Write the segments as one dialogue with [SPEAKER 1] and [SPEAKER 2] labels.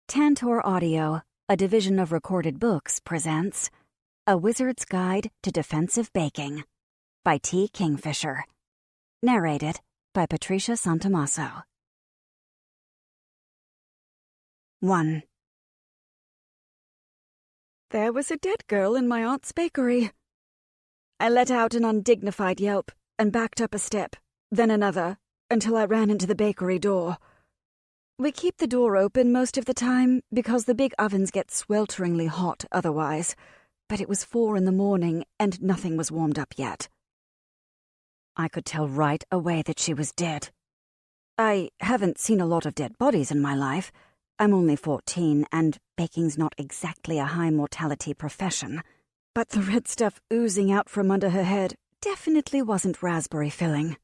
[SPEAKER 1] Tantor Audio, a division of Recorded Books, presents A Wizard's Guide to Defensive Baking by T.Kingfisher. Narrated by Patricia Santamasso. 1. There was a dead girl in my aunt's bakery. I let out an undignified yelp and backed up a step, then another, until I ran into the bakery door. We keep the door open most of the time because the big ovens get swelteringly hot otherwise, but it was 4 a.m. and nothing was warmed up yet. I could tell right away that she was dead. I haven't seen a lot of dead bodies in my life. I'm only 14, and baking's not exactly a high-mortality profession. But the red stuff oozing out from under her head definitely wasn't raspberry filling.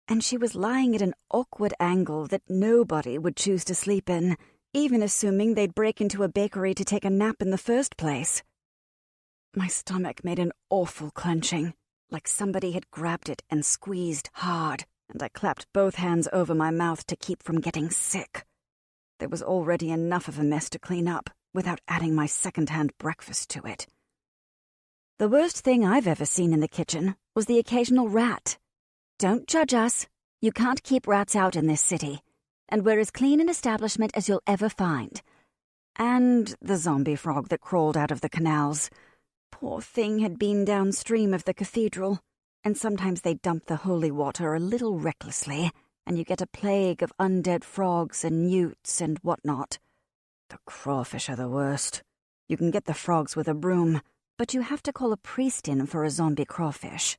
[SPEAKER 1] And she was lying at an awkward angle that nobody would choose to sleep in, even assuming they'd break into a bakery to take a nap in the first place. My stomach made an awful clenching, like somebody had grabbed it and squeezed hard, and I clapped both hands over my mouth to keep from getting sick. There was already enough of a mess to clean up without adding my second-hand breakfast to it. The worst thing I've ever seen in the kitchen was the occasional rat. Don't judge us. You can't keep rats out in this city, and we're as clean an establishment as you'll ever find. And the zombie frog that crawled out of the canals. Poor thing had been downstream of the cathedral, and sometimes they dump the holy water a little recklessly, and you get a plague of undead frogs and newts and whatnot. The crawfish are the worst. You can get the frogs with a broom, but you have to call a priest in for a zombie crawfish.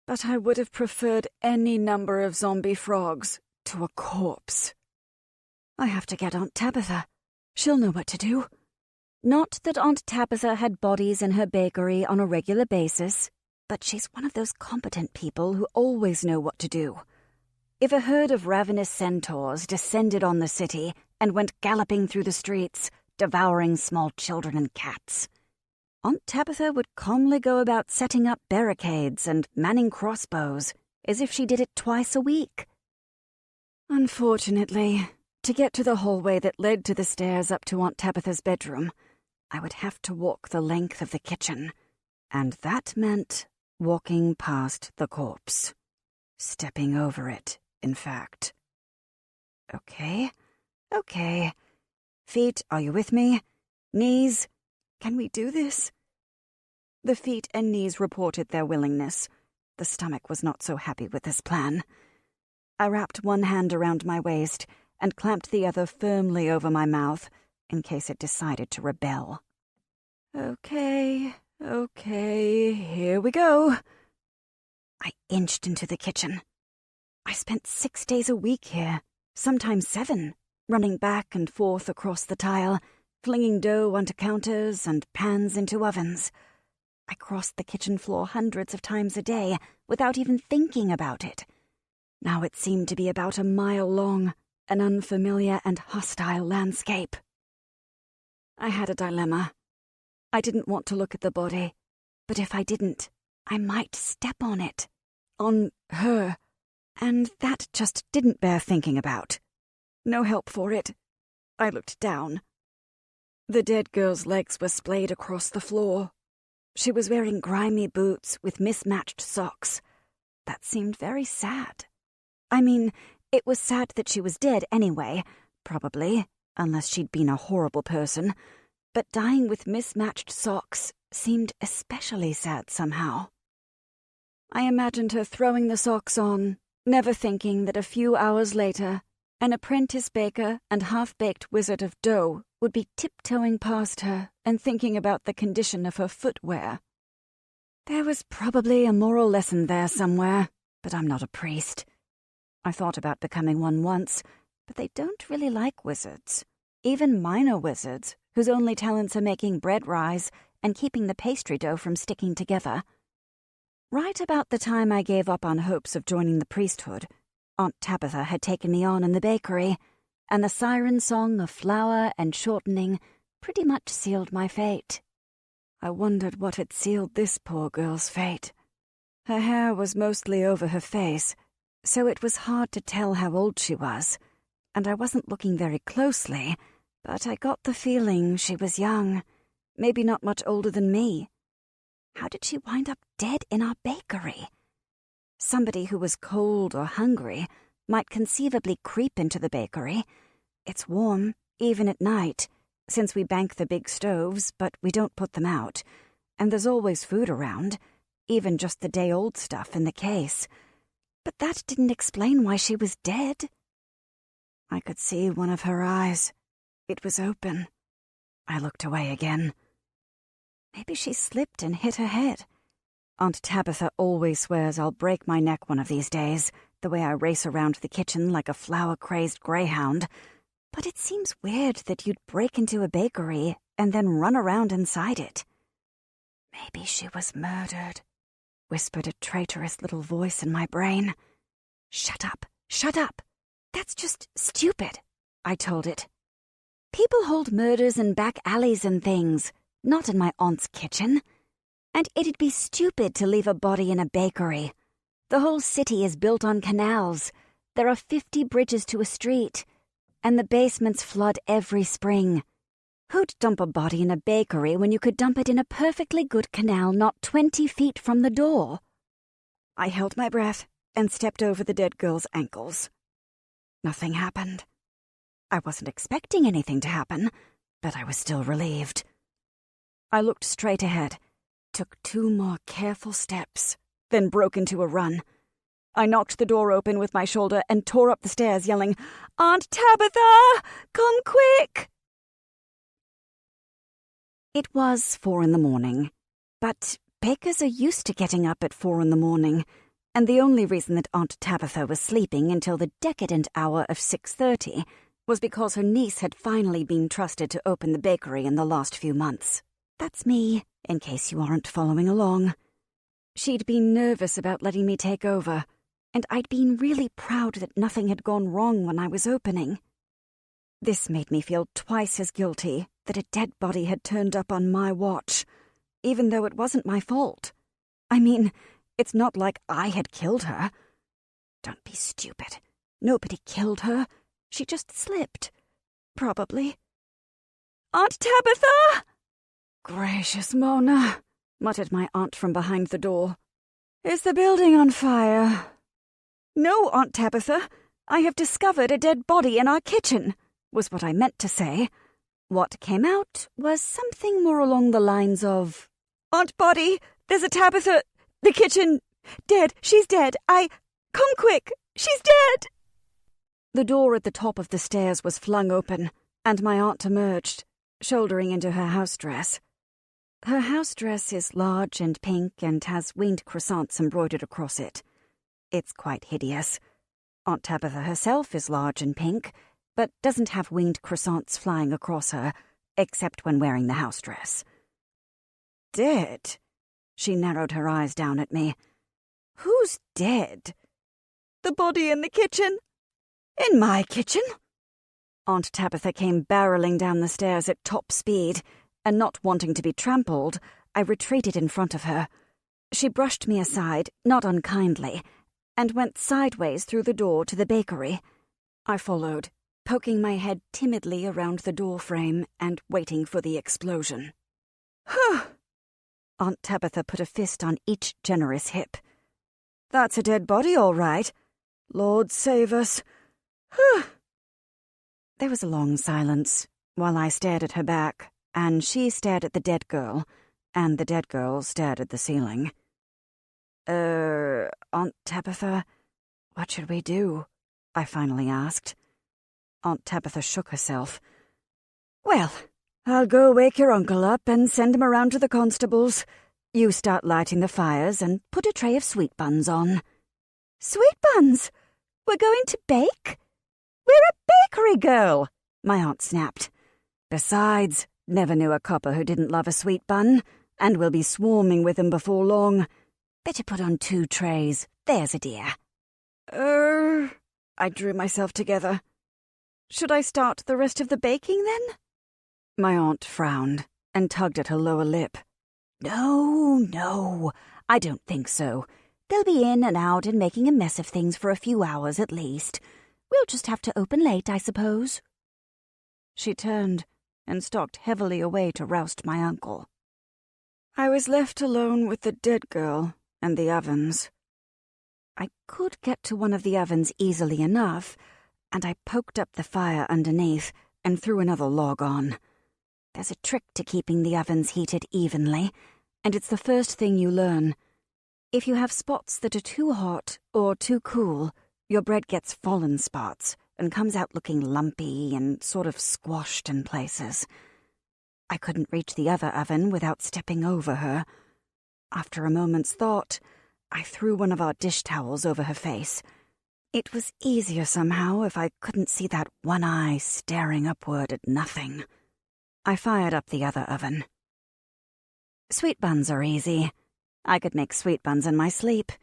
[SPEAKER 1] But I would have preferred any number of zombie frogs to a corpse. I have to get Aunt Tabitha. She'll know what to do. Not that Aunt Tabitha had bodies in her bakery on a regular basis, but she's one of those competent people who always know what to do. If a herd of ravenous centaurs descended on the city and went galloping through the streets, devouring small children and cats, Aunt Tabitha would calmly go about setting up barricades and manning crossbows, as if she did it twice a week. Unfortunately, to get to the hallway that led to the stairs up to Aunt Tabitha's bedroom, I would have to walk the length of the kitchen, and that meant walking past the corpse. Stepping over it, in fact. Okay. Feet, are you with me? Knees? Can we do this? The feet and knees reported their willingness. The stomach was not so happy with this plan. I wrapped one hand around my waist and clamped the other firmly over my mouth in case it decided to rebel. Okay, here we go. I inched into the kitchen. I spent 6 days a week here, sometimes 7, running back and forth across the tile, flinging dough onto counters and pans into ovens. I crossed the kitchen floor hundreds of times a day without even thinking about it. Now it seemed to be about a mile long, an unfamiliar and hostile landscape. I had a dilemma. I didn't want to look at the body, but if I didn't, I might step on it. On her. And that just didn't bear thinking about. No help for it. I looked down. The dead girl's legs were splayed across the floor. She was wearing grimy boots with mismatched socks. That seemed very sad. I mean, it was sad that she was dead anyway, probably, unless she'd been a horrible person. But dying with mismatched socks seemed especially sad somehow. I imagined her throwing the socks on, never thinking that a few hours later, an apprentice baker and half-baked wizard of dough would be tiptoeing past her and thinking about the condition of her footwear. There was probably a moral lesson there somewhere, but I'm not a priest. I thought about becoming one once, but they don't really like wizards. Even minor wizards, whose only talents are making bread rise and keeping the pastry dough from sticking together. Right about the time I gave up on hopes of joining the priesthood, Aunt Tabitha had taken me on in the bakery, and the siren song of flour and shortening pretty much sealed my fate. I wondered what had sealed this poor girl's fate. Her hair was mostly over her face, so it was hard to tell how old she was, and I wasn't looking very closely, But I got the feeling she was young, maybe not much older than me. How did she wind up dead in our bakery? Somebody who was cold or hungry might conceivably creep into the bakery. It's warm, even at night, since we bank the big stoves, but we don't put them out, and there's always food around, even just the day-old stuff in the case. But that didn't explain why she was dead. I could see one of her eyes. It was open. I looked away again. Maybe she slipped and hit her head. Aunt Tabitha always swears I'll break my neck one of these days, the way I race around the kitchen like a flower-crazed greyhound. But it seems weird that you'd break into a bakery and then run around inside it. Maybe she was murdered, whispered a traitorous little voice in my brain. Shut up, shut up. That's just stupid, I told it. People hold murders in back alleys and things, not in my aunt's kitchen. And it'd be stupid to leave a body in a bakery. The whole city is built on canals. There are 50 bridges to a street. And the basements flood every spring. Who'd dump a body in a bakery when you could dump it in a perfectly good canal not 20 feet from the door? I held my breath and stepped over the dead girl's ankles. Nothing happened. I wasn't expecting anything to happen, but I was still relieved. I looked straight ahead, took 2 more careful steps, then broke into a run. I knocked the door open with my shoulder and tore up the stairs, yelling, "Aunt Tabitha, come quick!" It was 4 a.m, but bakers are used to getting up at 4 a.m, and the only reason that Aunt Tabitha was sleeping until the decadent hour of 6:30 was because her niece had finally been trusted to open the bakery in the last few months. That's me, in case you aren't following along. She'd been nervous about letting me take over, and I'd been really proud that nothing had gone wrong when I was opening. This made me feel twice as guilty that a dead body had turned up on my watch, even though it wasn't my fault. I mean, it's not like I had killed her. Don't be stupid. Nobody killed her. She just slipped. Probably. Aunt Tabitha! Gracious Mona, muttered my aunt from behind the door. Is the building on fire? No, Aunt Tabitha. I have discovered a dead body in our kitchen, was what I meant to say. What came out was something more along the lines of, Aunt Body, there's a Tabitha, the kitchen, dead, she's dead, come quick, she's dead! The door at the top of the stairs was flung open, and my aunt emerged, shouldering into her house dress. Her house dress is large and pink and has winged croissants embroidered across it. It's quite hideous. Aunt Tabitha herself is large and pink, but doesn't have winged croissants flying across her, except when wearing the house dress. Dead? She narrowed her eyes down at me. Who's dead? The body in the kitchen. In my kitchen? Aunt Tabitha came barreling down the stairs at top speed, and not wanting to be trampled, I retreated in front of her. She brushed me aside, not unkindly, and went sideways through the door to the bakery. I followed, poking my head timidly around the door frame and waiting for the explosion. Huh! Aunt Tabitha put a fist on each generous hip. That's a dead body, all right. Lord save us. Huh! There was a long silence, while I stared at her back, and she stared at the dead girl, and the dead girl stared at the ceiling. Aunt Tabitha, what should we do? I finally asked. Aunt Tabitha shook herself. Well, I'll go wake your uncle up and send him around to the constables. You start lighting the fires and put a tray of sweet buns on. Sweet buns? We're going to bake? We're a bakery girl, my aunt snapped. Besides, never knew a copper who didn't love a sweet bun, and we'll be swarming with them before long. Better put on 2 trays, there's a dear. I drew myself together. Should I start the rest of the baking, then? My aunt frowned and tugged at her lower lip. No, I don't think so. They'll be in and out and making a mess of things for a few hours at least. We'll just have to open late, I suppose. she turned and stalked heavily away to roust my uncle. I was left alone with the dead girl and the ovens. I could get to one of the ovens easily enough, and I poked up the fire underneath and threw another log on. There's a trick to keeping the ovens heated evenly, and it's the first thing you learn. If you have spots that are too hot or too cool, your bread gets fallen spots and comes out looking lumpy and sort of squashed in places. I couldn't reach the other oven without stepping over her. After a moment's thought, I threw one of our dish towels over her face. It was easier somehow if I couldn't see that one eye staring upward at nothing. I fired up the other oven. Sweet buns are easy. I could make sweet buns in my sleep,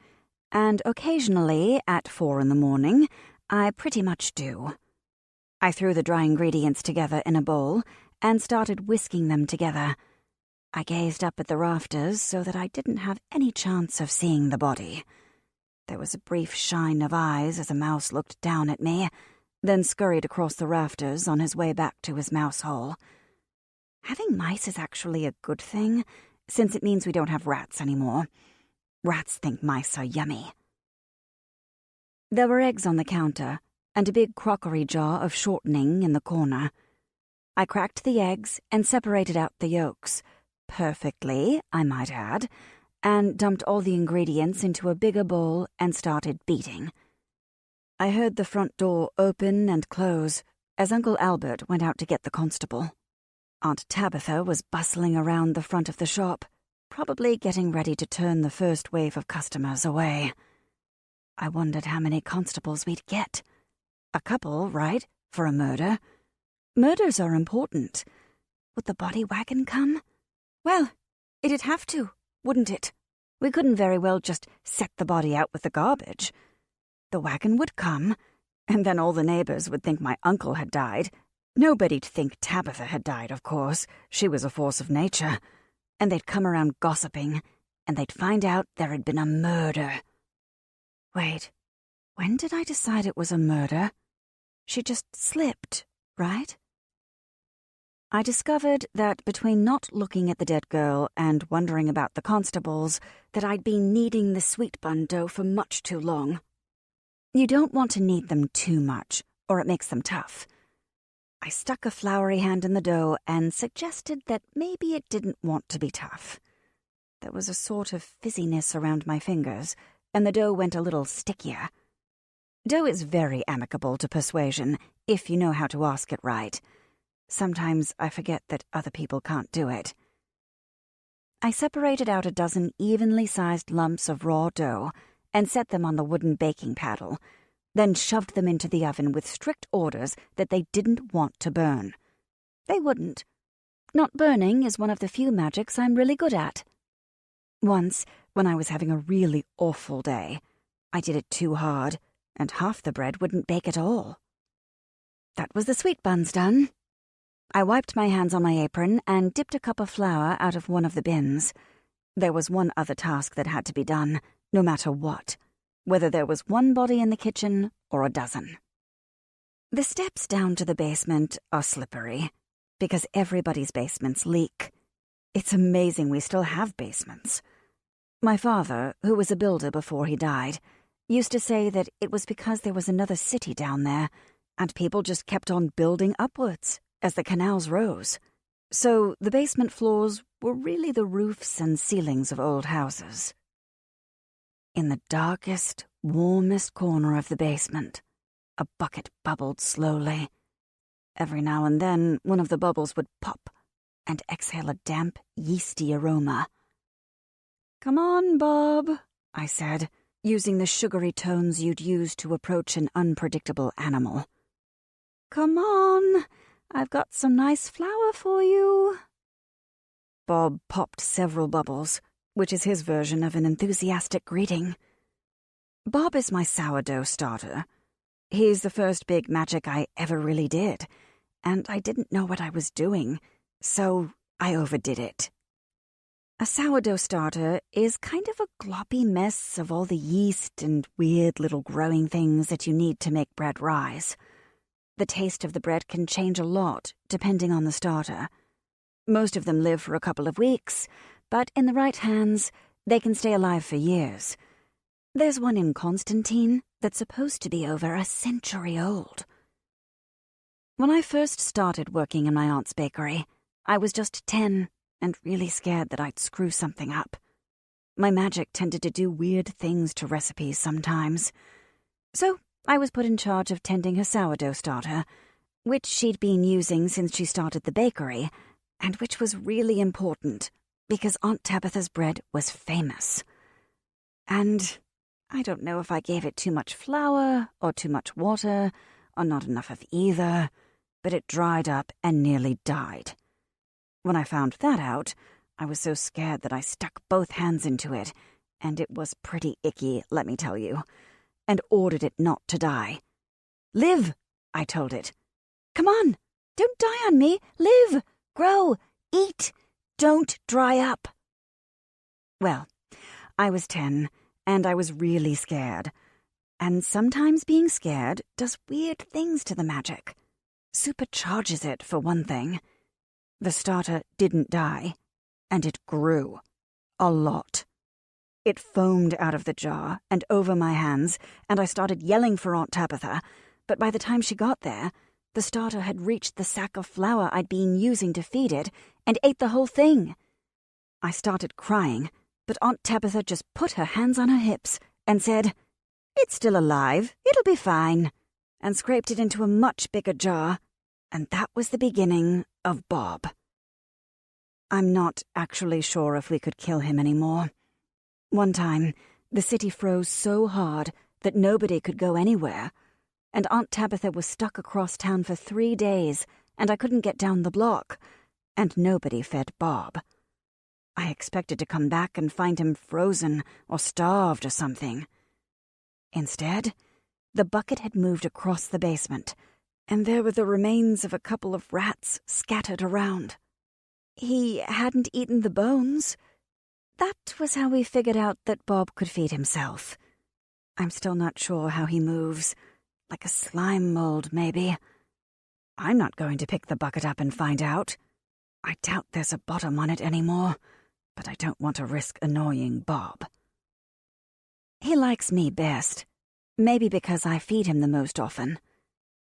[SPEAKER 1] and occasionally, at 4 a.m, I pretty much do. I threw the dry ingredients together in a bowl and started whisking them together. I gazed up at the rafters so that I didn't have any chance of seeing the body. There was a brief shine of eyes as a mouse looked down at me, then scurried across the rafters on his way back to his mouse hole. Having mice is actually a good thing, since it means we don't have rats anymore. Rats think mice are yummy. There were eggs on the counter, and a big crockery jar of shortening in the corner. I cracked the eggs and separated out the yolks, perfectly, I might add, and dumped all the ingredients into a bigger bowl and started beating. I heard the front door open and close as Uncle Albert went out to get the constable. Aunt Tabitha was bustling around the front of the shop, probably getting ready to turn the first wave of customers away. I wondered how many constables we'd get. A couple, right, for a murder? Murders are important. Would the body wagon come? Well, it'd have to, wouldn't it? We couldn't very well just set the body out with the garbage. The wagon would come, and then all the neighbors would think my uncle had died. Nobody'd think Tabitha had died, of course. She was a force of nature. And they'd come around gossiping, and they'd find out there had been a murder. Wait, when did I decide it was a murder? She just slipped, right? I discovered that between not looking at the dead girl and wondering about the constables, that I'd been kneading the sweet bun dough for much too long. You don't want to knead them too much, or it makes them tough. I stuck a floury hand in the dough and suggested that maybe it didn't want to be tough. There was a sort of fizziness around my fingers, and the dough went a little stickier. Dough is very amicable to persuasion, if you know how to ask it right. Sometimes I forget that other people can't do it. I separated out a dozen evenly sized lumps of raw dough and set them on the wooden baking paddle, then shoved them into the oven with strict orders that they didn't want to burn. They wouldn't. Not burning is one of the few magics I'm really good at. Once, when I was having a really awful day, I did it too hard, and half the bread wouldn't bake at all. That was the sweet buns done. I wiped my hands on my apron and dipped a cup of flour out of one of the bins. There was one other task that had to be done, no matter what, whether there was one body in the kitchen or a dozen. The steps down to the basement are slippery, because everybody's basements leak. It's amazing we still have basements. My father, who was a builder before he died, used to say that it was because there was another city down there, and people just kept on building upwards as the canals rose. So the basement floors were really the roofs and ceilings of old houses. In the darkest, warmest corner of the basement, a bucket bubbled slowly. Every now and then, one of the bubbles would pop and exhale a damp, yeasty aroma. "Come on, Bob," I said, using the sugary tones you'd use to approach an unpredictable animal. "Come on, I've got some nice flour for you." Bob popped several bubbles, which is his version of an enthusiastic greeting. Bob is my sourdough starter. He's the first big magic I ever really did, and I didn't know what I was doing, so I overdid it. A sourdough starter is kind of a gloppy mess of all the yeast and weird little growing things that you need to make bread rise. The taste of the bread can change a lot, depending on the starter. Most of them live for a couple of weeks, but in the right hands, they can stay alive for years. There's one in Constantine that's supposed to be over a century old. When I first started working in my aunt's bakery, I was just 10 and really scared that I'd screw something up. My magic tended to do weird things to recipes sometimes. So I was put in charge of tending her sourdough starter, which she'd been using since she started the bakery, and which was really important because Aunt Tabitha's bread was famous. And I don't know if I gave it too much flour or too much water or not enough of either, but it dried up and nearly died. When I found that out, I was so scared that I stuck both hands into it, and it was pretty icky, let me tell you, and ordered it not to die. "Live," I told it. "Come on, don't die on me. Live, grow, eat, don't dry up." Well, I was 10, and I was really scared. And sometimes being scared does weird things to the magic. Supercharges it, for one thing. The starter didn't die, and it grew. A lot. It foamed out of the jar and over my hands, and I started yelling for Aunt Tabitha, but by the time she got there, the starter had reached the sack of flour I'd been using to feed it and ate the whole thing. I started crying, but Aunt Tabitha just put her hands on her hips and said, "It's still alive, it'll be fine," and scraped it into a much bigger jar, and that was the beginning of Bob. I'm not actually sure if we could kill him anymore. One time, the city froze so hard that nobody could go anywhere, and Aunt Tabitha was stuck across town for 3 days, and I couldn't get down the block, and nobody fed Bob. I expected to come back and find him frozen or starved or something. Instead, the bucket had moved across the basement, and there were the remains of a couple of rats scattered around. He hadn't eaten the bones. That was how we figured out that Bob could feed himself. I'm still not sure how he moves. Like a slime mold, maybe. I'm not going to pick the bucket up and find out. I doubt there's a bottom on it anymore, but I don't want to risk annoying Bob. He likes me best, maybe because I feed him the most often.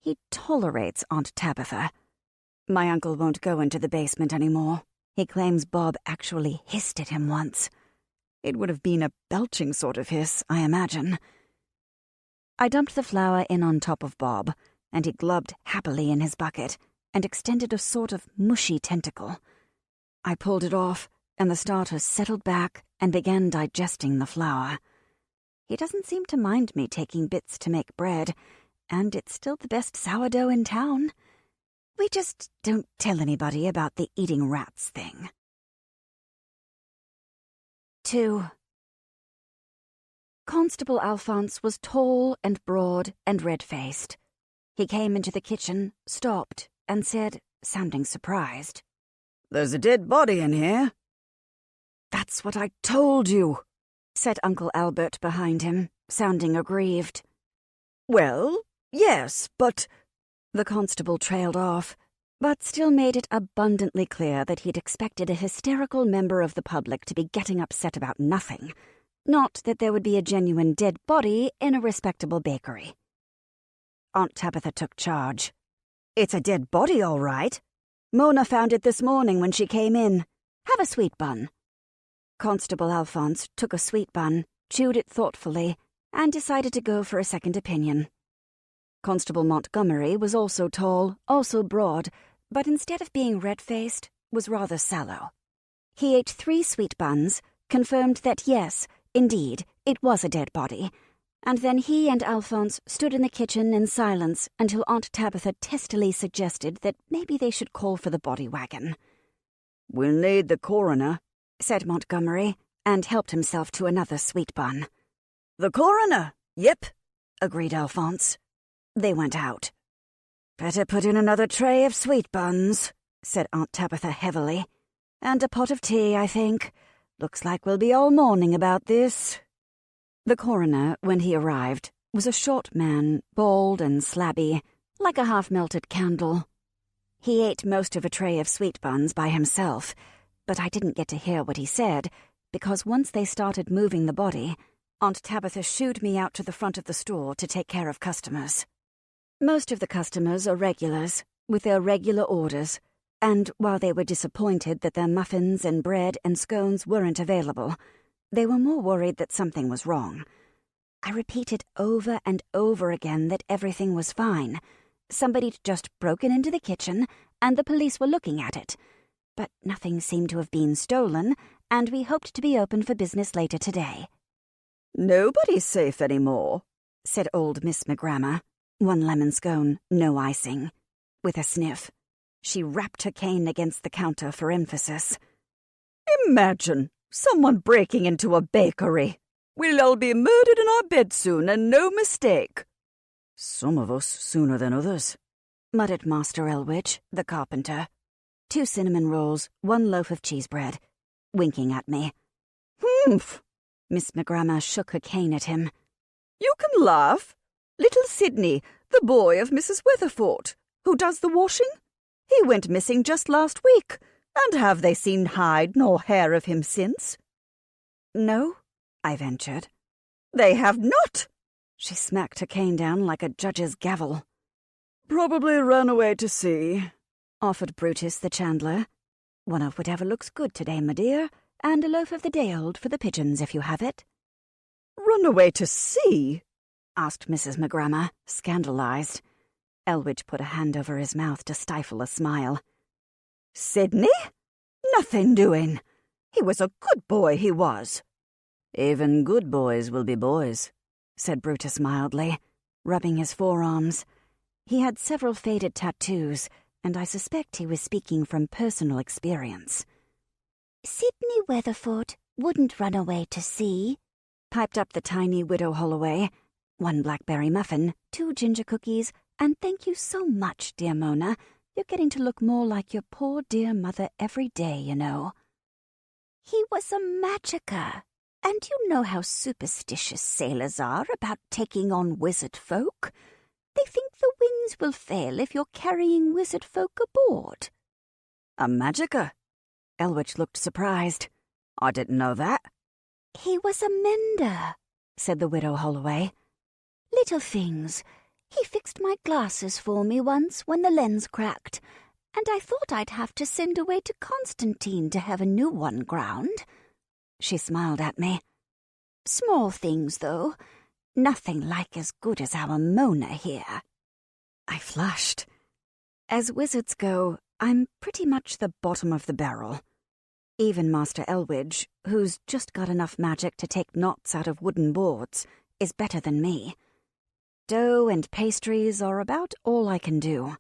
[SPEAKER 1] He tolerates Aunt Tabitha. My uncle won't go into the basement anymore. He claims Bob actually hissed at him once. It would have been a belching sort of hiss, I imagine. I dumped the flour in on top of Bob, and he glubbed happily in his bucket and extended a sort of mushy tentacle. I pulled it off, and the starter settled back and began digesting the flour. He doesn't seem to mind me taking bits to make bread, and it's still the best sourdough in town. We just don't tell anybody about the eating rats thing. 2. Constable Alphonse was tall and broad and red-faced. He came into the kitchen, stopped, and said, sounding surprised, "There's a dead body in here." "That's what I told you," said Uncle Albert behind him, sounding aggrieved. "Well, yes, but—" The constable trailed off, but still made it abundantly clear that he'd expected a hysterical member of the public to be getting upset about nothing, not that there would be a genuine dead body in a respectable bakery. Aunt Tabitha took charge. "It's a dead body, all right. Mona found it this morning when she came in. Have a sweet bun." Constable Alphonse took a sweet bun, chewed it thoughtfully, and decided to go for a second opinion. Constable Montgomery was also tall, also broad, but instead of being red-faced, was rather sallow. He ate 3 sweet buns, confirmed that yes, indeed, it was a dead body, and then he and Alphonse stood in the kitchen in silence until Aunt Tabitha testily suggested that maybe they should call for the body wagon. "We'll need the coroner," said Montgomery, and helped himself to another sweet bun. "The coroner? Yep," agreed Alphonse. They went out. "Better put in another tray of sweet buns," said Aunt Tabitha heavily. "And a pot of tea, I think. Looks like we'll be all morning about this." The coroner, when he arrived, was a short man, bald and slabby, like a half-melted candle. He ate most of a tray of sweet buns by himself, but I didn't get to hear what he said, because once they started moving the body, Aunt Tabitha shooed me out to the front of the store to take care of customers. Most of the customers are regulars, with their regular orders, and while they were disappointed that their muffins and bread and scones weren't available, they were more worried that something was wrong. I repeated over and over again that everything was fine. Somebody'd just broken into the kitchen, and the police were looking at it. But nothing seemed to have been stolen, and we hoped to be open for business later today.
[SPEAKER 2] "Nobody's safe anymore,"
[SPEAKER 1] said old Miss McGrammer, one lemon scone, no icing. With a sniff, she rapped her cane against the counter for emphasis.
[SPEAKER 2] "Imagine someone breaking into a bakery. We'll all be murdered in our beds soon, and no mistake."
[SPEAKER 3] "Some of us sooner than others,"
[SPEAKER 1] muttered Master Elwidge, the carpenter. 2 cinnamon rolls, 1 loaf of cheese bread, winking at me.
[SPEAKER 2] "Humph!"
[SPEAKER 1] Miss McGrammer shook her cane at him.
[SPEAKER 2] "You can laugh. Little Sidney, the boy of Mrs. Weatherford, who does the washing, he went missing just last week, and have they seen hide nor hair of him since?"
[SPEAKER 1] "No," I ventured.
[SPEAKER 2] "They have not."
[SPEAKER 1] She smacked her cane down like a judge's gavel.
[SPEAKER 2] "Probably ran away to sea,"
[SPEAKER 1] offered Brutus the chandler. "One of whatever looks good today, my dear, and a loaf of the day-old for the pigeons if you have it."
[SPEAKER 2] "Run away to sea?"
[SPEAKER 1] asked Mrs. McGrammer, scandalized. Elwidge put a hand over his mouth to stifle a smile.
[SPEAKER 2] "Sidney? Nothing doing. He was a good boy, he was."
[SPEAKER 3] "Even good boys will be boys,"
[SPEAKER 1] said Brutus mildly, rubbing his forearms. He had several faded tattoos, and I suspect he was speaking from personal experience.
[SPEAKER 4] "Sidney Weatherford wouldn't run away to sea,"
[SPEAKER 1] piped up the tiny Widow Holloway. 1 blackberry muffin, 2 ginger cookies, and thank you so much, dear Mona. You're getting to look more like your poor dear mother every day, you know.
[SPEAKER 4] "He was a magicker, and you know how superstitious sailors are about taking on wizard folk. They think the winds will fail if you're carrying wizard folk aboard."
[SPEAKER 3] "A magicker?"
[SPEAKER 1] Elwidge looked surprised.
[SPEAKER 3] "I didn't know that."
[SPEAKER 4] "He was a mender," said the Widow Holloway. "Little things. He fixed my glasses for me once when the lens cracked, and I thought I'd have to send away to Constantine to have a new one ground."
[SPEAKER 1] She smiled at me.
[SPEAKER 4] "Small things, though. Nothing like as good as our Mona here."
[SPEAKER 1] I flushed. As wizards go, I'm pretty much the bottom of the barrel. Even Master Elwidge, who's just got enough magic to take knots out of wooden boards, is better than me. Dough and pastries are about all I can do.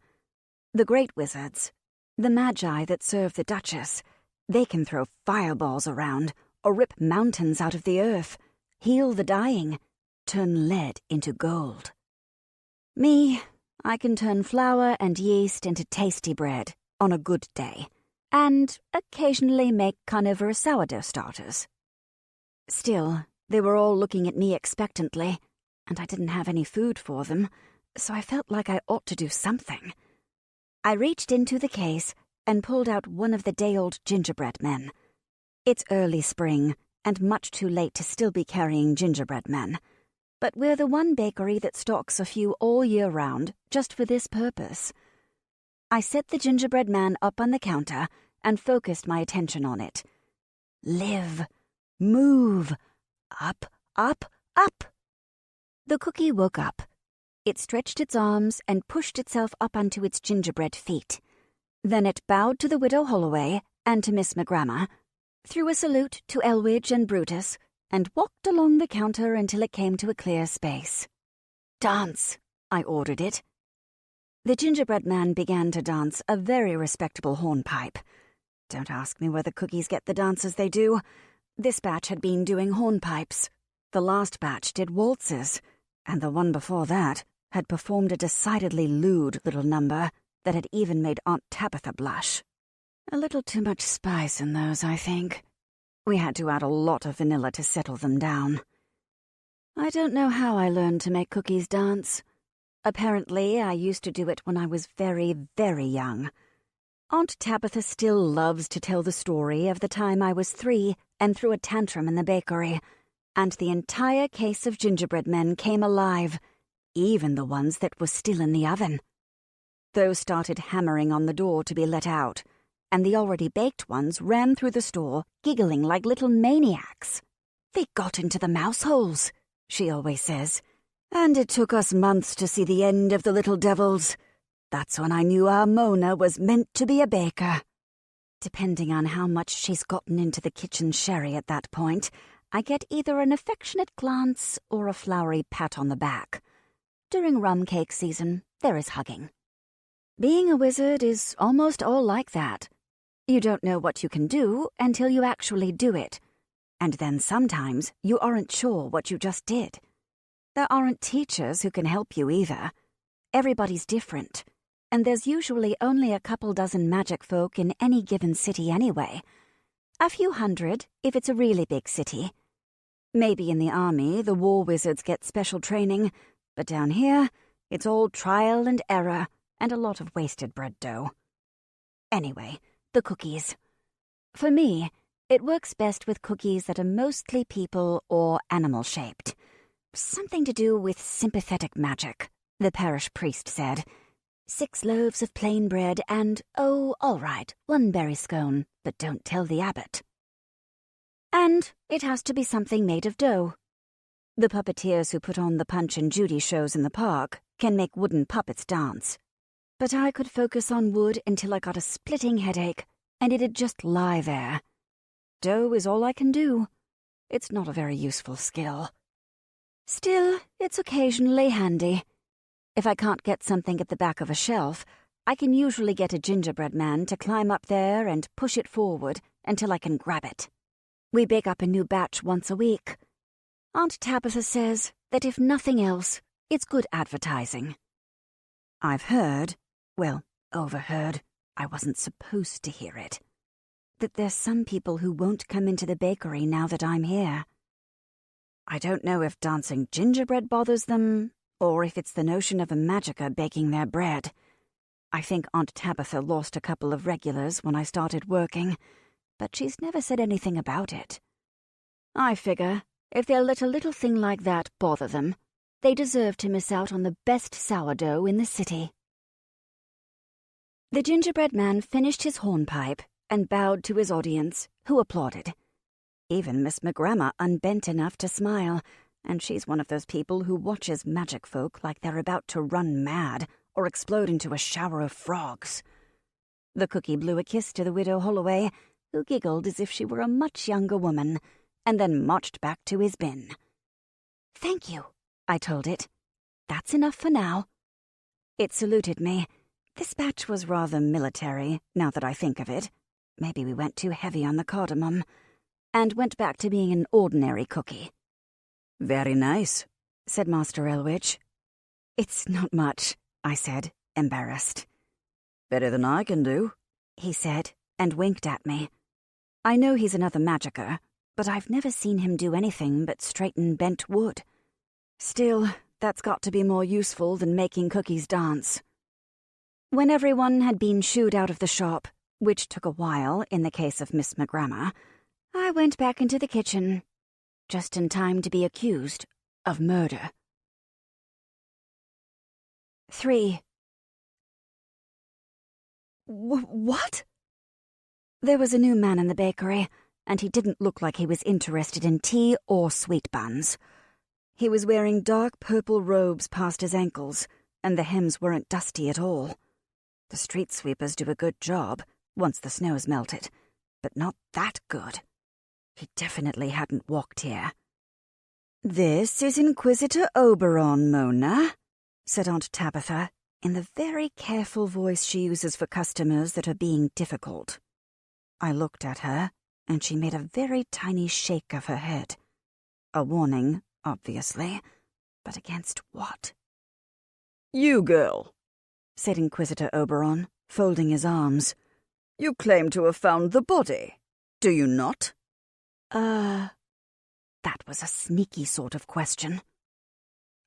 [SPEAKER 1] The great wizards, the magi that serve the Duchess, they can throw fireballs around or rip mountains out of the earth, heal the dying, turn lead into gold. Me, I can turn flour and yeast into tasty bread on a good day, and occasionally make carnivorous sourdough starters. Still, they were all looking at me expectantly, and I didn't have any food for them, so I felt like I ought to do something. I reached into the case and pulled out one of the day-old gingerbread men. It's early spring, and much too late to still be carrying gingerbread men. But we're the one bakery that stocks a few all year round, just for this purpose. I set the gingerbread man up on the counter and focused my attention on it. Live. Move. Up, up, up. The cookie woke up. It stretched its arms and pushed itself up onto its gingerbread feet. Then it bowed to the Widow Holloway and to Miss McGrammer, threw a salute to Elwidge and Brutus, and walked along the counter until it came to a clear space. "Dance," I ordered it. The gingerbread man began to dance a very respectable hornpipe. Don't ask me where the cookies get the dances they do. This batch had been doing hornpipes. The last batch did waltzes, and the one before that had performed a decidedly lewd little number that had even made Aunt Tabitha blush. A little too much spice in those, I think. We had to add a lot of vanilla to settle them down. I don't know how I learned to make cookies dance. Apparently, I used to do it when I was very, very young. Aunt Tabitha still loves to tell the story of the time I was 3 and threw a tantrum in the bakery, and the entire case of gingerbread men came alive, even the ones that were still in the oven. Those started hammering on the door to be let out, and the already baked ones ran through the store, giggling like little maniacs. They got into the mouse holes, she always says, and it took us months to see the end of the little devils. That's when I knew our Mona was meant to be a baker. Depending on how much she's gotten into the kitchen sherry at that point, I get either an affectionate glance or a flowery pat on the back. During rum cake season, there is hugging. Being a wizard is almost all like that. You don't know what you can do until you actually do it. And then sometimes you aren't sure what you just did. There aren't teachers who can help you either. Everybody's different, and there's usually only a couple dozen magic folk in any given city anyway. A few hundred if it's a really big city. Maybe in the army the war wizards get special training, but down here it's all trial and error and a lot of wasted bread dough. Anyway, the cookies. For me, it works best with cookies that are mostly people or animal-shaped. Something to do with sympathetic magic, the parish priest said. 6 loaves of plain bread and, oh, all right, 1 berry scone, but don't tell the abbot. And it has to be something made of dough. The puppeteers who put on the Punch and Judy shows in the park can make wooden puppets dance. But I could focus on wood until I got a splitting headache, and it'd just lie there. Dough is all I can do. It's not a very useful skill. Still, it's occasionally handy. If I can't get something at the back of a shelf, I can usually get a gingerbread man to climb up there and push it forward until I can grab it. We bake up a new batch once a week. Aunt Tabitha says that if nothing else, it's good advertising. I've heard, well, overheard, I wasn't supposed to hear it, that there's some people who won't come into the bakery now that I'm here. I don't know if dancing gingerbread bothers them, or if it's the notion of a magicka baking their bread. I think Aunt Tabitha lost a couple of regulars when I started working, but she's never said anything about it. I figure if they'll let a little thing like that bother them, they deserve to miss out on the best sourdough in the city. The gingerbread man finished his hornpipe and bowed to his audience, who applauded. Even Miss McGrammer unbent enough to smile, and she's one of those people who watches magic folk like they're about to run mad or explode into a shower of frogs. The cookie blew a kiss to the widow Holloway, who giggled as if she were a much younger woman, and then marched back to his bin. "Thank you," I told it. "That's enough for now." It saluted me. This batch was rather military, now that I think of it. Maybe we went too heavy on the cardamom, and went back to being an ordinary cookie. "Very nice," said Master Elwich. "It's not much," I said, embarrassed. "Better than I can do," he said, and winked at me. I know he's another magicka, but I've never seen him do anything but straighten bent wood. Still, that's got to be more useful than making cookies dance. When everyone had been shooed out of the shop, which took a while in the case of Miss McGrammer, I went back into the kitchen, just in time to be accused of murder. 3. What? There was a new man in the bakery, and he didn't look like he was interested in tea or sweet buns. He was wearing dark purple robes past his ankles, and the hems weren't dusty at all. The street sweepers do a good job, once the snow's melted, but not that good. He definitely hadn't walked here. "This is Inquisitor Oberon, Mona," said Aunt Tabitha, in the very careful voice she uses for customers that are being difficult. I looked at her, and she made a very tiny shake of her head. A warning, obviously, but against what? "You girl," said Inquisitor Oberon, folding his arms. "You claim to have found the body, do you not?" That was a sneaky sort of question.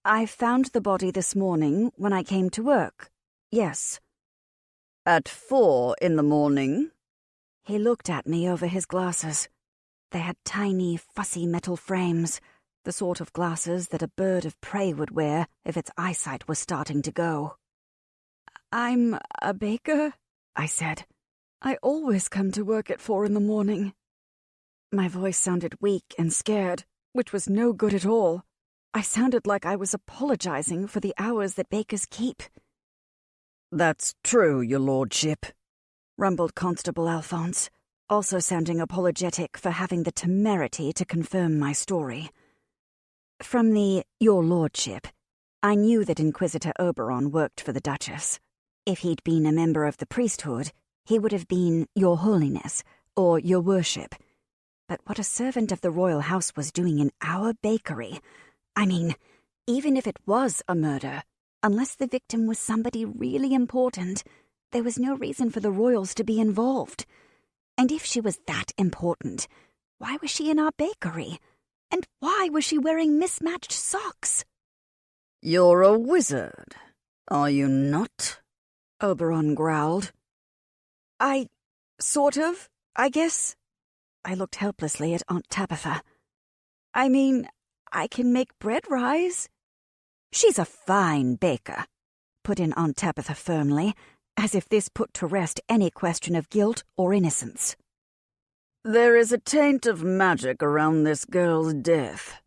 [SPEAKER 1] I found the body this morning when I came to work. Yes.
[SPEAKER 3] At 4 in the morning?
[SPEAKER 1] He looked at me over his glasses. They had tiny, fussy metal frames, the sort of glasses that a bird of prey would wear if its eyesight was starting to go. I'm a baker, I said. I always come to work at 4 in the morning. My voice sounded weak and scared, which was no good at all. I sounded like I was apologizing for the hours that bakers keep.
[SPEAKER 3] That's true, your lordship,
[SPEAKER 1] rumbled Constable Alphonse, also sounding apologetic for having the temerity to confirm my story. From the "your lordship," I knew that Inquisitor Oberon worked for the Duchess. If he'd been a member of the priesthood, he would have been your holiness or your worship. But what a servant of the royal house was doing in our bakery, I mean, even if it was a murder, unless the victim was somebody really important, there was no reason for the royals to be involved. And if she was that important, why was she in our bakery? And why was she wearing mismatched socks?
[SPEAKER 3] You're a wizard, are you not?
[SPEAKER 1] Oberon growled. Sort of, I guess. I looked helplessly at Aunt Tabitha. I mean, I can make bread rise. She's a fine baker, put in Aunt Tabitha firmly, as if this put to rest any question of guilt or innocence.
[SPEAKER 3] There is a taint of magic around this girl's death,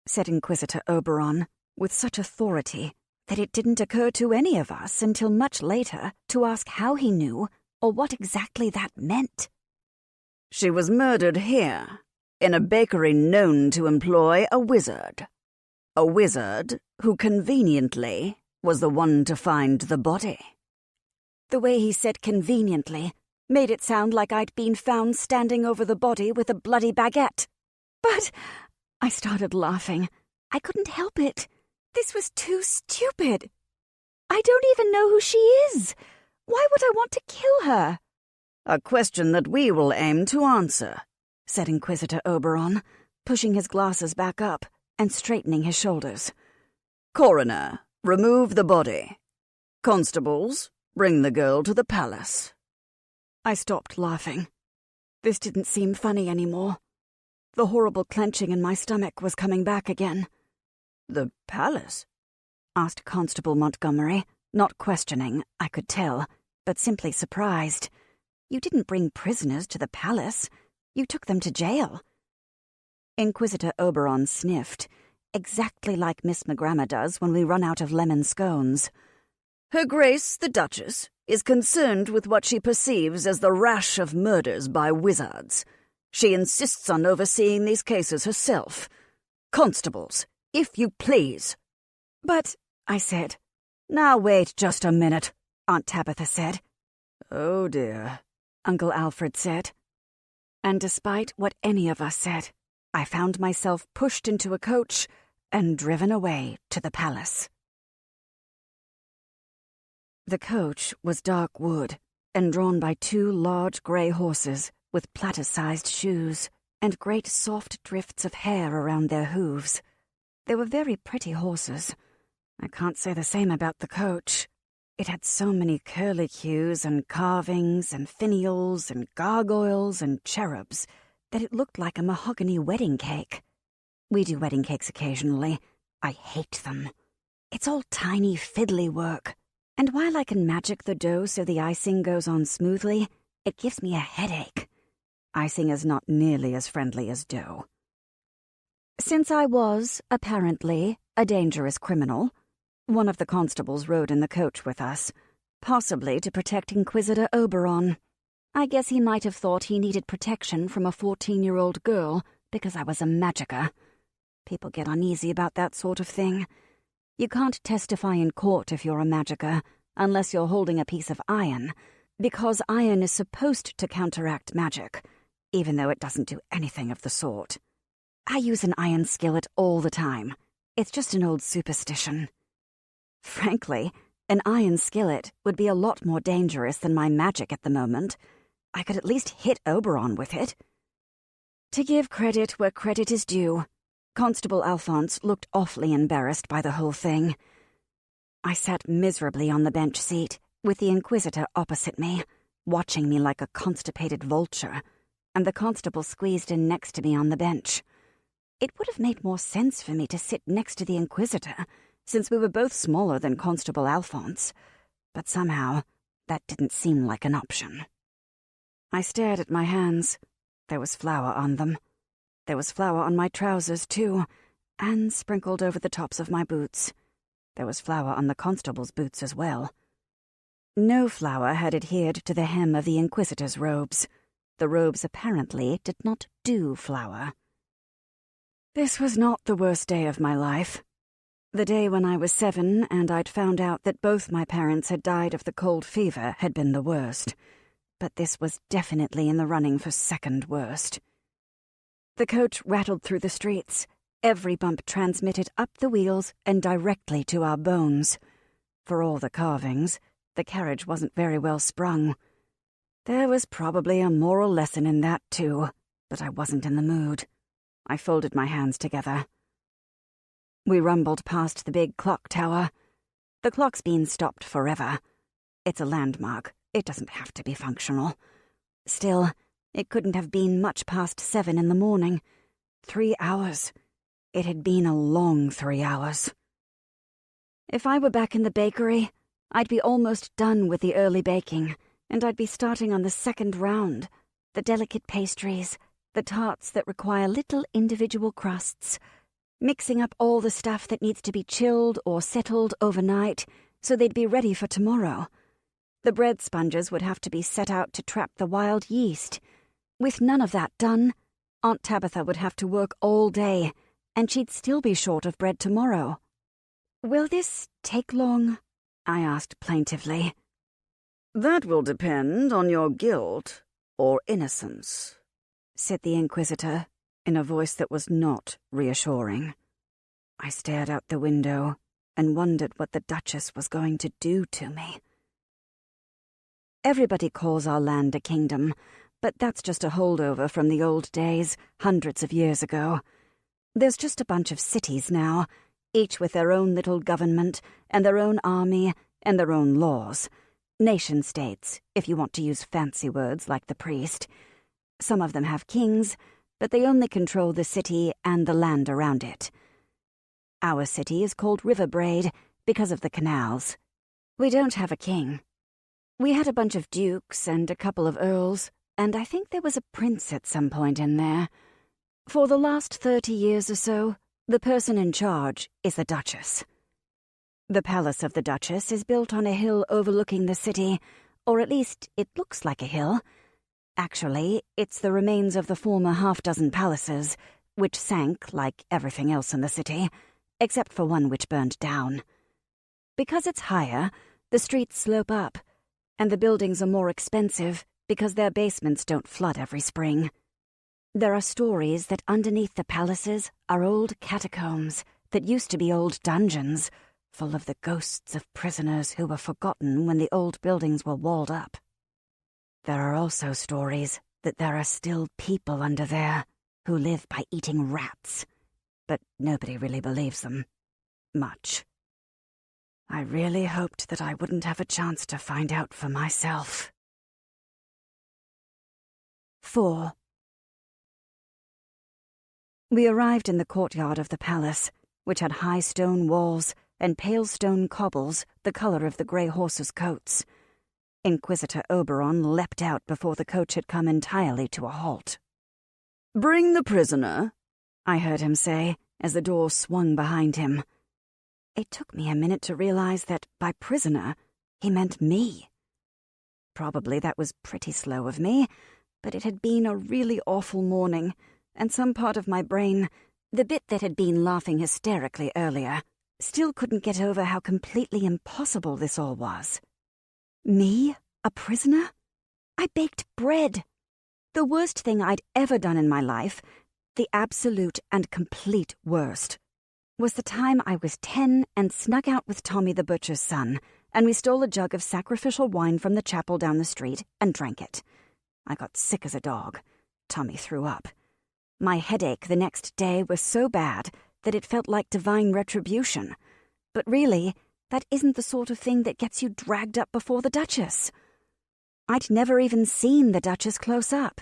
[SPEAKER 1] said Inquisitor Oberon, with such authority that it didn't occur to any of us until much later to ask how he knew or what exactly that meant.
[SPEAKER 3] She was murdered here, in a bakery known to employ a wizard. A wizard who conveniently was the one to find the body.
[SPEAKER 1] The way he said conveniently made it sound like I'd been found standing over the body with a bloody baguette. But I started laughing. I couldn't help it. This was too stupid. I don't even know who she is. Why would I want to kill her?
[SPEAKER 3] A question that we will aim to answer,
[SPEAKER 1] said Inquisitor Oberon, pushing his glasses back up and straightening his shoulders.
[SPEAKER 3] Coroner, remove the body. Constables, bring the girl to the palace.
[SPEAKER 1] I stopped laughing. This didn't seem funny anymore. The horrible clenching in my stomach was coming back again.
[SPEAKER 3] The palace?
[SPEAKER 1] Asked Constable Montgomery, not questioning, I could tell, but simply surprised. You didn't bring prisoners to the palace. You took them to jail. Inquisitor Oberon sniffed, exactly like Miss McGrammer does when we run out of lemon scones.
[SPEAKER 3] Her Grace, the Duchess, is concerned with what she perceives as the rash of murders by wizards. She insists on overseeing these cases herself. Constables, if you please.
[SPEAKER 1] But, I said.
[SPEAKER 3] Now wait just a minute,
[SPEAKER 1] Aunt Tabitha said.
[SPEAKER 3] Oh dear,
[SPEAKER 1] Uncle Alfred said. And despite what any of us said, I found myself pushed into a coach and driven away to the palace. The coach was dark wood and drawn by 2 large grey horses with platter-sized shoes and great soft drifts of hair around their hooves. They were very pretty horses. I can't say the same about the coach. It had so many curlicues and carvings and finials and gargoyles and cherubs that it looked like a mahogany wedding cake. We do wedding cakes occasionally. I hate them. It's all tiny, fiddly work. And while I can magic the dough so the icing goes on smoothly, it gives me a headache. Icing is not nearly as friendly as dough. Since I was, apparently, a dangerous criminal, one of the constables rode in the coach with us, possibly to protect Inquisitor Oberon. I guess he might have thought he needed protection from a 14-year-old girl because I was a magicka. People get uneasy about that sort of thing. You can't testify in court if you're a magicka unless you're holding a piece of iron, because iron is supposed to counteract magic, even though it doesn't do anything of the sort. I use an iron skillet all the time. It's just an old superstition. Frankly, an iron skillet would be a lot more dangerous than my magic at the moment. I could at least hit Oberon with it. To give credit where credit is due, Constable Alphonse looked awfully embarrassed by the whole thing. I sat miserably on the bench seat, with the Inquisitor opposite me, watching me like a constipated vulture, and the constable squeezed in next to me on the bench. It would have made more sense for me to sit next to the Inquisitor, since we were both smaller than Constable Alphonse, but somehow that didn't seem like an option. I stared at my hands. There was flour on them. There was flour on my trousers, too, and sprinkled over the tops of my boots. There was flour on the constable's boots as well. No flour had adhered to the hem of the Inquisitor's robes. The robes apparently did not do flour. This was not the worst day of my life. The day when I was 7 and I'd found out that both my parents had died of the cold fever had been the worst. But this was definitely in the running for second worst. The coach rattled through the streets. Every bump transmitted up the wheels and directly to our bones. For all the carvings, the carriage wasn't very well sprung. There was probably a moral lesson in that, too, but I wasn't in the mood. I folded my hands together. We rumbled past the big clock tower. The clock's been stopped forever. It's a landmark. It doesn't have to be functional. Still, it couldn't have been much past 7 in the morning. 3 hours. It had been a long 3 hours. If I were back in the bakery, I'd be almost done with the early baking, and I'd be starting on the second round. The delicate pastries, the tarts that require little individual crusts, mixing up all the stuff that needs to be chilled or settled overnight so they'd be ready for tomorrow. The bread sponges would have to be set out to trap the wild yeast. With none of that done, Aunt Tabitha would have to work all day, and she'd still be short of bread tomorrow. "Will this take long?" I asked plaintively.
[SPEAKER 2] "That will depend on your guilt or innocence," said the Inquisitor, in a voice that was not reassuring. I stared out the window and wondered what the Duchess was going to do to me. Everybody calls our land a kingdom, but that's just a holdover from the old days, hundreds of years ago. There's just a bunch of cities now, each with their own little government and their own army and their own laws. Nation-states, if you want to use fancy words like the priest. Some of them have kings, but they only control the city and the land around it. Our city is called Riverbraid because of the canals. We don't have a king. We had a bunch of dukes and a couple of earls, and I think there was a prince at some point in there. For the last 30 years or so, the person in charge is the Duchess. The palace of the Duchess is built on a hill overlooking the city, or at least it looks like a hill. Actually, it's the remains of the former half-dozen palaces, which sank like everything else in the city, except for one which burned down. Because it's higher, the streets slope up, and the buildings are more expensive because their basements don't flood every spring. There are stories that underneath the palaces are old catacombs that used to be old dungeons, full of the ghosts of prisoners who were forgotten when the old buildings were walled up. There are also stories that there are still people under there who live by eating rats, but nobody really believes them. Much. I really hoped that I wouldn't have a chance to find out for myself. 4. We arrived in the courtyard of the palace, which had high stone walls and pale stone cobbles the colour of the grey horses' coats. Inquisitor Oberon leapt out before the coach had come entirely to a halt. "Bring the prisoner," I heard him say as the door swung behind him. It took me a minute to realize that by prisoner, he meant me. Probably that was pretty slow of me, but it had been a really awful morning, and some part of my brain, the bit that had been laughing hysterically earlier, still couldn't get over how completely impossible this all was. Me? A prisoner? I baked bread. The worst thing I'd ever done in my life, the absolute and complete worst, was the time I was 10 and snuck out with Tommy the butcher's son, and we stole a jug of sacrificial wine from the chapel down the street and drank it. I got sick as a dog. Tommy threw up.
[SPEAKER 1] My headache the next day was so bad that it felt like divine retribution. But really, that isn't the sort of thing that gets you dragged up before the Duchess. I'd never even seen the Duchess close up.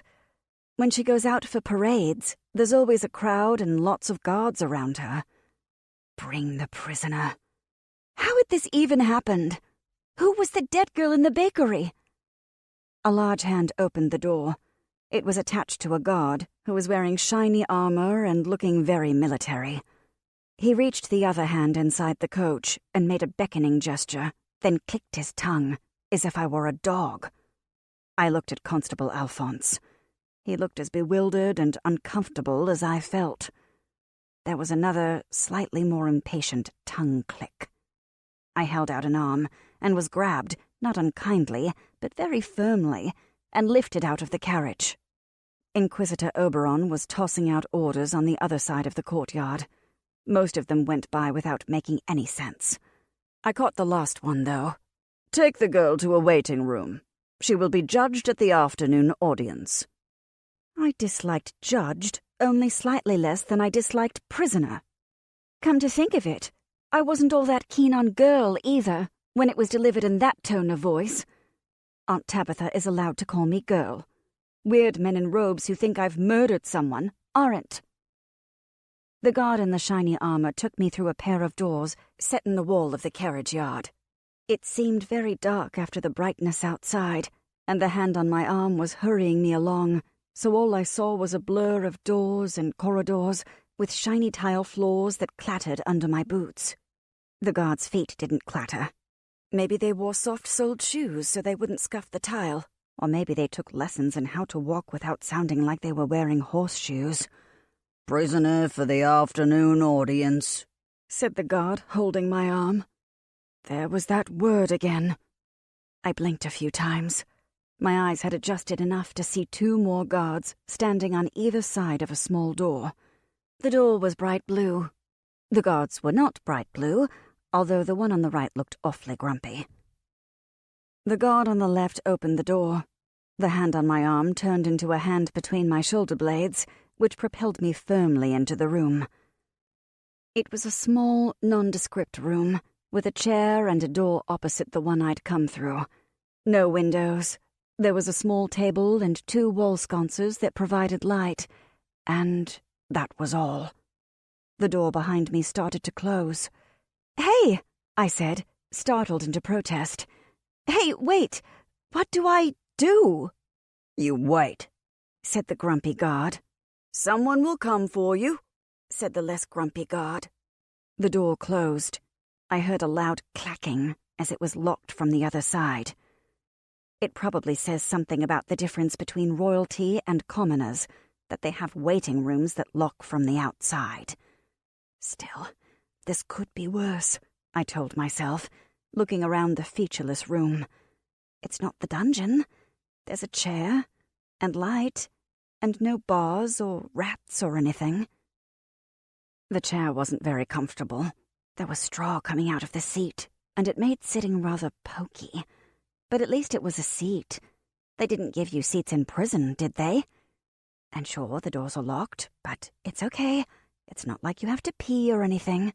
[SPEAKER 1] When she goes out for parades, there's always a crowd and lots of guards around her. Bring the prisoner. How had this even happened? Who was the dead girl in the bakery? A large hand opened the door. It was attached to a guard who was wearing shiny armor and looking very military. He reached the other hand inside the coach and made a beckoning gesture, then clicked his tongue, as if I were a dog. I looked at Constable Alphonse. He looked as bewildered and uncomfortable as I felt. There was another, slightly more impatient tongue click. I held out an arm and was grabbed, not unkindly, but very firmly, and lifted out of the carriage. Inquisitor Oberon was tossing out orders on the other side of the courtyard. Most of them went by without making any sense. I caught the last one, though. "Take the girl to a waiting room. She will be judged at the afternoon audience." I disliked judged only slightly less than I disliked prisoner. Come to think of it, I wasn't all that keen on girl either, when it was delivered in that tone of voice. Aunt Tabitha is allowed to call me girl. Weird men in robes who think I've murdered someone aren't. The guard in the shiny armor took me through a pair of doors set in the wall of the carriage yard. It seemed very dark after the brightness outside, and the hand on my arm was hurrying me along, so all I saw was a blur of doors and corridors with shiny tile floors that clattered under my boots. The guards' feet didn't clatter. Maybe they wore soft-soled shoes so they wouldn't scuff the tile, or maybe they took lessons in how to walk without sounding like they were wearing horseshoes.
[SPEAKER 3] "Prisoner for the afternoon audience,"
[SPEAKER 1] said the guard, holding my arm. There was that word again. I blinked a few times. My eyes had adjusted enough to see 2 more guards standing on either side of a small door. The door was bright blue. The guards were not bright blue, although the one on the right looked awfully grumpy. The guard on the left opened the door. The hand on my arm turned into a hand between my shoulder blades, which propelled me firmly into the room. It was a small, nondescript room, with a chair and a door opposite the one I'd come through. No windows. There was a small table and 2 wall sconces that provided light, and that was all. The door behind me started to close. "Hey," I said, startled into protest. "Hey, wait! What do I do?"
[SPEAKER 3] "You wait,"
[SPEAKER 1] said the grumpy guard.
[SPEAKER 3] "Someone will come for you,"
[SPEAKER 1] said the less grumpy guard. The door closed. I heard a loud clacking as it was locked from the other side. It probably says something about the difference between royalty and commoners, that they have waiting rooms that lock from the outside. Still, this could be worse, I told myself, looking around the featureless room. It's not the dungeon. There's a chair, and light, and no bars or rats or anything. The chair wasn't very comfortable. There was straw coming out of the seat, and it made sitting rather poky. But at least it was a seat. They didn't give you seats in prison, did they? And sure, the doors are locked, but it's okay. It's not like you have to pee or anything.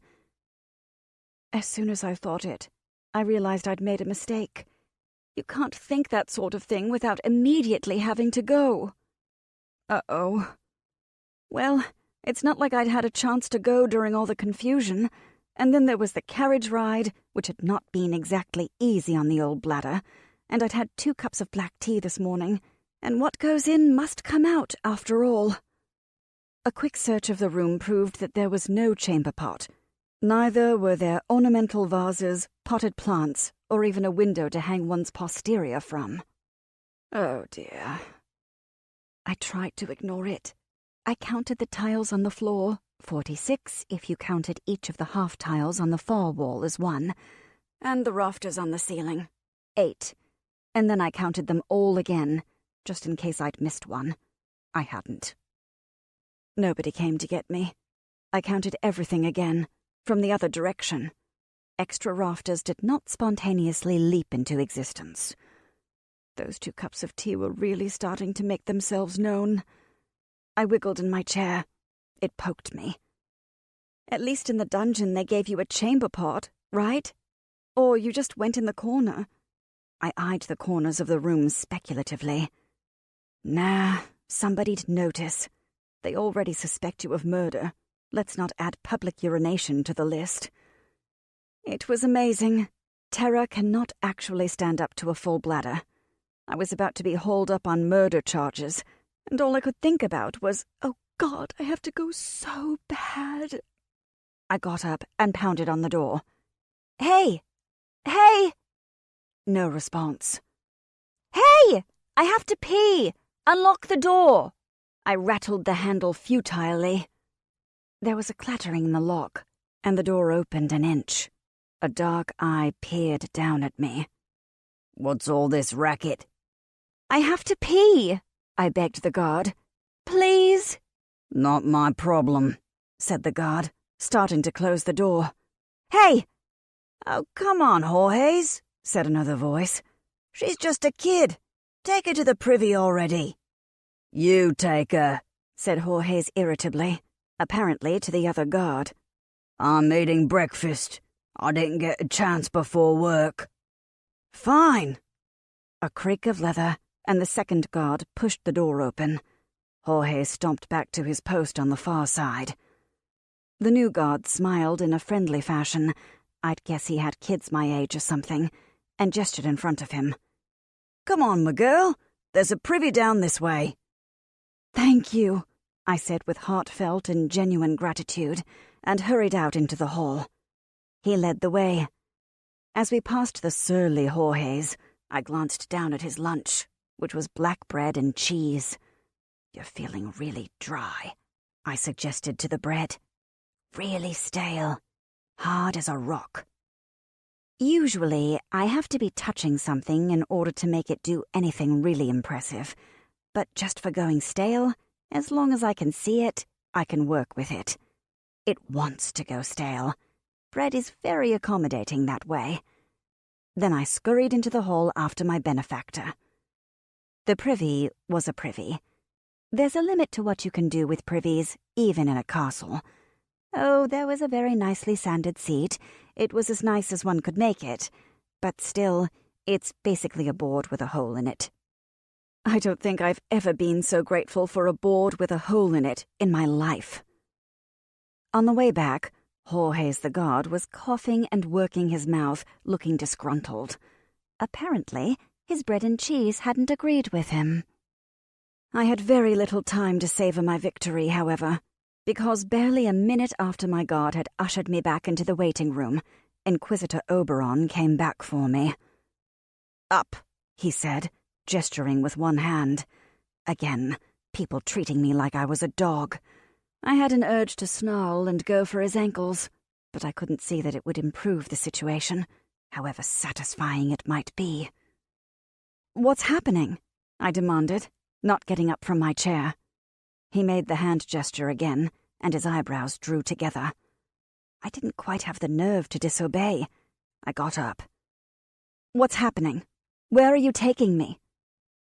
[SPEAKER 1] As soon as I thought it, I realized I'd made a mistake. You can't think that sort of thing without immediately having to go. Uh-oh. Well, it's not like I'd had a chance to go during all the confusion, and then there was the carriage ride, which had not been exactly easy on the old bladder, and I'd had 2 cups of black tea this morning, and what goes in must come out after all. A quick search of the room proved that there was no chamber pot. Neither were there ornamental vases, potted plants, or even a window to hang one's posterior from. Oh dear. I tried to ignore it. I counted the tiles on the floor, 46 if you counted each of the half tiles on the far wall as 1, and the rafters on the ceiling, 8. And then I counted them all again, just in case I'd missed one. I hadn't. Nobody came to get me. I counted everything again, from the other direction. Extra rafters did not spontaneously leap into existence. Those 2 cups of tea were really starting to make themselves known. I wiggled in my chair. It poked me. At least in the dungeon they gave you a chamber pot, right? Or you just went in the corner. I eyed the corners of the room speculatively. Nah, somebody'd notice. They already suspect you of murder. Let's not add public urination to the list. It was amazing. Terror cannot actually stand up to a full bladder. I was about to be hauled up on murder charges, and all I could think about was, oh God, I have to go so bad. I got up and pounded on the door. Hey! Hey! No response. Hey! I have to pee! Unlock the door! I rattled the handle futilely. There was a clattering in the lock, and the door opened an inch. A dark eye peered down at me.
[SPEAKER 3] What's all this racket?
[SPEAKER 1] I have to pee, I begged the guard. Please?
[SPEAKER 3] Not my problem,
[SPEAKER 1] said the guard, starting to close the door. Hey!
[SPEAKER 3] Oh, come on, Jorge's, said another voice. She's just a kid. Take her to the privy already. You take her,
[SPEAKER 1] said Jorge's irritably, apparently to the other guard.
[SPEAKER 3] I'm eating breakfast. I didn't get a chance before work.
[SPEAKER 1] Fine. A creak of leather, and the second guard pushed the door open. Jorge stomped back to his post on the far side. The new guard smiled in a friendly fashion. I'd guess he had kids my age or something, and gestured in front of him.
[SPEAKER 3] Come on, my girl. There's a privy down this way.
[SPEAKER 1] Thank you, I said with heartfelt and genuine gratitude, and hurried out into the hall. He led the way. As we passed the surly Jorge's, I glanced down at his lunch, which was black bread and cheese. You're feeling really dry, I suggested to the bread. Really stale, hard as a rock. Usually, I have to be touching something in order to make it do anything really impressive. But just for going stale, as long as I can see it, I can work with it. It wants to go stale. Bread is very accommodating that way. Then I scurried into the hall after my benefactor. The privy was a privy. There's a limit to what you can do with privies, even in a castle. Oh, there was a very nicely sanded seat. It was as nice as one could make it. But still, it's basically a board with a hole in it. I don't think I've ever been so grateful for a board with a hole in it in my life. On the way back, Jorge's the guard was coughing and working his mouth, looking disgruntled. Apparently, his bread and cheese hadn't agreed with him. I had very little time to savor my victory, however, because barely a minute after my guard had ushered me back into the waiting room, Inquisitor Oberon came back for me. Up, he said, gesturing with one hand. Again, people treating me like I was a dog. I had an urge to snarl and go for his ankles, but I couldn't see that it would improve the situation, however satisfying it might be. What's happening? I demanded, not getting up from my chair. He made the hand gesture again, and his eyebrows drew together. I didn't quite have the nerve to disobey. I got up. What's happening? Where are you taking me?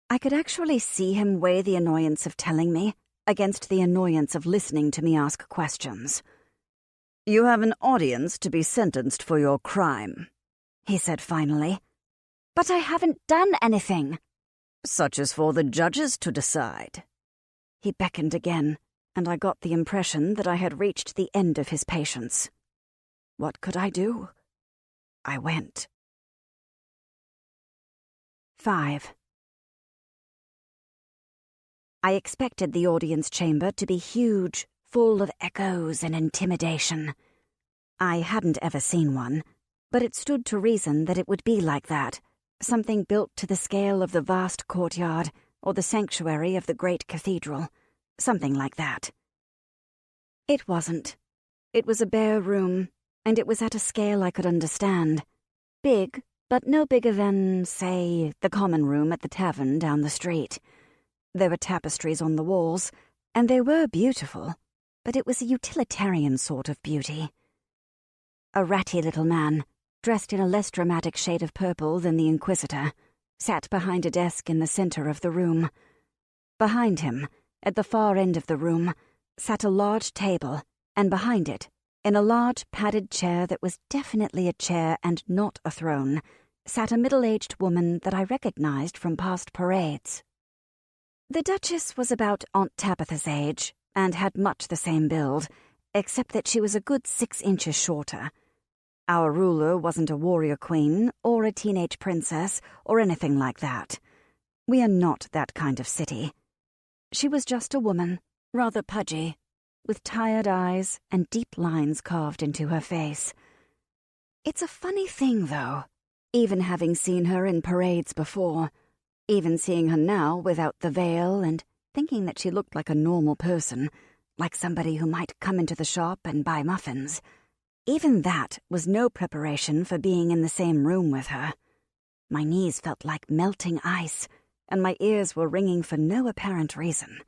[SPEAKER 1] I could actually see him weigh the annoyance of telling me against the annoyance of listening to me ask questions.
[SPEAKER 3] You have an audience to be sentenced for your crime,
[SPEAKER 1] he said finally. But I haven't done anything.
[SPEAKER 3] Such as for the judges to decide.
[SPEAKER 1] He beckoned again, and I got the impression that I had reached the end of his patience. What could I do? I went. 5. I expected the audience chamber to be huge, full of echoes and intimidation. I hadn't ever seen one, but it stood to reason that it would be like that, something built to the scale of the vast courtyard or the sanctuary of the great cathedral, something like that. It wasn't. It was a bare room, and it was at a scale I could understand. Big, but no bigger than, say, the common room at the tavern down the street. There were tapestries on the walls, and they were beautiful, but it was a utilitarian sort of beauty. A ratty little man, dressed in a less dramatic shade of purple than the Inquisitor, sat behind a desk in the center of the room. Behind him, at the far end of the room, sat a large table, and behind it, in a large padded chair that was definitely a chair and not a throne, sat a middle-aged woman that I recognized from past parades. The Duchess was about Aunt Tabitha's age and had much the same build, except that she was a good 6 inches shorter. Our ruler wasn't a warrior queen or a teenage princess or anything like that. We are not that kind of city. She was just a woman, rather pudgy, with tired eyes and deep lines carved into her face. It's a funny thing, though, even having seen her in parades before, even seeing her now without the veil and thinking that she looked like a normal person, like somebody who might come into the shop and buy muffins. Even that was no preparation for being in the same room with her. My knees felt like melting ice, and my ears were ringing for no apparent reason.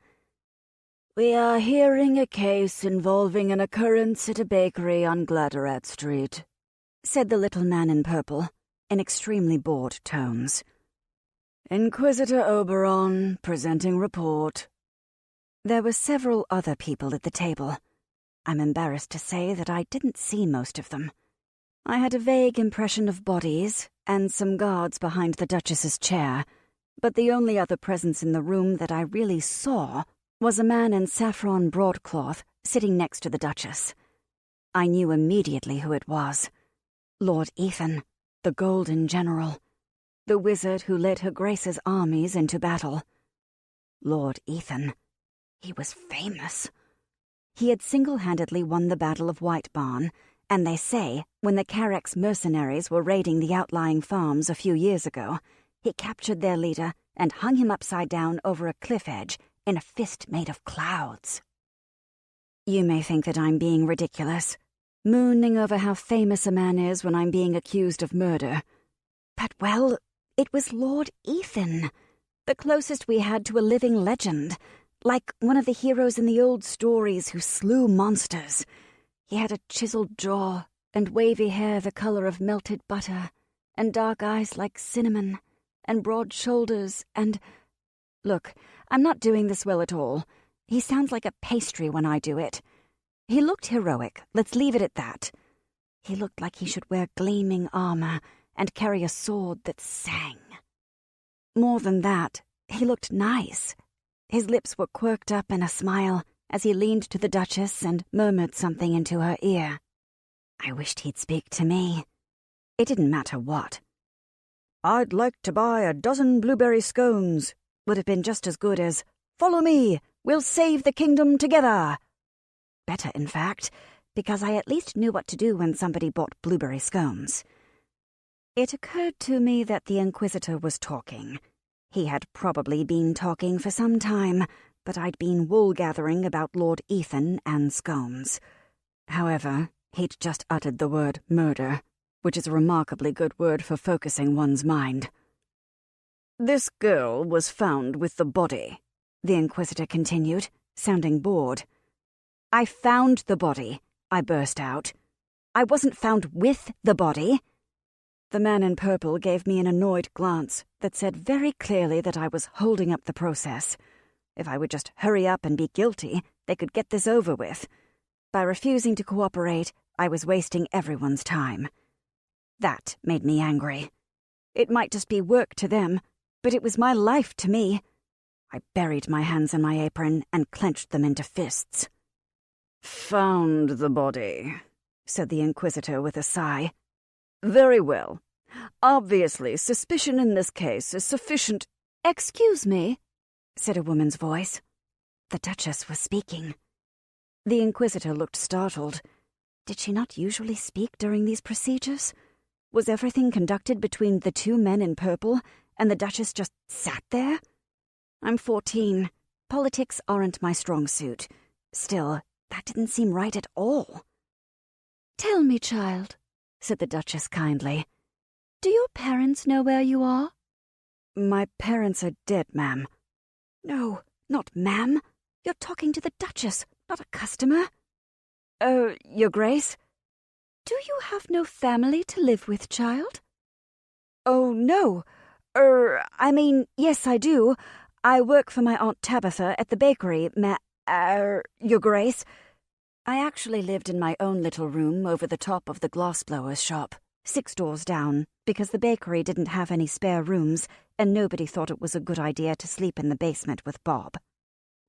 [SPEAKER 3] "We are hearing a case involving an occurrence at a bakery on Gladderat Street,"
[SPEAKER 1] said the little man in purple, in extremely bored tones.
[SPEAKER 3] "Inquisitor Oberon, presenting report."
[SPEAKER 1] There were several other people at the table. I'm embarrassed to say that I didn't see most of them. I had a vague impression of bodies and some guards behind the Duchess's chair, but the only other presence in the room that I really saw was a man in saffron broadcloth sitting next to the Duchess. I knew immediately who it was. Lord Ethan, the Golden General, the wizard who led Her Grace's armies into battle. Lord Ethan. He was famous. He had single-handedly won the Battle of White Barn, and they say when the Carex mercenaries were raiding the outlying farms a few years ago, he captured their leader and hung him upside down over a cliff edge in a fist made of clouds. You may think that I'm being ridiculous, mooning over how famous a man is when I'm being accused of murder. But, well, it was Lord Ethan, the closest we had to a living legend, like one of the heroes in the old stories who slew monsters. He had a chiseled jaw and wavy hair the color of melted butter, and dark eyes like cinnamon, and broad shoulders, and... Look, I'm not doing this well at all. He sounds like a pastry when I do it. He looked heroic, let's leave it at that. He looked like he should wear gleaming armor and carry a sword that sang. More than that, he looked nice. His lips were quirked up in a smile as he leaned to the Duchess and murmured something into her ear. I wished he'd speak to me. It didn't matter what. "I'd like to buy a dozen blueberry scones," would have been just as good as, "Follow me, we'll save the kingdom together." Better, in fact, because I at least knew what to do when somebody bought blueberry scones. It occurred to me that the Inquisitor was talking. He had probably been talking for some time, but I'd been wool-gathering about Lord Ethan and scones. However, he'd just uttered the word murder, which is a remarkably good word for focusing one's mind.
[SPEAKER 3] "This girl was found with the body," the Inquisitor continued, sounding bored.
[SPEAKER 1] "I found the body," I burst out. "I wasn't found with the body." The man in purple gave me an annoyed glance that said very clearly that I was holding up the process. If I would just hurry up and be guilty, they could get this over with. By refusing to cooperate, I was wasting everyone's time. That made me angry. It might just be work to them, but it was my life to me. I buried my hands in my apron and clenched them into fists.
[SPEAKER 3] "Found the body," said the Inquisitor with a sigh. "Very well. Obviously, suspicion in this case is sufficient—"
[SPEAKER 1] "Excuse me," said a woman's voice. The Duchess was speaking. The Inquisitor looked startled. Did she not usually speak during these procedures? Was everything conducted between the two men in purple, and the Duchess just sat there? I'm 14. Politics aren't my strong suit. Still, that didn't seem right at all.
[SPEAKER 4] "Tell me, child," said the Duchess kindly. "Do your parents know where you are?"
[SPEAKER 1] "My parents are dead, ma'am." "No, not ma'am. You're talking to the Duchess, not a customer." Your Grace?"
[SPEAKER 4] "Do you have no family to live with, child?"
[SPEAKER 1] "Oh, no. Yes, I do. I work for my Aunt Tabitha at the bakery, Your Grace. I actually lived in my own little room over the top of the glassblower's shop, 6 doors down, because the bakery didn't have any spare rooms, and nobody thought it was a good idea to sleep in the basement with Bob.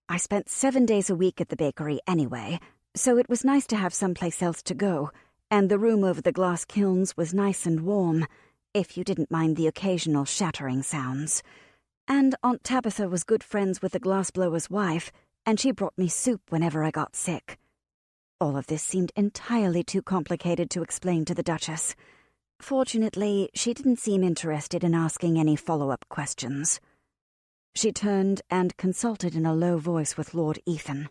[SPEAKER 1] I spent 7 days a week at the bakery anyway, so it was nice to have someplace else to go, and the room over the glass kilns was nice and warm, if you didn't mind the occasional shattering sounds. And Aunt Tabitha was good friends with the glassblower's wife, and she brought me soup whenever I got sick. All of this seemed entirely too complicated to explain to the Duchess. Fortunately, she didn't seem interested in asking any follow-up questions. She turned and consulted in a low voice with Lord Ethan.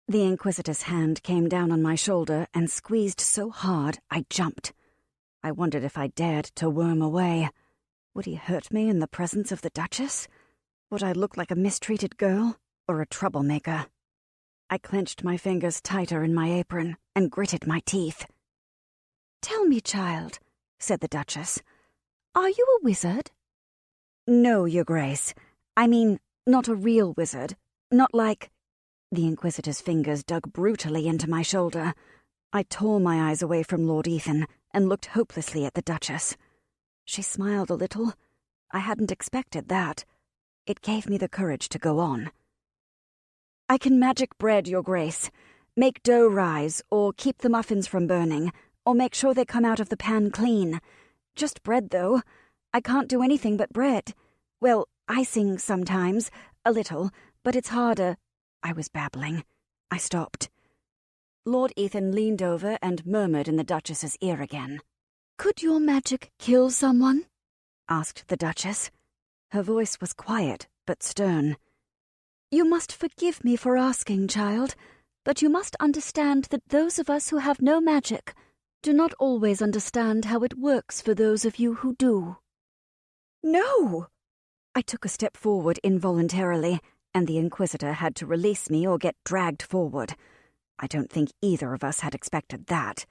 [SPEAKER 1] The Inquisitor's hand came down on my shoulder and squeezed so hard I jumped. I wondered if I dared to worm away. Would he hurt me in the presence of the Duchess? Would I look like a mistreated girl or a troublemaker? I clenched my fingers tighter in my apron and gritted my teeth.
[SPEAKER 4] "Tell me, child," said the Duchess, "are you a wizard?"
[SPEAKER 1] "No, Your Grace. I mean, not a real wizard. Not like—" The Inquisitor's fingers dug brutally into my shoulder. I tore my eyes away from Lord Ethan and looked hopelessly at the Duchess. She smiled a little. I hadn't expected that. It gave me the courage to go on. "I can magic bread, Your Grace. Make dough rise, or keep the muffins from burning, or make sure they come out of the pan clean. Just bread, though. I can't do anything but bread. Well, icing sometimes, a little, but it's harder." I was babbling. I stopped. Lord Ethan leaned over and murmured in the Duchess's ear again.
[SPEAKER 4] "Could your magic kill someone?"
[SPEAKER 1] asked the Duchess. Her voice was quiet but stern.
[SPEAKER 4] "You must forgive me for asking, child, but you must understand that those of us who have no magic do not always understand how it works for those of you who do."
[SPEAKER 1] "No!" I took a step forward involuntarily, and the Inquisitor had to release me or get dragged forward. I don't think either of us had expected that.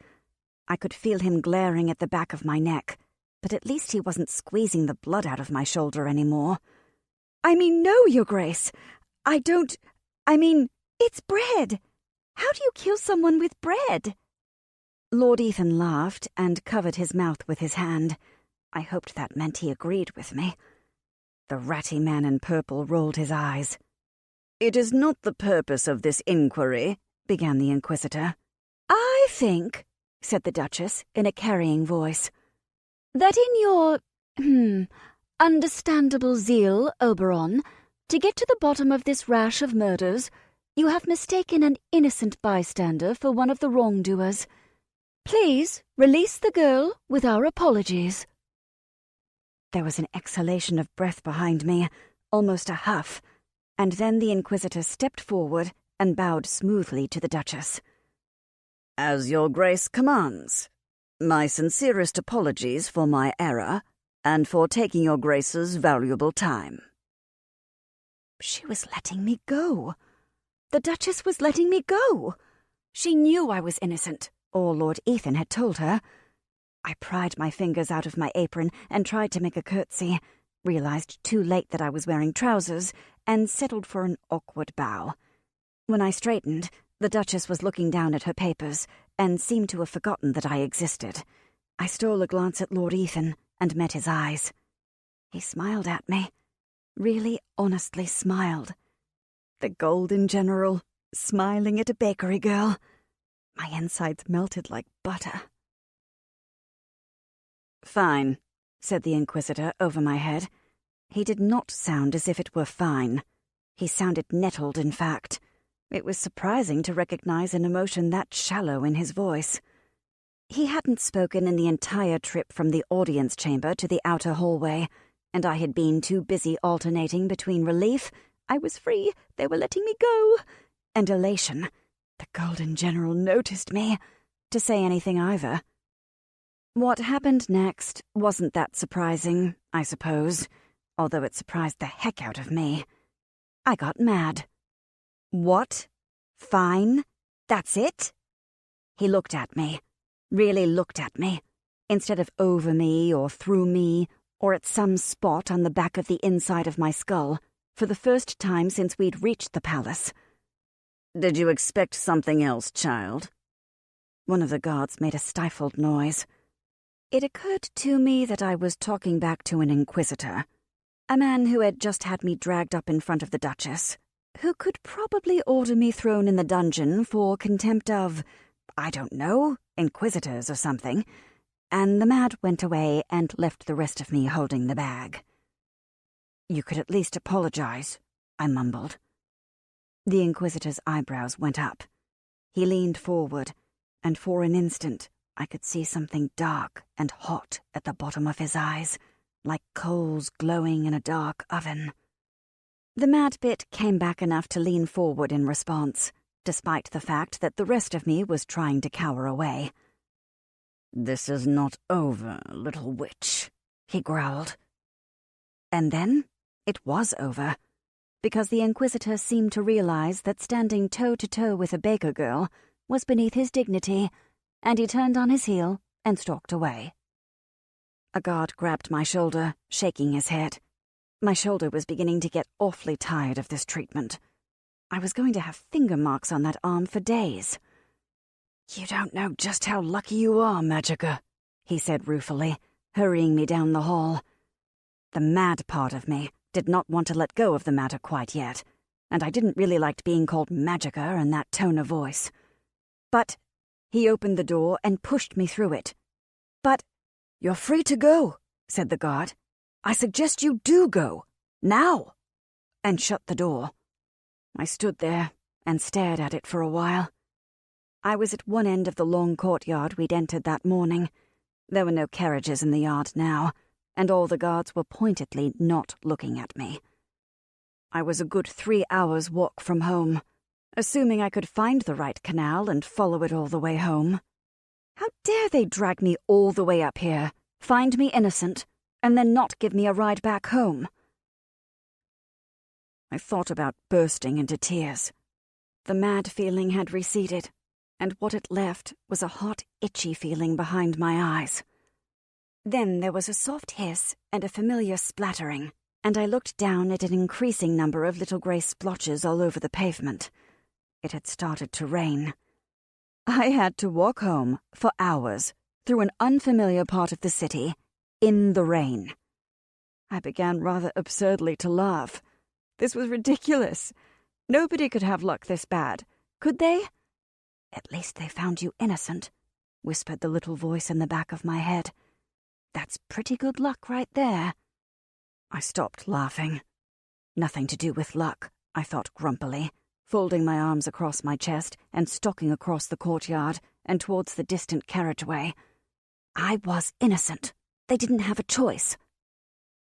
[SPEAKER 1] I could feel him glaring at the back of my neck, but at least he wasn't squeezing the blood out of my shoulder anymore. "I mean, no, Your Grace. It's bread. How do you kill someone with bread?" Lord Ethan laughed and covered his mouth with his hand. I hoped that meant he agreed with me. The ratty man in purple rolled his eyes. "It is not the purpose of this inquiry," began the Inquisitor.
[SPEAKER 4] "I think," said the Duchess in a carrying voice, "that in your, understandable zeal, Oberon, to get to the bottom of this rash of murders, you have mistaken an innocent bystander for one of the wrongdoers. Please release the girl with our apologies."
[SPEAKER 1] There was an exhalation of breath behind me, almost a huff, and then the Inquisitor stepped forward and bowed smoothly to the Duchess. "As your Grace commands. My sincerest apologies for my error, and for taking your Grace's valuable time." She was letting me go. The Duchess was letting me go. She knew I was innocent, or Lord Ethan had told her. I pried my fingers out of my apron and tried to make a curtsy, realized too late that I was wearing trousers, and settled for an awkward bow. When I straightened, the Duchess was looking down at her papers and seemed to have forgotten that I existed. I stole a glance at Lord Ethan and met his eyes. He smiled at me. Really honestly smiled. The Golden General, smiling at a bakery girl. My insides melted like butter. "Fine," said the Inquisitor over my head. He did not sound as if it were fine. He sounded nettled, in fact. It was surprising to recognize an emotion that shallow in his voice. He hadn't spoken in the entire trip from the audience chamber to the outer hallway, and I had been too busy alternating between relief, I was free, they were letting me go, and elation, the Golden General noticed me, to say anything either. What happened next wasn't that surprising, I suppose, although it surprised the heck out of me. I got mad. "What? Fine? That's it?" He looked at me, really looked at me, instead of over me or through me or at some spot on the back of the inside of my skull. for the first time since we'd reached the palace.
[SPEAKER 3] "Did you expect something else, child?"
[SPEAKER 1] One of the guards made a stifled noise. It occurred to me that I was talking back to an inquisitor, a man who had just had me dragged up in front of the Duchess, who could probably order me thrown in the dungeon for contempt of, I don't know, inquisitors or something, and the Mad went away and left the rest of me holding the bag. "You could at least apologize," I mumbled. The inquisitor's eyebrows went up. He leaned forward, and for an instant I could see something dark and hot at the bottom of his eyes, like coals glowing in a dark oven. The Mad bit came back enough to lean forward in response, despite the fact that the rest of me was trying to cower away.
[SPEAKER 3] "This is not over, little witch,"
[SPEAKER 1] he growled. And then it was over, because the inquisitor seemed to realize that standing toe-to-toe with a baker girl was beneath his dignity, and he turned on his heel and stalked away. A guard grabbed my shoulder, shaking his head. My shoulder was beginning to get awfully tired of this treatment. I was going to have finger marks on that arm for days.
[SPEAKER 3] "You don't know just how lucky you are, Magica,"
[SPEAKER 1] he said ruefully, hurrying me down the hall. The Mad part of me did not want to let go of the matter quite yet, and I didn't really like being called Magica in that tone of voice. But he opened the door and pushed me through it. "But you're free to go," said the guard. "I suggest you do go. Now," and shut the door. I stood there and stared at it for a while. I was at one end of the long courtyard we'd entered that morning. There were no carriages in the yard now, and all the guards were pointedly not looking at me. I was a good 3 hours' walk from home, assuming I could find the right canal and follow it all the way home. How dare they drag me all the way up here, find me innocent, and then not give me a ride back home? I thought about bursting into tears. The Mad feeling had receded, and what it left was a hot, itchy feeling behind my eyes. Then there was a soft hiss and a familiar splattering, and I looked down at an increasing number of little grey splotches all over the pavement. It had started to rain. I had to walk home for hours through an unfamiliar part of the city in the rain. I began rather absurdly to laugh. This was ridiculous. Nobody could have luck this bad, could they? "At least they found you innocent," whispered the little voice in the back of my head. "That's pretty good luck right there." I stopped laughing. Nothing to do with luck, I thought grumpily, folding my arms across my chest and stalking across the courtyard and towards the distant carriageway. I was innocent. They didn't have a choice.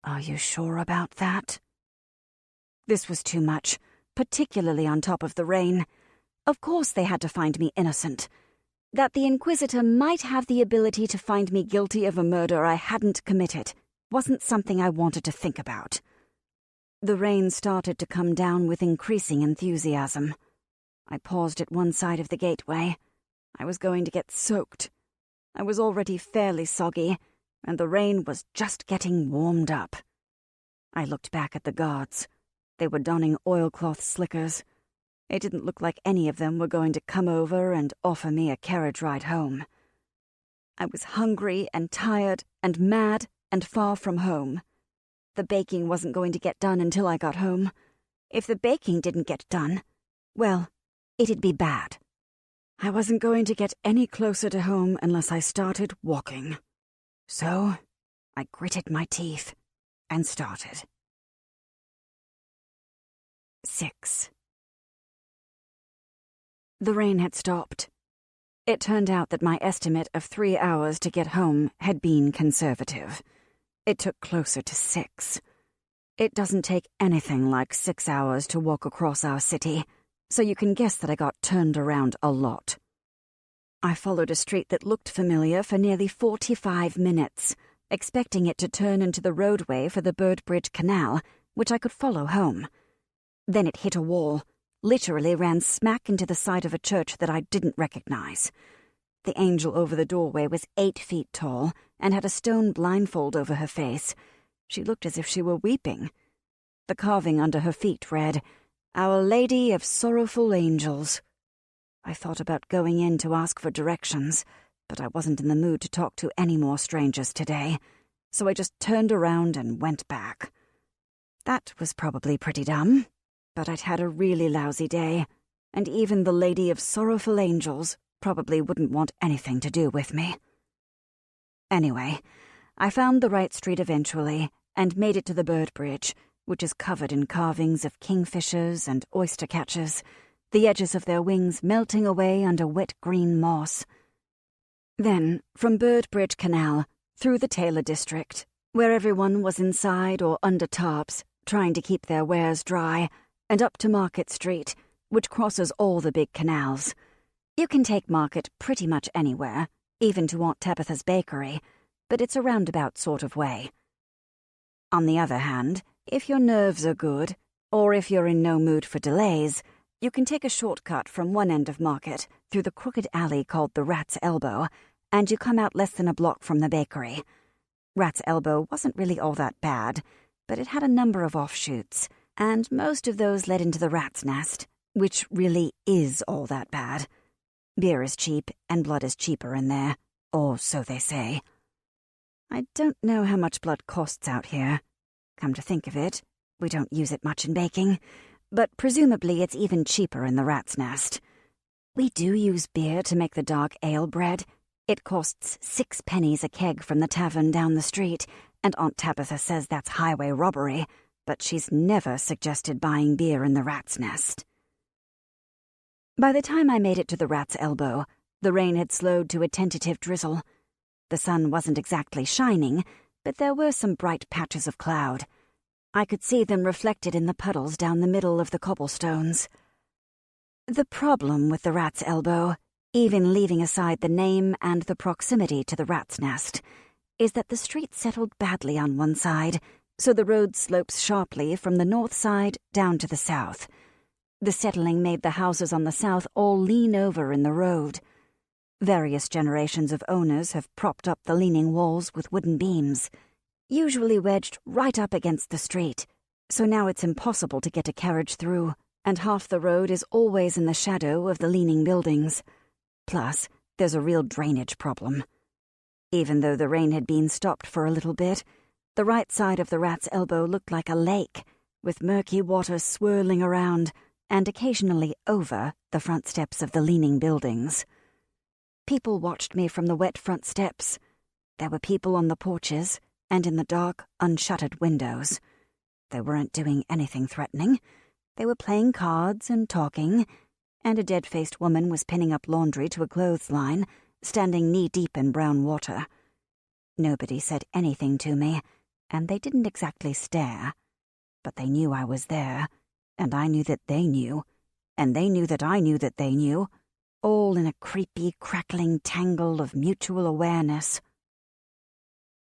[SPEAKER 1] "Are you sure about that?" This was too much, particularly on top of the rain. Of course they had to find me innocent. That the Inquisitor might have the ability to find me guilty of a murder I hadn't committed wasn't something I wanted to think about. The rain started to come down with increasing enthusiasm. I paused at one side of the gateway. I was going to get soaked. I was already fairly soggy, and the rain was just getting warmed up. I looked back at the guards. They were donning oilcloth slickers. It didn't look like any of them were going to come over and offer me a carriage ride home. I was hungry and tired and mad and far from home. The baking wasn't going to get done until I got home. If the baking didn't get done, well, it'd be bad. I wasn't going to get any closer to home unless I started walking. So I gritted my teeth and started. 6. The rain had stopped. It turned out that my estimate of 3 hours to get home had been conservative. It took closer to 6. It doesn't take anything like 6 hours to walk across our city, so you can guess that I got turned around a lot. I followed a street that looked familiar for nearly 45 minutes, expecting it to turn into the roadway for the Bird Bridge Canal, which I could follow home. Then it hit a wall, literally ran smack into the side of a church that I didn't recognize. The angel over the doorway was 8 feet tall and had a stone blindfold over her face. She looked as if she were weeping. The carving under her feet read, "Our Lady of Sorrowful Angels." I thought about going in to ask for directions, but I wasn't in the mood to talk to any more strangers today, so I just turned around and went back. That was probably pretty dumb, but I'd had a really lousy day, and even the Lady of Sorrowful Angels probably wouldn't want anything to do with me. Anyway, I found the right street eventually and made it to the bird bridge, which is covered in carvings of kingfishers and oyster catchers, the edges of their wings melting away under wet green moss. Then, from Bird Bridge Canal, through the Taylor district, where everyone was inside or under tarps, trying to keep their wares dry, and up to Market Street, which crosses all the big canals. You can take Market pretty much anywhere, even to Aunt Tabitha's bakery, but it's a roundabout sort of way. On the other hand, if your nerves are good, or if you're in no mood for delays, you can take a shortcut from one end of Market through the crooked alley called the Rat's Elbow, and you come out less than a block from the bakery. Rat's Elbow wasn't really all that bad, but it had a number of offshoots, and most of those led into the Rat's Nest, which really is all that bad. Beer is cheap, and blood is cheaper in there, or so they say. I don't know how much blood costs out here. Come to think of it, we don't use it much in baking, but presumably it's even cheaper in the Rat's Nest. We do use beer to make the dark ale bread. It costs 6 pennies a keg from the tavern down the street, and Aunt Tabitha says that's highway robbery, but she's never suggested buying beer in the Rat's Nest. By the time I made it to the Rat's Elbow, the rain had slowed to a tentative drizzle. The sun wasn't exactly shining, but there were some bright patches of cloud. I could see them reflected in the puddles down the middle of the cobblestones. The problem with the Rat's Elbow, even leaving aside the name and the proximity to the Rat's Nest, is that the street settled badly on one side, so the road slopes sharply from the north side down to the south. The settling made the houses on the south all lean over in the road. Various generations of owners have propped up the leaning walls with wooden beams, usually wedged right up against the street, so now it's impossible to get a carriage through, and half the road is always in the shadow of the leaning buildings. Plus, there's a real drainage problem. Even though the rain had been stopped for a little bit, the right side of the Rat's Elbow looked like a lake, with murky water swirling around and occasionally over the front steps of the leaning buildings. People watched me from the wet front steps. There were people on the porches and in the dark, unshuttered windows. They weren't doing anything threatening. They were playing cards and talking, and a dead-faced woman was pinning up laundry to a clothesline, standing knee-deep in brown water. Nobody said anything to me, and they didn't exactly stare. But they knew I was there, and I knew that they knew, and they knew that I knew that they knew, all in a creepy, crackling tangle of mutual awareness.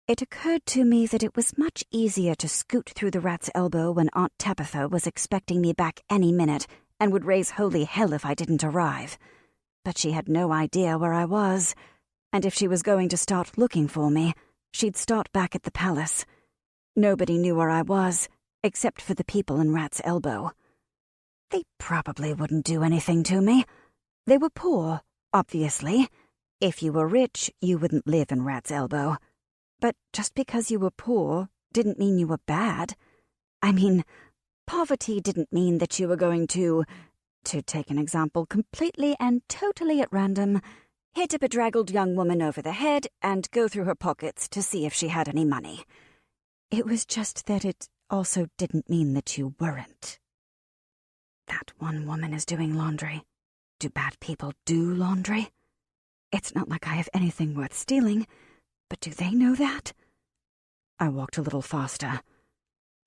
[SPEAKER 1] It occurred to me that it was much easier to scoot through the Rat's Elbow when Aunt Tabitha was expecting me back any minute and would raise holy hell if I didn't arrive. But she had no idea where I was, and if she was going to start looking for me, she'd start back at the palace. Nobody knew where I was, except for the people in Rat's Elbow. They probably wouldn't do anything to me. They were poor, obviously. If you were rich, you wouldn't live in Rat's Elbow. But just because you were poor didn't mean you were bad. I mean, poverty didn't mean that you were going to take an example completely and totally at random, hit a bedraggled young woman over the head and go through her pockets to see if she had any money. It was just that it also didn't mean that you weren't. That one woman is doing laundry. Do bad people do laundry? It's not like I have anything worth stealing, but do they know that? I walked a little faster.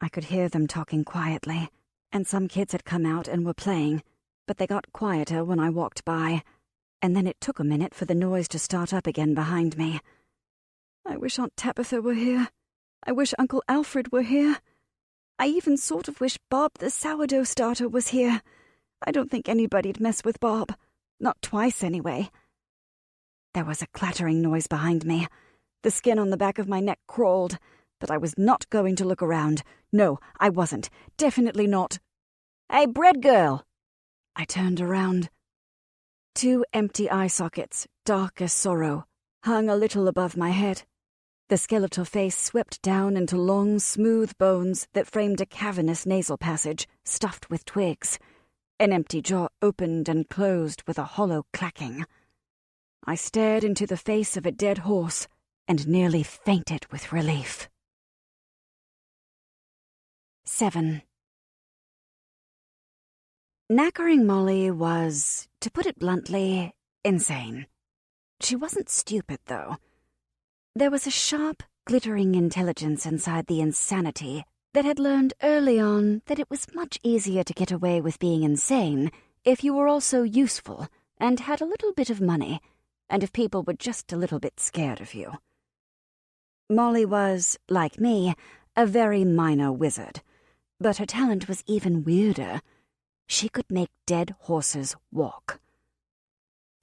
[SPEAKER 1] I could hear them talking quietly, and some kids had come out and were playing, but they got quieter when I walked by, and then it took a minute for the noise to start up again behind me. I wish Aunt Tabitha were here. I wish Uncle Alfred were here. I even sort of wish Bob the sourdough starter was here. I don't think anybody'd mess with Bob. Not twice, anyway. There was a clattering noise behind me. The skin on the back of my neck crawled. but I was not going to look around. No, I wasn't. Definitely not.
[SPEAKER 2] "Hey, bread girl!"
[SPEAKER 1] I turned around. 2 empty eye sockets, dark as sorrow, hung a little above my head. The skeletal face swept down into long, smooth bones that framed a cavernous nasal passage stuffed with twigs. An empty jaw opened and closed with a hollow clacking. I stared into the face of a dead horse and nearly fainted with relief. 7. Knackering Molly was, to put it bluntly, insane. She wasn't stupid, though. There was a sharp, glittering intelligence inside the insanity that had learned early on that it was much easier to get away with being insane if you were also useful and had a little bit of money, and if people were just a little bit scared of you. Molly was, like me, a very minor wizard, but her talent was even weirder. She could make dead horses walk.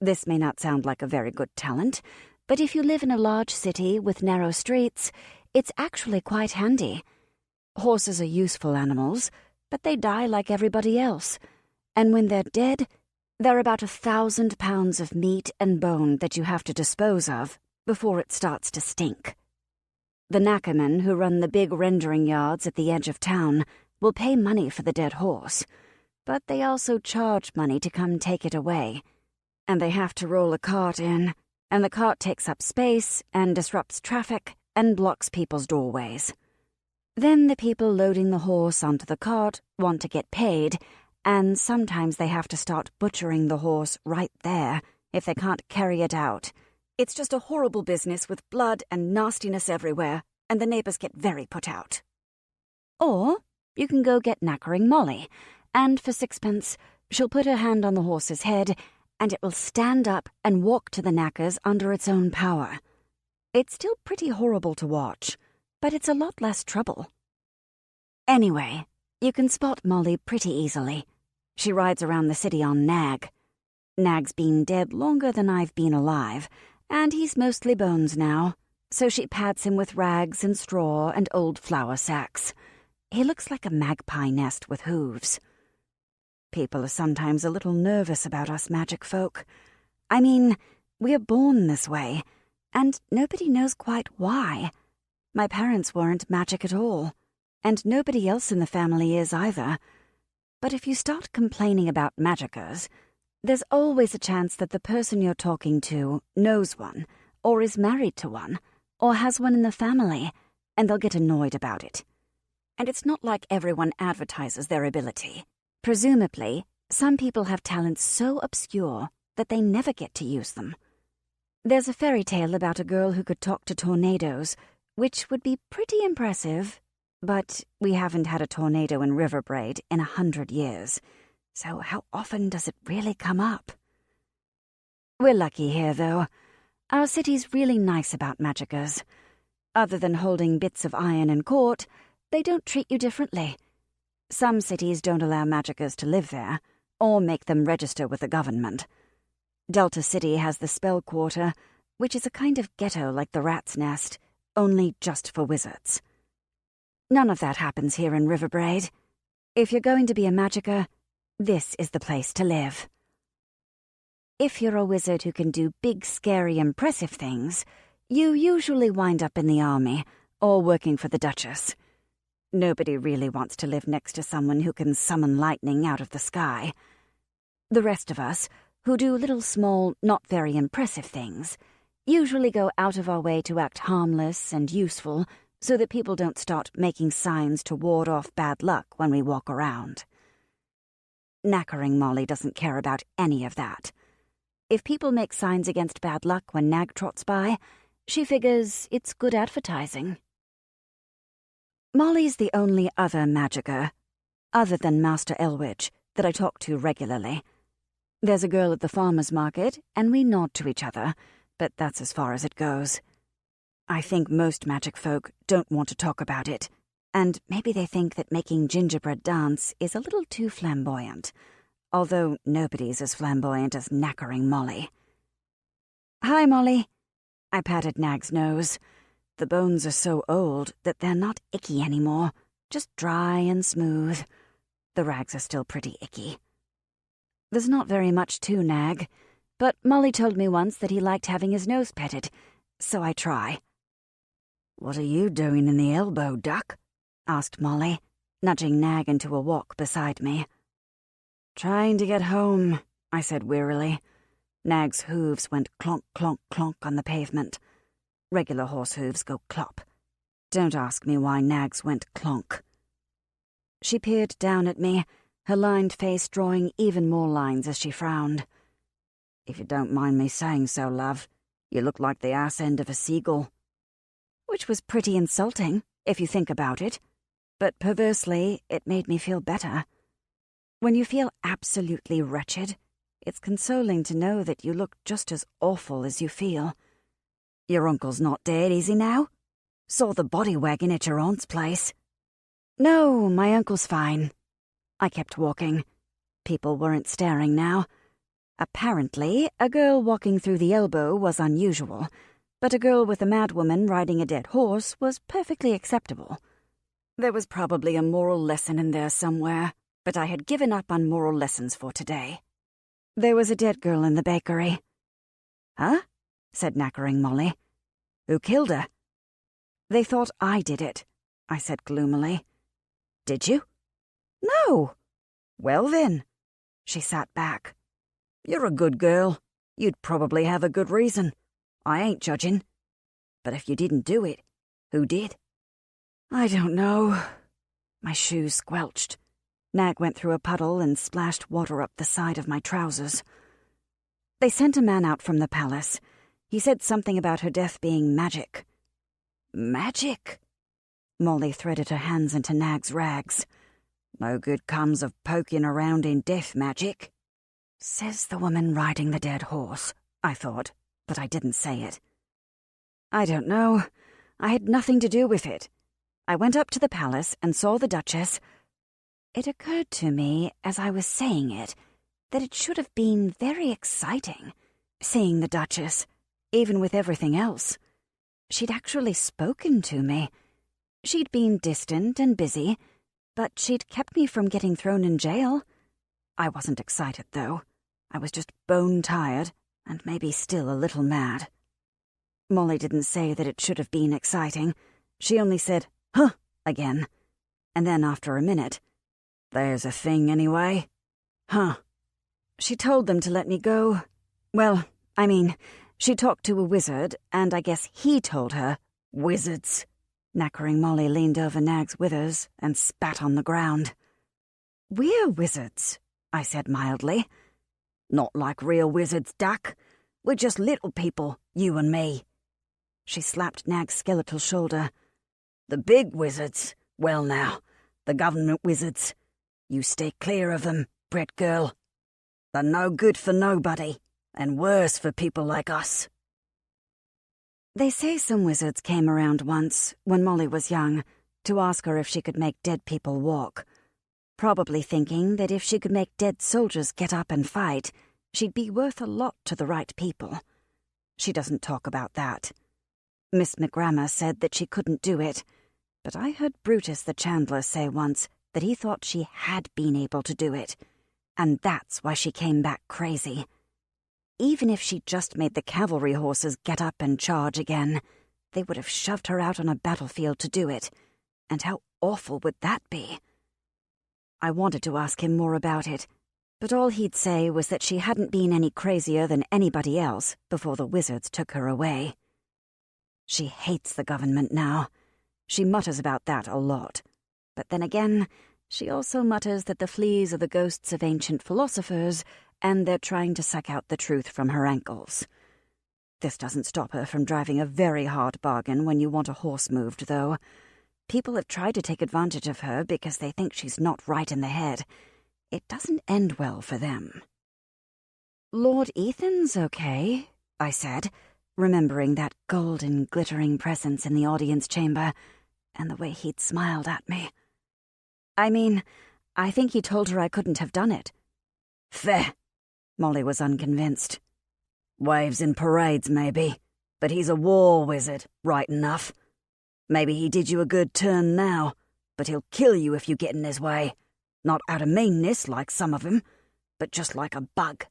[SPEAKER 1] This may not sound like a very good talent, but if you live in a large city with narrow streets, it's actually quite handy. Horses are useful animals, but they die like everybody else, and when they're dead, they're about 1,000 pounds of meat and bone that you have to dispose of before it starts to stink. The knackermen who run the big rendering yards at the edge of town will pay money for the dead horse, but they also charge money to come take it away, and they have to roll a cart in, and the cart takes up space and disrupts traffic and blocks people's doorways. Then the people loading the horse onto the cart want to get paid, and sometimes they have to start butchering the horse right there if they can't carry it out. It's just a horrible business with blood and nastiness everywhere, and the neighbors get very put out. Or you can go get Knackering Molly, and for 6pence, she'll put her hand on the horse's head, and it will stand up and walk to the knackers under its own power. It's still pretty horrible to watch, but it's a lot less trouble. Anyway, you can spot Molly pretty easily. She rides around the city on Nag. Nag's been dead longer than I've been alive, and he's mostly bones now, so she pads him with rags and straw and old flour sacks. He looks like a magpie nest with hooves. People are sometimes a little nervous about us magic folk. I mean, we're born this way, and nobody knows quite why. My parents weren't magic at all, and nobody else in the family is either. But if you start complaining about magicers, there's always a chance that the person you're talking to knows one, or is married to one, or has one in the family, and they'll get annoyed about it. And it's not like everyone advertises their ability. Presumably, some people have talents so obscure that they never get to use them. There's a fairy tale about a girl who could talk to tornadoes, which would be pretty impressive, but we haven't had a tornado in Riverbraid in 100 years, so how often does it really come up? We're lucky here, though. Our city's really nice about magicers. Other than holding bits of iron in court, they don't treat you differently. Some cities don't allow magicers to live there, or make them register with the government. Delta City has the Spell Quarter, which is a kind of ghetto like the Rat's Nest, only just for wizards. None of that happens here in Riverbraid. If you're going to be a magicka, this is the place to live. If you're a wizard who can do big, scary, impressive things, you usually wind up in the army or working for the Duchess. Nobody really wants to live next to someone who can summon lightning out of the sky. The rest of us, who do little small, not very impressive things, usually go out of our way to act harmless and useful so that people don't start making signs to ward off bad luck when we walk around. Knackering Molly doesn't care about any of that. If people make signs against bad luck when Nag trots by, she figures it's good advertising. Molly's the only other magicka, other than Master Elwich, that I talk to regularly. There's a girl at the farmer's market, and we nod to each other, but that's as far as it goes. I think most magic folk don't want to talk about it, and maybe they think that making gingerbread dance is a little too flamboyant, although nobody's as flamboyant as Knackering Molly. "Hi, Molly." I patted Nag's nose. The bones are so old that they're not icky anymore, just dry and smooth. The rags are still pretty icky. There's not very much to Nag, but Molly told me once that he liked having his nose petted, so I try.
[SPEAKER 3] "What are you doing in the elbow, duck?"
[SPEAKER 1] asked Molly, nudging Nag into a walk beside me. "Trying to get home," I said wearily. Nag's hooves went clonk, clonk, clonk on the pavement. Regular horse hooves go clop. Don't ask me why Nag's went clonk. She peered down at me, her lined face drawing even more lines as she frowned.
[SPEAKER 3] "If you don't mind me saying so, love, you look like the ass end of a seagull."
[SPEAKER 1] Which was pretty insulting, if you think about it. But perversely, it made me feel better. When you feel absolutely wretched, it's consoling to know that you look just as awful as you feel.
[SPEAKER 3] "Your uncle's not dead, is he now? Saw the body wagon at your aunt's place."
[SPEAKER 1] "No, my uncle's fine." I kept walking. People weren't staring now. Apparently, a girl walking through the elbow was unusual, but a girl with a madwoman riding a dead horse was perfectly acceptable. There was probably a moral lesson in there somewhere, but I had given up on moral lessons for today. There was a dead girl in the bakery.
[SPEAKER 3] "Huh?"
[SPEAKER 1] said knackering Molly.
[SPEAKER 3] "Who killed her?"
[SPEAKER 1] "They thought I did it," I said gloomily.
[SPEAKER 3] "Did you?"
[SPEAKER 1] "No."
[SPEAKER 3] "Well then."
[SPEAKER 1] She sat back.
[SPEAKER 3] "You're a good girl. You'd probably have a good reason. I ain't judging. But if you didn't do it, who did?"
[SPEAKER 1] "I don't know." My shoes squelched. Nag went through a puddle and splashed water up the side of my trousers. "They sent a man out from the palace. He said something about her death being magic."
[SPEAKER 3] "Magic?"
[SPEAKER 1] Molly threaded her hands into Nag's rags.
[SPEAKER 3] "No good comes of poking around in death magic."
[SPEAKER 1] Says the woman riding the dead horse, I thought, but I didn't say it. "I don't know. I had nothing to do with it. I went up to the palace and saw the Duchess. It occurred to me, as I was saying it, that it should have been very exciting, seeing the Duchess, even with everything else. She'd actually spoken to me. She'd been distant and busy, but she'd kept me from getting thrown in jail. I wasn't excited, though. I was just bone-tired, and maybe still a little mad." Molly didn't say that it should have been exciting. She only said, "Huh," again. And then after a minute,
[SPEAKER 3] "There's a thing anyway."
[SPEAKER 1] "Huh." She told them to let me go. Well, I mean, she talked to a wizard, and I guess he told her.
[SPEAKER 3] "Wizards."
[SPEAKER 1] Knackering Molly leaned over Nag's withers and spat on the ground. "We're wizards," I said mildly.
[SPEAKER 3] "Not like real wizards, duck. We're just little people, you and me."
[SPEAKER 1] She slapped Nag's skeletal shoulder.
[SPEAKER 3] "The big wizards, well now, the government wizards. You stay clear of them, Brett girl. They're no good for nobody, and worse for people like us."
[SPEAKER 1] They say some wizards came around once, when Molly was young, to ask her if she could make dead people walk. Probably thinking that if she could make dead soldiers get up and fight, she'd be worth a lot to the right people. She doesn't talk about that. Miss McGrammer said that she couldn't do it, but I heard Brutus the Chandler say once that he thought she had been able to do it, and that's why she came back crazy. Even if she'd just made the cavalry horses get up and charge again, they would have shoved her out on a battlefield to do it, and how awful would that be? I wanted to ask him more about it, but all he'd say was that she hadn't been any crazier than anybody else before the wizards took her away. She hates the government now. She mutters about that a lot. But then again, she also mutters that the fleas are the ghosts of ancient philosophers, and they're trying to suck out the truth from her ankles. This doesn't stop her from driving a very hard bargain when you want a horse moved, though. People have tried to take advantage of her because they think she's not right in the head. It doesn't end well for them. "Lord Ethan's okay," I said, remembering that golden, glittering presence in the audience chamber, and the way he'd smiled at me. "I mean, I think he told her I couldn't have done it."
[SPEAKER 3] "Fair."
[SPEAKER 1] Molly was unconvinced.
[SPEAKER 3] "Waves in parades, maybe, but he's a war wizard, right enough. Maybe he did you a good turn now, but he'll kill you if you get in his way. Not out of meanness like some of 'em, but just like a bug."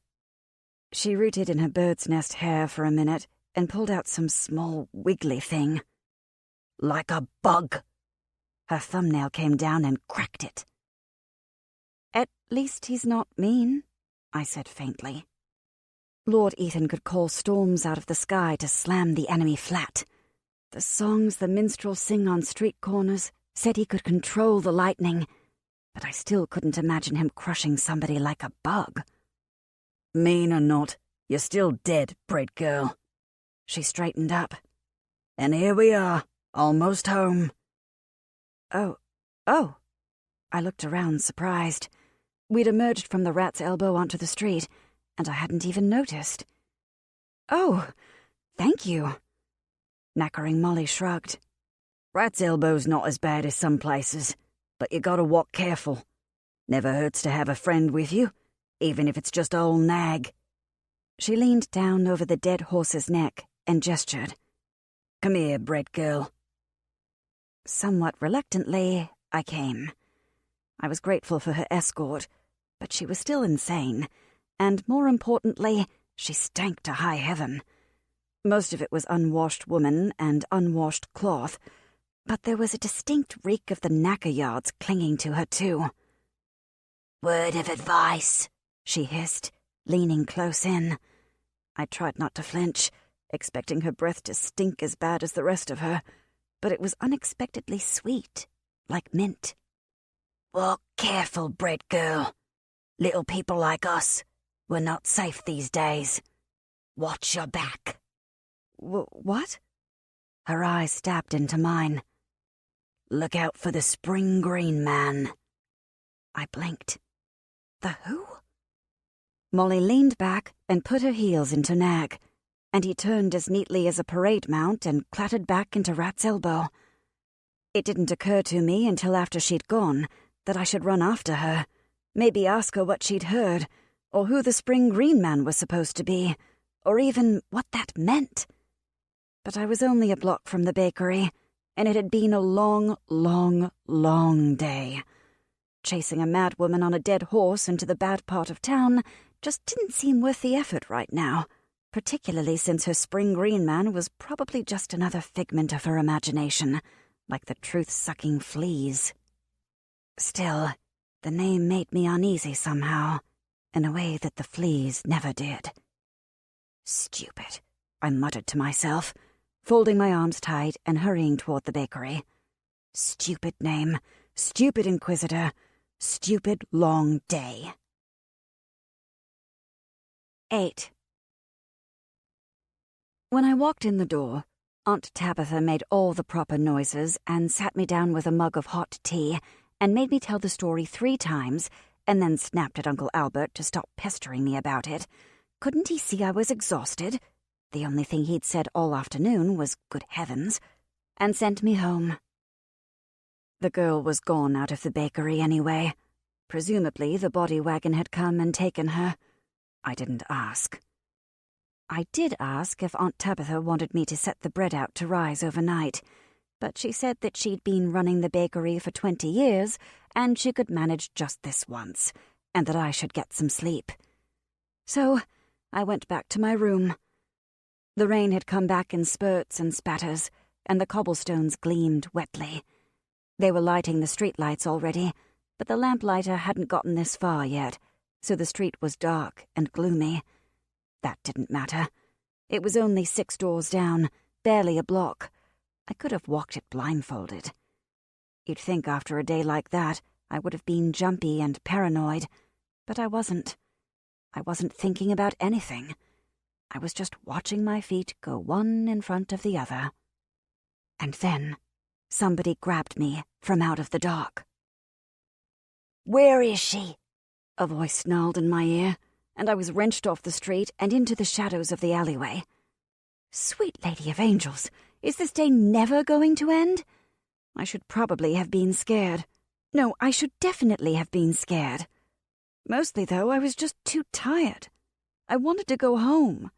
[SPEAKER 1] She rooted in her bird's nest hair for a minute and pulled out some small, wiggly thing.
[SPEAKER 3] "Like a bug."
[SPEAKER 1] Her thumbnail came down and cracked it. "At least he's not mean," I said faintly. Lord Ethan could call storms out of the sky to slam the enemy flat. The songs the minstrels sing on street corners said he could control the lightning, but I still couldn't imagine him crushing somebody like a bug.
[SPEAKER 3] "Mean or not, you're still dead, Bread Girl."
[SPEAKER 1] She straightened up.
[SPEAKER 3] "And here we are, almost home."
[SPEAKER 1] Oh. I looked around, surprised. We'd emerged from the Rat's Elbow onto the street, and I hadn't even noticed. "Oh, thank you." Knackering Molly shrugged.
[SPEAKER 3] "Rat's Elbow's not as bad as some places, but you gotta walk careful. Never hurts to have a friend with you, even if it's just old Nag."
[SPEAKER 1] She leaned down over the dead horse's neck and gestured.
[SPEAKER 3] "Come here, Bread Girl."
[SPEAKER 1] Somewhat reluctantly, I came. I was grateful for her escort, but she was still insane, and more importantly, she stank to high heaven. Most of it was unwashed woman and unwashed cloth, but there was a distinct reek of the knacker yards clinging to her too.
[SPEAKER 3] "Word of advice,"
[SPEAKER 1] she hissed, leaning close in. I tried not to flinch, expecting her breath to stink as bad as the rest of her, but it was unexpectedly sweet, like mint.
[SPEAKER 3] "Walk careful, Bread Girl. Little people like us, we're not safe these days. Watch your back."
[SPEAKER 1] What?
[SPEAKER 3] Her eyes stabbed into mine. "Look out for the Spring Green Man."
[SPEAKER 1] I blinked. The who? Molly leaned back and put her heels into Nag, and he turned as neatly as a parade mount and clattered back into Rat's Elbow. It didn't occur to me until after she'd gone that I should run after her, maybe ask her what she'd heard, or who the Spring Green Man was supposed to be, or even what that meant. But I was only a block from the bakery, and it had been a long, long, long day. Chasing a mad woman on a dead horse into the bad part of town just didn't seem worth the effort right now, particularly since her Spring Green Man was probably just another figment of her imagination, like the truth-sucking fleas. Still, the name made me uneasy somehow, in a way that the fleas never did. Stupid, I muttered to myself, folding my arms tight and hurrying toward the bakery. Stupid name, stupid inquisitor, stupid long day. 8. When I walked in the door, Aunt Tabitha made all the proper noises and sat me down with a mug of hot tea and made me tell the story 3 times and then snapped at Uncle Albert to stop pestering me about it. Couldn't he see I was exhausted? The only thing he'd said all afternoon was good heavens, and sent me home. The girl was gone out of the bakery anyway. Presumably the body wagon had come and taken her. I didn't ask. I did ask if Aunt Tabitha wanted me to set the bread out to rise overnight, but she said that she'd been running the bakery for 20 years and she could manage just this once, and that I should get some sleep. So I went back to my room. The rain had come back in spurts and spatters, and the cobblestones gleamed wetly. They were lighting the streetlights already, but the lamplighter hadn't gotten this far yet, so the street was dark and gloomy. That didn't matter. It was only 6 doors down, barely a block. I could have walked it blindfolded. You'd think after a day like that I would have been jumpy and paranoid, but I wasn't. I wasn't thinking about anything. I was just watching my feet go one in front of the other. And then somebody grabbed me from out of the dark.
[SPEAKER 3] "Where is she?"
[SPEAKER 1] A voice snarled in my ear, and I was wrenched off the street and into the shadows of the alleyway. Sweet Lady of Angels, is this day never going to end? I should probably have been scared. No, I should definitely have been scared. Mostly, though, I was just too tired. I wanted to go home.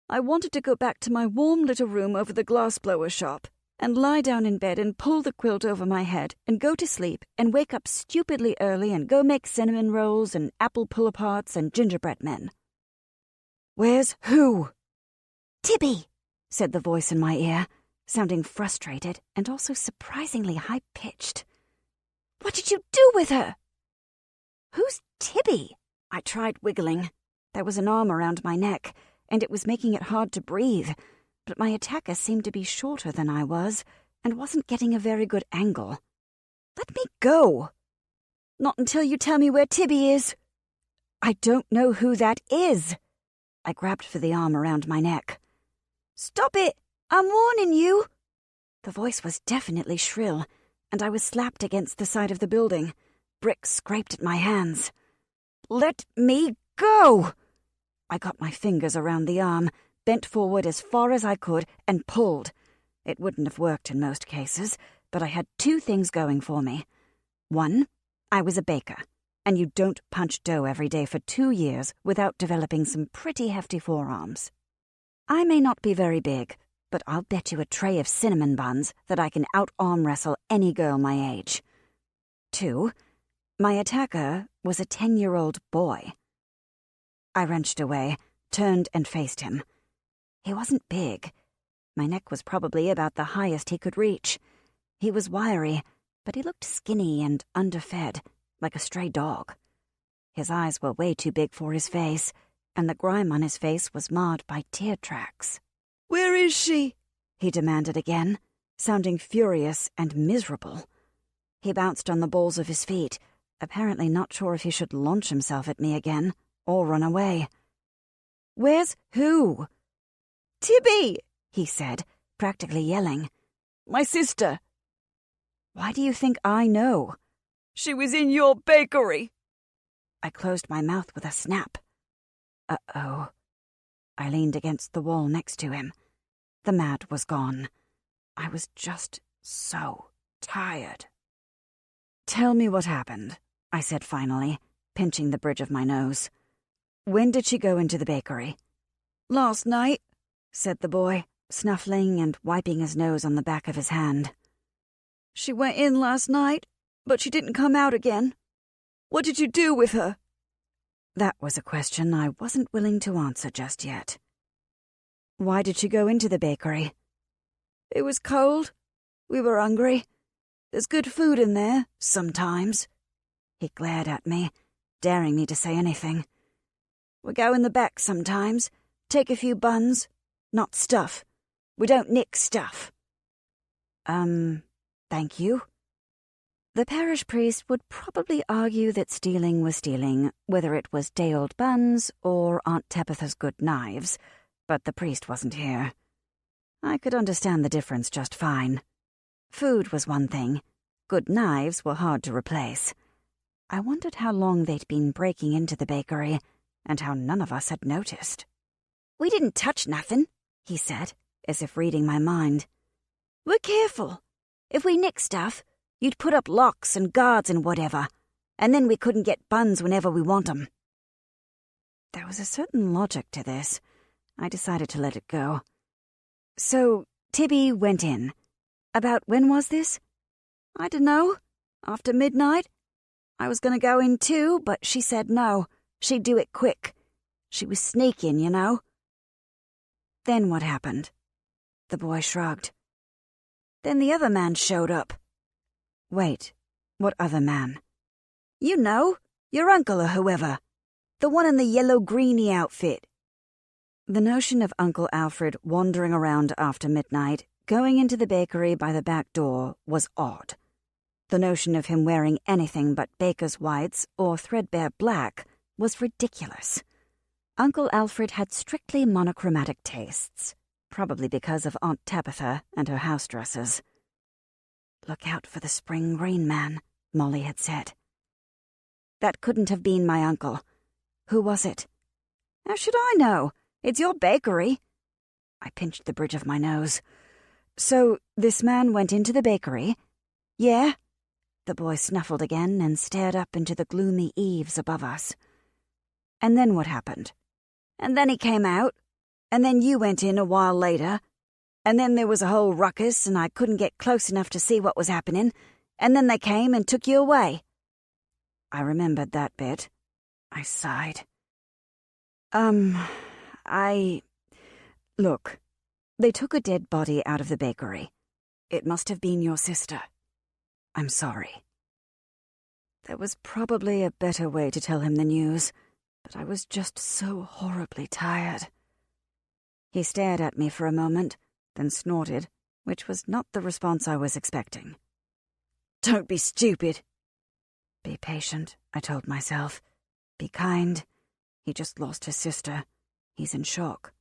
[SPEAKER 1] I wanted to go back to my warm little room over the glassblower shop and lie down in bed and pull the quilt over my head and go to sleep and wake up stupidly early and go make cinnamon rolls and apple pull-aparts and gingerbread men. Where's who?
[SPEAKER 4] Tibby,
[SPEAKER 1] said the voice in my ear, sounding frustrated and also surprisingly high-pitched.
[SPEAKER 4] What did you do with her?
[SPEAKER 1] Who's Tibby? I tried wiggling. There was an arm around my neck, and it was making it hard to breathe, but my attacker seemed to be shorter than I was and wasn't getting a very good angle. Let me go. Not until you tell me where Tibby is. I don't know who that is. I grabbed for the arm around my neck. Stop it! I'm warning you! The voice was definitely shrill, and I was slapped against the side of the building. Bricks scraped at my hands. Let me go! I got my fingers around the arm, bent forward as far as I could, and pulled. It wouldn't have worked in most cases, but I had two things going for me. One, I was a baker, and you don't punch dough every day for 2 years without developing some pretty hefty forearms. I may not be very big, but I'll bet you a tray of cinnamon buns that I can out-arm wrestle any girl my age. 2, my attacker was a 10-year-old boy. I wrenched away, turned and faced him. He wasn't big. My neck was probably about the highest he could reach. He was wiry, but he looked skinny and underfed, like a stray dog. His eyes were way too big for his face, and the grime on his face was marred by tear tracks. "Where is she?" he demanded again, sounding furious and miserable. He bounced on the balls of his feet, apparently not sure if he should launch himself at me again or run away. "Where's who?" "Tibby," he said, practically yelling. "My sister." "Why do you think I know?" "She was in your bakery." I closed my mouth with a snap. Uh-oh. I leaned against the wall next to him. The mad was gone. I was just so tired. "Tell me what happened," I said finally, pinching the bridge of my nose. "When did she go into the bakery?" "Last night," said the boy, snuffling and wiping his nose on the back of his hand. "She went in last night, but she didn't come out again. What did you do with her?" That was a question I wasn't willing to answer just yet. "Why did she go into the bakery?" "It was cold. We were hungry. There's good food in there, sometimes." He glared at me, daring me to say anything. "We go in the back sometimes, take a few buns. Not stuff. We don't nick stuff." Thank you." The parish priest would probably argue that stealing was stealing, whether it was day-old buns or Aunt Tabitha's good knives, but the priest wasn't here. I could understand the difference just fine. Food was one thing. Good knives were hard to replace. I wondered how long they'd been breaking into the bakery, and how none of us had noticed. "We didn't touch nothing," he said, as if reading my mind. "We're careful. If we nick stuff, you'd put up locks and guards and whatever, and then we couldn't get buns whenever we want 'em." There was a certain logic to this. I decided to let it go. "So, Tibby went in. About when was this?" "I dunno. After midnight. I was going to go in too, but she said no. She'd do it quick. She was sneaking, you know." "Then what happened?" The boy shrugged. "Then the other man showed up." "Wait, what other man?" "You know, your uncle or whoever. The one in the yellow-greeny outfit." The notion of Uncle Alfred wandering around after midnight, going into the bakery by the back door, was odd. The notion of him wearing anything but baker's whites or threadbare black was ridiculous. Uncle Alfred had strictly monochromatic tastes, probably because of Aunt Tabitha and her house dresses. "Look out for the spring green man," Molly had said. That couldn't have been my uncle. Who was it? "How should I know? It's your bakery." I pinched the bridge of my nose. "So, this man went into the bakery?" "Yeah." The boy snuffled again and stared up into the gloomy eaves above us. "And then what happened?" "And then he came out. And then you went in a while later.
[SPEAKER 3] And then there was a whole ruckus and I couldn't get close enough to see what was happening, and then they came and took you away."
[SPEAKER 1] I remembered that bit. I sighed. Look, they took a dead body out of the bakery. It must have been your sister. I'm sorry." There was probably a better way to tell him the news, but I was just so horribly tired. He stared at me for a moment, then snorted, which was not the response I was expecting.
[SPEAKER 3] "Don't be stupid."
[SPEAKER 1] Be patient, I told myself. Be kind. He just lost his sister. He's in shock.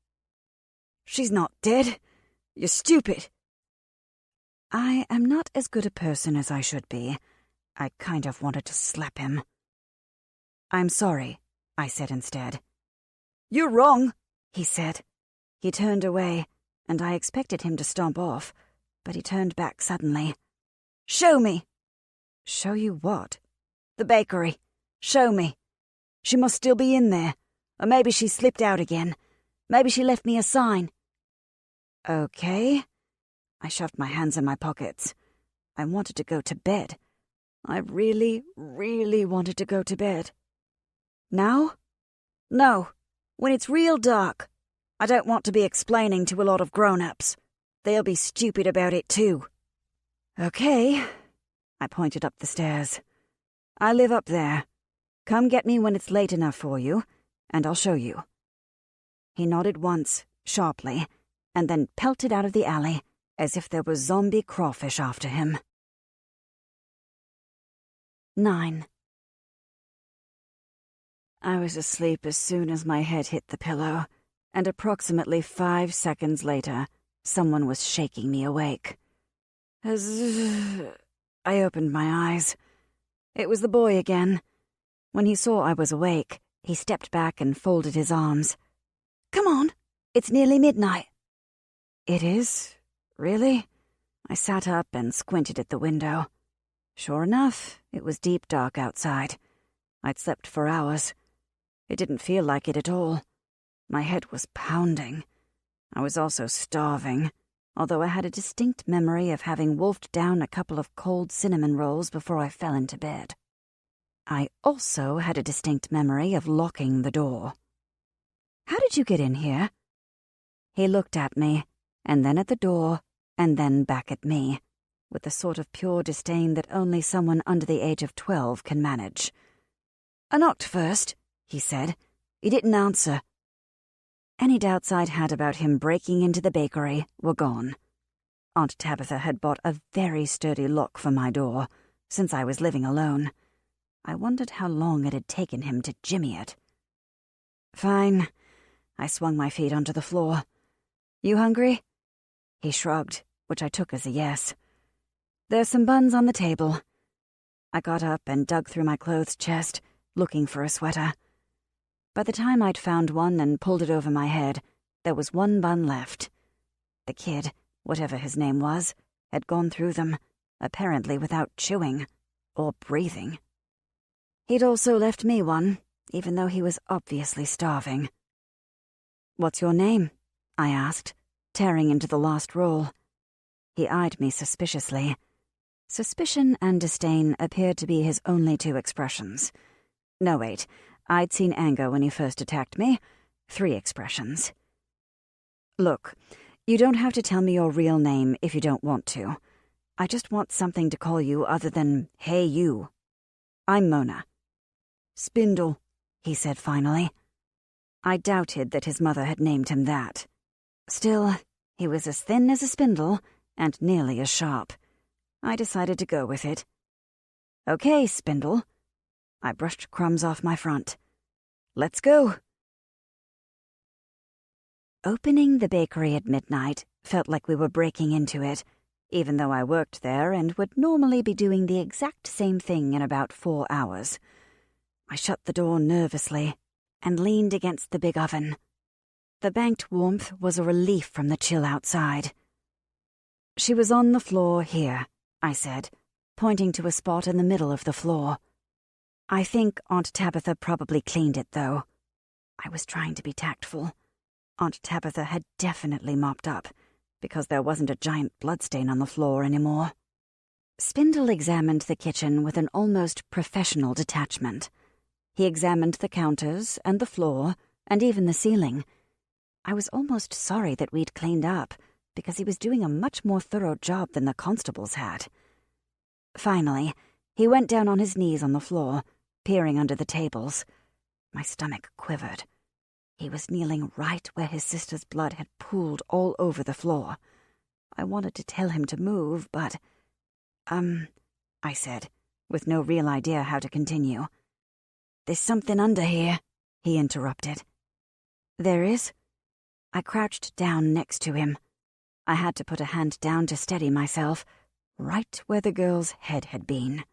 [SPEAKER 3] "She's not dead. You're stupid."
[SPEAKER 1] I am not as good a person as I should be. I kind of wanted to slap him. "I'm sorry," I said instead.
[SPEAKER 3] "You're wrong,"
[SPEAKER 1] he said. He turned away, and I expected him to stomp off, but he turned back suddenly.
[SPEAKER 3] "Show me."
[SPEAKER 1] "Show you what?"
[SPEAKER 3] "The bakery. Show me. She must still be in there. Or maybe she slipped out again. Maybe she left me a sign."
[SPEAKER 1] "Okay." I shoved my hands in my pockets. I wanted to go to bed. I really, really wanted to go to bed. "Now?"
[SPEAKER 3] "No, when it's real dark. I don't want to be explaining to a lot of grown-ups. They'll be stupid about it too."
[SPEAKER 1] "Okay." I pointed up the stairs. "I live up there. Come get me when it's late enough for you, and I'll show you." He nodded once, sharply, and then pelted out of the alley as if there were zombie crawfish after him. 9. I was asleep as soon as my head hit the pillow, and approximately 5 seconds later, someone was shaking me awake. I opened my eyes. It was the boy again. When he saw I was awake, he stepped back and folded his arms.
[SPEAKER 3] "Come on, it's nearly midnight."
[SPEAKER 1] "It is? Really?" I sat up and squinted at the window. Sure enough, it was deep dark outside. I'd slept for hours. It didn't feel like it at all. My head was pounding. I was also starving, although I had a distinct memory of having wolfed down a couple of cold cinnamon rolls before I fell into bed. I also had a distinct memory of locking the door. "How did you get in here?" He looked at me, and then at the door, and then back at me, with the sort of pure disdain that only someone under the age of 12 can manage.
[SPEAKER 3] "I knocked first," he said. "He didn't answer."
[SPEAKER 1] Any doubts I'd had about him breaking into the bakery were gone. Aunt Tabitha had bought a very sturdy lock for my door, since I was living alone. I wondered how long it had taken him to jimmy it. "Fine." I swung my feet onto the floor. "You hungry?" He shrugged, which I took as a yes. "There's some buns on the table." I got up and dug through my clothes chest, looking for a sweater. By the time I'd found one and pulled it over my head, there was one bun left. The kid, whatever his name was, had gone through them, apparently without chewing or breathing. He'd also left me one, even though he was obviously starving. "What's your name?" I asked, tearing into the last roll. He eyed me suspiciously. Suspicion and disdain appeared to be his only two expressions. No, wait, I'd seen anger when he first attacked me. 3 expressions. "Look, you don't have to tell me your real name if you don't want to. I just want something to call you other than, 'Hey, you.' I'm Mona." "Spindle," he said finally. I doubted that his mother had named him that. Still, he was as thin as a spindle and nearly as sharp. I decided to go with it. "Okay, Spindle." I brushed crumbs off my front. "Let's go." Opening the bakery at midnight felt like we were breaking into it, even though I worked there and would normally be doing the exact same thing in about 4 hours. I shut the door nervously and leaned against the big oven. The banked warmth was a relief from the chill outside. "She was on the floor here," I said, pointing to a spot in the middle of the floor. "I think Aunt Tabitha probably cleaned it, though." I was trying to be tactful. Aunt Tabitha had definitely mopped up. because there wasn't a giant bloodstain on the floor anymore. Spindle examined the kitchen with an almost professional detachment. He examined the counters and the floor and even the ceiling. I was almost sorry that we'd cleaned up, because he was doing a much more thorough job than the constables had. Finally, he went down on his knees on the floor, peering under the tables. My stomach quivered. He was kneeling right where his sister's blood had pooled all over the floor. I wanted to tell him to move, but... I said, with no real idea how to continue. "There's something under here," he interrupted. "There is?" I crouched down next to him. I had to put a hand down to steady myself, right where the girl's head had been.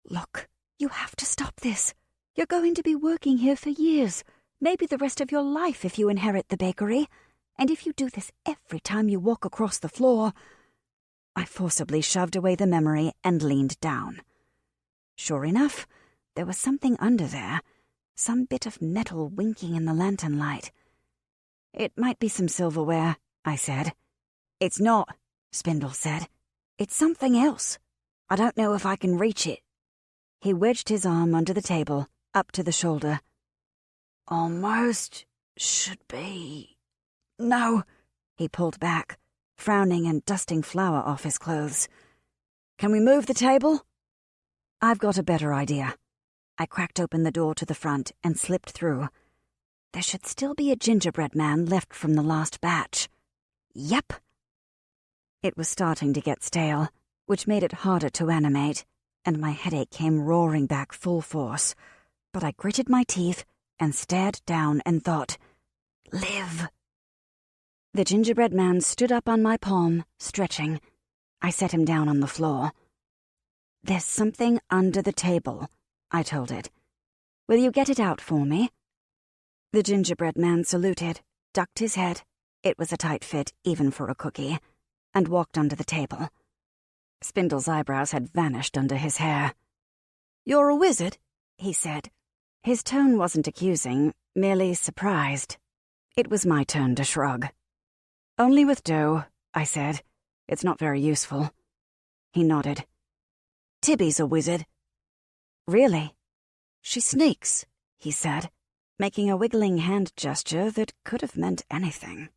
[SPEAKER 1] "Look, you have to stop this. You're going to be working here for years, maybe the rest of your life if you inherit the bakery. And if you do this every time you walk across the floor..." I forcibly shoved away the memory and leaned down. Sure enough, there was something under there, some bit of metal winking in the lantern light. "It might be some silverware," I said. "It's not," Spindle said. "It's something else. I don't know if I can reach it." He wedged his arm under the table, up to the shoulder. "Almost should be... No," he pulled back, frowning and dusting flour off his clothes. "Can we move the table?" "I've got a better idea." I cracked open the door to the front and slipped through. There should still be a gingerbread man left from the last batch. Yep. It was starting to get stale, which made it harder to animate, and my headache came roaring back full force. But I gritted my teeth and stared down and thought, "Live." The gingerbread man stood up on my palm, stretching. I set him down on the floor. "There's something under the table," I told it. "Will you get it out for me?" The gingerbread man saluted, ducked his head, it was a tight fit even for a cookie, and walked under the table. Spindle's eyebrows had vanished under his hair. "You're a wizard," he said. His tone wasn't accusing, merely surprised. It was my turn to shrug. "Only with dough," I said. "It's not very useful." He nodded. "Tibby's a wizard." "Really?" "She sneaks," he said, making a wiggling hand gesture that could have meant anything.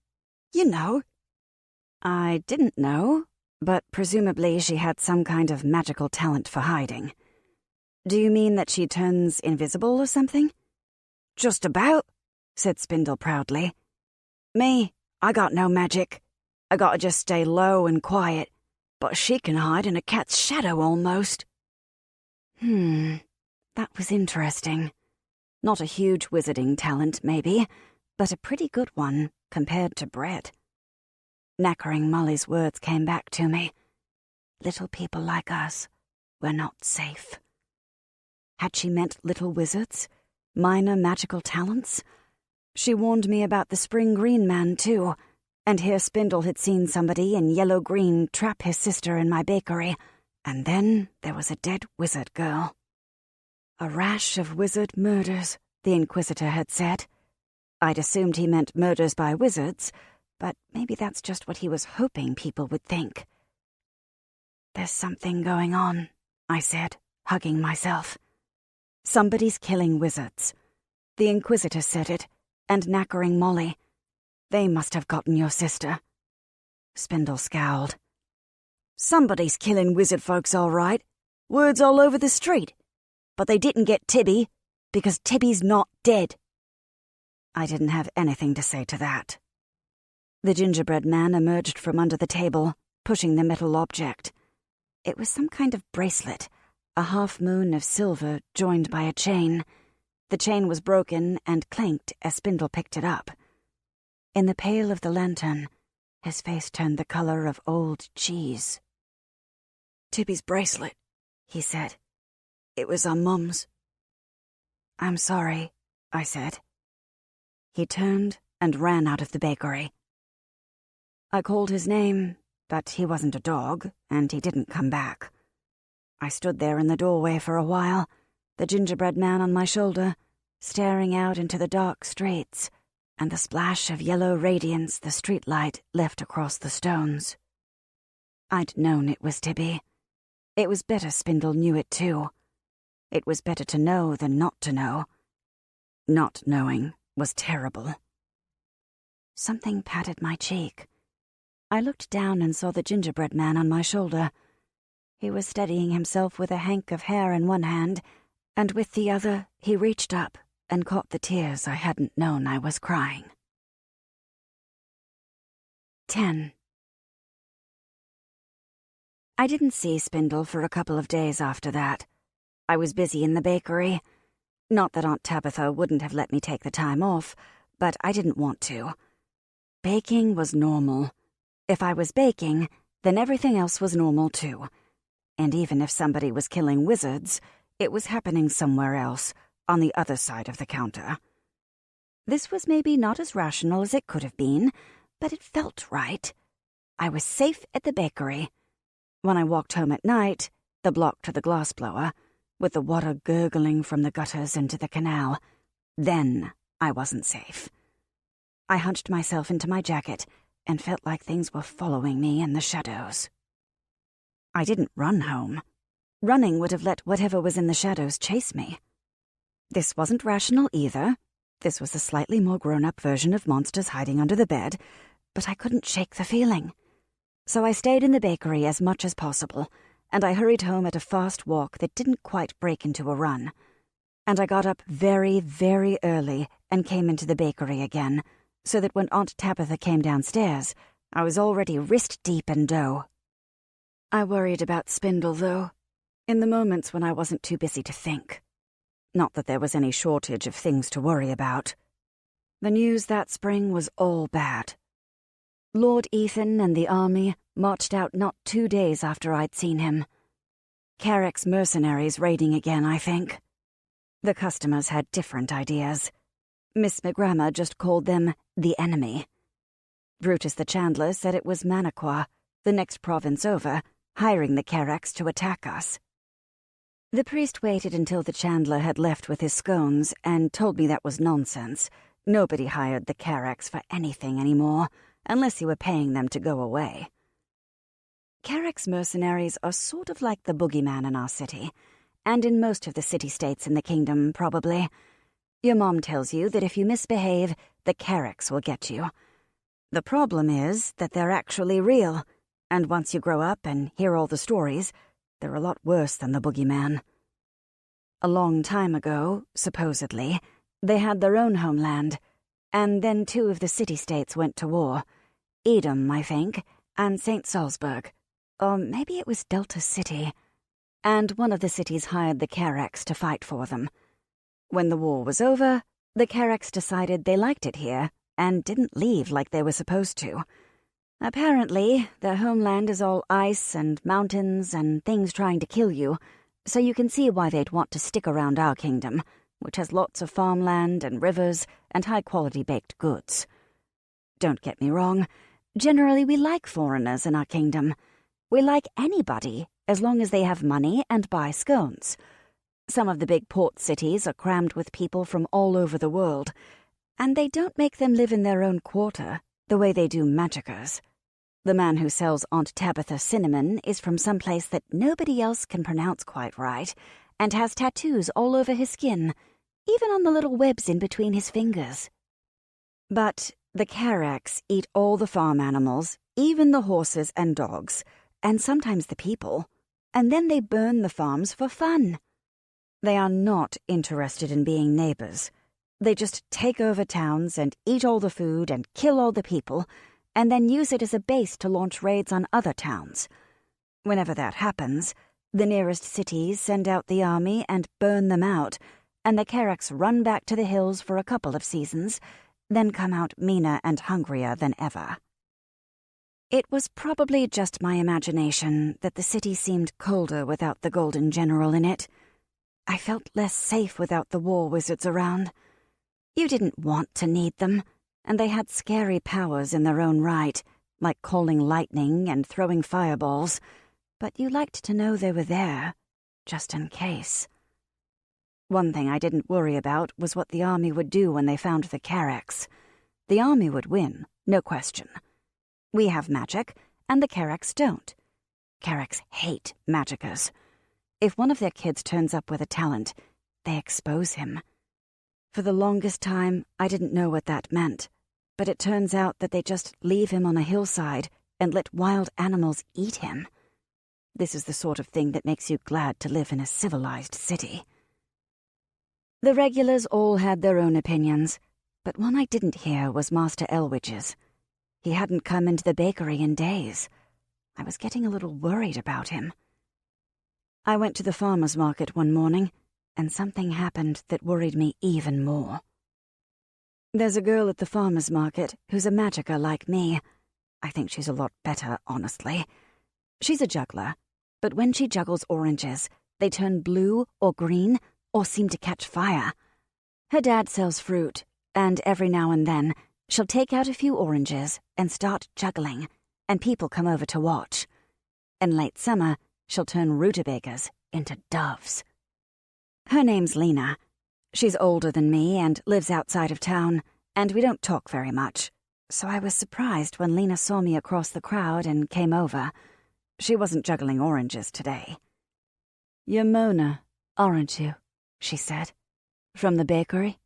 [SPEAKER 1] "You know." I didn't know, but presumably she had some kind of magical talent for hiding. "Do you mean that she turns invisible or something?" "Just about," said Spindle proudly. "Me, I got no magic. I gotta just stay low and quiet, but she can hide in a cat's shadow almost." That was interesting. Not a huge wizarding talent, maybe, but a pretty good one compared to bread. Knackering Molly's words came back to me. Little people like us, we're not safe. Had she meant little wizards? Minor magical talents? She warned me about the spring green man, too, and here Spindle had seen somebody in yellow-green trap his sister in my bakery, and then there was a dead wizard girl. A rash of wizard murders, the Inquisitor had said. I'd assumed he meant murders by wizards, but maybe that's just what he was hoping people would think. "There's something going on," I said, hugging myself. "Somebody's killing wizards. The Inquisitor said it, and knackering Molly. They must have gotten your sister." Spindle scowled. "Somebody's killing wizard folks, all right. Words all over the street. But they didn't get Tibby, because Tibby's not dead." I didn't have anything to say to that. The gingerbread man emerged from under the table, pushing the metal object. It was some kind of bracelet, a half-moon of silver joined by a chain. The chain was broken and clanked as Spindle picked it up. In the pale of the lantern, his face turned the color of old cheese. "Tibby's bracelet," he said. "It was our Mum's." "I'm sorry," I said. He turned and ran out of the bakery. I called his name, but he wasn't a dog, and he didn't come back. I stood there in the doorway for a while, the gingerbread man on my shoulder, staring out into the dark streets, and the splash of yellow radiance the streetlight left across the stones. I'd known it was Tibby. It was better Spindle knew it too. It was better to know than not to know. Not knowing was terrible. Something patted my cheek. I looked down and saw the gingerbread man on my shoulder. He was steadying himself with a hank of hair in one hand, and with the other he reached up and caught the tears I hadn't known I was crying. 10. I didn't see Spindle for a couple of days after that. I was busy in the bakery. Not that Aunt Tabitha wouldn't have let me take the time off, but I didn't want to. Baking was normal. If I was baking, then everything else was normal too. And even if somebody was killing wizards, it was happening somewhere else, on the other side of the counter. This was maybe not as rational as it could have been, but it felt right. I was safe at the bakery. When I walked home at night, the block to the glassblower, with the water gurgling from the gutters into the canal, then I wasn't safe. I hunched myself into my jacket and felt like things were following me in the shadows. I didn't run home. Running would have let whatever was in the shadows chase me. This wasn't rational either. This was a slightly more grown-up version of monsters hiding under the bed, but I couldn't shake the feeling. So I stayed in the bakery as much as possible, and I hurried home at a fast walk that didn't quite break into a run. And I got up very, very early and came into the bakery again, so that when Aunt Tabitha came downstairs, I was already wrist-deep in dough. I worried about Spindle, though, in the moments when I wasn't too busy to think. Not that there was any shortage of things to worry about. The news that spring was all bad. Lord Ethan and the army marched out not 2 days after I'd seen him. Carrick's mercenaries raiding again, I think. The customers had different ideas. Miss McGrammer just called them the enemy. Brutus the Chandler said it was Manaqua, the next province over, hiring the Carracks to attack us. The priest waited until the Chandler had left with his scones and told me that was nonsense. Nobody hired the Carracks for anything anymore, unless you were paying them to go away. Carrick's mercenaries are sort of like the boogeyman in our city, and in most of the city-states in the kingdom, probably. Your mom tells you that if you misbehave, the Carracks will get you. The problem is that they're actually real, and once you grow up and hear all the stories, they're a lot worse than the boogeyman. A long time ago, supposedly, they had their own homeland, and then 2 of the city-states went to war. Edom, I think, and St. Salzburg. Or maybe it was Delta City. And one of the cities hired the Carracks to fight for them. When the war was over, the Carracks decided they liked it here and didn't leave like they were supposed to. Apparently, their homeland is all ice and mountains and things trying to kill you, so you can see why they'd want to stick around our kingdom, which has lots of farmland and rivers and high-quality baked goods. Don't get me wrong. Generally, we like foreigners in our kingdom. We like anybody, as long as they have money and buy scones. Some of the big port cities are crammed with people from all over the world, and they don't make them live in their own quarter the way they do magicers. The man who sells Aunt Tabitha cinnamon is from some place that nobody else can pronounce quite right, and has tattoos all over his skin, even on the little webs in between his fingers. But the Carracks eat all the farm animals, even the horses and dogs, and sometimes the people, and then they burn the farms for fun. They are not interested in being neighbors. They just take over towns and eat all the food and kill all the people, and then use it as a base to launch raids on other towns. Whenever that happens, the nearest cities send out the army and burn them out, and the Carracks run back to the hills for a couple of seasons, then come out meaner and hungrier than ever. It was probably just my imagination that the city seemed colder without the Golden General in it. I felt less safe without the war wizards around. You didn't want to need them, and they had scary powers in their own right, like calling lightning and throwing fireballs, but you liked to know they were there, just in case. One thing I didn't worry about was what the army would do when they found the Carracks. The army would win, no question. We have magic, and the Kereks don't. Kereks hate magicers. If one of their kids turns up with a talent, they expose him. For the longest time, I didn't know what that meant, but it turns out that they just leave him on a hillside and let wild animals eat him. This is the sort of thing that makes you glad to live in a civilized city. The regulars all had their own opinions, but one I didn't hear was Master Elwidge's. He hadn't come into the bakery in days. I was getting a little worried about him. I went to the farmer's market one morning, and something happened that worried me even more. There's a girl at the farmer's market who's a magicka like me. I think she's a lot better, honestly. She's a juggler, but when she juggles oranges, they turn blue or green or seem to catch fire. Her dad sells fruit, and every now and then she'll take out a few oranges and start juggling, and people come over to watch. In late summer, she'll turn rutabagas into doves. Her name's Lena. She's older than me and lives outside of town, and we don't talk very much, so I was surprised when Lena saw me across the crowd and came over. She wasn't juggling oranges today. "You're Mona, aren't you?" she said. "From the bakery?"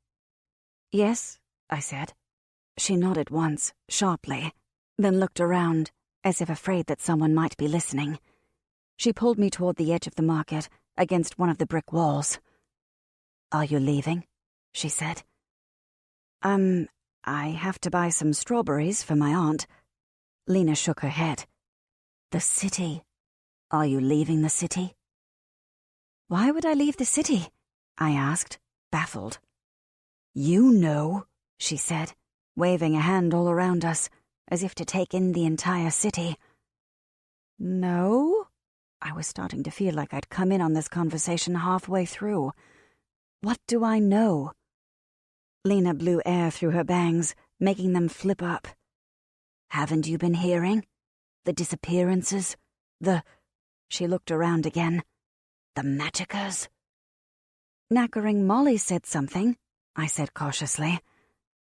[SPEAKER 1] "Yes," I said. She nodded once, sharply, then looked around, as if afraid that someone might be listening. She pulled me toward the edge of the market, against one of the brick walls. "Are you leaving?" she said. I have to buy some strawberries for my aunt." Lena shook her head. "The city. Are you leaving the city?" "Why would I leave the city?" I asked, baffled. "You know," she said, waving a hand all around us, as if to take in the entire city. "No?" I was starting to feel like I'd come in on this conversation halfway through. "What do I know?" Lena blew air through her bangs, making them flip up. "Haven't you been hearing? The disappearances? She looked around again. "The magickas?" "Knackering Molly said something," I said cautiously.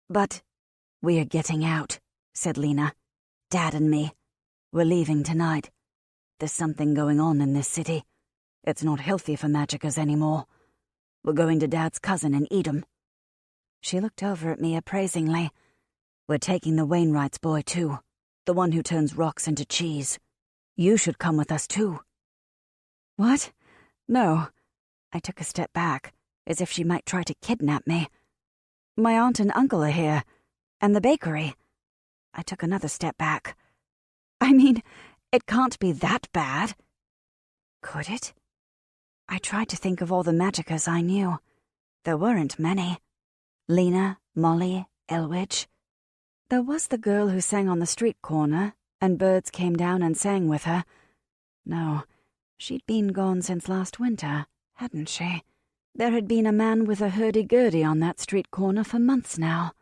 [SPEAKER 1] "But we're getting out," said Lena. "Dad and me. We're leaving tonight. There's something going on in this city. It's not healthy for magickas anymore. We're going to Dad's cousin in Edom." She looked over at me appraisingly. "We're taking the Wainwright's boy, too. The one who turns rocks into cheese. You should come with us, too." "What? No." I took a step back, as if she might try to kidnap me. "My aunt and uncle are here, and the bakery." I took another step back. "I mean, it can't be that bad." Could it? I tried to think of all the magickas I knew. There weren't many. Lena, Molly, Elwidge. There was the girl who sang on the street corner, and birds came down and sang with her. No, she'd been gone since last winter, hadn't she? There had been a man with a hurdy-gurdy on that street corner for months now.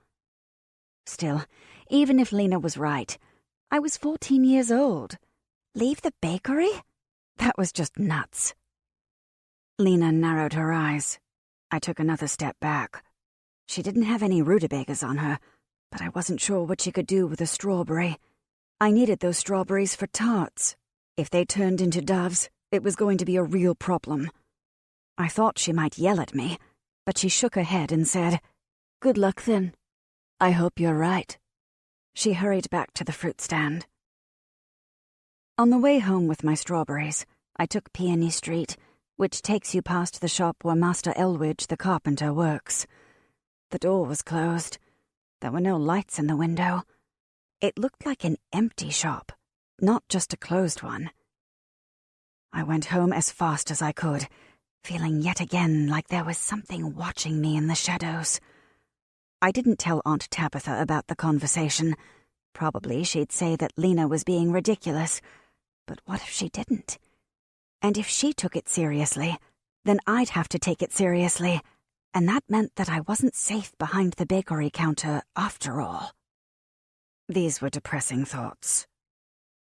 [SPEAKER 1] Still, even if Lena was right, I was 14 years old. Leave the bakery? That was just nuts. Lena narrowed her eyes. I took another step back. She didn't have any rutabagas on her, but I wasn't sure what she could do with a strawberry. I needed those strawberries for tarts. If they turned into doves, it was going to be a real problem. I thought she might yell at me, but she shook her head and said, "Good luck then. I hope you're right." She hurried back to the fruit stand. On the way home with my strawberries, I took Peony Street, which takes you past the shop where Master Elwidge the carpenter works. The door was closed. There were no lights in the window. It looked like an empty shop, not just a closed one. I went home as fast as I could, feeling yet again like there was something watching me in the shadows. I didn't tell Aunt Tabitha about the conversation. Probably she'd say that Lena was being ridiculous. But what if she didn't? And if she took it seriously, then I'd have to take it seriously, and that meant that I wasn't safe behind the bakery counter after all. These were depressing thoughts.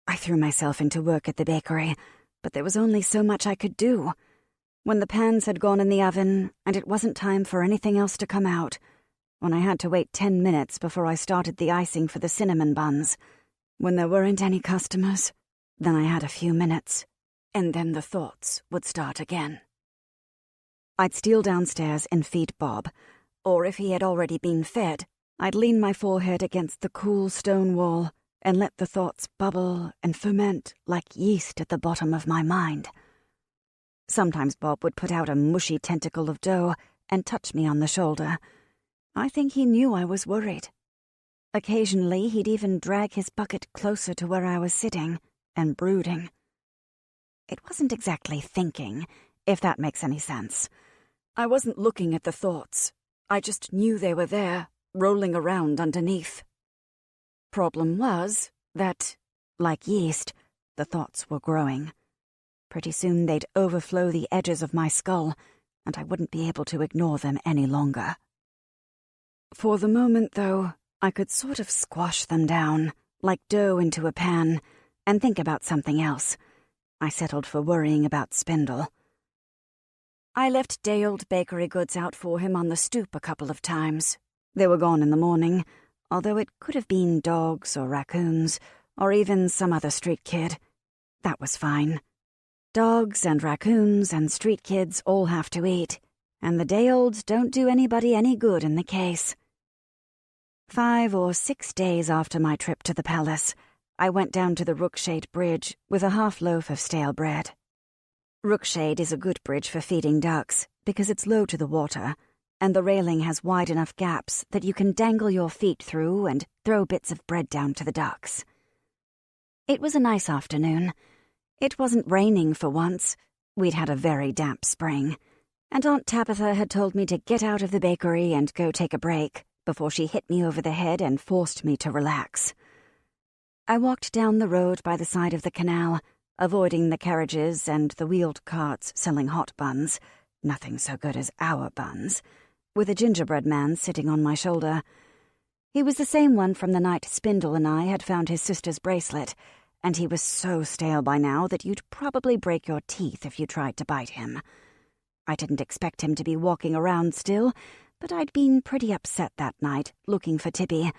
[SPEAKER 1] I threw myself into work at the bakery, but there was only so much I could do. When the pans had gone in the oven, and it wasn't time for anything else to come out, when I had to wait 10 minutes before I started the icing for the cinnamon buns. When there weren't any customers, then I had a few minutes, and then the thoughts would start again. I'd steal downstairs and feed Bob, or if he had already been fed, I'd lean my forehead against the cool stone wall and let the thoughts bubble and ferment like yeast at the bottom of my mind. Sometimes Bob would put out a mushy tentacle of dough and touch me on the shoulder. I think he knew I was worried. Occasionally, he'd even drag his bucket closer to where I was sitting and brooding. It wasn't exactly thinking, if that makes any sense. I wasn't looking at the thoughts. I just knew they were there, rolling around underneath. Problem was that, like yeast, the thoughts were growing. Pretty soon they'd overflow the edges of my skull, and I wouldn't be able to ignore them any longer. For the moment, though, I could sort of squash them down, like dough into a pan, and think about something else. I settled for worrying about Spindle. I left day-old bakery goods out for him on the stoop a couple of times. They were gone in the morning, although it could have been dogs or raccoons, or even some other street kid. That was fine. Dogs and raccoons and street kids all have to eat, and the day-olds don't do anybody any good in the case. 5 or 6 days after my trip to the palace, I went down to the Rookshade Bridge with a half-loaf of stale bread. Rookshade is a good bridge for feeding ducks because it's low to the water, and the railing has wide enough gaps that you can dangle your feet through and throw bits of bread down to the ducks. It was a nice afternoon. It wasn't raining for once. We'd had a very damp spring, and Aunt Tabitha had told me to get out of the bakery and go take a break before she hit me over the head and forced me to relax. I walked down the road by the side of the canal, avoiding the carriages and the wheeled carts selling hot buns, nothing so good as our buns, with a gingerbread man sitting on my shoulder. He was the same one from the night Spindle and I had found his sister's bracelet, and he was so stale by now that you'd probably break your teeth if you tried to bite him. I didn't expect him to be walking around still, but I'd been pretty upset that night, looking for Tibby.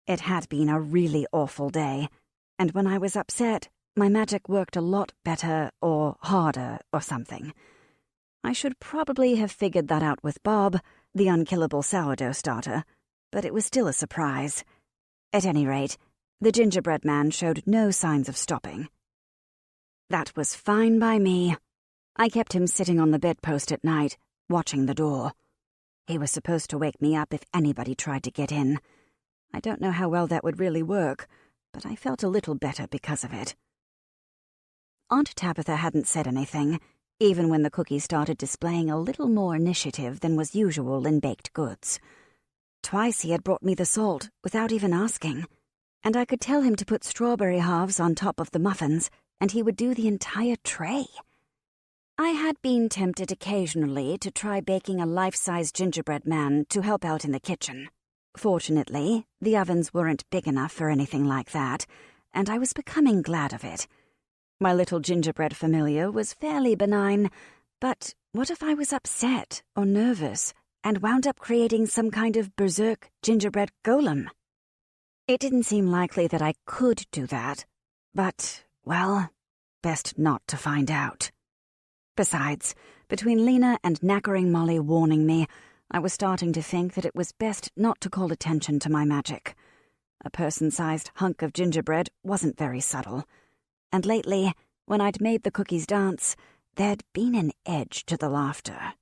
[SPEAKER 1] It had been a really awful day, and when I was upset, my magic worked a lot better or harder or something. I should probably have figured that out with Bob, the unkillable sourdough starter, but it was still a surprise. At any rate, the gingerbread man showed no signs of stopping. That was fine by me. I kept him sitting on the bedpost at night, watching the door. He was supposed to wake me up if anybody tried to get in. I don't know how well that would really work, but I felt a little better because of it. Aunt Tabitha hadn't said anything, even when the cookie started displaying a little more initiative than was usual in baked goods. Twice he had brought me the salt without even asking, and I could tell him to put strawberry halves on top of the muffins, and he would do the entire tray. I had been tempted occasionally to try baking a life-size gingerbread man to help out in the kitchen. Fortunately, the ovens weren't big enough for anything like that, and I was becoming glad of it. My little gingerbread familiar was fairly benign, but what if I was upset or nervous and wound up creating some kind of berserk gingerbread golem? It didn't seem likely that I could do that, but, well, best not to find out. Besides, between Lena and knackering Molly warning me, I was starting to think that it was best not to call attention to my magic. A person-sized hunk of gingerbread wasn't very subtle, and lately, when I'd made the cookies dance, there'd been an edge to the laughter.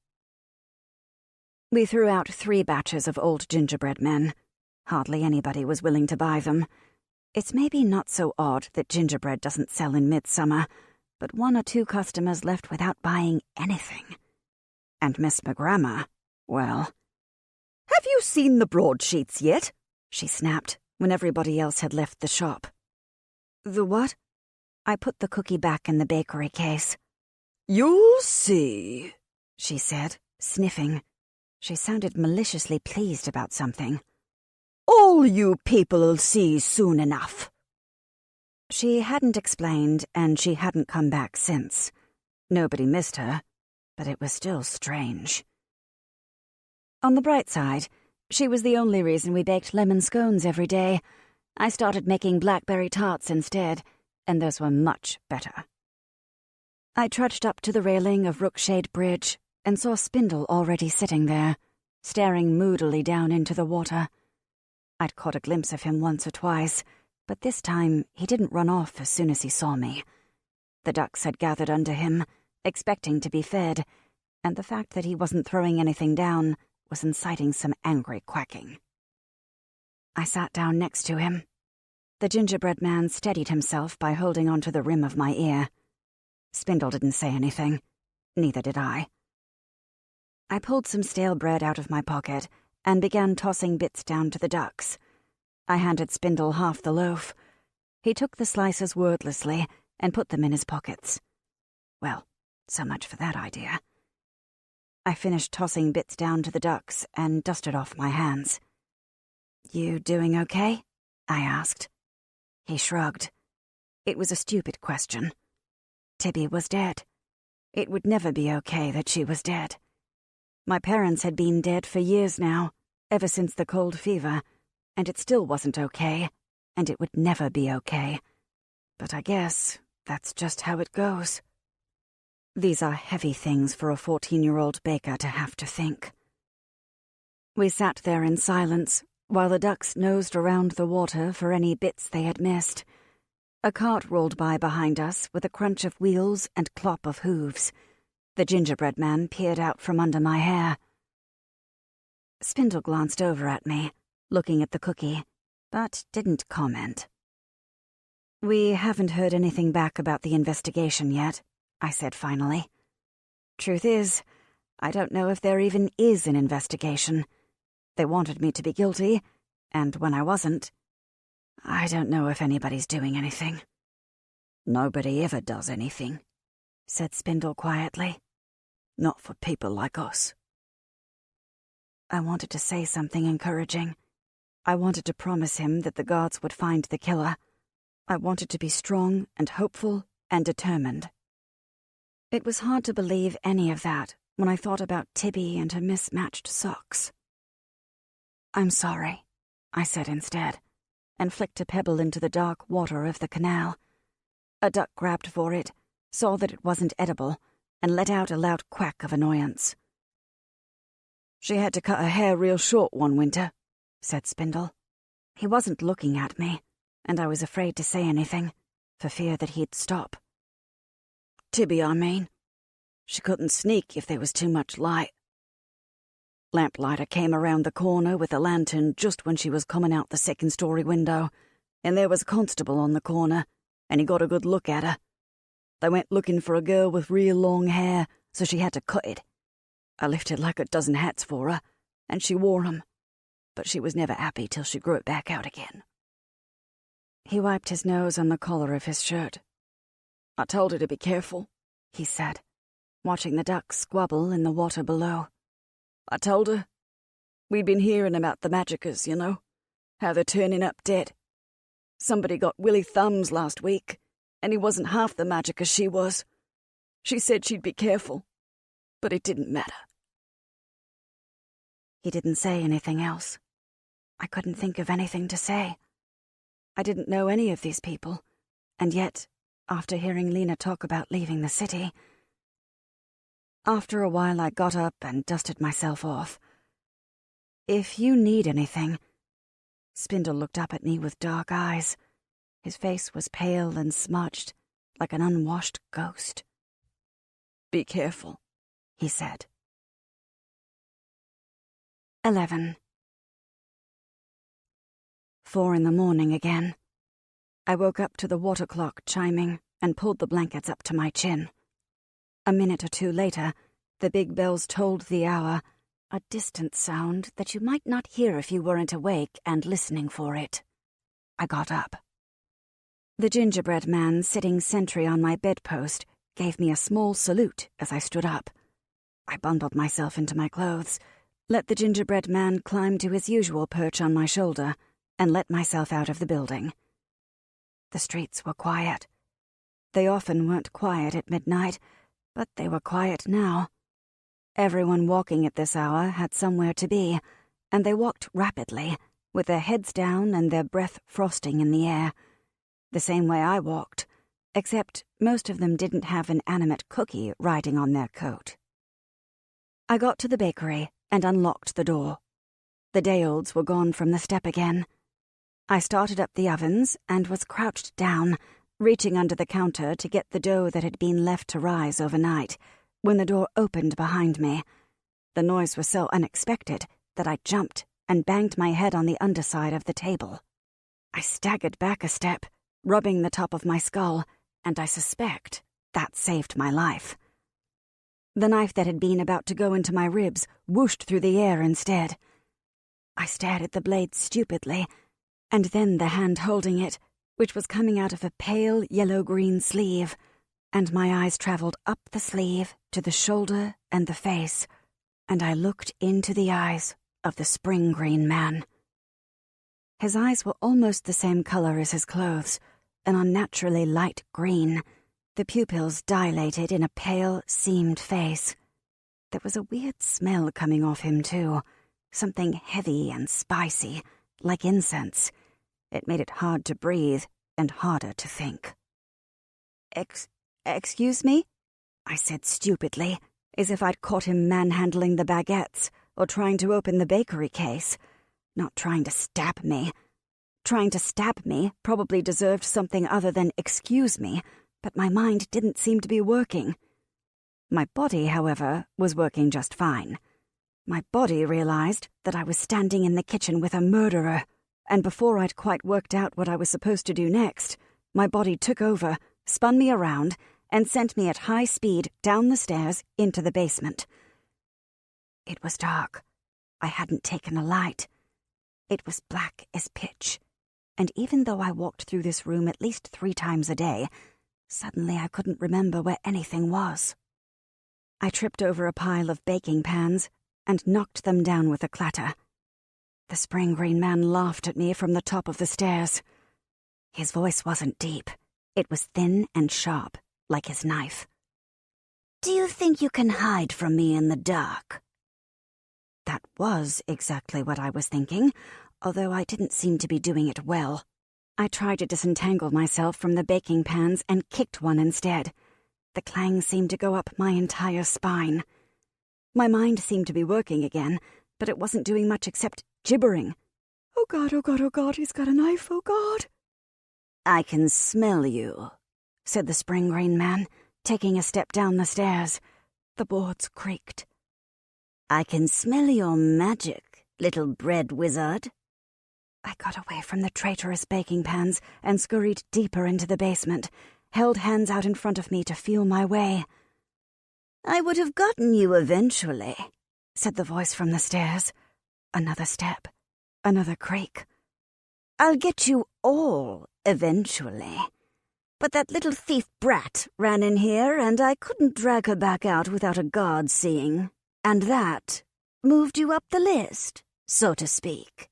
[SPEAKER 1] We threw out 3 batches of old gingerbread men. Hardly anybody was willing to buy them. It's maybe not so odd that gingerbread doesn't sell in midsummer, but 1 or 2 customers left without buying anything. And Miss McGrammer, well...
[SPEAKER 2] "Have you seen the broadsheets yet?" she snapped when everybody else had left the shop.
[SPEAKER 1] The what? I put the cookie back in the bakery case.
[SPEAKER 2] "You'll see,"
[SPEAKER 1] she said, sniffing. She sounded maliciously pleased about something.
[SPEAKER 2] "All you people'll see soon enough."
[SPEAKER 1] She hadn't explained, and she hadn't come back since. Nobody missed her, but it was still strange. On the bright side, She was the only reason we baked lemon scones every day. I started making blackberry tarts instead, and those were much better. I trudged up to the railing of Rookshade Bridge and saw Spindle already sitting there, staring moodily down into the water. I'd caught a glimpse of him once or twice, but this time he didn't run off as soon as he saw me. The ducks had gathered under him, expecting to be fed, and the fact that he wasn't throwing anything down was inciting some angry quacking. I sat down next to him. The gingerbread man steadied himself by holding onto the rim of my ear. Spindle didn't say anything. Neither did I. I pulled some stale bread out of my pocket and began tossing bits down to the ducks. I handed Spindle half the loaf. He took the slices wordlessly and put them in his pockets. Well, so much for that idea. I finished tossing bits down to the ducks and dusted off my hands. "You doing okay?" I asked. He shrugged. It was a stupid question. Tibby was dead. It would never be okay that she was dead. My parents had been dead for years now, ever since the cold fever, and it still wasn't okay, and it would never be okay. But I guess that's just how it goes. These are heavy things for a 14-year-old baker to have to think. We sat there in silence while the ducks nosed around the water for any bits they had missed. A cart rolled by behind us with a crunch of wheels and clop of hooves. The gingerbread man peered out from under my hair. Spindle glanced over at me, looking at the cookie, but didn't comment. "We haven't heard anything back about the investigation yet," I said finally. "Truth is, I don't know if there even is an investigation. They wanted me to be guilty, and when I wasn't, I don't know if anybody's doing anything." "Nobody ever does anything," said Spindle quietly. "Not for people like us." I wanted to say something encouraging. I wanted to promise him that the guards would find the killer. I wanted to be strong and hopeful and determined. It was hard to believe any of that when I thought about Tibby and her mismatched socks. "I'm sorry," I said instead, and flicked a pebble into the dark water of the canal. A duck grabbed for it, saw that it wasn't edible, and let out a loud quack of annoyance. "She had to cut her hair real short one winter," said Spindle. He wasn't looking at me, and I was afraid to say anything, for fear that he'd stop. "Tibby, I mean. She couldn't sneak if there was too much light. Lamplighter came around the corner with a lantern just when she was coming out the second-story window, and there was a constable on the corner, and he got a good look at her. They went looking for a girl with real long hair, so she had to cut it. I lifted like a dozen hats for her, and she wore 'em, but she was never happy till she grew it back out again." He wiped his nose on the collar of his shirt. "I told her to be careful," he said, watching the ducks squabble in the water below. "I told her. We'd been hearing about the magicers, you know, how they're turning up dead. Somebody got Willy Thumbs last week, and he wasn't half the magicier she was. She said she'd be careful, but it didn't matter." He didn't say anything else. I couldn't think of anything to say. I didn't know any of these people, and yet, after hearing Lena talk about leaving the city... After a while I got up and dusted myself off. "If you need anything..." Spindle looked up at me with dark eyes. His face was pale and smudged, like an unwashed ghost. "Be careful," he said. 11. 4 a.m. again. I woke up to the water clock chiming and pulled the blankets up to my chin. A minute or two later, the big bells tolled the hour, a distant sound that you might not hear if you weren't awake and listening for it. I got up. The gingerbread man sitting sentry on my bedpost gave me a small salute as I stood up. I bundled myself into my clothes, let the gingerbread man climb to his usual perch on my shoulder, and let myself out of the building. The streets were quiet. They often weren't quiet at midnight, but they were quiet now. Everyone walking at this hour had somewhere to be, and they walked rapidly, with their heads down and their breath frosting in the air. The same way I walked, except most of them didn't have an animate cookie riding on their coat. I got to the bakery and unlocked the door. The day-olds were gone from the step again. I started up the ovens and was crouched down, reaching under the counter to get the dough that had been left to rise overnight, when the door opened behind me. The noise was so unexpected that I jumped and banged my head on the underside of the table. I staggered back a step, rubbing the top of my skull, and I suspect that saved my life. The knife that had been about to go into my ribs whooshed through the air instead. I stared at the blade stupidly, and then the hand holding it, which was coming out of a pale yellow-green sleeve, and my eyes travelled up the sleeve to the shoulder and the face, and I looked into the eyes of the spring-green man. His eyes were almost the same colour as his clothes, an unnaturally light green, the pupils dilated in a pale, seamed face. There was a weird smell coming off him, too, something heavy and spicy, like incense. It made it hard to breathe and harder to think. Excuse me? I said stupidly, as if I'd caught him manhandling the baguettes or trying to open the bakery case. Not trying to stab me. Trying to stab me probably deserved something other than excuse me, but my mind didn't seem to be working. My body, however, was working just fine. My body realized that I was standing in the kitchen with a murderer, and before I'd quite worked out what I was supposed to do next, my body took over, spun me around, and sent me at high speed down the stairs into the basement. It was dark. I hadn't taken a light. It was black as pitch, and even though I walked through this room at least 3 times a day, suddenly I couldn't remember where anything was. I tripped over a pile of baking pans and knocked them down with a clatter. The spring-green man laughed at me from the top of the stairs. His voice wasn't deep. It was thin and sharp, like his knife. "Do you think you can hide from me in the dark?" That was exactly what I was thinking, although I didn't seem to be doing it well. I tried to disentangle myself from the baking pans and kicked one instead. The clang seemed to go up my entire spine. My mind seemed to be working again, but it wasn't doing much except gibbering. "Oh God, oh God, oh God, he's got a knife, oh God." "I can smell you," said the spring-green man, taking a step down the stairs. The boards creaked. "I can smell your magic, little bread wizard." I got away from the traitorous baking pans and scurried deeper into the basement, held hands out in front of me to feel my way. "I would have gotten you eventually," said the voice from the stairs. Another step, another creak. "I'll get you all eventually. But that little thief brat ran in here, and I couldn't drag her back out without a guard seeing. And that moved you up the list, so to speak."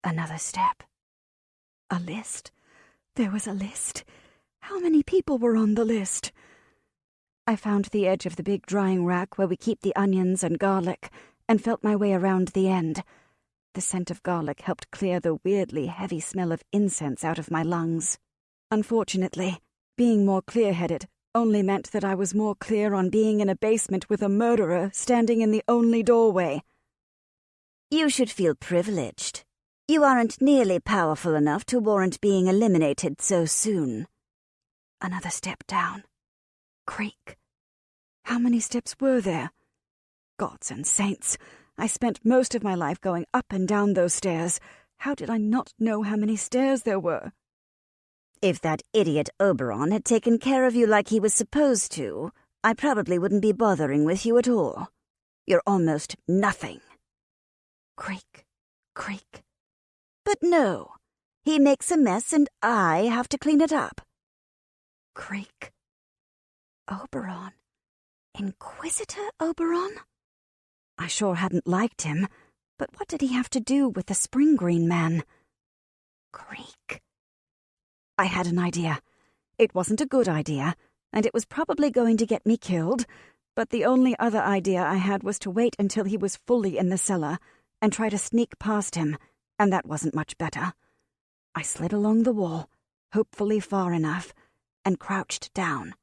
[SPEAKER 1] Another step. A list. There was a list. How many people were on the list? I found the edge of the big drying rack where we keep the onions and garlic, and felt my way around the end. The scent of garlic helped clear the weirdly heavy smell of incense out of my lungs. Unfortunately, being more clear-headed only meant that I was more clear on being in a basement with a murderer standing in the only doorway. "You should feel privileged. You aren't nearly powerful enough to warrant being eliminated so soon." Another step down. Creak. How many steps were there? Gods and saints, I spent most of my life going up and down those stairs. How did I not know how many stairs there were? "If that idiot Oberon had taken care of you like he was supposed to, I probably wouldn't be bothering with you at all. You're almost nothing." Creak, creak. "But no, he makes a mess and I have to clean it up." Creak. Oberon. Inquisitor Oberon? I sure hadn't liked him, but what did he have to do with the spring-green man? Creak. I had an idea. It wasn't a good idea, and it was probably going to get me killed, but the only other idea I had was to wait until he was fully in the cellar, and try to sneak past him, and that wasn't much better. I slid along the wall, hopefully far enough, and crouched down.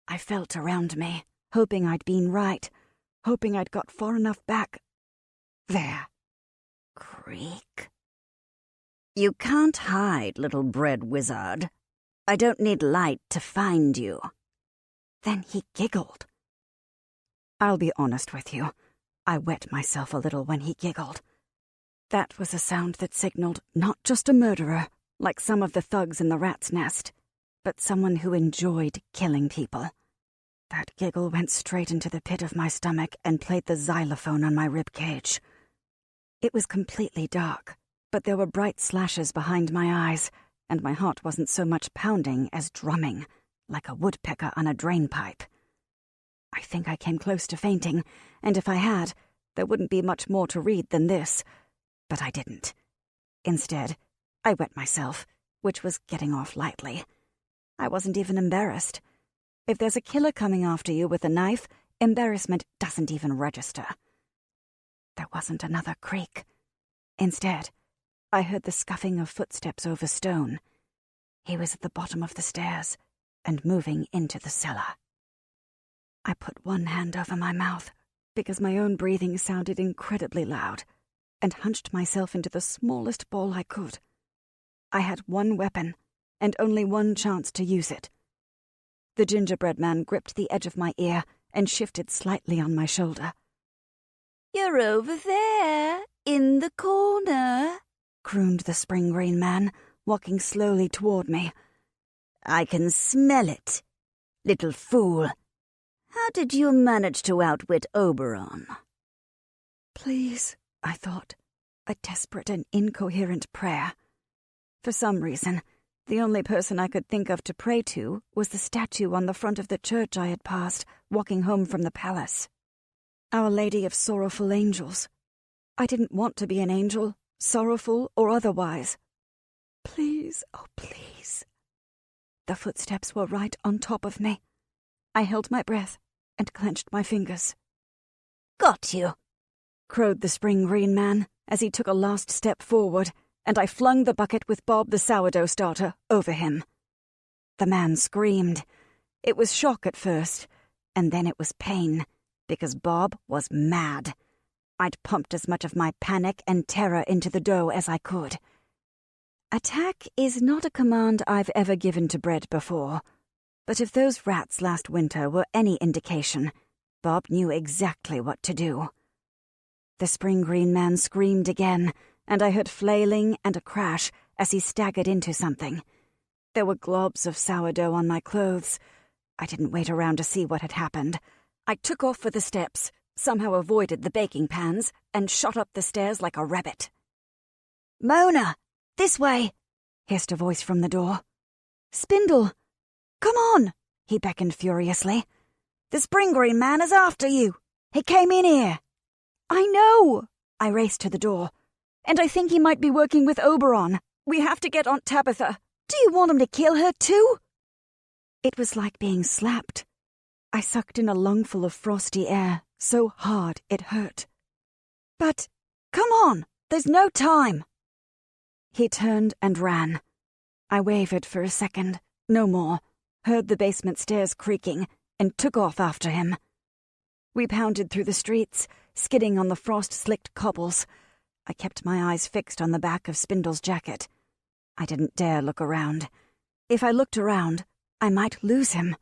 [SPEAKER 1] I felt around me, hoping I'd been right, hoping I'd got far enough back. There.
[SPEAKER 3] Creak. You can't hide, little bread wizard. I don't need light to find you.
[SPEAKER 1] Then he giggled. I'll be honest with you. I wet myself a little when he giggled. That was a sound that signaled not just a murderer, like some of the thugs in the rat's nest, but someone who enjoyed killing people. That giggle went straight into the pit of my stomach and played the xylophone on my rib cage. It was completely dark, but there were bright slashes behind my eyes, and my heart wasn't so much pounding as drumming, like a woodpecker on a drainpipe. I think I came close to fainting, and if I had, there wouldn't be much more to read than this. But I didn't. Instead, I wet myself, which was getting off lightly. I wasn't even embarrassed. If there's a killer coming after you with a knife, embarrassment doesn't even register. There wasn't another creak. Instead, I heard the scuffing of footsteps over stone. He was at the bottom of the stairs and moving into the cellar. I put one hand over my mouth because my own breathing sounded incredibly loud, and hunched myself into the smallest ball I could. I had one weapon, and only one chance to use it. The gingerbread man gripped the edge of my ear and shifted slightly on my shoulder.
[SPEAKER 4] "You're over there, in the corner,"
[SPEAKER 1] crooned the spring green man, walking slowly toward me.
[SPEAKER 3] I can smell it. Little fool. How did you manage to outwit Oberon?
[SPEAKER 1] Please, I thought, a desperate and incoherent prayer. For some reason, the only person I could think of to pray to was the statue on the front of the church I had passed, walking home from the palace. Our Lady of Sorrowful Angels. I didn't want to be an angel, sorrowful or otherwise. Please, oh please. The footsteps were right on top of me. I held my breath and clenched my fingers.
[SPEAKER 3] Got you,
[SPEAKER 1] crowed the spring green man as he took a last step forward, and I flung the bucket with Bob the sourdough starter over him. The man screamed. It was shock at first, and then it was pain, because Bob was mad. I'd pumped as much of my panic and terror into the dough as I could. Attack is not a command I've ever given to bread before, but if those rats last winter were any indication, Bob knew exactly what to do. The spring green man screamed again, and I heard flailing and a crash as he staggered into something. There were globs of sourdough on my clothes. I didn't wait around to see what had happened. I took off for the steps, somehow avoided the baking pans, and shot up the stairs like a rabbit.
[SPEAKER 3] "Mona, this way,"
[SPEAKER 1] hissed a voice from the door. "Spindle! Come on!" he beckoned furiously.
[SPEAKER 3] "The spring green man is after you. He came in here."
[SPEAKER 1] "I know!" I raced to the door. "And I think he might be working with Oberon. We have to get Aunt Tabitha.
[SPEAKER 3] Do you want him to kill her too?"
[SPEAKER 1] It was like being slapped. I sucked in a lungful of frosty air, so hard it hurt.
[SPEAKER 3] "But, come on, there's no time."
[SPEAKER 1] He turned and ran. I wavered for a second, no more, heard the basement stairs creaking, and took off after him. We pounded through the streets, skidding on the frost-slicked cobbles. I kept my eyes fixed on the back of Spindle's jacket. I didn't dare look around. If I looked around, I might lose him.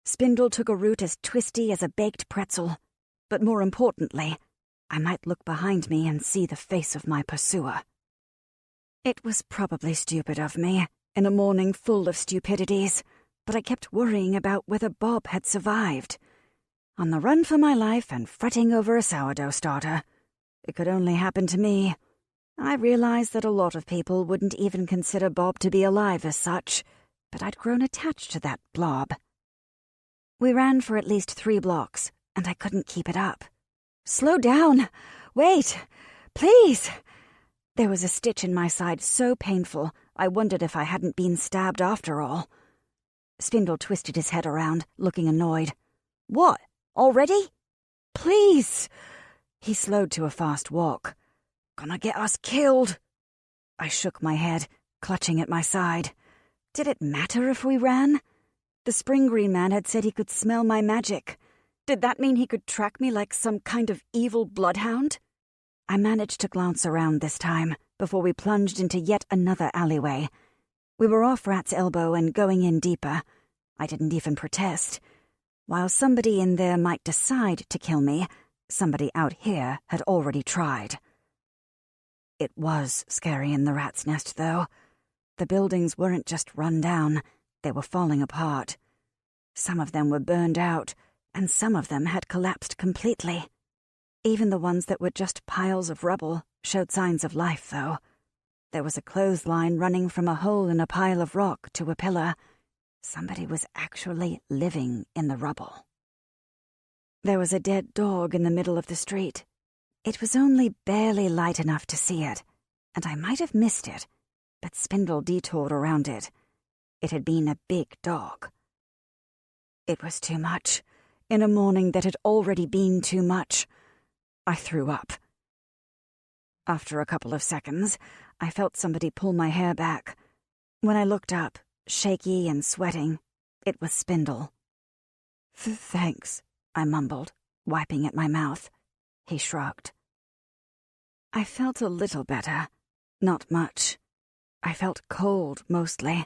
[SPEAKER 1] Spindle took a route as twisty as a baked pretzel, but more importantly, I might look behind me and see the face of my pursuer. It was probably stupid of me, in a morning full of stupidities, but I kept worrying about whether Bob had survived. On the run for my life and fretting over a sourdough starter. It could only happen to me. I realized that a lot of people wouldn't even consider Bob to be alive as such, but I'd grown attached to that blob. We ran for at least 3 blocks, and I couldn't keep it up. "Slow down! Wait! Please!" There was a stitch in my side so painful, I wondered if I hadn't been stabbed after all. Spindle twisted his head around, looking annoyed.
[SPEAKER 3] "What? Already?"
[SPEAKER 1] "Please!" He slowed to a fast walk.
[SPEAKER 3] gonna get us killed."
[SPEAKER 1] I shook my head, clutching at my side. Did it matter if we ran? The Spring Green Man had said he could smell my magic. Did that mean he could track me like some kind of evil bloodhound? I managed to glance around this time before we plunged into yet another alleyway. We were off Rat's Elbow and going in deeper. I didn't even protest. While somebody in there might decide to kill me, somebody out here had already tried. It was scary in the rat's nest, though. The buildings weren't just run down, they were falling apart. Some of them were burned out, and some of them had collapsed completely. Even the ones that were just piles of rubble showed signs of life, though. There was a clothesline running from a hole in a pile of rock to a pillar. Somebody was actually living in the rubble. There was a dead dog in the middle of the street. It was only barely light enough to see it, and I might have missed it, but Spindle detoured around it. It had been a big dog. It was too much. In a morning that had already been too much. I threw up. After a couple of seconds, I felt somebody pull my hair back. When I looked up, shaky and sweating, it was Spindle. "Thanks," I mumbled, wiping at my mouth. He shrugged. I felt a little better. Not much. I felt cold, mostly.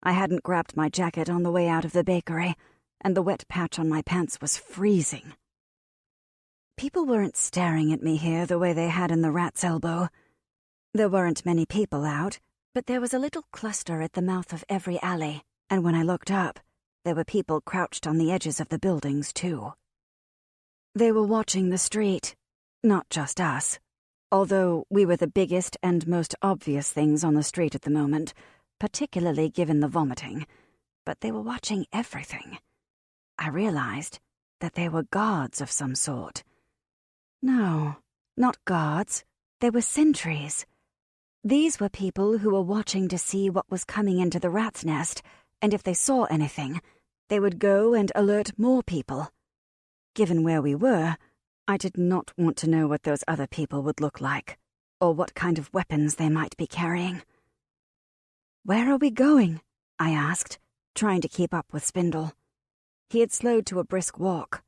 [SPEAKER 1] I hadn't grabbed my jacket on the way out of the bakery, and the wet patch on my pants was freezing. People weren't staring at me here the way they had in the Rat's Elbow. There weren't many people out, but there was a little cluster at the mouth of every alley, and when I looked up, there were people crouched on the edges of the buildings, too. They were watching the street, not just us, although we were the biggest and most obvious things on the street at the moment, particularly given the vomiting, but they were watching everything. I realized that they were guards of some sort. No, not guards. They were sentries. These were people who were watching to see what was coming into the rat's nest, and if they saw anything, they would go and alert more people. Given where we were, I did not want to know what those other people would look like, or what kind of weapons they might be carrying. "Where are we going?" I asked, trying to keep up with Spindle. He had slowed to a brisk walk.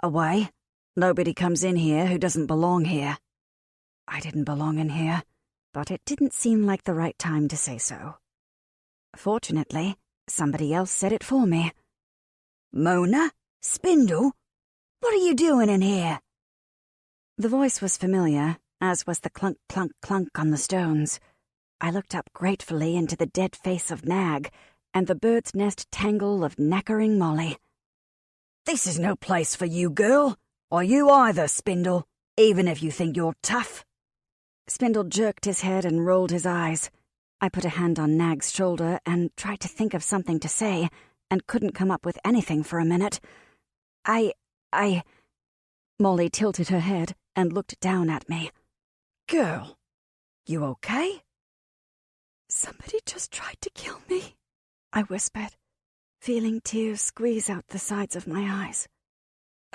[SPEAKER 1] "Away. Nobody comes in here who doesn't belong here." I didn't belong in here, but it didn't seem like the right time to say so. Fortunately, somebody else said it for me.
[SPEAKER 3] "Mona? Spindle? What are you doing in here?"
[SPEAKER 1] The voice was familiar, as was the clunk, clunk, clunk on the stones. I looked up gratefully into the dead face of Nag and the bird's nest tangle of knackering Molly.
[SPEAKER 3] "This is no place for you, girl. Or you either, Spindle, even if you think you're tough."
[SPEAKER 1] Spindle jerked his head and rolled his eyes. I put a hand on Nag's shoulder and tried to think of something to say, and couldn't come up with anything for a minute. Molly tilted her head and looked down at me.
[SPEAKER 3] "Girl, you okay?"
[SPEAKER 1] "Somebody just tried to kill me," I whispered, feeling tears squeeze out the sides of my eyes.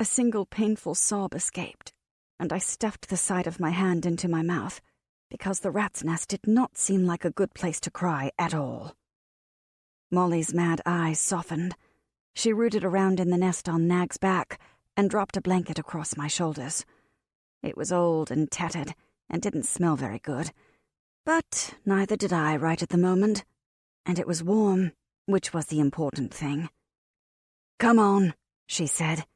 [SPEAKER 1] A single painful sob escaped, and I stuffed the side of my hand into my mouth, because the rat's nest did not seem like a good place to cry at all. Molly's mad eyes softened. She rooted around in the nest on Nag's back and dropped a blanket across my shoulders. It was old and tattered and didn't smell very good, but neither did I right at the moment, and it was warm, which was the important thing.
[SPEAKER 3] "Come on," she said.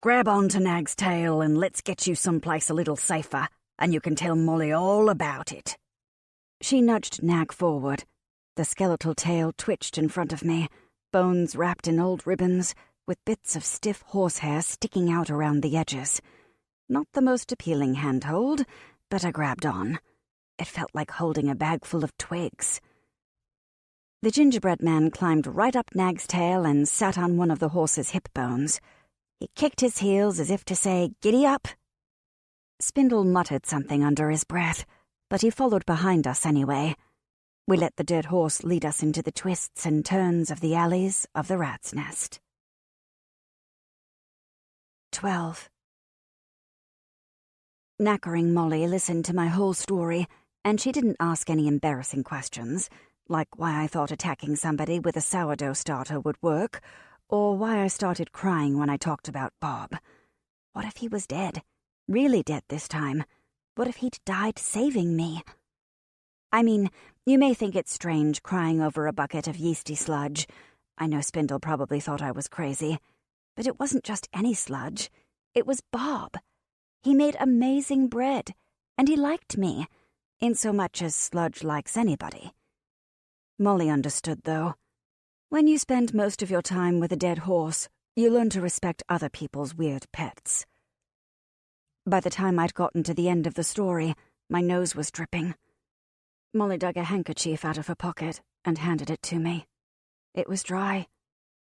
[SPEAKER 3] "Grab onto Nag's tail and let's get you someplace a little safer, and you can tell Molly all about it."
[SPEAKER 1] She nudged Nag forward. The skeletal tail twitched in front of me, bones wrapped in old ribbons, with bits of stiff horsehair sticking out around the edges. Not the most appealing handhold, but I grabbed on. It felt like holding a bag full of twigs. The gingerbread man climbed right up Nag's tail and sat on one of the horse's hip bones. He kicked his heels as if to say, "Giddy up!" Spindle muttered something under his breath, but he followed behind us anyway. We let the dead horse lead us into the twists and turns of the alleys of the rat's nest. 12. Knackering Molly listened to my whole story, and she didn't ask any embarrassing questions, like why I thought attacking somebody with a sourdough starter would work, or why I started crying when I talked about Bob. What if he was dead? Really dead this time? What if he'd died saving me? I mean, you may think it's strange crying over a bucket of yeasty sludge. I know Spindle probably thought I was crazy. But it wasn't just any sludge. It was Bob. He made amazing bread, and he liked me, insomuch as sludge likes anybody. Molly understood, though. When you spend most of your time with a dead horse, you learn to respect other people's weird pets. By the time I'd gotten to the end of the story, my nose was dripping. Molly dug a handkerchief out of her pocket and handed it to me. It was dry.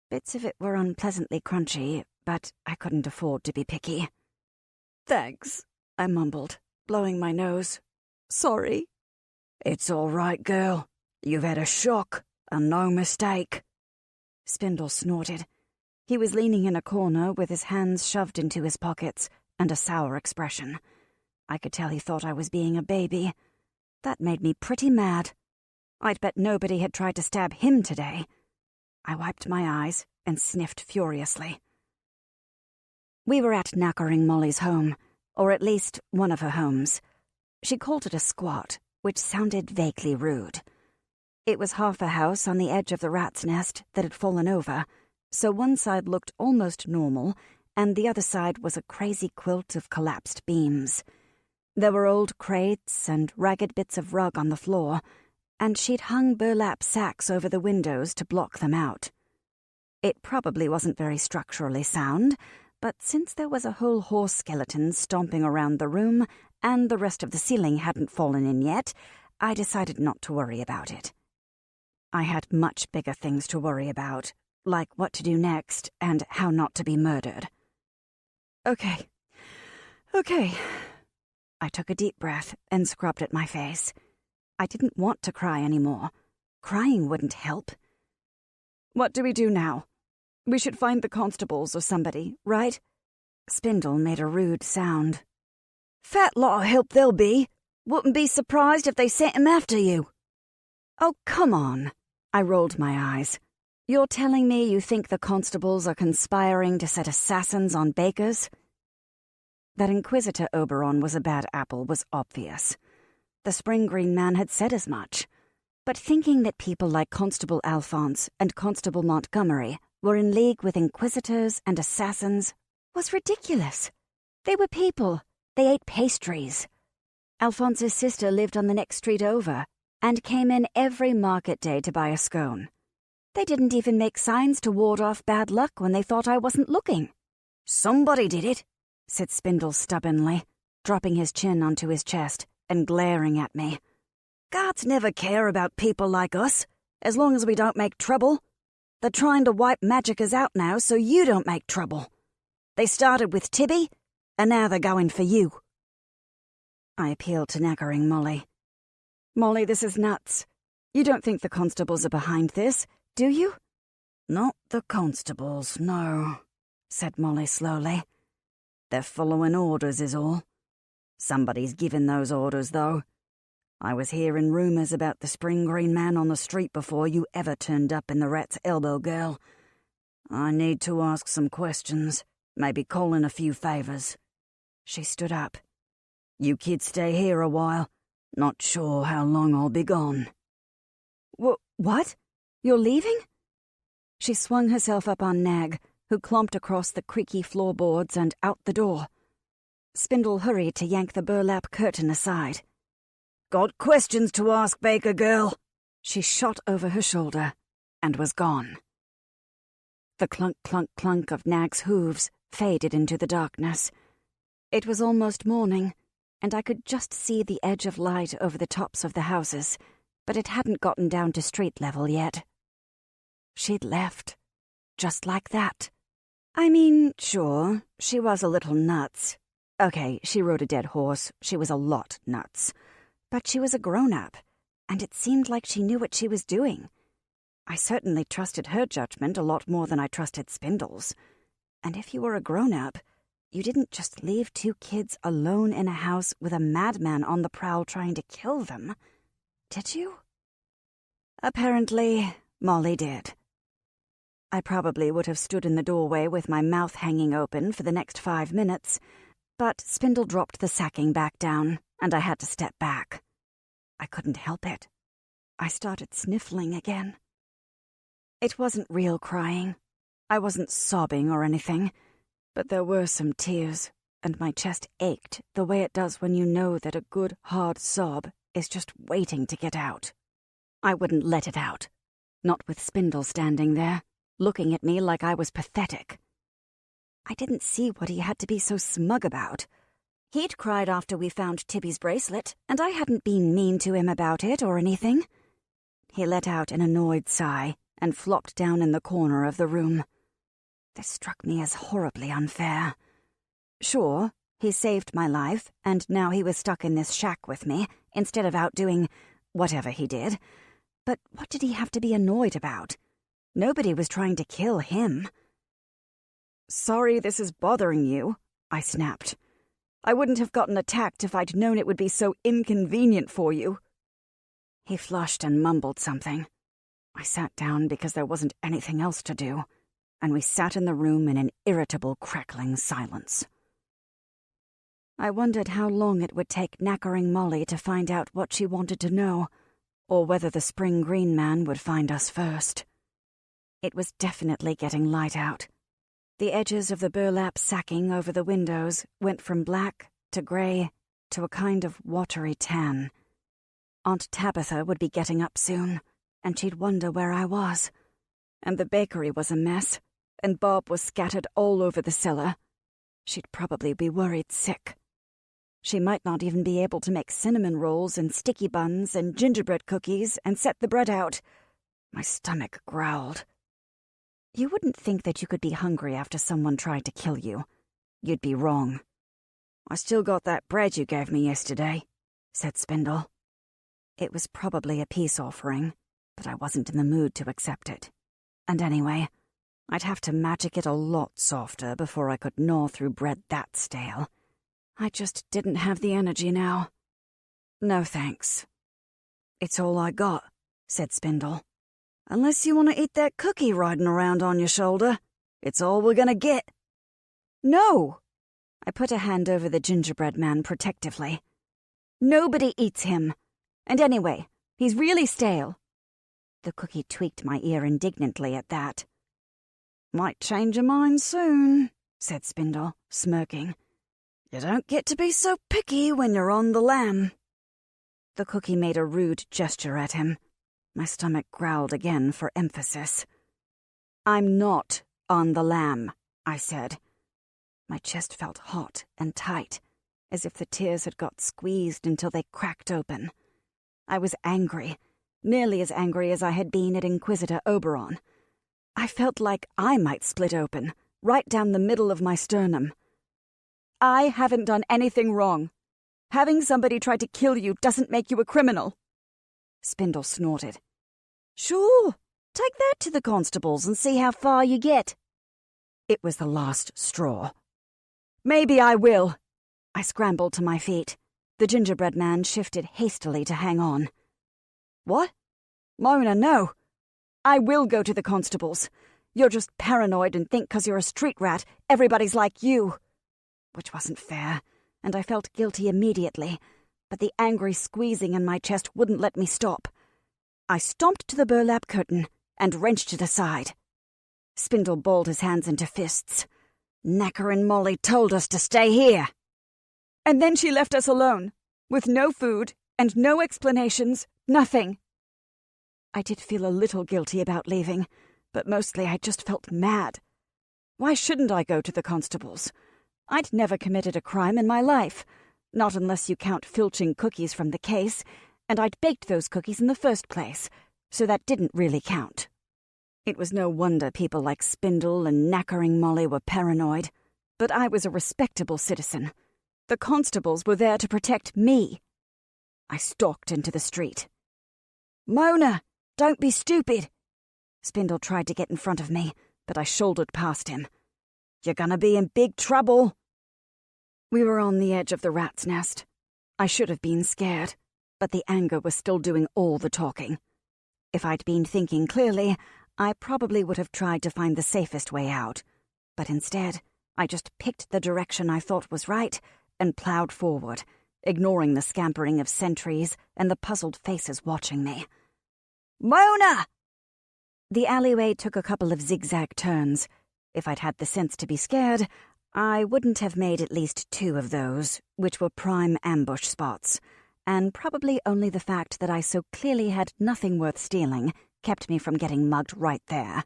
[SPEAKER 1] Bits of it were unpleasantly crunchy, but I couldn't afford to be picky. "Thanks," I mumbled, blowing my nose. "Sorry."
[SPEAKER 3] "It's all right, girl. You've had a shock, and no mistake."
[SPEAKER 1] Spindle snorted. He was leaning in a corner with his hands shoved into his pockets and a sour expression. I could tell he thought I was being a baby. That made me pretty mad. I'd bet nobody had tried to stab him today. I wiped my eyes and sniffed furiously. We were at Knackering Molly's home, or at least one of her homes. She called it a squat, which sounded vaguely rude. It was half a house on the edge of the rat's nest that had fallen over, so one side looked almost normal, and the other side was a crazy quilt of collapsed beams. There were old crates and ragged bits of rug on the floor, and she'd hung burlap sacks over the windows to block them out. It probably wasn't very structurally sound, but since there was a whole horse skeleton stomping around the room and the rest of the ceiling hadn't fallen in yet, I decided not to worry about it. I had much bigger things to worry about, like what to do next and how not to be murdered. Okay. I took a deep breath and scrubbed at my face. I didn't want to cry anymore. Crying wouldn't help. What do we do now? We should find the constables or somebody, right? Spindle made a rude sound.
[SPEAKER 3] "Fat lot of help they'll be. Wouldn't be surprised if they sent him after you."
[SPEAKER 1] Oh, come on. I rolled my eyes. You're telling me you think the constables are conspiring to set assassins on bakers? That Inquisitor Oberon was a bad apple was obvious. The Spring Green Man had said as much. But thinking that people like Constable Alphonse and Constable Montgomery were in league with inquisitors and assassins was ridiculous. They were people. They ate pastries. Alphonse's sister lived on the next street over and came in every market day to buy a scone. They didn't even make signs to ward off bad luck when they thought I wasn't looking.
[SPEAKER 3] "Somebody did it,"
[SPEAKER 1] said Spindle stubbornly, dropping his chin onto his chest and glaring at me.
[SPEAKER 3] "Guards never care about people like us, as long as we don't make trouble. They're trying to wipe magicers out now so you don't make trouble. They started with Tibby, and now they're going for you."
[SPEAKER 1] I appealed to Knackering Molly. "Molly, this is nuts. You don't think the constables are behind this, do you?"
[SPEAKER 3] "Not the constables, no," said Molly slowly. "They're following orders is all. Somebody's giving those orders, though. I was hearing rumours about the Spring Green Man on the street before you ever turned up in the Rat's Elbow, girl. I need to ask some questions, maybe call in a few favours." She stood up. "You kids stay here a while. Not sure how long I'll be gone."
[SPEAKER 1] What? You're leaving? She swung herself up on Nag, who clomped across the creaky floorboards and out the door. Spindle hurried to yank the burlap curtain aside.
[SPEAKER 3] "Got questions to ask, Baker girl."
[SPEAKER 1] She shot over her shoulder and was gone. The clunk, clunk, clunk of Nag's hooves faded into the darkness. It was almost morning, and I could just see the edge of light over the tops of the houses, but it hadn't gotten down to street level yet. She'd left. Just like that. I mean, sure, she was a little nuts. Okay, she rode a dead horse. She was a lot nuts. But she was a grown-up, and it seemed like she knew what she was doing. I certainly trusted her judgment a lot more than I trusted Spindle's. And if you were a grown-up, You didn't just leave 2 kids alone in a house with a madman on the prowl trying to kill them, did you? Apparently, Molly did. I probably would have stood in the doorway with my mouth hanging open for the next 5 minutes, but Spindle dropped the sacking back down, and I had to step back. I couldn't help it. I started sniffling again. It wasn't real crying. I wasn't sobbing or anything, but there were some tears, and my chest ached the way it does when you know that a good, hard sob is just waiting to get out. I wouldn't let it out, not with Spindle standing there, looking at me like I was pathetic. I didn't see what he had to be so smug about. He'd cried after we found Tibby's bracelet, and I hadn't been mean to him about it or anything. He let out an annoyed sigh and flopped down in the corner of the room. This struck me as horribly unfair. Sure, he saved my life, and now he was stuck in this shack with me, instead of out doing whatever he did. But what did he have to be annoyed about? Nobody was trying to kill him. "Sorry this is bothering you," I snapped. "I wouldn't have gotten attacked if I'd known it would be so inconvenient for you." He flushed and mumbled something. I sat down because there wasn't anything else to do, and we sat in the room in an irritable, crackling silence. I wondered how long it would take knackering Molly to find out what she wanted to know, or whether the spring green man would find us first. It was definitely getting light out. The edges of the burlap sacking over the windows went from black to grey to a kind of watery tan. Aunt Tabitha would be getting up soon, and she'd wonder where I was. And the bakery was a mess, and Bob was scattered all over the cellar. She'd probably be worried sick. She might not even be able to make cinnamon rolls and sticky buns and gingerbread cookies and set the bread out. My stomach growled. You wouldn't think that you could be hungry after someone tried to kill you. You'd be wrong. "I still got that bread you gave me yesterday," said Spindle. It was probably a peace offering, but I wasn't in the mood to accept it. And anyway, I'd have to magic it a lot softer before I could gnaw through bread that stale. I just didn't have the energy now. "No thanks." "It's all I got," said Spindle. "Unless you want to eat that cookie riding around on your shoulder. It's all we're gonna get." "No!" I put a hand over the gingerbread man protectively. "Nobody eats him. And anyway, he's really stale." The cookie tweaked my ear indignantly at that. "Might change your mind soon," said Spindle, smirking. "You don't get to be so picky when you're on the lam." The cookie made a rude gesture at him. My stomach growled again for emphasis. "I'm not on the lam," I said. My chest felt hot and tight, as if the tears had got squeezed until they cracked open. I was angry, nearly as angry as I had been at Inquisitor Oberon. I felt like I might split open, right down the middle of my sternum. "I haven't done anything wrong. Having somebody try to kill you doesn't make you a criminal." Spindle snorted. "Sure, take that to the constables and see how far you get." It was the last straw. "Maybe I will." I scrambled to my feet. The gingerbread man shifted hastily to hang on. "What? Mona, no. I will go to the constables. You're just paranoid and think 'cause you're a street rat, everybody's like you." Which wasn't fair, and I felt guilty immediately, but the angry squeezing in my chest wouldn't let me stop. I stomped to the burlap curtain and wrenched it aside. Spindle balled his hands into fists. "Knacker and Molly told us to stay here." "And then she left us alone, with no food and no explanations, nothing." I did feel a little guilty about leaving, but mostly I just felt mad. Why shouldn't I go to the constables? I'd never committed a crime in my life, not unless you count filching cookies from the case, and I'd baked those cookies in the first place, so that didn't really count. It was no wonder people like Spindle and knackering Molly were paranoid, but I was a respectable citizen. The constables were there to protect me. I stalked into the street. "Mona, don't be stupid." Spindle tried to get in front of me, but I shouldered past him. "You're gonna be in big trouble." We were on the edge of the rat's nest. I should have been scared, but the anger was still doing all the talking. If I'd been thinking clearly, I probably would have tried to find the safest way out. But instead, I just picked the direction I thought was right and plowed forward, ignoring the scampering of sentries and the puzzled faces watching me.
[SPEAKER 3] "Mona!"
[SPEAKER 1] The alleyway took a couple of zigzag turns. If I'd had the sense to be scared, I wouldn't have made at least 2 of those, which were prime ambush spots, and probably only the fact that I so clearly had nothing worth stealing kept me from getting mugged right there.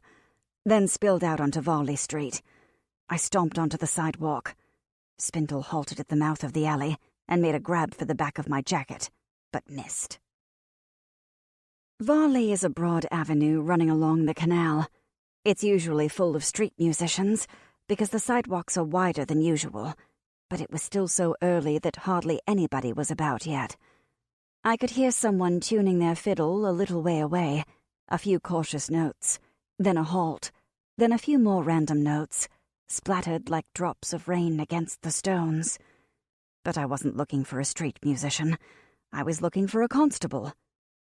[SPEAKER 1] Then spilled out onto Varley Street. I stomped onto the sidewalk. Spindle halted at the mouth of the alley and made a grab for the back of my jacket, but missed. Varley is a broad avenue running along the canal. It's usually full of street musicians because the sidewalks are wider than usual, but it was still so early that hardly anybody was about yet. I could hear someone tuning their fiddle a little way away, a few cautious notes, then a halt, then a few more random notes, splattered like drops of rain against the stones. But I wasn't looking for a street musician. I was looking for a constable.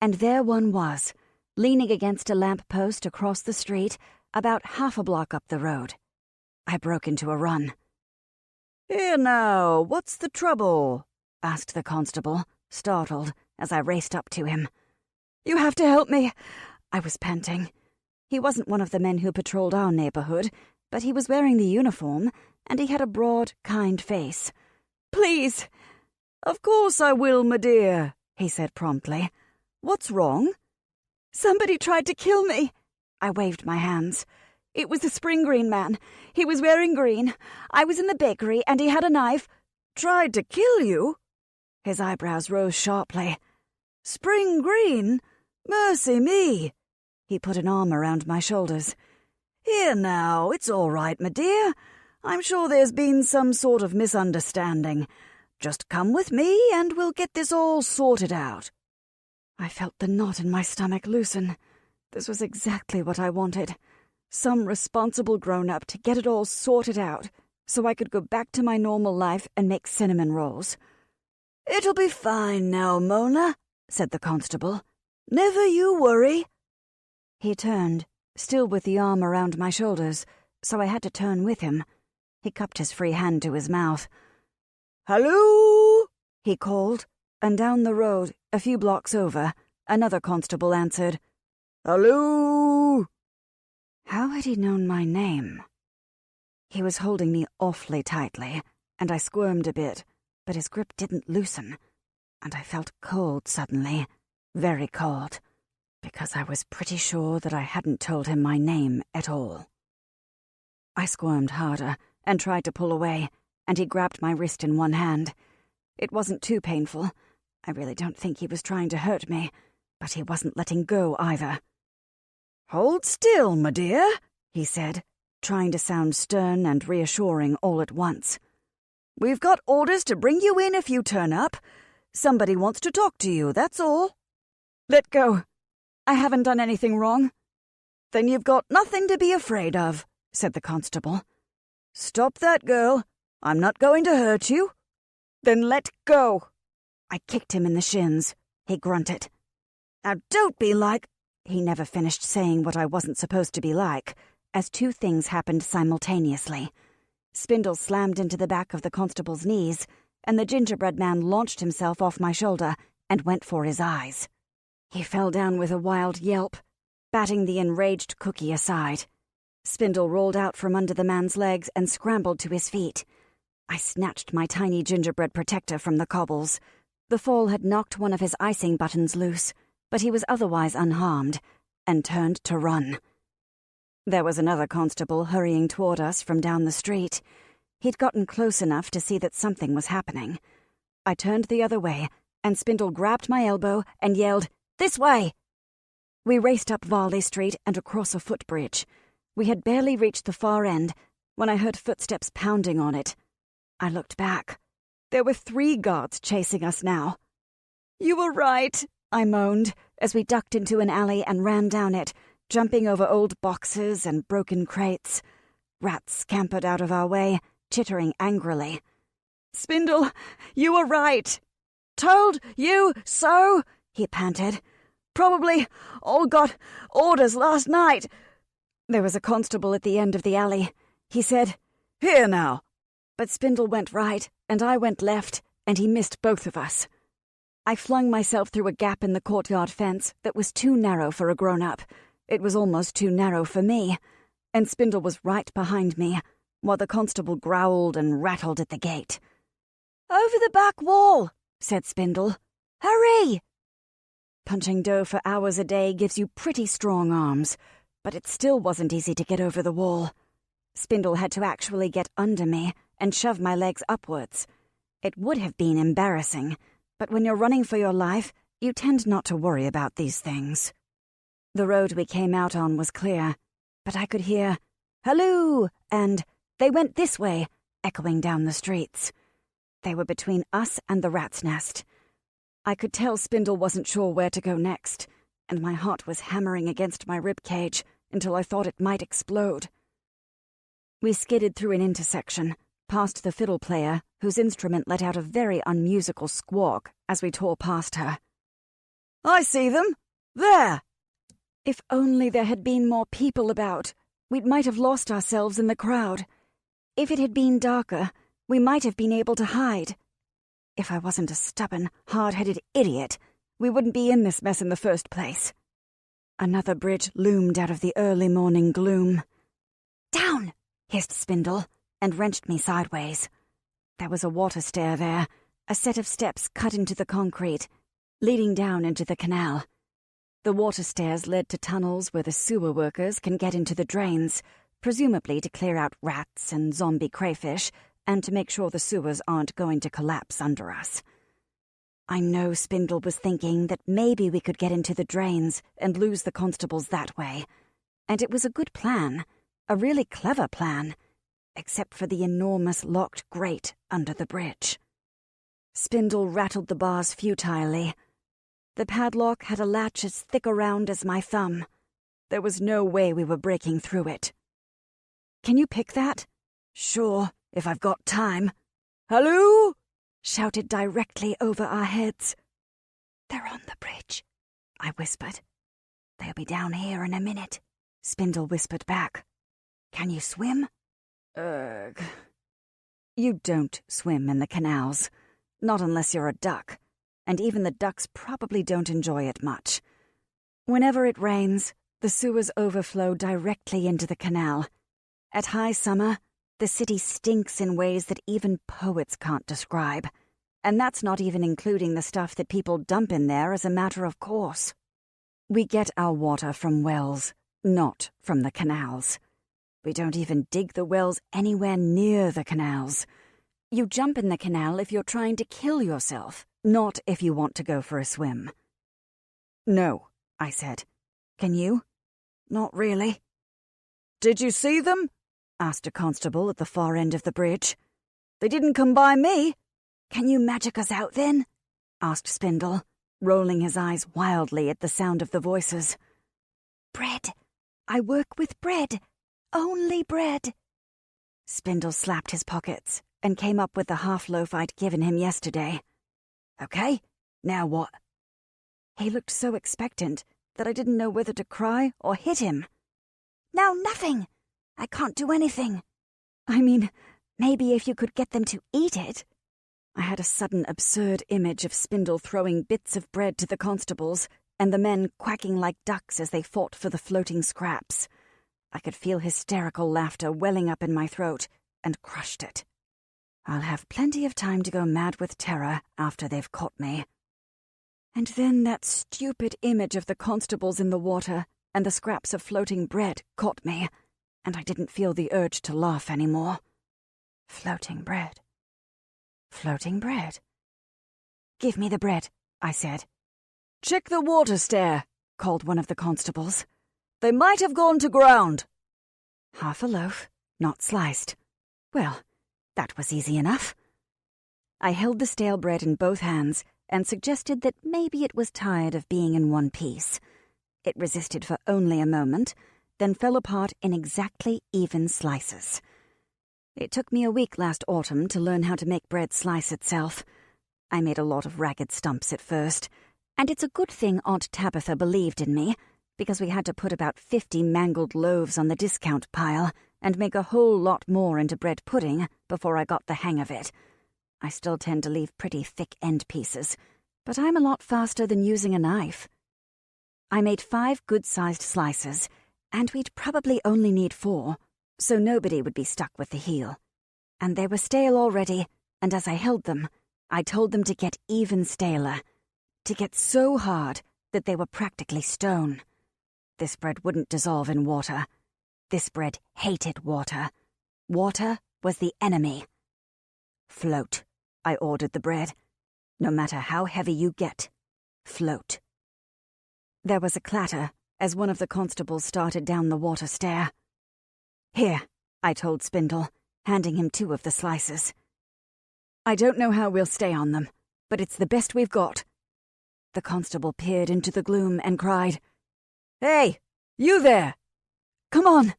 [SPEAKER 1] And there one was, leaning against a lamp-post across the street, about half a block up the road. I broke into a run.
[SPEAKER 3] "Here now, what's the trouble?"
[SPEAKER 1] asked the constable, startled, as I raced up to him. "You have to help me," I was panting. He wasn't one of the men who patrolled our neighborhood, but he was wearing the uniform, and he had a broad, kind face. "Please."
[SPEAKER 3] "Of course I will, my dear," he said promptly. "What's wrong?"
[SPEAKER 1] "Somebody tried to kill me." I waved my hands. "It was the spring green man. He was wearing green. I was in the bakery, and he had a knife."
[SPEAKER 3] "Tried to kill you?"
[SPEAKER 1] His eyebrows rose sharply.
[SPEAKER 3] "Spring green? Mercy me!"
[SPEAKER 1] He put an arm around my shoulders.
[SPEAKER 3] "Here now, it's all right, my dear. I'm sure there's been some sort of misunderstanding. Just come with me, and we'll get this all sorted out."
[SPEAKER 1] I felt the knot in my stomach loosen. This was exactly what I wanted. Some responsible grown-up to get it all sorted out so I could go back to my normal life and make cinnamon rolls.
[SPEAKER 3] "It'll be fine now, Mona," said the constable. "Never you worry."
[SPEAKER 1] He turned, still with the arm around my shoulders, so I had to turn with him. He cupped his free hand to his mouth.
[SPEAKER 3] "Halloo!"
[SPEAKER 1] he called, and down the road, a few blocks over, another constable answered.
[SPEAKER 3] "Halloo!"
[SPEAKER 1] How had he known my name? He was holding me awfully tightly, and I squirmed a bit, but his grip didn't loosen, and I felt cold suddenly, very cold, because I was pretty sure that I hadn't told him my name at all. I squirmed harder and tried to pull away, and he grabbed my wrist in one hand. It wasn't too painful. I really don't think he was trying to hurt me, but he wasn't letting go either.
[SPEAKER 3] "Hold still, my dear,"
[SPEAKER 1] he said, trying to sound stern and reassuring all at once.
[SPEAKER 3] "We've got orders to bring you in if you turn up. Somebody wants to talk to you, that's all."
[SPEAKER 1] "Let go. I haven't done anything wrong."
[SPEAKER 3] "Then you've got nothing to be afraid of," said the constable. "Stop that, girl. I'm not going to hurt you."
[SPEAKER 1] "Then let go." I kicked him in the shins. He grunted.
[SPEAKER 3] "Now don't be like—"
[SPEAKER 1] He never finished saying what I wasn't supposed to be like, as 2 things happened simultaneously. Spindle slammed into the back of the constable's knees, and the gingerbread man launched himself off my shoulder and went for his eyes. He fell down with a wild yelp, batting the enraged cookie aside. Spindle rolled out from under the man's legs and scrambled to his feet. I snatched my tiny gingerbread protector from the cobbles. The fall had knocked one of his icing buttons loose, but he was otherwise unharmed, and turned to run. There was another constable hurrying toward us from down the street. He'd gotten close enough to see that something was happening. I turned the other way, and Spindle grabbed my elbow and yelled, "This way!" We raced up Varley Street and across a footbridge. We had barely reached the far end when I heard footsteps pounding on it. I looked back. There were 3 guards chasing us now. "You were right," I moaned, as we ducked into an alley and ran down it, jumping over old boxes and broken crates. Rats scampered out of our way, chittering angrily.
[SPEAKER 2] Spindle, you were right. Told you so, he panted. Probably all got orders last night. There was a constable at the end of the alley. He said, "Here now." But Spindle went right, and I went left, and he missed both of us. I flung myself through a gap in the courtyard fence that was too narrow for a grown-up. It was almost too narrow for me, and Spindle was right behind me, while the constable growled and rattled at the gate. "Over the back wall," said Spindle. "Hurry!" Punching dough for hours a day gives you pretty strong arms, but it still wasn't easy to get over the wall. Spindle had to actually get under me and shove my legs upwards. It would have been embarrassing, but when you're running for your life, you tend not to worry about these things. The road we came out on was clear, but I could hear, "Halloo!" and "They went this way," echoing down the streets. They were between us and the rat's nest. I could tell Spindle wasn't sure where to go next, and my heart was hammering against my rib cage until I thought it might explode. We skidded through an intersection, past the fiddle player, whose instrument let out a very unmusical squawk as we tore past her. "I see them! There!" If only there had been more people about, we might have lost ourselves in the crowd. If it had been darker, we might have been able to hide. If I wasn't a stubborn, hard-headed idiot, we wouldn't be in this mess in the first place. Another bridge loomed out of the early morning gloom. "Down!" hissed Spindle, and wrenched me sideways. There was a water stair there, a set of steps cut into the concrete, leading down into the canal. The water stairs led to tunnels where the sewer workers can get into the drains, presumably to clear out rats and zombie crayfish, and to make sure the sewers aren't going to collapse under us. I know Spindle was thinking that maybe we could get into the drains and lose the constables that way. And it was a good plan, a really clever plan, except for the enormous locked grate under the bridge. Spindle rattled the bars futilely. The padlock had a latch as thick around as my thumb. There was no way we were breaking through it. "Can you pick that?" "Sure, if I've got time." "Halloo!" shouted directly over our heads. "They're on the bridge," I whispered. "They'll be down here in a minute," Spindle whispered back. "Can you swim?" Ugh. You don't swim in the canals, not unless you're a duck, and even the ducks probably don't enjoy it much. Whenever it rains, the sewers overflow directly into the canal. At high summer, the city stinks in ways that even poets can't describe, and that's not even including the stuff that people dump in there as a matter of course. We get our water from wells, not from the canals. We don't even dig the wells anywhere near the canals. You jump in the canal if you're trying to kill yourself, not if you want to go for a swim. "No," I said. "Can you?" "Not really." "Did you see them?" asked a constable at the far end of the bridge. "They didn't come by me." "Can you magic us out then?" asked Spindle, rolling his eyes wildly at the sound of the voices. "Bread. I work with bread. Only bread." Spindle slapped his pockets and came up with the half-loaf I'd given him yesterday. "Okay, now what?" He looked so expectant that I didn't know whether to cry or hit him. "Now nothing. I can't do anything. I mean, maybe if you could get them to eat it." I had a sudden absurd image of Spindle throwing bits of bread to the constables and the men quacking like ducks as they fought for the floating scraps. I could feel hysterical laughter welling up in my throat and crushed it. I'll have plenty of time to go mad with terror after they've caught me. And then that stupid image of the constables in the water and the scraps of floating bread caught me, and I didn't feel the urge to laugh anymore. Floating bread. Floating bread. "Give me the bread," I said. "Check the water stair," called one of the constables. "They might have gone to ground." Half a loaf, not sliced. Well, that was easy enough. I held the stale bread in both hands and suggested that maybe it was tired of being in one piece. It resisted for only a moment, then fell apart in exactly even slices.
[SPEAKER 1] It took me a week last autumn to learn how to make bread slice itself. I made a lot of ragged stumps at first, and it's a good thing Aunt Tabitha believed in me, because we had to put about 50 mangled loaves on the discount pile and make a whole lot more into bread pudding before I got the hang of it. I still tend to leave pretty thick end pieces, but I'm a lot faster than using a knife. I made 5 good-sized slices, and we'd probably only need 4, so nobody would be stuck with the heel. And they were stale already, and as I held them, I told them to get even staler, to get so hard that they were practically stone. This bread wouldn't dissolve in water. This bread hated water. Water was the enemy. Float, I ordered the bread. No matter how heavy you get, float. There was a clatter as one of the constables started down the water stair. Here, I told Spindle, handing him 2 of the slices. I don't know how we'll stay on them, but it's the best we've got. The constable peered into the gloom and cried, "Hey, you there! Come on!"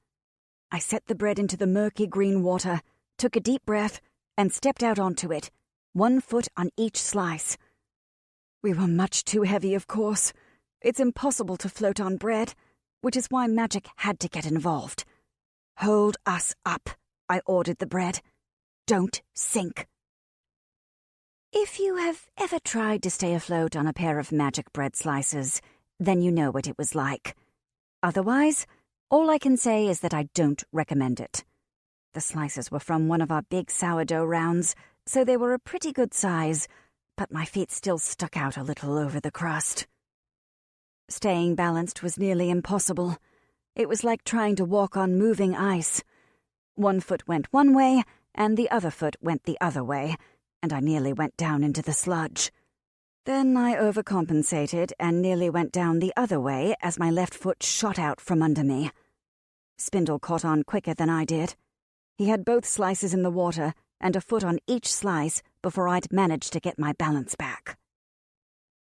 [SPEAKER 1] I set the bread into the murky green water, took a deep breath, and stepped out onto it, 1 foot on each slice. We were much too heavy, of course. It's impossible to float on bread, which is why magic had to get involved. Hold us up, I ordered the bread. Don't sink. If you have ever tried to stay afloat on a pair of magic bread slices, then you know what it was like. Otherwise, all I can say is that I don't recommend it. The slices were from one of our big sourdough rounds, so they were a pretty good size, but my feet still stuck out a little over the crust. Staying balanced was nearly impossible. It was like trying to walk on moving ice. 1 foot went one way, and the other foot went the other way, and I nearly went down into the sludge. Then I overcompensated and nearly went down the other way as my left foot shot out from under me. Spindle caught on quicker than I did. He had both slices in the water and a foot on each slice before I'd managed to get my balance back.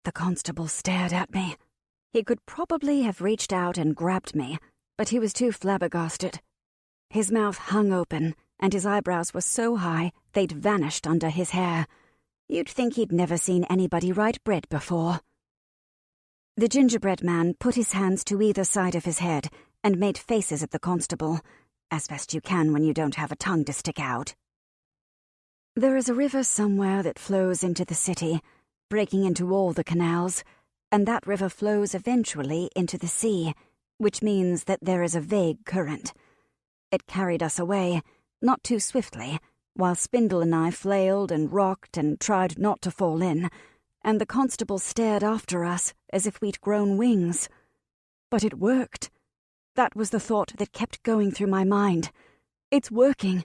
[SPEAKER 1] The constable stared at me. He could probably have reached out and grabbed me, but he was too flabbergasted. His mouth hung open, and his eyebrows were so high they'd vanished under his hair. You'd think he'd never seen anybody write bread before. The gingerbread man put his hands to either side of his head and made faces at the constable, as best you can when you don't have a tongue to stick out. There is a river somewhere that flows into the city, breaking into all the canals, and that river flows eventually into the sea, which means that there is a vague current. It carried us away, not too swiftly, while Spindle and I flailed and rocked and tried not to fall in, and the constable stared after us as if we'd grown wings. But it worked. That was the thought that kept going through my mind. It's working,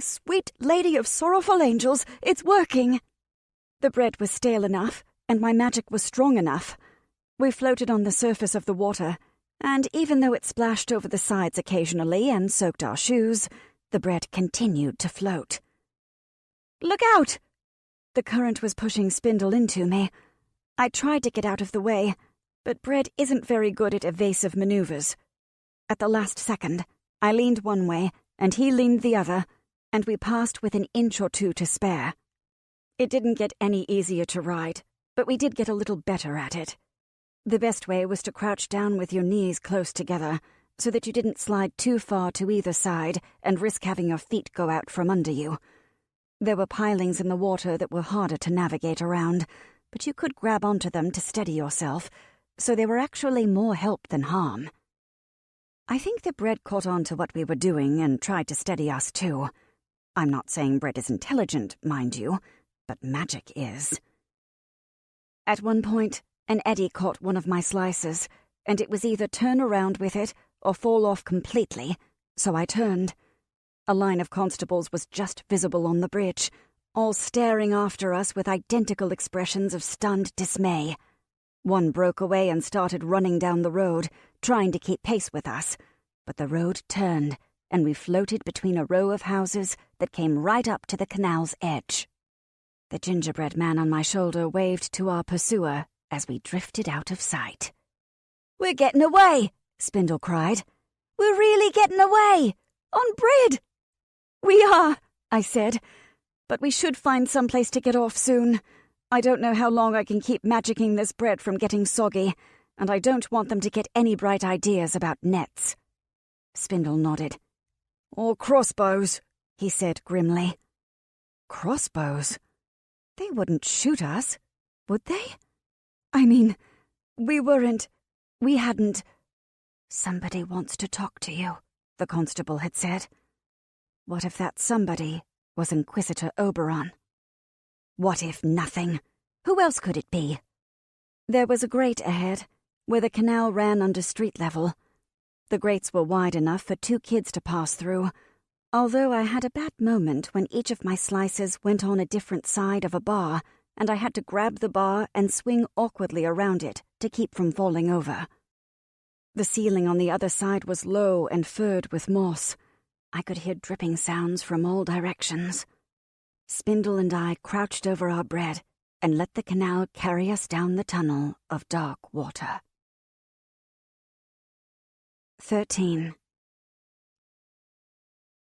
[SPEAKER 1] sweet Lady of Sorrowful Angels, it's working. The bread was stale enough, and my magic was strong enough. We floated on the surface of the water, and even though it splashed over the sides occasionally and soaked our shoes, the bread continued to float. Look out! The current was pushing Spindle into me. I tried to get out of the way, but bread isn't very good at evasive maneuvers. At the last second, I leaned one way, and he leaned the other, and we passed with an inch or 2 to spare. It didn't get any easier to ride, but we did get a little better at it. The best way was to crouch down with your knees close together, so that you didn't slide too far to either side and risk having your feet go out from under you. There were pilings in the water that were harder to navigate around, but you could grab onto them to steady yourself, so they were actually more help than harm. I think the bread caught on to what we were doing and tried to steady us too. I'm not saying bread is intelligent, mind you, but magic is. At one point, an eddy caught one of my slices, and it was either turn around with it or fall off completely, so I turned. A line of constables was just visible on the bridge, all staring after us with identical expressions of stunned dismay. One broke away and started running down the road, trying to keep pace with us, but the road turned, and we floated between a row of houses that came right up to the canal's edge. The gingerbread man on my shoulder waved to our pursuer as we drifted out of sight. "We're getting away!" Spindle cried. "We're really getting away! On bread!" We are, I said. But we should find some place to get off soon. I don't know how long I can keep magicking this bread from getting soggy, and I don't want them to get any bright ideas about nets. Spindle nodded. Or crossbows, he said grimly. Crossbows? They wouldn't shoot us, would they? I mean, we hadn't... Somebody wants to talk to you, the constable had said. What if that somebody was Inquisitor Oberon? What if nothing? Who else could it be? There was a grate ahead, where the canal ran under street level. The grates were wide enough for 2 kids to pass through, although I had a bad moment when each of my slices went on a different side of a bar, and I had to grab the bar and swing awkwardly around it to keep from falling over. The ceiling on the other side was low and furred with moss. I could hear dripping sounds from all directions. Spindle and I crouched over our bread and let the canal carry us down the tunnel of dark water. 13.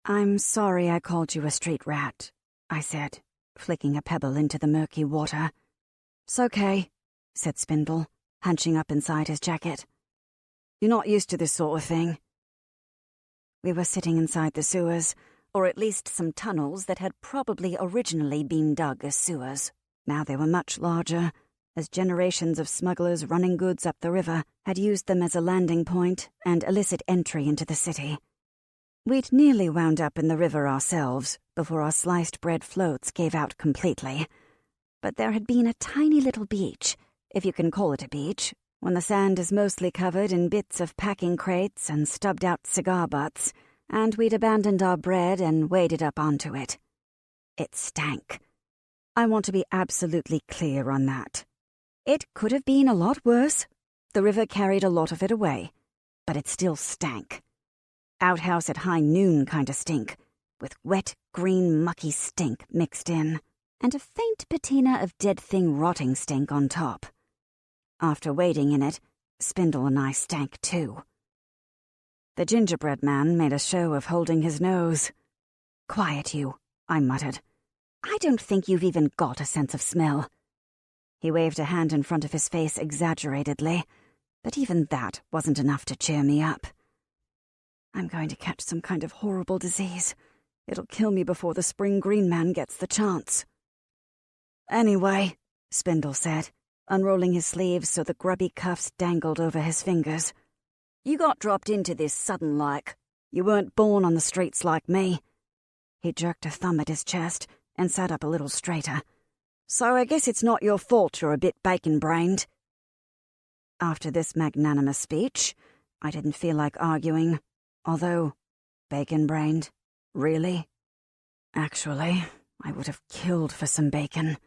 [SPEAKER 1] I'm sorry I called you a street rat, I said, flicking a pebble into the murky water. It's okay, said Spindle, hunching up inside his jacket. You're not used to this sort of thing. We were sitting inside the sewers, or at least some tunnels that had probably originally been dug as sewers. Now they were much larger, as generations of smugglers running goods up the river had used them as a landing point and illicit entry into the city. We'd nearly wound up in the river ourselves before our sliced bread floats gave out completely. But there had been a tiny little beach, if you can call it a beach, when the sand is mostly covered in bits of packing crates and stubbed-out cigar butts, and we'd abandoned our bread and waded up onto it. It stank. I want to be absolutely clear on that. It could have been a lot worse. The river carried a lot of it away, but it still stank. Outhouse at high noon kind of stink, with wet, green, mucky stink mixed in, and a faint patina of dead thing rotting stink on top. After wading in it, Spindle and I stank too. The gingerbread man made a show of holding his nose. Quiet you, I muttered. I don't think you've even got a sense of smell. He waved a hand in front of his face exaggeratedly, but even that wasn't enough to cheer me up. I'm going to catch some kind of horrible disease. It'll kill me before the spring green man gets the chance. Anyway, Spindle said, unrolling his sleeves so the grubby cuffs dangled over his fingers. You got dropped into this sudden-like. You weren't born on the streets like me. He jerked a thumb at his chest and sat up a little straighter. So I guess it's not your fault you're a bit bacon-brained. After this magnanimous speech, I didn't feel like arguing, although, bacon-brained, really? Actually, I would have killed for some bacon.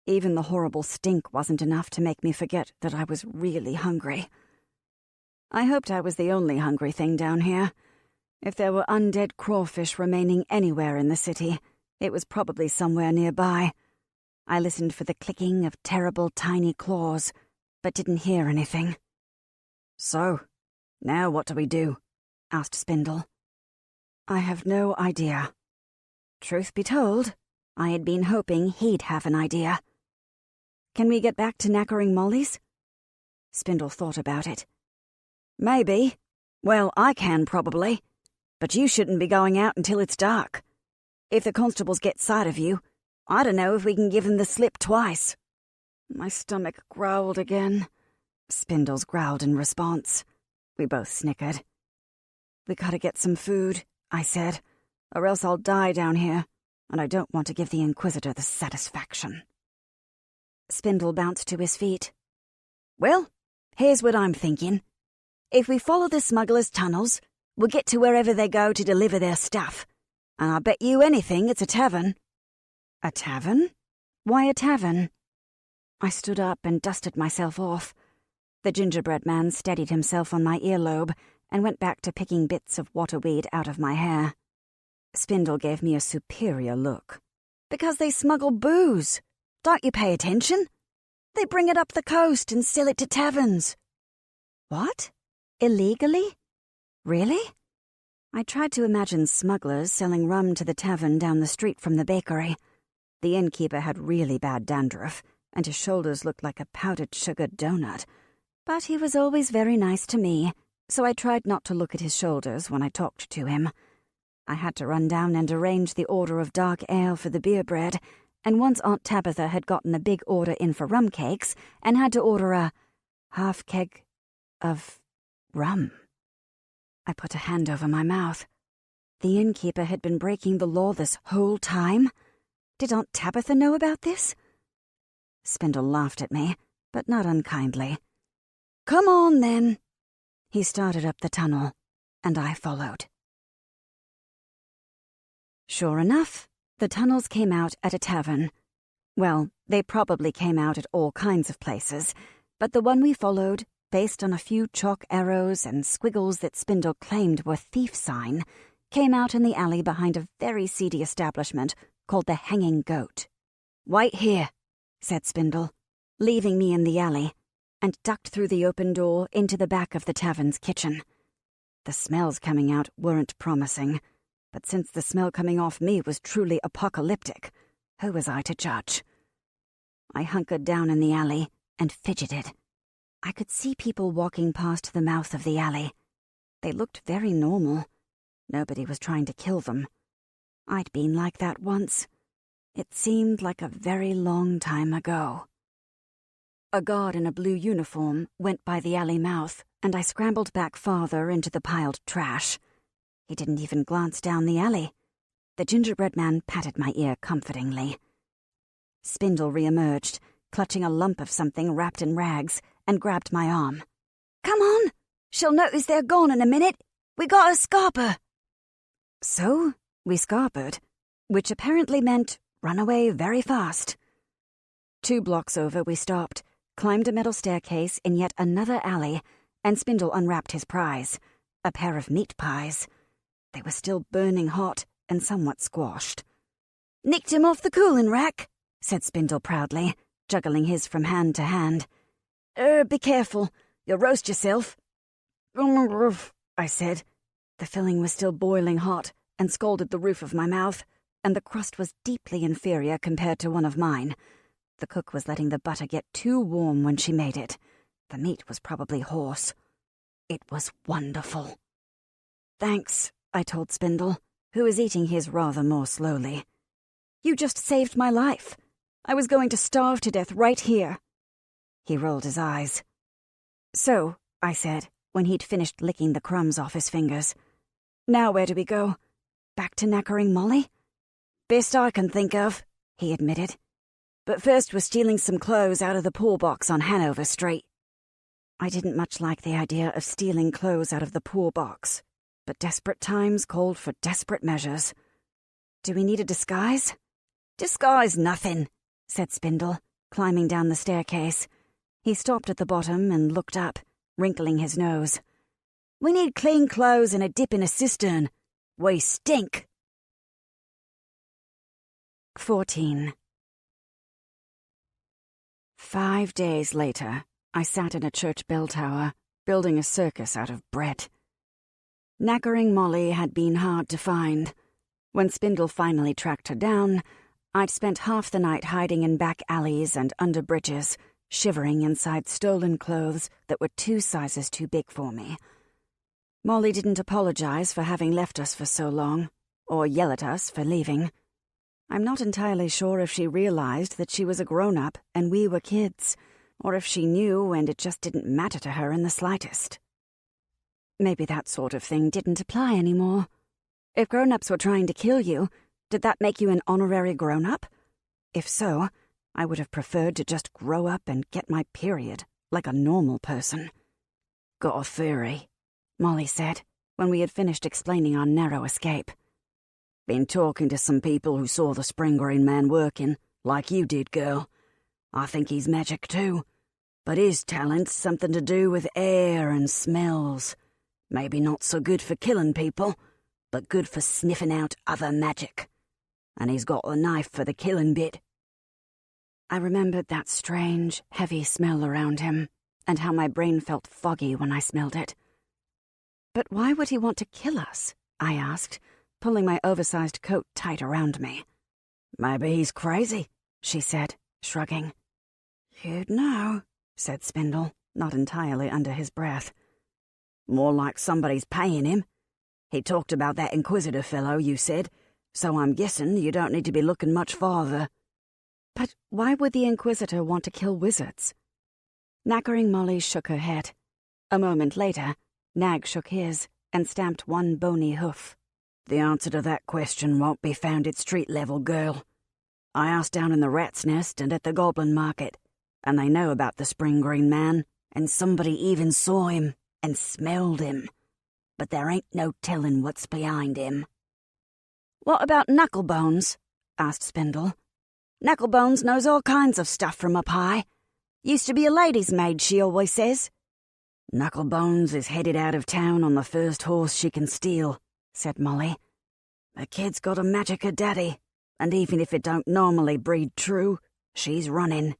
[SPEAKER 1] Even the horrible stink wasn't enough to make me forget that I was really hungry. I hoped I was the only hungry thing down here. If there were undead crawfish remaining anywhere in the city, it was probably somewhere nearby. I listened for the clicking of terrible tiny claws, but didn't hear anything. So, now what do we do? Asked Spindle. I have no idea. Truth be told, I had been hoping he'd have an idea. Can we get back to knackering Molly's? Spindle thought about it. Maybe. Well, I can probably. But you shouldn't be going out until it's dark. If the constables get sight of you, I don't know if we can give them the slip twice. My stomach growled again. Spindle's growled in response. We both snickered. We gotta get some food, I said, or else I'll die down here, and I don't want to give the Inquisitor the satisfaction. Spindle bounced to his feet. Well, here's what I'm thinking. If we follow the smugglers' tunnels, we'll get to wherever they go to deliver their stuff. And I bet you anything it's a tavern. A tavern? Why a tavern? I stood up and dusted myself off. The gingerbread man steadied himself on my earlobe and went back to picking bits of waterweed out of my hair. Spindle gave me a superior look. Because they smuggle booze. Don't you pay attention? They bring it up the coast and sell it to taverns. What? Illegally? Really? I tried to imagine smugglers selling rum to the tavern down the street from the bakery. The innkeeper had really bad dandruff, and his shoulders looked like a powdered sugar donut. But he was always very nice to me, so I tried not to look at his shoulders when I talked to him. I had to run down and arrange the order of dark ale for the beer bread, and once Aunt Tabitha had gotten a big order in for rum cakes and had to order a half keg of rum. I put a hand over my mouth. The innkeeper had been breaking the law this whole time? Did Aunt Tabitha know about this? Spindle laughed at me, but not unkindly. "Come on, then." He started up the tunnel, and I followed. Sure enough, the tunnels came out at a tavern. Well, they probably came out at all kinds of places, but the one we followed, based on a few chalk arrows and squiggles that Spindle claimed were thief sign, came out in the alley behind a very seedy establishment called the Hanging Goat. "Wait here," said Spindle, leaving me in the alley, and ducked through the open door into the back of the tavern's kitchen. The smells coming out weren't promising, but since the smell coming off me was truly apocalyptic, who was I to judge? I hunkered down in the alley and fidgeted. I could see people walking past the mouth of the alley. They looked very normal. Nobody was trying to kill them. I'd been like that once. It seemed like a very long time ago. A guard in a blue uniform went by the alley mouth, and I scrambled back farther into the piled trash. He didn't even glance down the alley. The gingerbread man patted my ear comfortingly. Spindle re-emerged, clutching a lump of something wrapped in rags, and grabbed my arm. "Come on! She'll notice they're gone in a minute. We gotta scarper." So, we scarpered, which apparently meant run away very fast. 2 blocks over we stopped, climbed a metal staircase in yet another alley, and Spindle unwrapped his prize, a pair of meat pies. They were still burning hot and somewhat squashed. "Nicked him off the cooling rack," said Spindle proudly, juggling his from hand to hand. Be careful. You'll roast yourself." I said. The filling was still boiling hot and scalded the roof of my mouth, and the crust was deeply inferior compared to one of mine. The cook was letting the butter get too warm when she made it. The meat was probably horse. It was wonderful. "Thanks," I told Spindle, who was eating his rather more slowly. "You just saved my life. I was going to starve to death right here." He rolled his eyes. "So," I said, when he'd finished licking the crumbs off his fingers, "now where do we go? Back to knackering Molly?" "Best I can think of," he admitted. "But first we're stealing some clothes out of the poor box on Hanover Street." I didn't much like the idea of stealing clothes out of the poor box, but desperate times called for desperate measures. "Do we need a disguise?" "Disguise nothing," said Spindle, climbing down the staircase. He stopped at the bottom and looked up, wrinkling his nose. "We need clean clothes and a dip in a cistern. We stink." 14. 5 days later, I sat in a church bell tower, building a circus out of bread. Knackering Molly had been hard to find. When Spindle finally tracked her down, I'd spent half the night hiding in back alleys and under bridges, shivering inside stolen clothes that were 2 sizes too big for me. Molly didn't apologize for having left us for so long, or yell at us for leaving. I'm not entirely sure if she realized that she was a grown-up and we were kids, or if she knew and it just didn't matter to her in the slightest. Maybe that sort of thing didn't apply anymore. If grown-ups were trying to kill you, did that make you an honorary grown-up? If so, I would have preferred to just grow up and get my period, like a normal person. "Got a theory," Molly said, when we had finished explaining our narrow escape. "Been talking to some people who saw the Spring Green Man working, like you did, girl. I think he's magic too, but his talent's something to do with air and smells. Maybe not so good for killing people, but good for sniffing out other magic. And he's got the knife for the killing bit." I remembered that strange, heavy smell around him, and how my brain felt foggy when I smelled it. But why would he want to kill us, I asked, pulling my oversized coat tight around me.
[SPEAKER 3] Maybe he's crazy,
[SPEAKER 1] she said, shrugging.
[SPEAKER 3] You'd know,
[SPEAKER 1] said Spindle, not entirely under his breath.
[SPEAKER 3] More like somebody's paying him. He talked about that Inquisitor fellow, you said, so I'm guessing you don't need to be looking much farther.
[SPEAKER 1] But why would the Inquisitor want to kill wizards? Knackering Molly shook her head. A moment later, Nag shook his and stamped one bony hoof.
[SPEAKER 3] The answer to that question won't be found at street level, girl. I asked down in the rat's nest and at the goblin market, and they know about the Spring Green Man, and somebody even saw him and smelled him. But there ain't no telling what's behind him.
[SPEAKER 1] What about Knucklebones? Asked Spindle. Knucklebones knows all kinds of stuff from up high. Used to be a lady's maid, she always says.
[SPEAKER 3] Knucklebones is headed out of town on the first horse she can steal, said Molly. The kid's got a magica daddy, and even if it don't normally breed true, she's running.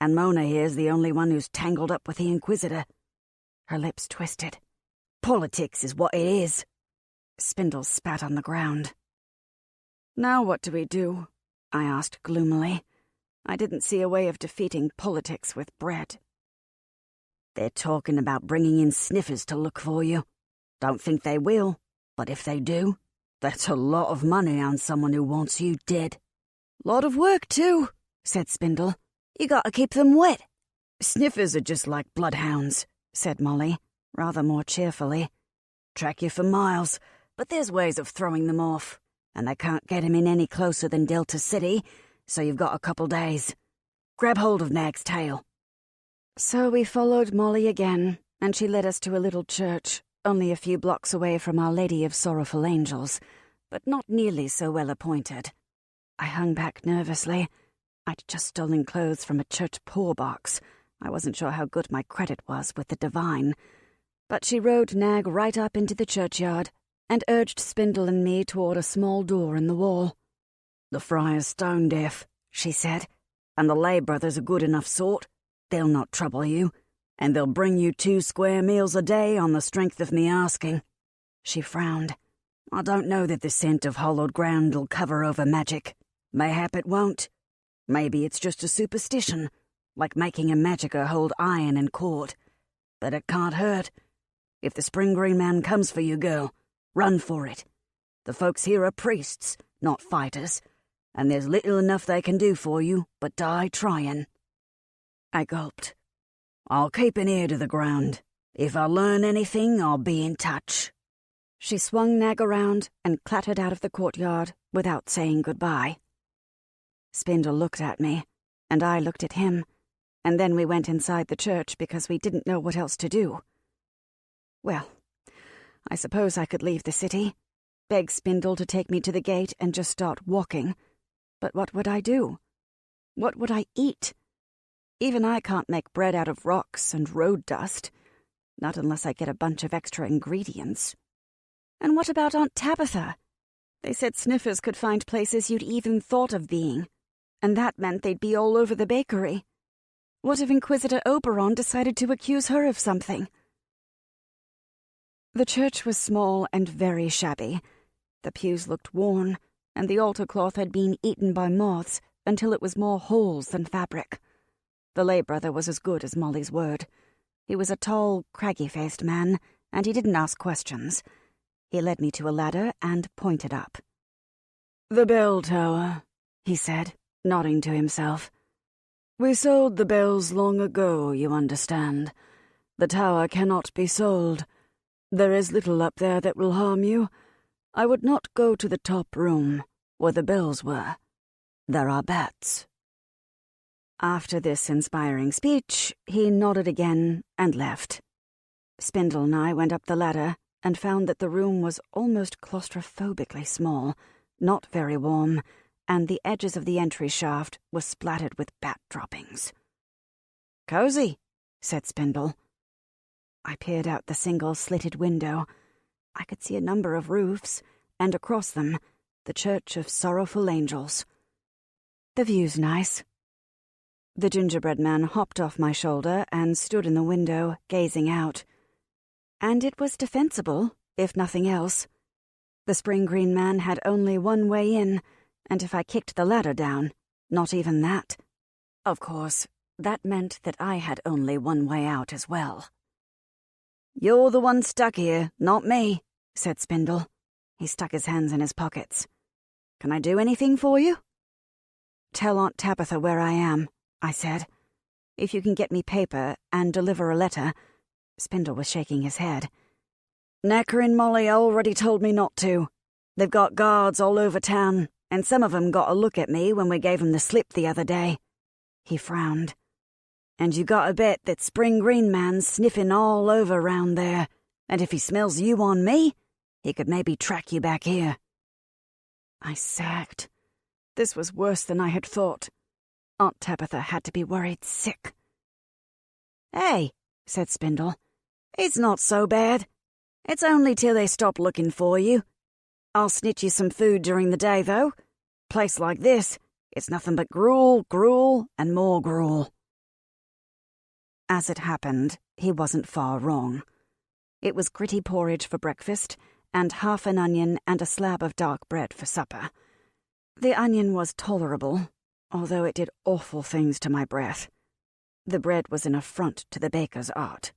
[SPEAKER 3] And Mona here's the only one who's tangled up with the Inquisitor.
[SPEAKER 1] Her lips twisted.
[SPEAKER 3] Politics is what it is.
[SPEAKER 1] Spindle spat on the ground. Now what do we do? I asked gloomily. I didn't see a way of defeating politics with bread.
[SPEAKER 3] They're talking about bringing in sniffers to look for you. Don't think they will, but if they do, that's a lot of money on someone who wants you dead.
[SPEAKER 1] Lot of work, too, said Spindle. You gotta keep them wet.
[SPEAKER 3] Sniffers are just like bloodhounds,
[SPEAKER 1] said Molly, rather more cheerfully.
[SPEAKER 3] Track you for miles, but there's ways of throwing them off, and they can't get him in any closer than Delta City, so you've got a couple days. Grab hold of Nag's tail.
[SPEAKER 1] So we followed Molly again, and she led us to a little church, only a few blocks away from Our Lady of Sorrowful Angels, but not nearly so well appointed. I hung back nervously. I'd just stolen clothes from a church poor box. I wasn't sure how good my credit was with the divine. But she rode Nag right up into the churchyard and urged Spindle and me toward a small door in the wall.
[SPEAKER 3] The friar's stone deaf, she said, and the lay brothers are good enough sort. They'll not trouble you, and they'll bring you 2 square meals a day on the strength of me asking.
[SPEAKER 1] She frowned.
[SPEAKER 3] I don't know that the scent of hollowed ground'll cover over magic. Mayhap it won't. Maybe it's just a superstition, like making a magicka hold iron in court. But it can't hurt. If the Spring Green Man comes for you, girl, run for it. The folks here are priests, not fighters, and there's little enough they can do for you but die trying.
[SPEAKER 1] I gulped.
[SPEAKER 3] I'll keep an ear to the ground. If I learn anything, I'll be in touch.
[SPEAKER 1] She swung Nag around and clattered out of the courtyard without saying goodbye. Spindle looked at me, and I looked at him, and then we went inside the church because we didn't know what else to do. Well, I suppose I could leave the city, beg Spindle to take me to the gate and just start walking. But what would I do? What would I eat? Even I can't make bread out of rocks and road dust, not unless I get a bunch of extra ingredients. And what about Aunt Tabitha? They said sniffers could find places you'd even thought of being, and that meant they'd be all over the bakery. What if Inquisitor Oberon decided to accuse her of something? The church was small and very shabby. The pews looked worn, and the altar cloth had been eaten by moths until it was more holes than fabric. The lay brother was as good as Molly's word. He was a tall, craggy-faced man, and he didn't ask questions. He led me to a ladder and pointed up.
[SPEAKER 3] "The bell tower," he said, nodding to himself. "We sold the bells long ago, you understand. The tower cannot be sold. There is little up there that will harm you. I would not go to the top room, where the bells were. There are bats."
[SPEAKER 1] After this inspiring speech, he nodded again and left. Spindle and I went up the ladder and found that the room was almost claustrophobically small, not very warm, and the edges of the entry shaft were splattered with bat droppings.
[SPEAKER 3] "Cozy,"
[SPEAKER 1] said Spindle. I peered out the single slitted window. I could see a number of roofs, and across them, the Church of Sorrowful Angels. The view's nice. The gingerbread man hopped off my shoulder and stood in the window, gazing out. And it was defensible, if nothing else. The spring green man had only one way in, and if I kicked the ladder down, not even that. Of course, that meant that I had only one way out as well.
[SPEAKER 2] "You're the one stuck here, not me," said Spindle. He stuck his hands in his pockets. "Can I do anything for you?"
[SPEAKER 1] "Tell Aunt Tabitha where I am," I said. "If you can get me paper and deliver a letter." Spindle was shaking his head.
[SPEAKER 2] "Necker and Molly already told me not to. They've got guards all over town, and some of 'em got a look at me when we gave 'em the slip the other day."
[SPEAKER 1] He frowned.
[SPEAKER 2] "And you got to bet that Spring Green Man's sniffing all over round there, and if he smells you on me, he could maybe track you back here."
[SPEAKER 1] I sagged. This was worse than I had thought. Aunt Tabitha had to be worried sick.
[SPEAKER 2] "Hey," said Spindle, "it's not so bad. It's only till they stop looking for you. I'll snitch you some food during the day, though. Place like this, it's nothing but gruel, gruel, and more gruel."
[SPEAKER 1] As it happened, he wasn't far wrong. It was gritty porridge for breakfast, and half an onion and a slab of dark bread for supper. The onion was tolerable, although it did awful things to my breath. The bread was an affront to the baker's art.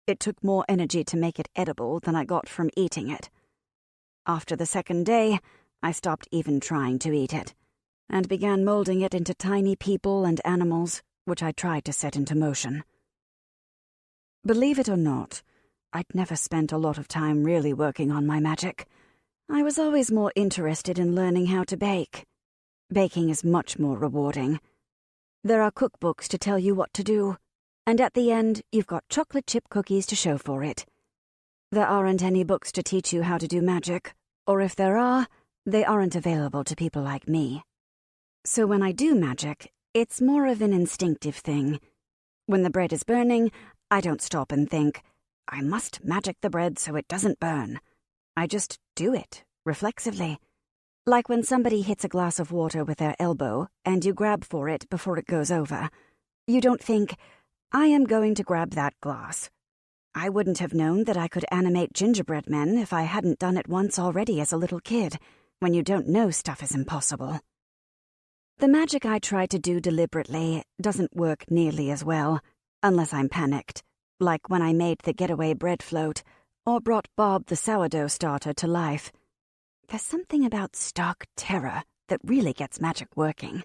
[SPEAKER 1] It took more energy to make it edible than I got from eating it. After the second day, I stopped even trying to eat it, and began molding it into tiny people and animals, which I tried to set into motion. Believe it or not, I'd never spent a lot of time really working on my magic. I was always more interested in learning how to bake. Baking is much more rewarding. There are cookbooks to tell you what to do, and at the end, you've got chocolate chip cookies to show for it. There aren't any books to teach you how to do magic, or if there are, they aren't available to people like me. So when I do magic, it's more of an instinctive thing. When the bread is burning, I don't stop and think, I must magic the bread so it doesn't burn. I just do it, reflexively. Like when somebody hits a glass of water with their elbow and you grab for it before it goes over. You don't think, I am going to grab that glass. I wouldn't have known that I could animate gingerbread men if I hadn't done it once already as a little kid, when you don't know stuff is impossible. The magic I try to do deliberately doesn't work nearly as well, unless I'm panicked, like when I made the getaway bread float, or brought Bob the sourdough starter to life. There's something about stark terror that really gets magic working.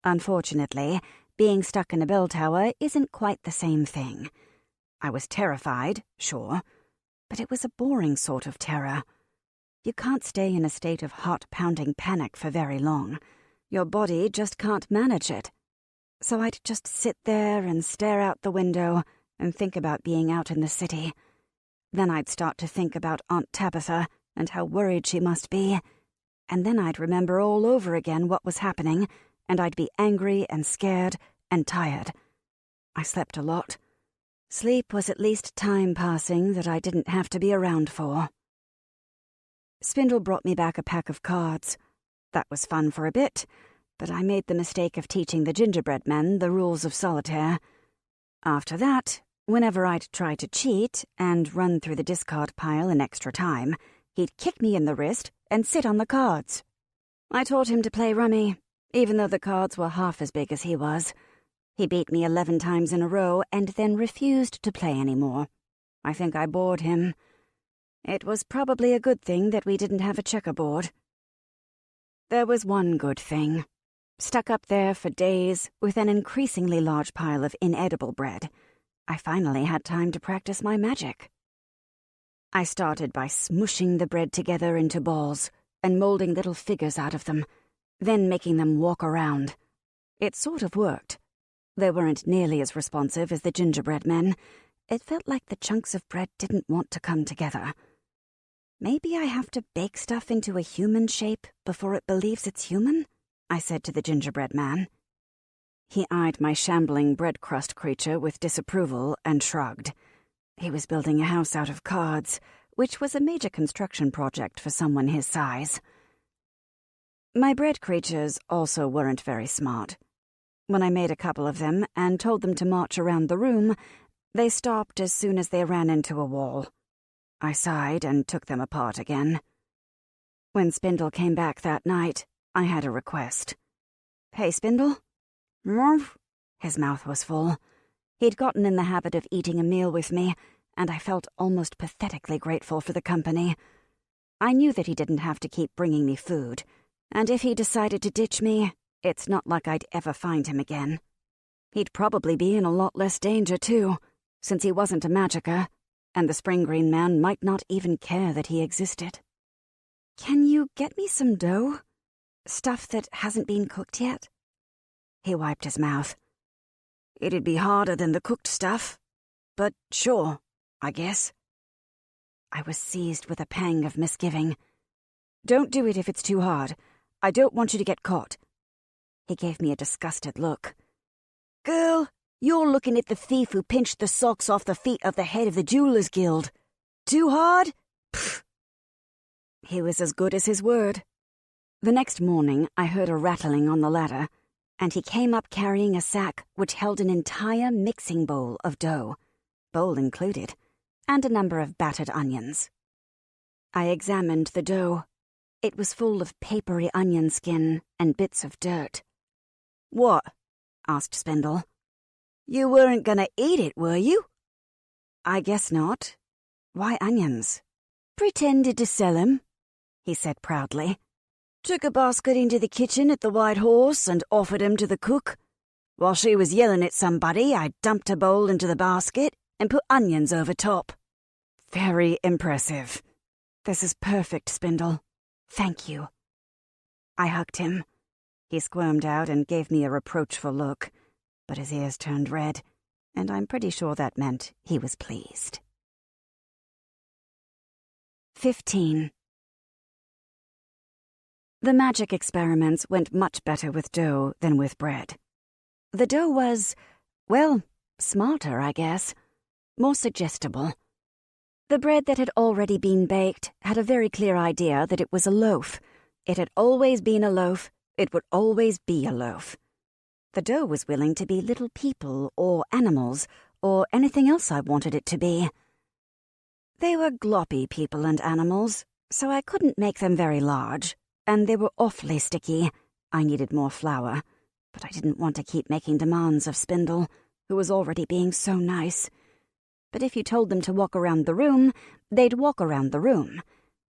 [SPEAKER 1] Unfortunately, being stuck in a bell tower isn't quite the same thing. I was terrified, sure, but it was a boring sort of terror. You can't stay in a state of heart-pounding panic for very long. Your body just can't manage it. So I'd just sit there and stare out the window and think about being out in the city. Then I'd start to think about Aunt Tabitha and how worried she must be. And then I'd remember all over again what was happening, and I'd be angry and scared and tired. I slept a lot. Sleep was at least time passing that I didn't have to be around for. Spindle brought me back a pack of cards. That was fun for a bit, but I made the mistake of teaching the gingerbread men the rules of solitaire. After that, whenever I'd try to cheat and run through the discard pile in extra time, he'd kick me in the wrist and sit on the cards. I taught him to play rummy, even though the cards were half as big as he was. He beat me 11 times in a row and then refused to play anymore. I think I bored him. It was probably a good thing that we didn't have a checkerboard. There was one good thing. Stuck up there for days with an increasingly large pile of inedible bread, I finally had time to practice my magic. I started by smushing the bread together into balls and molding little figures out of them, then making them walk around. It sort of worked. They weren't nearly as responsive as the gingerbread men. It felt like the chunks of bread didn't want to come together. Maybe I have to bake stuff into a human shape before it believes it's human? I said to the gingerbread man. He eyed my shambling bread crust creature with disapproval and shrugged. He was building a house out of cards, which was a major construction project for someone his size. My bread creatures also weren't very smart. When I made a couple of them and told them to march around the room, they stopped as soon as they ran into a wall. I sighed and took them apart again. When Spindle came back that night, I had a request. "Hey, Spindle?" "Murph?" His mouth was full. He'd gotten in the habit of eating a meal with me, and I felt almost pathetically grateful for the company. I knew that he didn't have to keep bringing me food, and if he decided to ditch me, it's not like I'd ever find him again. He'd probably be in a lot less danger, too, since he wasn't a magicka, and the Spring Green Man might not even care that he existed. "Can you get me some dough? Stuff that hasn't been cooked yet?" He wiped his mouth. "It'd be harder than the cooked stuff, but sure, I guess." I was seized with a pang of misgiving. "Don't do it if it's too hard. I don't want you to get caught." He gave me a disgusted look. "Girl, you're looking at the thief who pinched the socks off the feet of the head of the Jewelers Guild. Too hard? Pfft." He was as good as his word. The next morning, I heard a rattling on the ladder, and he came up carrying a sack which held an entire mixing bowl of dough, bowl included, and a number of battered onions. I examined the dough. It was full of papery onion skin and bits of dirt. "What?" asked Spindle. "You weren't gonna eat it, were you?" "I guess not. Why onions?" "Pretended to sell 'em," he said proudly. "Took a basket into the kitchen at the White Horse and offered 'em to the cook. While she was yelling at somebody, I dumped a bowl into the basket and put onions over top." "Very impressive. This is perfect, Spindle. Thank you." I hugged him. He squirmed out and gave me a reproachful look, but his ears turned red, and I'm pretty sure that meant he was pleased. 15. The magic experiments went much better with dough than with bread. The dough was, well, smarter, I guess, more suggestible. The bread that had already been baked had a very clear idea that it was a loaf. It had always been a loaf. It would always be a loaf. The dough was willing to be little people or animals or anything else I wanted it to be. They were gloppy people and animals, so I couldn't make them very large, and they were awfully sticky. I needed more flour, but I didn't want to keep making demands of Spindle, who was already being so nice. But if you told them to walk around the room, they'd walk around the room.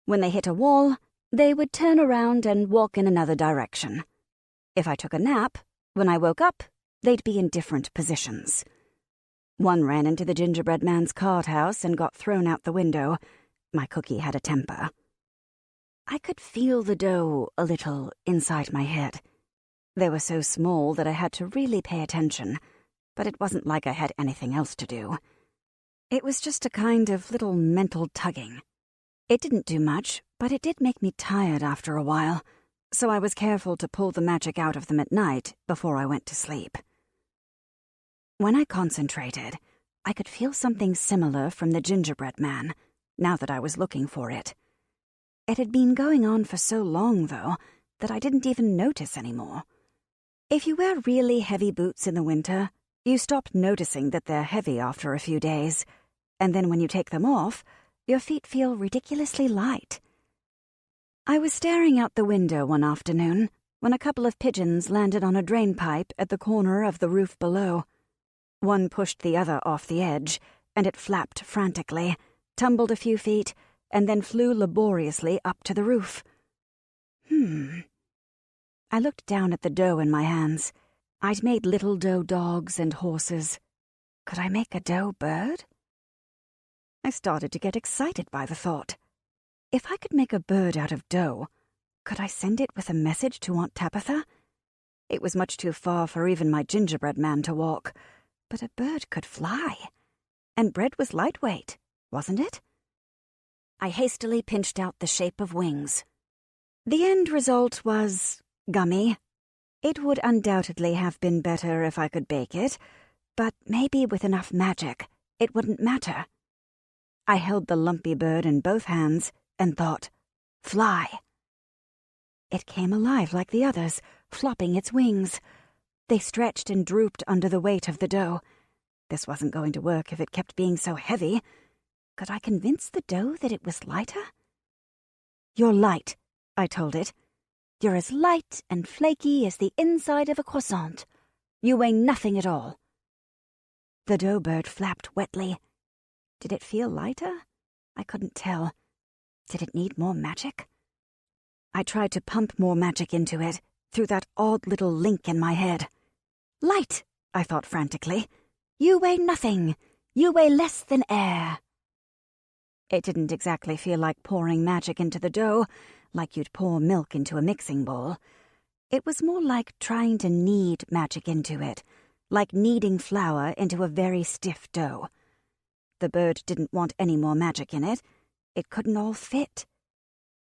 [SPEAKER 1] When they hit a wall, they would turn around and walk in another direction. If I took a nap, when I woke up, they'd be in different positions. One ran into the gingerbread man's card house and got thrown out the window. My cookie had a temper. I could feel the dough a little inside my head. They were so small that I had to really pay attention, but it wasn't like I had anything else to do. It was just a kind of little mental tugging. It didn't do much, but it did make me tired after a while, so I was careful to pull the magic out of them at night before I went to sleep. When I concentrated, I could feel something similar from the gingerbread man, now that I was looking for it. It had been going on for so long, though, that I didn't even notice anymore. If you wear really heavy boots in the winter, you stop noticing that they're heavy after a few days, and then when you take them off, your feet feel ridiculously light. I was staring out the window one afternoon when a couple of pigeons landed on a drain pipe at the corner of the roof below. One pushed the other off the edge, and it flapped frantically, tumbled a few feet, and then flew laboriously up to the roof. I looked down at the dough in my hands. I'd made little dough dogs and horses. Could I make a dough bird? I started to get excited by the thought. If I could make a bird out of dough, could I send it with a message to Aunt Tabitha? It was much too far for even my gingerbread man to walk, but a bird could fly. And bread was lightweight, wasn't it? I hastily pinched out the shape of wings. The end result was gummy. It would undoubtedly have been better if I could bake it, but maybe with enough magic, it wouldn't matter. I held the lumpy bird in both hands and thought, fly. It came alive like the others, flopping its wings. They stretched and drooped under the weight of the dough. This wasn't going to work if it kept being so heavy. Could I convince the dough that it was lighter? "You're light," I told it. "You're as light and flaky as the inside of a croissant. You weigh nothing at all." The dough bird flapped wetly. Did it feel lighter? I couldn't tell. Did it need more magic? I tried to pump more magic into it, through that odd little link in my head. "Light," I thought frantically. "You weigh nothing. You weigh less than air." It didn't exactly feel like pouring magic into the dough, like you'd pour milk into a mixing bowl. It was more like trying to knead magic into it, like kneading flour into a very stiff dough. The bird didn't want any more magic in it. It couldn't all fit.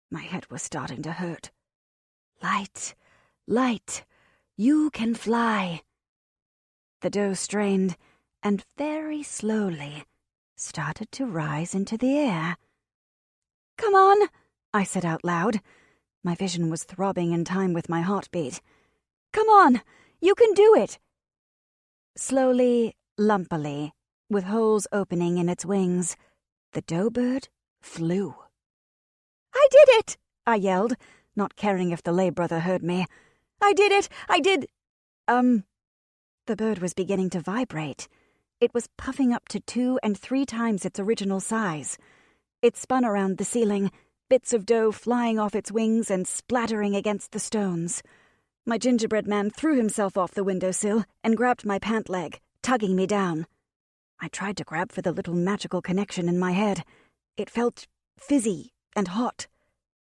[SPEAKER 1] My head was starting to hurt. "Light, light, you can fly." The dough strained, and very slowly started to rise into the air. "Come on," I said out loud. My vision was throbbing in time with my heartbeat. "Come on, you can do it." Slowly, lumpily, with holes opening in its wings, the dough bird flew. "I did it!" I yelled, not caring if the lay brother heard me. "I did it! I did—" The bird was beginning to vibrate. It was puffing up to 2 and 3 times its original size. It spun around the ceiling, bits of dough flying off its wings and splattering against the stones. My gingerbread man threw himself off the windowsill and grabbed my pant leg, tugging me down. I tried to grab for the little magical connection in my head. It felt fizzy and hot.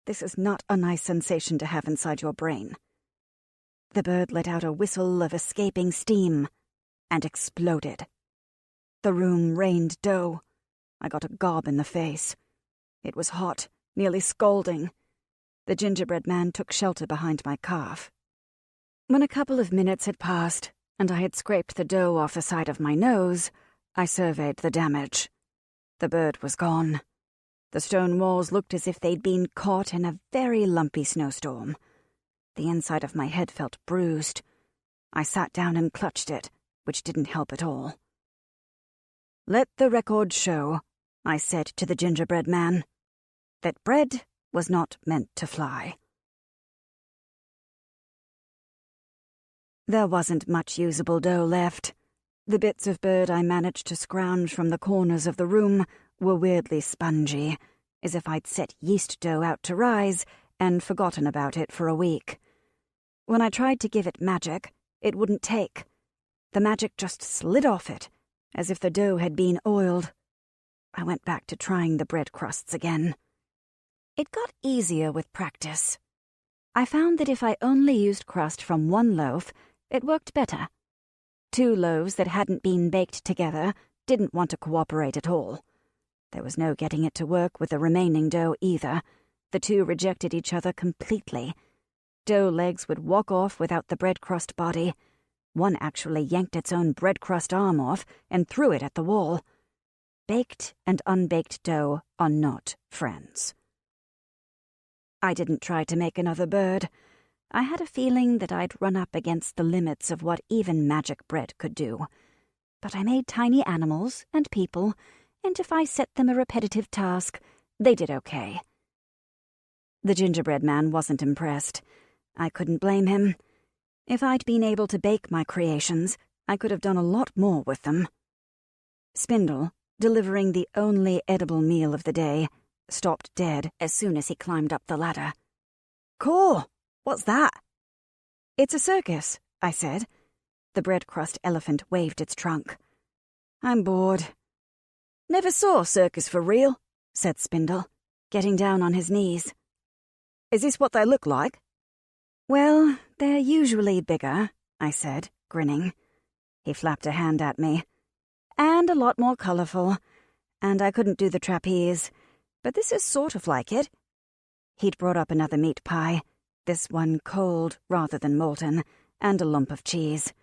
[SPEAKER 1] This is not a nice sensation to have inside your brain. The bird let out a whistle of escaping steam and exploded. The room rained dough. I got a gob in the face. It was hot, nearly scalding. The gingerbread man took shelter behind my calf. When a couple of minutes had passed and I had scraped the dough off the side of my nose, I surveyed the damage. The bird was gone. The stone walls looked as if they'd been caught in a very lumpy snowstorm. The inside of my head felt bruised. I sat down and clutched it, which didn't help at all. "Let the record show," I said to the gingerbread man, "that bread was not meant to fly." There wasn't much usable dough left. The bits of bird I managed to scrounge from the corners of the room were weirdly spongy, as if I'd set yeast dough out to rise and forgotten about it for a week. When I tried to give it magic, it wouldn't take. The magic just slid off it, as if the dough had been oiled. I went back to trying the bread crusts again. It got easier with practice. I found that if I only used crust from one loaf, it worked better. 2 loaves that hadn't been baked together didn't want to cooperate at all. There was no getting it to work with the remaining dough either. The 2 rejected each other completely. Dough legs would walk off without the bread crust body. One actually yanked its own bread crust arm off and threw it at the wall. Baked and unbaked dough are not friends. I didn't try to make another bird. I had a feeling that I'd run up against the limits of what even magic bread could do. But I made tiny animals and people, and if I set them a repetitive task, they did okay. The gingerbread man wasn't impressed. I couldn't blame him. If I'd been able to bake my creations, I could have done a lot more with them. Spindle, delivering the only edible meal of the day, stopped dead as soon as he climbed up the ladder. "Cool! What's that?" "It's a circus," I said. The bread crust elephant waved its trunk. "I'm bored." "Never saw a circus for real," said Spindle, getting down on his knees. "Is this what they look like?" "Well, they're usually bigger," I said, grinning. He flapped a hand at me. "And a lot more colorful. And I couldn't do the trapeze. But this is sort of like it." He'd brought up another meat pie, this one cold rather than molten, and a lump of cheese.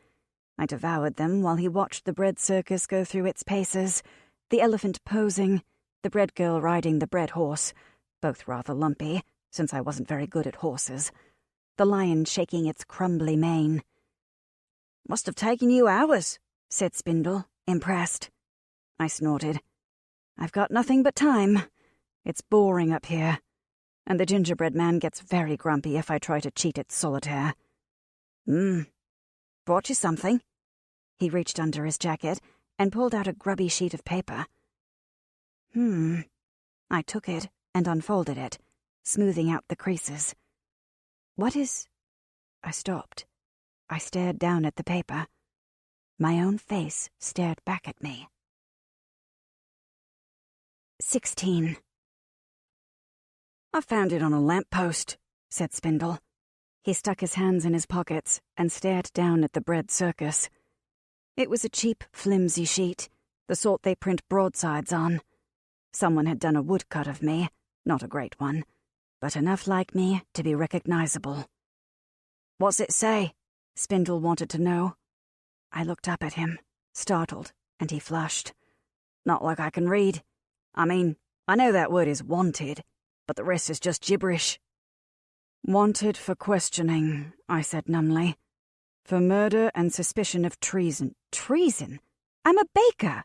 [SPEAKER 1] I devoured them while he watched the bread circus go through its paces, the elephant posing, the bread girl riding the bread horse, both rather lumpy, since I wasn't very good at horses, the lion shaking its crumbly mane. "Must have taken you hours," said Spindle, impressed. I snorted. I've got nothing but time. It's boring up here, and the gingerbread man gets very grumpy if I try to cheat at solitaire. Brought you something. He reached under his jacket and pulled out a grubby sheet of paper. I took it and unfolded it, smoothing out the creases. What is... I stopped. I stared down at the paper. My own face stared back at me. 16. I found it on a lamppost, said Spindle. He stuck his hands in his pockets and stared down at the bread circus. It was a cheap, flimsy sheet, the sort they print broadsides on. Someone had done a woodcut of me, not a great one, but enough like me to be recognizable. What's it say? Spindle wanted to know. I looked up at him, startled, and he flushed. Not like I can read. I mean, I know that word is wanted, but the rest is just gibberish. Wanted for questioning, I said numbly. For murder and suspicion of treason. Treason? I'm a baker.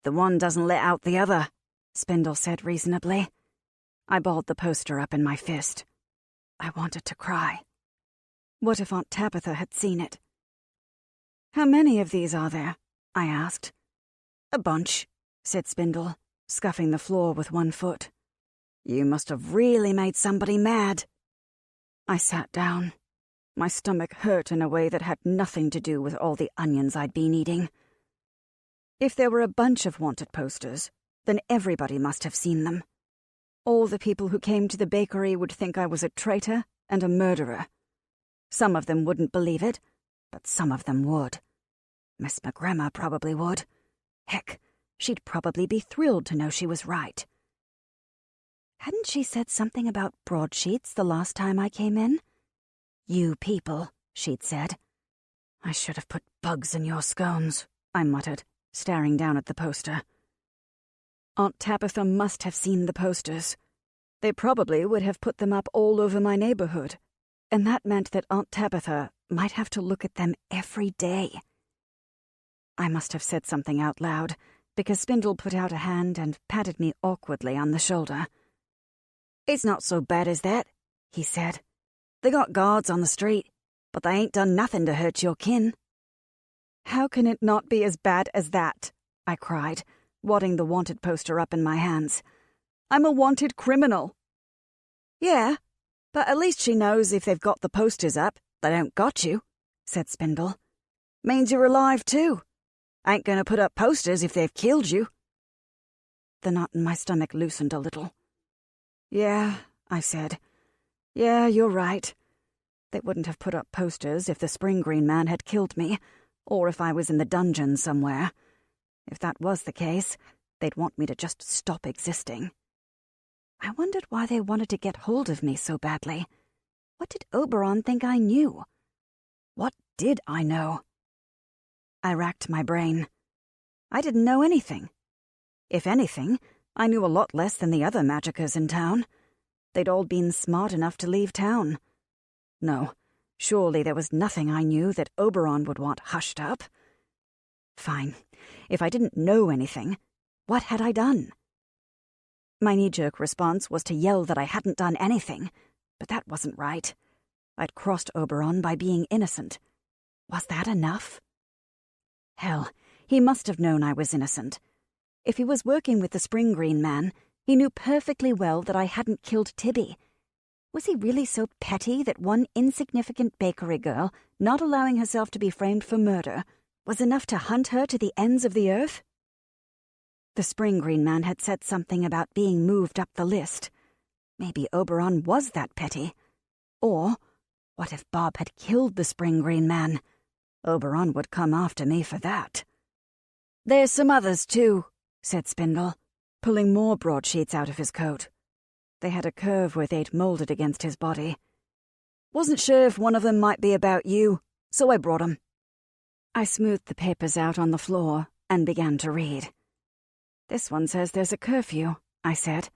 [SPEAKER 1] The one doesn't let out the other, Spindle said reasonably. I balled the poster up in my fist. I wanted to cry. What if Aunt Tabitha had seen it? How many of these are there? I asked. A bunch, said Spindle, scuffing the floor with one foot. You must have really made somebody mad. I sat down. My stomach hurt in a way that had nothing to do with all the onions I'd been eating. If there were a bunch of wanted posters, then everybody must have seen them. All the people who came to the bakery would think I was a traitor and a murderer. Some of them wouldn't believe it, but some of them would. Miss McGrammer probably would. Heck, she'd probably be thrilled to know she was right. Hadn't she said something about broadsheets the last time I came in? You people, she'd said. I should have put bugs in your scones, I muttered, staring down at the poster. Aunt Tabitha must have seen the posters. They probably would have put them up all over my neighborhood, and that meant that Aunt Tabitha might have to look at them every day. I must have said something out loud, because Spindle put out a hand and patted me awkwardly on the shoulder. It's not so bad as that, he said. They got guards on the street, but they ain't done nothing to hurt your kin. How can it not be as bad as that? I cried, wadding the wanted poster up in my hands. I'm a wanted criminal. Yeah, but at least she knows if they've got the posters up, they don't got you, said Spindle. Means you're alive too. Ain't gonna put up posters if they've killed you. The knot in my stomach loosened a little. Yeah, I said. Yeah, you're right. They wouldn't have put up posters if the Spring Green Man had killed me, or if I was in the dungeon somewhere. If that was the case, they'd want me to just stop existing. I wondered why they wanted to get hold of me so badly. What did Oberon think I knew? What did I know? I racked my brain. I didn't know anything. If anything, I knew a lot less than the other magicers in town. They'd all been smart enough to leave town. No, surely there was nothing I knew that Oberon would want hushed up. Fine. If I didn't know anything, what had I done? My knee-jerk response was to yell that I hadn't done anything, but that wasn't right. I'd crossed Oberon by being innocent. Was that enough? Hell, he must have known I was innocent. If he was working with the Spring Green Man, he knew perfectly well that I hadn't killed Tibby. Was he really so petty that one insignificant bakery girl, not allowing herself to be framed for murder, was enough to hunt her to the ends of the earth? The Spring Green Man had said something about being moved up the list. Maybe Oberon was that petty. Or, what if Bob had killed the Spring Green Man? Oberon would come after me for that. There's some others, too, said Spindle, pulling more broadsheets out of his coat. They had a curve where they'd molded against his body. Wasn't sure if one of them might be about you, so I brought 'em. I smoothed the papers out on the floor and began to read. This one says there's a curfew, I said.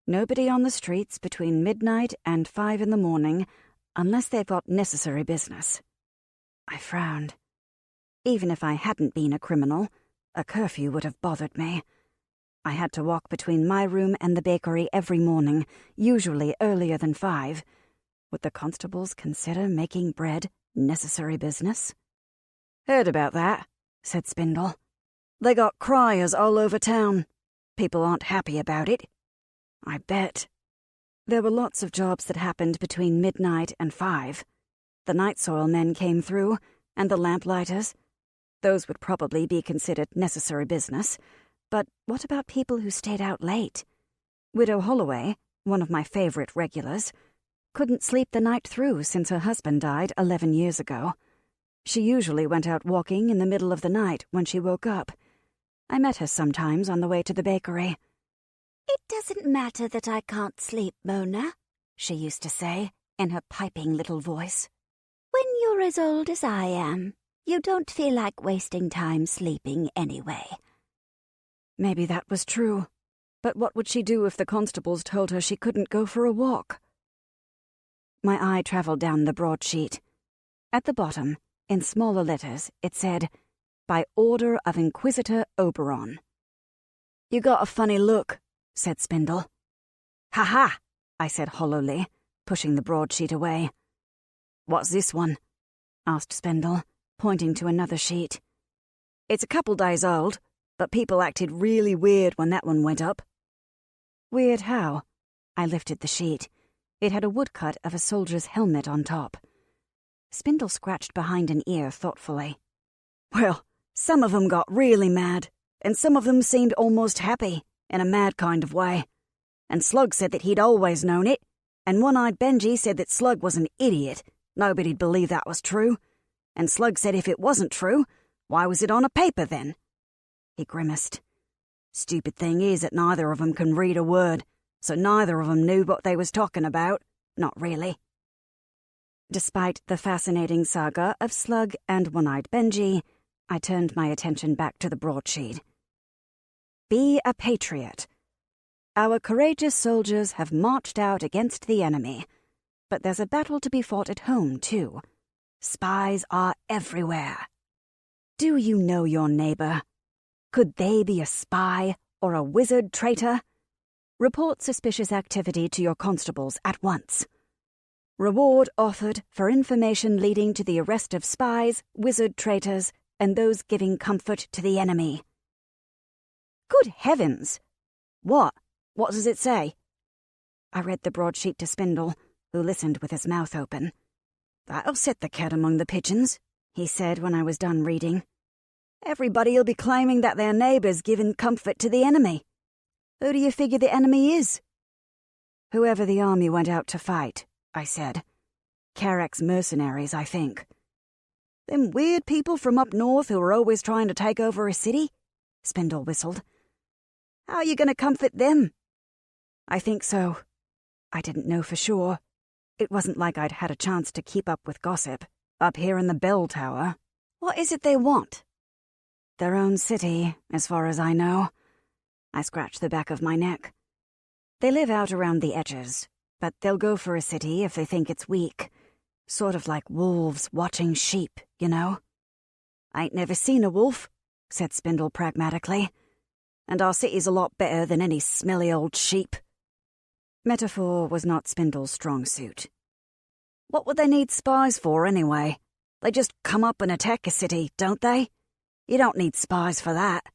[SPEAKER 1] Nobody on the streets between midnight and 5 in the morning unless they've got necessary business. I frowned. Even if I hadn't been a criminal, a curfew would have bothered me. I had to walk between my room and the bakery every morning, usually earlier than 5. Would the constables consider making bread necessary business?
[SPEAKER 2] Heard about that, said Spindle. They got criers all over town. People aren't happy about it.
[SPEAKER 1] I bet. There were lots of jobs that happened between midnight and 5. The night soil men came through, and the lamplighters. Those would probably be considered necessary business. But what about people who stayed out late? Widow Holloway, one of my favorite regulars, couldn't sleep the night through since her husband died 11 years ago. She usually went out walking in the middle of the night when she woke up. I met her sometimes on the way to the bakery.
[SPEAKER 4] "It doesn't matter that I can't sleep, Mona," she used to say in her piping little voice. "When you're as old as I am, you don't feel like wasting time sleeping anyway."
[SPEAKER 1] Maybe that was true. But what would she do if the constables told her she couldn't go for a walk? My eye travelled down the broadsheet. At the bottom, in smaller letters, it said, "By order of Inquisitor Oberon."
[SPEAKER 2] "You got a funny look,"
[SPEAKER 1] said Spindle.
[SPEAKER 2] "Ha-ha,"
[SPEAKER 1] I said hollowly, pushing the broadsheet away.
[SPEAKER 2] "What's this one?"
[SPEAKER 1] asked Spindle, pointing to another sheet.
[SPEAKER 2] "It's a couple days old, but people acted really weird when that one went up."
[SPEAKER 1] "Weird how?" I lifted the sheet. It had a woodcut of a soldier's helmet on top. Spindle scratched behind an ear thoughtfully.
[SPEAKER 2] "Well, some of them got really mad, and some of them seemed almost happy, in a mad kind of way. And Slug said that he'd always known it, and One-Eyed Benji said that Slug was an idiot. Nobody'd believe that was true. And Slug said if it wasn't true, why was it on a paper then?"
[SPEAKER 1] He grimaced.
[SPEAKER 2] "Stupid thing is that neither of them can read a word, so neither of them knew what they was talking about. Not really."
[SPEAKER 1] Despite the fascinating saga of Slug and One-Eyed Benji, I turned my attention back to the broadsheet. "Be a patriot. Our courageous soldiers have marched out against the enemy, but there's a battle to be fought at home, too. Spies are everywhere. Do you know your neighbor? Could they be a spy or a wizard traitor? Report suspicious activity to your constables at once. Reward offered for information leading to the arrest of spies, wizard traitors, and those giving comfort to the enemy."
[SPEAKER 2] "Good heavens! What? What does it say?"
[SPEAKER 1] I read the broadsheet to Spindle, who listened with his mouth open.
[SPEAKER 2] "That'll set the cat among the pigeons,"
[SPEAKER 1] he said when I was done reading.
[SPEAKER 2] "Everybody'll be claiming that their neighbour's giving comfort to the enemy. Who do you figure the enemy is?"
[SPEAKER 1] "Whoever the army went out to fight," I said. "Carrack's mercenaries, I think."
[SPEAKER 2] "Them weird people from up north who are always trying to take over a city?"
[SPEAKER 1] Spindle whistled.
[SPEAKER 2] "How are you going to comfort them?"
[SPEAKER 1] "I think so. I didn't know for sure. It wasn't like I'd had a chance to keep up with gossip. Up here in the bell tower."
[SPEAKER 2] "What is it they want?"
[SPEAKER 1] "Their own city, as far as I know." I scratched the back of my neck. "They live out around the edges, but they'll go for a city if they think it's weak. Sort of like wolves watching sheep, you know?"
[SPEAKER 2] "I ain't never seen a wolf," said Spindle pragmatically. "And our city's a lot better than any smelly old sheep."
[SPEAKER 1] Metaphor was not Spindle's strong suit.
[SPEAKER 2] "What would they need spies for, anyway? They just come up and attack a city, don't they? You don't need spies for that."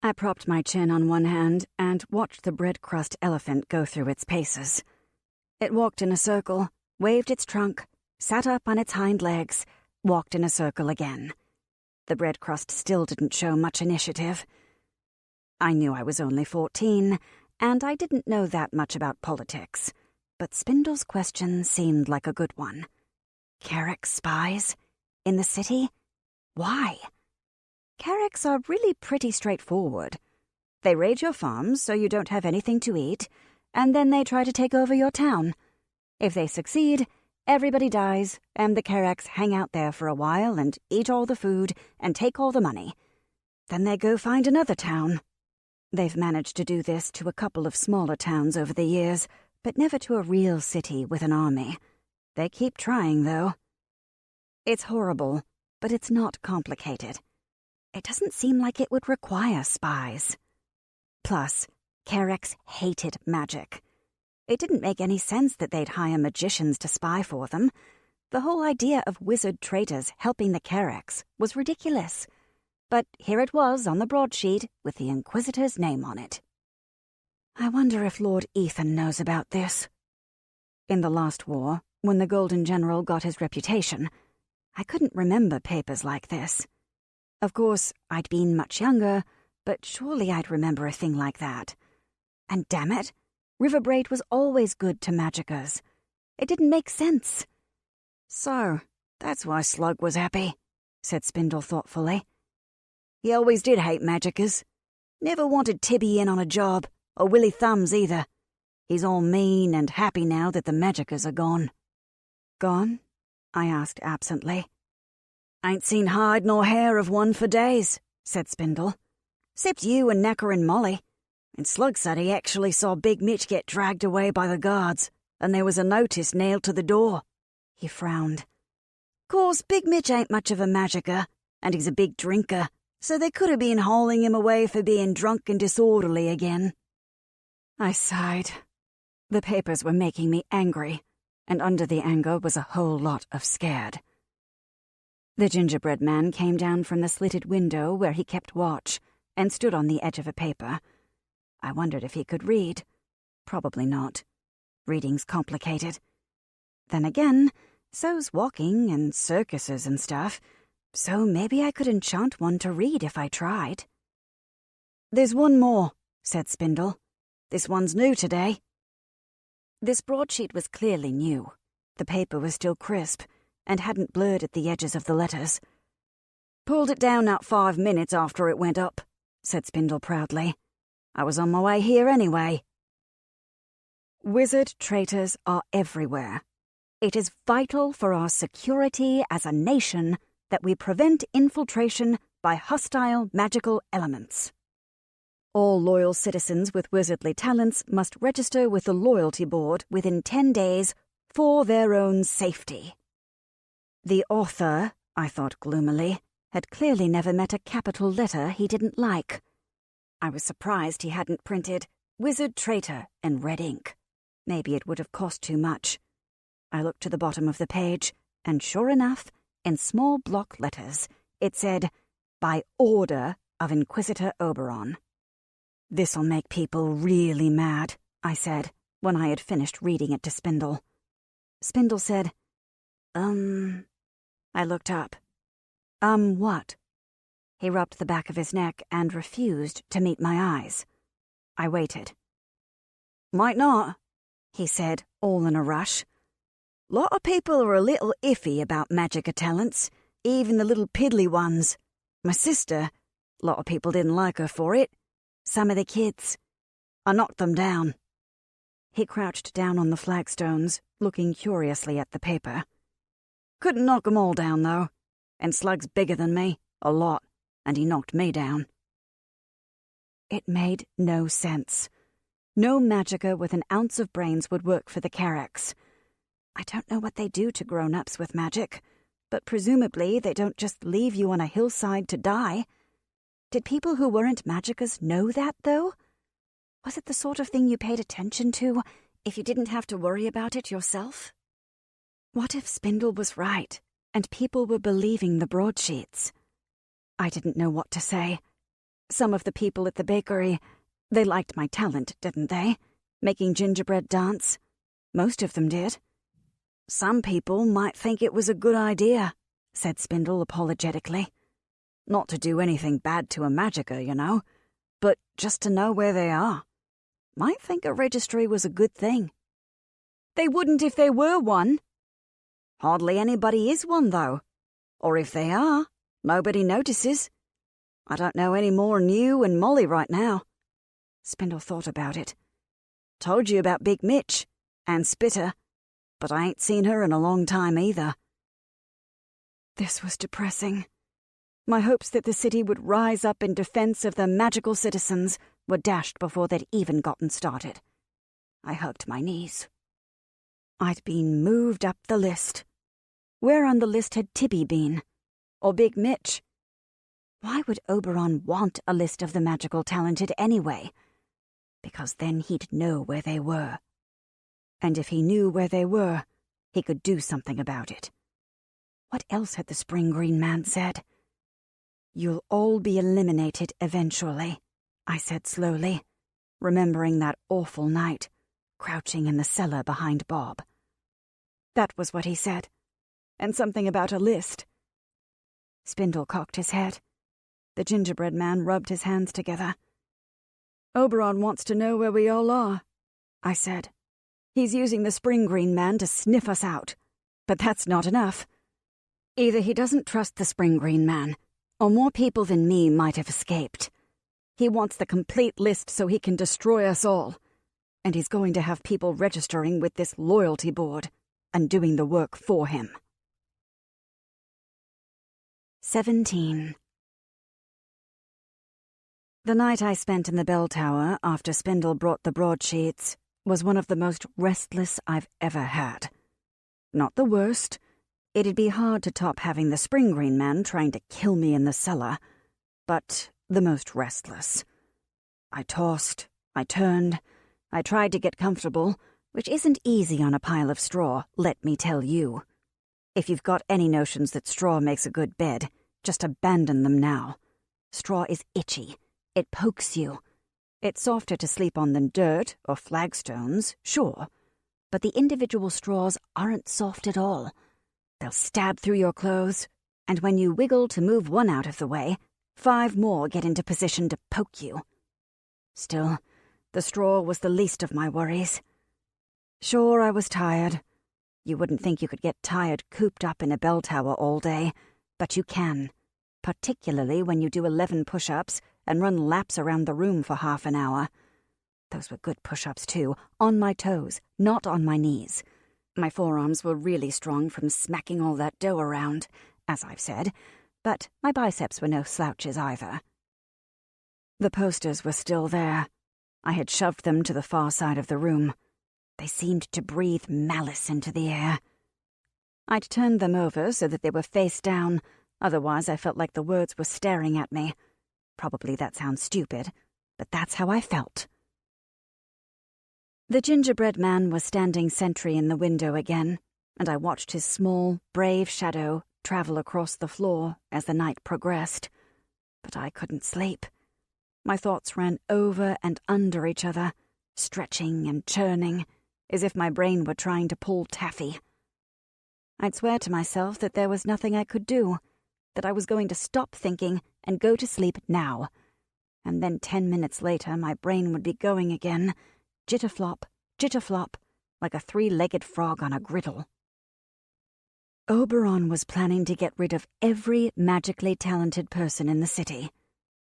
[SPEAKER 1] I propped my chin on one hand and watched the bread-crust elephant go through its paces. It walked in a circle, waved its trunk, sat up on its hind legs, walked in a circle again. The bread crust still didn't show much initiative. I knew I was only 14, and I didn't know that much about politics, but Spindle's question seemed like a good one. Carrack spies? In the city? Why? Carracks are really pretty straightforward. They raid your farms so you don't have anything to eat, and then they try to take over your town. If they succeed, everybody dies, and the Carracks hang out there for a while and eat all the food and take all the money. Then they go find another town. They've managed to do this to a couple of smaller towns over the years, but never to a real city with an army. They keep trying, though. It's horrible, but it's not complicated. It doesn't seem like it would require spies. Plus, Carex hated magic. It didn't make any sense that they'd hire magicians to spy for them. The whole idea of wizard traitors helping the Carex was ridiculous. But here it was on the broadsheet with the Inquisitor's name on it. I wonder if Lord Ethan knows about this. In the last war, when the Golden General got his reputation, I couldn't remember papers like this. Of course, I'd been much younger, but surely I'd remember a thing like that. And damn it, Riverbraid was always good to magickas. It didn't make sense.
[SPEAKER 3] So, that's why Slug was happy, said Spindle thoughtfully. He always did hate magickas. Never wanted Tibby in on a job, or Willy Thumbs either. He's all mean and happy now that the magickas are gone.
[SPEAKER 1] Gone? I asked absently.
[SPEAKER 3] Ain't seen hide nor hair of one for days, said Spindle. Except you and Knacker and Molly. And Slug said he actually saw Big Mitch get dragged away by the guards, and there was a notice nailed to the door.
[SPEAKER 1] He frowned.
[SPEAKER 3] Course, Big Mitch ain't much of a magicker, and he's a big drinker, so they could have been hauling him away for being drunk and disorderly again.
[SPEAKER 1] I sighed. The papers were making me angry, and under the anger was a whole lot of scared. The gingerbread man came down from the slitted window where he kept watch and stood on the edge of a paper. I wondered if he could read. Probably not. Reading's complicated. Then again, so's walking and circuses and stuff, so maybe I could enchant one to read if I tried.
[SPEAKER 3] There's one more, said Spindle. This one's new today.
[SPEAKER 1] This broadsheet was clearly new. The paper was still crisp and hadn't blurred at the edges of the letters.
[SPEAKER 3] Pulled it down out 5 minutes after it went up, said Spindle proudly. I was on my way here anyway.
[SPEAKER 1] Wizard traitors are everywhere. It is vital for our security as a nation that we prevent infiltration by hostile magical elements. All loyal citizens with wizardly talents must register with the Loyalty Board within 10 days for their own safety. The author, I thought gloomily, had clearly never met a capital letter he didn't like. I was surprised he hadn't printed Wizard Traitor in red ink. Maybe it would have cost too much. I looked to the bottom of the page, and sure enough, in small block letters, it said, "By order of Inquisitor Oberon." "This'll make people really mad," I said, when I had finished reading it to Spindle. Spindle said, I looked up. What? He rubbed the back of his neck and refused to meet my eyes. I waited.
[SPEAKER 3] Might not,
[SPEAKER 1] he said, all in a rush.
[SPEAKER 3] Lot of people are a little iffy about magicka talents, even the little piddly ones. My sister, lot of people didn't like her for it. Some of the kids. I knocked them down.
[SPEAKER 1] He crouched down on the flagstones, looking curiously at the paper.
[SPEAKER 3] Couldn't knock 'em all down, though. And Slug's bigger than me, a lot, and he knocked me down.
[SPEAKER 1] It made no sense. No magicka with an ounce of brains would work for the Carex. I don't know what they do to grown-ups with magic, but presumably they don't just leave you on a hillside to die. Did people who weren't magickas know that, though? Was it the sort of thing you paid attention to if you didn't have to worry about it yourself? What if Spindle was right, and people were believing the broadsheets? I didn't know what to say. Some of the people at the bakery, they liked my talent, didn't they? Making gingerbread dance. Most of them did.
[SPEAKER 3] Some people might think it was a good idea, said Spindle apologetically. Not to do anything bad to a magicka, you know, but just to know where they are. Might think a registry was a good thing.
[SPEAKER 1] They wouldn't if they were one.
[SPEAKER 3] Hardly anybody is one, though. Or if they are, nobody notices. I don't know any more'n you and Molly right now.
[SPEAKER 1] Spindle thought about it.
[SPEAKER 3] Told you about Big Mitch and Spitter, but I ain't seen her in a long time either.
[SPEAKER 1] This was depressing. My hopes that the city would rise up in defense of the magical citizens were dashed before they'd even gotten started. I hugged my knees. I'd been moved up the list. Where on the list had Tibby been? Or Big Mitch? Why would Oberon want a list of the magical talented anyway? because then he'd know where they were. And if he knew where they were, he could do something about it. What else had the Spring Green Man said? "You'll all be eliminated eventually," I said slowly, remembering that awful night, crouching in the cellar behind Bob. That was what he said, and something about a list. Spindle cocked his head. The gingerbread man rubbed his hands together. "Oberon wants to know where we all are," I said. "He's using the Spring Green Man to sniff us out. But that's not enough. Either he doesn't trust the Spring Green Man, or more people than me might have escaped. He wants the complete list so he can destroy us all. And he's going to have people registering with this loyalty board and doing the work for him." 17. The night I spent in the bell tower after Spindle brought the broadsheets was one of the most restless I've ever had. Not the worst. It'd be hard to top having the Spring Green Man trying to kill me in the cellar, but the most restless. I tossed, I turned, I tried to get comfortable, which isn't easy on a pile of straw, let me tell you. If you've got any notions that straw makes a good bed, just abandon them now. Straw is itchy. It pokes you. It's softer to sleep on than dirt or flagstones, sure, but the individual straws aren't soft at all. They'll stab through your clothes, and when you wiggle to move one out of the way, 5 more get into position to poke you. Still, the straw was the least of my worries. Sure, I was tired. You wouldn't think you could get tired cooped up in a bell tower all day, but you can, particularly when you do 11 push-ups and run laps around the room for half an hour. Those were good push-ups too, on my toes, not on my knees. My forearms were really strong from smacking all that dough around, as I've said, but my biceps were no slouches either. The posters were still there. I had shoved them to the far side of the room. They seemed to breathe malice into the air. I'd turned them over so that they were face down, otherwise I felt like the words were staring at me. Probably that sounds stupid, but that's how I felt. The gingerbread man was standing sentry in the window again, and I watched his small, brave shadow travel across the floor as the night progressed. But I couldn't sleep. My thoughts ran over and under each other, stretching and churning, as if my brain were trying to pull taffy. I'd swear to myself that there was nothing I could do, that I was going to stop thinking and go to sleep now. And then 10 minutes later my brain would be going again, jitter-flop, like a 3-legged frog on a griddle. Oberon was planning to get rid of every magically talented person in the city.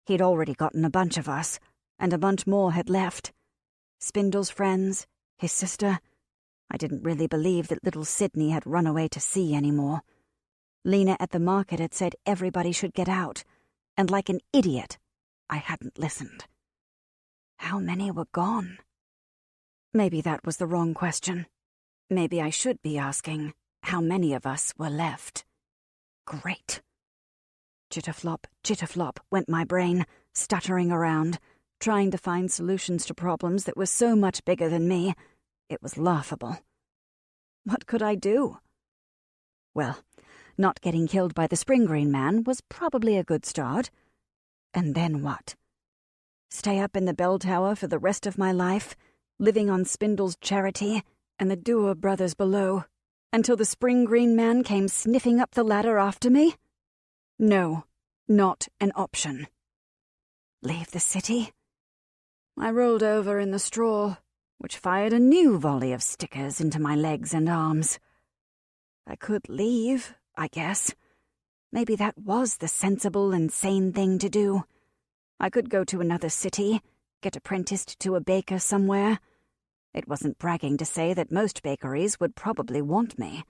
[SPEAKER 1] He'd already gotten a bunch of us, and a bunch more had left. Spindle's friends, his sister. I didn't really believe that little Sydney had run away to sea anymore. Lena at the market had said everybody should get out, and like an idiot, I hadn't listened. How many were gone? Maybe that was the wrong question. Maybe I should be asking how many of us were left. Great. Jitter-flop went my brain, stuttering around, trying to find solutions to problems that were so much bigger than me. It was laughable. What could I do? Well, not getting killed by the Spring Green Man was probably a good start. And then what? Stay up in the bell tower for the rest of my life, living on Spindle's charity and the Dewar brothers below, until the Spring Green Man came sniffing up the ladder after me? No, not an option. Leave the city? I rolled over in the straw, which fired a new volley of stickers into my legs and arms. I could leave, I guess. Maybe that was the sensible and sane thing to do. I could go to another city, get apprenticed to a baker somewhere. It wasn't bragging to say that most bakeries would probably want me.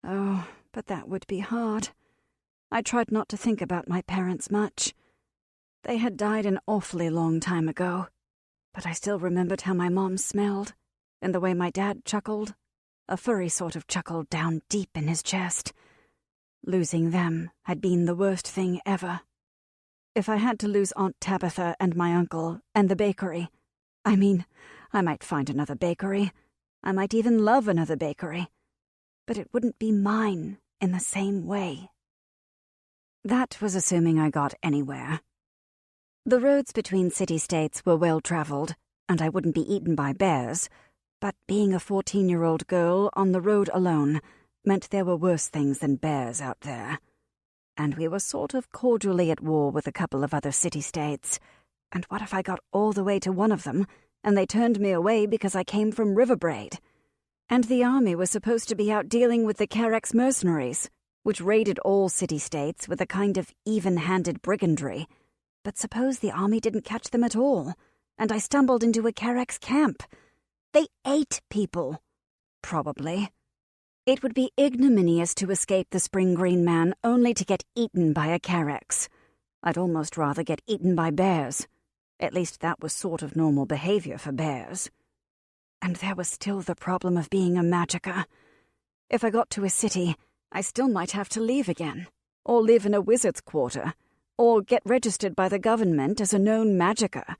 [SPEAKER 1] Oh, but that would be hard. I tried not to think about my parents much. They had died an awfully long time ago, but I still remembered how my mom smelled, and the way my dad chuckled, a furry sort of chuckle down deep in his chest. Losing them had been the worst thing ever. If I had to lose Aunt Tabitha and my uncle and the bakery, I mean, I might find another bakery. I might even love another bakery. But it wouldn't be mine in the same way. That was assuming I got anywhere. The roads between city-states were well-traveled, and I wouldn't be eaten by bears, but being a 14-year-old girl on the road alone meant there were worse things than bears out there. And we were sort of cordially at war with a couple of other city-states. And what if I got all the way to one of them, and they turned me away because I came from Riverbraid? And the army was supposed to be out dealing with the Carex mercenaries, which raided all city-states with a kind of even-handed brigandry. But suppose the army didn't catch them at all, and I stumbled into a Carex camp. They ate people. Probably. It would be ignominious to escape the Spring Green Man only to get eaten by a Carex. I'd almost rather get eaten by bears. At least that was sort of normal behavior for bears. And there was still the problem of being a magicka. If I got to a city, I still might have to leave again, or live in a wizard's quarter, or get registered by the government as a known magicka.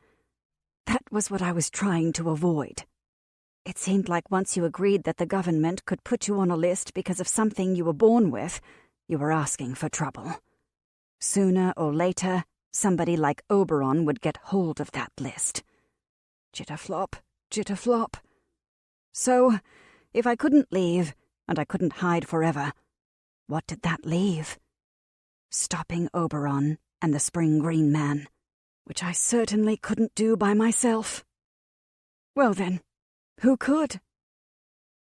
[SPEAKER 1] That was what I was trying to avoid. It seemed like once you agreed that the government could put you on a list because of something you were born with, you were asking for trouble. Sooner or later, somebody like Oberon would get hold of that list. Jitterflop, jitterflop. So, if I couldn't leave, and I couldn't hide forever, what did that leave? Stopping Oberon and the Spring Green Man, which I certainly couldn't do by myself. Well then, who could?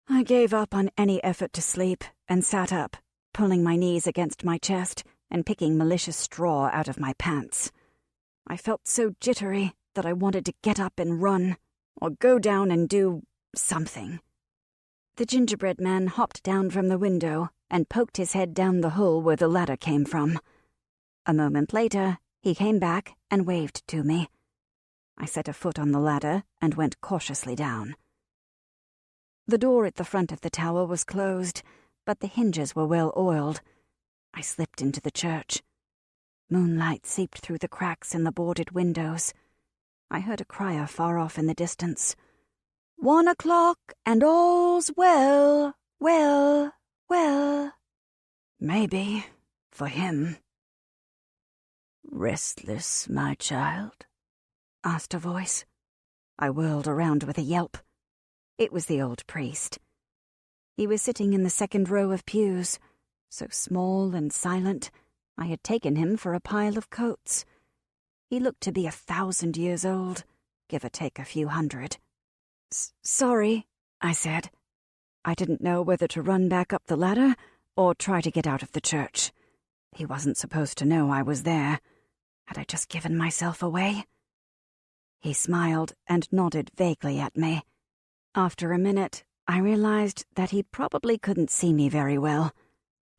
[SPEAKER 1] I gave up on any effort to sleep and sat up, pulling my knees against my chest and picking malicious straw out of my pants. I felt so jittery that I wanted to get up and run, or go down and do something. The gingerbread man hopped down from the window and poked his head down the hole where the ladder came from. A moment later, he came back and waved to me. I set a foot on the ladder and went cautiously down. The door at the front of the tower was closed, but the hinges were well oiled. I slipped into the church. Moonlight seeped through the cracks in the boarded windows. I heard a crier far off in the distance. 1 o'clock and all's well, well, well. Maybe, for him. "Restless, my child?" asked a voice. I whirled around with a yelp. It was the old priest. He was sitting in the second row of pews, so small and silent, I had taken him for a pile of coats. He looked to be 1,000 years old, give or take a few hundred. "Sorry," I said. I didn't know whether to run back up the ladder or try to get out of the church. He wasn't supposed to know I was there. Had I just given myself away? He smiled and nodded vaguely at me. After a minute, I realized that he probably couldn't see me very well.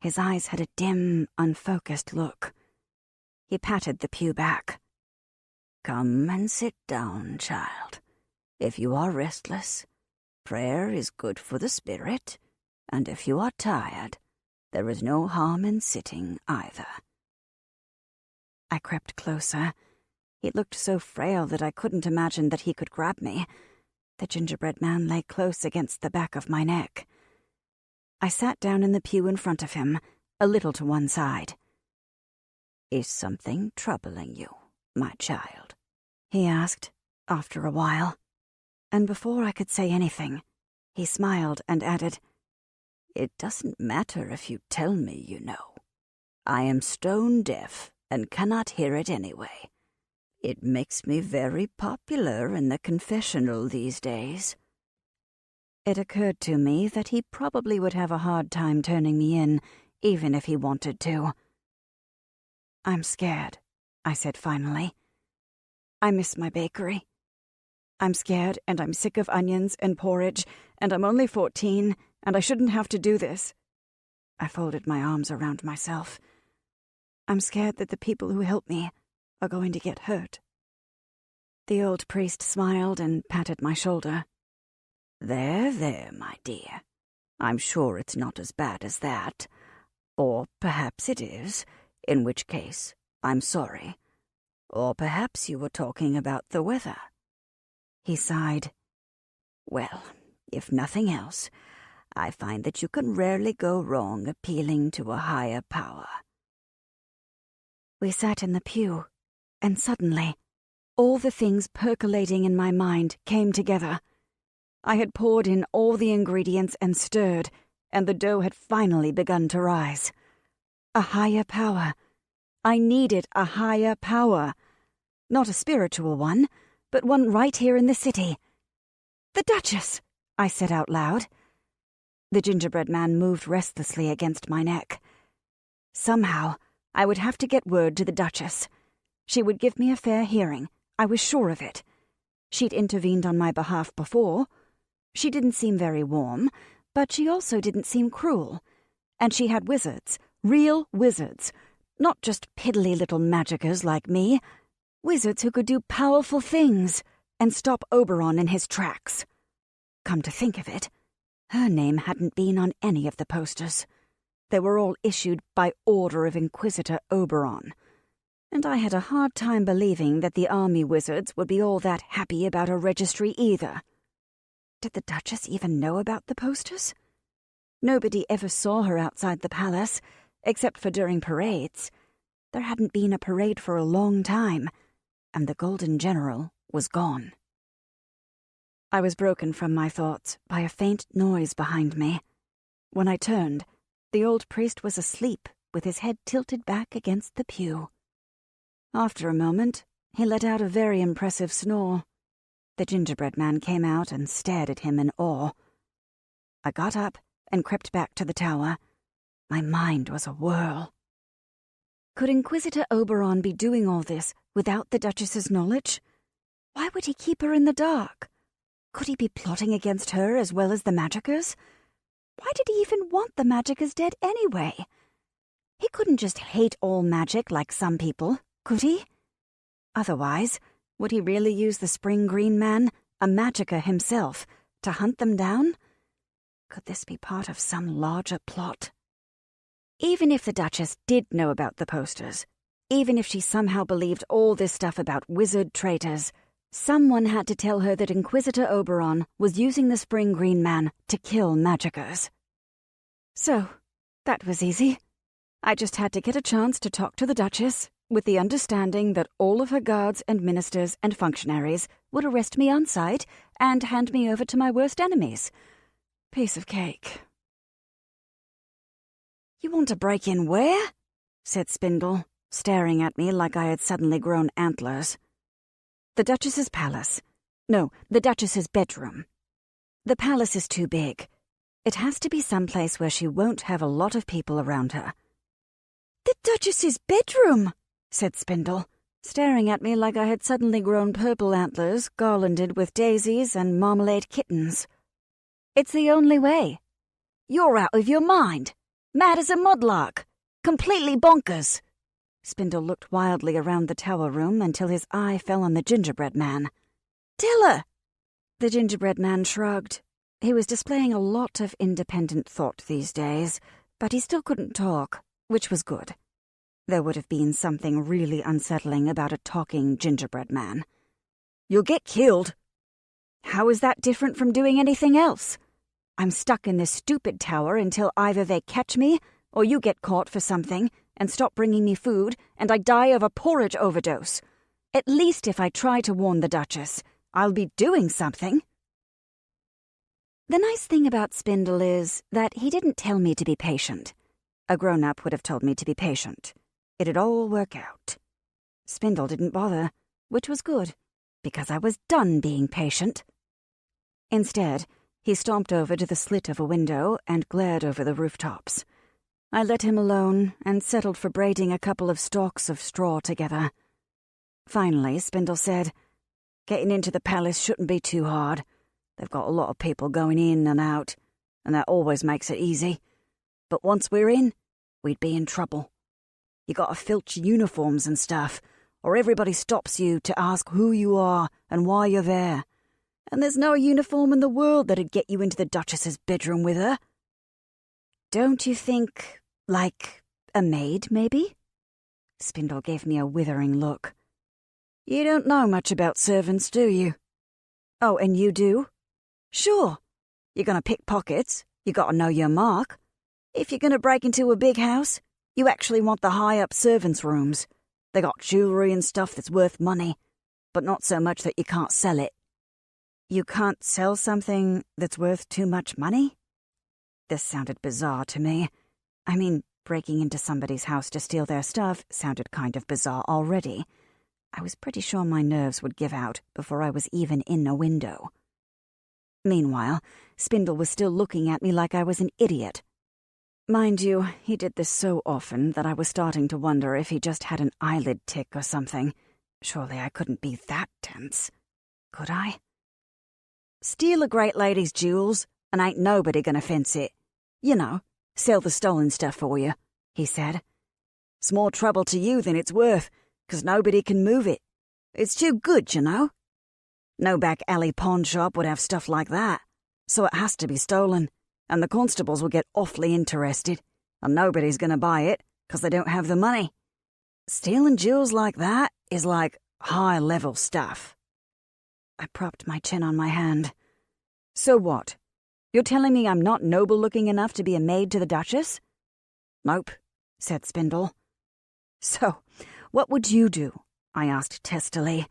[SPEAKER 1] His eyes had a dim, unfocused look. He patted the pew back. "Come and sit down, child. If you are restless, prayer is good for the spirit, and if you are tired, there is no harm in sitting either." I crept closer. He looked so frail that I couldn't imagine that he could grab me. The gingerbread man lay close against the back of my neck. I sat down in the pew in front of him, a little to one side. "Is something troubling you, my child?" he asked, after a while. And before I could say anything, he smiled and added, "It doesn't matter if you tell me, you know. I am stone deaf and cannot hear it anyway. It makes me very popular in the confessional these days." It occurred to me that he probably would have a hard time turning me in, even if he wanted to. "I'm scared," I said finally. "I miss my bakery. I'm scared and I'm sick of onions and porridge, and I'm only 14, and I shouldn't have to do this." I folded my arms around myself. "I'm scared that the people who help me are going to get hurt." The old priest smiled and patted my shoulder. There, my dear. I'm sure it's not as bad as that. Or perhaps it is, in which case I'm sorry. Or perhaps you were talking about the weather." He sighed. Well, if nothing else, I find that you can rarely go wrong appealing to a higher power. We sat in the pew, and suddenly, all the things percolating in my mind came together. I had poured in all the ingredients and stirred, and the dough had finally begun to rise. A higher power. I needed a higher power. Not a spiritual one, but one right here in the city. "The Duchess," I said out loud. The gingerbread man moved restlessly against my neck. Somehow, I would have to get word to the Duchess. She would give me a fair hearing. I was sure of it. She'd intervened on my behalf before. She didn't seem very warm, but she also didn't seem cruel. And she had wizards, real wizards, not just piddly little magicers like me. Wizards who could do powerful things and stop Oberon in his tracks. Come to think of it, her name hadn't been on any of the posters. They were all issued by order of Inquisitor Oberon. And I had a hard time believing that the army wizards would be all that happy about a registry either. Did the Duchess even know about the posters? Nobody ever saw her outside the palace, except for during parades. There hadn't been a parade for a long time, and the Golden General was gone. I was broken from my thoughts by a faint noise behind me. When I turned, the old priest was asleep with his head tilted back against the pew. After a moment, he let out a very impressive snore. The gingerbread man came out and stared at him in awe. I got up and crept back to the tower. My mind was a whirl. Could Inquisitor Oberon be doing all this without the Duchess's knowledge? Why would he keep her in the dark? Could he be plotting against her as well as the magicers? Why did he even want the magicers dead anyway? He couldn't just hate all magic like some people, could he? Otherwise, would he really use the Spring Green Man, a magicier himself, to hunt them down? Could this be part of some larger plot? Even if the Duchess did know about the posters, even if she somehow believed all this stuff about wizard traitors, someone had to tell her that Inquisitor Oberon was using the Spring Green Man to kill magicers. So, that was easy. I just had to get a chance to talk to the Duchess, with the understanding that all of her guards and ministers and functionaries would arrest me on sight and hand me over to my worst enemies. Piece of cake. "You want to break in where?" said Spindle, staring at me like I had suddenly grown antlers. "The Duchess's palace. No, the Duchess's bedroom. The palace is too big. It has to be someplace where she won't have a lot of people around her." "The Duchess's bedroom!" said Spindle, staring at me like I had suddenly grown purple antlers garlanded with daisies and marmalade kittens. "It's the only way." "You're out of your mind. Mad as a mudlark. Completely bonkers." Spindle looked wildly around the tower room until his eye fell on the gingerbread man. "Tell her." The gingerbread man shrugged. He was displaying a lot of independent thought these days, but he still couldn't talk, which was good. There would have been something really unsettling about a talking gingerbread man. "You'll get killed." "How is that different from doing anything else? I'm stuck in this stupid tower until either they catch me or you get caught for something and stop bringing me food and I die of a porridge overdose. At least if I try to warn the Duchess, I'll be doing something." The nice thing about Spindle is that he didn't tell me to be patient. A grown-up would have told me to be patient. It'd all work out. Spindle didn't bother, which was good, because I was done being patient. Instead, he stomped over to the slit of a window and glared over the rooftops. I let him alone and settled for braiding a couple of stalks of straw together. Finally, Spindle said, "Getting into the palace shouldn't be too hard. They've got a lot of people going in and out, and that always makes it easy. But once we're in, we'd be in trouble. You gotta filch uniforms and stuff, or everybody stops you to ask who you are and why you're there. And there's no uniform in the world that'd get you into the Duchess's bedroom with her." "Don't you think, like, a maid, maybe?" Spindle gave me a withering look. "You don't know much about servants, do you?"
[SPEAKER 2] Oh, and you do? Sure. You're going to pick pockets. You got to know your mark. If you're going to break into a big house, you actually want the high-up servants' rooms. They got jewelry and stuff that's worth money, but not so much that you can't sell it. You can't sell something that's worth too much money? This sounded bizarre to me. I mean, breaking into somebody's house to steal their stuff sounded kind of bizarre already. I was pretty sure my nerves would give out before I was even in a window. Meanwhile, Spindle was still looking at me like I was an idiot. Mind you, he did this so often that I was starting to wonder if he just had an eyelid tick or something. Surely I couldn't be that tense. Could I? Steal a great lady's jewels, and ain't nobody gonna fence it. You know, sell the stolen stuff for you, he said. It's more trouble to you than it's worth, 'cause nobody can move it. It's too good, you know. No back alley pawn shop would have stuff like that, so it has to be stolen, and the constables will get awfully interested, and nobody's gonna buy it, 'cause they don't have the money. Stealing jewels like that is like high-level stuff. I propped my chin on my hand. So what? You're telling me I'm not noble-looking enough to be a maid to the Duchess? Nope, said Spindle. So, what would you do? I asked testily.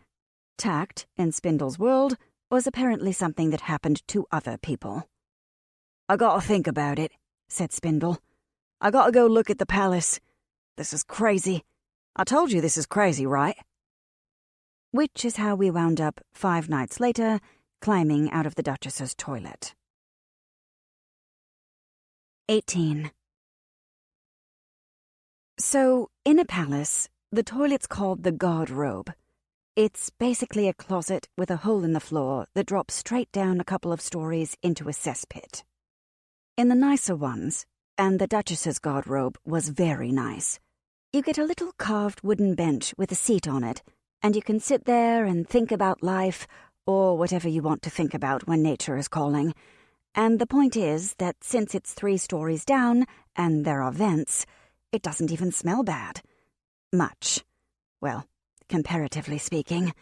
[SPEAKER 2] Tact, in Spindle's world, was apparently something that happened to other people. I gotta think about it, said Spindle. I gotta go look at the palace. This is crazy. I told you this is crazy, right? Which is how we wound up 5 nights later, climbing out of the Duchess's toilet. 18. So, in a palace, the toilet's called the guard-robe. It's basically a closet with a hole in the floor that drops straight down a couple of stories into a cesspit. In the nicer ones, and the Duchess's guard-robe was very nice, you get a little carved wooden bench with a seat on it, and you can sit there and think about life, or whatever you want to think about when nature is calling. And the point is that since it's 3 stories down, and there are vents, it doesn't even smell bad. Much. Well, comparatively speaking.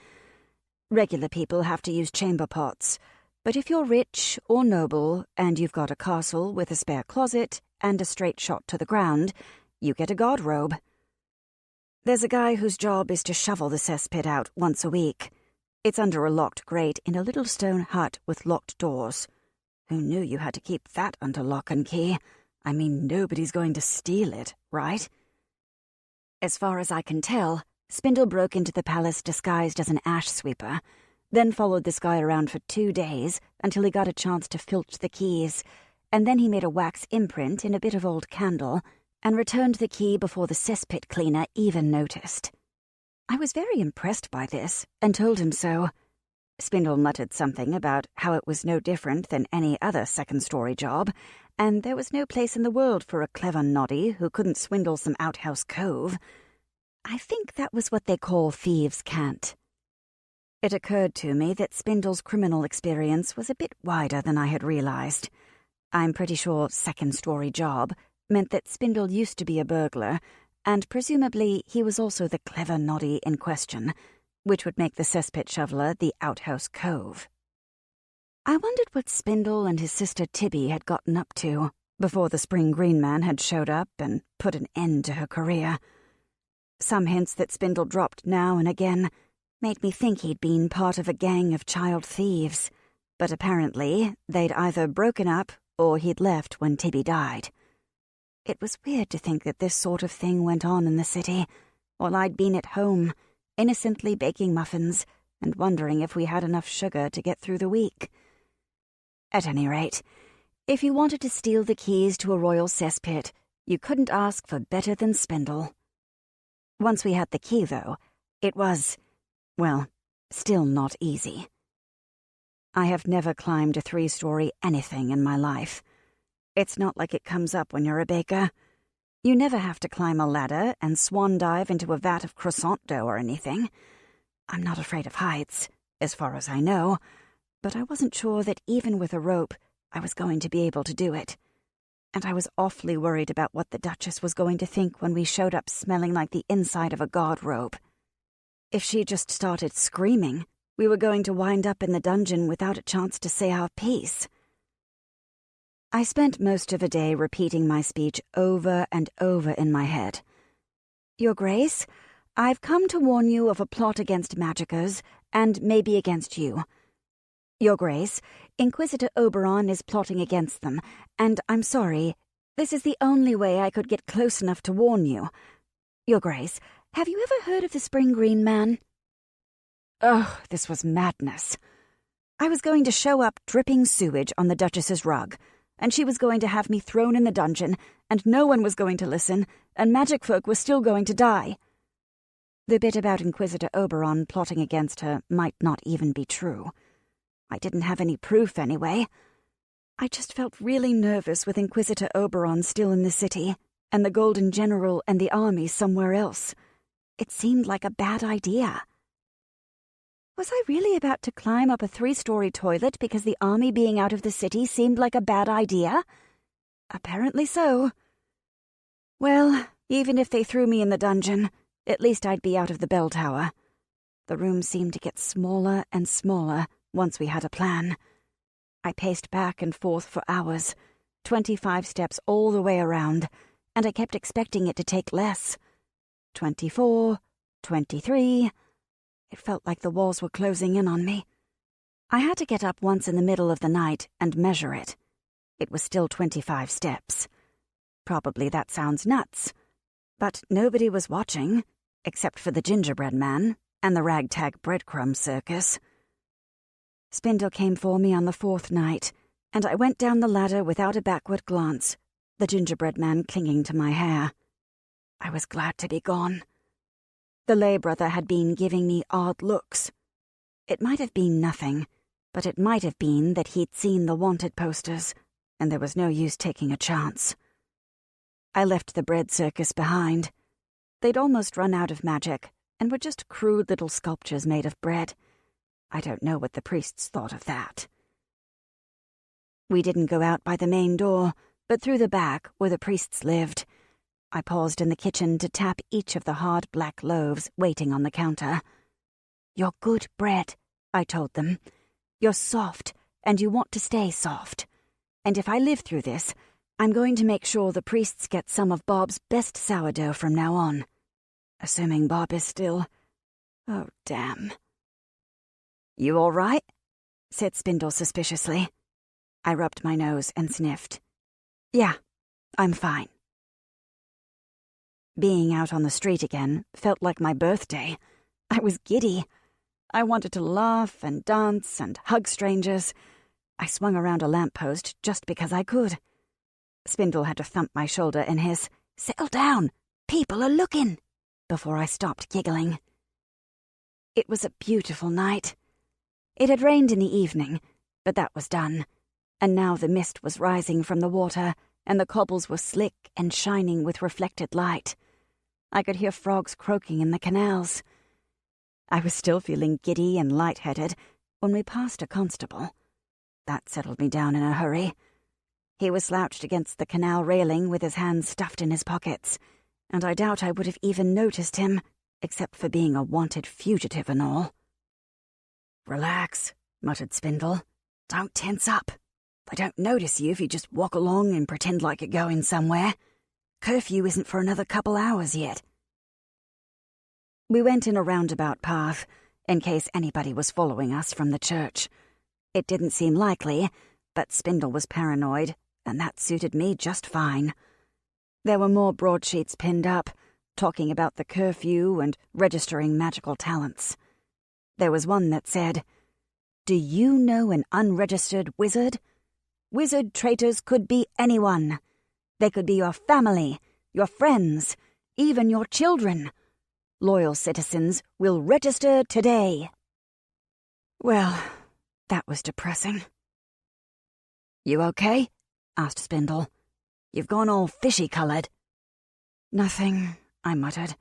[SPEAKER 2] Regular people have to use chamber pots, but if you're rich or noble, and you've got a castle with a spare closet and a straight shot to the ground, you get a guard-robe. There's a guy whose job is to shovel the cesspit out once a week. It's under a locked grate in a little stone hut with locked doors. Who knew you had to keep that under lock and key? I mean, nobody's going to steal it, right? As far as I can tell, Spindle broke into the palace disguised as an ash sweeper, then followed this guy around for 2 days until he got a chance to filch the keys, and then he made a wax imprint in a bit of old candle and returned the key before the cesspit cleaner even noticed. I was very impressed by this and told him so. Spindle muttered something about how it was no different than any other second-story job, and there was no place in the world for a clever noddy who couldn't swindle some outhouse cove. I think that was what they call thieves' cant. It occurred to me that Spindle's criminal experience was a bit wider than I had realized. I'm pretty sure second-story job meant that Spindle used to be a burglar, and presumably he was also the clever noddy in question, which would make the cesspit shoveler the outhouse cove. I wondered what Spindle and his sister Tibby had gotten up to before the Spring Green Man had showed up and put an end to her career. Some hints that Spindle dropped now and again made me think he'd been part of a gang of child thieves, but apparently they'd either broken up or he'd left when Tibby died. It was weird to think that this sort of thing went on in the city, while I'd been at home, innocently baking muffins and wondering if we had enough sugar to get through the week. At any rate, if you wanted to steal the keys to a royal cesspit, you couldn't ask for better than Spindle. Once we had the key, though, it was, well, still not easy. I have never climbed a 3-story anything in my life. It's not like it comes up when you're a baker. You never have to climb a ladder and swan dive into a vat of croissant dough or anything. I'm not afraid of heights, as far as I know, but I wasn't sure that even with a rope, I was going to be able to do it. And I was awfully worried about what the Duchess was going to think when we showed up smelling like the inside of a guard robe. If she just started screaming,
[SPEAKER 1] We were going to wind up in the dungeon without a chance to say our piece. I spent most of the day repeating my speech over and over in my head. Your Grace, I've come to warn you of a plot against magicers, and maybe against you. Your Grace, Inquisitor Oberon is plotting against them, and I'm sorry, this is the only way I could get close enough to warn you. Your Grace, have you ever heard of the Spring Green Man? Oh, this was madness. I was going to show up dripping sewage on the Duchess's rug, and she was going to have me thrown in the dungeon, and no one was going to listen, and magic folk were still going to die. The bit about Inquisitor Oberon plotting against her might not even be true. I didn't have any proof anyway. I just felt really nervous with Inquisitor Oberon still in the city, and the Golden General and the army somewhere else. It seemed like a bad idea. Was I really about to climb up a 3-story toilet because the army being out of the city seemed like a bad idea? Apparently so. Well, even if they threw me in the dungeon, at least I'd be out of the bell tower. The room seemed to get smaller and smaller once we had a plan. I paced back and forth for hours, 25 steps all the way around, and I kept expecting it to take less. 24, 23... It felt like the walls were closing in on me. I had to get up once in the middle of the night and measure it. It was still 25 steps. Probably that sounds nuts. But nobody was watching, except for the gingerbread man and the ragtag breadcrumb circus. Spindle came for me on the 4th night, and I went down the ladder without a backward glance, the gingerbread man clinging to my hair. I was glad to be gone. The lay brother had been giving me odd looks. It might have been nothing, but it might have been that he'd seen the wanted posters, and there was no use taking a chance. I left the bread circus behind. They'd almost run out of magic, and were just crude little sculptures made of bread. I don't know what the priests thought of that. We didn't go out by the main door, but through the back where the priests lived. I paused in the kitchen to tap each of the hard black loaves waiting on the counter. You're good bread, I told them. You're soft, and you want to stay soft. And if I live through this, I'm going to make sure the priests get some of Bob's best sourdough from now on. Assuming Bob is still... Oh, damn. You all right? Said Spindle suspiciously. I rubbed my nose and sniffed. Yeah, I'm fine. Being out on the street again felt like my birthday. I was giddy. I wanted to laugh and dance and hug strangers. I swung around a lamppost just because I could. Spindle had to thump my shoulder and hiss, "Settle down! People are looking!" before I stopped giggling. It was a beautiful night. It had rained in the evening, but that was done, and now the mist was rising from the water, and the cobbles were slick and shining with reflected light. I could hear frogs croaking in the canals. I was still feeling giddy and light-headed when we passed a constable. That settled me down in a hurry. He was slouched against the canal railing with his hands stuffed in his pockets, and I doubt I would have even noticed him, except for being a wanted fugitive and all. "Relax," muttered Spindle. "Don't tense up. They don't notice you if you just walk along and pretend like you're going somewhere. Curfew isn't for another couple hours yet." We went in a roundabout path, in case anybody was following us from the church. It didn't seem likely, but Spindle was paranoid, and that suited me just fine. There were more broadsheets pinned up, talking about the curfew and registering magical talents. There was one that said, "Do you know an unregistered wizard? Wizard traitors could be anyone. They could be your family, your friends, even your children. Loyal citizens will register today." Well, that was depressing. "You okay?" asked Spindle. "You've gone all fishy-coloured." "Nothing," I muttered.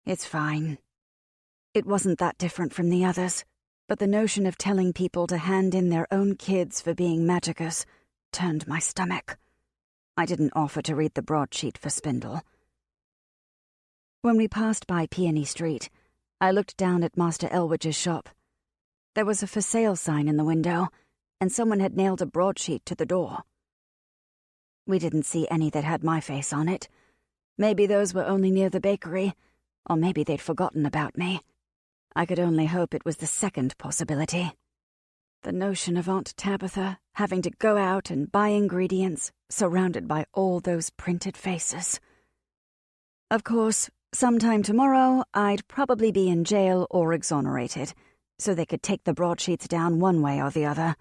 [SPEAKER 1] "It's fine." It wasn't that different from the others, but the notion of telling people to hand in their own kids for being magicus turned my stomach. I didn't offer to read the broadsheet for Spindle. When we passed by Peony Street, I looked down at Master Elwidge's shop. There was a for sale sign in the window, and someone had nailed a broadsheet to the door. We didn't see any that had my face on it. Maybe those were only near the bakery, or maybe they'd forgotten about me. I could only hope it was the second possibility. The notion of Aunt Tabitha having to go out and buy ingredients surrounded by all those printed faces. Of course, sometime tomorrow I'd probably be in jail or exonerated, so they could take the broadsheets down one way or the other.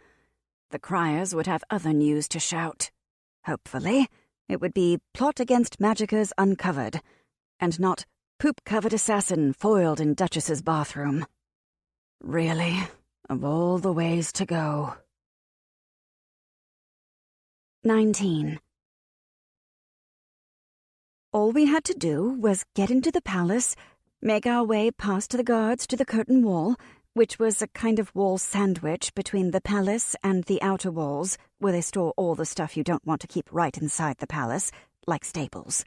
[SPEAKER 1] The criers would have other news to shout. Hopefully, it would be plot against magicers uncovered, and not poop-covered assassin foiled in Duchess's bathroom. Really, of all the ways to go. 19. All we had to do was get into the palace, make our way past the guards to the curtain wall, which was a kind of wall sandwich between the palace and the outer walls, where they store all the stuff you don't want to keep right inside the palace, like stables,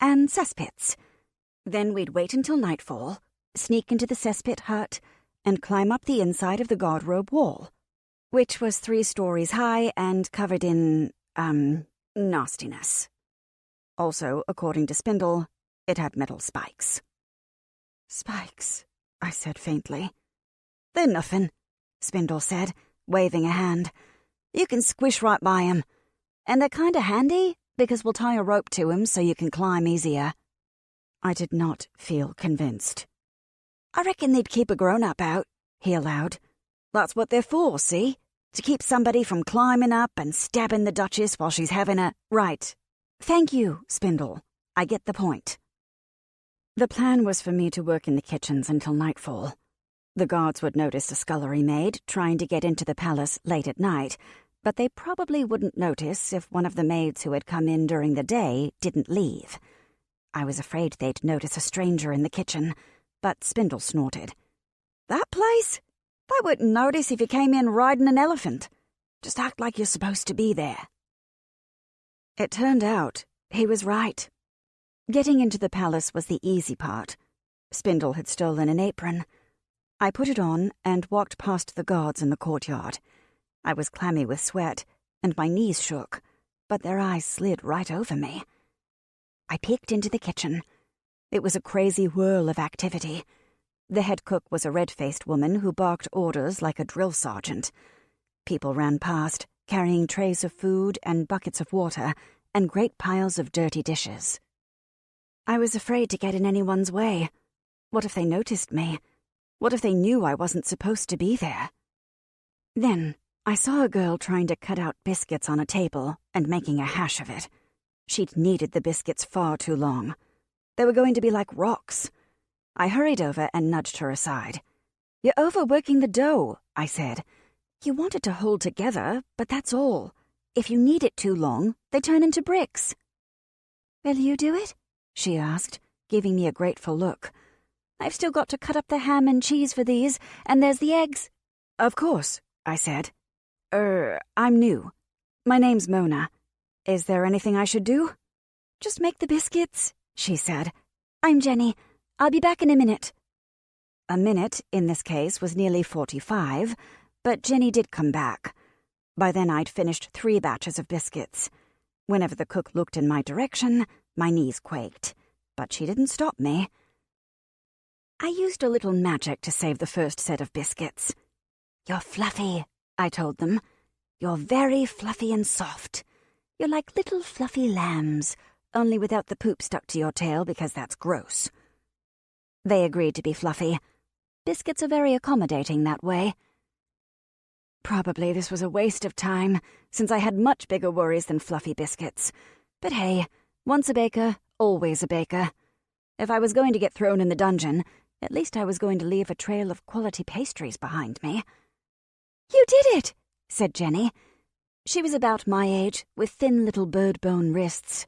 [SPEAKER 1] and cesspits. Then we'd wait until nightfall, sneak into the cesspit hut, and climb up the inside of the guardrobe wall, which was 3 stories high and covered in, nastiness. Also, according to Spindle, it had metal spikes. "Spikes," I said faintly. "They're nothing," Spindle said, waving a hand. "You can squish right by 'em. And they're kinda handy, because we'll tie a rope to 'em so you can climb easier." I did not feel convinced. "I reckon they'd keep a grown-up out," he allowed. "That's what they're for, see? To keep somebody from climbing up and stabbing the Duchess while she's having a—" "Right. Thank you, Spindle. I get the point." The plan was for me to work in the kitchens until nightfall. The guards would notice a scullery maid trying to get into the palace late at night, but they probably wouldn't notice if one of the maids who had come in during the day didn't leave. I was afraid they'd notice a stranger in the kitchen, but Spindle snorted. "That place? They wouldn't notice if you came in riding an elephant. Just act like you're supposed to be there." It turned out he was right. Getting into the palace was the easy part. Spindle had stolen an apron. I put it on and walked past the guards in the courtyard. I was clammy with sweat, and my knees shook, but their eyes slid right over me. I peeked into the kitchen. It was a crazy whirl of activity. The head cook was a red-faced woman who barked orders like a drill sergeant. People ran past, carrying trays of food and buckets of water and great piles of dirty dishes. I was afraid to get in anyone's way. What if they noticed me? What if they knew I wasn't supposed to be there? Then I saw a girl trying to cut out biscuits on a table and making a hash of it. She'd kneaded the biscuits far too long. They were going to be like rocks. I hurried over and nudged her aside. "You're overworking the dough," I said. "You want it to hold together, but that's all. If you knead it too long, they turn into bricks." "Will you do it?" she asked, giving me a grateful look. "I've still got to cut up the ham and cheese for these, and there's the eggs." "Of course," I said. I'm new. My name's Mona. Is there anything I should do?" "Just make the biscuits," she said. "I'm Jenny. I'll be back in a minute." A minute, in this case, was nearly 45, but Jenny did come back. By then I'd finished 3 batches of biscuits. Whenever the cook looked in my direction, my knees quaked, but she didn't stop me. I used a little magic to save the first set of biscuits. "You're fluffy," I told them. "You're very fluffy and soft. You're like little fluffy lambs, only without the poop stuck to your tail because that's gross." They agreed to be fluffy. Biscuits are very accommodating that way. Probably this was a waste of time, since I had much bigger worries than fluffy biscuits. But hey, once a baker, always a baker. If I was going to get thrown in the dungeon, at least I was going to leave a trail of quality pastries behind me. "You did it," said Jenny. She was about my age, with thin little bird-bone wrists.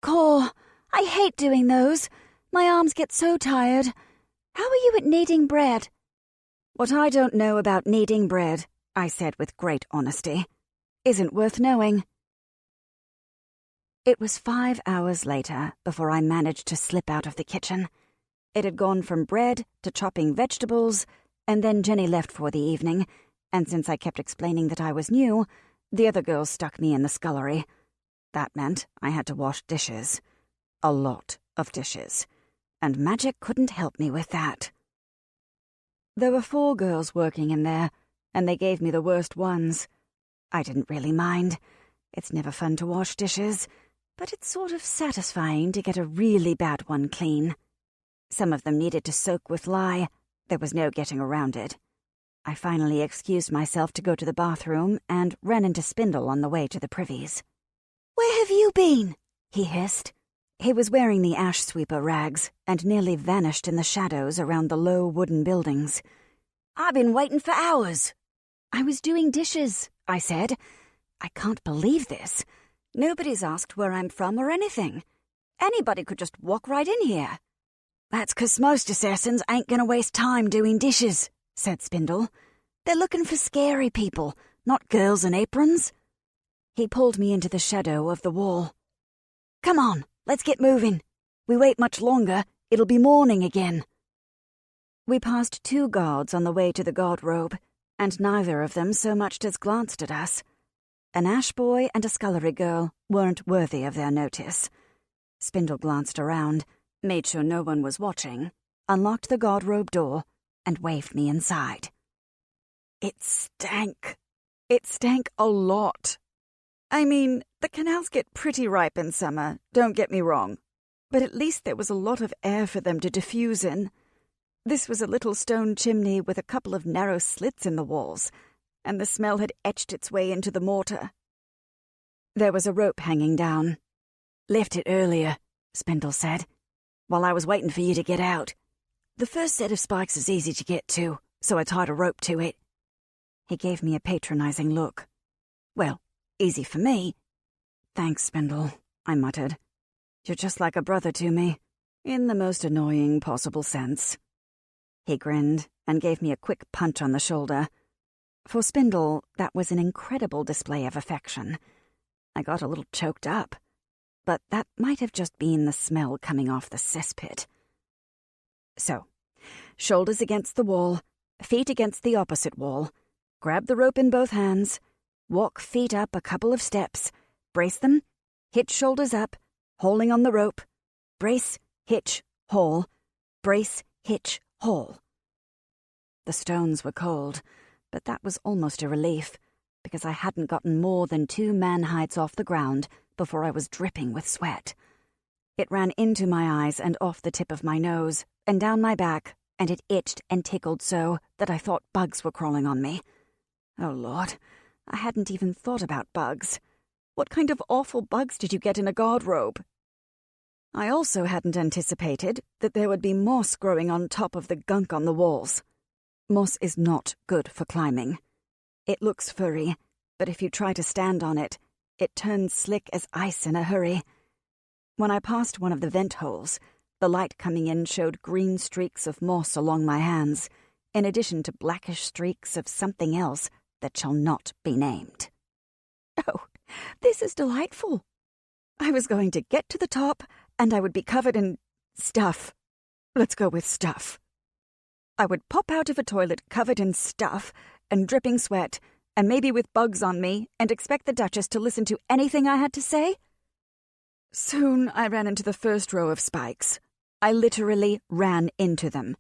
[SPEAKER 1] "Caw, I hate doing those. My arms get so tired. How are you at kneading bread?" "What I don't know about kneading bread," I said with great honesty, "isn't worth knowing." It was 5 hours later before I managed to slip out of the kitchen. It had gone from bread to chopping vegetables, And then Jenny left for the evening, and since I kept explaining that I was new, the other girls stuck me in the scullery. That meant I had to wash dishes. A lot of dishes. And magic couldn't help me with that. There were 4 girls working in there, and they gave me the worst ones. I didn't really mind. It's never fun to wash dishes, but it's sort of satisfying to get a really bad one clean. Some of them needed to soak with lye. There was no getting around it. I finally excused myself to go to the bathroom and ran into Spindle on the way to the privies.
[SPEAKER 4] "Where have you been?"
[SPEAKER 1] he hissed. He was wearing the ash sweeper rags and nearly vanished in the shadows around the low wooden buildings.
[SPEAKER 3] "I've been waiting for hours."
[SPEAKER 1] "I was doing dishes," I said. "I can't believe this. Nobody's asked where I'm from or anything. Anybody could just walk right in here."
[SPEAKER 3] "That's 'cause most assassins ain't gonna waste time doing dishes," said Spindle. "They're looking for scary people, not girls in aprons."
[SPEAKER 1] He pulled me into the shadow of the wall.
[SPEAKER 3] "Come on, let's get moving. We wait much longer, it'll be morning again."
[SPEAKER 1] We passed 2 guards on the way to the guard-robe, and neither of them so much as glanced at us. An ash boy and a scullery girl weren't worthy of their notice. Spindle glanced around, made sure no one was watching, unlocked the guard-robe door, and waved me inside. It stank. It stank a lot. I mean, the canals get pretty ripe in summer, don't get me wrong, but at least there was a lot of air for them to diffuse in. This was a little stone chimney with a couple of narrow slits in the walls, and the smell had etched its way into the mortar. There was a rope hanging down.
[SPEAKER 3] "Left it earlier," Spindle said, "while I was waiting for you to get out. The first set of spikes is easy to get to, so I tied a rope to it."
[SPEAKER 1] He gave me a patronizing look.
[SPEAKER 3] "Well, easy for me."
[SPEAKER 1] "Thanks, Spindle," I muttered. "You're just like a brother to me, in the most annoying possible sense." He grinned and gave me a quick punch on the shoulder. For Spindle, that was an incredible display of affection. I got a little choked up, but that might have just been the smell coming off the cesspit. So, shoulders against the wall, feet against the opposite wall, grab the rope in both hands, walk feet up a couple of steps, brace them, hitch shoulders up, hauling on the rope, brace, hitch, haul, brace, hitch, haul. The stones were cold, but that was almost a relief, because I hadn't gotten more than 2 man-heights off the ground before I was dripping with sweat. It ran into my eyes and off the tip of my nose, and down my back, and it itched and tickled so that I thought bugs were crawling on me. Oh, Lord, I hadn't even thought about bugs. What kind of awful bugs did you get in a guard robe? I also hadn't anticipated that there would be moss growing on top of the gunk on the walls. Moss is not good for climbing. It looks furry, but if you try to stand on it, it turns slick as ice in a hurry. When I passed one of the vent holes, the light coming in showed green streaks of moss along my hands, in addition to blackish streaks of something else that shall not be named. Oh, this is delightful. I was going to get to the top, and I would be covered in stuff. Let's go with stuff. I would pop out of a toilet covered in stuff and dripping sweat, and maybe with bugs on me, and expect the Duchess to listen to anything I had to say? Soon I ran into the first row of spikes. I literally ran into them.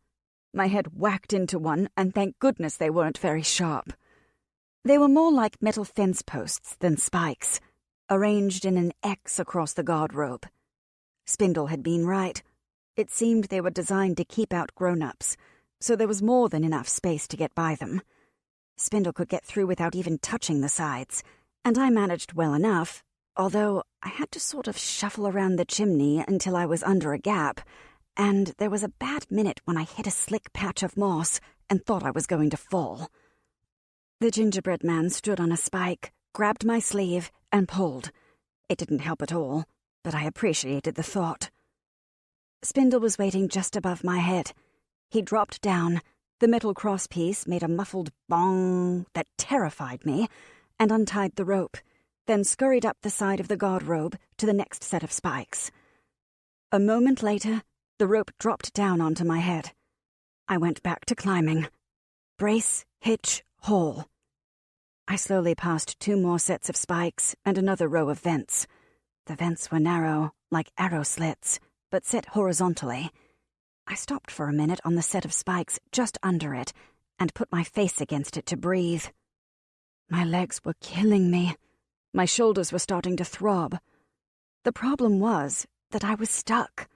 [SPEAKER 1] My head whacked into one, and thank goodness they weren't very sharp. They were more like metal fence posts than spikes, arranged in an X across the guard rope. Spindle had been right. It seemed they were designed to keep out grown-ups, so there was more than enough space to get by them. Spindle could get through without even touching the sides, and I managed well enough, although I had to sort of shuffle around the chimney until I was under a gap, and there was a bad minute when I hit a slick patch of moss and thought I was going to fall. The gingerbread man stood on a spike, grabbed my sleeve, and pulled. It didn't help at all, but I appreciated the thought. Spindle was waiting just above my head. He dropped down. The metal crosspiece made a muffled bong that terrified me, and untied the rope, then scurried up the side of the guard robe to the next set of spikes. A moment later, the rope dropped down onto my head. I went back to climbing. Brace, hitch, haul. I slowly passed 2 more sets of spikes and another row of vents. The vents were narrow, like arrow slits, but set horizontally. I stopped for a minute on the set of spikes just under it and put my face against it to breathe. My legs were killing me. My shoulders were starting to throb. The problem was that I was stuck.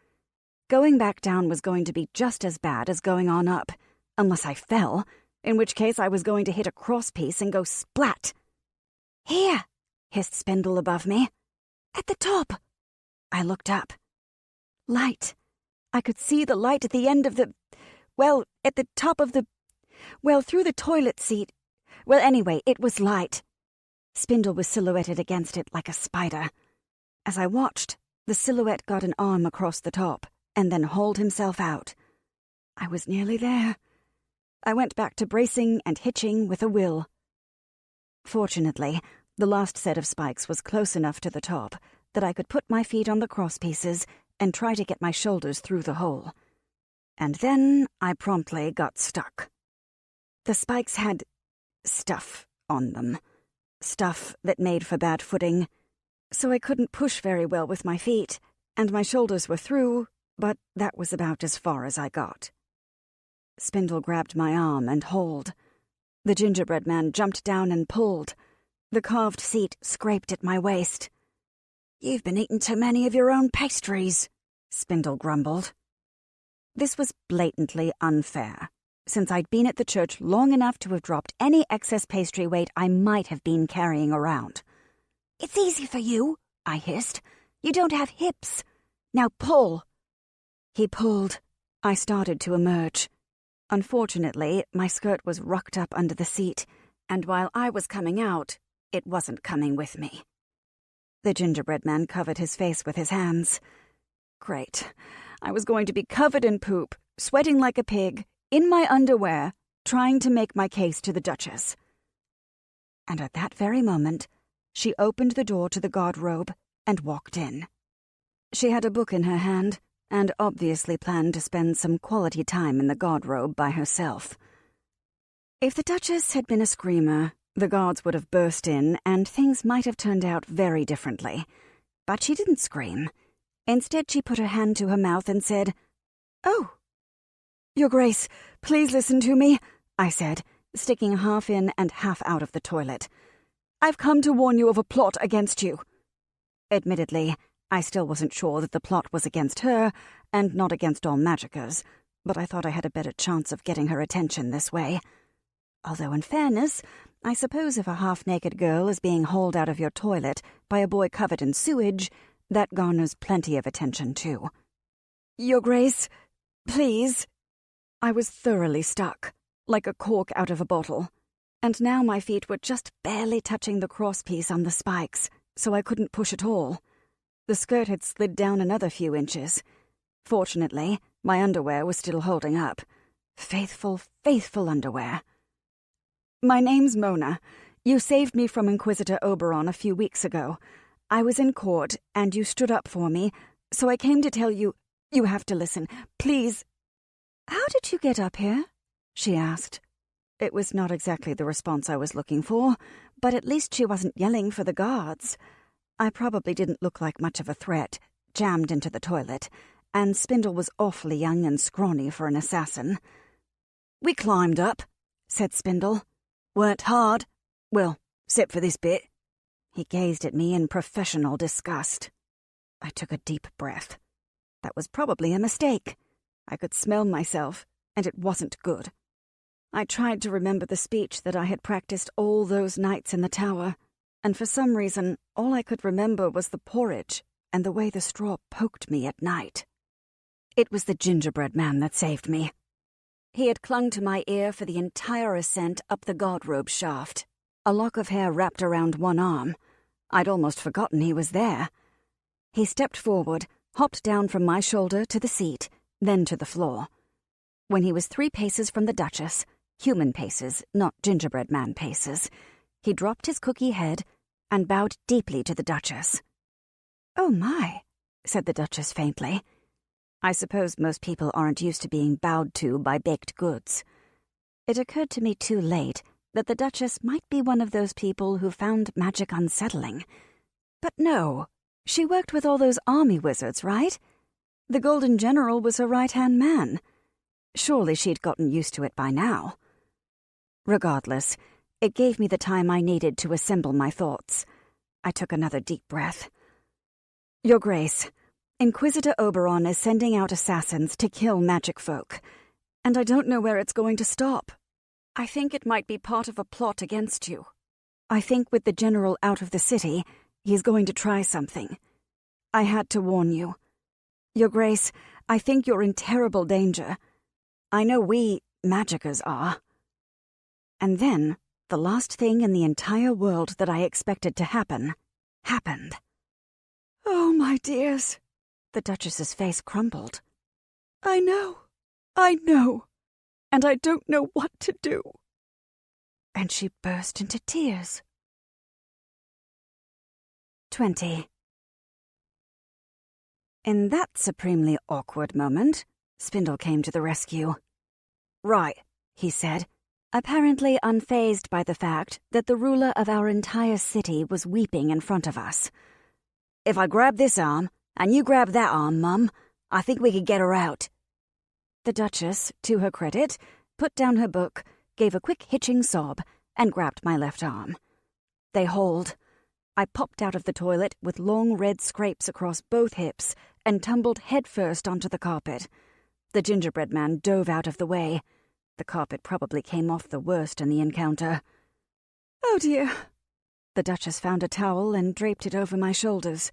[SPEAKER 1] Going back down was going to be just as bad as going on up, unless I fell, in which case I was going to hit a crosspiece and go splat. "Here," hissed Spindle above me. "At the top." I looked up. Light. I could see the light at the end of at the top of through the toilet seat. Well, anyway, it was light. Spindle was silhouetted against it like a spider. As I watched, the silhouette got an arm across the top and then hauled himself out. I was nearly there. I went back to bracing and hitching with a will. Fortunately, the last set of spikes was close enough to the top that I could put my feet on the crosspieces and try to get my shoulders through the hole. And then I promptly got stuck. The spikes had stuff on them. Stuff that made for bad footing. So I couldn't push very well with my feet, and my shoulders were through, but that was about as far as I got. Spindle grabbed my arm and hauled. The gingerbread man jumped down and pulled. The carved seat scraped at my waist. "You've been eating too many of your own pastries," Spindle grumbled. This was blatantly unfair, since I'd been at the church long enough to have dropped any excess pastry weight I might have been carrying around. "It's easy for you," I hissed. "You don't have hips. Now pull." He pulled. I started to emerge. Unfortunately, my skirt was rucked up under the seat, and while I was coming out, it wasn't coming with me. The gingerbread man covered his face with his hands. Great. I was going to be covered in poop, sweating like a pig, in my underwear, trying to make my case to the Duchess. And at that very moment, she opened the door to the guardrobe and walked in. She had a book in her hand, and obviously planned to spend some quality time in the guardrobe by herself. If the Duchess had been a screamer, the guards would have burst in, and things might have turned out very differently. But she didn't scream. Instead, she put her hand to her mouth and said, "Oh." "Your Grace, please listen to me," I said, sticking half in and half out of the toilet. "I've come to warn you of a plot against you." Admittedly, I still wasn't sure that the plot was against her, and not against all magicers, but I thought I had a better chance of getting her attention this way. Although, in fairness, I suppose if a half-naked girl is being hauled out of your toilet by a boy covered in sewage, that garners plenty of attention, too. "Your Grace, please." I was thoroughly stuck, like a cork out of a bottle, and now my feet were just barely touching the crosspiece on the spikes, so I couldn't push at all. The skirt had slid down another few inches. Fortunately, my underwear was still holding up. Faithful, faithful underwear. "My name's Mona. You saved me from Inquisitor Oberon a few weeks ago. I was in court, and you stood up for me, so I came to tell you. You have to listen. Please." "How did you get up here?" she asked. It was not exactly the response I was looking for, but at least she wasn't yelling for the guards. I probably didn't look like much of a threat, jammed into the toilet, and Spindle was awfully young and scrawny for an assassin. "We climbed up," said Spindle. "Weren't hard. Well, except for this bit." He gazed at me in professional disgust. I took a deep breath. That was probably a mistake. I could smell myself, and it wasn't good. I tried to remember the speech that I had practiced all those nights in the tower, and for some reason, all I could remember was the porridge and the way the straw poked me at night. It was the gingerbread man that saved me. He had clung to my ear for the entire ascent up the guardrobe shaft, a lock of hair wrapped around one arm. I'd almost forgotten he was there. He stepped forward, hopped down from my shoulder to the seat, then to the floor. When he was 3 paces from the Duchess, human paces, not gingerbread man paces, he dropped his cookie head and bowed deeply to the Duchess. "Oh my," said the Duchess faintly. I suppose most people aren't used to being bowed to by baked goods. It occurred to me too late that the Duchess might be one of those people who found magic unsettling. But no, she worked with all those army wizards, right? The Golden General was her right-hand man. Surely she'd gotten used to it by now. Regardless, it gave me the time I needed to assemble my thoughts. I took another deep breath. Your Grace, Inquisitor Oberon is sending out assassins to kill magic folk, and I don't know where it's going to stop. I think it might be part of a plot against you. I think with the General out of the city, he's going to try something. I had to warn you. Your Grace, I think you're in terrible danger. I know we magicers are. And then, the last thing in the entire world that I expected to happen, happened.
[SPEAKER 2] Oh, my dears.
[SPEAKER 1] The Duchess's face crumpled.
[SPEAKER 2] I know, and I don't know what to do.
[SPEAKER 1] And she burst into tears. 20. In that supremely awkward moment, Spindle came to the rescue. Right, he said, apparently unfazed by the fact that the ruler of our entire city was weeping in front of us. If I grab this arm, and you grab that arm, Mum, I think we could get her out. The Duchess, to her credit, put down her book, gave a quick hitching sob, and grabbed my left arm. They hauled. I popped out of the toilet with long red scrapes across both hips and tumbled headfirst onto the carpet. The gingerbread man dove out of the way. The carpet probably came off the worst in the encounter.
[SPEAKER 2] Oh, dear.
[SPEAKER 1] The Duchess found a towel and draped it over my shoulders.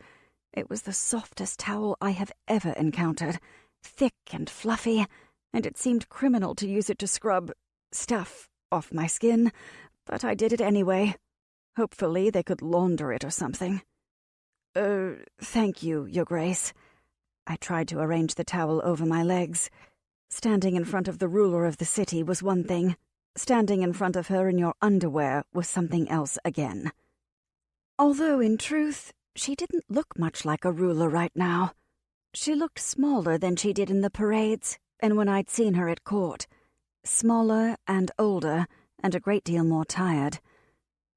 [SPEAKER 1] It was the softest towel I have ever encountered, thick and fluffy, and it seemed criminal to use it to scrub stuff off my skin, but I did it anyway. Hopefully they could launder it or something. Thank you, Your Grace. I tried to arrange the towel over my legs. Standing in front of the ruler of the city was one thing. Standing in front of her in your underwear was something else again. Although, in truth, she didn't look much like a ruler right now. She looked smaller than she did in the parades and when I'd seen her at court. Smaller and older and a great deal more tired.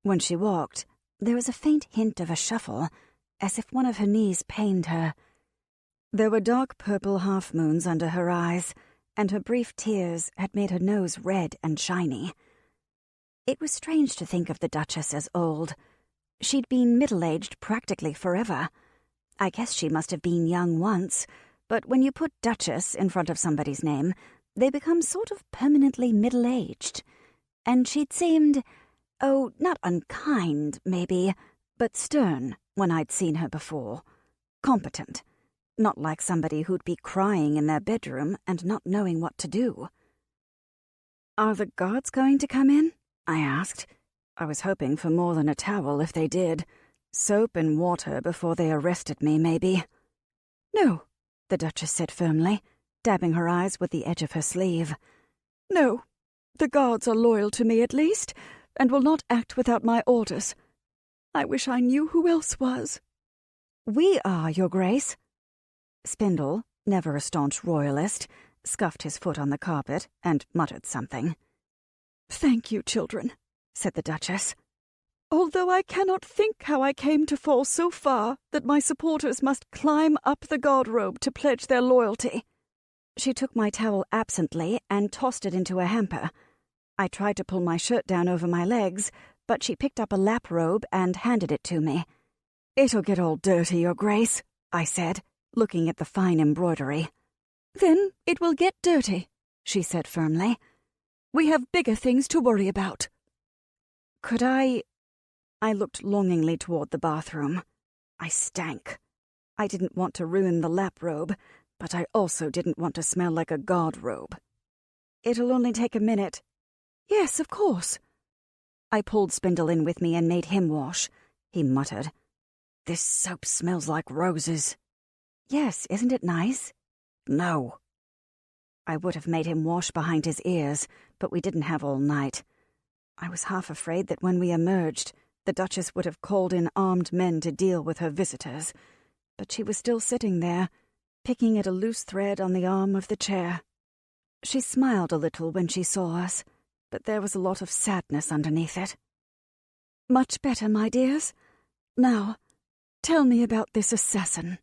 [SPEAKER 1] When she walked, there was a faint hint of a shuffle, as if one of her knees pained her. There were dark purple half-moons under her eyes, and her brief tears had made her nose red and shiny. It was strange to think of the Duchess as old. She'd been middle-aged practically forever. I guess she must have been young once, but when you put Duchess in front of somebody's name, they become sort of permanently middle-aged. And she'd seemed, not unkind, maybe, but stern when I'd seen her before. Competent. Not like somebody who'd be crying in their bedroom and not knowing what to do. Are the guards going to come in? I asked. I was hoping for more than a towel if they did. Soap and water before they arrested me, maybe.
[SPEAKER 2] No,
[SPEAKER 1] the Duchess said firmly, dabbing her eyes with the edge of her sleeve.
[SPEAKER 2] No, the guards are loyal to me at least, and will not act without my orders. I wish I knew who else was.
[SPEAKER 1] We are, Your Grace. Spindle, never a staunch royalist, scuffed his foot on the carpet and muttered something.
[SPEAKER 2] Thank you, children, said the Duchess. Although I cannot think how I came to fall so far that my supporters must climb up the guard-robe to pledge their loyalty.
[SPEAKER 1] She took my towel absently and tossed it into a hamper. I tried to pull my shirt down over my legs, but she picked up a lap robe and handed it to me.
[SPEAKER 2] It'll get all dirty, Your Grace, I said, looking at the fine embroidery. Then it will get dirty, she said firmly. We have bigger things to worry about.
[SPEAKER 1] Could I looked longingly toward the bathroom. I stank. I didn't want to ruin the lap robe, but I also didn't want to smell like a guard robe. It'll only take a minute.
[SPEAKER 2] Yes, of course.
[SPEAKER 1] I pulled Spindle in with me and made him wash. He muttered, "This soap smells like roses." Yes, isn't it nice? No. I would have made him wash behind his ears, but we didn't have all night. I was half afraid that when we emerged, the Duchess would have called in armed men to deal with her visitors, but she was still sitting there, picking at a loose thread on the arm of the chair. She smiled a little when she saw us, but there was a lot of sadness underneath it. "Much better, my dears. Now, tell me about this assassin."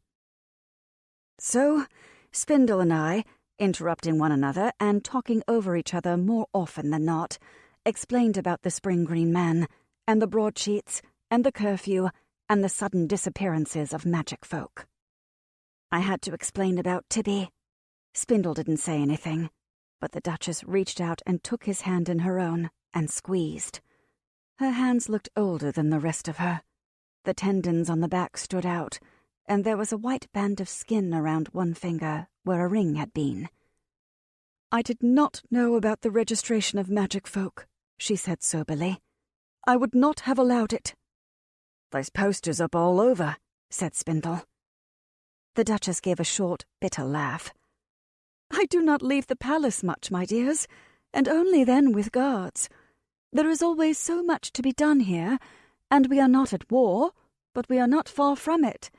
[SPEAKER 1] So, Spindle and I, interrupting one another and talking over each other more often than not, explained about the Spring Green Man, and the broadsheets, and the curfew, and the sudden disappearances of magic folk. I had to explain about Tibby. Spindle didn't say anything, but the Duchess reached out and took his hand in her own and squeezed. Her hands looked older than the rest of her. The tendons on the back stood out, and there was a white band of skin around one finger where a ring had been. "I did not know about the registration of magic folk," she said soberly. "I would not have allowed it." "There's posters up all over," said Spindle. The Duchess gave a short, bitter laugh. "I do not leave the palace much, my dears, and only then with guards. There is always so much to be done here, and we are not at war, but we are not far from it,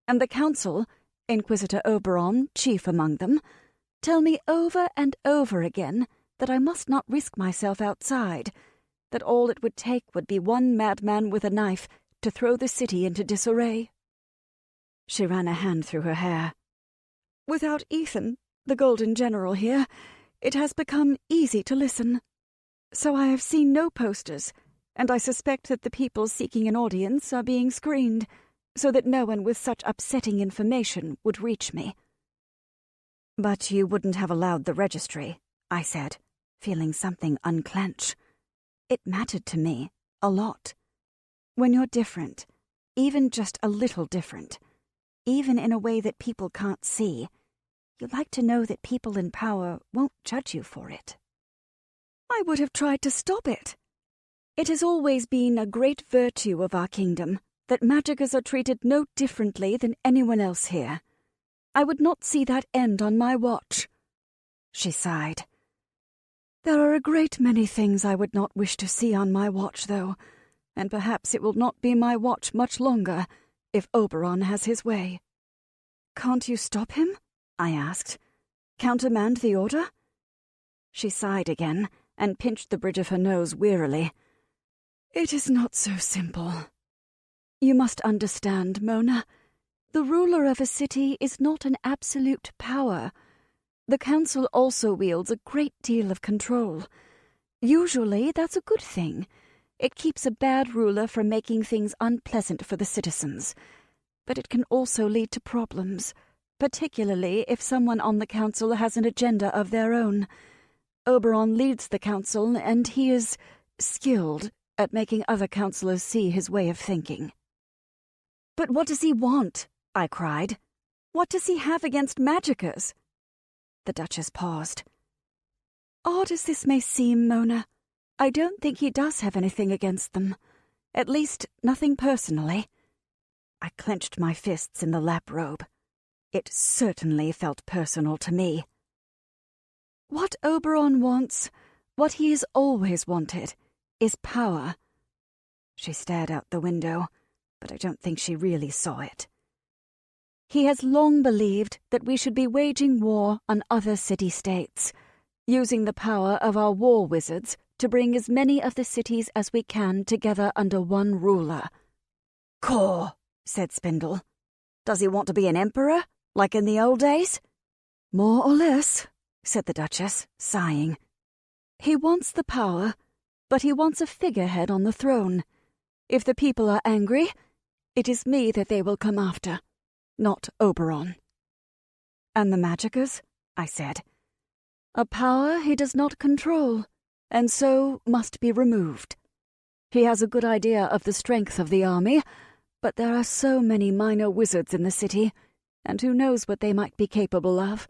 [SPEAKER 1] and the council, Inquisitor Oberon chief among them, tell me over and over again that I must not risk myself outside, that all it would take would be one madman with a knife to throw the city into disarray." She ran a hand through her hair. "Without Ethan, the Golden General here, it has become easy to listen. So I have seen no posters, and I suspect that the people seeking an audience are being screened, so that no one with such upsetting information would reach me." "But you wouldn't have allowed the registry," I said, feeling something unclench. It mattered to me, a lot. When you're different, even just a little different, even in a way that people can't see, you like to know that people in power won't judge you for it. "I would have tried to stop it. It has always been a great virtue of our kingdom that magicers are treated no differently than anyone else here. I would not see that end on my watch." She sighed. "There are a great many things I would not wish to see on my watch, though, and perhaps it will not be my watch much longer if Oberon has his way." "Can't you stop him?" I asked. "Countermand the order?" She sighed again and pinched the bridge of her nose wearily. "It is not so simple. You must understand, Mona. The ruler of a city is not an absolute power. The council also wields a great deal of control. Usually that's a good thing. It keeps a bad ruler from making things unpleasant for the citizens. But it can also lead to problems, particularly if someone on the council has an agenda of their own. Oberon leads the council, and he is skilled at making other councillors see his way of thinking." "But what does he want?" I cried. "What does he have against magicers?" The Duchess paused. "Odd as this may seem, Mona, I don't think he does have anything against them. At least, nothing personally." I clenched my fists in the lap robe. It certainly felt personal to me. "What Oberon wants, what he has always wanted, is power." She stared out the window, but I don't think she really saw it. "He has long believed that we should be waging war on other city-states, using the power of our war wizards to bring as many of the cities as we can together under one ruler." "Caw," said Spindle. "Does he want to be an emperor, like in the old days?" "More or less," said the Duchess, sighing. "He wants the power, but he wants a figurehead on the throne. If the people are angry, it is me that they will come after, not Oberon." "And the magicers?" I said. "A power he does not control, and so must be removed. He has a good idea of the strength of the army, but there are so many minor wizards in the city, and who knows what they might be capable of.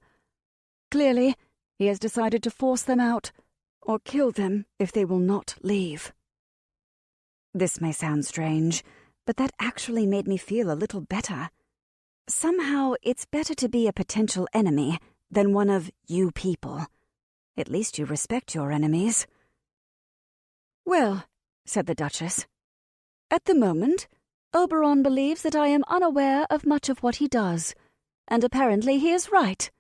[SPEAKER 1] Clearly, he has decided to force them out, or kill them if they will not leave." This may sound strange, but that actually made me feel a little better. Somehow, it's better to be a potential enemy than one of you people. At least you respect your enemies. "Well," said the Duchess, "at the moment, Oberon believes that I am unaware of much of what he does, and apparently he is right.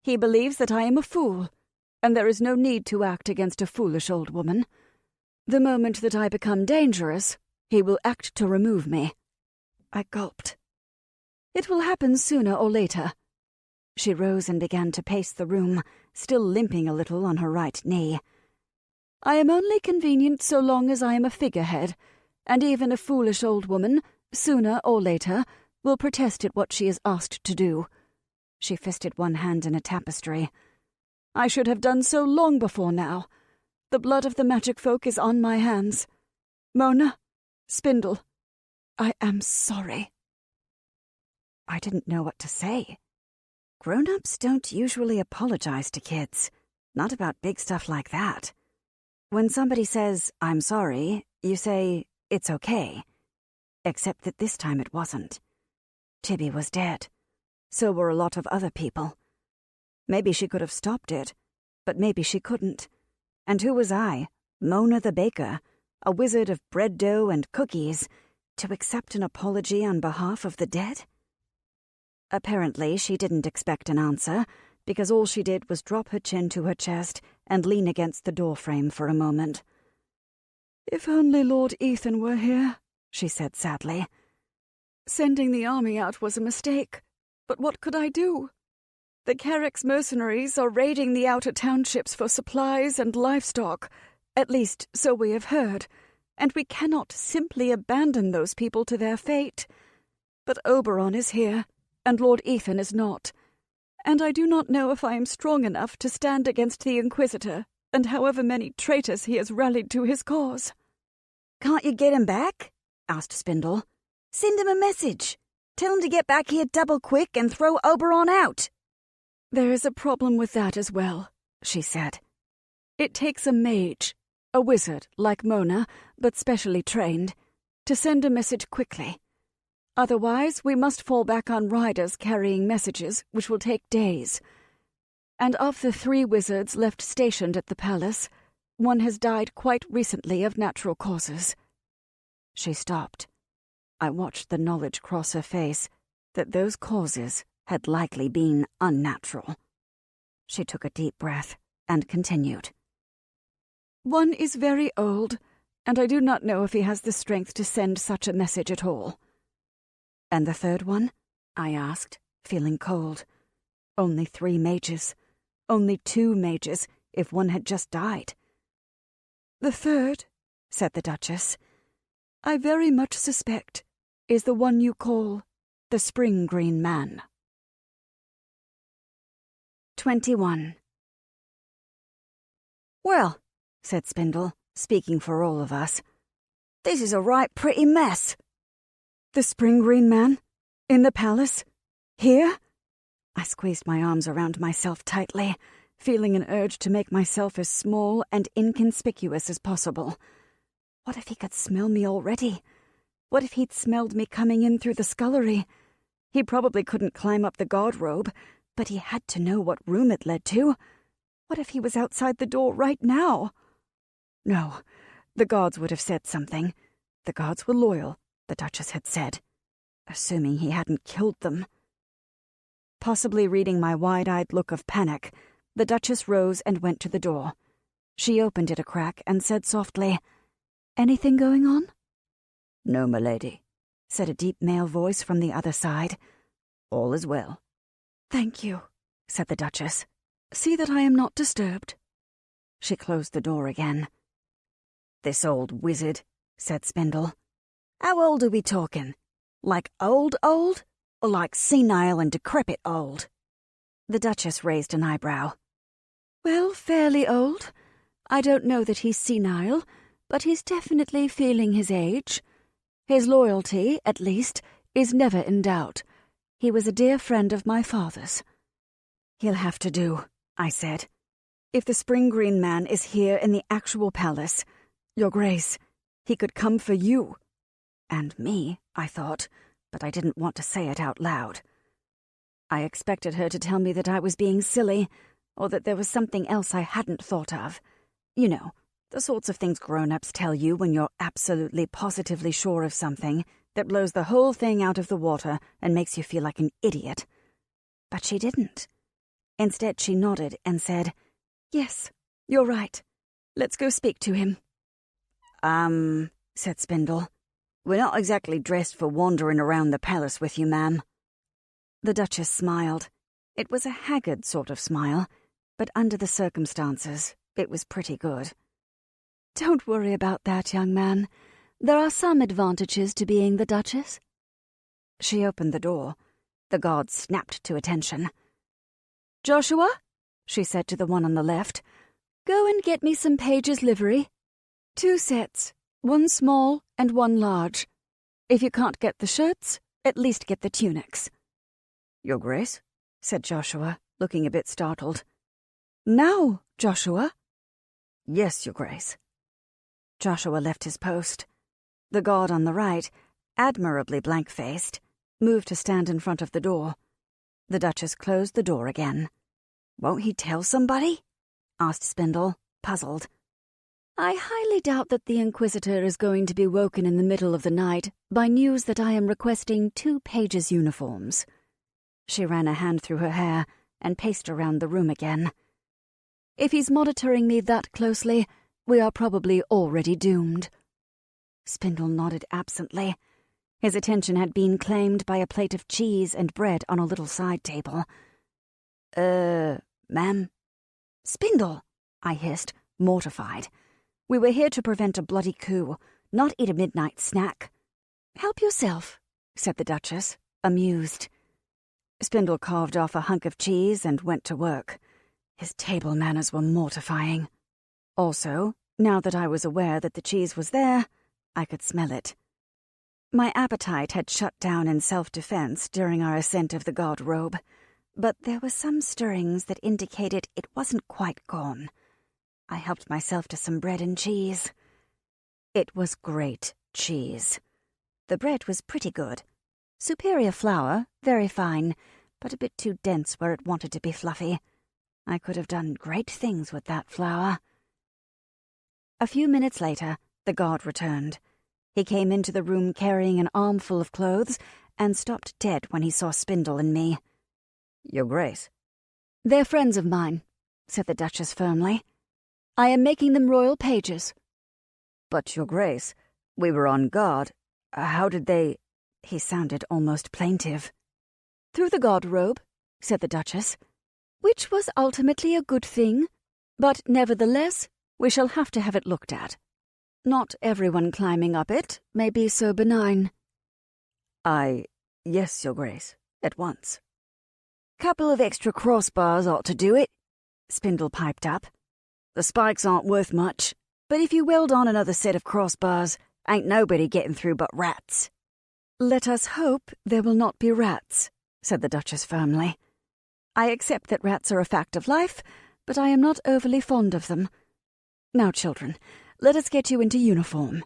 [SPEAKER 1] He believes that I am a fool, and there is no need to act against a foolish old woman. The moment that I become dangerous, he will act to remove me." I gulped. "It will happen sooner or later." She rose and began to pace the room, still limping a little on her right knee. "I am only convenient so long as I am a figurehead, and even a foolish old woman, sooner or later, will protest at what she is asked to do." She fisted one hand in a tapestry. "I should have done so long before now. The blood of the magic folk is on my hands. Mona, Spindle, I am sorry." I didn't know what to say. Grown-ups don't usually apologize to kids, not about big stuff like that. When somebody says, "I'm sorry," you say, "It's okay." Except that this time it wasn't. Tibby was dead. So were a lot of other people. Maybe she could have stopped it, but maybe she couldn't. And who was I, Mona the baker, a wizard of bread dough and cookies, to accept an apology on behalf of the dead? Apparently she didn't expect an answer, because all she did was drop her chin to her chest and lean against the doorframe for a moment. "If only Lord Ethan were here," she said sadly. "Sending the army out was a mistake, but what could I do? The Carrick's mercenaries are raiding the outer townships for supplies and livestock, at least so we have heard, and we cannot simply abandon those people to their fate. But Oberon is here, and Lord Ethan is not, and I do not know if I am strong enough to stand against the Inquisitor and however many traitors he has rallied to his cause."
[SPEAKER 3] "Can't you get him back?" asked Spindle. "Send him a message. Tell him to get back here double quick and throw Oberon out."
[SPEAKER 1] "There is a problem with that as well," she said. "It takes a mage, a wizard like Mona, but specially trained, to send a message quickly. Otherwise, we must fall back on riders carrying messages, which will take days. And of the 3 wizards left stationed at the palace, one has died quite recently of natural causes." She stopped. I watched the knowledge cross her face that those causes had likely been unnatural. She took a deep breath and continued. "One is very old, and I do not know if he has the strength to send such a message at all." "And the third one?" I asked, feeling cold. Only 3 mages. Only 2 mages, if one had just died. "The third," said the Duchess, "I very much suspect is the one you call the Spring Green Man."
[SPEAKER 3] 21. "Well," said Spindle, speaking for all of us, "this is a right pretty mess."
[SPEAKER 1] "The Spring Green Man? In the palace? Here?" I squeezed my arms around myself tightly, feeling an urge to make myself as small and inconspicuous as possible. What if he could smell me already? What if he'd smelled me coming in through the scullery? He probably couldn't climb up the guard-robe, but he had to know what room it led to. What if he was outside the door right now? No, the guards would have said something. The guards were loyal, the Duchess had said, assuming he hadn't killed them. Possibly reading my wide-eyed look of panic, the Duchess rose and went to the door. She opened it a crack and said softly, "Anything going on?"
[SPEAKER 3] "No, my lady," said a deep male voice from the other side. "All is well."
[SPEAKER 1] "Thank you," said the Duchess. "See that I am not disturbed." She closed the door again.
[SPEAKER 3] "This old wizard," said Spindle. "How old are we talking? Like old, or like senile and decrepit old?"
[SPEAKER 1] The Duchess raised an eyebrow. "Well, fairly old. I don't know that he's senile, but he's definitely feeling his age. His loyalty, at least, is never in doubt. He was a dear friend of my father's." "He'll have to do," I said. "If the Spring Green Man is here in the actual palace, Your Grace, he could come for you." And me, I thought, but I didn't want to say it out loud. I expected her to tell me that I was being silly, or that there was something else I hadn't thought of. You know, the sorts of things grown-ups tell you when you're absolutely positively sure of something that blows the whole thing out of the water and makes you feel like an idiot. But she didn't. Instead, she nodded and said, Yes, you're right. Let's go speak to him.
[SPEAKER 3] Said Spindle. We're not exactly dressed for wandering around the palace with you, ma'am.
[SPEAKER 1] The Duchess smiled. It was a haggard sort of smile, but under the circumstances, it was pretty good. Don't worry about that, young man. There are some advantages to being the Duchess. She opened the door. The guard snapped to attention. Joshua, she said to the one on the left, go and get me some page's livery. 2 sets, 1 small and 1 large. If you can't get the shirts, at least get the tunics.
[SPEAKER 3] Your Grace? Said Joshua, looking a bit startled.
[SPEAKER 1] Now, Joshua?
[SPEAKER 3] Yes, Your Grace.
[SPEAKER 1] Joshua left his post. The guard on the right, admirably blank-faced, moved to stand in front of the door. The Duchess closed the door again.
[SPEAKER 3] Won't he tell somebody?
[SPEAKER 1] Asked Spindle, puzzled. I highly doubt that the Inquisitor is going to be woken in the middle of the night by news that I am requesting 2 pages' uniforms. She ran a hand through her hair and paced around the room again. If he's monitoring me that closely, we are probably already doomed. Spindle nodded absently. His attention had been claimed by a plate of cheese and bread on a little side table.
[SPEAKER 3] Ma'am?
[SPEAKER 1] Spindle, I hissed, mortified. We were here to prevent a bloody coup, not eat a midnight snack. Help yourself, said the Duchess, amused. Spindle carved off a hunk of cheese and went to work. His table manners were mortifying. Also, now that I was aware that the cheese was there, I could smell it. My appetite had shut down in self-defense during our ascent of the guard robe, but there were some stirrings that indicated it wasn't quite gone. I helped myself to some bread and cheese. It was great cheese. The bread was pretty good. Superior flour, very fine, but a bit too dense where it wanted to be fluffy. I could have done great things with that flour. A few minutes later, the guard returned. He came into the room carrying an armful of clothes and stopped dead when he saw Spindle and me.
[SPEAKER 3] Your Grace.
[SPEAKER 1] They're friends of mine, said the Duchess firmly. I am making them royal pages.
[SPEAKER 3] But, Your Grace, we were on guard. How did they...
[SPEAKER 1] He sounded almost plaintive. Through the guard robe, said the Duchess, which was ultimately a good thing, but nevertheless we shall have to have it looked at. Not everyone climbing up it may be so benign.
[SPEAKER 3] Yes, Your Grace, at once.
[SPEAKER 2] Couple of extra crossbars ought to do it, Spindle piped up. The spikes aren't worth much, but if you weld on another set of crossbars, ain't nobody getting through but rats.
[SPEAKER 1] Let us hope there will not be rats, said the Duchess firmly. I accept that rats are a fact of life, but I am not overly fond of them. Now, children, let us get you into uniform.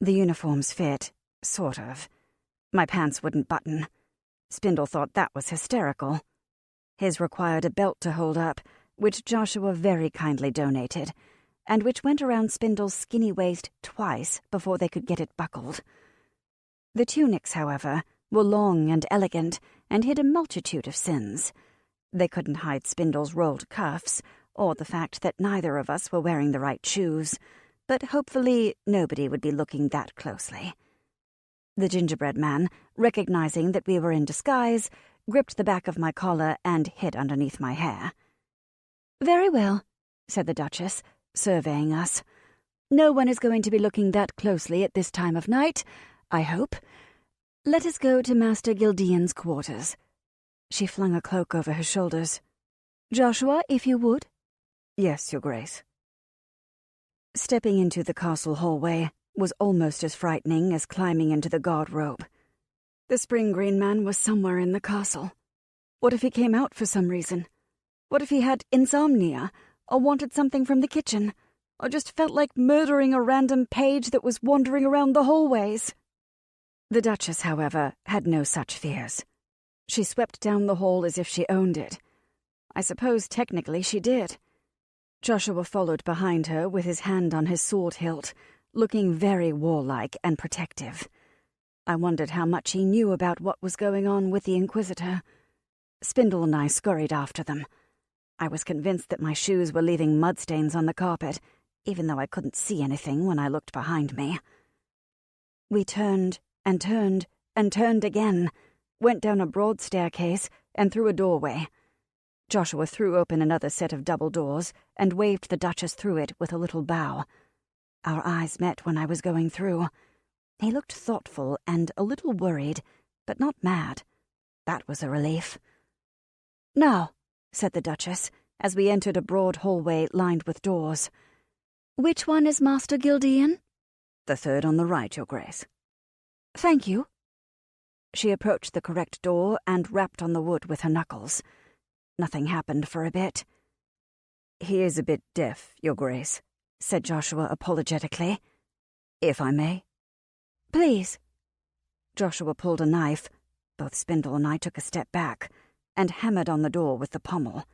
[SPEAKER 1] The uniforms fit, sort of. My pants wouldn't button. Spindle thought that was hysterical. His required a belt to hold up, which Joshua very kindly donated, and which went around Spindle's skinny waist twice before they could get it buckled. The tunics, however, were long and elegant and hid a multitude of sins. They couldn't hide Spindle's rolled cuffs, or the fact that neither of us were wearing the right shoes, but hopefully nobody would be looking that closely. The gingerbread man, recognizing that we were in disguise, gripped the back of my collar and hid underneath my hair. Very well, said the Duchess, surveying us. No one is going to be looking that closely at this time of night, I hope. Let us go to Master Gildeon's quarters. She flung a cloak over her shoulders. Joshua, if you would.
[SPEAKER 3] Yes, Your Grace.
[SPEAKER 1] Stepping into the castle hallway was almost as frightening as climbing into the guard robe. The spring green man was somewhere in the castle. What if he came out for some reason? What if he had insomnia, or wanted something from the kitchen, or just felt like murdering a random page that was wandering around the hallways? The Duchess, however, had no such fears. She swept down the hall as if she owned it. I suppose technically she did. Joshua followed behind her with his hand on his sword hilt, looking very warlike and protective. I wondered how much he knew about what was going on with the Inquisitor. Spindle and I scurried after them. I was convinced that my shoes were leaving mud stains on the carpet, even though I couldn't see anything when I looked behind me. We turned and turned and turned again, went down a broad staircase and through a doorway. Joshua threw open another set of double doors and waved the Duchess through it with a little bow. Our eyes met when I was going through. He looked thoughtful and a little worried, but not mad. That was a relief. "Now," said the Duchess, as we entered a broad hallway lined with doors. "Which one is Master Gildean?"
[SPEAKER 3] "The third on the right, Your Grace."
[SPEAKER 1] "Thank you." She approached the correct door and rapped on the wood with her knuckles. Nothing happened for a bit.
[SPEAKER 3] "He is a bit deaf, Your Grace," said Joshua apologetically. "If I may?"
[SPEAKER 1] "Please."
[SPEAKER 2] Joshua pulled a knife. Both Spindle and I took a step back and hammered on the door with the pommel.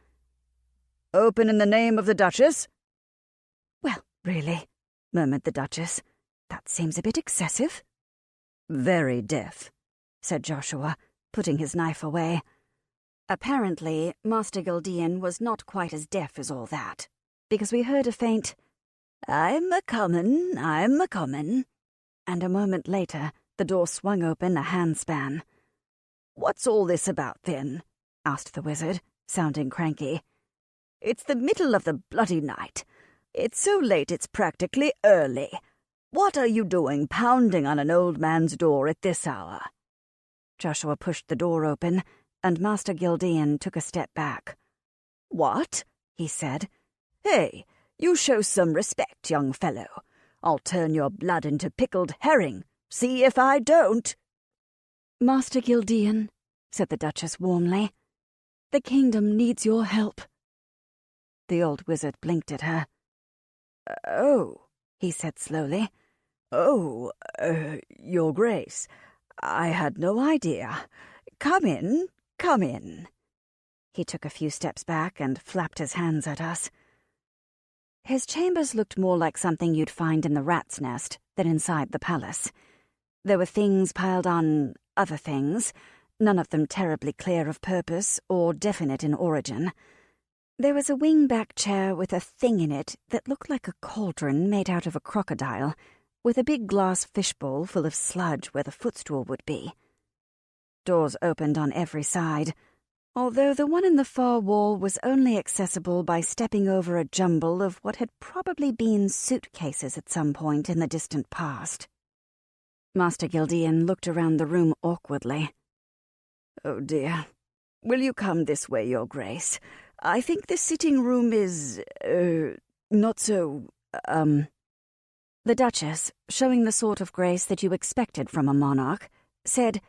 [SPEAKER 3] "Open in the name of the Duchess."
[SPEAKER 2] "Well, really," murmured the Duchess, "that seems a bit excessive."
[SPEAKER 3] "Very deaf,"
[SPEAKER 2] said Joshua, putting his knife away. Apparently, Master Gildean was not quite as deaf as all that, because we heard a faint, "I'm a-comin', I'm a-comin'," and a moment later the door swung open a handspan.
[SPEAKER 3] "What's all this about, then?"
[SPEAKER 2] asked the wizard, sounding cranky.
[SPEAKER 3] "It's the middle of the bloody night. It's so late it's practically early. What are you doing pounding on an old man's door at this hour?"
[SPEAKER 2] Joshua pushed the door open, and Master Gildean took a step back.
[SPEAKER 3] "What?" he said. "Hey, you show some respect, young fellow. I'll turn your blood into pickled herring. See if I don't."
[SPEAKER 2] "Master Gildean," said the Duchess warmly, "the kingdom needs your help." The old wizard blinked at her.
[SPEAKER 3] "Oh," he said slowly. "Oh, Your Grace, I had no idea. Come in, come in."
[SPEAKER 2] He took a few steps back and flapped his hands at us. His chambers looked more like something you'd find in the rat's nest than inside the palace. There were things piled on other things, none of them terribly clear of purpose or definite in origin. There was a wing-back chair with a thing in it that looked like a cauldron made out of a crocodile, with a big glass fishbowl full of sludge where the footstool would be. Doors opened on every side, although the one in the far wall was only accessible by stepping over a jumble of what had probably been suitcases at some point in the distant past. Master Gildean looked around the room awkwardly.
[SPEAKER 3] "Oh, dear. Will you come this way, Your Grace? I think the sitting room is, not so,
[SPEAKER 2] The Duchess, showing the sort of grace that you expected from a monarch, said,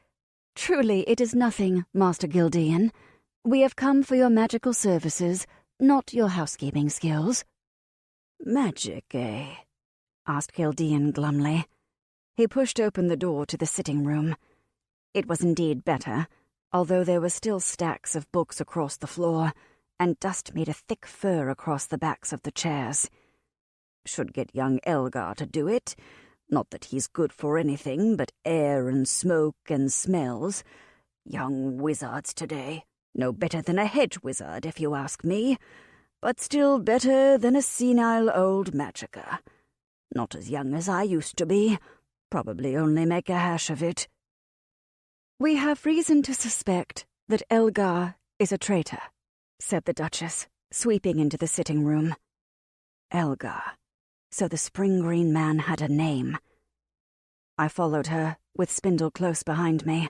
[SPEAKER 2] "Truly it is nothing, Master Gildean. We have come for your magical services, not your housekeeping skills."
[SPEAKER 3] "Magic, eh?"
[SPEAKER 2] asked Gildean glumly. He pushed open the door to the sitting room. It was indeed better, although there were still stacks of books across the floor, and dust made a thick fur across the backs of the chairs.
[SPEAKER 3] "Should get young Elgar to do it. Not that he's good for anything but air and smoke and smells. Young wizards today. No better than a hedge wizard, if you ask me. But still better than a senile old magicka. Not as young as I used to be. Probably only make a hash of it."
[SPEAKER 2] "We have reason to suspect that Elgar is a traitor," said the Duchess, sweeping into the sitting room. Elgar. So the spring green man had a name. I followed her, with Spindle close behind me.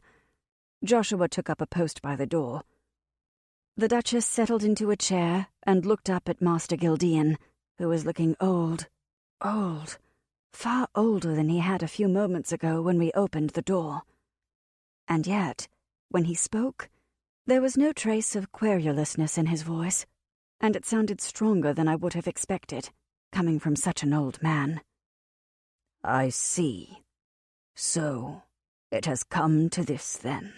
[SPEAKER 2] Joshua took up a post by the door. The Duchess settled into a chair and looked up at Master Gildean, who was looking old, far older than he had a few moments ago when we opened the door. And yet, when he spoke, there was no trace of querulousness in his voice, and it sounded stronger than I would have expected, coming from such an old man.
[SPEAKER 3] "I see. So, it has come to this, then."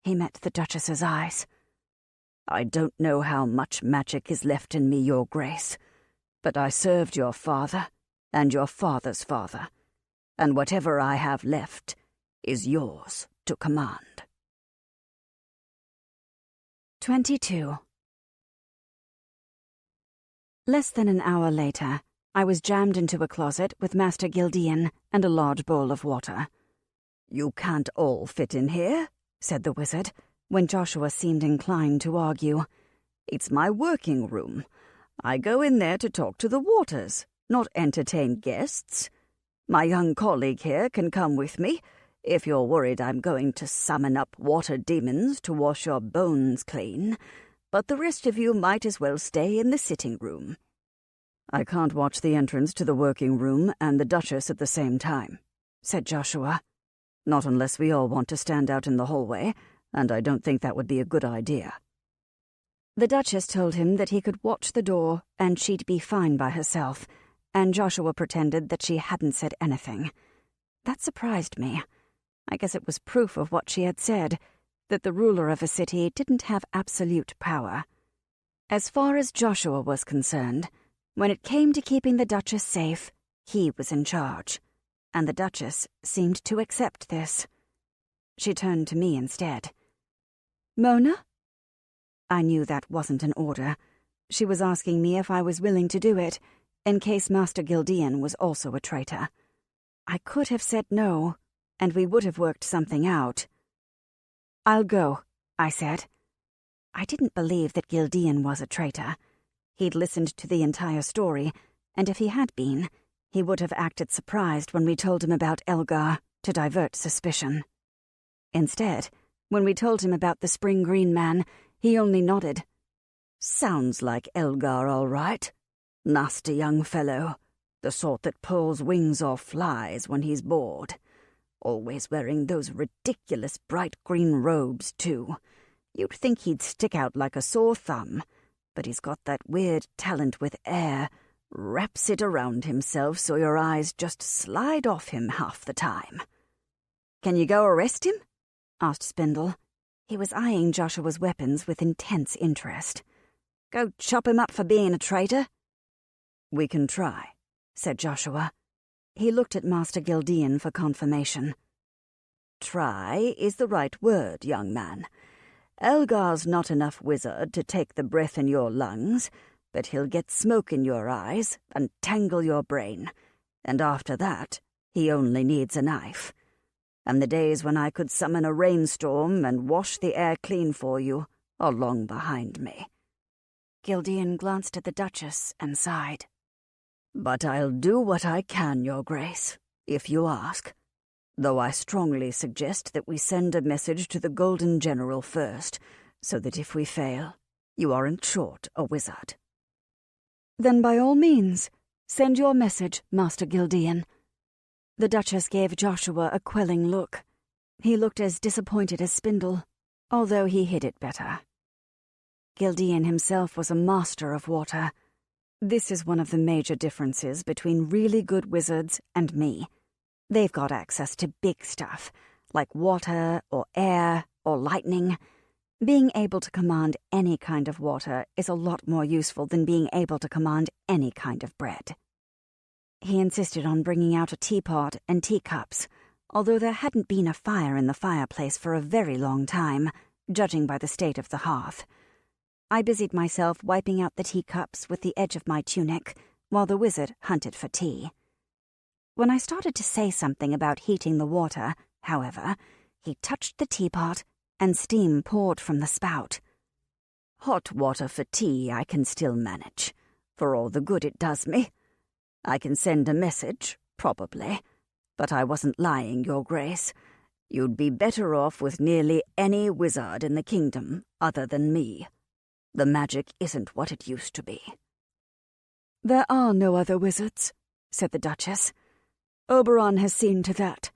[SPEAKER 2] He met the Duchess's eyes.
[SPEAKER 3] "I don't know how much magic is left in me, Your Grace, but I served your father and your father's father, and whatever I have left is yours to command."
[SPEAKER 2] 22.
[SPEAKER 1] Less than an hour later, I was jammed into a closet with Master Gildean and a large bowl of water.
[SPEAKER 2] "You can't all fit in here,"
[SPEAKER 1] said the wizard, when Joshua seemed inclined to argue.
[SPEAKER 2] "It's my working room. I go in there to talk to the waters, not entertain guests. My young colleague here can come with me, if you're worried I'm going to summon up water demons to wash your bones clean, but the rest of you might as well stay in the sitting room."
[SPEAKER 1] "I can't watch the entrance to the working room and the Duchess at the same time," said Joshua. "Not unless we all want to stand out in the hallway, and I don't think that would be a good idea." The Duchess told him that he could watch the door and she'd be fine by herself, and Joshua pretended that she hadn't said anything. That surprised me. I guess it was proof of what she had said, that the ruler of a city didn't have absolute power. As far as Joshua was concerned, when it came to keeping the Duchess safe, he was in charge, and the Duchess seemed to accept this. She turned to me instead. "Mona?" I knew that wasn't an order. She was asking me if I was willing to do it, in case Master Gildean was also a traitor. I could have said no, and we would have worked something out. "I'll go," I said. I didn't believe that Gildean was a traitor. He'd listened to the entire story, and if he had been, he would have acted surprised when we told him about Elgar to divert suspicion. Instead, when we told him about the Spring Green Man, he only nodded.
[SPEAKER 2] "Sounds like Elgar, all right. Nasty young fellow, the sort that pulls wings off flies when he's bored. Always wearing those ridiculous bright green robes, too. You'd think he'd stick out like a sore thumb, but he's got that weird talent with air, wraps it around himself so your eyes just slide off him half the time."
[SPEAKER 1] "Can you go arrest him?" asked Spindle. He was eyeing Joshua's weapons with intense interest.
[SPEAKER 3] "Go chop him up for being a traitor?"
[SPEAKER 2] "We can try," said Joshua.
[SPEAKER 1] He looked at Master Gildean for confirmation.
[SPEAKER 2] "Try is the right word, young man. Elgar's not enough wizard to take the breath in your lungs, but he'll get smoke in your eyes and tangle your brain, and after that, he only needs a knife. And the days when I could summon a rainstorm and wash the air clean for you are long behind me."
[SPEAKER 1] Gildean glanced at the Duchess and sighed.
[SPEAKER 2] "But I'll do what I can, Your Grace, if you ask. Though I strongly suggest that we send a message to the Golden General first, so that if we fail, you aren't short a wizard."
[SPEAKER 1] "Then by all means, send your message, Master Gildean." The Duchess gave Joshua a quelling look. He looked as disappointed as Spindle, although he hid it better. Gildean himself was a master of water. This is one of the major differences between really good wizards and me. They've got access to big stuff, like water or air or lightning. Being able to command any kind of water is a lot more useful than being able to command any kind of bread. He insisted on bringing out a teapot and teacups, although there hadn't been a fire in the fireplace for a very long time, judging by the state of the hearth. I busied myself wiping out the teacups with the edge of my tunic, while the wizard hunted for tea. When I started to say something about heating the water, however, he touched the teapot, and steam poured from the spout.
[SPEAKER 2] "Hot water for tea I can still manage, for all the good it does me. I can send a message, probably, but I wasn't lying, Your Grace. You'd be better off with nearly any wizard in the kingdom other than me. The magic isn't what it used to be."
[SPEAKER 1] "There are no other wizards," said the Duchess. "Oberon has seen to that.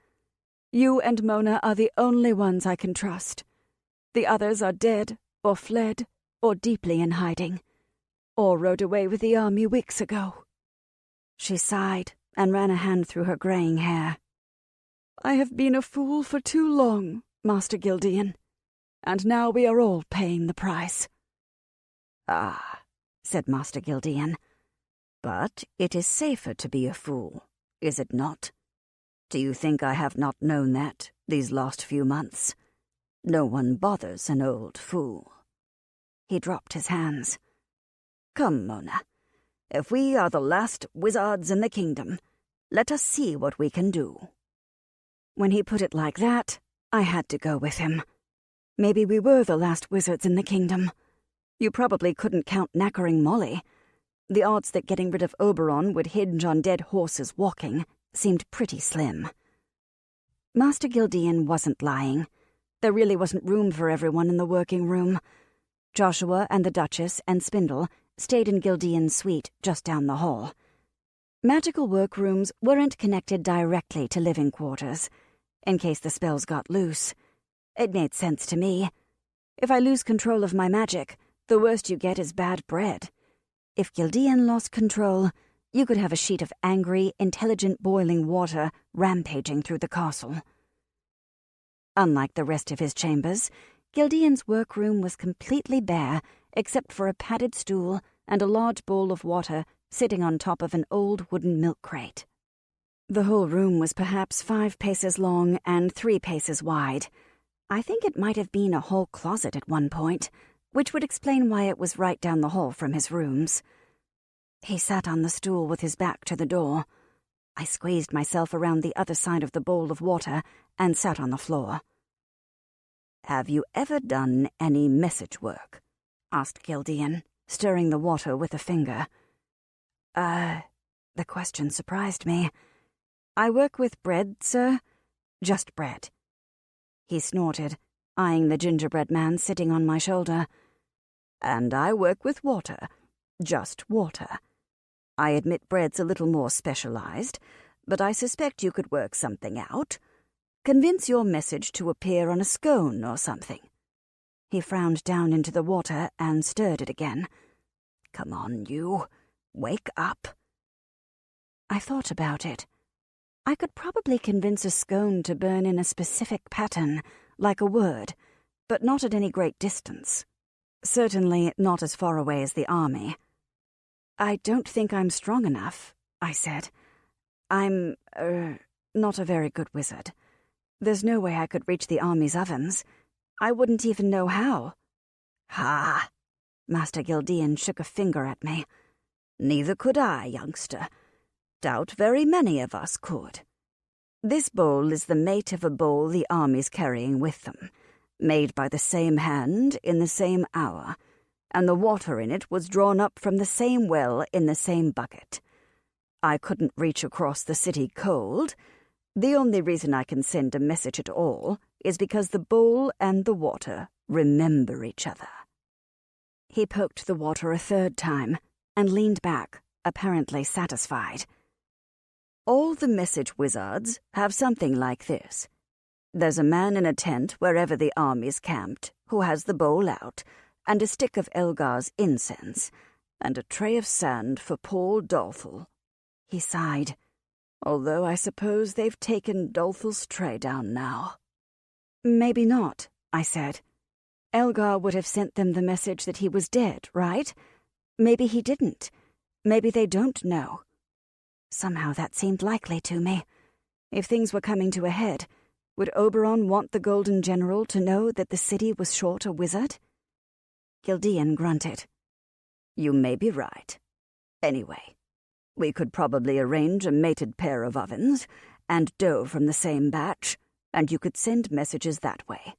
[SPEAKER 1] You and Mona are the only ones I can trust. The others are dead, or fled, or deeply in hiding, or rode away with the army weeks ago." She sighed and ran a hand through her greying hair. "I have been a fool for too long, Master Gildean, and now we are all paying the price."
[SPEAKER 2] "Ah," said Master Gildean, "but it is safer to be a fool, is it not? Do you think I have not known that these last few months? No one bothers an old fool."
[SPEAKER 1] He dropped his hands.
[SPEAKER 2] "Come, Mona.
[SPEAKER 3] If we are the last wizards in the kingdom, let us see what we can do."
[SPEAKER 1] When he put it like that, I had to go with him. Maybe we were the last wizards in the kingdom. You probably couldn't count knackering Molly. The odds that getting rid of Oberon would hinge on dead horses walking seemed pretty slim. Master Gildean wasn't lying. There really wasn't room for everyone in the working room. Joshua and the Duchess and Spindle stayed in Gildean's suite just down the hall. Magical workrooms weren't connected directly to living quarters, in case the spells got loose. It made sense to me. If I lose control of my magic, the worst you get is bad bread. If Gildean lost control, you could have a sheet of angry, intelligent boiling water rampaging through the castle. Unlike the rest of his chambers, Gildean's workroom was completely bare except for a padded stool and a large bowl of water sitting on top of an old wooden milk crate. The whole room was perhaps 5 paces long and 3 paces wide. I think it might have been a whole closet at one point, which would explain why it was right down the hall from his rooms. He sat on the stool with his back to the door. I squeezed myself around the other side of the bowl of water and sat on the floor.
[SPEAKER 3] "Have you ever done any message work?" asked Gildean, stirring the water with a finger.
[SPEAKER 1] The question surprised me. "I work with bread, sir. Just bread." He snorted, eyeing the gingerbread man sitting on my shoulder.
[SPEAKER 3] "And I work with water. Just water. I admit bread's a little more specialized, but I suspect you could work something out. Convince your message to appear on a scone or something."
[SPEAKER 1] He frowned down into the water and stirred it again.
[SPEAKER 3] "Come on, you. Wake up."
[SPEAKER 1] I thought about it. I could probably convince a scone to burn in a specific pattern, like a word, but not at any great distance. Certainly not as far away as the army. "I don't think I'm strong enough," I said. "I'm, not a very good wizard. There's no way I could reach the army's ovens. I wouldn't even know how."
[SPEAKER 3] "Ha!"
[SPEAKER 1] Master Gildean shook a finger at me.
[SPEAKER 3] "Neither could I, youngster. Doubt very many of us could. This bowl is the mate of a bowl the army's carrying with them, made by the same hand in the same hour, and the water in it was drawn up from the same well in the same bucket. I couldn't reach across the city cold. The only reason I can send a message at all is because the bowl and the water remember each other."
[SPEAKER 1] He poked the water a third time and leaned back, apparently satisfied.
[SPEAKER 3] "All the message wizards have something like this. There's a man in a tent wherever the army's camped who has the bowl out, and a stick of Elgar's incense, and a tray of sand for Paul Dolful."
[SPEAKER 1] He sighed.
[SPEAKER 3] "Although I suppose they've taken Dolful's tray down now."
[SPEAKER 1] "Maybe not," I said. "Elgar would have sent them the message that he was dead, right? Maybe he didn't. Maybe they don't know." Somehow that seemed likely to me. If things were coming to a head, would Oberon want the Golden General to know that the city was short a wizard? Gildean grunted.
[SPEAKER 3] "You may be right. Anyway, we could probably arrange a mated pair of ovens and dough from the same batch, and you could send messages that way.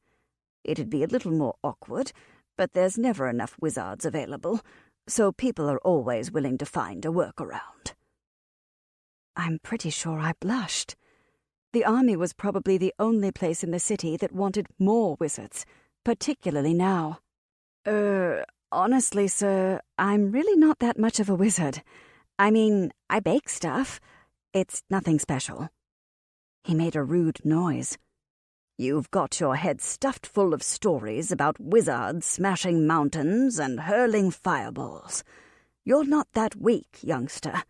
[SPEAKER 3] It'd be a little more awkward, but there's never enough wizards available, so people are always willing to find a workaround."
[SPEAKER 1] I'm pretty sure I blushed. The army was probably the only place in the city that wanted more wizards, particularly now. Honestly, sir, I'm really not that much of a wizard. I mean, I bake stuff. It's nothing special." He made a rude noise.
[SPEAKER 3] "You've got your head stuffed full of stories about wizards smashing mountains and hurling fireballs. You're not that weak, youngster.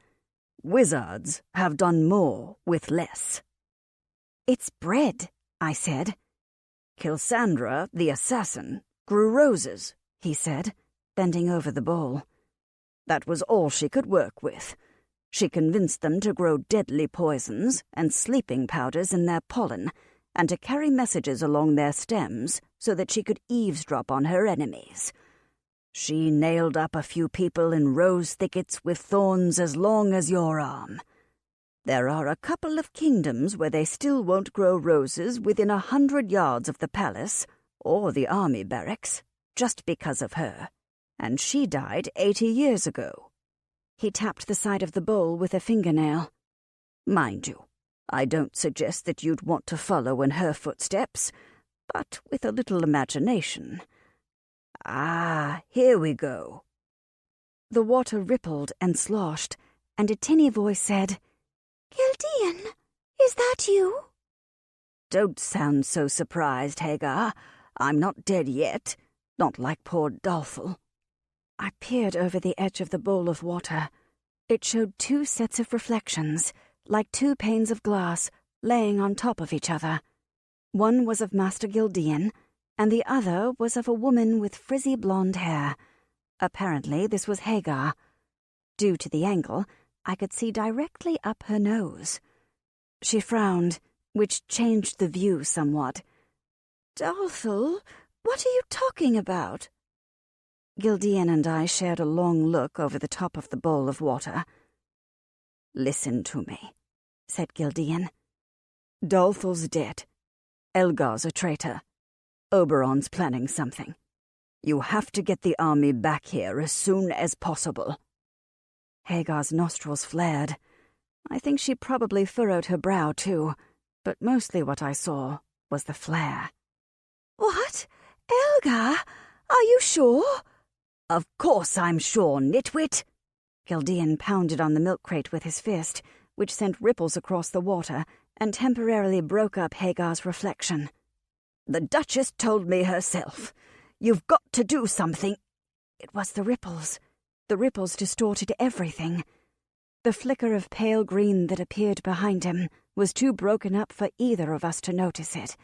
[SPEAKER 3] Wizards have done more with less."
[SPEAKER 1] "It's bread," I said.
[SPEAKER 3] "Kilsandra, the assassin, grew roses," he said, bending over the bowl. "That was all she could work with. She convinced them to grow deadly poisons and sleeping powders in their pollen, and to carry messages along their stems so that she could eavesdrop on her enemies. She nailed up a few people in rose thickets with thorns as long as your arm. There are a couple of kingdoms where they still won't grow roses within 100 yards of the palace or the army barracks, just because of her. And she died 80 years ago.
[SPEAKER 1] He tapped the side of the bowl with a fingernail.
[SPEAKER 3] Mind you, I don't suggest that you'd want to follow in her footsteps, but with a little imagination. Ah, here we go.
[SPEAKER 1] The water rippled and sloshed, and a tinny voice said,
[SPEAKER 4] Gildean, is that you?
[SPEAKER 3] Don't sound so surprised, Hagar. I'm not dead yet, not like poor Dolthel.
[SPEAKER 1] I peered over the edge of the bowl of water. It showed 2 sets of reflections, like 2 panes of glass, laying on top of each other. One was of Master Gildean, and the other was of a woman with frizzy blonde hair. Apparently this was Hagar. Due to the angle, I could see directly up her nose. She frowned, which changed the view somewhat.
[SPEAKER 2] Dolthel, what are you talking about?
[SPEAKER 1] Gildean and I shared a long look over the top of the bowl of water.
[SPEAKER 3] Listen to me, said Gildean.
[SPEAKER 1] Dolthel's dead.
[SPEAKER 3] Elgar's a traitor. Oberon's planning something. You have to get the army back here as soon as possible.
[SPEAKER 1] Hagar's nostrils flared. I think she probably furrowed her brow too, but mostly what I saw was the flare.
[SPEAKER 2] What? Elgar? Are you sure?
[SPEAKER 3] Of course I'm sure, nitwit.
[SPEAKER 1] Gildean pounded on the milk crate with his fist, which sent ripples across the water and temporarily broke up Hagar's reflection.
[SPEAKER 3] The Duchess told me herself. You've got to do something.
[SPEAKER 1] It was the ripples. The ripples distorted everything. The flicker of pale green that appeared behind him was too broken up for either of us to notice it,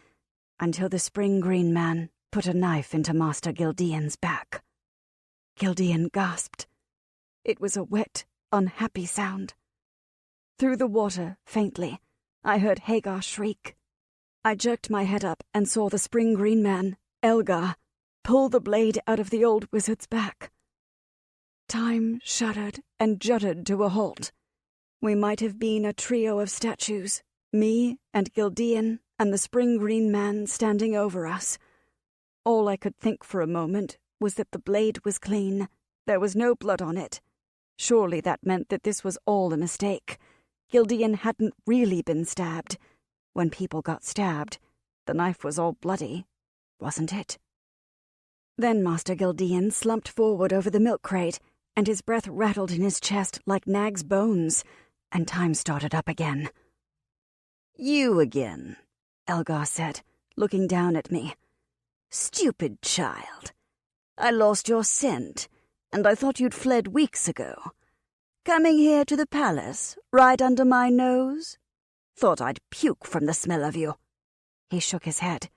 [SPEAKER 1] until the spring green man put a knife into Master Gildean's back. Gildean gasped. It was a wet, unhappy sound. Through the water, faintly, I heard Hagar shriek. I jerked my head up and saw the spring green man, Elgar, pull the blade out of the old wizard's back. Time shuddered and jutted to a halt. We might have been a trio of statues, me and Gildean and the spring green man standing over us. All I could think for a moment was that the blade was clean. There was no blood on it. Surely that meant that this was all a mistake. Gildean hadn't really been stabbed. When people got stabbed, the knife was all bloody, wasn't it? Then Master Gildean slumped forward over the milk crate, and his breath rattled in his chest like Nag's bones, and time started up again.
[SPEAKER 3] You again,
[SPEAKER 1] Elgar said, looking down at me.
[SPEAKER 3] Stupid child. I lost your scent, and I thought you'd fled weeks ago. Coming here to the palace, right under my nose? Thought I'd puke from the smell of you.
[SPEAKER 1] He shook his head.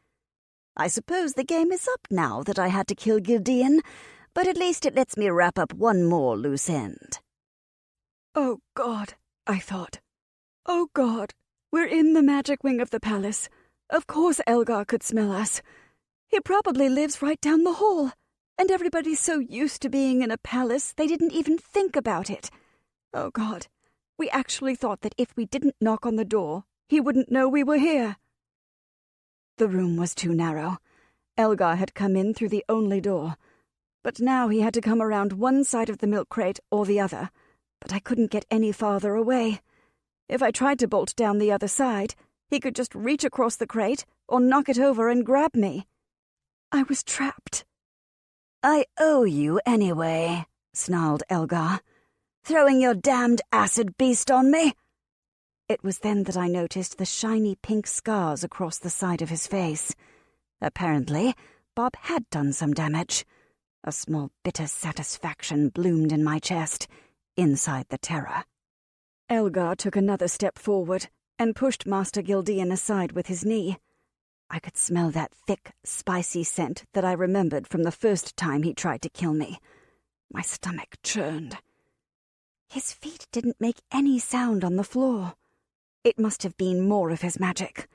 [SPEAKER 3] I suppose the game is up now that I had to kill Gildean, but at least it lets me wrap up one more loose end.
[SPEAKER 1] Oh, God, I thought. Oh, God, we're in the magic wing of the palace. Of course Elgar could smell us. He probably lives right down the hall, and everybody's so used to being in a palace they didn't even think about it. Oh, God, we actually thought that if we didn't knock on the door, he wouldn't know we were here. The room was too narrow. Elgar had come in through the only door, but now he had to come around one side of the milk crate or the other, but I couldn't get any farther away. If I tried to bolt down the other side, he could just reach across the crate or knock it over and grab me. I was trapped.
[SPEAKER 3] I owe you anyway, snarled Elgar. Throwing your damned acid beast on me?
[SPEAKER 1] It was then that I noticed the shiny pink scars across the side of his face. Apparently, Bob had done some damage. A small bitter satisfaction bloomed in my chest, inside the terror. Elgar took another step forward and pushed Master Gildean aside with his knee. I could smell that thick, spicy scent that I remembered from the first time he tried to kill me. My stomach churned. His feet didn't make any sound on the floor. It must have been more of his magic.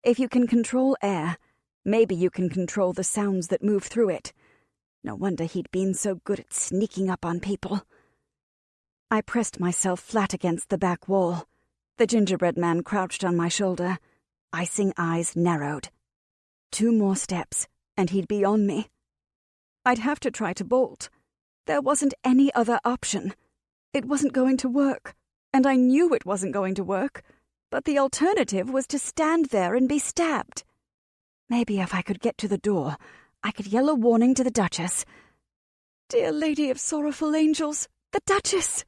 [SPEAKER 1] If you can control air, maybe you can control the sounds that move through it. No wonder he'd been so good at sneaking up on people. I pressed myself flat against the back wall. The gingerbread man crouched on my shoulder. Icing eyes narrowed. 2 more steps, and he'd be on me. I'd have to try to bolt. There wasn't any other option. It wasn't going to work, and I knew it wasn't going to work, but the alternative was to stand there and be stabbed. Maybe if I could get to the door, I could yell a warning to the Duchess. Dear Lady of Sorrowful Angels, the Duchess!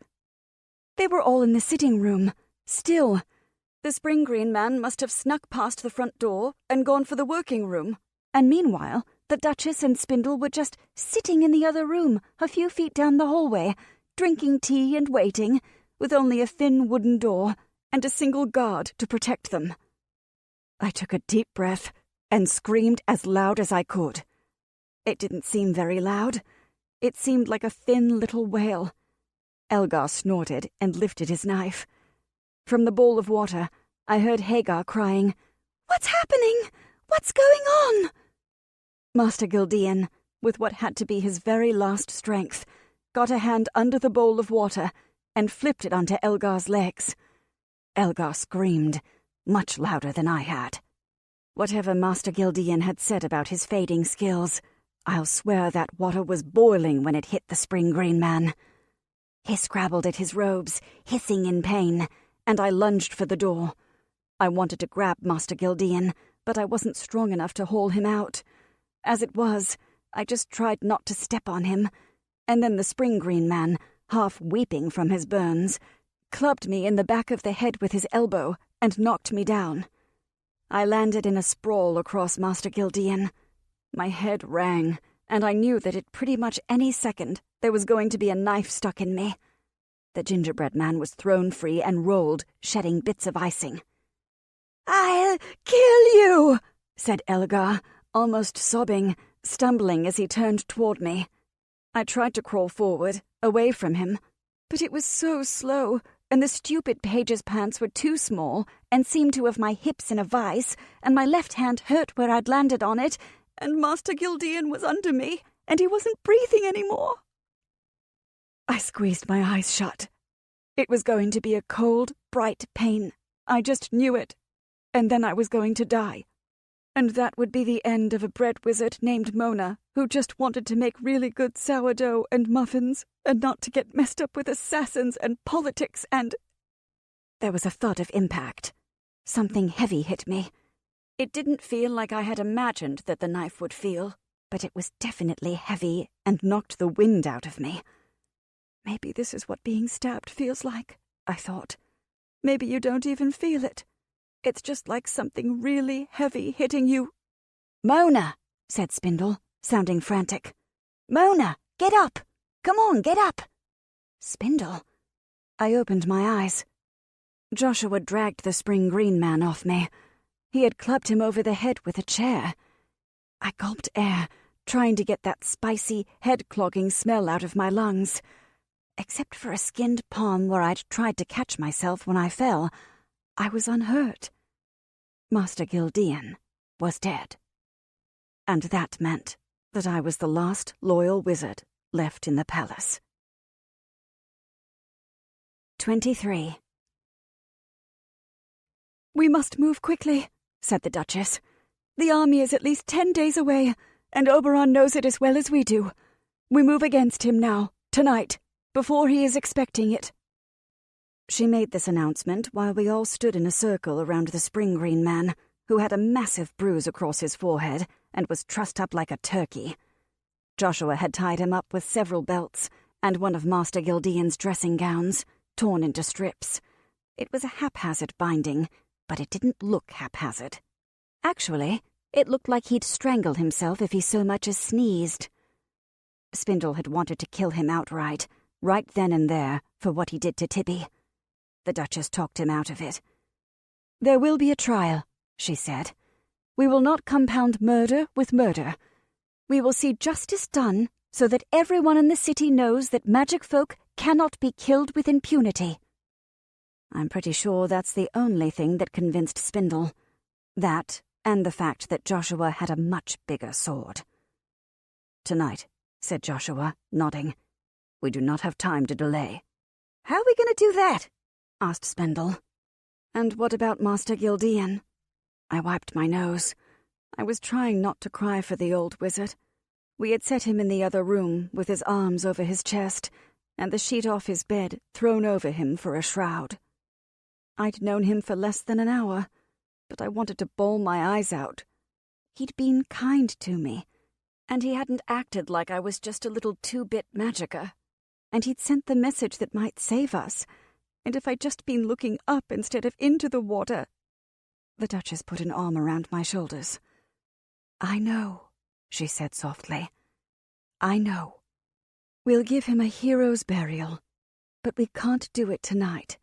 [SPEAKER 1] They were all in the sitting room, still. The spring green man must have snuck past the front door and gone for the working room, and meanwhile, the Duchess and Spindle were just sitting in the other room, a few feet down the hallway, drinking tea and waiting, with only a thin wooden door and a single guard to protect them. I took a deep breath and screamed as loud as I could. It didn't seem very loud. It seemed like a thin little wail. Elgar snorted and lifted his knife. From the bowl of water, I heard Hagar crying, "What's happening? What's going on?" Master Gildean, with what had to be his very last strength, got a hand under the bowl of water and flipped it onto Elgar's legs. Elgar screamed, much louder than I had. Whatever Master Gildean had said about his fading skills, I'll swear that water was boiling when it hit the spring green man. He scrabbled at his robes, hissing in pain, and I lunged for the door. I wanted to grab Master Gildean, but I wasn't strong enough to haul him out. As it was, I just tried not to step on him, and then the spring green man, half weeping from his burns, clubbed me in the back of the head with his elbow and knocked me down. I landed in a sprawl across Master Gildean. My head rang, and I knew that at pretty much any second there was going to be a knife stuck in me. The gingerbread man was thrown free and rolled, shedding bits of icing. "I'll kill you," said Elgar, almost sobbing, stumbling as he turned toward me. I tried to crawl forward, away from him, but it was so slow, and the stupid page's pants were too small and seemed to have my hips in a vice, and my left hand hurt where I'd landed on it, and Master Gildean was under me, and he wasn't breathing anymore. I squeezed my eyes shut. It was going to be a cold, bright pain. I just knew it. And then I was going to die. And that would be the end of a bread wizard named Mona, who just wanted to make really good sourdough and muffins, and not to get messed up with assassins and politics and... There was a thud of impact. Something heavy hit me. It didn't feel like I had imagined that the knife would feel, but it was definitely heavy and knocked the wind out of me. Maybe this is what being stabbed feels like, I thought. Maybe you don't even feel it. It's just like something really heavy hitting you. "Mona," said Spindle, sounding frantic. "Mona, get up! Come on, get up!" Spindle. I opened my eyes. Joshua dragged the spring green man off me. He had clubbed him over the head with a chair. I gulped air, trying to get that spicy, head-clogging smell out of my lungs. Except for a skinned palm where I'd tried to catch myself when I fell, I was unhurt. Master Gildean was dead. And that meant that I was the last loyal wizard left in the palace. 23. "We must move quickly," said the Duchess. "The army is at least 10 days away, and Oberon knows it as well as we do. We move against him now, tonight, before he is expecting it." She made this announcement while we all stood in a circle around the spring green man, who had a massive bruise across his forehead and was trussed up like a turkey. Joshua had tied him up with several belts and one of Master Gildean's dressing gowns, torn into strips. It was a haphazard binding, but it didn't look haphazard. Actually, it looked like he'd strangle himself if he so much as sneezed. Spindle had wanted to kill him outright, right then and there, for what he did to Tibby. The Duchess talked him out of it. "There will be a trial," she said. "We will not compound murder with murder. We will see justice done so that everyone in the city knows that magic folk cannot be killed with impunity." I'm pretty sure that's the only thing that convinced Spindle. That, and the fact that Joshua had a much bigger sword. "Tonight,"
[SPEAKER 3] said Joshua, nodding. "We do not have time to delay."
[SPEAKER 2] "How are we going to do that?"
[SPEAKER 3] asked Spindle.
[SPEAKER 1] "And what about Master Gildean?" I wiped my nose. I was trying not to cry for the old wizard. We had set him in the other room, with his arms over his chest, and the sheet off his bed thrown over him for a shroud. I'd known him for less than an hour, but I wanted to bawl my eyes out. He'd been kind to me, and he hadn't acted like I was just a little two-bit magicka. And he'd sent the message that might save us, and if I'd just been looking up instead of into the water... The Duchess put an arm around my shoulders. "I know," she said softly. "I know. We'll give him a hero's burial, but we can't do it tonight.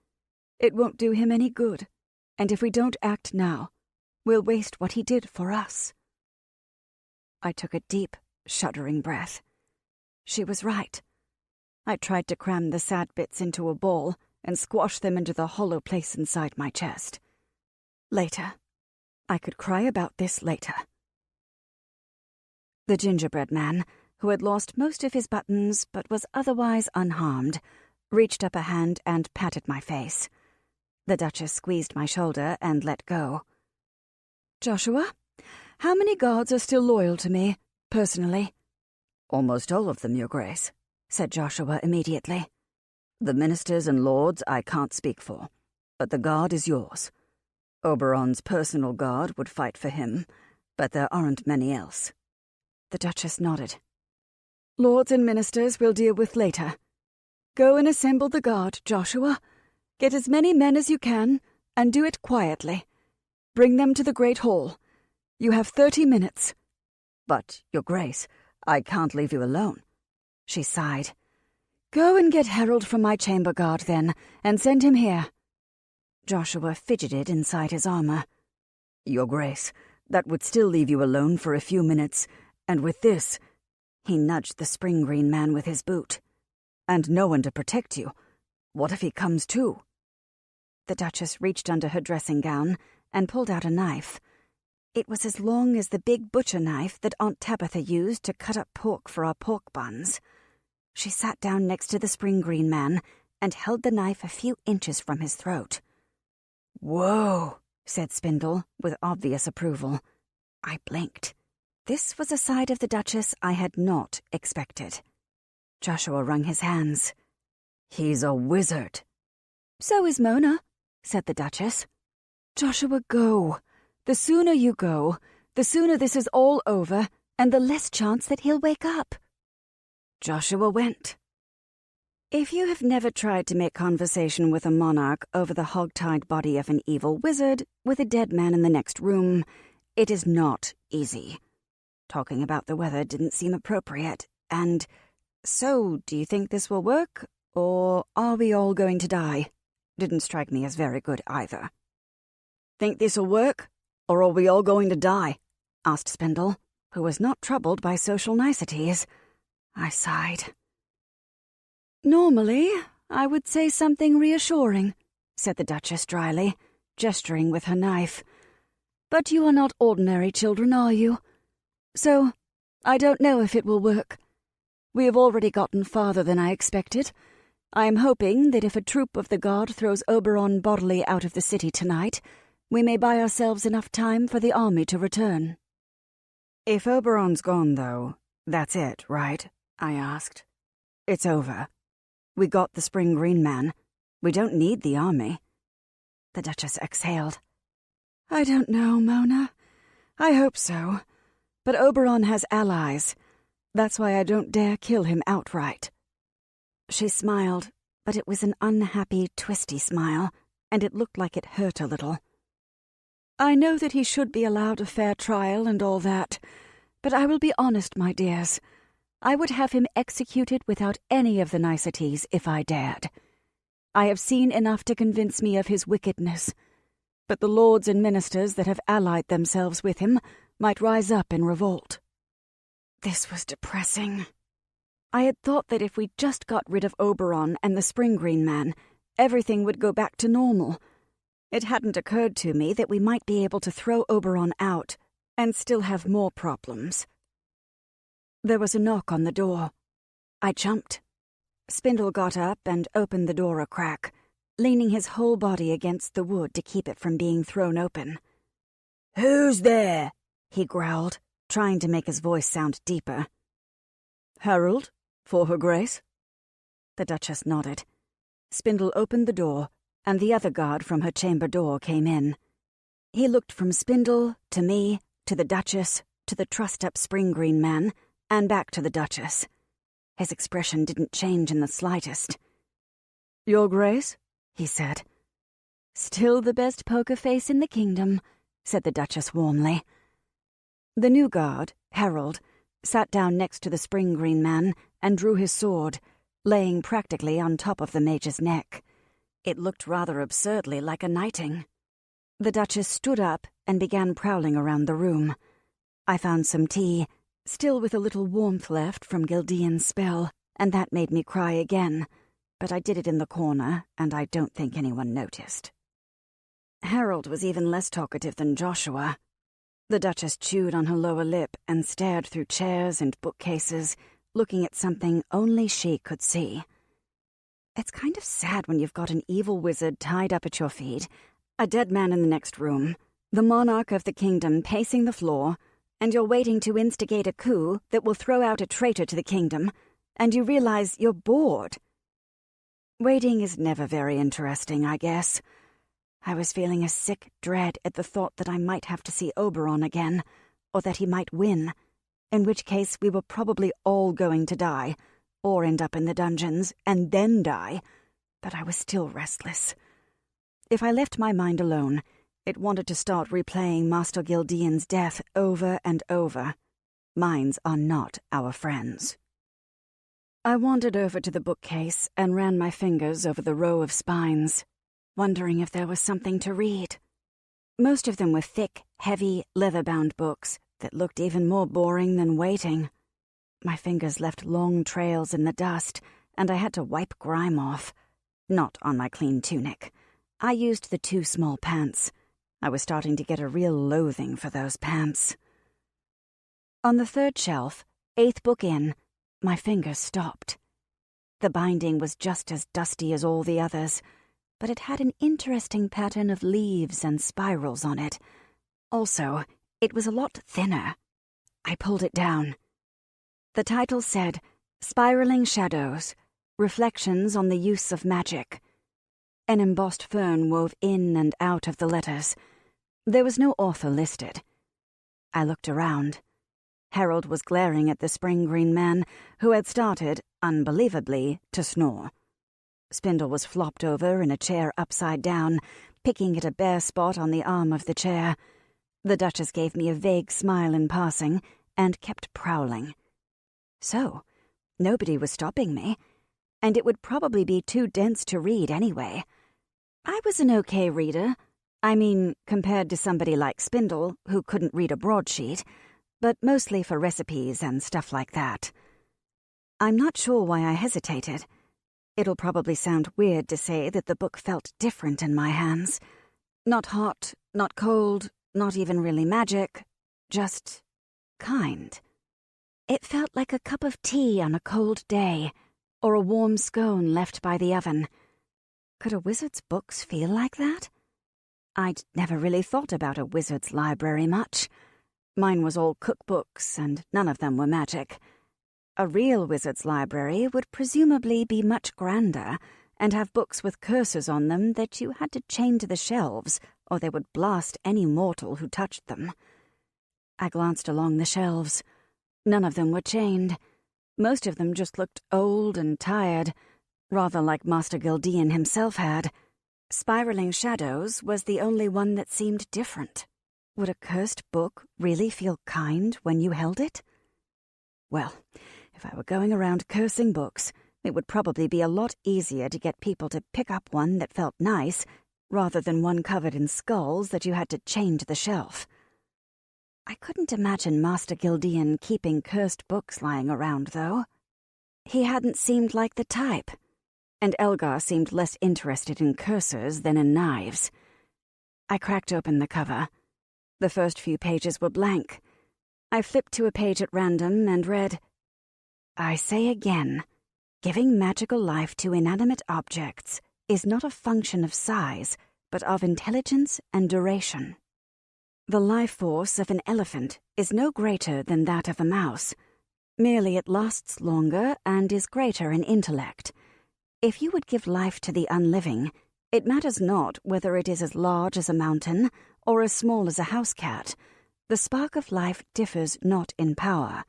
[SPEAKER 1] It won't do him any good, and if we don't act now, we'll waste what he did for us." I took a deep, shuddering breath. She was right. I tried to cram the sad bits into a ball and squash them into the hollow place inside my chest. Later. I could cry about this later. The gingerbread man, who had lost most of his buttons but was otherwise unharmed, reached up a hand and patted my face. The Duchess squeezed my shoulder and let go. "Joshua, how many guards are still loyal to me, personally?"
[SPEAKER 3] "Almost all of them, Your Grace," said Joshua immediately. "The ministers and lords I can't speak for, but the guard is yours. Oberon's personal guard would fight for him, but there aren't many else."
[SPEAKER 1] The Duchess nodded. "Lords and ministers we'll deal with later. Go and assemble the guard, Joshua. Get as many men as you can, and do it quietly. Bring them to the Great Hall. You have 30 minutes.
[SPEAKER 3] "But, Your Grace, I can't leave you alone."
[SPEAKER 1] She sighed. "Go and get Harold from my chamber guard, then, and send him here." Joshua fidgeted inside his armor.
[SPEAKER 3] "Your Grace, that would still leave you alone for a few minutes, and with this..." He nudged the spring green man with his boot. "And no one to protect you. What if he comes too?"
[SPEAKER 1] The Duchess reached under her dressing gown and pulled out a knife. It was as long as the big butcher knife that Aunt Tabitha used to cut up pork for our pork buns. She sat down next to the spring green man and held the knife a few inches from his throat.
[SPEAKER 3] "Whoa,"
[SPEAKER 1] said Spindle, with obvious approval. I blinked. This was a side of the Duchess I had not expected. Joshua wrung his hands.
[SPEAKER 3] "He's a wizard."
[SPEAKER 1] "So is Mona," said the Duchess. "Joshua, go. The sooner you go, the sooner this is all over, and the less chance that he'll wake up." Joshua went. If you have never tried to make conversation with a monarch over the hog-tied body of an evil wizard with a dead man in the next room, it is not easy. Talking about the weather didn't seem appropriate, and, "So, do you think this will work, or are we all going to die?" didn't strike me as very good either.
[SPEAKER 3] "Think this'll work, or are we all going to die?"
[SPEAKER 1] asked Spindle, who was not troubled by social niceties. I sighed. "Normally, I would say something reassuring," said the Duchess dryly, gesturing with her knife. "But you are not ordinary children, are you? So, I don't know if it will work. We have already gotten farther than I expected. I am hoping that if a troop of the guard throws Oberon bodily out of the city tonight, we may buy ourselves enough time for the army to return."
[SPEAKER 3] "If Oberon's gone, though, that's it, right?" I asked. "It's over. We got the spring green man. We don't need the army."
[SPEAKER 1] The Duchess exhaled. "I don't know, Mona. I hope so. But Oberon has allies. That's why I don't dare kill him outright." She smiled, but it was an unhappy, twisty smile, and it looked like it hurt a little. "I know that he should be allowed a fair trial and all that, but I will be honest, my dears. I would have him executed without any of the niceties if I dared. I have seen enough to convince me of his wickedness, but the lords and ministers that have allied themselves with him might rise up in revolt." This was depressing. I had thought that if we just got rid of Oberon and the spring green man, everything would go back to normal. It hadn't occurred to me that we might be able to throw Oberon out and still have more problems. There was a knock on the door. I jumped. Spindle got up and opened the door a crack, leaning his whole body against the wood to keep it from being thrown open.
[SPEAKER 2] "Who's there?"
[SPEAKER 1] he growled, trying to make his voice sound deeper.
[SPEAKER 2] "Harold, for her grace?"
[SPEAKER 1] The Duchess nodded. Spindle opened the door, and the other guard from her chamber door came in. He looked from Spindle to me, to the Duchess, to the trussed-up spring-green man, and back to the Duchess. His expression didn't change in the slightest.
[SPEAKER 2] "Your Grace?"
[SPEAKER 1] he said. "Still the best poker face in the kingdom," said the Duchess warmly. The new guard, Harold, sat down next to the spring-green man and drew his sword, laying practically on top of the mage's neck. It looked rather absurdly like a knighting. The Duchess stood up and began prowling around the room. I found some tea, still with a little warmth left from Gildean's spell, and that made me cry again, but I did it in the corner, and I don't think anyone noticed. Harold was even less talkative than Joshua. The Duchess chewed on her lower lip and stared through chairs and bookcases, looking at something only she could see. It's kind of sad when you've got an evil wizard tied up at your feet, a dead man in the next room, the monarch of the kingdom pacing the floor, and you're waiting to instigate a coup that will throw out a traitor to the kingdom, and you realize you're bored. Waiting is never very interesting, I guess. I was feeling a sick dread at the thought that I might have to see Oberon again, or that he might win, in which case we were probably all going to die, or end up in the dungeons and then die, but I was still restless. If I left my mind alone, it wanted to start replaying Master Gildean's death over and over. Minds are not our friends. I wandered over to the bookcase and ran my fingers over the row of spines, wondering if there was something to read. Most of them were thick, heavy, leather-bound books that looked even more boring than waiting. My fingers left long trails in the dust, and I had to wipe grime off. Not on my clean tunic. I used the too small pants. I was starting to get a real loathing for those pants. On the third shelf, 8th book in, my fingers stopped. The binding was just as dusty as all the others, but it had an interesting pattern of leaves and spirals on it. Also, it was a lot thinner. I pulled it down. The title said, Spiraling Shadows, Reflections on the Use of Magic. An embossed fern wove in and out of the letters. There was no author listed. I looked around. Harold was glaring at the spring-green man, who had started, unbelievably, to snore. Spindle was flopped over in a chair upside down, picking at a bare spot on the arm of the chair. The Duchess gave me a vague smile in passing, and kept prowling. So, nobody was stopping me, and it would probably be too dense to read anyway. I was an okay reader. I mean, compared to somebody like Spindle, who couldn't read a broadsheet, but mostly for recipes and stuff like that. I'm not sure why I hesitated. It'll probably sound weird to say that the book felt different in my hands. Not hot, not cold, not even really magic, just kind. It felt like a cup of tea on a cold day, or a warm scone left by the oven. Could a wizard's books feel like that? I'd never really thought about a wizard's library much. Mine was all cookbooks, and none of them were magic. A real wizard's library would presumably be much grander, and have books with curses on them that you had to chain to the shelves, or they would blast any mortal who touched them. I glanced along the shelves. None of them were chained. Most of them just looked old and tired, rather like Master Gildean himself had. Spiraling Shadows was the only one that seemed different. Would a cursed book really feel kind when you held it? Well, if I were going around cursing books, it would probably be a lot easier to get people to pick up one that felt nice, rather than one covered in skulls that you had to chain to the shelf. I couldn't imagine Master Gildean keeping cursed books lying around, though. He hadn't seemed like the type, and Elgar seemed less interested in curses than in knives. I cracked open the cover. The first few pages were blank. I flipped to a page at random and read, I say again, giving magical life to inanimate objects is not a function of size, but of intelligence and duration. The life force of an elephant is no greater than that of a mouse. Merely it lasts longer and is greater in intellect. If you would give life to the unliving, it matters not whether it is as large as a mountain or as small as a house cat. The spark of life differs not in power.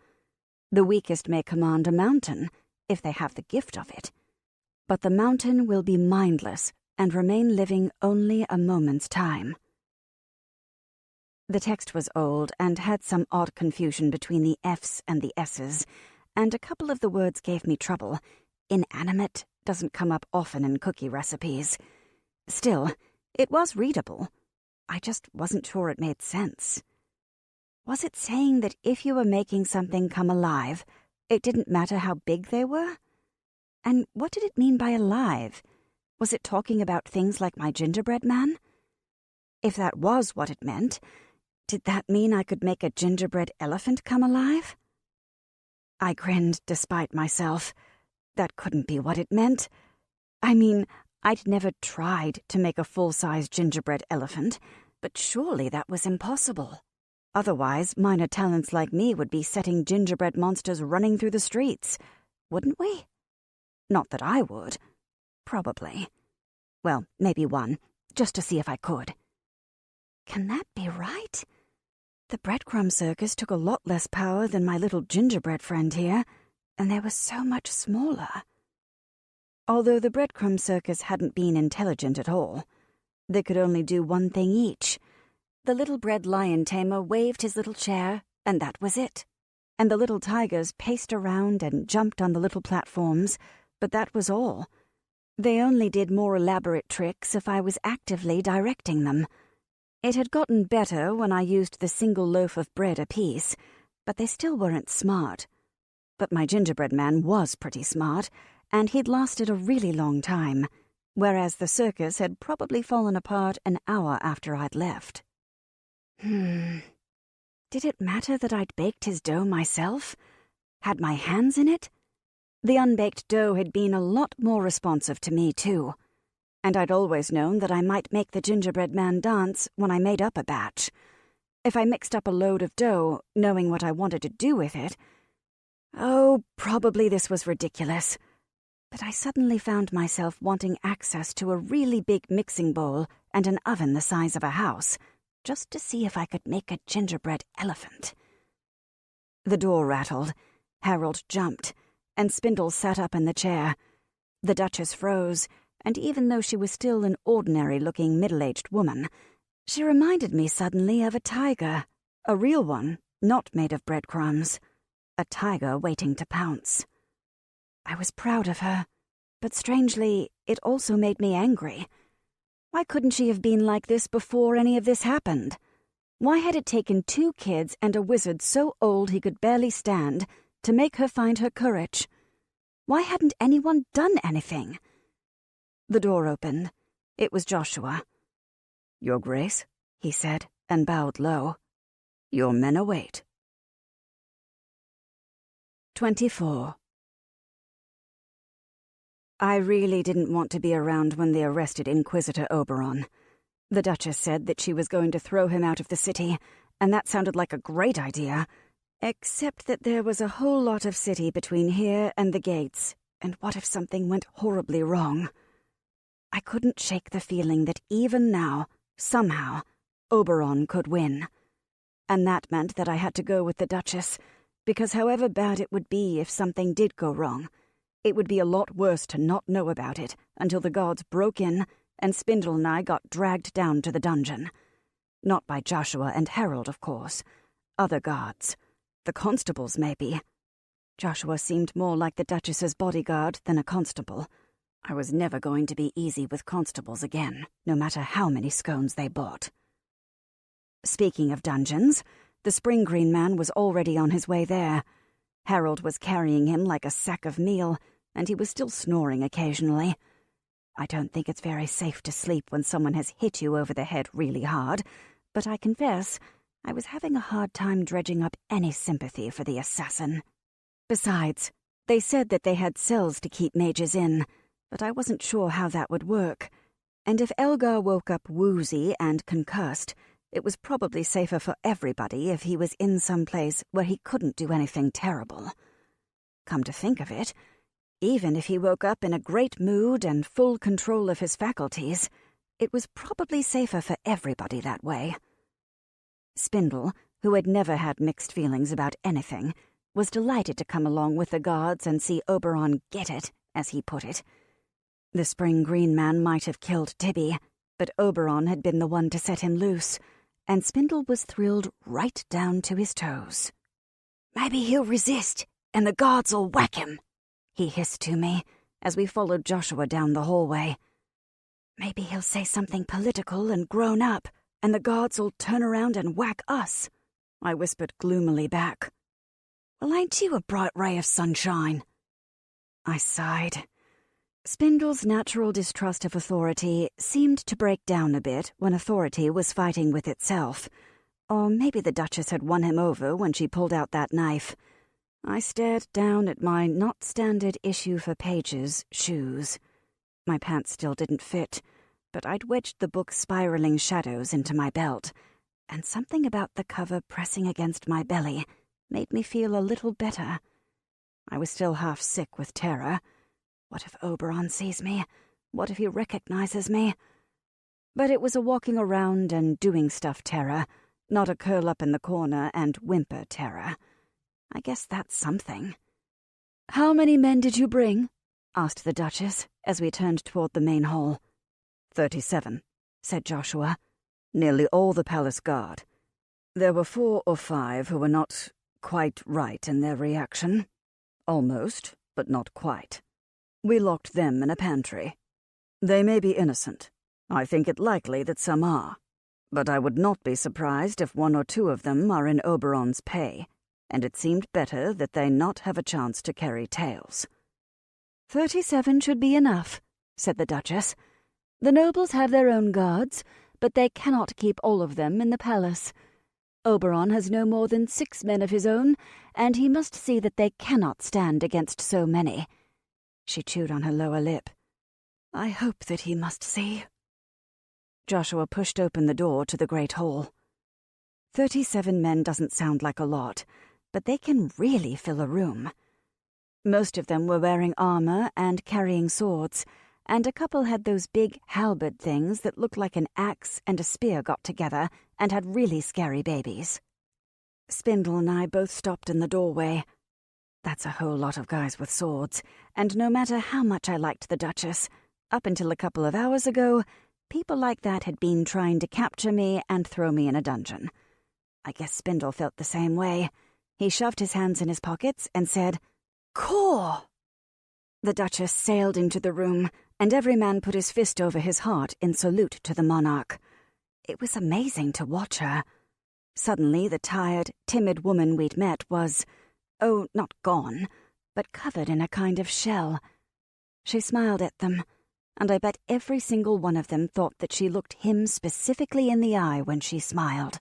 [SPEAKER 1] The weakest may command a mountain, if they have the gift of it. But the mountain will be mindless and remain living only a moment's time. The text was old and had some odd confusion between the F's and the S's, and a couple of the words gave me trouble. Inanimate doesn't come up often in cookie recipes. Still, it was readable. I just wasn't sure it made sense. Was it saying that if you were making something come alive, it didn't matter how big they were? And what did it mean by alive? Was it talking about things like my gingerbread man? If that was what it meant, did that mean I could make a gingerbread elephant come alive? I grinned despite myself. That couldn't be what it meant. I mean, I'd never tried to make a full-size gingerbread elephant, but surely that was impossible. Otherwise, minor talents like me would be setting gingerbread monsters running through the streets, wouldn't we? Not that I would. Probably. Well, maybe one, just to see if I could. Can that be right? The breadcrumb circus took a lot less power than my little gingerbread friend here, and they were so much smaller. Although the breadcrumb circus hadn't been intelligent at all, they could only do one thing each. The little bread lion tamer waved his little chair, and that was it. And the little tigers paced around and jumped on the little platforms, but that was all. They only did more elaborate tricks if I was actively directing them. It had gotten better when I used the single loaf of bread apiece, but they still weren't smart. But my gingerbread man was pretty smart, and he'd lasted a really long time, whereas the circus had probably fallen apart an hour after I'd left. Did it matter that I'd baked his dough myself? Had my hands in it? The unbaked dough had been a lot more responsive to me, too. And I'd always known that I might make the gingerbread man dance when I made up a batch. If I mixed up a load of dough, knowing what I wanted to do with it... Oh, probably this was ridiculous. But I suddenly found myself wanting access to a really big mixing bowl and an oven the size of a house, just to see if I could make a gingerbread elephant. The door rattled, Harold jumped, and Spindle sat up in the chair. The Duchess froze, and even though she was still an ordinary-looking middle-aged woman, she reminded me suddenly of a tiger, a real one, not made of breadcrumbs, a tiger waiting to pounce. I was proud of her, but strangely, it also made me angry. Why couldn't she have been like this before any of this happened? Why had it taken 2 kids and a wizard so old he could barely stand to make her find her courage? Why hadn't anyone done anything? The door opened. It was Joshua. "Your Grace," he said, and bowed low. "Your men await." 24. I really didn't want to be around when they arrested Inquisitor Oberon. The Duchess said that she was going to throw him out of the city, and that sounded like a great idea, except that there was a whole lot of city between here and the gates, and what if something went horribly wrong? I couldn't shake the feeling that even now, somehow, Oberon could win. And that meant that I had to go with the Duchess, because however bad it would be if something did go wrong, it would be a lot worse to not know about it until the guards broke in and Spindle and I got dragged down to the dungeon. Not by Joshua and Harold, of course. Other guards. The constables, maybe. Joshua seemed more like the Duchess's bodyguard than a constable. I was never going to be easy with constables again, no matter how many scones they bought. Speaking of dungeons, the Spring Green Man was already on his way there. Harold was carrying him like a sack of meal, and he was still snoring occasionally. I don't think it's very safe to sleep when someone has hit you over the head really hard, but I confess I was having a hard time dredging up any sympathy for the assassin. Besides, They said that they had cells to keep mages in, but I wasn't sure how that would work. And if Elgar woke up woozy and concussed, it was probably safer for everybody if he was in some place where he couldn't do anything terrible. Come to think of it, even if he woke up in a great mood and full control of his faculties, it was probably safer for everybody that way. Spindle, who had never had mixed feelings about anything, was delighted to come along with the guards and see Oberon get it, as he put it. The Spring Green Man might have killed Tibby, but Oberon had been the one to set him loose, and Spindle was thrilled right down to his toes. "Maybe he'll resist, and the guards'll whack him," he hissed to me as we followed Joshua down the hallway. "Maybe he'll say something political and grown up, and the guards'll turn around and whack us," I whispered gloomily back. "Well, ain't you a bright ray of sunshine?" I sighed. Spindle's natural distrust of authority seemed to break down a bit when authority was fighting with itself. Or maybe the Duchess had won him over when she pulled out that knife. I stared down at my not-standard issue for pages shoes. My pants still didn't fit, but I'd wedged the book's spiraling shadows into my belt, and something about the cover pressing against my belly made me feel a little better. I was still half sick with terror. What if Oberon sees me? What if he recognizes me? But it was a walking around and doing stuff terror, not a curl up in the corner and whimper terror. I guess that's something. "How many men did you bring?" asked the Duchess as we turned toward the main hall. 37, said Joshua. "Nearly all the palace guard. There were 4 or 5 who were not quite right in their reaction. Almost, but not quite. We locked them in a pantry. They may be innocent. I think it likely that some are. But I would not be surprised if 1 or 2 of them are in Oberon's pay, and it seemed better that they not have a chance to carry tales." 37 should be enough, said the Duchess. "The nobles have their own guards, but they cannot keep all of them in the palace. Oberon has no more than 6 men of his own, and he must see that they cannot stand against so many." She chewed on her lower lip. "I hope that he must see." Joshua pushed open the door to the great hall. 37 men doesn't sound like a lot, but they can really fill a room. Most of them were wearing armor and carrying swords, and a couple had those big halberd things that looked like an axe and a spear got together and had really scary babies. Spindle and I both stopped in the doorway. That's a whole lot of guys with swords, and no matter how much I liked the Duchess, up until a couple of hours ago, people like that had been trying to capture me and throw me in a dungeon. I guess Spindle felt the same way. He shoved his hands in his pockets and said, "Caw!" The Duchess sailed into the room, and every man put his fist over his heart in salute to the monarch. It was amazing to watch her. Suddenly, the tired, timid woman we'd met was, not gone, but covered in a kind of shell. She smiled at them, and I bet every single one of them thought that she looked him specifically in the eye when she smiled.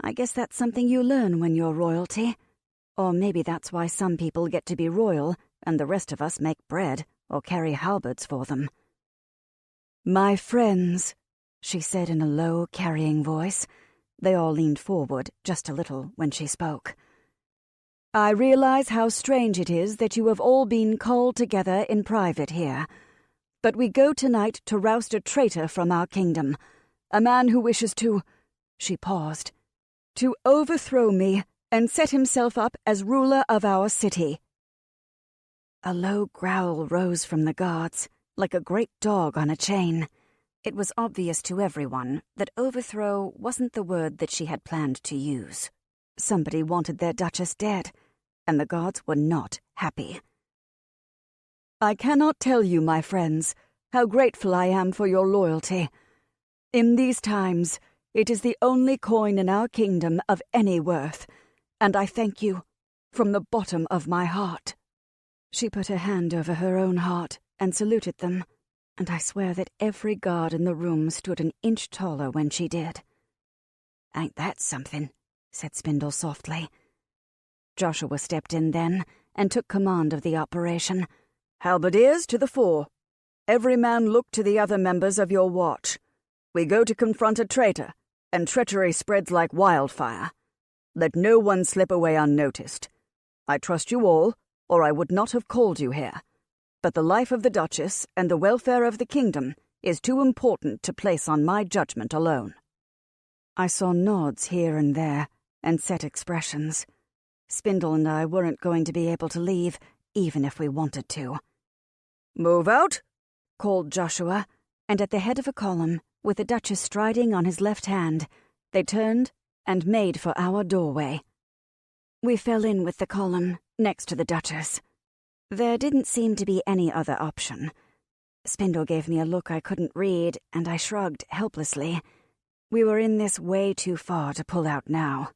[SPEAKER 1] I guess that's something you learn when you're royalty. Or maybe that's why some people get to be royal and the rest of us make bread or carry halberds for them. "My friends," she said in a low, carrying voice. They all leaned forward just a little when she spoke. "I realize how strange it is that you have all been called together in private here. But we go tonight to roust a traitor from our kingdom, a man who wishes to—" She paused. "To overthrow me and set himself up as ruler of our city." A low growl rose from the guards, like a great dog on a chain. It was obvious to everyone that overthrow wasn't the word that she had planned to use. Somebody wanted their Duchess dead, and the guards were not happy. "I cannot tell you, my friends, how grateful I am for your loyalty. In these times, it is the only coin in our kingdom of any worth, and I thank you from the bottom of my heart." She put her hand over her own heart and saluted them, and I swear that every guard in the room stood an inch taller when she did. "Ain't that something?" said Spindle softly. Joshua stepped in then, and took command of the operation.
[SPEAKER 2] "Halberdiers to the fore. Every man look to the other members of your watch. We go to confront a traitor, and treachery spreads like wildfire. Let no one slip away unnoticed. I trust you all, or I would not have called you here. But the life of the Duchess and the welfare of the kingdom is too important to place on my judgment alone."
[SPEAKER 1] I saw nods here and there, and set expressions. Spindle and I weren't going to be able to leave, even if we wanted to.
[SPEAKER 2] "Move out,"
[SPEAKER 1] called Joshua, and at the head of a column, with the Duchess striding on his left hand, they turned and made for our doorway. We fell in with the column, next to the Duchess. There didn't seem to be any other option. Spindle gave me a look I couldn't read, and I shrugged helplessly. We were in this way too far to pull out now.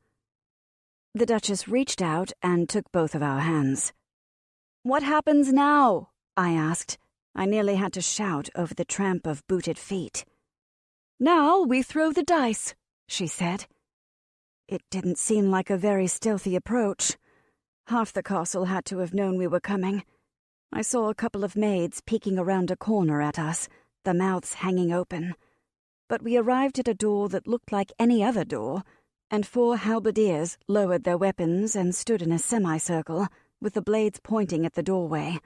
[SPEAKER 1] The Duchess reached out and took both of our hands. "What happens now?" I asked. I nearly had to shout over the tramp of booted feet. "Now we throw the dice," she said. It didn't seem like a very stealthy approach. Half the castle had to have known we were coming. I saw a couple of maids peeking around a corner at us, their mouths hanging open. But we arrived at a door that looked like any other door, and 4 halberdiers lowered their weapons and stood in a semicircle, with the blades pointing at the doorway.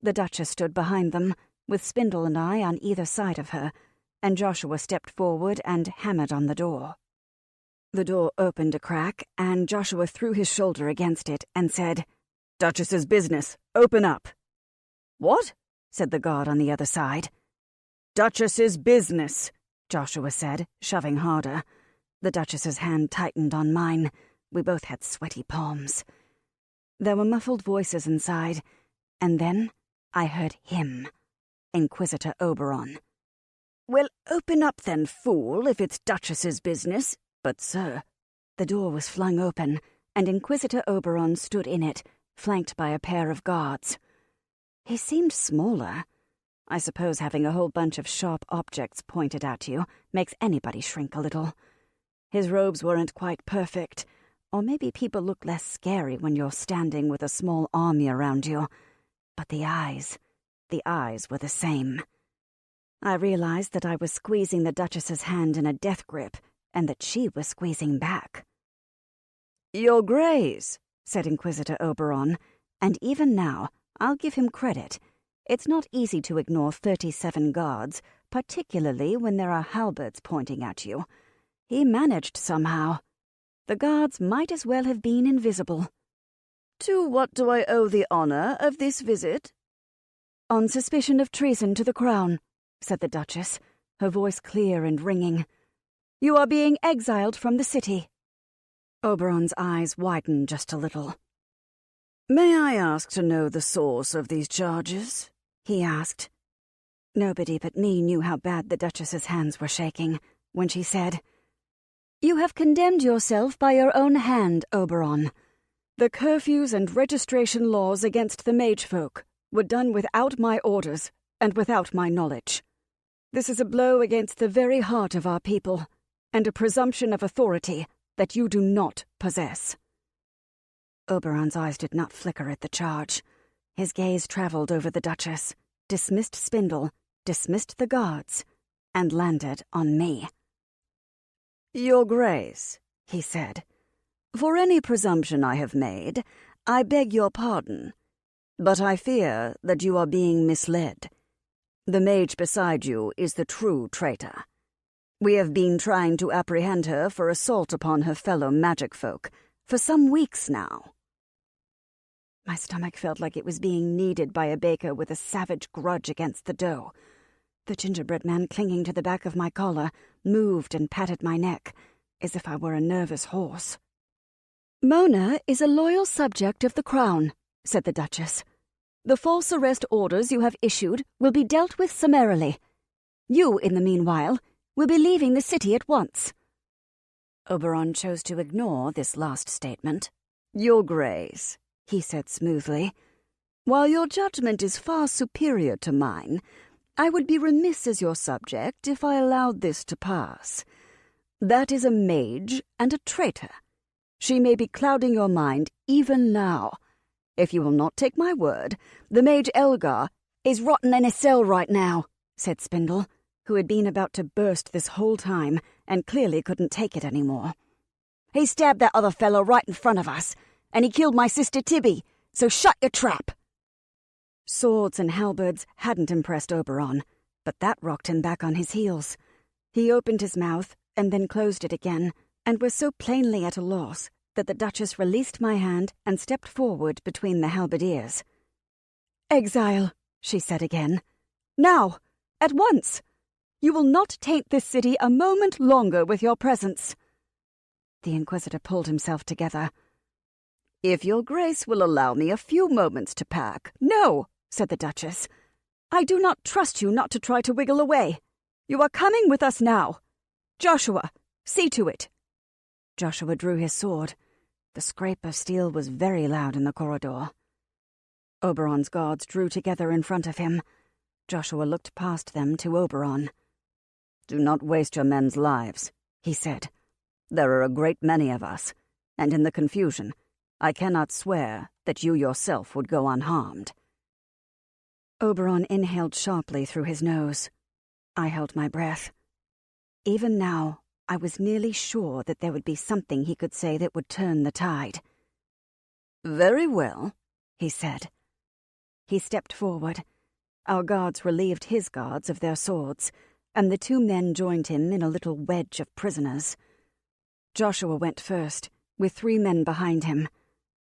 [SPEAKER 1] The Duchess stood behind them, with Spindle and I on either side of her, and Joshua stepped forward and hammered on the door. The door opened a crack, and Joshua threw his shoulder against it and said, "Duchess's business. Open up." "What?" said the guard on the other side. "Duchess's business," Joshua said, shoving harder. The Duchess's hand tightened on mine. We both had sweaty palms. There were muffled voices inside, and then I heard him, Inquisitor Oberon. "Well, open up then, fool, if it's Duchess's business." But, sir, the door was flung open, and Inquisitor Oberon stood in it, flanked by a pair of guards. He seemed smaller. I suppose having a whole bunch of sharp objects pointed at you makes anybody shrink a little. His robes weren't quite perfect, or maybe people look less scary when you're standing with a small army around you. But the eyes were the same. I realized that I was squeezing the Duchess's hand in a death grip, and that she was squeezing back. "Your Grace," said Inquisitor Oberon, and even now, I'll give him credit. It's not easy to ignore 37 guards, particularly when there are halberds pointing at you. He managed somehow. The guards might as well have been invisible. "To what do I owe the honor of this visit?" "On suspicion of treason to the crown," said the Duchess, her voice clear and ringing. "You are being exiled from the city." Oberon's eyes widened just a little. "May I ask to know the source of these charges?" he asked. Nobody but me knew how bad the Duchess's hands were shaking when she said, "You have condemned yourself by your own hand, Oberon. The curfews and registration laws against the mage folk were done without my orders and without my knowledge. This is a blow against the very heart of our people, and a presumption of authority that you do not possess." Oberon's eyes did not flicker at the charge. His gaze traveled over the Duchess, dismissed Spindle, dismissed the guards, and landed on me. "Your Grace," he said, "for any presumption I have made, I beg your pardon. But I fear that you are being misled. The mage beside you is the true traitor. We have been trying to apprehend her for assault upon her fellow magic folk for some weeks now." My stomach felt like it was being kneaded by a baker with a savage grudge against the dough. The gingerbread man clinging to the back of my collar moved and patted my neck, as if I were a nervous horse. "Mona is a loyal subject of the crown," said the Duchess. "The false arrest orders you have issued will be dealt with summarily. You, in the meanwhile, will be leaving the city at once." Oberon chose to ignore this last statement. "Your Grace," he said smoothly, "while your judgment is far superior to mine, I would be remiss as your subject if I allowed this to pass. That is a mage and a traitor. She may be clouding your mind even now,
[SPEAKER 3] If you will not take my word, the Mage Elgar is rotten in his cell right now," said Spindle, who had been about to burst this whole time and clearly couldn't take it any more. "He stabbed that other fellow right in front of us, and he killed my sister Tibby, so shut your trap." Swords and halberds hadn't impressed Oberon, but that rocked him back on his heels. He opened his mouth and then closed it again, and was so plainly at a loss that the Duchess released my hand and stepped forward between the halberdiers. "Exile," she said again. "Now! At once! You will not taint this city a moment longer with your presence." The Inquisitor pulled himself together. "If your Grace will allow me a few moments to pack—" "No," said the Duchess. "I do not trust you not to try to wiggle away. You are coming with us now. Joshua, see to it." Joshua drew his sword. The scrape of steel was very loud in the corridor. Oberon's guards drew together in front of him. Joshua looked past them to Oberon. "Do not waste your men's lives," he said. "There are a great many of us, and in the confusion, I cannot swear that you yourself would go unharmed." Oberon inhaled sharply through his nose. I held my breath. Even now, I was nearly sure that there would be something he could say that would turn the tide. "Very well," he said. He stepped forward. Our guards relieved his guards of their swords, and the two men joined him in a little wedge of prisoners. Joshua went first, with 3 men behind him.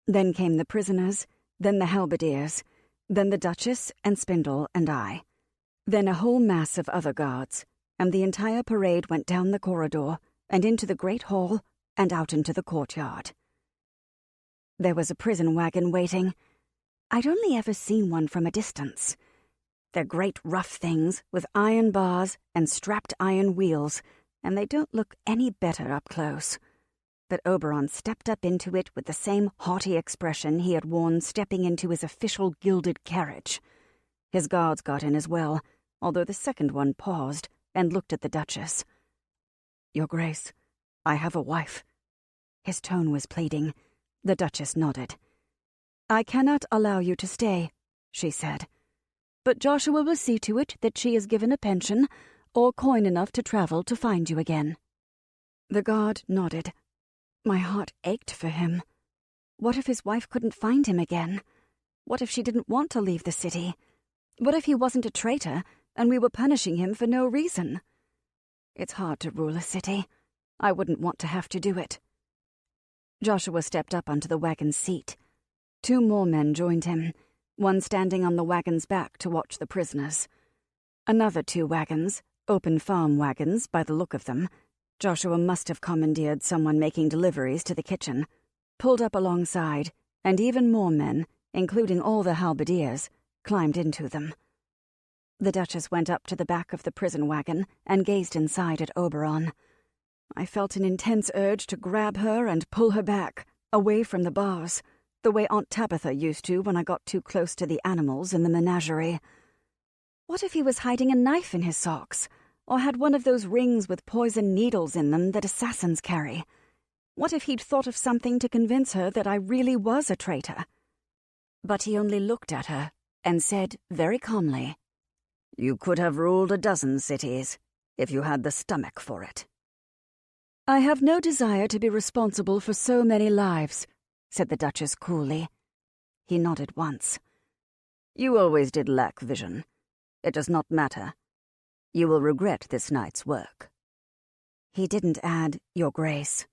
[SPEAKER 3] Then came the prisoners, then the halberdiers, then the Duchess and Spindle and I. Then a whole mass of other guards, and the entire parade went down the corridor and into the great hall and out into the courtyard. There was a prison wagon waiting. I'd only ever seen one from a distance. They're great rough things with iron bars and strapped iron wheels, and they don't look any better up close. But Oberon stepped up into it with the same haughty expression he had worn stepping into his official gilded carriage. His guards got in as well, although the second one paused and looked at the Duchess. "Your Grace, I have a wife." His tone was pleading. The Duchess nodded. "I cannot allow you to stay," she said. "But Joshua will see to it that she is given a pension or coin enough to travel to find you again." The guard nodded. My heart ached for him. What if his wife couldn't find him again? What if she didn't want to leave the city? What if he wasn't a traitor and we were punishing him for no reason? It's hard to rule a city. I wouldn't want to have to do it. Joshua stepped up onto the wagon's seat. 2 more men joined him, one standing on the wagon's back to watch the prisoners. Another 2 wagons, open farm wagons by the look of them, Joshua must have commandeered someone making deliveries to the kitchen, pulled up alongside, and even more men, including all the halberdiers, climbed into them. The Duchess went up to the back of the prison wagon and gazed inside at Oberon. I felt an intense urge to grab her and pull her back, away from the bars, the way Aunt Tabitha used to when I got too close to the animals in the menagerie. What if he was hiding a knife in his socks, or had one of those rings with poison needles in them that assassins carry? What if he'd thought of something to convince her that I really was a traitor? But he only looked at her and said very calmly, "You could have ruled a dozen cities if you had the stomach for it." "I have no desire to be responsible for so many lives," said the Duchess coolly. He nodded once. "You always did lack vision. It does not matter. You will regret this night's work." He didn't add, "Your Grace."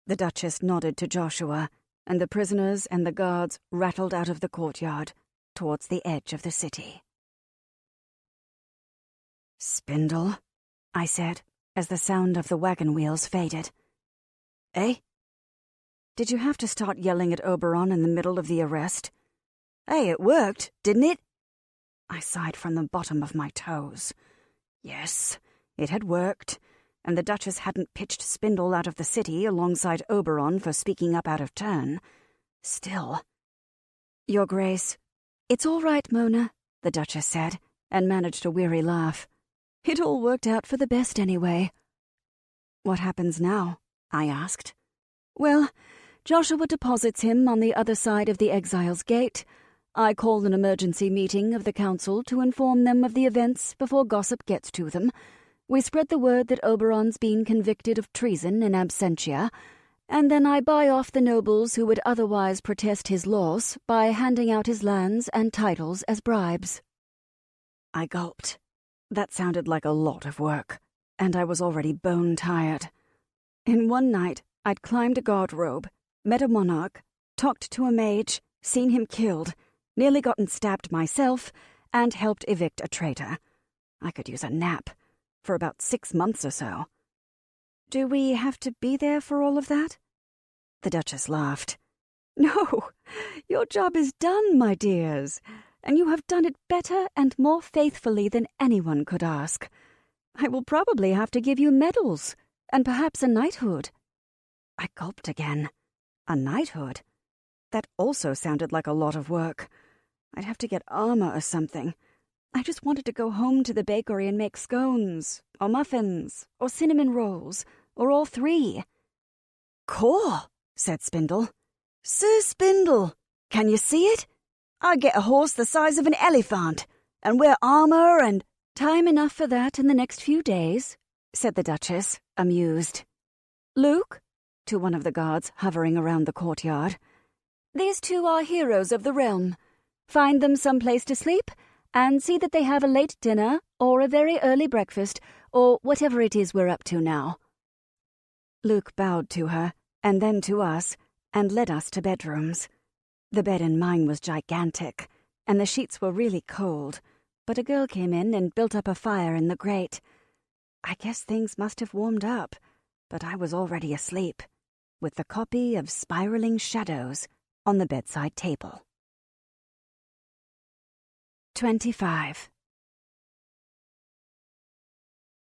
[SPEAKER 3] The Duchess nodded to Joshua, and the prisoners and the guards rattled out of the courtyard towards the edge of the city. "Spindle," I said, as the sound of the wagon wheels faded. "Eh? Did you have to start yelling at Oberon in the middle of the arrest?" "Hey, it worked, didn't it?" I sighed from the bottom of my toes. Yes, it had worked, and the Duchess hadn't pitched Spindle out of the city alongside Oberon for speaking up out of turn. Still. "Your Grace, it's all right, Mona," the Duchess said, and managed a weary laugh. "It all worked out for the best anyway." "What happens now?" I asked. "Well,
[SPEAKER 1] Joshua deposits him on the other side of the exile's gate. I call an emergency meeting of the council to inform them of the events before gossip gets to them. We spread the word that Oberon's been convicted of treason in absentia, and then I buy off the nobles who would otherwise protest his loss by handing out his lands and titles as bribes." I gulped. That sounded like a lot of work, and I was already bone-tired. In one night, I'd climbed a guard robe, met a monarch, talked to a mage, seen him killed, nearly gotten stabbed myself, and helped evict a traitor. I could use a nap. For about 6 months or so. "Do we have to be there for all of that?" The Duchess laughed. "No, your job is done, my dears, and you have done it better and more faithfully than anyone could ask. I will probably have to give you medals, and perhaps a knighthood." I gulped again. A knighthood? That also sounded like a lot of work. I'd have to get armor or something. I just wanted to go home to the bakery and make scones, or muffins, or cinnamon rolls, or all three. "Caw," said Spindle. "Sir Spindle, can you see it? I'd get a horse the size of an elephant, and wear armor and—" "Time enough for that in the next few days," said the Duchess, amused. "Luke," to one of the guards hovering around the courtyard, "these two are heroes of the realm. Find them some place to sleep, and see that they have a late dinner or a very early breakfast, or whatever it is we're up to now." Luke bowed to her, and then to us, and led us to bedrooms. The bed in mine was gigantic, and the sheets were really cold, but a girl came in and built up a fire in the grate. I guess things must have warmed up, but I was already asleep, with the copy of Spiraling Shadows on the bedside table. 25.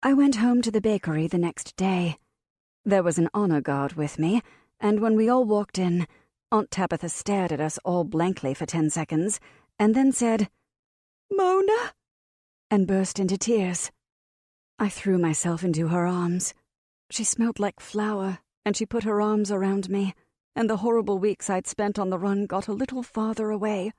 [SPEAKER 1] I went home to the bakery the next day. There was an honor guard with me, and when we all walked in, Aunt Tabitha stared at us all blankly for 10 seconds, and then said, "Mona?" and burst into tears. I threw myself into her arms. She smelled like flour, and she put her arms around me, and the horrible weeks I'd spent on the run got a little farther away.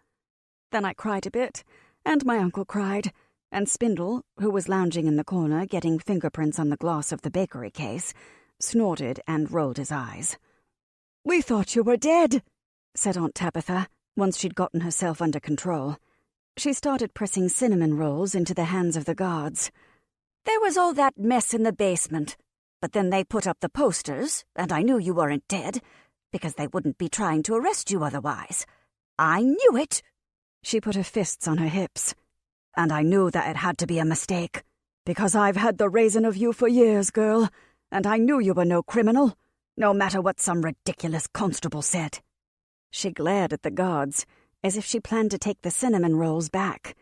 [SPEAKER 1] Then I cried a bit, and my uncle cried, and Spindle, who was lounging in the corner getting fingerprints on the glass of the bakery case, snorted and rolled his eyes. "We thought you were dead," said Aunt Tabitha, once she'd gotten herself under control. She started pressing cinnamon rolls into the hands of the guards. "There was all that mess in the basement, but then they put up the posters, and I knew you weren't dead, because they wouldn't be trying to arrest you otherwise. I knew it!" She put her fists on her hips. "And I knew that it had to be a mistake, because I've had the raising of you for years, girl, and I knew you were no criminal, no matter what some ridiculous constable said." She glared at the guards, as if she planned to take the cinnamon rolls back.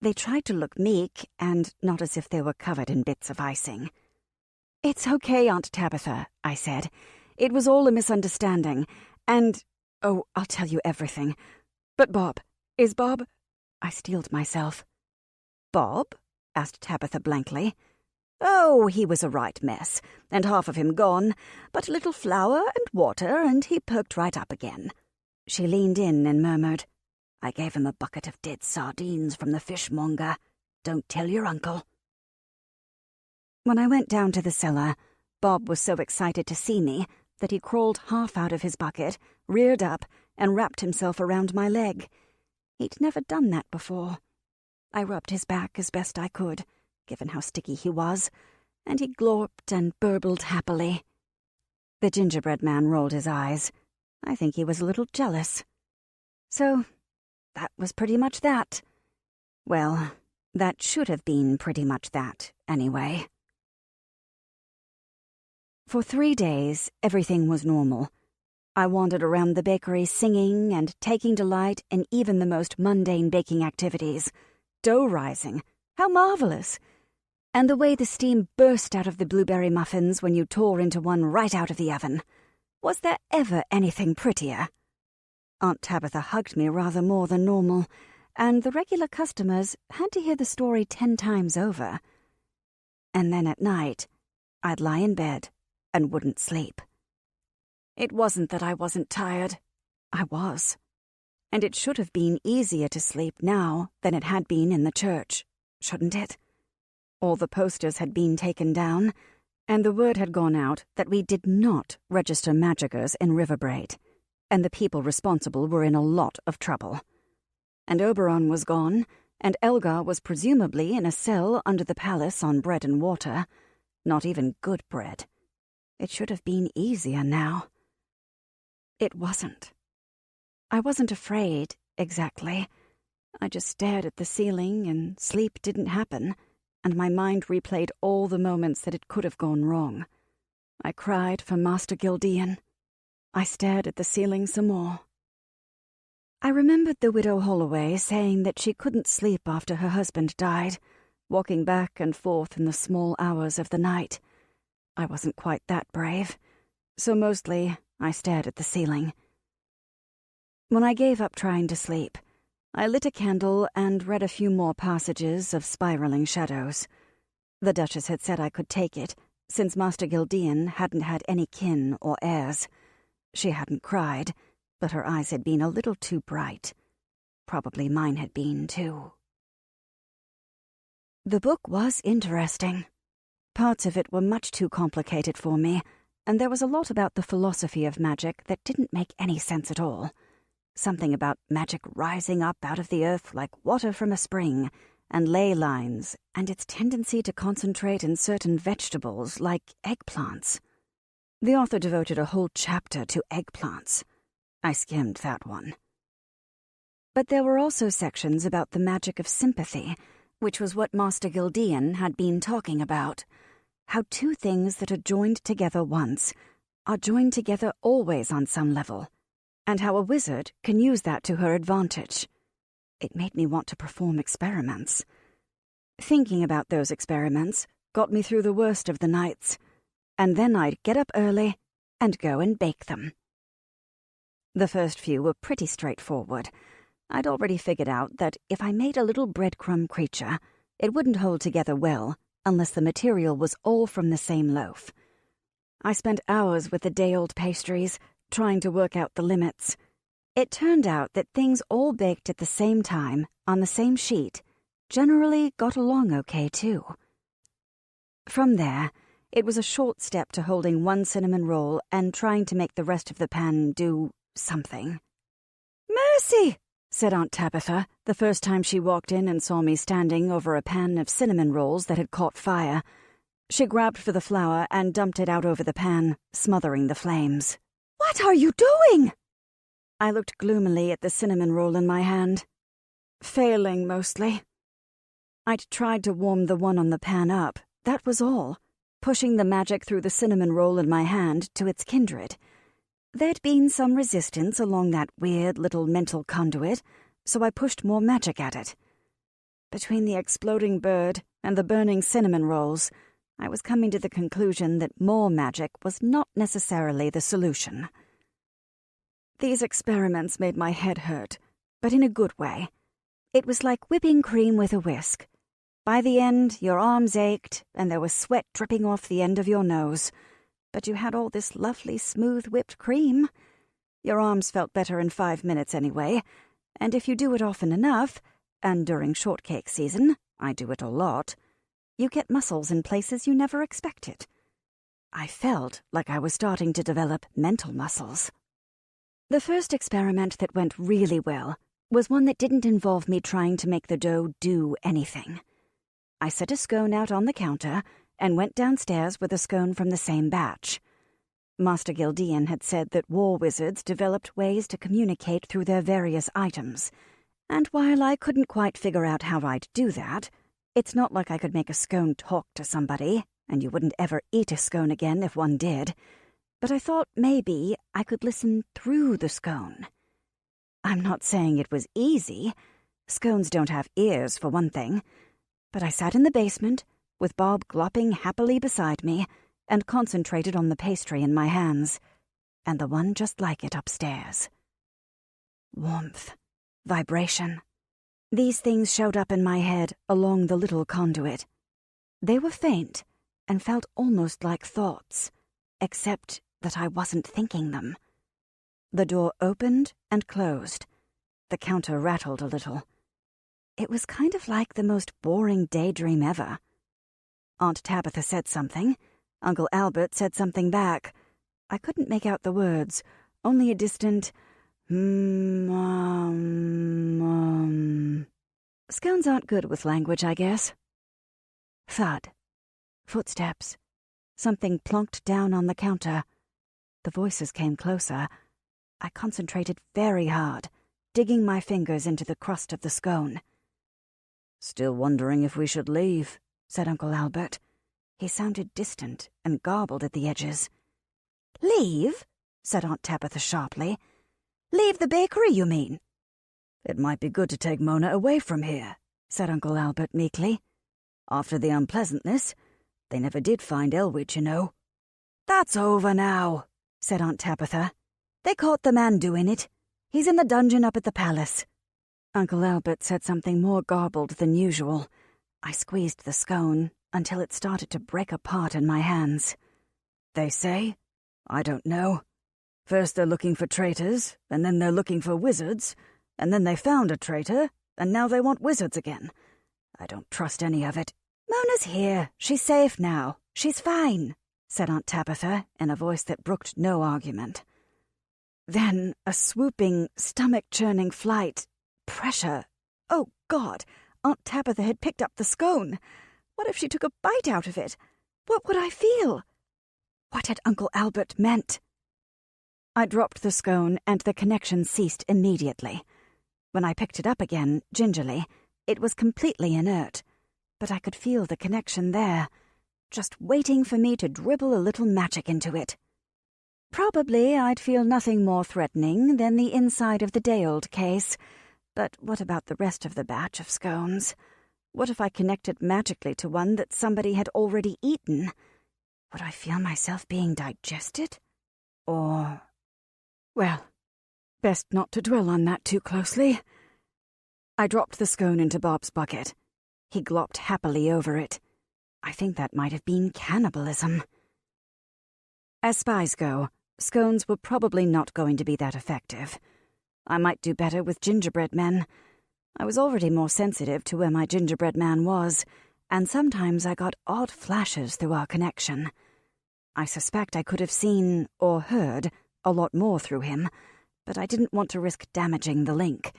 [SPEAKER 1] They tried to look meek, and not as if they were covered in bits of icing. "It's okay, Aunt Tabitha," I said. "It was all a misunderstanding, and— oh, I'll tell you everything. But Bob, is Bob—" I steeled myself. "Bob?" asked Tabitha blankly. "Oh, he was a right mess, and half of him gone, but a little flour and water, and he perked right up again." She leaned in and murmured, "I gave him a bucket of dead sardines from the fishmonger. Don't tell your uncle." When I went down to the cellar, Bob was so excited to see me that he crawled half out of his bucket, reared up, and wrapped himself around my leg. He'd never done that before. I rubbed his back as best I could, given how sticky he was, and he glorped and burbled happily. The gingerbread man rolled his eyes. I think he was a little jealous. So, that was pretty much that. Well, that should have been pretty much that, anyway. For 3 days, everything was normal. I wandered around the bakery singing and taking delight in even the most mundane baking activities. Dough rising. How marvelous! And the way the steam burst out of the blueberry muffins when you tore into one right out of the oven. Was there ever anything prettier? Aunt Tabitha hugged me rather more than normal, and the regular customers had to hear the story 10 times over. And then at night, I'd lie in bed and wouldn't sleep. It wasn't that I wasn't tired. I was. And it should have been easier to sleep now than it had been in the church, shouldn't it? All the posters had been taken down, and the word had gone out that we did not register magicers in Riverbraid, and the people responsible were in a lot of trouble. And Oberon was gone, and Elgar was presumably in a cell under the palace on bread and water, not even good bread. It should have been easier now. It wasn't. I wasn't afraid, exactly. I just stared at the ceiling, and sleep didn't happen, and my mind replayed all the moments that it could have gone wrong. I cried for Master Gildean. I stared at the ceiling some more. I remembered the Widow Holloway saying that she couldn't sleep after her husband died, walking back and forth in the small hours of the night. I wasn't quite that brave, so mostly I stared at the ceiling. When I gave up trying to sleep, I lit a candle and read a few more passages of Spiraling Shadows. The Duchess had said I could take it, since Master Gildean hadn't had any kin or heirs. She hadn't cried, but her eyes had been a little too bright. Probably mine had been, too. The book was interesting. Parts of it were much too complicated for me, and there was a lot about the philosophy of magic that didn't make any sense at all. Something about magic rising up out of the earth like water from a spring, and ley lines, and its tendency to concentrate in certain vegetables like eggplants. The author devoted a whole chapter to eggplants. I skimmed that one. But there were also sections about the magic of sympathy, which was what Master Gildean had been talking about. How two things that are joined together once are joined together always on some level, and how a wizard can use that to her advantage. It made me want to perform experiments. Thinking about those experiments got me through the worst of the nights, and then I'd get up early and go and bake them. The first few were pretty straightforward. I'd already figured out that if I made a little breadcrumb creature, it wouldn't hold together well unless the material was all from the same loaf. I spent hours with the day-old pastries, trying to work out the limits. It turned out that things all baked at the same time, on the same sheet, generally got along okay, too. From there, it was a short step to holding one cinnamon roll and trying to make the rest of the pan do something. "Mercy!" said Aunt Tabitha, the first time she walked in and saw me standing over a pan of cinnamon rolls that had caught fire. She grabbed for the flour and dumped it out over the pan, smothering the flames. "What are you doing?" I looked gloomily at the cinnamon roll in my hand. Failing, mostly. I'd tried to warm the one on the pan up, that was all, pushing the magic through the cinnamon roll in my hand to its kindred. There'd been some resistance along that weird little mental conduit, so I pushed more magic at it. Between the exploding bird and the burning cinnamon rolls, I was coming to the conclusion that more magic was not necessarily the solution. These experiments made my head hurt, but in a good way. It was like whipping cream with a whisk. By the end, your arms ached, and there was sweat dripping off the end of your nose. But you had all this lovely, smooth whipped cream. Your arms felt better in 5 minutes anyway, and if you do it often enough, and during shortcake season, I do it a lot, you get muscles in places you never expected. I felt like I was starting to develop mental muscles. The first experiment that went really well was one that didn't involve me trying to make the dough do anything. I set a scone out on the counter and went downstairs with a scone from the same batch. Master Gildean had said that war wizards developed ways to communicate through their various items, and while I couldn't quite figure out how I'd do that, it's not like I could make a scone talk to somebody, and you wouldn't ever eat a scone again if one did. But I thought maybe I could listen through the scone. I'm not saying it was easy. Scones don't have ears, for one thing. But I sat in the basement, with Bob glopping happily beside me, and concentrated on the pastry in my hands, and the one just like it upstairs. Warmth. Vibration. These things showed up in my head along the little conduit. They were faint, and felt almost like thoughts, except that I wasn't thinking them. The door opened and closed. The counter rattled a little. It was kind of like the most boring daydream ever. Aunt Tabitha said something. Uncle Albert said something back. I couldn't make out the words, only a distant Scones aren't good with language, I guess. Thud. Footsteps. Something plonked down on the counter. The voices came closer. I concentrated very hard, digging my fingers into the crust of the scone.
[SPEAKER 3] "Still wondering if we should leave,"
[SPEAKER 1] said Uncle Albert. He sounded distant and garbled at the edges. "Leave?" said Aunt Tabitha sharply. "Leave the bakery, you mean?"
[SPEAKER 3] "It might be good to take Mona away from here," said Uncle Albert meekly. "After the unpleasantness, they never did find Elwich, you know."
[SPEAKER 1] "That's over now," said Aunt Tabitha. "They caught the man doing it. He's in the dungeon up at the palace." Uncle Albert said something more garbled than usual. I squeezed the scone until it started to break apart in my hands.
[SPEAKER 3] "They say? I don't know. First they're looking for traitors, and then they're looking for wizards, and then they found a traitor, and now they want wizards again. I don't trust any of it."
[SPEAKER 1] "Mona's here. She's safe now. She's fine," said Aunt Tabitha in a voice that brooked no argument. Then a swooping, stomach-churning flight. Pressure. Oh, God! Aunt Tabitha had picked up the scone. What if she took a bite out of it? What would I feel? What had Uncle Albert meant? I dropped the scone, and the connection ceased immediately. When I picked it up again, gingerly, it was completely inert, but I could feel the connection there, just waiting for me to dribble a little magic into it. Probably I'd feel nothing more threatening than the inside of the day-old case, but what about the rest of the batch of scones? What if I connected magically to one that somebody had already eaten? Would I feel myself being digested? Or... well, best not to dwell on that too closely. I dropped the scone into Bob's bucket. He glopped happily over it. I think that might have been cannibalism. As spies go, scones were probably not going to be that effective. I might do better with gingerbread men. I was already more sensitive to where my gingerbread man was, and sometimes I got odd flashes through our connection. I suspect I could have seen, or heard, a lot more through him, but I didn't want to risk damaging the link.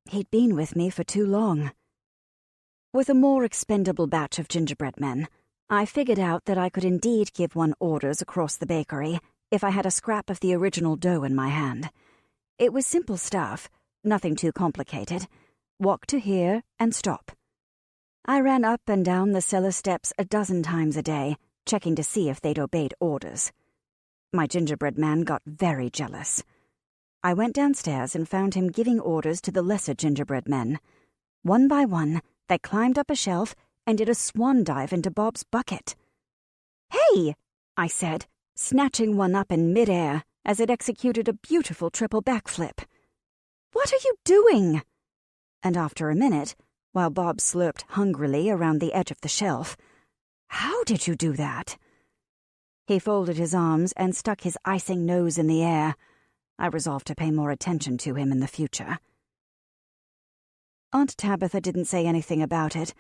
[SPEAKER 1] He'd been with me for too long. With a more expendable batch of gingerbread men, I figured out that I could indeed give one orders across the bakery if I had a scrap of the original dough in my hand. It was simple stuff, nothing too complicated. Walk to here and stop. I ran up and down the cellar steps a dozen times a day, checking to see if they'd obeyed orders. My gingerbread man got very jealous. I went downstairs and found him giving orders to the lesser gingerbread men. One by one, they climbed up a shelf and did a swan dive into Bob's bucket. "Hey!" I said, snatching one up in midair as it executed a beautiful triple backflip. "What are you doing?" And after a minute, while Bob slurped hungrily around the edge of the shelf, "How did you do that?" He folded his arms and stuck his icing nose in the air. I resolved to pay more attention to him in the future. Aunt Tabitha didn't say anything about it,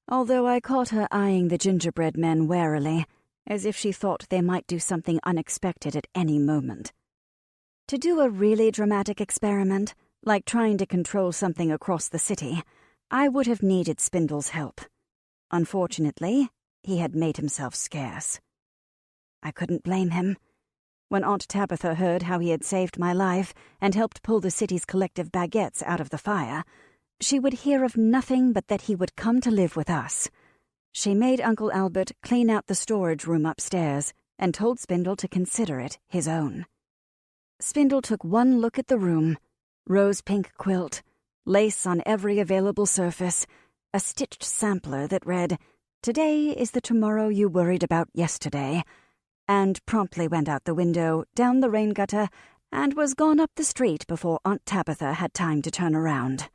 [SPEAKER 1] although I caught her eyeing the gingerbread men warily, as if she thought they might do something unexpected at any moment. To do a really dramatic experiment, like trying to control something across the city, I would have needed Spindle's help. Unfortunately, he had made himself scarce. I couldn't blame him. When Aunt Tabitha heard how he had saved my life and helped pull the city's collective baguettes out of the fire, she would hear of nothing but that he would come to live with us. She made Uncle Albert clean out the storage room upstairs and told Spindle to consider it his own. Spindle took one look at the room. Rose-pink quilt, lace on every available surface, a stitched sampler that read, "Today is the tomorrow you worried about yesterday," and promptly went out the window, down the rain gutter, and was gone up the street before Aunt Tabitha had time to turn around.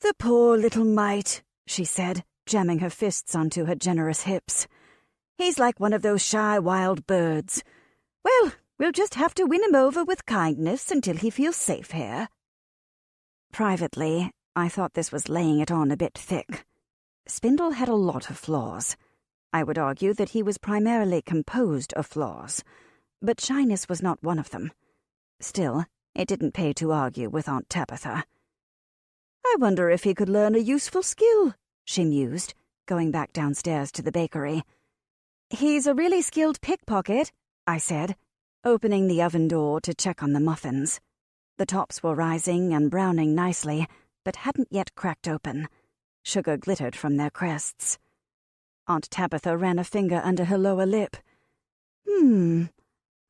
[SPEAKER 1] "The poor little mite," she said, jamming her fists onto her generous hips. "He's like one of those shy wild birds. Well,
[SPEAKER 2] We'll just have to win him over with kindness until he feels safe here."
[SPEAKER 1] Privately, I thought this was laying it on a bit thick. Spindle had a lot of flaws. I would argue that he was primarily composed of flaws, but shyness was not one of them. Still, it didn't pay to argue with Aunt Tabitha.
[SPEAKER 2] "I wonder if he could learn a useful skill,"
[SPEAKER 1] she mused, going back downstairs to the bakery.
[SPEAKER 2] "He's a really skilled pickpocket," I said,
[SPEAKER 1] opening the oven door to check on the muffins. The tops were rising and browning nicely, but hadn't yet cracked open. Sugar glittered from their crests. Aunt Tabitha ran a finger under her lower lip.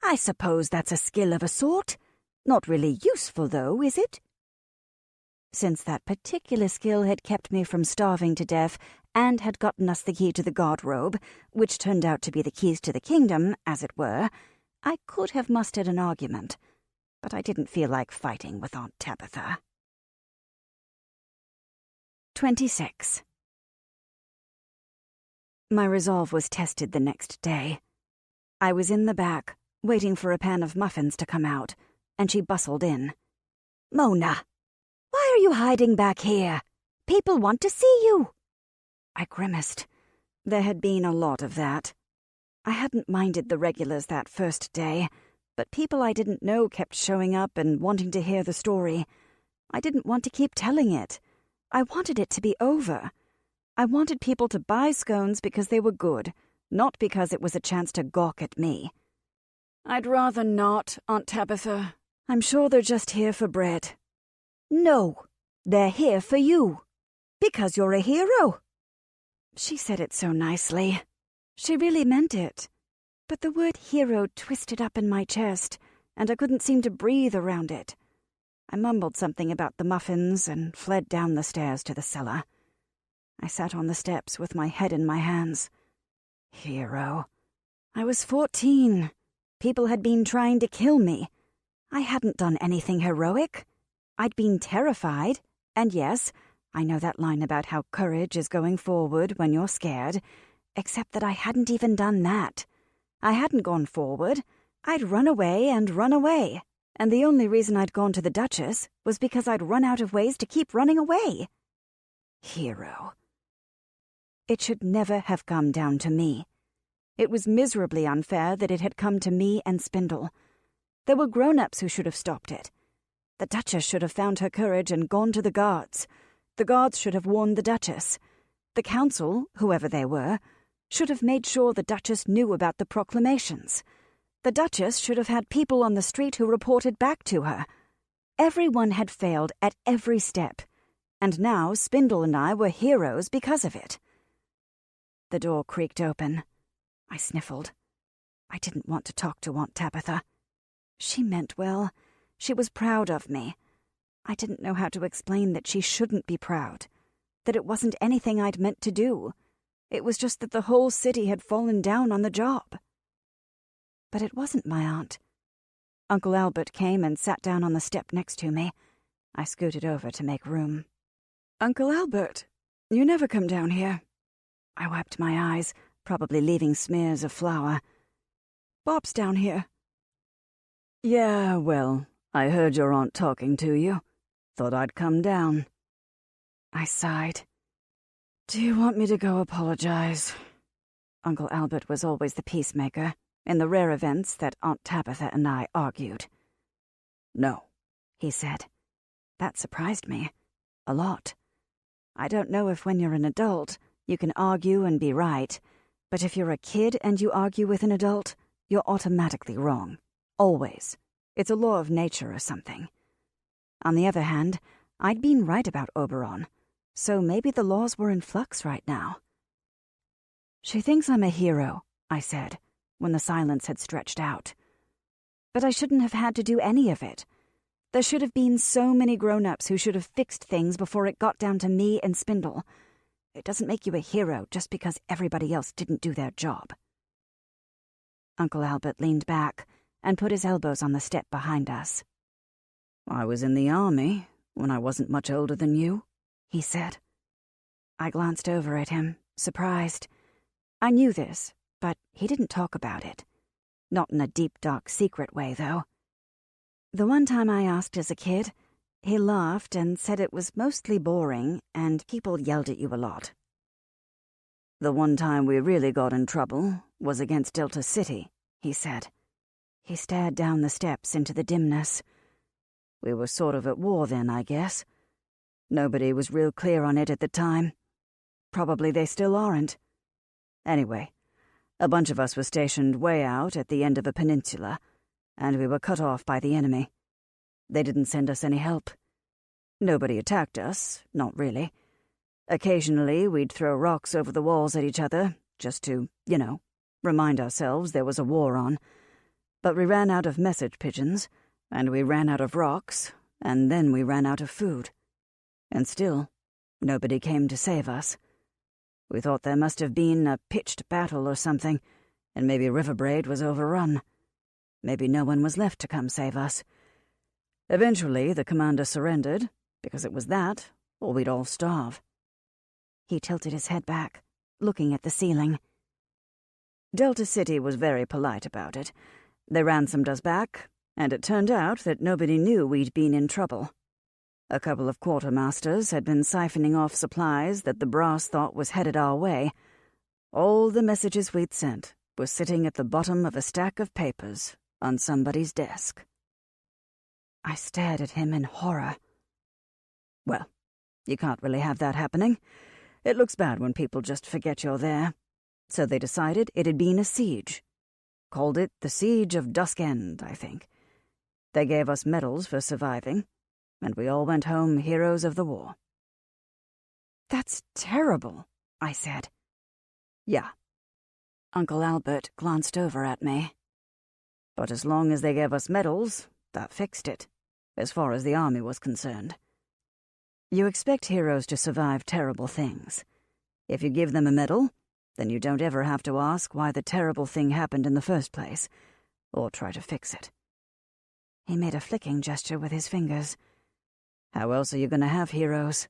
[SPEAKER 2] I suppose that's a skill of a sort. Not really useful, though, is it?"
[SPEAKER 1] Since that particular skill had kept me from starving to death and had gotten us the key to the garderobe, which turned out to be the keys to the kingdom, as it were, I could have mustered an argument, but I didn't feel like fighting with Aunt Tabitha. 26. My resolve was tested the next day. I was in the back, waiting for a pan of muffins to come out, and she bustled in.
[SPEAKER 2] "Mona, why are you hiding back here? People want to see you."
[SPEAKER 1] I grimaced. There had been a lot of that. I hadn't minded the regulars that first day, but people I didn't know kept showing up and wanting to hear the story. I didn't want to keep telling it. I wanted it to be over. I wanted people to buy scones because they were good, not because it was a chance to gawk at me. "I'd rather not, Aunt Tabitha. I'm sure they're just here for bread."
[SPEAKER 2] "No, they're here for you. Because you're a hero."
[SPEAKER 1] She said it so nicely. She really meant it. But the word hero twisted up in my chest, and I couldn't seem to breathe around it. I mumbled something about the muffins and fled down the stairs to the cellar. I sat on the steps with my head in my hands. Hero. I was 14. People had been trying to kill me. I hadn't done anything heroic. I'd been terrified, and yes, I know that line about how courage is going forward when you're scared, except that I hadn't even done that. I hadn't gone forward. I'd run away, and the only reason I'd gone to the Duchess was because I'd run out of ways to keep running away. Hero. It should never have come down to me. It was miserably unfair that it had come to me and Spindle. There were grown-ups who should have stopped it. The Duchess should have found her courage and gone to the guards. The guards should have warned the Duchess. The council, whoever they were, should have made sure the Duchess knew about the proclamations. The Duchess should have had people on the street who reported back to her. Everyone had failed at every step, and now Spindle and I were heroes because of it. The door creaked open. I sniffled. I didn't want to talk to Aunt Tabitha. She meant well. She was proud of me. I didn't know how to explain that she shouldn't be proud, that it wasn't anything I'd meant to do. It was just that the whole city had fallen down on the job. But it wasn't my aunt. Uncle Albert came and sat down on the step next to me. I scooted over to make room. "Uncle Albert, you never come down here." I wiped my eyes, probably leaving smears of flour. "Bob's down here." "Yeah, well, I heard your aunt talking to you. Thought I'd come down." I sighed. "Do you want me to go apologize?" Uncle Albert was always the peacemaker, in the rare events that Aunt Tabitha and I argued. "No," he said. That surprised me. A lot. I don't know if when you're an adult, you can argue and be right, but if you're a kid and you argue with an adult, you're automatically wrong. Always. It's a law of nature or something. On the other hand, I'd been right about Oberon, so maybe the laws were in flux right now. "She thinks I'm a hero," I said, when the silence had stretched out. "But I shouldn't have had to do any of it. There should have been so many grown-ups who should have fixed things before it got down to me and Spindle. It doesn't make you a hero just because everybody else didn't do their job." Uncle Albert leaned back and put his elbows on the step behind us. "I was in the army when I wasn't much older than you," he said. I glanced over at him, surprised. I knew this, but he didn't talk about it. Not in a deep, dark, secret way, though. The one time I asked as a kid, he laughed and said it was mostly boring and people yelled at you a lot.
[SPEAKER 3] The one time we really got in trouble was against Delta City, he said.
[SPEAKER 1] He stared down the steps into the dimness.
[SPEAKER 3] We were sort of at war then, I guess. Nobody was real clear on it at the time. Probably they still aren't. Anyway, a bunch of us were stationed way out at the end of a peninsula, and we were cut off by the enemy. They didn't send us any help. Nobody attacked us, not really. Occasionally we'd throw rocks over the walls at each other, just to, remind ourselves there was a war on. But we ran out of message pigeons, and we ran out of rocks, and then we ran out of food. And still, nobody came to save us. We thought there must have been a pitched battle or something, and maybe River Braid was overrun. Maybe no one was left to come save us. Eventually, the commander surrendered, because it was that, or we'd all starve.
[SPEAKER 1] He tilted his head back, looking at the ceiling.
[SPEAKER 3] Delta City was very polite about it. They ransomed us back, and it turned out that nobody knew we'd been in trouble. A couple of quartermasters had been siphoning off supplies that the brass thought was headed our way. All the messages we'd sent were sitting at the bottom of a stack of papers on somebody's desk.
[SPEAKER 1] I stared at him in horror.
[SPEAKER 3] Well, you can't really have that happening. It looks bad when people just forget you're there. So they decided it had been a siege. Called it the Siege of Dusk End, I think. They gave us medals for surviving, and we all went home heroes of the war.
[SPEAKER 1] That's terrible, I said.
[SPEAKER 3] Yeah.
[SPEAKER 1] Uncle Albert glanced over at me.
[SPEAKER 3] But as long as they gave us medals, that fixed it, as far as the army was concerned. You expect heroes to survive terrible things. If you give them a medal, then you don't ever have to ask why the terrible thing happened in the first place, or try to fix it.
[SPEAKER 1] He made a flicking gesture with his fingers.
[SPEAKER 3] How else are you going to have heroes?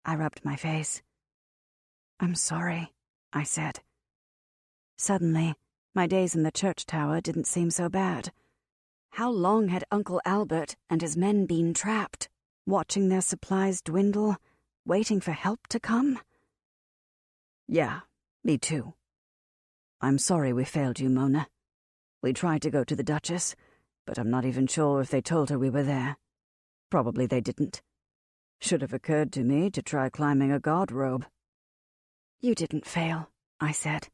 [SPEAKER 1] I rubbed my face. I'm sorry, I said. Suddenly, my days in the church tower didn't seem so bad. How long had Uncle Albert and his men been trapped, watching their supplies dwindle, waiting for help to come?
[SPEAKER 3] Yeah, me too. I'm sorry we failed you, Mona. We tried to go to the Duchess, but I'm not even sure if they told her we were there. Probably they didn't. Should have occurred to me to try climbing a guard robe.
[SPEAKER 1] You didn't fail, I said.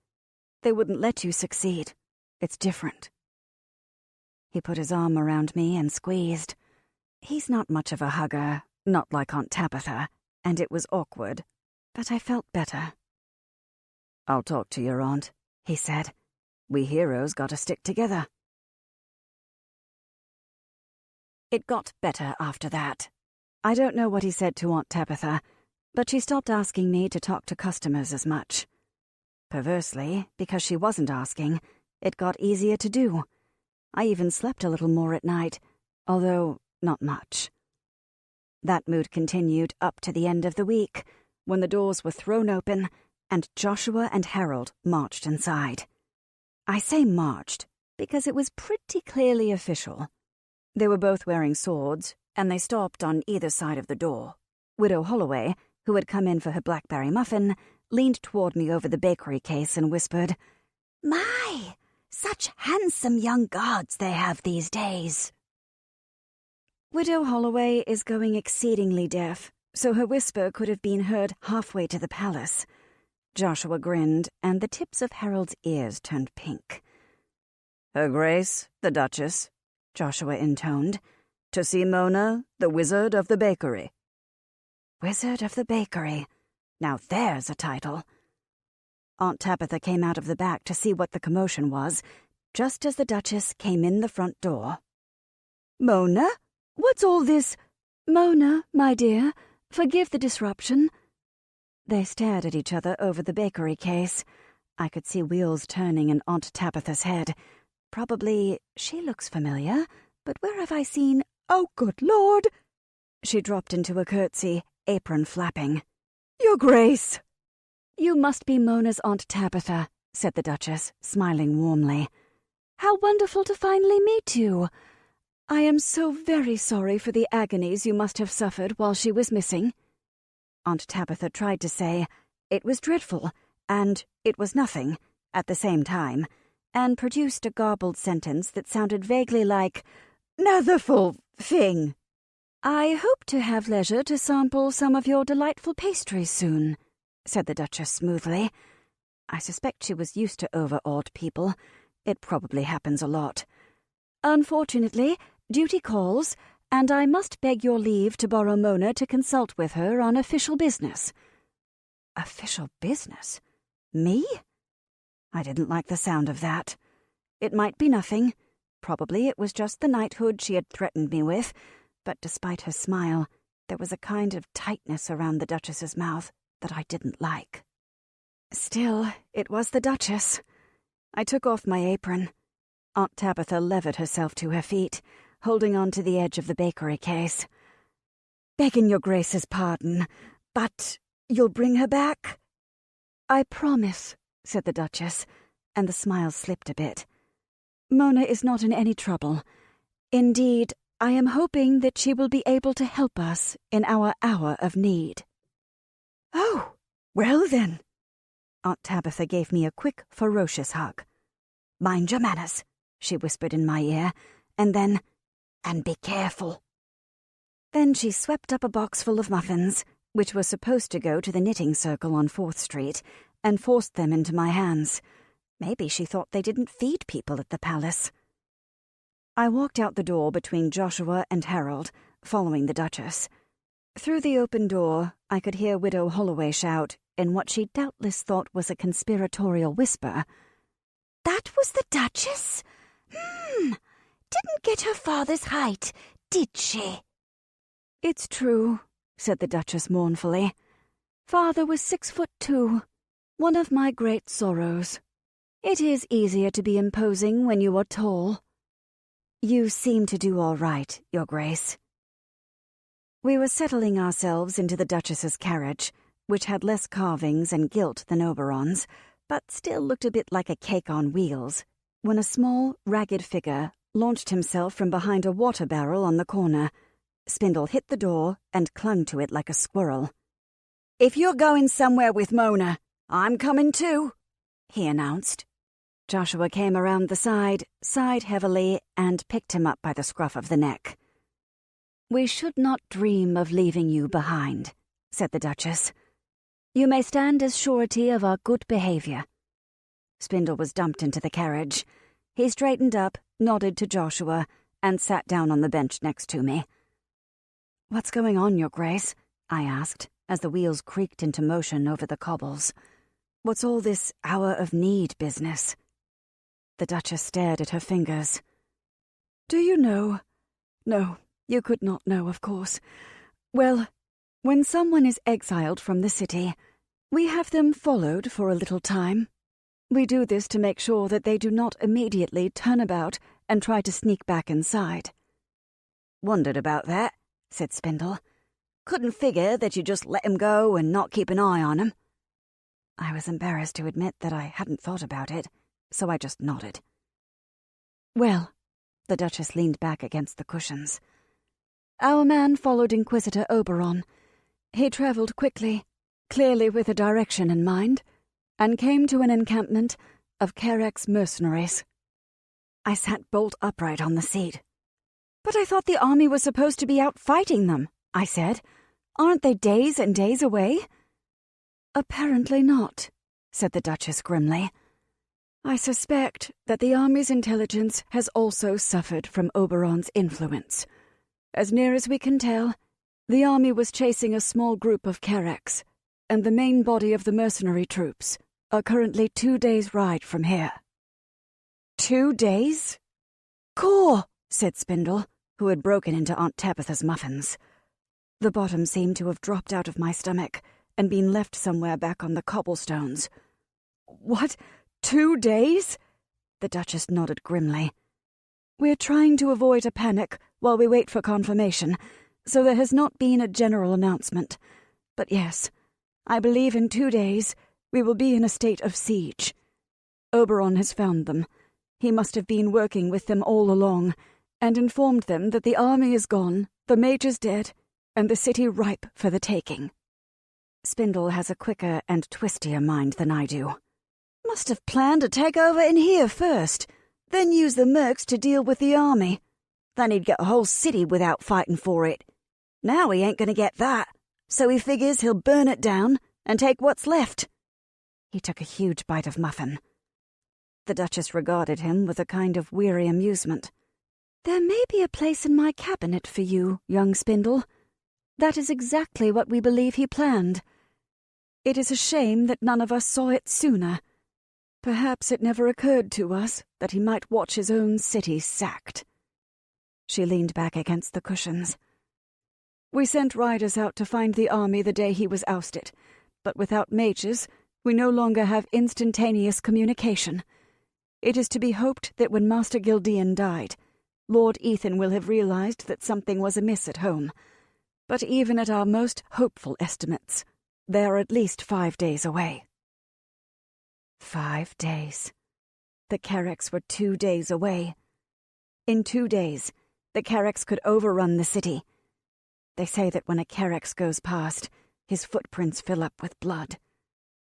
[SPEAKER 1] They wouldn't let you succeed. It's different. He put his arm around me and squeezed. He's not much of a hugger, not like Aunt Tabitha, and it was awkward, but I felt better.
[SPEAKER 3] I'll talk to your aunt, he said. We heroes gotta stick together.
[SPEAKER 1] It got better after that. I don't know what he said to Aunt Tabitha, but she stopped asking me to talk to customers as much. Perversely, because she wasn't asking, it got easier to do. I even slept a little more at night, although not much. That mood continued up to the end of the week, when the doors were thrown open and Joshua and Harold marched inside. I say marched because it was pretty clearly official. They were both wearing swords, and they stopped on either side of the door. Widow Holloway, who had come in for her blackberry muffin, leaned toward me over the bakery case and whispered, "My, such handsome young guards they have these days." Widow Holloway is going exceedingly deaf, so her whisper could have been heard halfway to the palace. Joshua grinned, and the tips of Harold's ears turned pink.
[SPEAKER 3] "Her Grace, the Duchess," Joshua intoned, "to see Mona, the Wizard of the Bakery."
[SPEAKER 1] Wizard of the Bakery. Now there's a title. Aunt Tabitha came out of the back to see what the commotion was, just as the Duchess came in the front door. "Mona, what's all this?" "Mona, my dear, forgive the disruption." They stared at each other over the bakery case. I could see wheels turning in Aunt Tabitha's head. Probably, she looks familiar, but where have I seen... "Oh, good Lord!" She dropped into a curtsy, apron flapping. "Your Grace!" "You must be Mona's Aunt Tabitha," said the Duchess, smiling warmly. How wonderful to finally meet you. I am so very sorry for the agonies you must have suffered while she was missing." Aunt Tabitha tried to say, "It was dreadful," and "it was nothing," at the same time, and produced a garbled sentence that sounded vaguely like, "Notherful thing." "I hope to have leisure to sample some of your delightful pastries soon," said the Duchess smoothly. I suspect she was used to overawed people. It probably happens a lot. "Unfortunately, duty calls, and I must beg your leave to borrow Mona to consult with her on official business." Official business? Me? I didn't like the sound of that. It might be nothing. Probably it was just the knighthood she had threatened me with, but despite her smile, there was a kind of tightness around the Duchess's mouth that I didn't like. Still, it was the Duchess. I took off my apron. Aunt Tabitha levered herself to her feet, holding on to the edge of the bakery case. "Begging your Grace's pardon, but you'll bring her back?" "I promise," said the Duchess, and the smile slipped a bit. "Mona is not in any trouble. Indeed, I am hoping that she will be able to help us in our hour of need." "Oh, well then." Aunt Tabitha gave me a quick, ferocious hug. "Mind your manners," she whispered in my ear, and then, "and be careful." Then she swept up a box full of muffins, which was supposed to go to the knitting circle on 4th Street, and forced them into my hands. Maybe she thought they didn't feed people at the palace. I walked out the door between Joshua and Harold, following the Duchess. Through the open door, I could hear Widow Holloway shout, in what she doubtless thought was a conspiratorial whisper,
[SPEAKER 4] "That was the Duchess? Didn't get her father's height, did she?"
[SPEAKER 1] "It's true," said the Duchess mournfully. "Father was 6'2", one of my great sorrows. It is easier to be imposing when you are tall." "You seem to do all right, Your Grace." We were settling ourselves into the Duchess's carriage, which had less carvings and gilt than Oberon's, but still looked a bit like a cake on wheels, when a small, ragged figure launched himself from behind a water barrel on the corner. Spindle hit the door and clung to it like a squirrel. "If you're going somewhere with Mona, I'm coming too," he announced. Joshua came around the side, sighed heavily, and picked him up by the scruff of the neck. "We should not dream of leaving you behind," said the Duchess. "You may stand as surety of our good behavior." Spindle was dumped into the carriage. He straightened up, nodded to Joshua, and sat down on the bench next to me. "What's going on, Your Grace?" I asked, as the wheels creaked into motion over the cobbles. "What's all this hour of need business?" The Duchess stared at her fingers. "Do you know? No, you could not know, of course. Well, when someone is exiled from the city, we have them followed for a little time. We do this to make sure that they do not immediately turn about and try to sneak back inside." "Wondered about that," said Spindle. "Couldn't figure that you just let him go and not keep an eye on him." I was embarrassed to admit that I hadn't thought about it, so I just nodded. "Well," the Duchess leaned back against the cushions. "Our man followed Inquisitor Oberon. He travelled quickly, clearly with a direction in mind, and came to an encampment of Carex mercenaries." I sat bolt upright on the seat. "But I thought the army was supposed to be out fighting them," I said. "Aren't they days and days away?" "Apparently not," said the Duchess grimly. "I suspect that the army's intelligence has also suffered from Oberon's influence. As near as we can tell, the army was chasing a small group of Carex, and the main body of the mercenary troops are currently 2 days' ride from here." 2 days? "Caw," said Spindle, who had broken into Aunt Tabitha's muffins. The bottom seemed to have dropped out of my stomach and been left somewhere back on the cobblestones. "What? 2 days?" The Duchess nodded grimly. "We're trying to avoid a panic while we wait for confirmation, so there has not been a general announcement. But yes, I believe in 2 days we will be in a state of siege. Oberon has found them, He must have been working with them all along, and informed them that the army is gone, the major's dead, and the city ripe for the taking. Spindle has a quicker and twistier mind than I do.
[SPEAKER 3] Must have planned to take over in here first, then use the mercs to deal with the army. Then he'd get a whole city without fighting for it. Now he ain't going to get that, so he figures he'll burn it down and take what's left.
[SPEAKER 1] He took a huge bite of muffin. The Duchess regarded him with a kind of weary amusement. There may be a place in my cabinet for you, young Spindle. That is exactly what we believe he planned. It is a shame that none of us saw it sooner. Perhaps it never occurred to us that he might watch his own city sacked. She leaned back against the cushions. We sent riders out to find the army the day he was ousted, but without mages, we no longer have instantaneous communication. It is to be hoped that when Master Gildean died, Lord Ethan will have realized that something was amiss at home. But even at our most hopeful estimates, they are at least 5 days away. 5 days. The Carracks were 2 days away. In 2 days, the Carracks could overrun the city. They say that when a Carrack goes past, his footprints fill up with blood.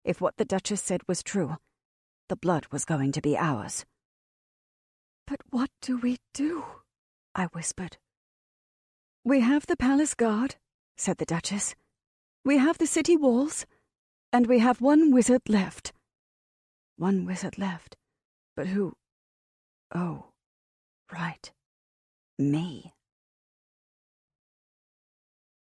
[SPEAKER 1] If what the Duchess said was true, the blood was going to be ours. "But what do we do?" I whispered. "We have the palace guard," said the Duchess. "We have the city walls, and we have one wizard left." One wizard left. But who? Oh, right. Me.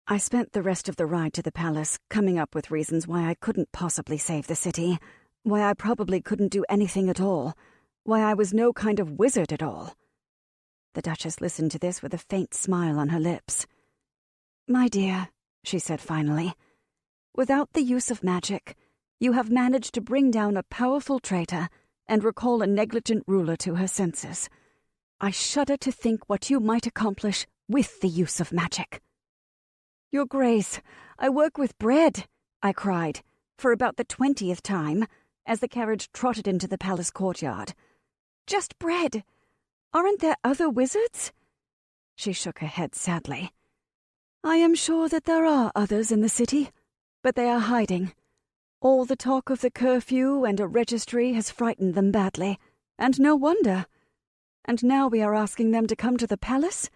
[SPEAKER 1] I spent the rest of the ride to the palace coming up with reasons why I couldn't possibly save the city, why I probably couldn't do anything at all, why I was no kind of wizard at all. The Duchess listened to this with a faint smile on her lips. "My dear," she said finally, "without the use of magic, you have managed to bring down a powerful traitor and recall a negligent ruler to her senses. I shudder to think what you might accomplish with the use of magic." "Your Grace, I work with bread," I cried, for about the 20th time, as the carriage trotted into the palace courtyard. "Just bread. Aren't there other wizards?" She shook her head sadly. "I am sure that there are others in the city, but they are hiding. All the talk of the curfew and a registry has frightened them badly, and no wonder. And now we are asking them to come to the palace?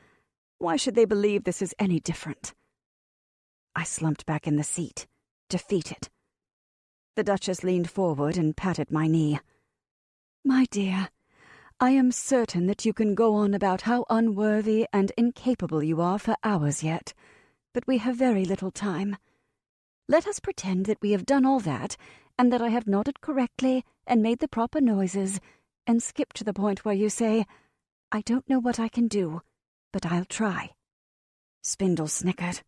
[SPEAKER 1] Why should they believe this is any different?" I slumped back in the seat, defeated. The Duchess leaned forward and patted my knee. "My dear, I am certain that you can go on about how unworthy and incapable you are for hours yet, but we have very little time. Let us pretend that we have done all that, and that I have nodded correctly and made the proper noises, and skip to the point where you say, 'I don't know what I can do, but I'll try.'" Spindle snickered.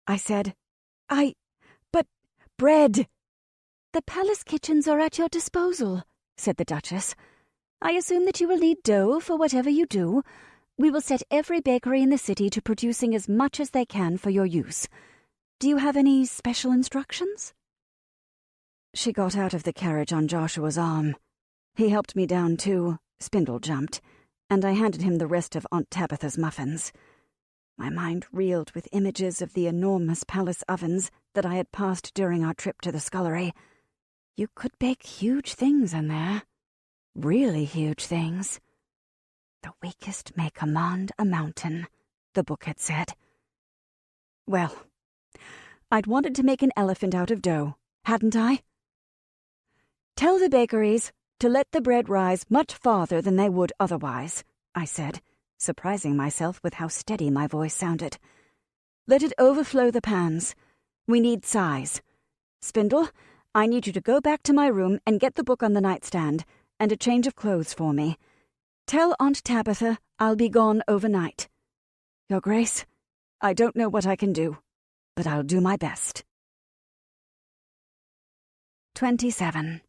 [SPEAKER 1] I said, But bread." "The palace kitchens are at your disposal," said the Duchess. "I assume that you will need dough for whatever you do. We will set every bakery in the city to producing as much as they can for your use. Do you have any special instructions?" She got out of the carriage on Joshua's arm. He helped me down too, Spindle jumped, and I handed him the rest of Aunt Tabitha's muffins. My mind reeled with images of the enormous palace ovens that I had passed during our trip to the scullery. You could bake huge things in there. Really huge things. "The weakest may command a mountain," the book had said. Well, I'd wanted to make an elephant out of dough, hadn't I? "Tell the bakeries to let the bread rise much farther than they would otherwise," I said, surprising myself with how steady my voice sounded. "Let it overflow the pans. We need size. Spindle, I need you to go back to my room and get the book on the nightstand and a change of clothes for me. Tell Aunt Tabitha I'll be gone overnight. Your Grace, I don't know what I can do, but I'll do my best." 27.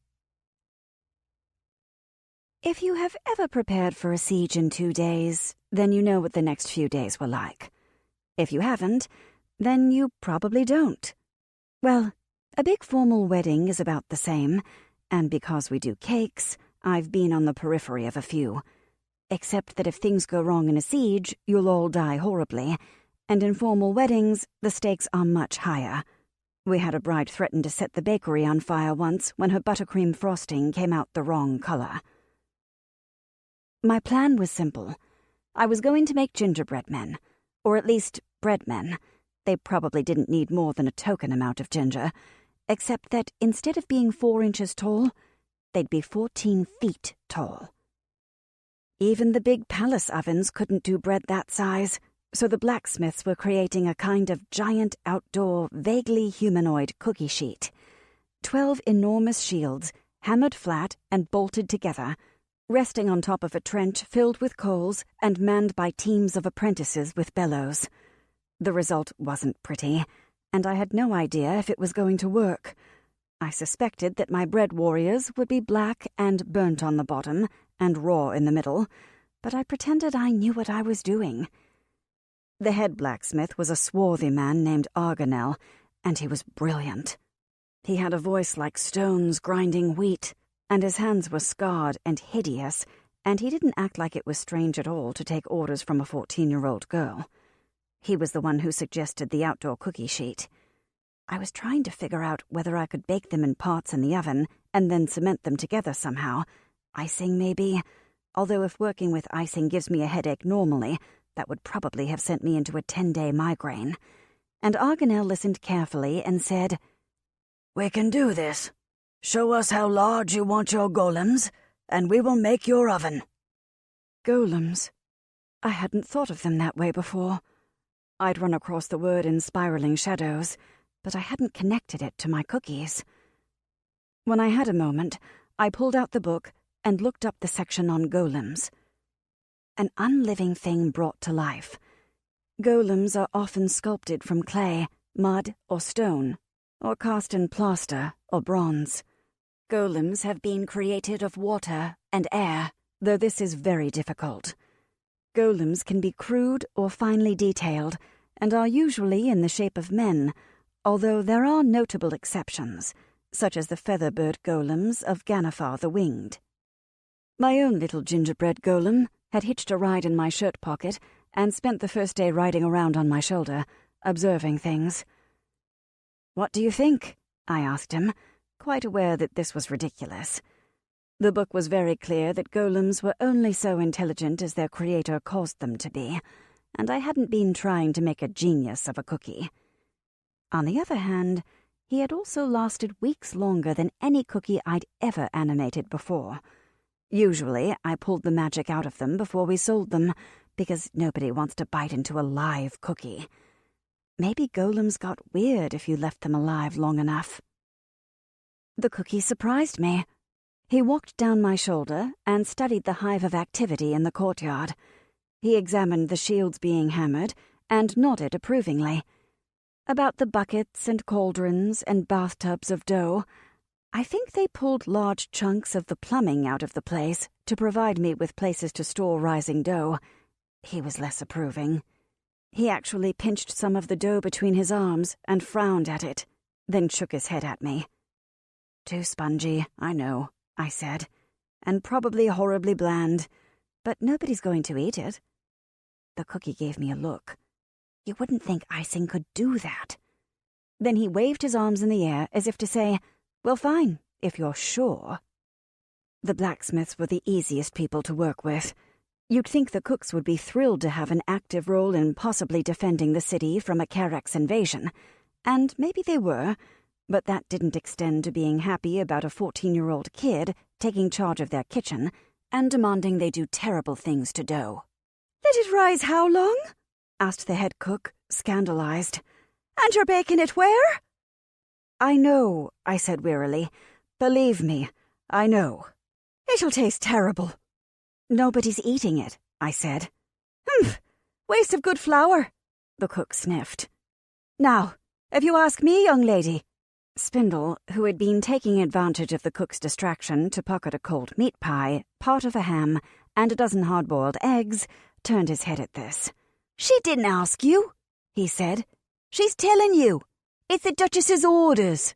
[SPEAKER 1] If you have ever prepared for a siege in 2 days, then you know what the next few days were like. If you haven't, then you probably don't. Well, a big formal wedding is about the same, and because we do cakes, I've been on the periphery of a few. Except that if things go wrong in a siege, you'll all die horribly, and in formal weddings, the stakes are much higher. We had a bride threaten to set the bakery on fire once when her buttercream frosting came out the wrong color. My plan was simple. I was going to make gingerbread men, or at least bread men. They probably didn't need more than a token amount of ginger, except that instead of being 4 inches tall, they'd be 14 feet tall. Even the big palace ovens couldn't do bread that size, so the blacksmiths were creating a kind of giant outdoor, vaguely humanoid cookie sheet. 12 enormous shields, hammered flat and bolted together, resting on top of a trench filled with coals and manned by teams of apprentices with bellows. The result wasn't pretty, and I had no idea if it was going to work. I suspected that my bread warriors would be black and burnt on the bottom and raw in the middle, but I pretended I knew what I was doing. The head blacksmith was a swarthy man named Argonel, and he was brilliant. He had a voice like stones grinding wheat, and his hands were scarred and hideous, and he didn't act like it was strange at all to take orders from a 14-year-old girl. He was the one who suggested the outdoor cookie sheet. I was trying to figure out whether I could bake them in pots in the oven and then cement them together somehow. Icing, maybe. Although if working with icing gives me a headache normally, that would probably have sent me into a 10-day migraine. And Argonel listened carefully and said,
[SPEAKER 3] "We can do this. Show us how large you want your golems, and we will make your oven."
[SPEAKER 1] Golems. I hadn't thought of them that way before. I'd run across the word in spiraling shadows, but I hadn't connected it to my cookies. When I had a moment, I pulled out the book and looked up the section on golems. An unliving thing brought to life. Golems are often sculpted from clay, mud, or stone, or cast in plaster or bronze. Golems have been created of water and air, though this is very difficult. Golems can be crude or finely detailed, and are usually in the shape of men, although there are notable exceptions, such as the featherbird golems of Ganafar the Winged. My own little gingerbread golem had hitched a ride in my shirt pocket and spent the first day riding around on my shoulder, observing things. "What do you think?" I asked him, quite aware that this was ridiculous. The book was very clear that golems were only so intelligent as their creator caused them to be, and I hadn't been trying to make a genius of a cookie. On the other hand, he had also lasted weeks longer than any cookie I'd ever animated before. Usually, I pulled the magic out of them before we sold them, because nobody wants to bite into a live cookie. Maybe golems got weird if you left them alive long enough. The cookie surprised me. He walked down my shoulder and studied the hive of activity in the courtyard. He examined the shields being hammered and nodded approvingly. About the buckets and cauldrons and bathtubs of dough, I think they pulled large chunks of the plumbing out of the place to provide me with places to store rising dough. He was less approving. He actually pinched some of the dough between his arms and frowned at it, then shook his head at me. "Too spongy, I know," I said, "and probably horribly bland, but nobody's going to eat it." The cookie gave me a look. You wouldn't think icing could do that. Then he waved his arms in the air as if to say, "Well, fine, if you're sure." The blacksmiths were the easiest people to work with. You'd think the cooks would be thrilled to have an active role in possibly defending the city from a Karex invasion, and maybe they were, but that didn't extend to being happy about a 14-year-old kid taking charge of their kitchen and demanding they do terrible things to dough.
[SPEAKER 2] "Let it rise how long?" asked the head cook, scandalized. "And you're baking it where?"
[SPEAKER 1] "I know," I said wearily. "Believe me, I know."
[SPEAKER 2] "It'll taste terrible."
[SPEAKER 1] "Nobody's eating it," I said.
[SPEAKER 2] "Humph! Waste of good flour," the cook sniffed. "Now, if you ask me, young lady."
[SPEAKER 1] Spindle, who had been taking advantage of the cook's distraction to pocket a cold meat pie, part of a ham, and a dozen hard-boiled eggs, turned his head at this.
[SPEAKER 2] "She didn't ask you," he said. "She's telling you. It's the Duchess's orders."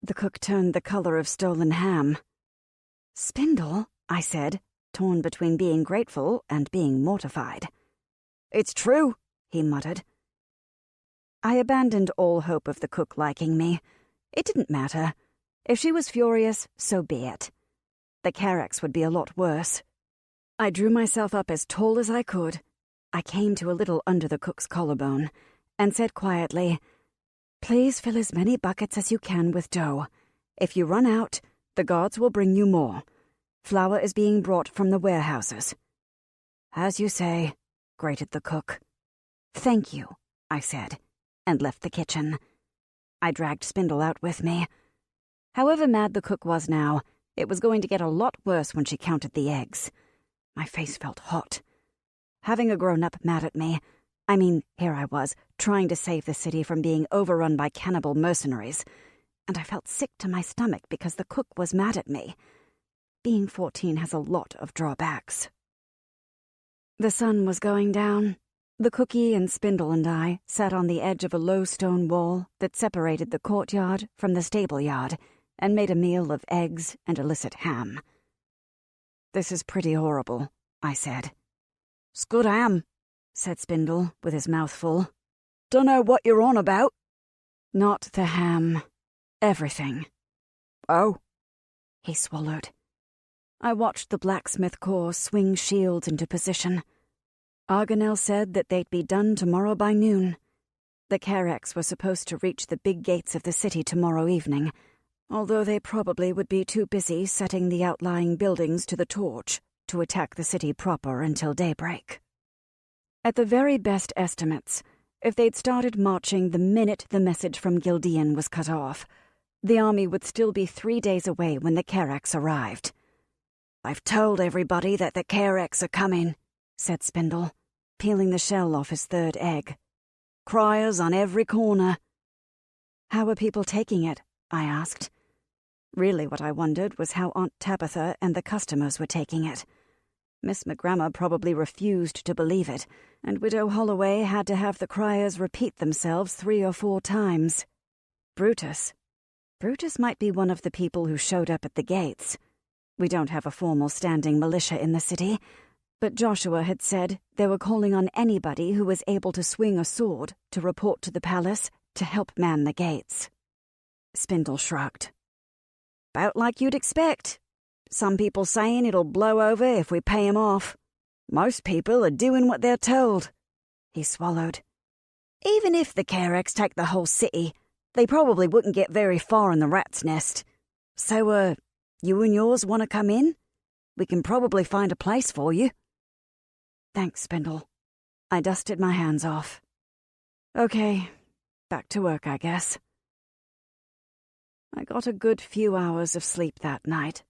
[SPEAKER 1] The cook turned the color of stolen ham. "Spindle," I said, torn between being grateful and being mortified.
[SPEAKER 3] "It's true," he muttered.
[SPEAKER 1] I abandoned all hope of the cook liking me. It didn't matter. If she was furious, so be it. The Carracks would be a lot worse. I drew myself up as tall as I could. I came to a little under the cook's collarbone and said quietly, "Please fill as many buckets as you can with dough. If you run out, the guards will bring you more. Flour is being brought from the warehouses."
[SPEAKER 3] "As you say," grated the cook.
[SPEAKER 1] "Thank you," I said, and left the kitchen. I dragged Spindle out with me. However mad the cook was now, it was going to get a lot worse when she counted the eggs. My face felt hot. Having a grown-up mad at me, here I was, trying to save the city from being overrun by cannibal mercenaries, and I felt sick to my stomach because the cook was mad at me. Being 14 has a lot of drawbacks. The sun was going down. The cookie and Spindle and I sat on the edge of a low stone wall that separated the courtyard from the stable yard and made a meal of eggs and illicit ham. "This is pretty horrible," I said.
[SPEAKER 3] "'S good ham,"
[SPEAKER 1] said Spindle with his mouth full.
[SPEAKER 3] "Dunno what you're on about."
[SPEAKER 1] "Not the ham. Everything."
[SPEAKER 3] "Oh."
[SPEAKER 1] He swallowed. I watched the blacksmith corps swing shields into position. Argonel said that they'd be done tomorrow by noon. The Carracks were supposed to reach the big gates of the city tomorrow evening, although they probably would be too busy setting the outlying buildings to the torch to attack the city proper until daybreak. At the very best estimates, if they'd started marching the minute the message from Gildean was cut off, the army would still be 3 days away when the Carracks arrived.
[SPEAKER 3] "I've told everybody that the Carracks are coming,"
[SPEAKER 1] said Spindle, peeling the shell off his third egg.
[SPEAKER 3] "Criers on every corner."
[SPEAKER 1] "How are people taking it?" I asked. Really what I wondered was how Aunt Tabitha and the customers were taking it. Miss McGrammer probably refused to believe it, and Widow Holloway had to have the criers repeat themselves 3 or 4 times. Brutus might be one of the people who showed up at the gates. We don't have a formal standing militia in the city, but Joshua had said they were calling on anybody who was able to swing a sword to report to the palace to help man the gates. Spindle shrugged.
[SPEAKER 3] "'Bout like you'd expect. Some people saying it'll blow over if we pay 'em off. Most people are doing what they're told."
[SPEAKER 1] He swallowed.
[SPEAKER 3] "Even if the Carracks take the whole city, they probably wouldn't get very far in the rat's nest. So, you and yours want to come in? We can probably find a place for you."
[SPEAKER 1] "Thanks, Spindle." I dusted my hands off. "Okay, back to work, I guess." I got a good few hours of sleep that night.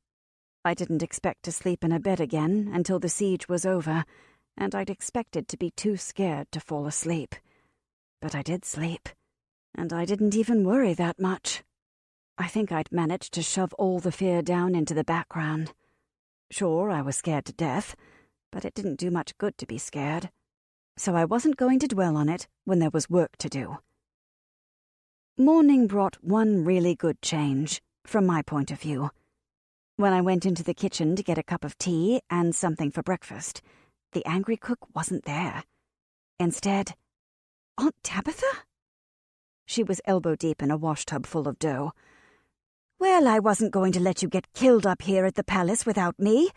[SPEAKER 1] I didn't expect to sleep in a bed again until the siege was over, and I'd expected to be too scared to fall asleep. But I did sleep, and I didn't even worry that much. I think I'd managed to shove all the fear down into the background. Sure, I was scared to death, but it didn't do much good to be scared. So I wasn't going to dwell on it when there was work to do. Morning brought one really good change, from my point of view. When I went into the kitchen to get a cup of tea and something for breakfast, the angry cook wasn't there. Instead, Aunt Tabitha? She was elbow-deep in a washtub full of dough.
[SPEAKER 3] "Well, I wasn't going to let you get killed up here at the palace without me.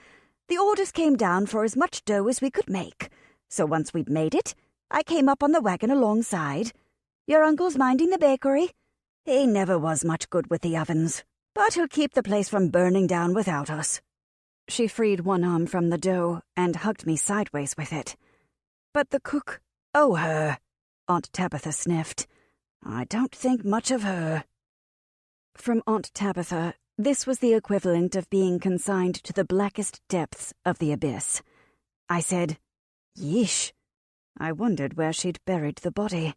[SPEAKER 3] The orders came down for as much dough as we could make. So once we'd made it, I came up on the wagon alongside. Your uncle's minding the bakery. He never was much good with the ovens, but he'll keep the place from burning down without us."
[SPEAKER 1] She freed one arm from the dough and hugged me sideways with it.
[SPEAKER 3] "But the cook—" "Oh, her," Aunt Tabitha sniffed. "I don't think much of her."
[SPEAKER 1] From Aunt Tabitha, this was the equivalent of being consigned to the blackest depths of the abyss. I said, "Yeesh." I wondered where she'd buried the body.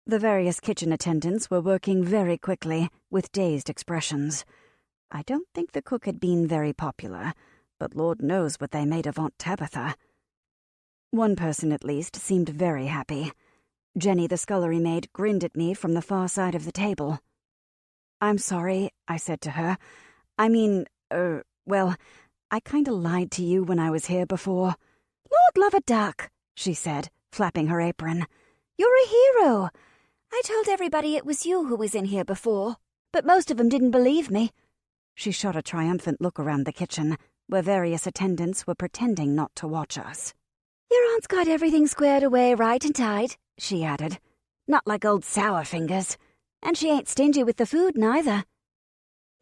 [SPEAKER 1] The various kitchen attendants were working very quickly, with dazed expressions. I don't think the cook had been very popular, but Lord knows what they made of Aunt Tabitha. One person, at least, seemed very happy. Jenny, the scullery maid, grinned at me from the far side of the table. "I'm sorry," I said to her. well, I kinda lied to you when I was here before. Lord love a duck, she said, flapping her apron.
[SPEAKER 4] You're a hero. I told everybody it was you who was in here before, but most of them didn't believe me.
[SPEAKER 1] She shot a triumphant look around the kitchen, where various attendants were pretending not to watch us.
[SPEAKER 4] Your aunt's got everything squared away right and tight, she added. Not like old sour fingers. And she ain't stingy with the food, neither.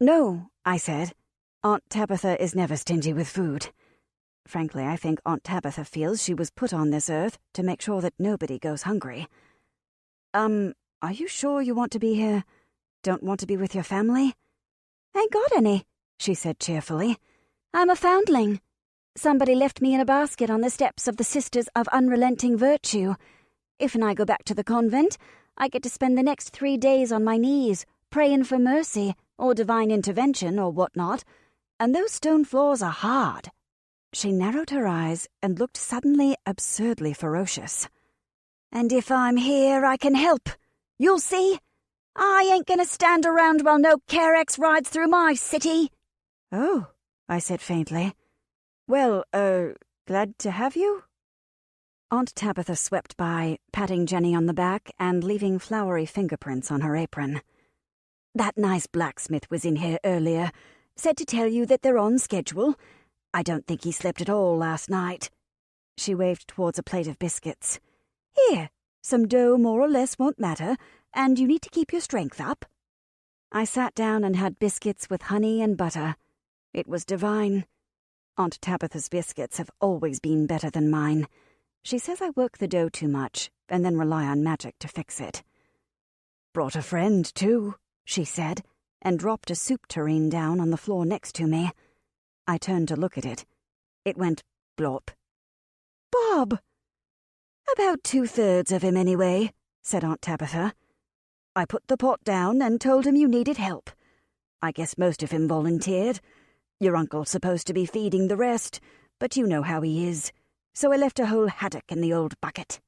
[SPEAKER 1] No, I said. Aunt Tabitha is never stingy with food. Frankly, I think Aunt Tabitha feels she was put on this earth to make sure that nobody goes hungry. Are you sure you want to be here? Don't want to be with your family?
[SPEAKER 4] Ain't got any, she said cheerfully. I'm a foundling. Somebody left me in a basket on the steps of the Sisters of Unrelenting Virtue. If and I go back to the convent, I get to spend the next 3 days on my knees, praying for mercy, or divine intervention, or whatnot. And those stone floors are hard.
[SPEAKER 1] She narrowed her eyes and looked suddenly absurdly ferocious.
[SPEAKER 3] And if I'm here, I can help. You'll see. I ain't gonna stand around while no Carex rides through my city.
[SPEAKER 1] Oh, I said faintly. Well, glad to have you? Aunt Tabitha swept by, patting Jenny on the back and leaving flowery fingerprints on her apron.
[SPEAKER 3] That nice blacksmith was in here earlier. Said to tell you that they're on schedule. I don't think he slept at all last night.
[SPEAKER 1] She waved towards a plate of biscuits. Here, some dough more or less won't matter, and you need to keep your strength up. I sat down and had biscuits with honey and butter. It was divine. Aunt Tabitha's biscuits have always been better than mine. She says I work the dough too much and then rely on magic to fix it. Brought a friend, too, she said, and dropped a soup tureen down on the floor next to me. I turned to look at it. It went blop.
[SPEAKER 3] Bob! About 2/3 of him, anyway, said Aunt Tabitha. I put the pot down and told him you needed help. I guess most of him volunteered. Your uncle's supposed to be feeding the rest, but you know how he is, so I left a whole haddock in the old bucket.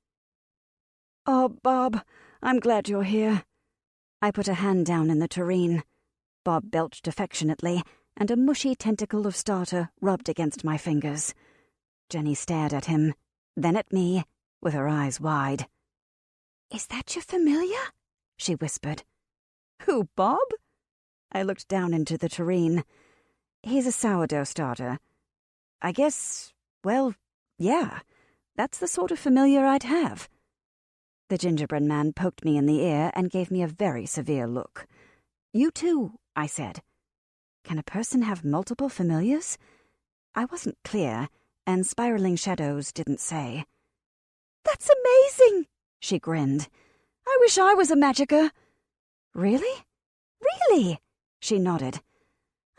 [SPEAKER 1] Oh, Bob, I'm glad you're here. I put a hand down in the tureen. Bob belched affectionately, and a mushy tentacle of starter rubbed against my fingers. Jenny stared at him, then at me, with her eyes wide.
[SPEAKER 4] Is that your familiar? She whispered.
[SPEAKER 1] Who, Bob? I looked down into the tureen. He's a sourdough starter. I guess, well, yeah, that's the sort of familiar I'd have. The gingerbread man poked me in the ear and gave me a very severe look. You too, I said. Can a person have multiple familiars? I wasn't clear, and spiraling shadows didn't say.
[SPEAKER 3] That's amazing, she grinned. I wish I was a magicka.
[SPEAKER 1] Really?
[SPEAKER 3] Really,
[SPEAKER 1] she nodded.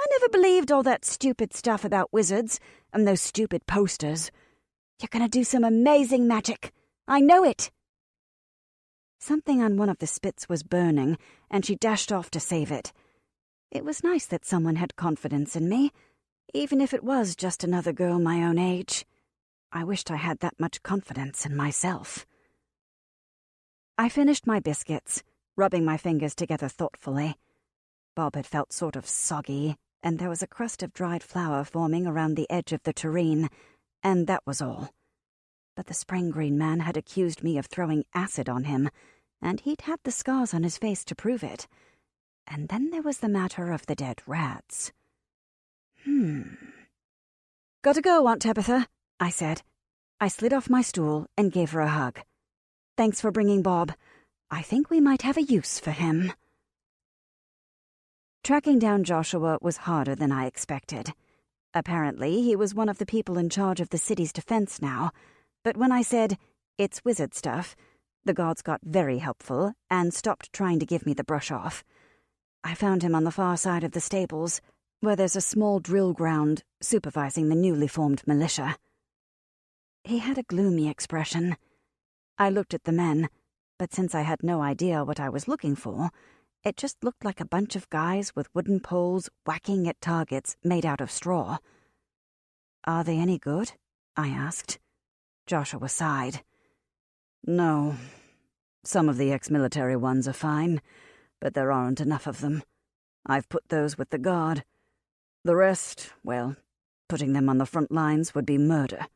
[SPEAKER 3] I never believed all that stupid stuff about wizards and those stupid posters. You're going to do some amazing magic. I know it.
[SPEAKER 1] Something on one of the spits was burning, and she dashed off to save it. It was nice that someone had confidence in me, even if it was just another girl my own age. I wished I had that much confidence in myself. I finished my biscuits, rubbing my fingers together thoughtfully. Bob had felt sort of soggy, and there was a crust of dried flour forming around the edge of the tureen, and that was all. But the spring green man had accused me of throwing acid on him, and he'd had the scars on his face to prove it. And then there was the matter of the dead rats. Gotta go, Aunt Tabitha, I said. I slid off my stool and gave her a hug. Thanks for bringing Bob. I think we might have a use for him. Tracking down Joshua was harder than I expected. Apparently, he was one of the people in charge of the city's defense now, but when I said, "It's wizard stuff," the gods got very helpful and stopped trying to give me the brush off. I found him on the far side of the stables, where there's a small drill ground supervising the newly formed militia. He had a gloomy expression. I looked at the men, but since I had no idea what I was looking for, it just looked like a bunch of guys with wooden poles whacking at targets made out of straw. Are they any good? I asked. Joshua sighed. No. Some of the ex-military ones are fine, but there aren't enough of them. I've put those with the guard.
[SPEAKER 3] The rest, well, putting them on the front lines would be murder.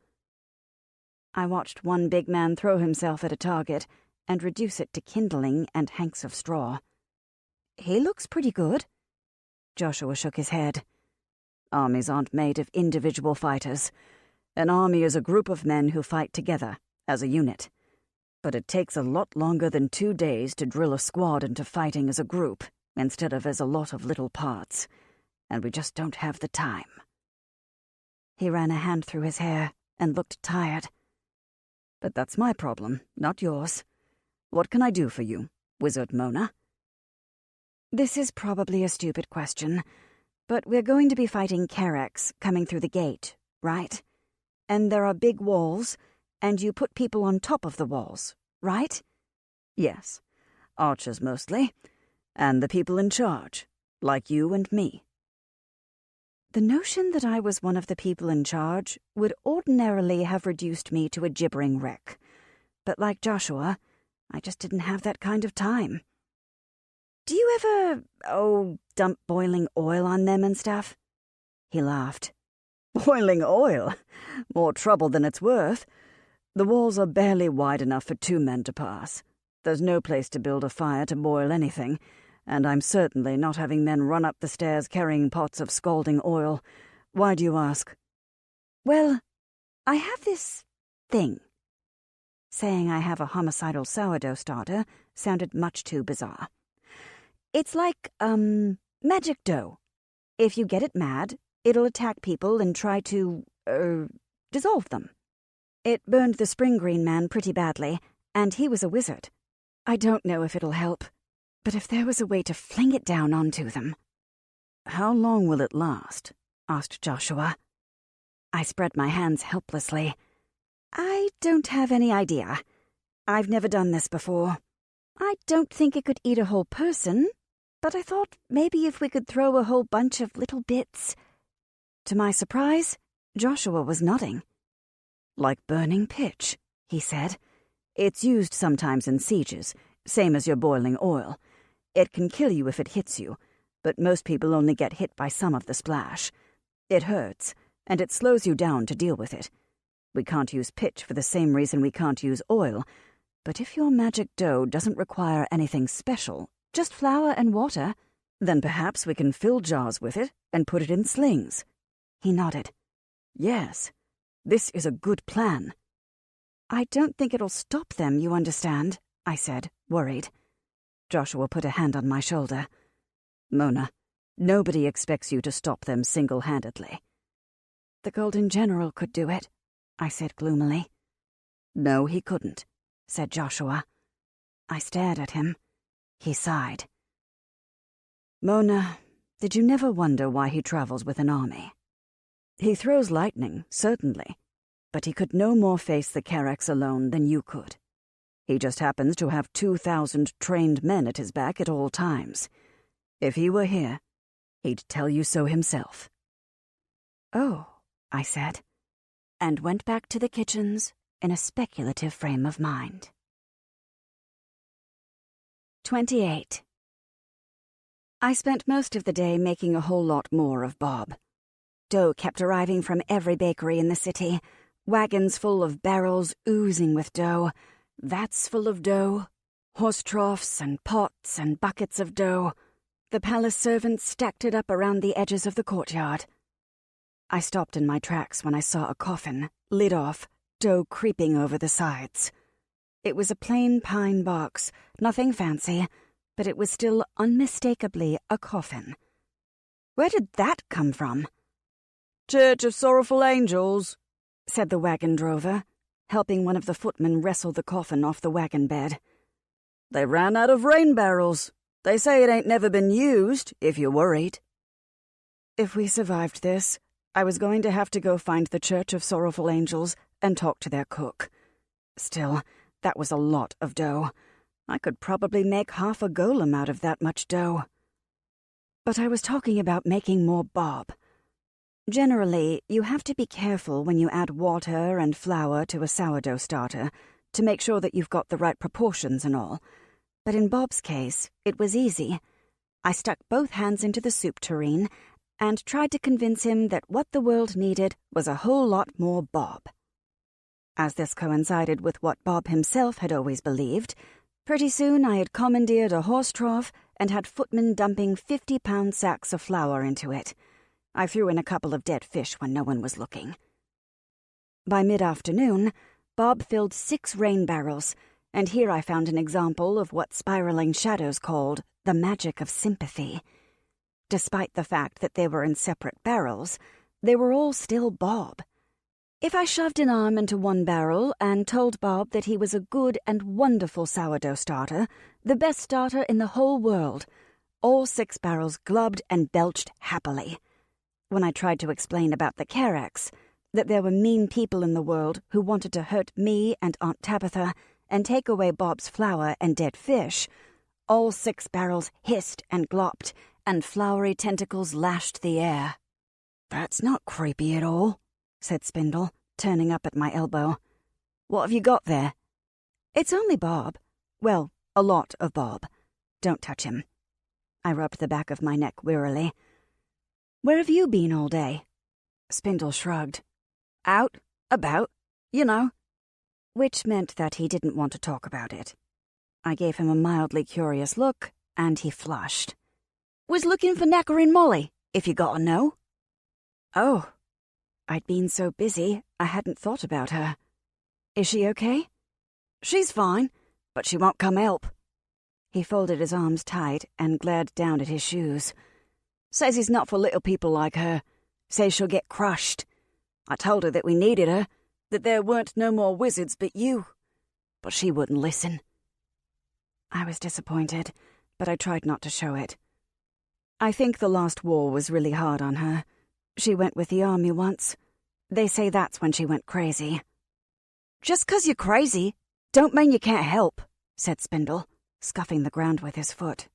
[SPEAKER 1] I watched one big man throw himself at a target and reduce it to kindling and hanks of straw. He looks pretty good. Joshua shook his head.
[SPEAKER 3] Armies aren't made of individual fighters. An army is a group of men who fight together, as a unit. But it takes a lot longer than 2 days to drill a squad into fighting as a group, instead of as a lot of little parts. And we just don't have the time.
[SPEAKER 1] He ran a hand through his hair and looked tired.
[SPEAKER 3] But that's my problem, not yours. What can I do for you, Wizard Mona?
[SPEAKER 1] This is probably a stupid question, but we're going to be fighting Kereks coming through the gate, right? And there are big walls, and you put people on top of the walls, right?
[SPEAKER 3] Yes, archers mostly, and the people in charge, like you and me.
[SPEAKER 1] The notion that I was one of the people in charge would ordinarily have reduced me to a gibbering wreck. But like Joshua, I just didn't have that kind of time. Do you ever, dump boiling oil on them and stuff? He laughed.
[SPEAKER 3] Boiling oil? More trouble than it's worth. The walls are barely wide enough for 2 men to pass. There's no place to build a fire to boil anything, and I'm certainly not having men run up the stairs carrying pots of scalding oil. Why do you ask?
[SPEAKER 1] Well, I have this thing. Saying I have a homicidal sourdough starter sounded much too bizarre. It's like, magic dough. If you get it mad, it'll attack people and try to, dissolve them. It burned the Spring Green man pretty badly, and he was a wizard. I don't know if it'll help, but if there was a way to fling it down onto them.
[SPEAKER 3] How long will it last?
[SPEAKER 1] Asked Joshua. I spread my hands helplessly. I don't have any idea. I've never done this before. I don't think it could eat a whole person, but I thought maybe if we could throw a whole bunch of little bits. To my surprise, Joshua was nodding.
[SPEAKER 3] Like burning pitch, he said. It's used sometimes in sieges, same as your boiling oil. It can kill you if it hits you, but most people only get hit by some of the splash. It hurts, and it slows you down to deal with it. We can't use pitch for the same reason we can't use oil, but if your magic dough doesn't require anything special, just flour and water, then perhaps we can fill jars with it and put it in slings.
[SPEAKER 1] He nodded.
[SPEAKER 3] Yes, this is a good plan.
[SPEAKER 1] I don't think it'll stop them, you understand, I said, worried.
[SPEAKER 3] Joshua put a hand on my shoulder. Mona, nobody expects you to stop them single-handedly.
[SPEAKER 1] The Golden General could do it, I said gloomily.
[SPEAKER 3] No, he couldn't,
[SPEAKER 1] said Joshua. I stared at him. He sighed.
[SPEAKER 3] Mona, did you never wonder why he travels with an army? He throws lightning, certainly, but he could no more face the Kereks alone than you could. He just happens to have 2,000 trained men at his back at all times. If he were here, he'd tell you so himself.
[SPEAKER 1] Oh, I said, and went back to the kitchens in a speculative frame of mind. 28. I spent most of the day making a whole lot more of Bob. Dough kept arriving from every bakery in the city, wagons full of barrels oozing with dough, vats full of dough, horse troughs and pots and buckets of dough. The palace servants stacked it up around the edges of the courtyard. I stopped in my tracks when I saw a coffin, lid off, dough creeping over the sides. It was a plain pine box, nothing fancy, but it was still unmistakably a coffin. Where did that come from?
[SPEAKER 3] Church of Sorrowful Angels,
[SPEAKER 1] said the wagon drover, helping one of the footmen wrestle the coffin off the wagon bed.
[SPEAKER 3] They ran out of rain barrels. They say it ain't never been used, if you're worried.
[SPEAKER 1] If we survived this, I was going to have to go find the Church of Sorrowful Angels and talk to their cook. Still, that was a lot of dough. I could probably make half a golem out of that much dough. But I was talking about making more Bob. Generally, you have to be careful when you add water and flour to a sourdough starter to make sure that you've got the right proportions and all. But in Bob's case, it was easy. I stuck both hands into the soup tureen and tried to convince him that what the world needed was a whole lot more Bob. As this coincided with what Bob himself had always believed, pretty soon I had commandeered a horse trough and had footmen dumping 50-pound sacks of flour into it. I threw in a couple of dead fish when no one was looking. By mid-afternoon, Bob filled 6 rain barrels, and here I found an example of what spiraling shadows called the magic of sympathy. Despite the fact that they were in separate barrels, they were all still Bob. If I shoved an arm into one barrel and told Bob that he was a good and wonderful sourdough starter, the best starter in the whole world, all 6 barrels glubbed and belched happily. When I tried to explain about the Carracks, that there were mean people in the world who wanted to hurt me and Aunt Tabitha and take away Bob's flour and dead fish, all 6 barrels hissed and glopped, and floury tentacles lashed the air. "That's not creepy at all," said Spindle, turning up at my elbow. "What have you got there?" "It's only Bob. Well, a lot of Bob. Don't touch him." I rubbed the back of my neck wearily. "Where have you been all day?" Spindle shrugged. "Out, about, you know." Which meant that he didn't want to talk about it. I gave him a mildly curious look, and he flushed. "Was looking for Knackerin' Molly, if you gotta know." "Oh." I'd been so busy, I hadn't thought about her. "Is she okay?" "She's fine, but she won't come help." He folded his arms tight and glared down at his shoes. "Says he's not for little people like her. Says she'll get crushed. I told her that we needed her, that there weren't no more wizards but you. But she wouldn't listen." I was disappointed, but I tried not to show it. I think the last war was really hard on her. She went with the army once. They say that's when she went crazy. "Just 'cause you're crazy, don't mean you can't help," said Spindle, scuffing the ground with his foot.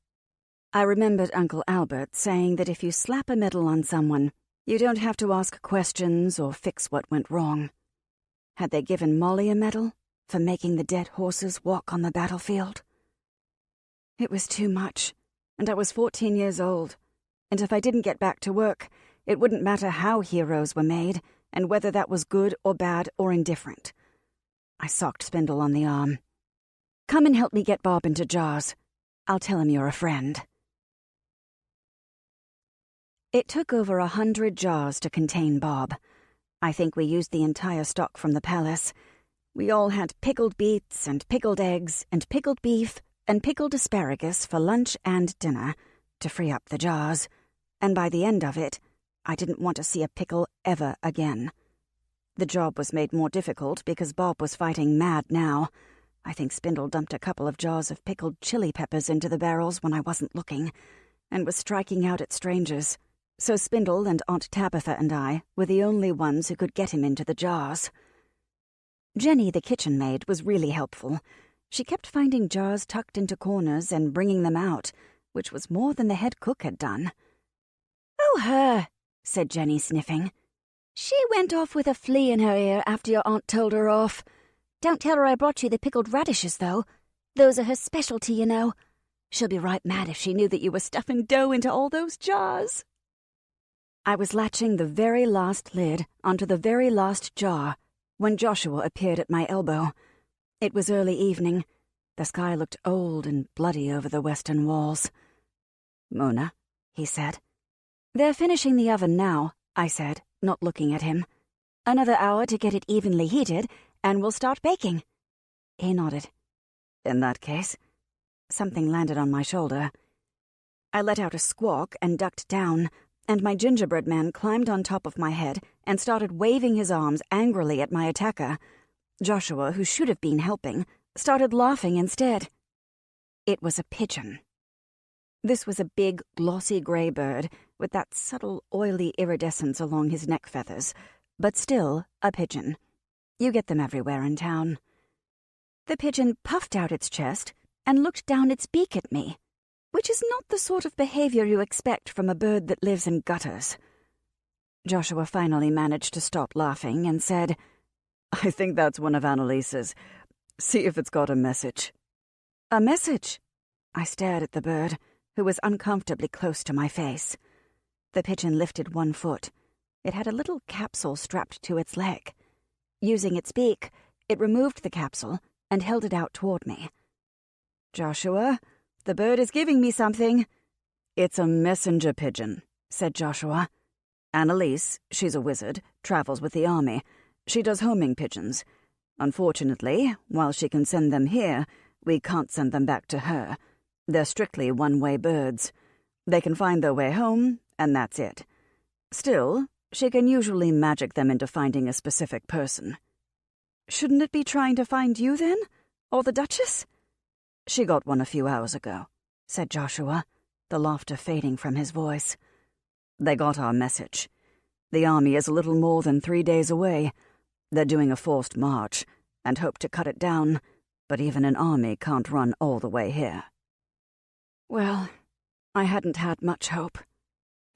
[SPEAKER 1] I remembered Uncle Albert saying that if you slap a medal on someone, you don't have to ask questions or fix what went wrong. Had they given Molly a medal for making the dead horses walk on the battlefield? It was too much, and I was 14 years old, and if I didn't get back to work, it wouldn't matter how heroes were made, and whether that was good or bad or indifferent. I socked Spindle on the arm. "Come and help me get Bob into jars. I'll tell him you're a friend." It took over 100 jars to contain Bob. I think we used the entire stock from the palace. We all had pickled beets and pickled eggs and pickled beef and pickled asparagus for lunch and dinner to free up the jars, and by the end of it, I didn't want to see a pickle ever again. The job was made more difficult because Bob was fighting mad now. I think Spindle dumped a couple of jars of pickled chili peppers into the barrels when I wasn't looking, and was striking out at strangers, so Spindle and Aunt Tabitha and I were the only ones who could get him into the jars. Jenny, the kitchen maid, was really helpful. She kept finding jars tucked into corners and bringing them out, which was more than the head cook had done.
[SPEAKER 4] "Oh, her," said Jenny, sniffing. "She went off with a flea in her ear after your aunt told her off. Don't tell her I brought you the pickled radishes, though. Those are her specialty, you know. She'll be right mad if she knew that you were stuffing dough into all those jars."
[SPEAKER 1] I was latching the very last lid onto the very last jar when Joshua appeared at my elbow. It was early evening. The sky looked old and bloody over the western walls. "Mona," he said. "They're finishing the oven now," I said, not looking at him. "Another hour to get it evenly heated, and we'll start baking." He nodded. "In that case..." Something landed on my shoulder. I let out a squawk and ducked down, and my gingerbread man climbed on top of my head and started waving his arms angrily at my attacker. Joshua, who should have been helping, started laughing instead. It was a pigeon. This was a big, glossy grey bird with that subtle, oily iridescence along his neck feathers, but still a pigeon. You get them everywhere in town. The pigeon puffed out its chest and looked down its beak at me, which is not the sort of behavior you expect from a bird that lives in gutters. Joshua finally managed to stop laughing and said, "I think that's one of Annalise's. See if it's got a message." "A message?" I stared at the bird, who was uncomfortably close to my face. The pigeon lifted one foot. It had a little capsule strapped to its leg. Using its beak, it removed the capsule and held it out toward me. "Joshua, the bird is giving me something." "It's a messenger pigeon," said Joshua. "Annalise, she's a wizard, travels with the army. She does homing pigeons. Unfortunately, while she can send them here, we can't send them back to her. They're strictly one-way birds. They can find their way home, and that's it. Still, she can usually magic them into finding a specific person." "Shouldn't it be trying to find you, then? Or the Duchess?" "She got one a few hours ago," said Joshua, the laughter fading from his voice. "They got our message. The army is a little more than 3 days away. They're doing a forced march, and hope to cut it down, but even an army can't run all the way here." Well, I hadn't had much hope.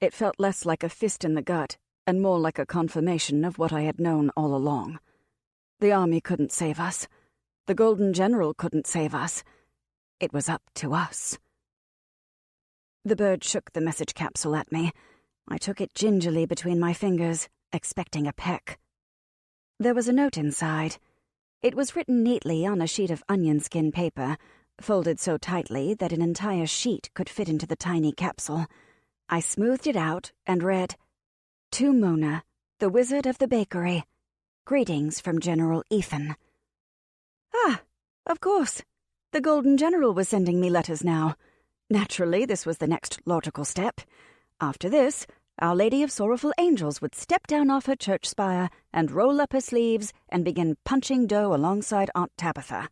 [SPEAKER 1] It felt less like a fist in the gut and more like a confirmation of what I had known all along. The army couldn't save us. The Golden General couldn't save us. It was up to us. The bird shook the message capsule at me. I took it gingerly between my fingers, expecting a peck. There was a note inside. It was written neatly on a sheet of onion skin paper, folded so tightly that an entire sheet could fit into the tiny capsule. I smoothed it out and read, "To Mona, the Wizard of the Bakery. Greetings from General Ethan." Ah, of course. The Golden General was sending me letters now. Naturally, this was the next logical step. After this, Our Lady of Sorrowful Angels would step down off her church spire and roll up her sleeves and begin punching dough alongside Aunt Tabitha.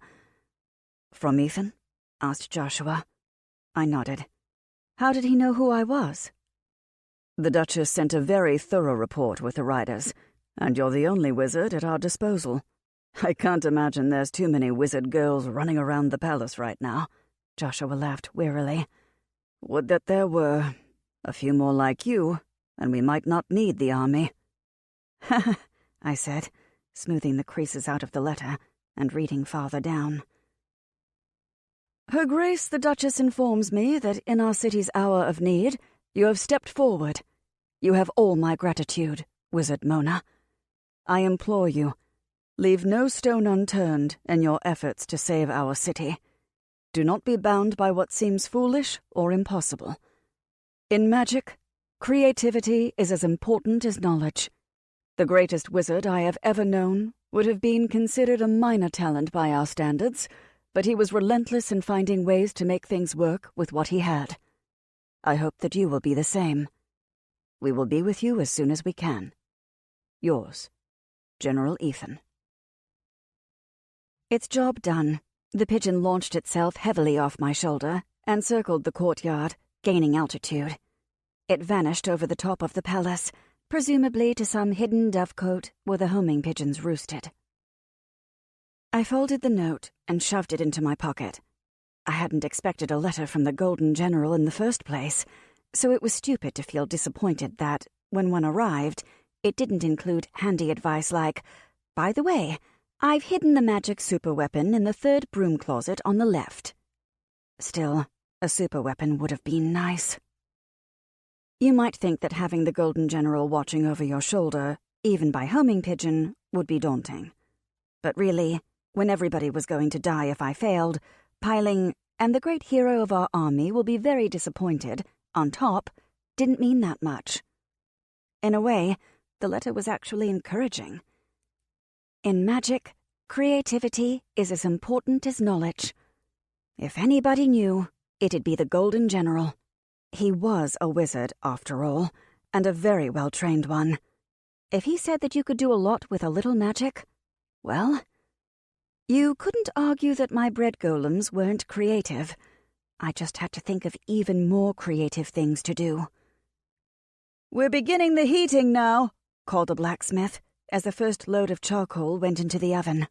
[SPEAKER 1] "From Ethan?" asked Joshua. I nodded. How did he know who I was? "The Duchess sent a very thorough report with the riders, and you're the only wizard at our disposal. I can't imagine there's too many wizard girls running around the palace right now." Joshua laughed wearily. "Would that there were. A few more like you, and we might not need the army." "Ha," I said, smoothing the creases out of the letter and reading farther down. "Her Grace the Duchess informs me that in our city's hour of need, you have stepped forward. You have all my gratitude, Wizard Mona. I implore you, leave no stone unturned in your efforts to save our city. Do not be bound by what seems foolish or impossible. In magic, creativity is as important as knowledge. The greatest wizard I have ever known would have been considered a minor talent by our standards, but he was relentless in finding ways to make things work with what he had. I hope that you will be the same. We will be with you as soon as we can. Yours, General Ethan." Its job done, the pigeon launched itself heavily off my shoulder and circled the courtyard, gaining altitude. It vanished over the top of the palace, presumably to some hidden dovecote where the homing pigeons roosted. I folded the note and shoved it into my pocket. I hadn't expected a letter from the Golden General in the first place, so it was stupid to feel disappointed that, when one arrived, it didn't include handy advice like, "By the way, I've hidden the magic superweapon in the third broom closet on the left." Still, a superweapon would have been nice. You might think that having the Golden General watching over your shoulder, even by homing pigeon, would be daunting. But really, when everybody was going to die if I failed, piling, "and the great hero of our army will be very disappointed," on top, didn't mean that much. In a way, the letter was actually encouraging. In magic, creativity is as important as knowledge. If anybody knew, it'd be the Golden General. He was a wizard, after all, and a very well-trained one. If he said that you could do a lot with a little magic, well, you couldn't argue that my bread golems weren't creative. I just had to think of even more creative things to do. "We're beginning the heating now," called the blacksmith, as the first load of charcoal went into the oven.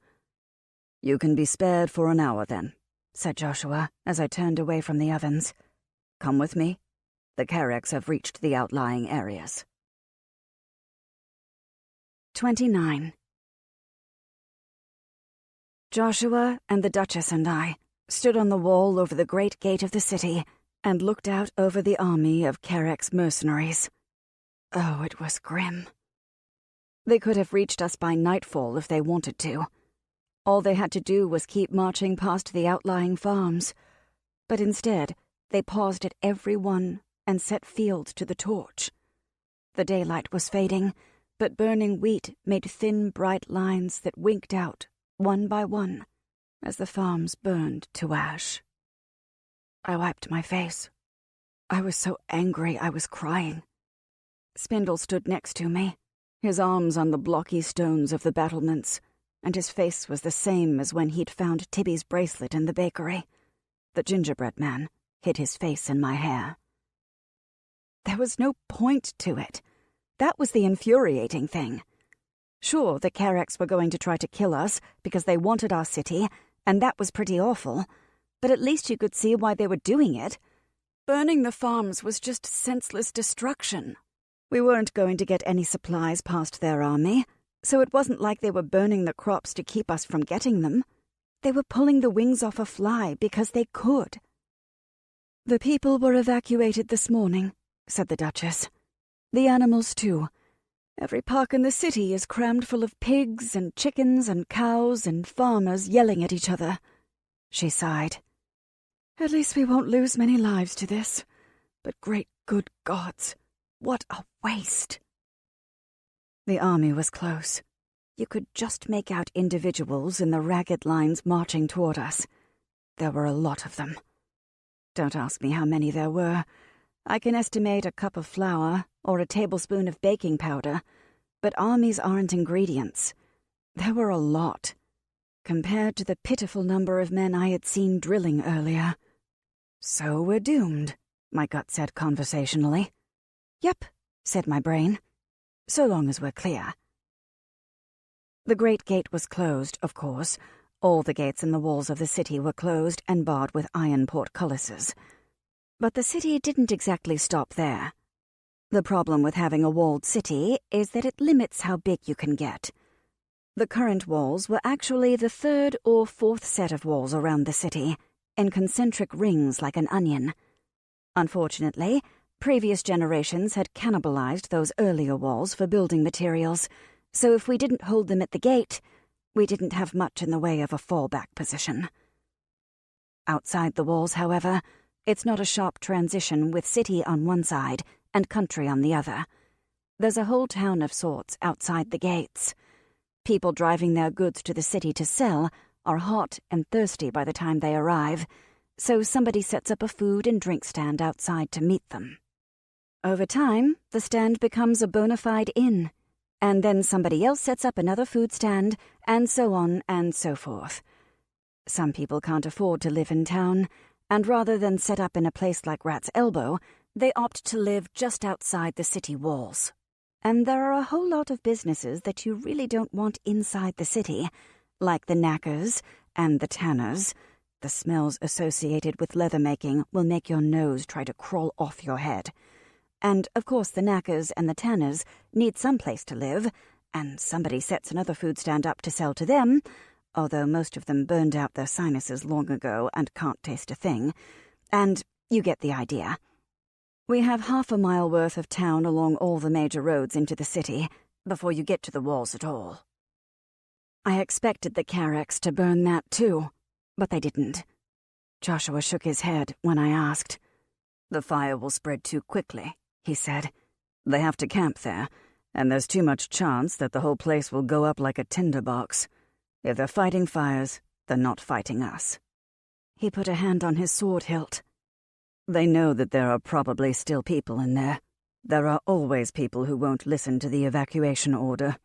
[SPEAKER 1] "You can be spared for an hour, then," said Joshua, as I turned away from the ovens. "Come with me. The Carracks have reached the outlying areas." 29. Joshua and the Duchess and I stood on the wall over the great gate of the city and looked out over the army of Carrack's mercenaries. Oh, it was grim. They could have reached us by nightfall if they wanted to. All they had to do was keep marching past the outlying farms. But instead, they paused at every one and set field to the torch. The daylight was fading, but burning wheat made thin, bright lines that winked out, one by one, as the farms burned to ash. I wiped my face. I was so angry I was crying. Spindle stood next to me, his arms on the blocky stones of the battlements, and his face was the same as when he'd found Tibby's bracelet in the bakery. The gingerbread man hid his face in my hair. There was no point to it. That was the infuriating thing. Sure, the Carracks were going to try to kill us because they wanted our city, and that was pretty awful, but at least you could see why they were doing it. Burning the farms was just senseless destruction. We weren't going to get any supplies past their army, so it wasn't like they were burning the crops to keep us from getting them. They were pulling the wings off a fly because they could. The people were evacuated this morning, said the Duchess. The animals, too. Every park in the city is crammed full of pigs and chickens and cows and farmers yelling at each other. She sighed. At least we won't lose many lives to this. But great good gods, what a waste. The army was close. You could just make out individuals in the ragged lines marching toward us. There were a lot of them. Don't ask me how many there were. I can estimate a cup of flour or a tablespoon of baking powder, but armies aren't ingredients. There were a lot, compared to the pitiful number of men I had seen drilling earlier. So we're doomed, my gut said conversationally. Yep, said my brain. So long as we're clear. The great gate was closed, of course. All the gates in the walls of the city were closed and barred with iron portcullises. But the city didn't exactly stop there. The problem with having a walled city is that it limits how big you can get. The current walls were actually the third or fourth set of walls around the city, in concentric rings like an onion. Unfortunately, previous generations had cannibalized those earlier walls for building materials, so if we didn't hold them at the gate, we didn't have much in the way of a fallback position. Outside the walls, however, it's not a sharp transition with city on one side and country on the other. There's a whole town of sorts outside the gates. People driving their goods to the city to sell are hot and thirsty by the time they arrive, so somebody sets up a food and drink stand outside to meet them. Over time, the stand becomes a bona fide inn, and then somebody else sets up another food stand, and so on and so forth. Some people can't afford to live in town, and rather than set up in a place like Rat's Elbow, they opt to live just outside the city walls. And there are a whole lot of businesses that you really don't want inside the city, like the knackers and the tanners. The smells associated with leather making will make your nose try to crawl off your head. And, of course, the knackers and the tanners need some place to live, and somebody sets another food stand up to sell to them, although most of them burned out their sinuses long ago and can't taste a thing. And you get the idea. We have half a mile worth of town along all the major roads into the city before you get to the walls at all. I expected the Carracks to burn that too, but they didn't. Joshua shook his head when I asked. The fire will spread too quickly, he said. They have to camp there, and there's too much chance that the whole place will go up like a tinderbox. If they're fighting fires, they're not fighting us. He put a hand on his sword hilt. They know that there are probably still people in there. There are always people who won't listen to the evacuation order.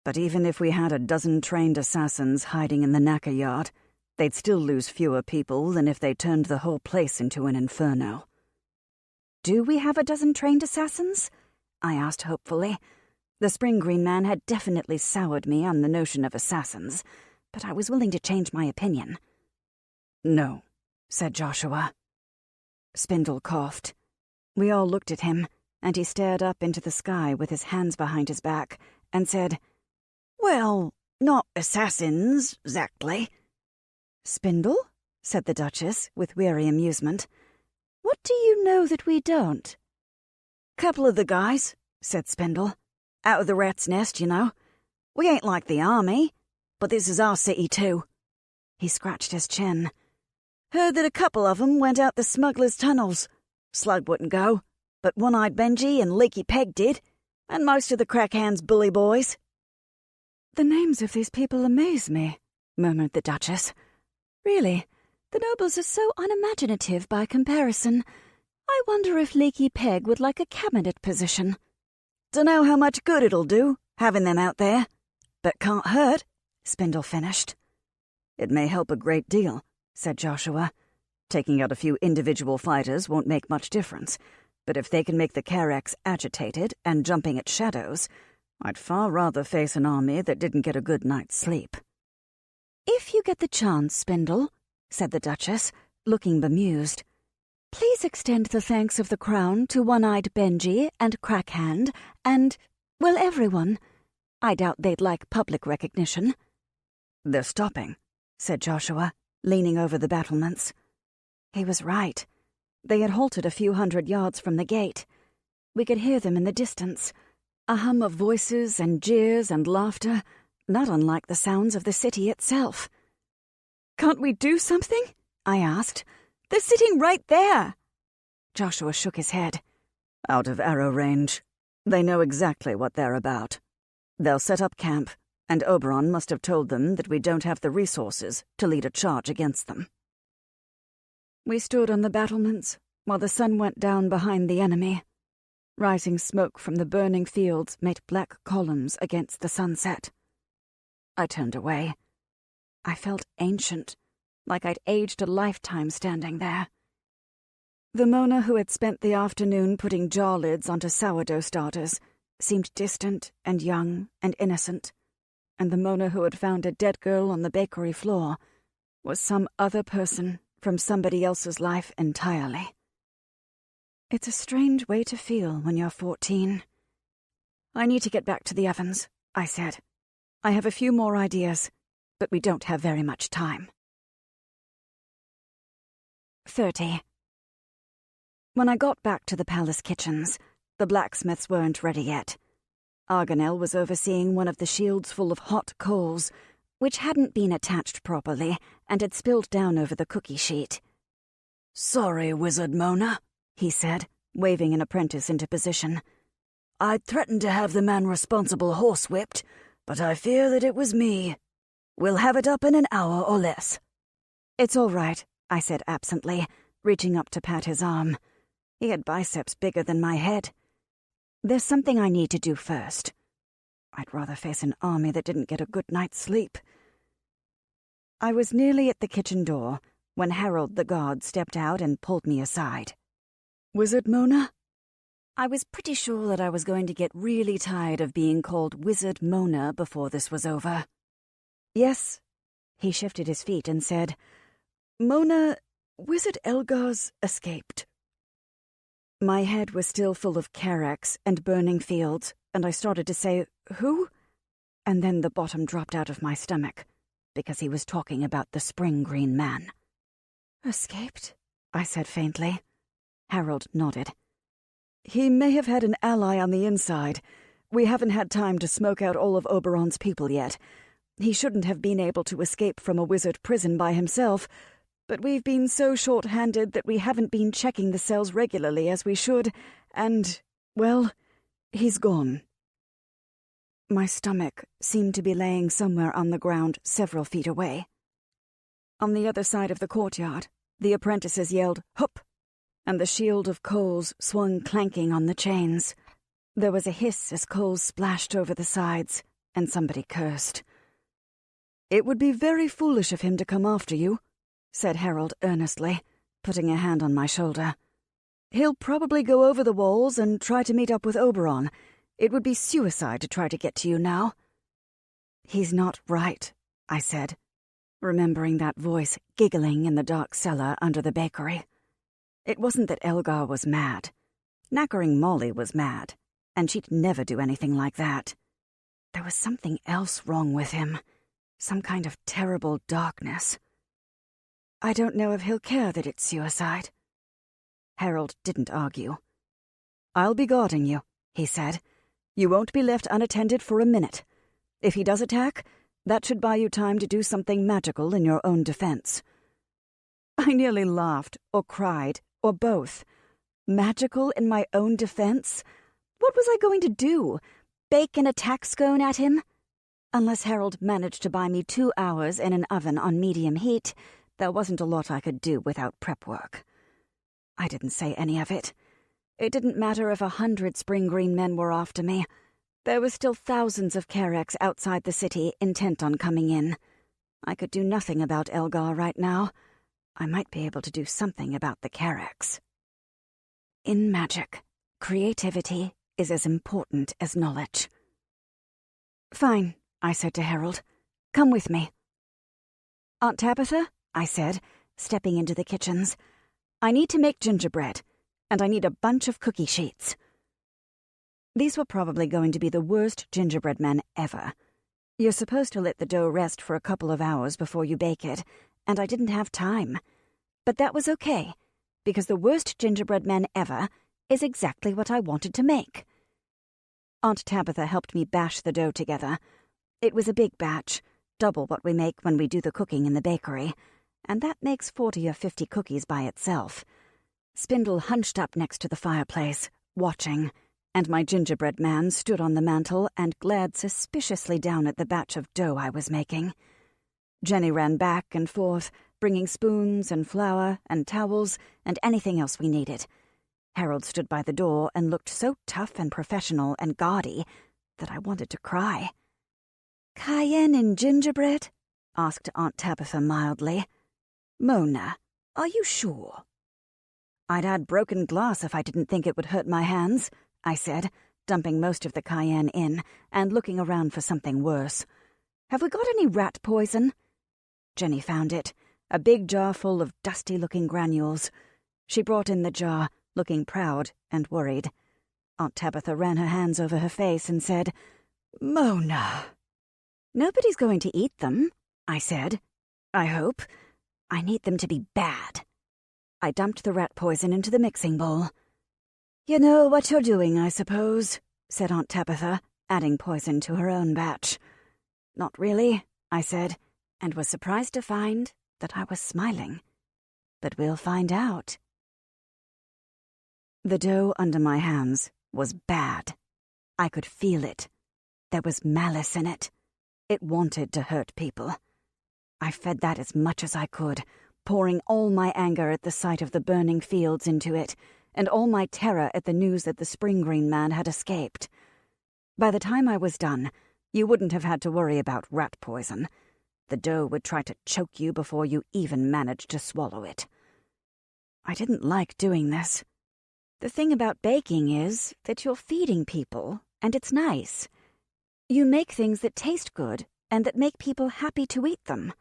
[SPEAKER 1] But even if we had a dozen trained assassins hiding in the knacker yard, they'd still lose fewer people than if they turned the whole place into an inferno. Do we have a dozen trained assassins? I asked hopefully. The Spring Green Man had definitely soured me on the notion of assassins, but I was willing to change my opinion. No, said Joshua. Spindle coughed. We all looked at him, and he stared up into the sky with his hands behind his back and said, Well, not assassins, exactly. Spindle? Said the Duchess with weary amusement. What do you know that we don't? Couple of the guys,
[SPEAKER 3] said Spindle. "Out of the rat's nest, you know. We ain't like the army, but this is our city too." He scratched his chin. "Heard that a couple of 'em went out the smugglers' tunnels. Slug wouldn't go, but One-Eyed Benji and Leaky Peg did, and most of the crack hands' bully boys."
[SPEAKER 1] "The names of these people amaze me," murmured the Duchess. "Really, the nobles are so unimaginative by comparison. I wonder if Leaky Peg would like a cabinet position."
[SPEAKER 3] "Dunno how much good it'll do, having them out there, but can't hurt," Spindle finished.
[SPEAKER 2] "It may help a great deal," said Joshua. "Taking out a few individual fighters won't make much difference, but if they can make the Karax agitated and jumping at shadows, I'd far rather face an army that didn't get a good night's sleep."
[SPEAKER 1] "If you get the chance, Spindle," said the Duchess, looking bemused, "please extend the thanks of the crown to One-Eyed Benji and Crackhand and, well, everyone. I doubt they'd like public recognition."
[SPEAKER 2] "They're stopping," said Joshua, leaning over the battlements.
[SPEAKER 1] He was right. They had halted a few hundred yards from the gate. We could hear them in the distance, a hum of voices and jeers and laughter, not unlike the sounds of the city itself. "Can't we do something?" I asked. "They're sitting right there."
[SPEAKER 2] Joshua shook his head. "Out of arrow range. They know exactly what they're about. They'll set up camp, and Oberon must have told them that we don't have the resources to lead a charge against them."
[SPEAKER 1] We stood on the battlements while the sun went down behind the enemy. Rising smoke from the burning fields made black columns against the sunset. I turned away. I felt ancient, like I'd aged a lifetime standing there. The Mona who had spent the afternoon putting jaw lids onto sourdough starters seemed distant and young and innocent, and the Mona who had found a dead girl on the bakery floor was some other person from somebody else's life entirely. It's a strange way to feel when you're 14. "I need to get back to the ovens," I said. "I have a few more ideas, but we don't have very much time." 30. When I got back to the palace kitchens, the blacksmiths weren't ready yet. Argonel was overseeing one of the shields full of hot coals, which hadn't been attached properly and had spilled down over the cookie sheet.
[SPEAKER 3] "Sorry, Wizard Mona," he said, waving an apprentice into position. "I'd threatened to have the man responsible horsewhipped, but I fear that it was me. We'll have it up in an hour or less."
[SPEAKER 1] "It's all right," I said absently, reaching up to pat his arm. He had biceps bigger than my head. "There's something I need to do first. I'd rather face an army that didn't get a good night's sleep." I was nearly at the kitchen door when Harold the guard stepped out and pulled me aside.
[SPEAKER 2] "Wizard Mona?"
[SPEAKER 1] I was pretty sure that I was going to get really tired of being called Wizard Mona before this was over.
[SPEAKER 2] "Yes."
[SPEAKER 1] He shifted his feet and said,
[SPEAKER 2] "Mona, Wizard Elgar's escaped."
[SPEAKER 1] My head was still full of Karax and burning fields, and I started to say, "Who?" And then the bottom dropped out of my stomach, because he was talking about the Spring Green Man.
[SPEAKER 2] "Escaped?"
[SPEAKER 1] I said faintly. Harold nodded.
[SPEAKER 2] "He may have had an ally on the inside. We haven't had time to smoke out all of Oberon's people yet. He shouldn't have been able to escape from a wizard prison by himself, but we've been so short-handed that we haven't been checking the cells regularly as we should, and, well, he's gone."
[SPEAKER 1] My stomach seemed to be laying somewhere on the ground several feet away. On the other side of the courtyard, the apprentices yelled, "Hup!" and the shield of coals swung clanking on the chains. There was a hiss as coals splashed over the sides, and somebody cursed.
[SPEAKER 2] "It would be very foolish of him to come after you," said Harold earnestly, putting a hand on my shoulder. "He'll probably go over the walls and try to meet up with Oberon. It would be suicide to try to get to you now."
[SPEAKER 1] "He's not right," I said, remembering that voice giggling in the dark cellar under the bakery. It wasn't that Elgar was mad. Knackering Molly was mad, and she'd never do anything like that. There was something else wrong with him, some kind of terrible darkness. "I don't know if he'll care that it's suicide." Harold didn't argue.
[SPEAKER 2] "I'll be guarding you," he said,
[SPEAKER 1] You won't be left unattended for a minute. If he does attack, that should buy you time to do something magical in your own defense." I nearly laughed, or cried, or both. Magical in my own defense? What was I going to do? Bake an attack scone at him? Unless Harold managed to buy me 2 hours in an oven on medium heat, there wasn't a lot I could do without prep work. I didn't say any of it. It didn't matter if 100 Spring Green men were after me. There were still thousands of Carracks outside the city intent on coming in. I could do nothing about Elgar right now. I might be able to do something about the Carracks. In magic, creativity is as important as knowledge. "Fine," I said to Harold. "Come with me." "Aunt Tabitha," I said, stepping into the kitchens, "I need to make gingerbread, and I need a bunch of cookie sheets." These were probably going to be the worst gingerbread men ever. You're supposed to let the dough rest for a couple of hours before you bake it, and I didn't have time. But that was okay, because the worst gingerbread men ever is exactly what I wanted to make. Aunt Tabitha helped me bash the dough together. It was a big batch, double what we make when we do the cooking in the bakery, and that makes 40 or 50 cookies by itself. Spindle hunched up next to the fireplace, watching, and my gingerbread man stood on the mantel and glared suspiciously down at the batch of dough I was making. Jenny ran back and forth, bringing spoons and flour and towels and anything else we needed. Harold stood by the door and looked so tough and professional and gaudy that I wanted to cry. "Cayenne in gingerbread?" asked Aunt Tabitha mildly. "Mona, are you sure?" "I'd add broken glass if I didn't think it would hurt my hands," I said, dumping most of the cayenne in and looking around for something worse. "Have we got any rat poison?" Jenny found it, a big jar full of dusty-looking granules. She brought in the jar, looking proud and worried. Aunt Tabitha ran her hands over her face and said, "Mona." "Nobody's going to eat them," I said. "I hope. I need them to be bad." I dumped the rat poison into the mixing bowl. "You know what you're doing, I suppose," said Aunt Tabitha, adding poison to her own batch. "Not really," I said, and was surprised to find that I was smiling. "But we'll find out." The dough under my hands was bad. I could feel it. There was malice in it. It wanted to hurt people. I fed that as much as I could, pouring all my anger at the sight of the burning fields into it, and all my terror at the news that the Spring Green man had escaped. By the time I was done, you wouldn't have had to worry about rat poison. The dough would try to choke you before you even managed to swallow it. I didn't like doing this. The thing about baking is that you're feeding people, and it's nice. You make things that taste good and that make people happy to eat them.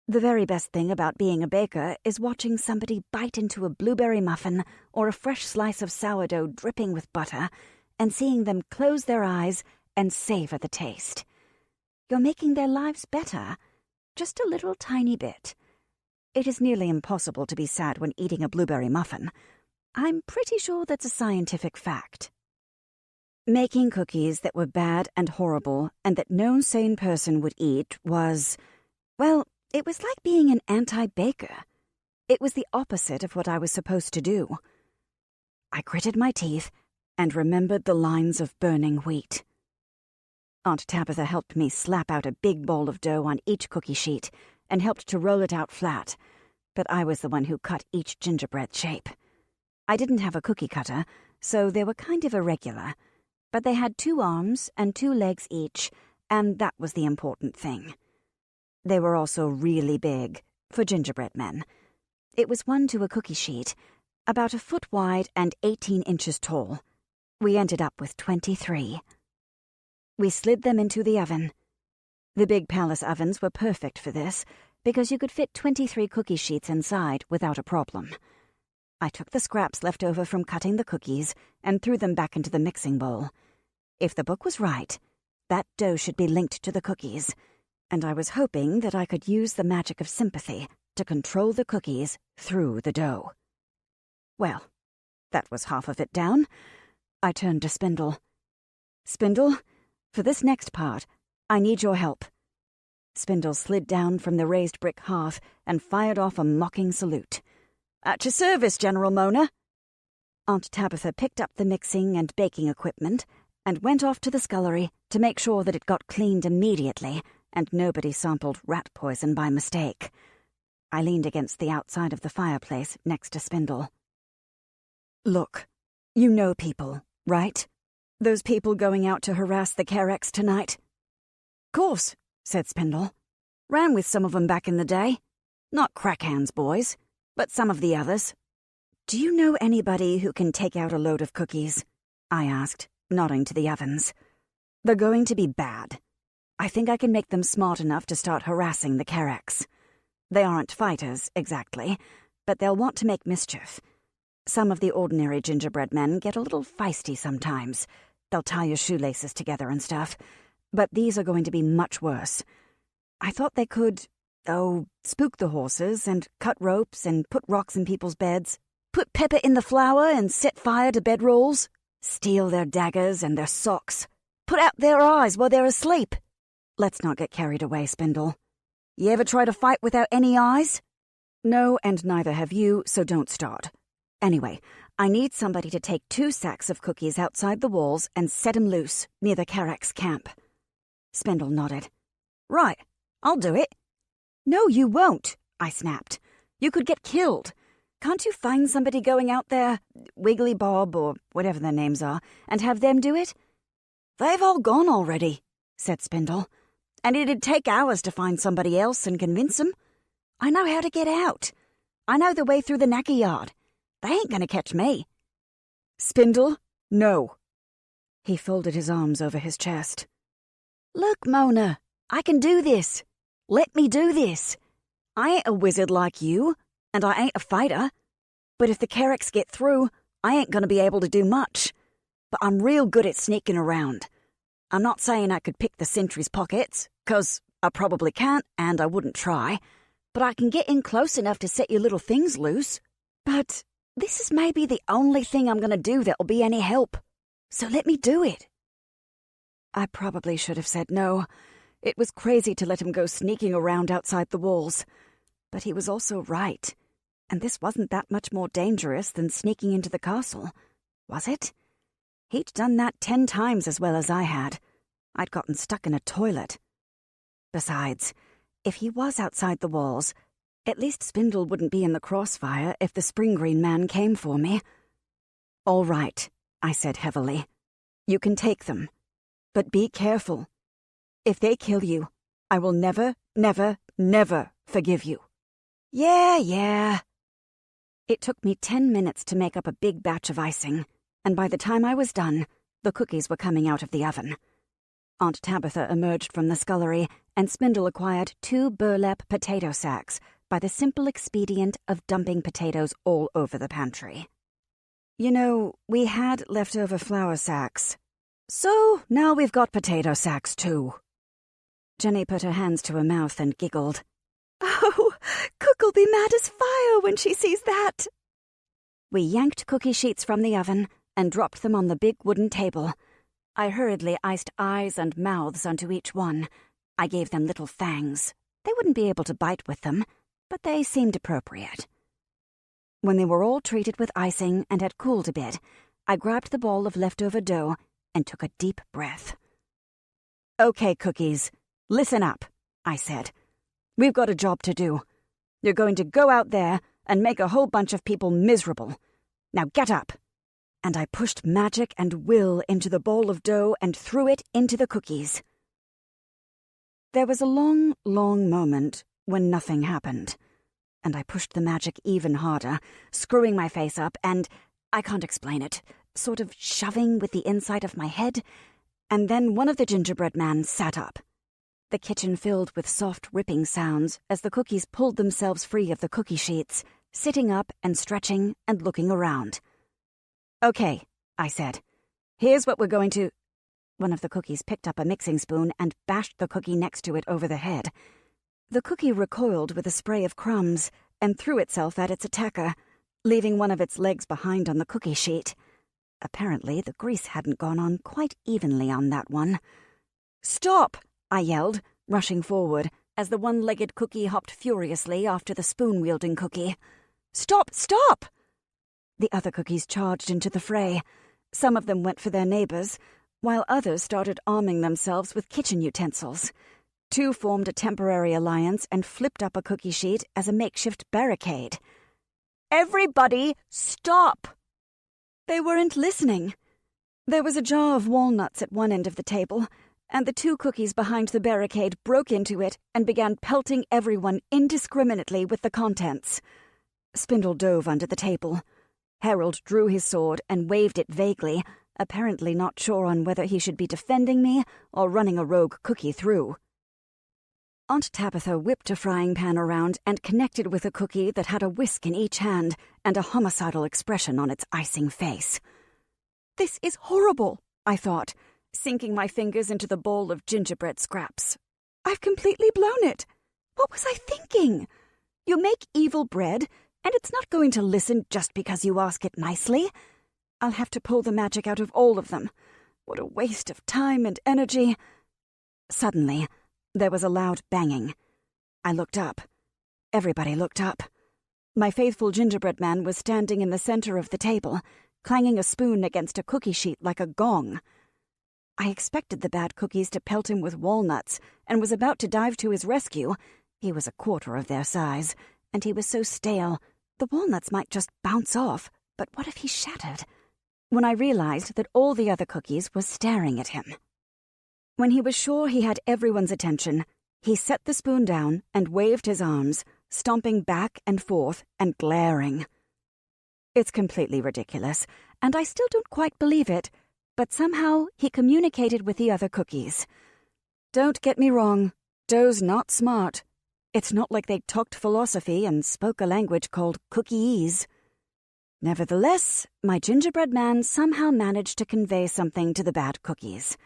[SPEAKER 1] The very best thing about being a baker is watching somebody bite into a blueberry muffin or a fresh slice of sourdough dripping with butter and seeing them close their eyes and savor the taste. You're making their lives better, just a little tiny bit. It is nearly impossible to be sad when eating a blueberry muffin. I'm pretty sure that's a scientific fact. Making cookies that were bad and horrible and that no sane person would eat was, well, it was like being an anti-baker. It was the opposite of what I was supposed to do. I gritted my teeth and remembered the lines of burning wheat. Aunt Tabitha helped me slap out a big ball of dough on each cookie sheet and helped to roll it out flat, but I was the one who cut each gingerbread shape. I didn't have a cookie cutter, so they were kind of irregular, but they had 2 arms and 2 legs each, and that was the important thing. They were also really big, for gingerbread men. It was 1 to a cookie sheet, about 1 foot wide and 18 inches tall. We ended up with 23. We slid them into the oven. The big palace ovens were perfect for this, because you could fit 23 cookie sheets inside without a problem. I took the scraps left over from cutting the cookies and threw them back into the mixing bowl. If the book was right, that dough should be linked to the cookies, and I was hoping that I could use the magic of sympathy to control the cookies through the dough. Well, that was half of it down. I turned to Spindle. Spindle, for this next part, I need your help. Spindle slid down from the raised brick hearth and fired off a mocking salute. At your service, General Mona. Aunt Tabitha picked up the mixing and baking equipment and went off to the scullery to make sure that it got cleaned immediately and nobody sampled rat poison by mistake. I leaned against the outside of the fireplace next to Spindle. Look, you know people, right? Those people going out to harass the Carex tonight? Course, said Spindle. Ran with some of them back in the day. Not Crackhands boys, but some of the others. Do you know anybody who can take out a load of cookies? I asked, nodding to the ovens. They're going to be bad. I think I can make them smart enough to start harassing the Carex. They aren't fighters, exactly, but they'll want to make mischief. Some of the ordinary gingerbread men get a little feisty sometimes. They'll tie your shoelaces together and stuff. But these are going to be much worse. I thought they could, spook the horses and cut ropes and put rocks in people's beds, put pepper in the flour and set fire to bedrolls, steal their daggers and their socks, put out their eyes while they're asleep. Let's not get carried away, Spindle. You ever try to fight without any eyes? No, and neither have you, so don't start. Anyway, I need somebody to take 2 sacks of cookies outside the walls and set 'em loose near the Carex camp. Spindle nodded. Right, I'll do it. No, you won't, I snapped. You could get killed. Can't you find somebody going out there, Wiggly Bob or whatever their names are, and have them do it? They've all gone already, said Spindle. And it'd take hours to find somebody else and convince them. I know how to get out. I know the way through the knacker yard. They ain't gonna catch me. Spindle, no. He folded his arms over his chest. Look, Mona, I can do this. Let me do this. I ain't a wizard like you, and I ain't a fighter. But if the Carex get through, I ain't gonna be able to do much. But I'm real good at sneaking around. I'm not saying I could pick the sentry's pockets, 'cause I probably can't and I wouldn't try, but I can get in close enough to set your little things loose. But this is maybe the only thing I'm going to do that'll be any help, so let me do it. I probably should have said no. It was crazy to let him go sneaking around outside the walls. But he was also right, and this wasn't that much more dangerous than sneaking into the castle, was it? He'd done that 10 times as well as I had. I'd gotten stuck in a toilet. Besides, if he was outside the walls, at least Spindle wouldn't be in the crossfire if the spring green man came for me. All right, I said heavily. You can take them. But be careful. If they kill you, I will never, never, never forgive you. Yeah. It took me 10 minutes to make up a big batch of icing, and by the time I was done, the cookies were coming out of the oven. Aunt Tabitha emerged from the scullery, and Spindle acquired 2 burlap potato sacks by the simple expedient of dumping potatoes all over the pantry. You know, we had leftover flour sacks. So now we've got potato sacks too. Jenny put her hands to her mouth and giggled. Oh, Cook'll be mad as fire when she sees that. We yanked cookie sheets from the oven and dropped them on the big wooden table. I hurriedly iced eyes and mouths onto each one. I gave them little fangs. They wouldn't be able to bite with them, but they seemed appropriate. When they were all treated with icing and had cooled a bit, I grabbed the ball of leftover dough and took a deep breath. Okay, cookies, listen up, I said. We've got a job to do. You're going to go out there and make a whole bunch of people miserable. Now get up. And I pushed magic and will into the bowl of dough and threw it into the cookies. There was a long, long moment when nothing happened, and I pushed the magic even harder, screwing my face up and, I can't explain it, sort of shoving with the inside of my head, and then one of the gingerbread men sat up. The kitchen filled with soft ripping sounds as the cookies pulled themselves free of the cookie sheets, sitting up and stretching and looking around. Okay, I said. Here's what we're going to... One of the cookies picked up a mixing spoon and bashed the cookie next to it over the head. The cookie recoiled with a spray of crumbs and threw itself at its attacker, leaving one of its legs behind on the cookie sheet. Apparently, the grease hadn't gone on quite evenly on that one. "Stop!" I yelled, rushing forward, as the one-legged cookie hopped furiously after the spoon-wielding cookie. "Stop! Stop!" The other cookies charged into the fray. Some of them went for their neighbors, while others started arming themselves with kitchen utensils. Two formed a temporary alliance and flipped up a cookie sheet as a makeshift barricade. "Everybody, stop!" They weren't listening. There was a jar of walnuts at one end of the table, and the two cookies behind the barricade broke into it and began pelting everyone indiscriminately with the contents. Spindle dove under the table. Harold drew his sword and waved it vaguely, apparently not sure on whether he should be defending me or running a rogue cookie through. Aunt Tabitha whipped a frying pan around and connected with a cookie that had a whisk in each hand and a homicidal expression on its icing face. "This is horrible," I thought, sinking my fingers into the bowl of gingerbread scraps. "I've completely blown it. What was I thinking? You make evil bread, and it's not going to listen just because you ask it nicely. I'll have to pull the magic out of all of them. What a waste of time and energy." Suddenly, there was a loud banging. I looked up. Everybody looked up. My faithful gingerbread man was standing in the center of the table, clanging a spoon against a cookie sheet like a gong. I expected the bad cookies to pelt him with walnuts and was about to dive to his rescue. He was a quarter of their size, and he was so stale, the walnuts might just bounce off, but what if he shattered? When I realized that all the other cookies were staring at him. When he was sure he had everyone's attention, he set the spoon down and waved his arms, stomping back and forth and glaring. It's completely ridiculous, and I still don't quite believe it, but somehow he communicated with the other cookies. Don't get me wrong, Dough's not smart. It's not like they talked philosophy and spoke a language called cookies. Nevertheless, my gingerbread man somehow managed to convey something to the bad cookies.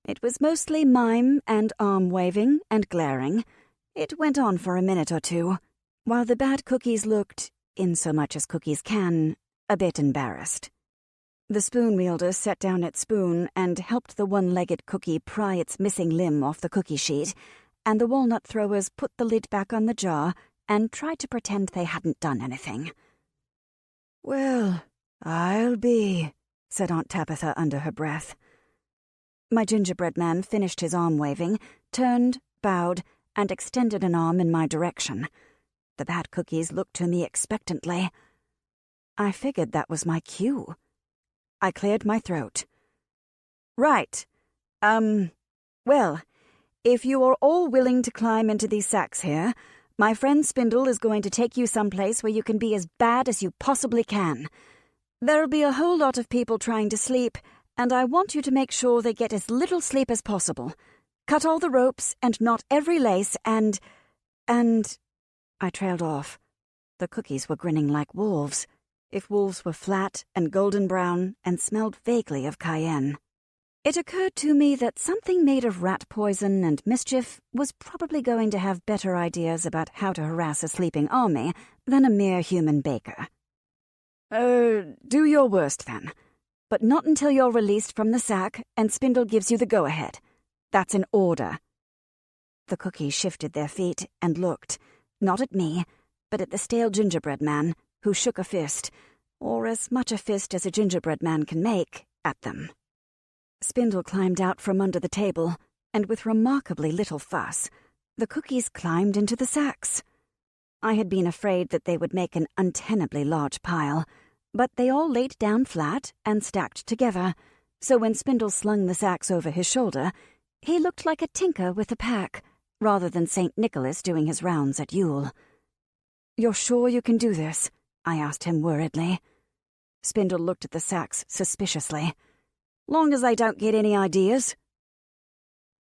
[SPEAKER 1] It was mostly mime and arm-waving and glaring. It went on for a minute or two, while the bad cookies looked, in so much as cookies can, a bit embarrassed. The spoon wielder set down its spoon and helped the one-legged cookie pry its missing limb off the cookie sheet, and the walnut throwers put the lid back on the jar and tried to pretend they hadn't done anything. "Well, I'll be," said Aunt Tabitha under her breath. My gingerbread man finished his arm-waving, turned, bowed, and extended an arm in my direction. The bad cookies looked to me expectantly. I figured that was my cue. I cleared my throat. "Right. Well, if you are all willing to climb into these sacks here, my friend Spindle is going to take you someplace where you can be as bad as you possibly can. There'll be a whole lot of people trying to sleep, and I want you to make sure they get as little sleep as possible. Cut all the ropes and knot every lace and... I trailed off. The cookies were grinning like wolves, if wolves were flat and golden brown and smelled vaguely of cayenne. It occurred to me that something made of rat poison and mischief was probably going to have better ideas about how to harass a sleeping army than a mere human baker. Do your worst, then. But not until you're released from the sack and Spindle gives you the go-ahead. That's an order." The cookies shifted their feet and looked, not at me, but at the stale gingerbread man, who shook a fist, or as much a fist as a gingerbread man can make, at them. Spindle climbed out from under the table, and with remarkably little fuss, the cookies climbed into the sacks. I had been afraid that they would make an untenably large pile, but they all laid down flat and stacked together, so when Spindle slung the sacks over his shoulder, he looked like a tinker with a pack, rather than St. Nicholas doing his rounds at Yule. "You're sure you can do this?" I asked him worriedly. Spindle looked at the sacks suspiciously. "Long as I don't get any ideas."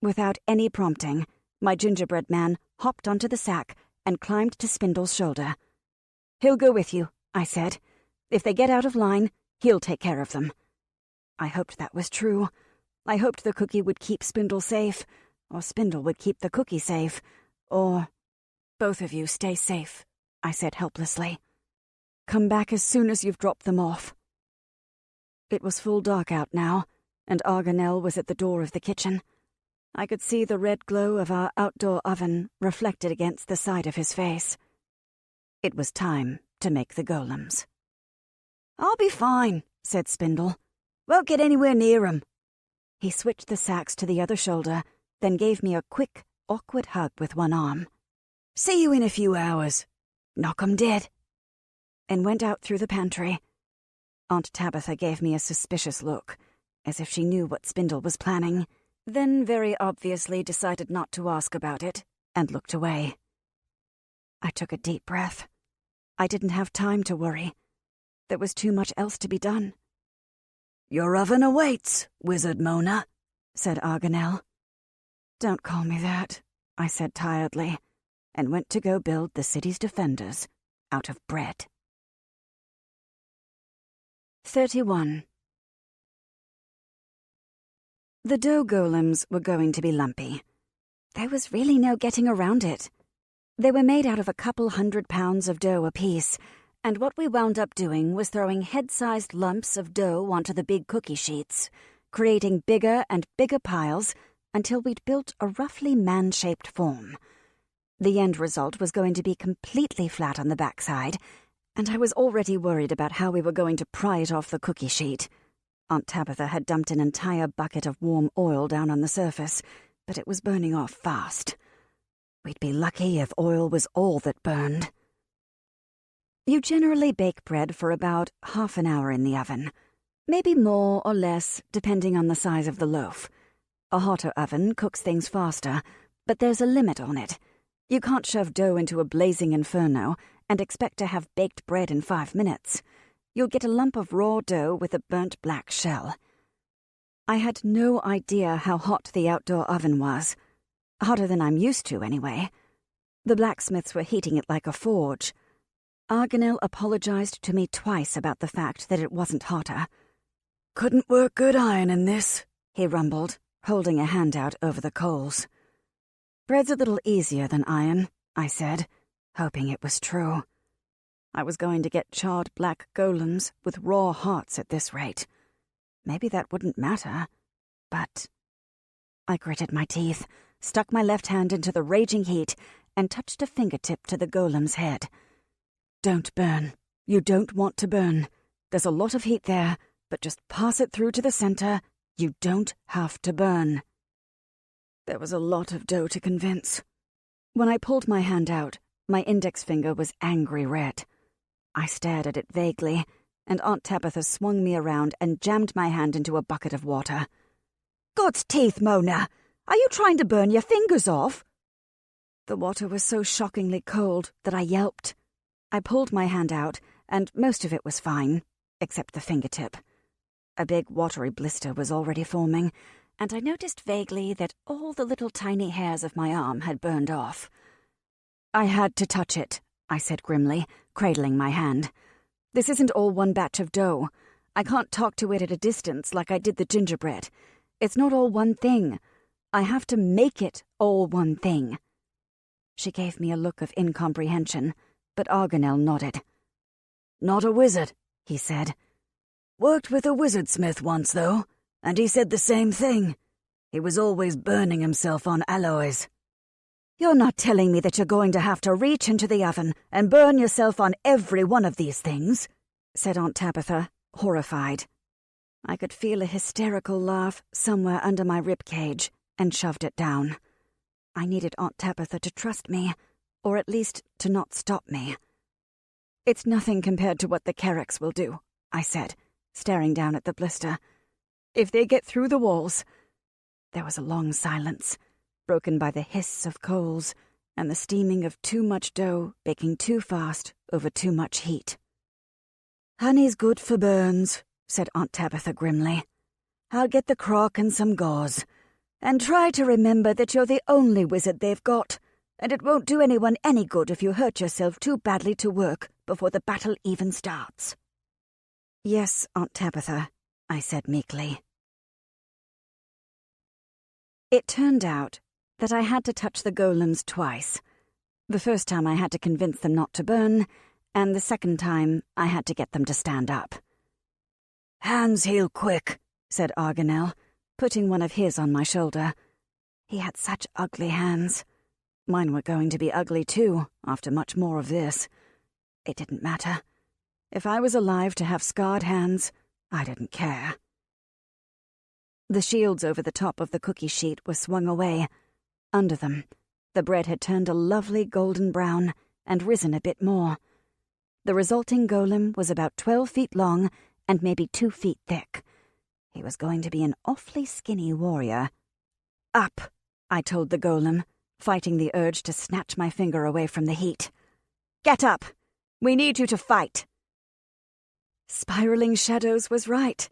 [SPEAKER 1] Without any prompting, my gingerbread man hopped onto the sack and climbed to Spindle's shoulder. "He'll go with you," I said. "If they get out of line, he'll take care of them." I hoped that was true. I hoped the cookie would keep Spindle safe, or Spindle would keep the cookie safe, or... "Both of you stay safe," I said helplessly. "Come back as soon as you've dropped them off." It was full dark out now, and Arganel was at the door of the kitchen. I could see the red glow of our outdoor oven reflected against the side of his face. It was time to make the golems.
[SPEAKER 2] "I'll be fine," said Spindle. "Won't get anywhere near 'em."
[SPEAKER 1] He switched the sacks to the other shoulder, then gave me a quick, awkward hug with one arm.
[SPEAKER 2] "See you in a few hours. Knock 'em dead."
[SPEAKER 1] And went out through the pantry. Aunt Tabitha gave me a suspicious look, as if she knew what Spindle was planning, then very obviously decided not to ask about it, and looked away. I took a deep breath. I didn't have time to worry. There was too much else to be done.
[SPEAKER 2] "Your oven awaits, Wizard Mona,"
[SPEAKER 1] said Arganel. "Don't call me that," I said tiredly, and went to go build the city's defenders out of bread. 31. The dough golems were going to be lumpy. There was really no getting around it. They were made out of a couple 100 pounds of dough apiece, and what we wound up doing was throwing head-sized lumps of dough onto the big cookie sheets, creating bigger and bigger piles until we'd built a roughly man-shaped form. The end result was going to be completely flat on the backside, and I was already worried about how we were going to pry it off the cookie sheet. Aunt Tabitha had dumped an entire bucket of warm oil down on the surface, but it was burning off fast. We'd be lucky if oil was all that burned. You generally bake bread for about half an hour in the oven, maybe more or less depending on the size of the loaf. A hotter oven cooks things faster, but there's a limit on it. You can't shove dough into a blazing inferno and expect to have baked bread in 5 minutes. You'll get a lump of raw dough with a burnt black shell. I had no idea how hot the outdoor oven was. Hotter than I'm used to, anyway. The blacksmiths were heating it like a forge. Arganel apologized to me twice about the fact that it wasn't hotter.
[SPEAKER 2] "Couldn't work good iron in this,"
[SPEAKER 1] he rumbled, holding a hand out over the coals. "Bread's a little easier than iron," I said, hoping it was true. I was going to get charred black golems with raw hearts at this rate. Maybe that wouldn't matter, but... I gritted my teeth, stuck my left hand into the raging heat, and touched a fingertip to the golem's head. "Don't burn. You don't want to burn. There's a lot of heat there, but just pass it through to the center. You don't have to burn." There was a lot of dough to convince. When I pulled my hand out, my index finger was angry red. I stared at it vaguely, and Aunt Tabitha swung me around and jammed my hand into a bucket of water.
[SPEAKER 2] "God's teeth, Mona! Are you trying to burn your fingers off?"
[SPEAKER 1] The water was so shockingly cold that I yelped. I pulled my hand out, and most of it was fine, except the fingertip. A big watery blister was already forming, and I noticed vaguely that all the little tiny hairs of my arm had burned off. "I had to touch it," I said grimly, cradling my hand. "This isn't all one batch of dough. I can't talk to it at a distance like I did the gingerbread. It's not all one thing. I have to make it all one thing." She gave me a look of incomprehension, but Arganel nodded.
[SPEAKER 2] "Not a wizard,"
[SPEAKER 1] he said.
[SPEAKER 2] "Worked with a wizardsmith once, though, and he said the same thing. He was always burning himself on alloys."
[SPEAKER 3] "You're not telling me that you're going to have to reach into the oven and burn yourself on every one of these things?"
[SPEAKER 1] said Aunt Tabitha, horrified. I could feel a hysterical laugh somewhere under my rib cage and shoved it down. I needed Aunt Tabitha to trust me, or at least to not stop me. "It's nothing compared to what the Carracks will do," I said, staring down at the blister. "If they get through the walls—" There was a long silence, broken by the hiss of coals and the steaming of too much dough baking too fast over too much heat.
[SPEAKER 3] "Honey's good for burns," said Aunt Tabitha grimly. "I'll get the crock and some gauze. And try to remember that you're the only wizard they've got, and it won't do anyone any good if you hurt yourself too badly to work before the battle even starts."
[SPEAKER 1] "Yes, Aunt Tabitha," I said meekly. It turned out that I had to touch the golems twice. The first time I had to convince them not to burn, and the second time I had to get them to stand up.
[SPEAKER 3] "Hands heal quick,"
[SPEAKER 1] said Arganel, putting one of his on my shoulder. He had such ugly hands. Mine were going to be ugly too, after much more of this. It didn't matter. If I was alive to have scarred hands, I didn't care. The shields over the top of the cookie sheet were swung away. Under them, the bread had turned a lovely golden brown and risen a bit more. The resulting golem was about 12 feet long and maybe 2 feet thick. He was going to be an awfully skinny warrior. "Up," I told the golem, fighting the urge to snatch my finger away from the heat. "Get up! We need you to fight!" Spiraling Shadows was right.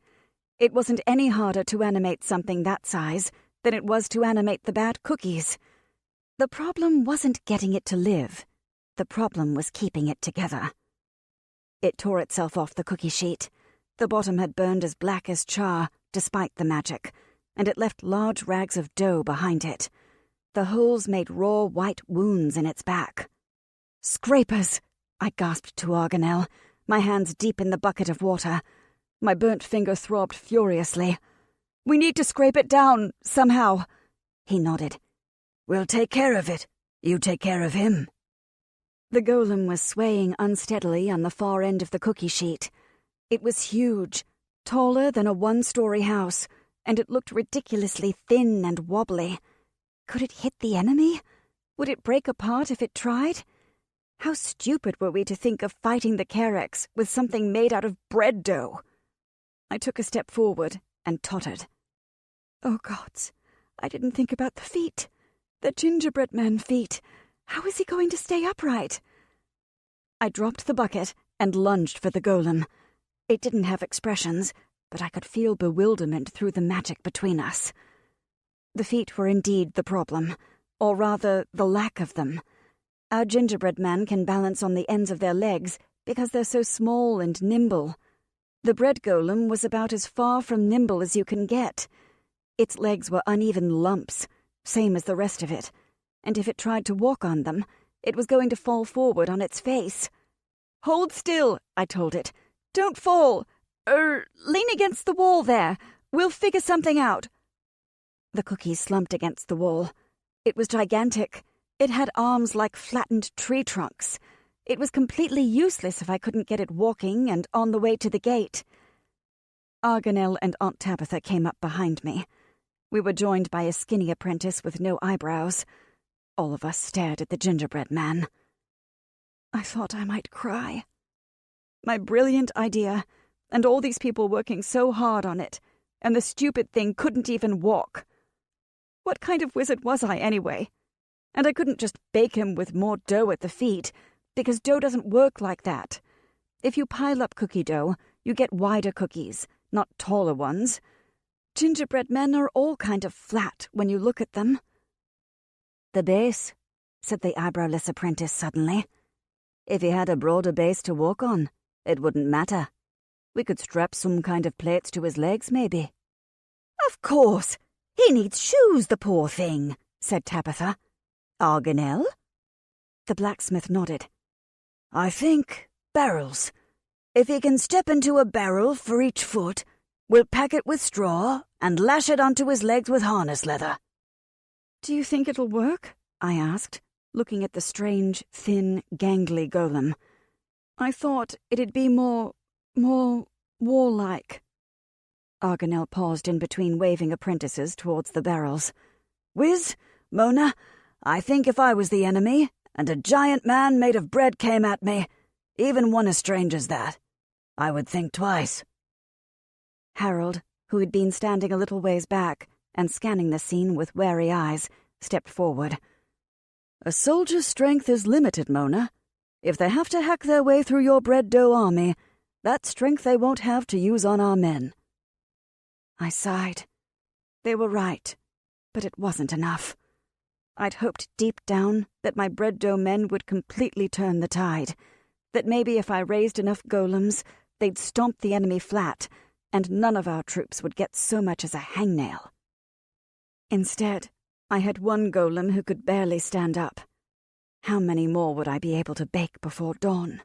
[SPEAKER 1] It wasn't any harder to animate something that size than it was to animate the bad cookies. The problem wasn't getting it to live. The problem was keeping it together. It tore itself off the cookie sheet. The bottom had burned as black as char, despite the magic, and it left large rags of dough behind it. The holes made raw white wounds in its back. "Scrapers!" I gasped to Arganel, my hands deep in the bucket of water. My burnt finger throbbed furiously. "We need to scrape it down, somehow." He nodded.
[SPEAKER 3] "We'll take care of it. You take care of him."
[SPEAKER 1] The golem was swaying unsteadily on the far end of the cookie sheet. It was huge, taller than a one-story house, and it looked ridiculously thin and wobbly. Could it hit the enemy? Would it break apart if it tried? How stupid were we to think of fighting the Carex with something made out of bread dough? I took a step forward and tottered. Oh, gods, I didn't think about the feet. The gingerbread man feet. How is he going to stay upright? I dropped the bucket and lunged for the golem. It didn't have expressions, but I could feel bewilderment through the magic between us. The feet were indeed the problem, or rather the lack of them. Our gingerbread man can balance on the ends of their legs because they're so small and nimble. The bread golem was about as far from nimble as you can get. Its legs were uneven lumps, same as the rest of it, and if it tried to walk on them, it was going to fall forward on its face. "Hold still," I told it. "Don't fall. Lean against the wall there. We'll figure something out." The cookie slumped against the wall. It was gigantic. It had arms like flattened tree trunks. It was completely useless if I couldn't get it walking and on the way to the gate. Arganel and Aunt Tabitha came up behind me. We were joined by a skinny apprentice with no eyebrows. All of us stared at the gingerbread man. I thought I might cry. My brilliant idea, and all these people working so hard on it, and the stupid thing couldn't even walk. What kind of wizard was I, anyway? And I couldn't just bake him with more dough at the feet, because dough doesn't work like that. If you pile up cookie dough, you get wider cookies, not taller ones. Gingerbread men are all kind of flat when you look at them. "The base," said the eyebrowless apprentice suddenly. "If he had a broader base to walk on, it wouldn't matter. We could strap some kind of plates to his legs, maybe."
[SPEAKER 3] "Of course! He needs shoes, the poor thing," said Tabitha. "Arganel?"
[SPEAKER 1] The blacksmith nodded.
[SPEAKER 3] "I think barrels. If he can step into a barrel for each foot, we'll pack it with straw and lash it onto his legs with harness leather."
[SPEAKER 1] "Do you think it'll work?" I asked, looking at the strange, thin, gangly golem. I thought it'd be more warlike. Arganel paused in between waving apprentices towards the barrels.
[SPEAKER 3] "Wiz, Mona, I think if I was the enemy, and a giant man made of bread came at me, even one as strange as that, I would think twice."
[SPEAKER 1] Harold, who had been standing a little ways back and scanning the scene with wary eyes, stepped forward.
[SPEAKER 3] "A soldier's strength is limited, Mona. If they have to hack their way through your bread dough army, that strength they won't have to use on our men."
[SPEAKER 1] I sighed. They were right, but it wasn't enough. I'd hoped deep down that my bread dough men would completely turn the tide, that maybe if I raised enough golems, they'd stomp the enemy flat, and none of our troops would get so much as a hangnail. Instead, I had one golem who could barely stand up. How many more would I be able to bake before dawn?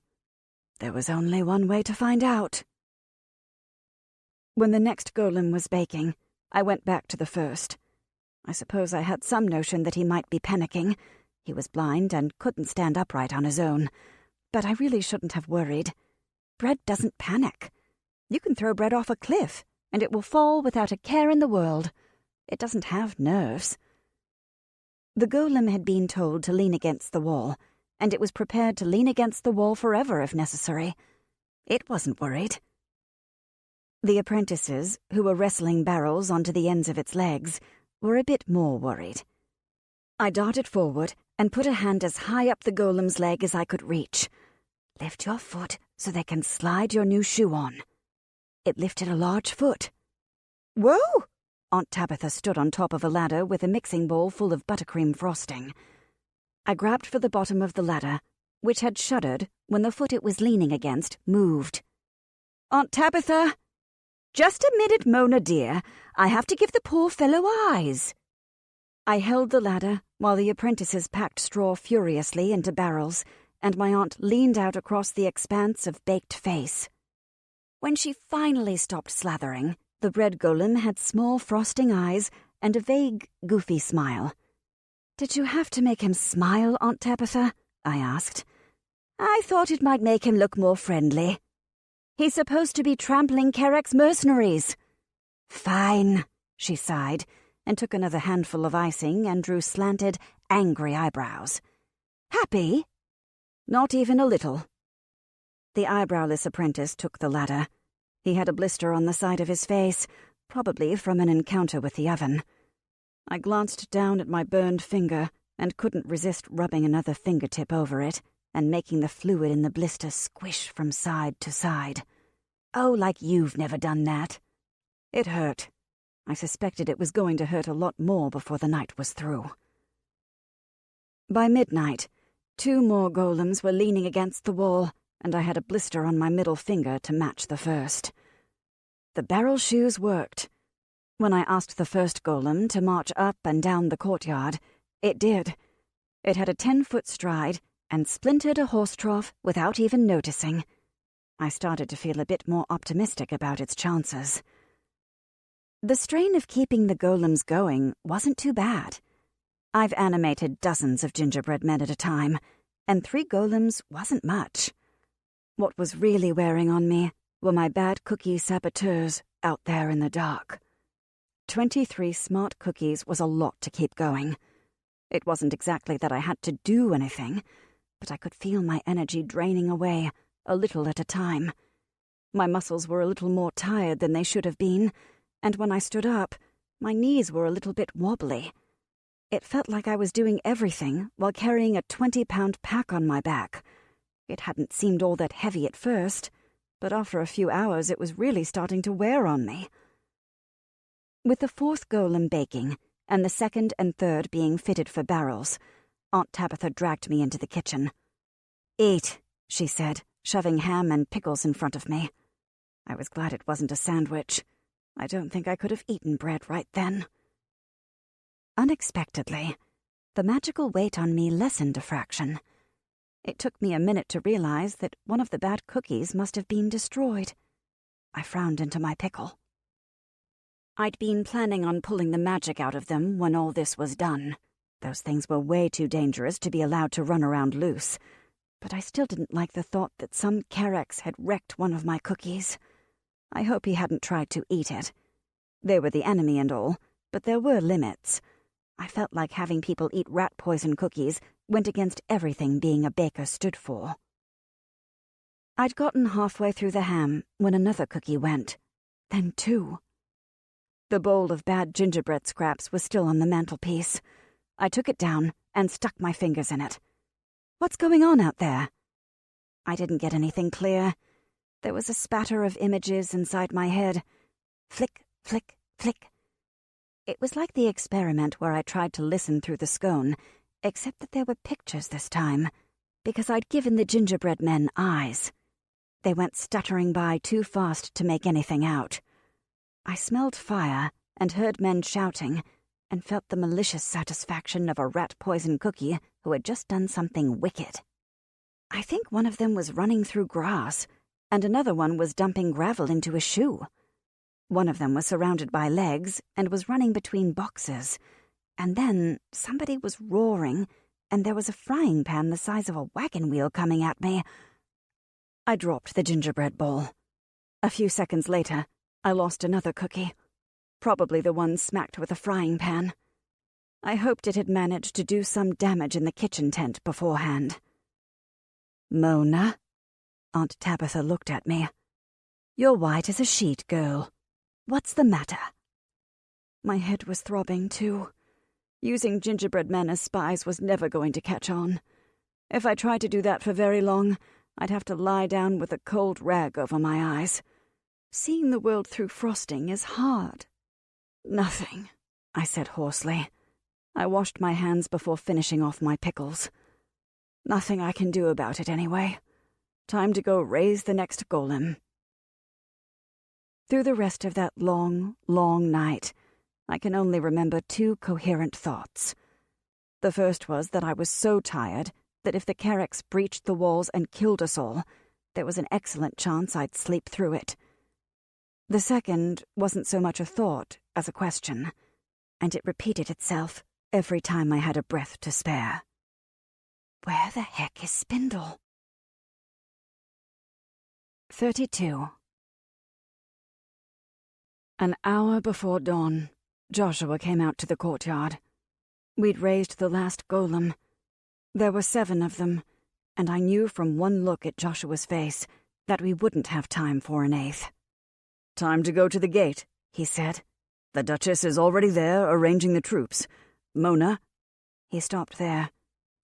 [SPEAKER 1] There was only one way to find out. When the next golem was baking, I went back to the first. I suppose I had some notion that he might be panicking. He was blind and couldn't stand upright on his own. But I really shouldn't have worried. Bread doesn't panic. You can throw bread off a cliff, and it will fall without a care in the world. It doesn't have nerves. The golem had been told to lean against the wall, and it was prepared to lean against the wall forever if necessary. It wasn't worried. The apprentices, who were wrestling barrels onto the ends of its legs, were a bit more worried. I darted forward and put a hand as high up the golem's leg as I could reach. Lift your foot so they can slide your new shoe on. It lifted a large foot. Whoa! Aunt Tabitha stood on top of a ladder with a mixing bowl full of buttercream frosting. I grabbed for the bottom of the ladder, which had shuddered when the foot it was leaning against moved. Aunt Tabitha! Just a minute, Mona dear. I have to give the poor fellow eyes. I held the ladder while the apprentices packed straw furiously into barrels, and my aunt leaned out across the expanse of baked face. When she finally stopped slathering, the bread golem had small frosting eyes and a vague, goofy smile. Did you have to make him smile, Aunt Tabitha? I asked. I thought it might make him look more friendly. He's supposed to be trampling Kerek's mercenaries. Fine, she sighed, and took another handful of icing and drew slanted, angry eyebrows. Happy? Not even a little. The eyebrowless apprentice took the ladder. He had a blister on the side of his face, probably from an encounter with the oven. I glanced down at my burned finger and couldn't resist rubbing another fingertip over it and making the fluid in the blister squish from side to side. Oh, like you've never done that. It hurt. I suspected it was going to hurt a lot more before the night was through. By midnight, 2 more golems were leaning against the wall, and I had a blister on my middle finger to match the first. The barrel shoes worked. When I asked the first golem to march up and down the courtyard, it did. It had a 10-foot stride and splintered a horse trough without even noticing. I started to feel a bit more optimistic about its chances. The strain of keeping the golems going wasn't too bad. I've animated dozens of gingerbread men at a time, and 3 golems wasn't much. What was really wearing on me were my bad cookie saboteurs out there in the dark. 23 smart cookies was a lot to keep going. It wasn't exactly that I had to do anything, but I could feel my energy draining away, a little at a time. My muscles were a little more tired than they should have been, and when I stood up, my knees were a little bit wobbly. It felt like I was doing everything while carrying a 20-pound pack on my back. It hadn't seemed all that heavy at first, but after a few hours it was really starting to wear on me. With the 4th golem baking, and the 2nd and 3rd being fitted for barrels, Aunt Tabitha dragged me into the kitchen. Eat, she said, shoving ham and pickles in front of me. I was glad it wasn't a sandwich. I don't think I could have eaten bread right then. Unexpectedly, the magical weight on me lessened a fraction. It took me a minute to realize that one of the bad cookies must have been destroyed. I frowned into my pickle. I'd been planning on pulling the magic out of them when all this was done. Those things were way too dangerous to be allowed to run around loose. But I still didn't like the thought that some Kerex had wrecked one of my cookies. I hope he hadn't tried to eat it. They were the enemy and all, but there were limits. I felt like having people eat rat poison cookies went against everything being a baker stood for. I'd gotten halfway through the ham when another cookie went. Then 2. The bowl of bad gingerbread scraps was still on the mantelpiece. I took it down and stuck my fingers in it. What's going on out there? I didn't get anything clear. There was a spatter of images inside my head. Flick, flick, flick. It was like the experiment where I tried to listen through the scone, except that there were pictures this time, because I'd given the gingerbread men eyes. They went stuttering by too fast to make anything out. I smelled fire and heard men shouting, and felt the malicious satisfaction of a rat-poison cookie who had just done something wicked. I think one of them was running through grass, and another one was dumping gravel into a shoe. One of them was surrounded by legs and was running between boxes. And then somebody was roaring, and there was a frying pan the size of a wagon wheel coming at me. I dropped the gingerbread bowl. A few seconds later, I lost another cookie, probably the one smacked with a frying pan. I hoped it had managed to do some damage in the kitchen tent beforehand. "Mona?" Aunt Tabitha looked at me. "You're white as a sheet, girl. What's the matter?" My head was throbbing, too. Using gingerbread men as spies was never going to catch on. If I tried to do that for very long, I'd have to lie down with a cold rag over my eyes. Seeing the world through frosting is hard. "Nothing," I said hoarsely. I washed my hands before finishing off my pickles. "Nothing I can do about it anyway. Time to go raise the next golem." Through the rest of that long, long night, I can only remember two coherent thoughts. The first was that I was so tired that if the Carracks breached the walls and killed us all, there was an excellent chance I'd sleep through it. The second wasn't so much a thought as a question, and it repeated itself every time I had a breath to spare. Where the heck is Spindle? 32. An hour before dawn, Joshua came out to the courtyard. We'd raised the last golem. There were 7 of them, and I knew from one look at Joshua's face that we wouldn't have time for an 8th. "Time to go to the gate," he said. "The Duchess is already there, arranging the troops. Mona—" He stopped there,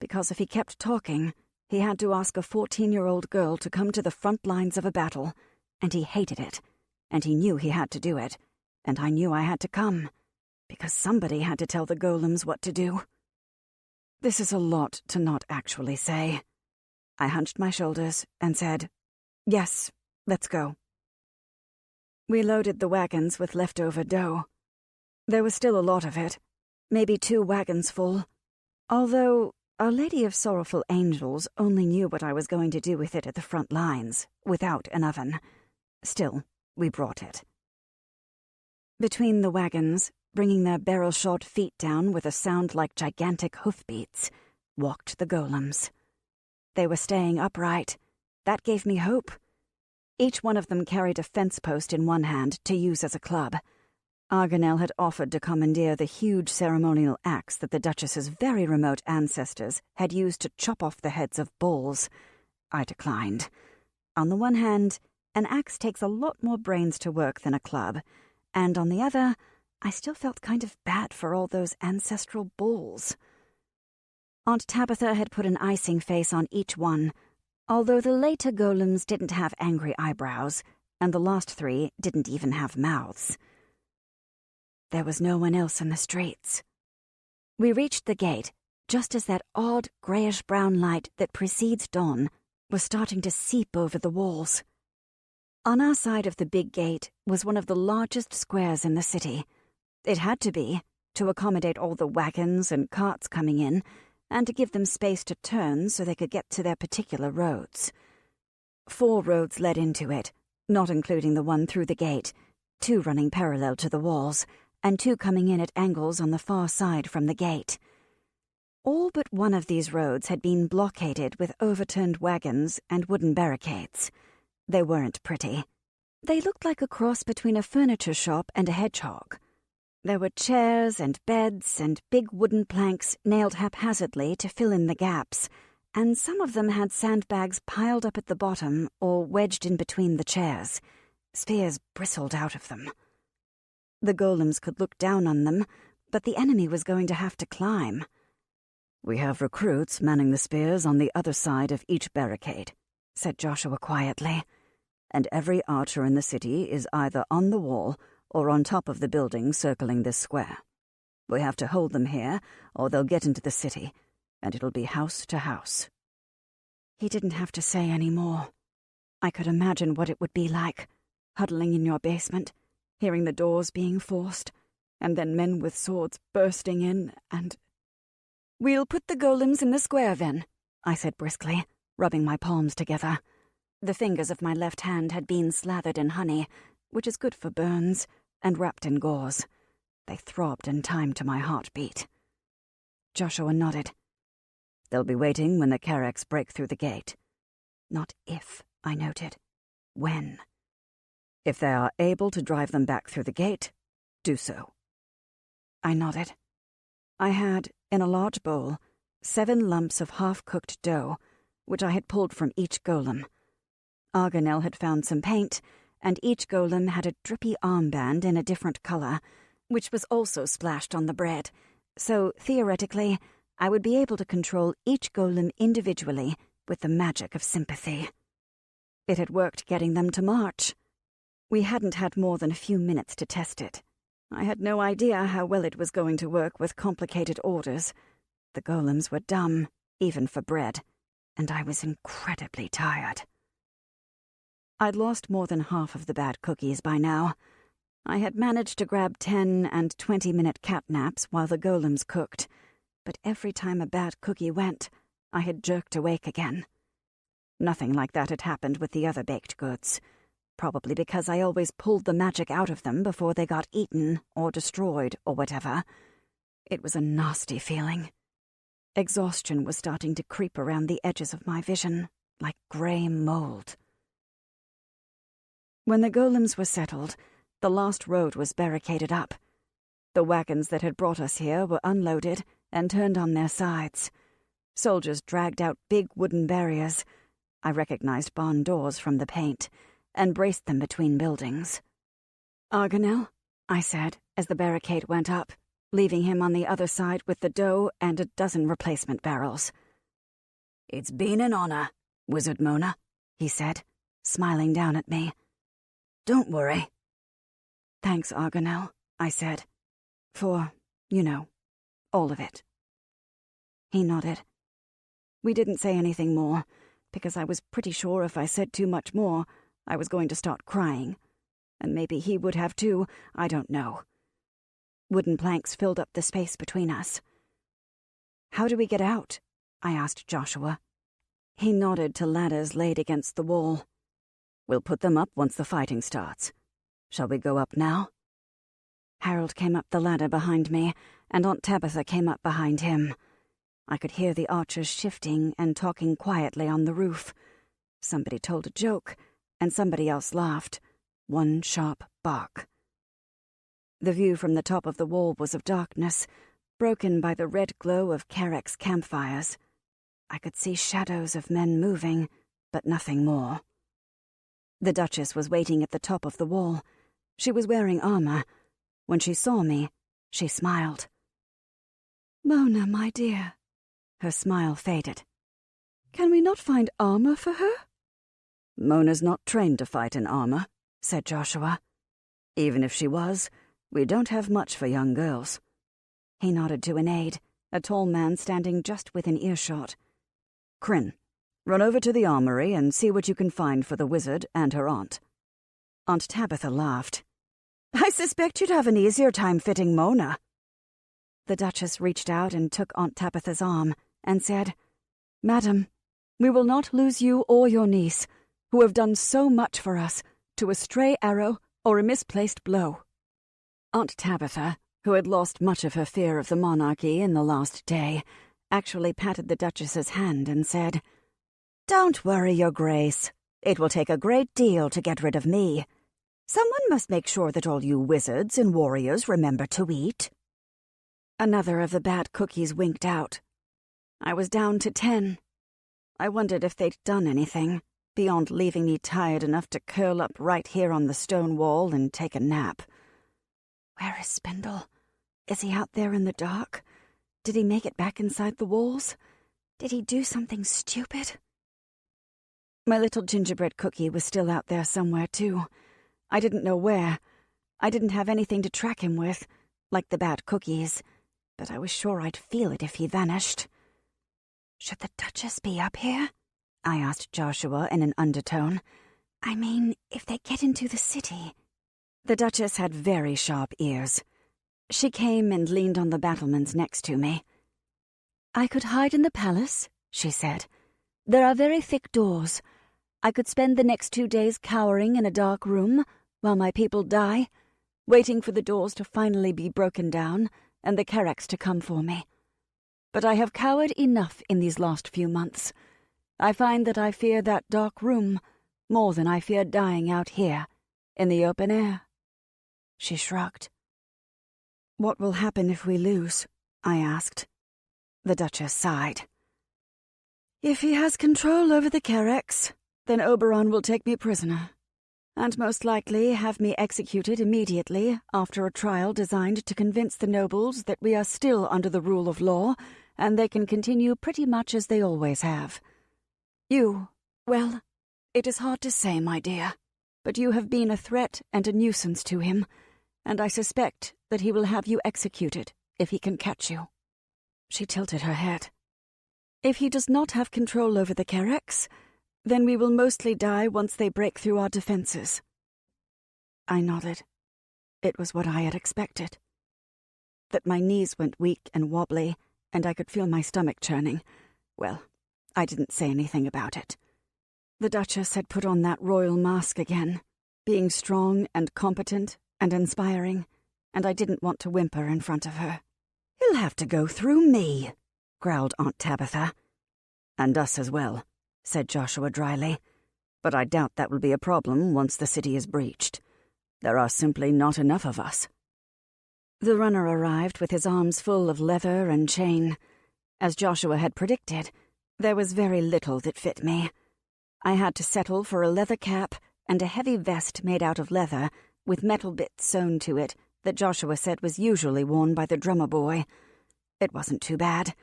[SPEAKER 1] because if he kept talking, he had to ask a 14-year-old girl to come to the front lines of a battle, and he hated it, and he knew he had to do it, and I knew I had to come, because somebody had to tell the golems what to do. This is a lot to not actually say. I hunched my shoulders and said, "Yes, let's go." We loaded the wagons with leftover dough. There was still a lot of it, maybe 2 wagons full, although Our Lady of Sorrowful Angels only knew what I was going to do with it at the front lines, without an oven. Still, we brought it. Between the wagons, bringing their barrel-shod feet down with a sound like gigantic hoofbeats, walked the golems. They were staying upright. That gave me hope. Each one of them carried a fence post in one hand to use as a club. Arganel had offered to commandeer the huge ceremonial axe that the Duchess's very remote ancestors had used to chop off the heads of bulls. I declined. On the one hand, an axe takes a lot more brains to work than a club, and on the other, I still felt kind of bad for all those ancestral bulls. Aunt Tabitha had put an icing face on each one, although the later golems didn't have angry eyebrows, and the last 3 didn't even have mouths. There was no one else in the streets. We reached the gate just as that odd grayish-brown light that precedes dawn was starting to seep over the walls. On our side of the big gate was one of the largest squares in the city. It had to be, to accommodate all the wagons and carts coming in, and to give them space to turn so they could get to their particular roads. 4 roads led into it, not including the one through the gate, 2 running parallel to the walls, and 2 coming in at angles on the far side from the gate. All but one of these roads had been blockaded with overturned wagons and wooden barricades. They weren't pretty. They looked like a cross between a furniture shop and a hedgehog. There were chairs and beds and big wooden planks nailed haphazardly to fill in the gaps, and some of them had sandbags piled up at the bottom or wedged in between the chairs. Spears bristled out of them. The golems could look down on them, but the enemy was going to have to climb. "We have recruits manning the spears on the other side of each barricade," said Joshua quietly, "and every archer in the city is either on the wall or on top of the building circling this square. We have to hold them here, or they'll get into the city, and it'll be house to house." He didn't have to say any more. I could imagine what it would be like, huddling in your basement, hearing the doors being forced, and then men with swords bursting in, and... "We'll put the golems in the square, then," I said briskly, rubbing my palms together. The fingers of my left hand had been slathered in honey, which is good for burns, and wrapped in gauze. They throbbed in time to my heartbeat. Joshua nodded. They'll be waiting when the Carracks break through the gate. Not if, I noted. When. If they are able to drive them back through the gate, do so. I nodded. I had, in a large bowl, 7 lumps of half-cooked dough, which I had pulled from each golem. Argonel had found some paint, and each golem had a drippy armband in a different color, which was also splashed on the bread, so theoretically I would be able to control each golem individually with the magic of sympathy. It had worked getting them to march. We hadn't had more than a few minutes to test it. I had no idea how well it was going to work with complicated orders. The golems were dumb, even for bread, and I was incredibly tired. I'd lost more than half of the bad cookies by now. I had managed to grab 10 and 20-minute cat naps while the golems cooked, but every time a bad cookie went, I had jerked awake again. Nothing like that had happened with the other baked goods, probably because I always pulled the magic out of them before they got eaten or destroyed or whatever. It was a nasty feeling. Exhaustion was starting to creep around the edges of my vision, like grey mold. When the golems were settled, the last road was barricaded up. The wagons that had brought us here were unloaded and turned on their sides. Soldiers dragged out big wooden barriers. I recognized barn doors from the paint, and braced them between buildings. Argonel, I said as the barricade went up, leaving him on the other side with the dough and a dozen replacement barrels.
[SPEAKER 3] It's been an honor, Wizard Mona, he said, smiling down at me. Don't worry.
[SPEAKER 1] Thanks, Argonel, I said, for, all of it. He nodded. We didn't say anything more, because I was pretty sure if I said too much more, I was going to start crying. And maybe he would have too, I don't know. Wooden planks filled up the space between us. How do we get out? I asked Joshua. He nodded to ladders laid against the wall. We'll put them up once the fighting starts. Shall we go up now? Harold came up the ladder behind me, and Aunt Tabitha came up behind him. I could hear the archers shifting and talking quietly on the roof. Somebody told a joke, and somebody else laughed. One sharp bark. The view from the top of the wall was of darkness, broken by the red glow of Carrack's campfires. I could see shadows of men moving, but nothing more. The Duchess was waiting at the top of the wall. She was wearing armor. When she saw me, she smiled. "Mona, my dear." Her smile faded. "Can we not find armor for her?" "Mona's not trained to fight in armor," said Joshua. "Even if she was, we don't have much for young girls." He nodded to an aide, a tall man standing just within earshot. "Kryn, run over to the armory and see what you can find for the wizard and her aunt." Aunt Tabitha laughed. "I suspect you'd have an easier time fitting Mona." The Duchess reached out and took Aunt Tabitha's arm and said, "Madam, we will not lose you or your niece, who have done so much for us, to a stray arrow or a misplaced blow." Aunt Tabitha, who had lost much of her fear of the monarchy in the last day, actually patted the Duchess's hand and said, "Don't worry, Your Grace. It will take a great deal to get rid of me. Someone must make sure that all you wizards and warriors remember to eat." Another of the bad cookies winked out. I was down to 10. I wondered if they'd done anything, beyond leaving me tired enough to curl up right here on the stone wall and take a nap. Where is Spindle? Is he out there in the dark? Did he make it back inside the walls? Did he do something stupid? My little gingerbread cookie was still out there somewhere, too. I didn't know where. I didn't have anything to track him with, like the bad cookies, but I was sure I'd feel it if he vanished. "Should the Duchess be up here?" I asked Joshua in an undertone. "I mean, if they get into the city." The Duchess had very sharp ears. She came and leaned on the battlements next to me. "I could hide in the palace," she said. "There are very thick doors. I could spend the next 2 days cowering in a dark room, while my people die, waiting for the doors to finally be broken down and the Carracks to come for me. But I have cowered enough in these last few months. I find that I fear that dark room more than I fear dying out here, in the open air." She shrugged. "What will happen if we lose?" I asked. The Duchess sighed. "If he has control over the Carracks, then Oberon will take me prisoner, and most likely have me executed immediately after a trial designed to convince the nobles that we are still under the rule of law and they can continue pretty much as they always have. Well, it is hard to say, my dear, but you have been a threat and a nuisance to him, and I suspect that he will have you executed if he can catch you." She tilted her head. "If he does not have control over the Carracks, then we will mostly die once they break through our defenses." I nodded. It was what I had expected. That my knees went weak and wobbly, and I could feel my stomach churning. Well, I didn't say anything about it. The Duchess had put on that royal mask again, being strong and competent and inspiring, and I didn't want to whimper in front of her.
[SPEAKER 3] "He'll have to go through me," growled Aunt Tabitha.
[SPEAKER 2] "And us as well," said Joshua dryly. "But I doubt that will be a problem once the city is breached. There are simply not enough of us."
[SPEAKER 1] The runner arrived with his arms full of leather and chain. As Joshua had predicted, there was very little that fit me. I had to settle for a leather cap and a heavy vest made out of leather with metal bits sewn to it that Joshua said was usually worn by the drummer boy. It wasn't too bad.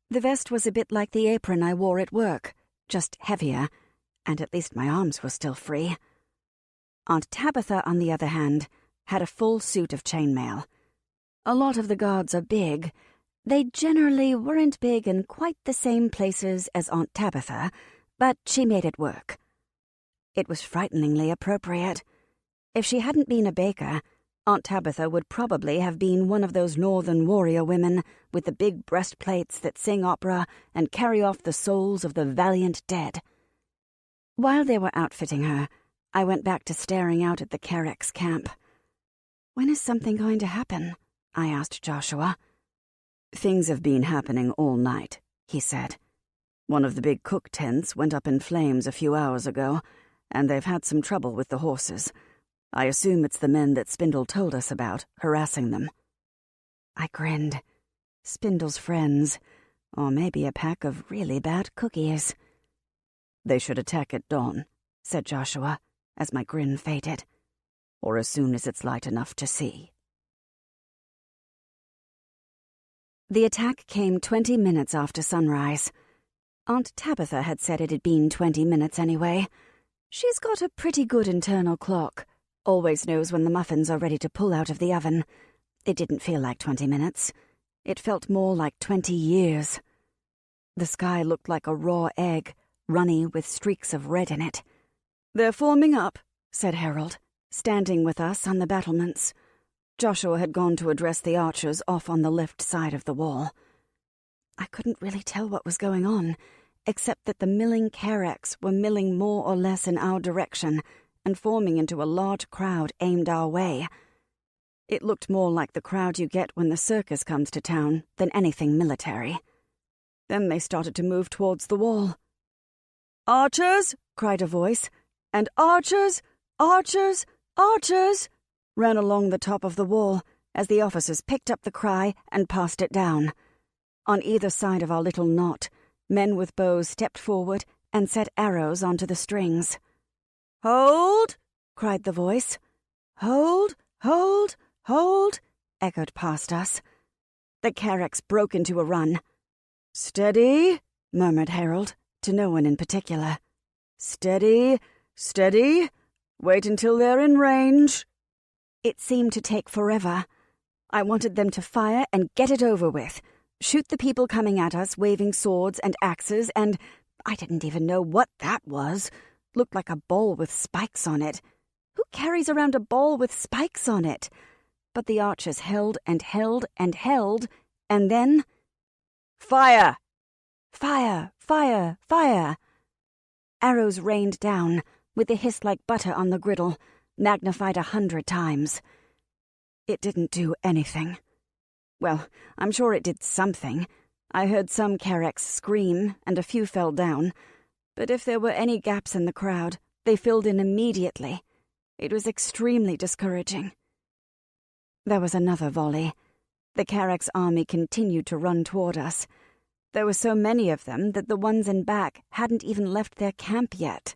[SPEAKER 1] The vest was a bit like the apron I wore at work, just heavier, and at least my arms were still free. Aunt Tabitha, on the other hand, had a full suit of chainmail. A lot of the guards are big. They generally weren't big in quite the same places as Aunt Tabitha, but she made it work. It was frighteningly appropriate. If she hadn't been a baker, Aunt Tabitha would probably have been one of those northern warrior women with the big breastplates that sing opera and carry off the souls of the valiant dead. While they were outfitting her, I went back to staring out at the Carracks camp. "When is something going to happen?" I asked Joshua.
[SPEAKER 2] "Things have been happening all night," he said. "One of the big cook tents went up in flames a few hours ago, and they've had some trouble with the horses. I assume it's the men that Spindle told us about, harassing them."
[SPEAKER 1] I grinned. Spindle's friends, or maybe a pack of really bad cookies.
[SPEAKER 2] "They should attack at dawn," said Joshua, as my grin faded. "Or as soon as it's light enough to see."
[SPEAKER 1] The attack came 20 minutes after sunrise. Aunt Tabitha had said it had been 20 minutes anyway. She's got a pretty good internal clock. Always knows when the muffins are ready to pull out of the oven. It didn't feel like 20 minutes. It felt more like 20 years. The sky looked like a raw egg, runny with streaks of red in it. "They're forming up," said Harold, standing with us on the battlements. Joshua had gone to address the archers off on the left side of the wall. I couldn't really tell what was going on, except that the milling Carracks were milling more or less in our direction and forming into a large crowd aimed our way. It looked more like the crowd you get when the circus comes to town than anything military. Then they started to move towards the wall. "Archers!" cried a voice, and "Archers! Archers! Archers!" ran along the top of the wall as the officers picked up the cry and passed it down. On either side of our little knot, men with bows stepped forward and set arrows onto the strings. "Hold!" cried the voice. "Hold! Hold! Hold!" echoed past us. The Carracks broke into a run. "Steady!" murmured Harold, to no one in particular. "Steady! Steady! Wait until they're in range." It seemed to take forever. I wanted them to fire and get it over with. Shoot the people coming at us waving swords and axes and I didn't even know what that was. Looked like a ball with spikes on it. Who carries around a ball with spikes on it? But the archers held and held and held, and then... "Fire! Fire! Fire! Fire!" Arrows rained down, with the hiss like butter on the griddle, magnified 100 times. It didn't do anything. Well, I'm sure it did something. I heard some Carex scream, and a few fell down. But if there were any gaps in the crowd, they filled in immediately. It was extremely discouraging. There was another volley. The Carex army continued to run toward us. There were so many of them that the ones in back hadn't even left their camp yet.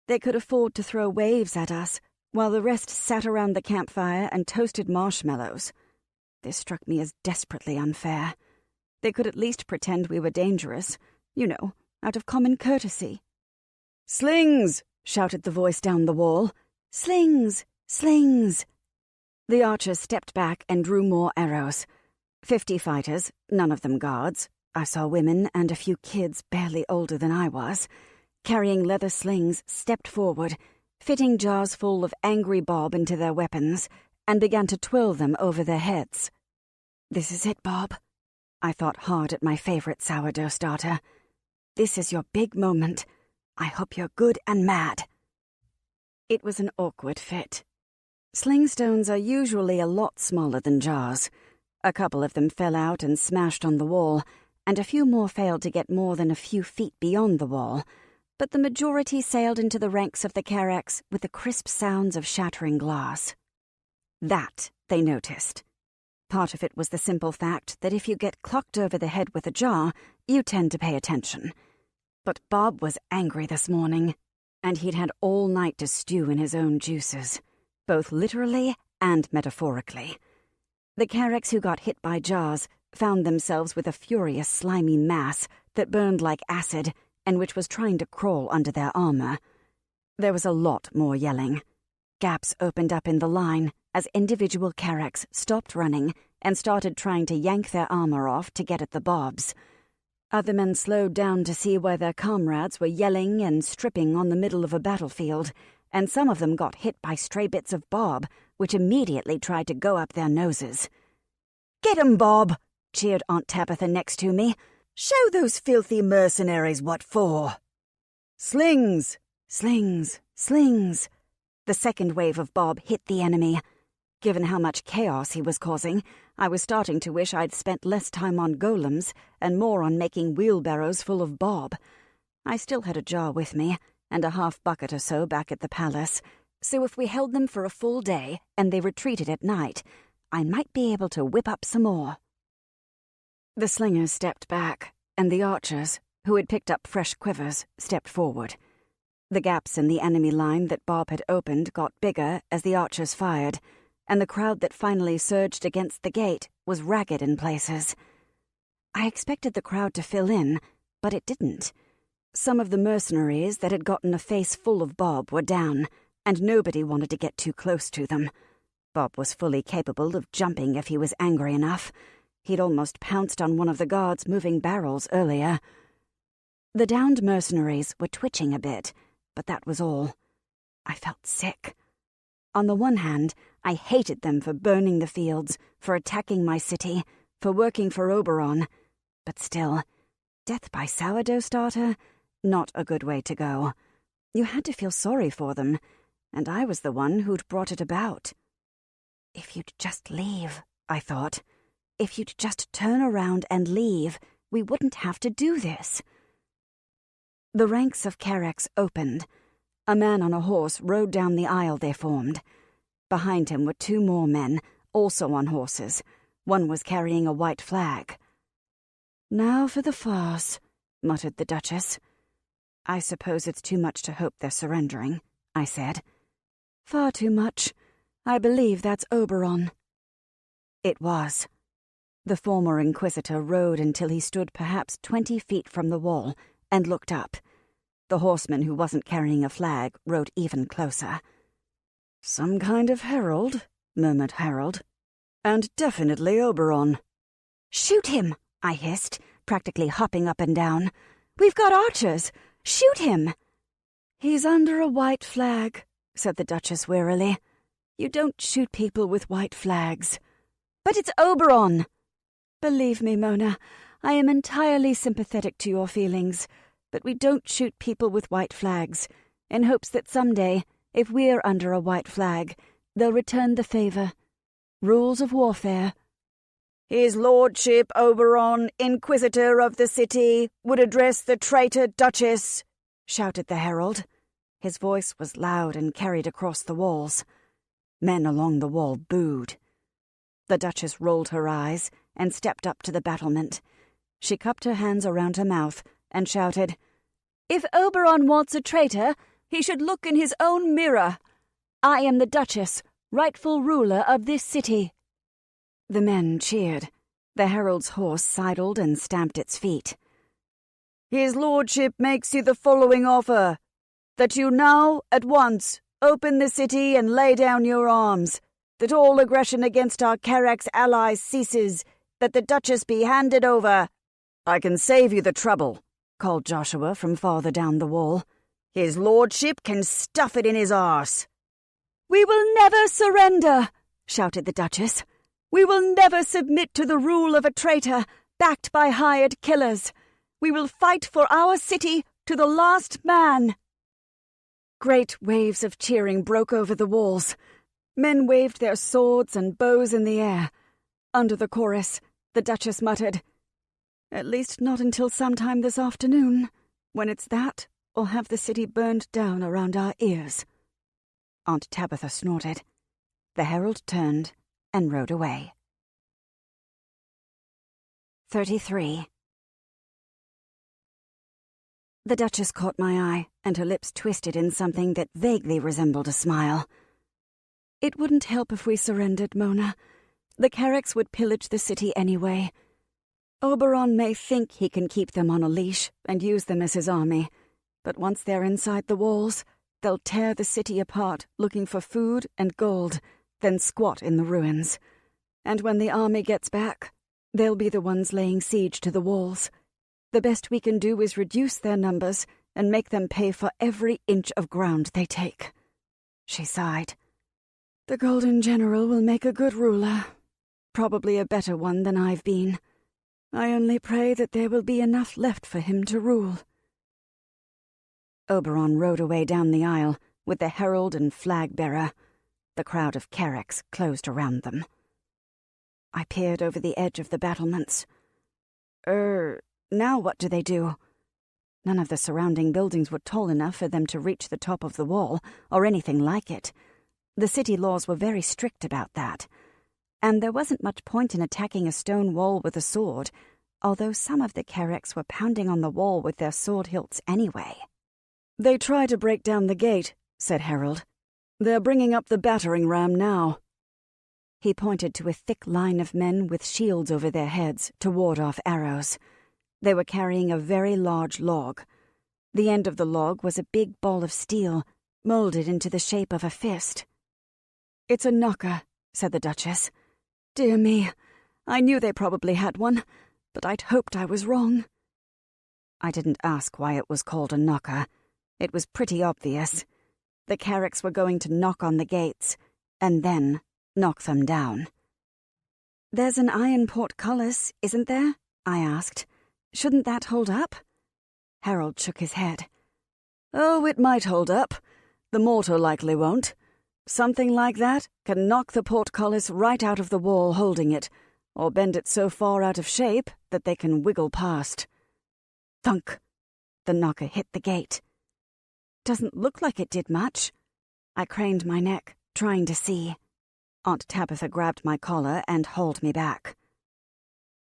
[SPEAKER 1] They could afford to throw waves at us, while the rest sat around the campfire and toasted marshmallows. This struck me as desperately unfair. They could at least pretend we were dangerous, out of common courtesy. "Slings!" shouted the voice down the wall. "Slings! Slings!" The archers stepped back and drew more arrows. 50 fighters, none of them guards. I saw women and a few kids barely older than I was, carrying leather slings, stepped forward, fitting jars full of angry Bob into their weapons, and began to twirl them over their heads. "This is it, Bob." I thought hard at my favorite sourdough starter. "This is your big moment. I hope you're good and mad." It was an awkward fit. Sling stones are usually a lot smaller than jars. A couple of them fell out and smashed on the wall, and a few more failed to get more than a few feet beyond the wall, but the majority sailed into the ranks of the Carex with the crisp sounds of shattering glass. That they noticed. Part of it was the simple fact that if you get clocked over the head with a jar, you tend to pay attention. But Bob was angry this morning, and he'd had all night to stew in his own juices, both literally and metaphorically. The Carex who got hit by jars found themselves with a furious slimy mass that burned like acid and which was trying to crawl under their armor. There was a lot more yelling. Gaps opened up in the line as individual Carex stopped running and started trying to yank their armor off to get at the Bobs. Other men slowed down to see where their comrades were yelling and stripping on the middle of a battlefield, and some of them got hit by stray bits of Bob, which immediately tried to go up their noses. "Get 'em, Bob!" cheered Aunt Tabitha next to me. "Show those filthy mercenaries what for." "Slings! Slings! Slings!" The second wave of Bob hit the enemy. Given how much chaos he was causing, I was starting to wish I'd spent less time on golems and more on making wheelbarrows full of Bob. I still had a jar with me, and a half bucket or so back at the palace, so if we held them for a full day and they retreated at night, I might be able to whip up some more. The slingers stepped back, and the archers, who had picked up fresh quivers, stepped forward. The gaps in the enemy line that Bob had opened got bigger as the archers fired, and the crowd that finally surged against the gate was ragged in places. I expected the crowd to fill in, but it didn't. Some of the mercenaries that had gotten a face full of Bob were down, and nobody wanted to get too close to them. Bob was fully capable of jumping if he was angry enough. He'd almost pounced on one of the guards moving barrels earlier. The downed mercenaries were twitching a bit, but that was all. I felt sick. On the one hand, I hated them for burning the fields, for attacking my city, for working for Oberon. But still, death by sourdough starter? Not a good way to go. You had to feel sorry for them, and I was the one who'd brought it about. If you'd just leave, I thought. If you'd just turn around and leave, we wouldn't have to do this. The ranks of Carex opened. A man on a horse rode down the aisle they formed. Behind him were 2 more men, also on horses. One was carrying a white flag. "Now for the farce," muttered the Duchess. "I suppose it's too much to hope they're surrendering," I said. "Far too much. I believe that's Oberon." It was. The former Inquisitor rode until he stood perhaps 20 feet from the wall and looked up. The horseman who wasn't carrying a flag rode even closer. "Some kind of herald," murmured Harold. "And definitely Oberon." "Shoot him," I hissed, practically hopping up and down. "We've got archers. Shoot him." "He's under a white flag," said the Duchess wearily. "You don't shoot people with white flags." "But it's Oberon." "Believe me, Mona, I am entirely sympathetic to your feelings, but we don't shoot people with white flags, in hopes that someday, If we're under a white flag, they'll return the favour. Rules of warfare.
[SPEAKER 2] His Lordship Oberon, Inquisitor of the city, would address the traitor Duchess, shouted the herald.
[SPEAKER 1] His voice was loud and carried across the walls. Men along the wall booed. The Duchess rolled her eyes and stepped up to the battlement. She cupped her hands around her mouth and shouted, "If Oberon wants a traitor, he should look in his own mirror. I am the Duchess, rightful ruler of this city." The men cheered. The herald's horse sidled and stamped its feet.
[SPEAKER 2] His Lordship makes you the following offer, that you now, at once, open the city and lay down your arms, that all aggression against our Carax allies ceases, that the Duchess be handed over.
[SPEAKER 3] I can save you the trouble, called Joshua from farther down the wall. His Lordship can stuff it in his arse.
[SPEAKER 1] "We will never surrender," shouted the Duchess. "We will never submit to the rule of a traitor, backed by hired killers. We will fight for our city to the last man." Great waves of cheering broke over the walls. Men waved their swords and bows in the air. Under the chorus, the Duchess muttered, "At least not until sometime this afternoon. When it's that, or have the city burned down around our ears." Aunt Tabitha snorted. The herald turned and rode away. 33. The Duchess caught my eye, and her lips twisted in something that vaguely resembled a smile. "It wouldn't help if we surrendered, Mona. The Carax would pillage the city anyway. Oberon may think he can keep them on a leash and use them as his army, but once they're inside the walls, they'll tear the city apart looking for food and gold, then squat in the ruins. And when the army gets back, they'll be the ones laying siege to the walls. The best we can do is reduce their numbers and make them pay for every inch of ground they take." She sighed. "The Golden General will make a good ruler, probably a better one than I've been. I only pray that there will be enough left for him to rule." Oberon rode away down the aisle with the herald and flag-bearer. The crowd of Carax closed around them. I peered over the edge of the battlements. Now what do they do? None of the surrounding buildings were tall enough for them to reach the top of the wall, or anything like it. The city laws were very strict about that. And there wasn't much point in attacking a stone wall with a sword, although some of the Carax were pounding on the wall with their sword hilts anyway. "They try to break down the gate," said Harold. "They're bringing up the battering ram now." He pointed to a thick line of men with shields over their heads to ward off arrows. They were carrying a very large log. The end of the log was a big ball of steel, molded into the shape of a fist. "It's a knocker," said the Duchess. "Dear me, I knew they probably had one, but I'd hoped I was wrong." I didn't ask why it was called a knocker. It was pretty obvious. The Carax were going to knock on the gates, and then knock them down. "There's an iron portcullis, isn't there?" I asked. "Shouldn't that hold up?" Harold shook his head. "Oh, it might hold up. The mortar likely won't. Something like that can knock the portcullis right out of the wall holding it, or bend it so far out of shape that they can wiggle past." Thunk! The knocker hit the gate. Doesn't look like it did much. I craned my neck, trying to see. Aunt Tabitha grabbed my collar and hauled me back.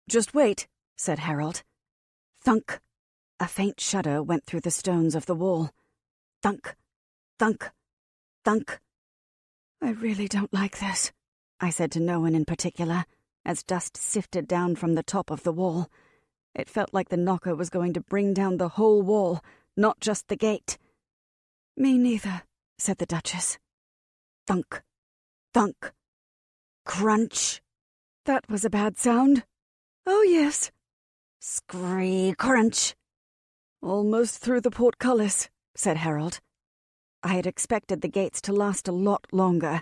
[SPEAKER 1] "Just wait," said Harold. Thunk! A faint shudder went through the stones of the wall. Thunk! Thunk! Thunk! "I really don't like this," I said to no one in particular, as dust sifted down from the top of the wall. It felt like the knocker was going to bring down the whole wall, not just the gate. "Me neither," said the Duchess. Thunk! Thunk! Crunch! That was a bad sound. "Oh, yes." Scree crunch! "Almost through the portcullis," said Harold. I had expected the gates to last a lot longer.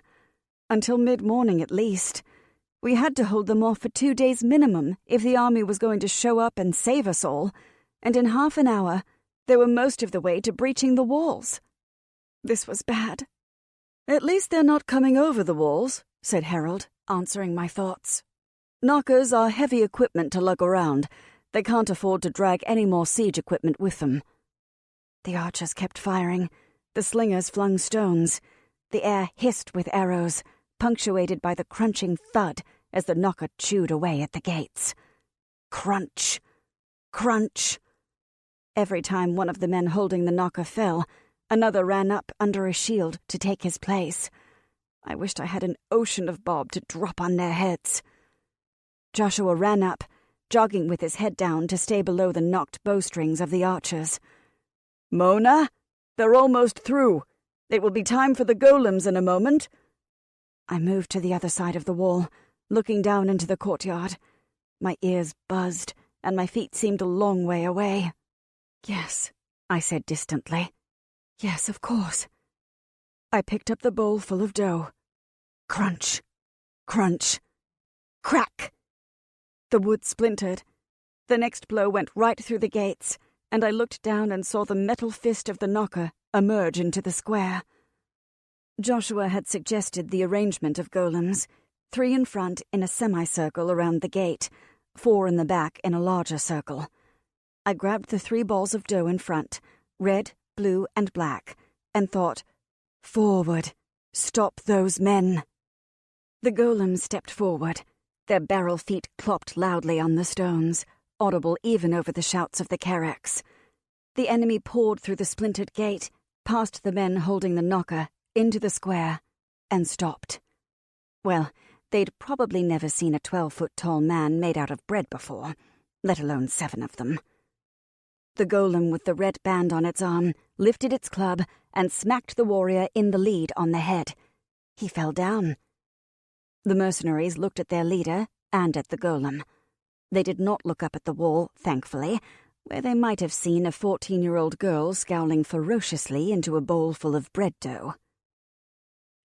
[SPEAKER 1] Until mid-morning at least. We had to hold them off for 2 days minimum if the army was going to show up and save us all, and in half an hour they were most of the way to breaching the walls. This was bad.
[SPEAKER 2] "At least they're not coming over the walls," said Harold, answering my thoughts. "Knockers are heavy equipment to lug around. They can't afford to drag any more siege equipment with them." The archers kept firing. The slingers flung stones. The air hissed with arrows, punctuated by the crunching thud as the knocker chewed away at the gates. Crunch! Crunch! Every time one of the men holding the knocker fell, another ran up under a shield to take his place. I wished I had an ocean of bob to drop on their heads. Joshua ran up, jogging with his head down to stay below the knocked bowstrings of the archers. "Mona, they're almost through. It will be time for the golems in a moment." I moved to the other side of the wall, looking down into the courtyard. My ears buzzed, and my feet seemed a long way away. "Yes," I said distantly. "Yes, of course." I picked up the bowl full of dough. Crunch! Crunch! Crack! The wood splintered. The next blow went right through the gates, and I looked down and saw the metal fist of the knocker emerge into the square. Joshua had suggested the arrangement of golems, 3 in front in a semicircle around the gate, 4 in the back in a larger circle. I grabbed the 3 balls of dough in front, red, blue, and black, and thought, "Forward! Stop those men!" The golems stepped forward. Their barrel feet clopped loudly on the stones, audible even over the shouts of the Carracks. The enemy poured through the splintered gate, past the men holding the knocker, into the square, and stopped. Well, they'd probably never seen a 12-foot-tall man made out of bread before, let alone 7 of them. The golem with the red band on its arm lifted its club and smacked the warrior in the lead on the head. He fell down. The mercenaries looked at their leader and at the golem. They did not look up at the wall, thankfully, where they might have seen a 14-year-old girl scowling ferociously into a bowl full of bread dough.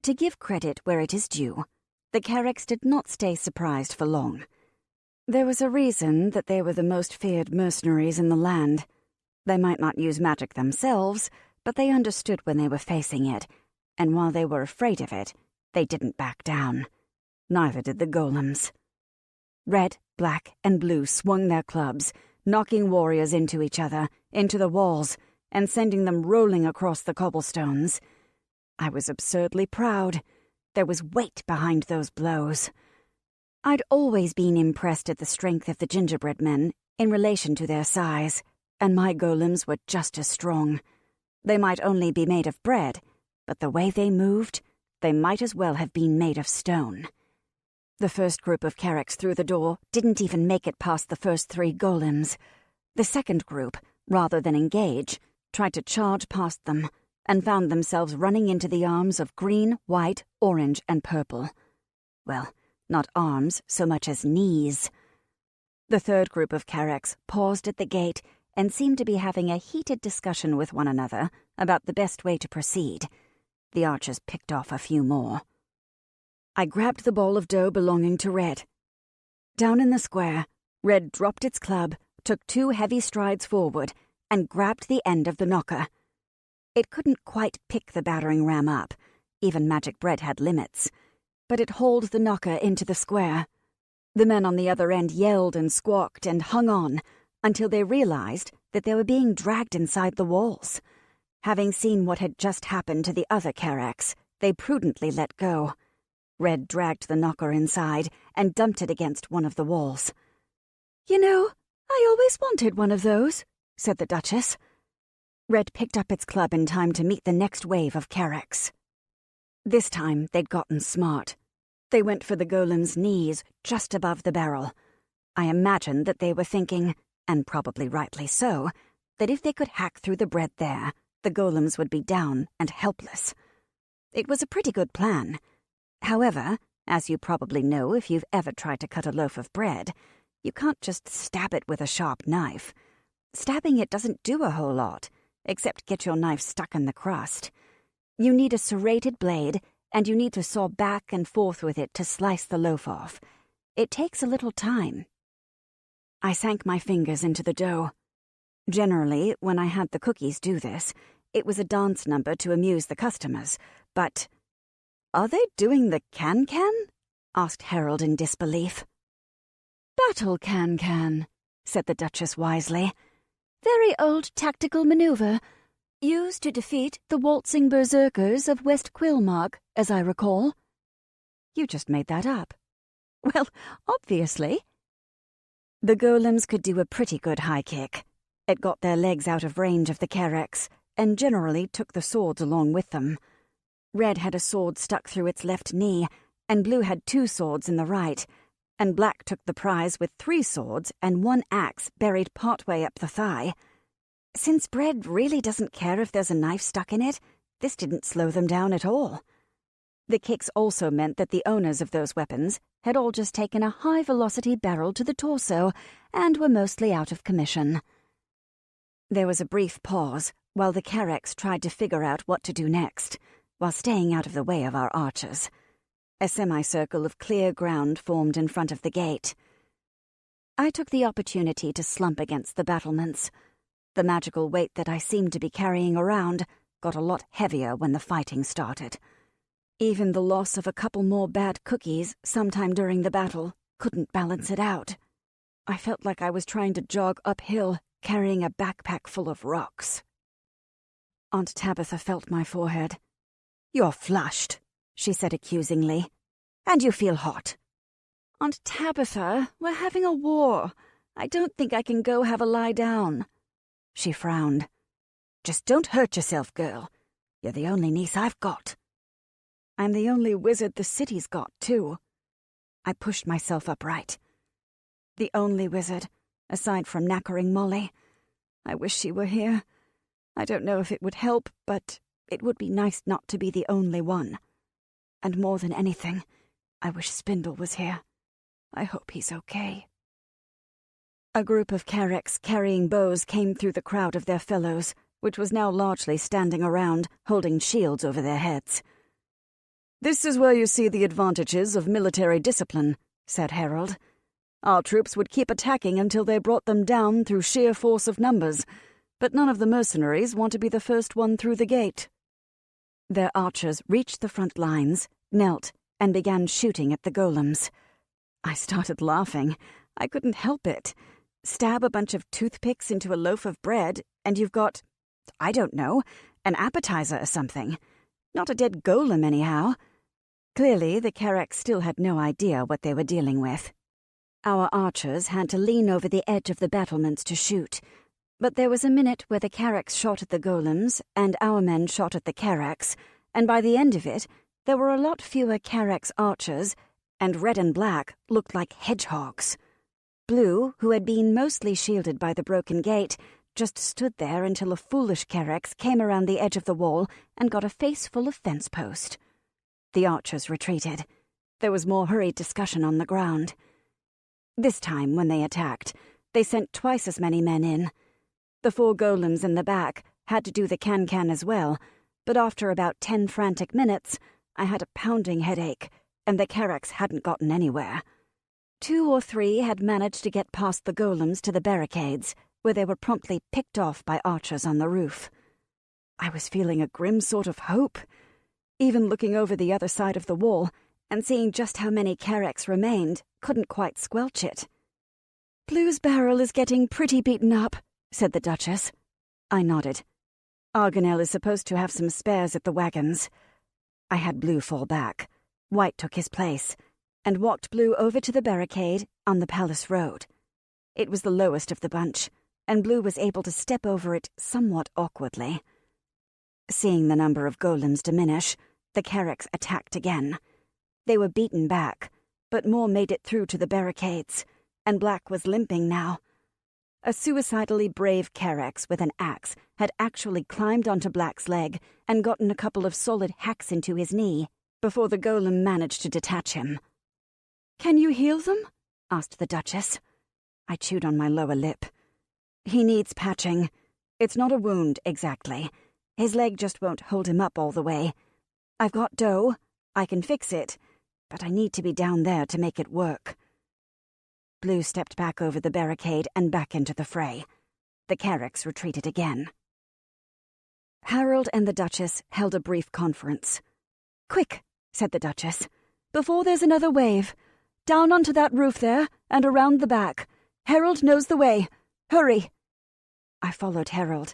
[SPEAKER 2] To give credit where it is due, the Carracks did not stay surprised for long. There was a reason that they were the most feared mercenaries in the land. They might not use magic themselves, but they understood when they were facing it, and while they were afraid of it, they didn't back down. Neither did the golems. Red, black, and blue swung their clubs, knocking warriors into each other, into the walls, and sending them rolling across the cobblestones. I was absurdly proud. There was weight behind those blows. I'd always been impressed at the strength of the gingerbread men in relation to their size, and my golems were just as strong. They might only be made of bread, but the way they moved, they might as well have been made of stone. The first group of Carracks through the door didn't even make it past the first 3 golems. The second group, rather than engage, tried to charge past them, and found themselves running into the arms of green, white, orange, and purple. Well, not arms so much as knees. The third group of Carracks paused at the gate and seemed to be having a heated discussion with one another about the best way to proceed. The archers picked off a few more. I grabbed the ball of dough belonging to Red. Down in the square, Red dropped its club, took 2 heavy strides forward, and grabbed the end of the knocker. It couldn't quite pick the battering ram up. Even magic bread had limits. But it hauled the knocker into the square. The men on the other end yelled and squawked and hung on until they realized that they were being dragged inside the walls. Having seen what had just happened to the other Carracks, they prudently let go. Red dragged the knocker inside and dumped it against one of the walls.
[SPEAKER 1] "You know, I always wanted one of those," said the Duchess.
[SPEAKER 2] Red picked up its club in time to meet the next wave of Carracks. This time they'd gotten smart. They went for the golem's knees just above the barrel. I imagined that they were thinking, and probably rightly so, that if they could hack through the bread there, the golems would be down and helpless. It was a pretty good plan. However, as you probably know if you've ever tried to cut a loaf of bread, you can't just stab it with a sharp knife. Stabbing it doesn't do a whole lot, except get your knife stuck in the crust. You need a serrated blade, and you need to saw back and forth with it to slice the loaf off. It takes a little time. I sank my fingers into the dough. Generally, when I had the cookies do this, it was a dance number to amuse the customers, but
[SPEAKER 1] Are they doing the can-can? Asked Harold in disbelief.
[SPEAKER 4] Battle can-can, said the Duchess wisely. Very old tactical maneuver, used to defeat the waltzing berserkers of West Quillmark, as I recall.
[SPEAKER 1] You just made that up. Well, obviously. The golems could do a pretty good high kick. It got their legs out of range of the Carex, and generally took the swords along with them. Red had a sword stuck through its left knee, and Blue had 2 swords in the right, and Black took the prize with 3 swords and 1 axe buried partway up the thigh. Since bread really doesn't care if there's a knife stuck in it, this didn't slow them down at all. The kicks also meant that the owners of those weapons had all just taken a high-velocity barrel to the torso and were mostly out of commission. There was a brief pause while the Carex tried to figure out what to do next, while staying out of the way of our archers. A semicircle of clear ground formed in front of the gate. I took the opportunity to slump against the battlements. The magical weight that I seemed to be carrying around got a lot heavier when the fighting started. Even the loss of a couple more bad cookies sometime during the battle couldn't balance it out. I felt like I was trying to jog uphill, carrying a backpack full of rocks. Aunt Tabitha felt my forehead. "You're flushed," she said accusingly. "And you feel hot." "Aunt Tabitha, we're having a war. I don't think I can go have a lie down." She frowned. "Just don't hurt yourself, girl. You're the only niece I've got." "I'm the only wizard the city's got, too." I pushed myself upright. "The only wizard, aside from knackering Molly. I wish she were here. I don't know if it would help, but it would be nice not to be the only one. And more than anything, I wish Spindle was here. I hope he's okay." A group of Carex carrying bows came through the crowd of their fellows, which was now largely standing around, holding shields over their heads. "This is where you see the advantages of military discipline," said Harold. "Our troops would keep attacking until they brought them down through sheer force of numbers, but none of the mercenaries want to be the first one through the gate." Their archers reached the front lines, knelt, and began shooting at the golems. I started laughing. I couldn't help it. Stab a bunch of toothpicks into a loaf of bread, and you've got, I don't know, an appetizer or something. Not a dead golem, anyhow. Clearly, the Carex still had no idea what they were dealing with. Our archers had to lean over the edge of the battlements to shoot, but there was a minute where the Carex shot at the golems and our men shot at the Carex, and by the end of it, there were a lot fewer Carex archers, and Red and Black looked like hedgehogs. Blue, who had been mostly shielded by the broken gate, just stood there until a foolish Carex came around the edge of the wall and got a face full of fence post. The archers retreated. There was more hurried discussion on the ground. This time, when they attacked, they sent twice as many men in. The 4 golems in the back had to do the can-can as well, but after about 10 frantic minutes, I had a pounding headache, and the Carex hadn't gotten anywhere. 2 or 3 had managed to get past the golems to the barricades, where they were promptly picked off by archers on the roof. I was feeling a grim sort of hope. Even looking over the other side of the wall and seeing just how many Carex remained couldn't quite squelch it. "Blue's barrel is getting pretty beaten up," said the Duchess. I nodded. Argonel is supposed to have some spares at the wagons. I had Blue fall back. White took his place, and walked Blue over to the barricade on the Palace Road. It was the lowest of the bunch, and Blue was able to step over it somewhat awkwardly. Seeing the number of golems diminish, the Carex attacked again. They were beaten back, but more made it through to the barricades, and Black was limping now. A suicidally brave Carex with an axe had actually climbed onto Black's leg and gotten a couple of solid hacks into his knee before the golem managed to detach him. "Can you heal them?" asked the Duchess. I chewed on my lower lip. "He needs patching. It's not a wound, exactly. His leg just won't hold him up all the way. I've got dough. I can fix it, but I need to be down there to make it work." Blue stepped back over the barricade and back into the fray. The Carex retreated again. Harold and the Duchess held a brief conference. "Quick," said the Duchess. "Before there's another wave. Down onto that roof there, and around the back. Harold knows the way. Hurry!" I followed Harold.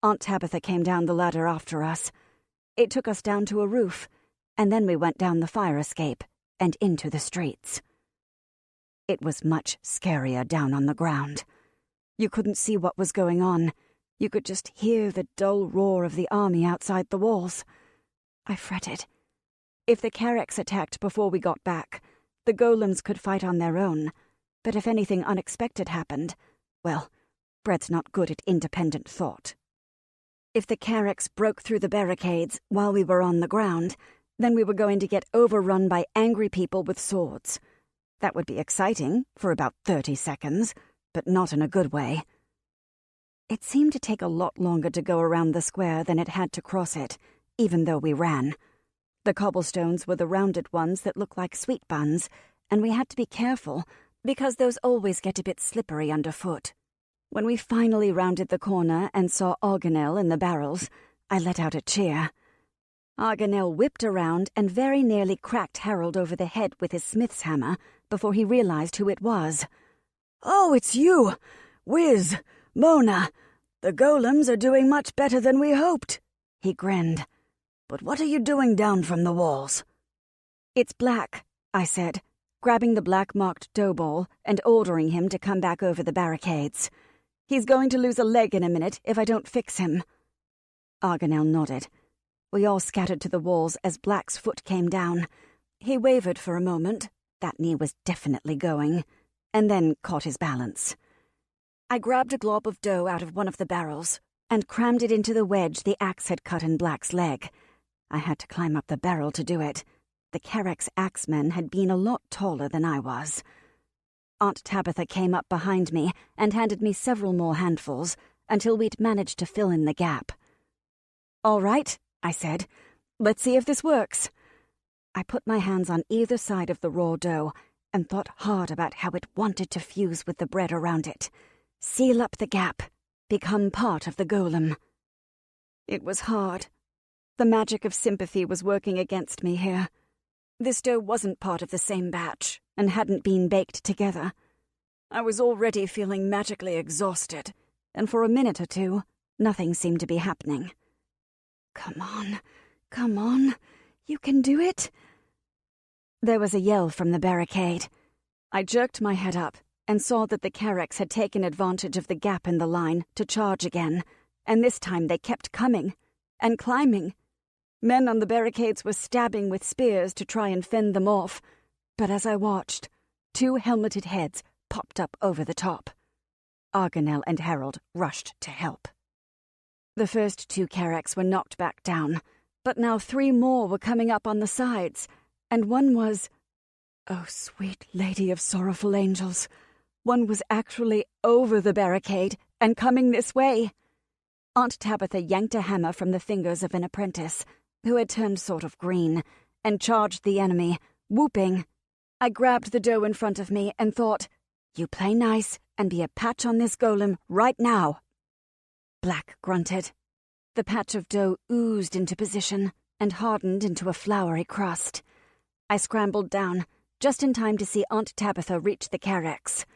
[SPEAKER 1] Aunt Tabitha came down the ladder after us. It took us down to a roof, and then we went down the fire escape and into the streets. It was much scarier down on the ground. You couldn't see what was going on. You could just hear the dull roar of the army outside the walls. I fretted. If the Carracks attacked before we got back, the golems could fight on their own. But if anything unexpected happened, well, Bread's not good at independent thought. If the Carracks broke through the barricades while we were on the ground, then we were going to get overrun by angry people with swords. That would be exciting for about 30 seconds, but not in a good way. It seemed to take a lot longer to go around the square than it had to cross it, even though we ran. The cobblestones were the rounded ones that look like sweet buns, and we had to be careful, because those always get a bit slippery underfoot. When we finally rounded the corner and saw Arganel in the barrels, I let out a cheer. Arganel whipped around and very nearly cracked Harold over the head with his smith's hammer before he realized who it was.
[SPEAKER 2] "Oh, it's you! Wiz! Mona! The golems are doing much better than we hoped," he grinned. "But what are you doing down from the walls?"
[SPEAKER 1] "It's Black," I said, grabbing the black-marked dough ball and ordering him to come back over the barricades. "He's going to lose a leg in a minute if I don't fix him." Arganel nodded. We all scattered to the walls as Black's foot came down. He wavered for a moment, that knee was definitely going, and then caught his balance. I grabbed a glob of dough out of one of the barrels and crammed it into the wedge the axe had cut in Black's leg. I had to climb up the barrel to do it. The Carrack's axemen had been a lot taller than I was. Aunt Tabitha came up behind me and handed me several more handfuls until we'd managed to fill in the gap. "All right," I said. "Let's see if this works." I put my hands on either side of the raw dough and thought hard about how it wanted to fuse with the bread around it. Seal up the gap. Become part of the golem. It was hard. The magic of sympathy was working against me here. This dough wasn't part of the same batch and hadn't been baked together. I was already feeling magically exhausted, and for a minute or two, nothing seemed to be happening. Come on, you can do it." There was a yell from the barricade. I jerked my head up and saw that the Carracks had taken advantage of the gap in the line to charge again, and this time they kept coming and climbing. Men on the barricades were stabbing with spears to try and fend them off, but as I watched, 2 helmeted heads popped up over the top. Arganel and Harold rushed to help. The first 2 Carracks were knocked back down, but now 3 more were coming up on the sides, and one was... Oh, sweet Lady of Sorrowful Angels! One was actually over the barricade and coming this way. Aunt Tabitha yanked a hammer from the fingers of an apprentice, who had turned sort of green, and charged the enemy, whooping. I grabbed the dough in front of me and thought, "You play nice and be a patch on this golem right now." Black grunted. The patch of dough oozed into position and hardened into a floury crust. I scrambled down, just in time to see Aunt Tabitha reach the Carracks.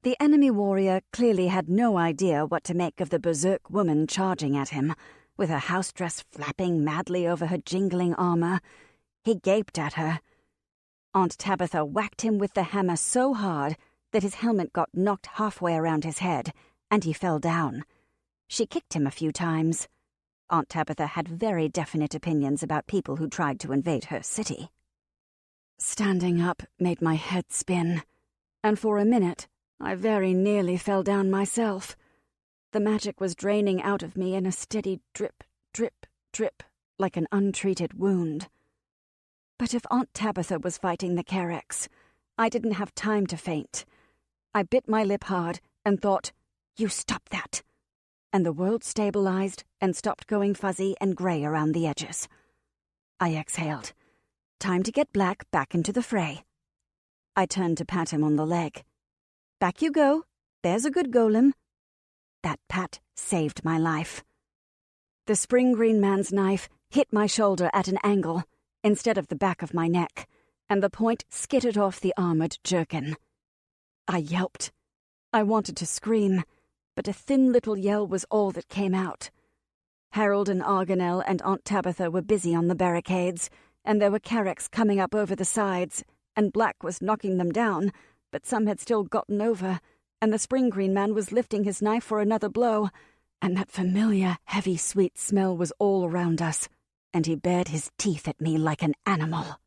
[SPEAKER 1] The enemy warrior clearly had no idea what to make of the berserk woman charging at him, with her house dress flapping madly over her jingling armor. He gaped at her. Aunt Tabitha whacked him with the hammer so hard that his helmet got knocked halfway around his head, and he fell down. She kicked him a few times. Aunt Tabitha had very definite opinions about people who tried to invade her city. Standing up made my head spin, and for a minute I very nearly fell down myself. The magic was draining out of me in a steady drip, drip, drip, like an untreated wound. But if Aunt Tabitha was fighting the Carracks, I didn't have time to faint. I bit my lip hard and thought, "You stop that!" And the world stabilized and stopped going fuzzy and grey around the edges. I exhaled. Time to get Black back into the fray. I turned to pat him on the leg. "Back you go. There's a good golem." That pat saved my life. The spring green man's knife hit my shoulder at an angle, instead of the back of my neck, and the point skittered off the armoured jerkin. I yelped. I wanted to scream, but a thin little yell was all that came out. Harold and Arganel and Aunt Tabitha were busy on the barricades, and there were carracks coming up over the sides, and Black was knocking them down, but some had still gotten over, and the Spring Green Man was lifting his knife for another blow, and that familiar, heavy, sweet smell was all around us, and he bared his teeth at me like an animal.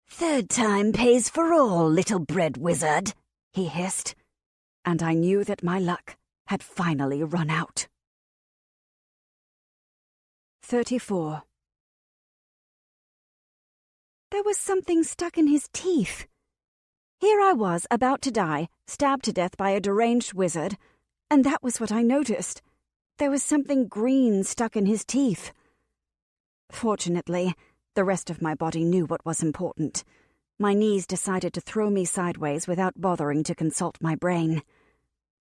[SPEAKER 3] "Third time pays for all, little bread wizard," he hissed,
[SPEAKER 1] and I knew that my luck had finally run out. 34. There was something stuck in his teeth. Here I was, about to die, stabbed to death by a deranged wizard, and that was what I noticed. There was something green stuck in his teeth. Fortunately, the rest of my body knew what was important. My knees decided to throw me sideways without bothering to consult my brain.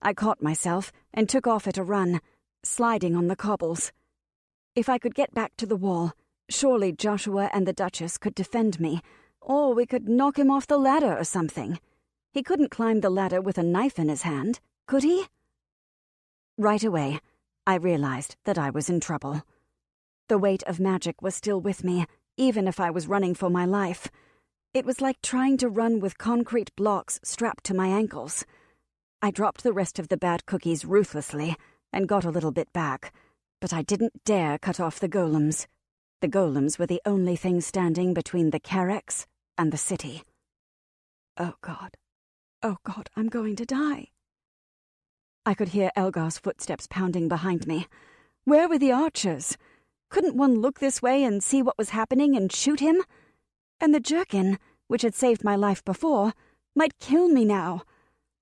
[SPEAKER 1] I caught myself and took off at a run, sliding on the cobbles. If I could get back to the wall, surely Joshua and the Duchess could defend me, or we could knock him off the ladder or something. He couldn't climb the ladder with a knife in his hand, could he? Right away, I realized that I was in trouble. The weight of magic was still with me, even if I was running for my life. It was like trying to run with concrete blocks strapped to my ankles. I dropped the rest of the bad cookies ruthlessly and got a little bit back, but I didn't dare cut off the golems. The golems were the only thing standing between the carracks and the city. Oh God, I'm going to die. I could hear Elgar's footsteps pounding behind me. Where were the archers? Couldn't one look this way and see what was happening and shoot him? And the jerkin, which had saved my life before, might kill me now.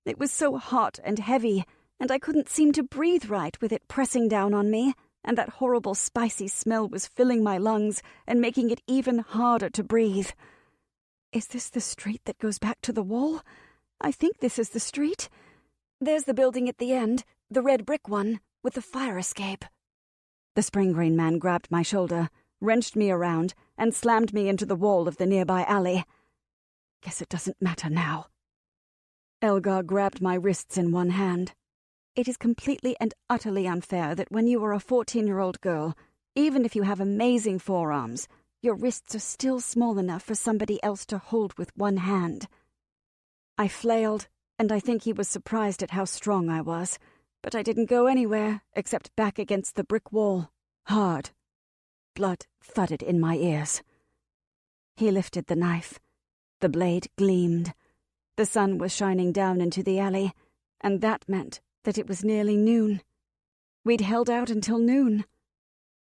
[SPEAKER 1] It was so hot and heavy, and I couldn't seem to breathe right with it pressing down on me, and that horrible spicy smell was filling my lungs and making it even harder to breathe. Is this the street that goes back to the wall? I think this is the street. There's the building at the end, the red brick one, with the fire escape. The Spring Green Man grabbed my shoulder, wrenched me around, and slammed me into the wall of the nearby alley. Guess it doesn't matter now. Elgar grabbed my wrists in one hand. It is completely and utterly unfair that when you are a 14-year-old girl, even if you have amazing forearms, your wrists are still small enough for somebody else to hold with one hand. I flailed, and I think he was surprised at how strong I was, but I didn't go anywhere except back against the brick wall, hard. Blood thudded in my ears. He lifted the knife. The blade gleamed. The sun was shining down into the alley, and that meant that it was nearly noon. We'd held out until noon.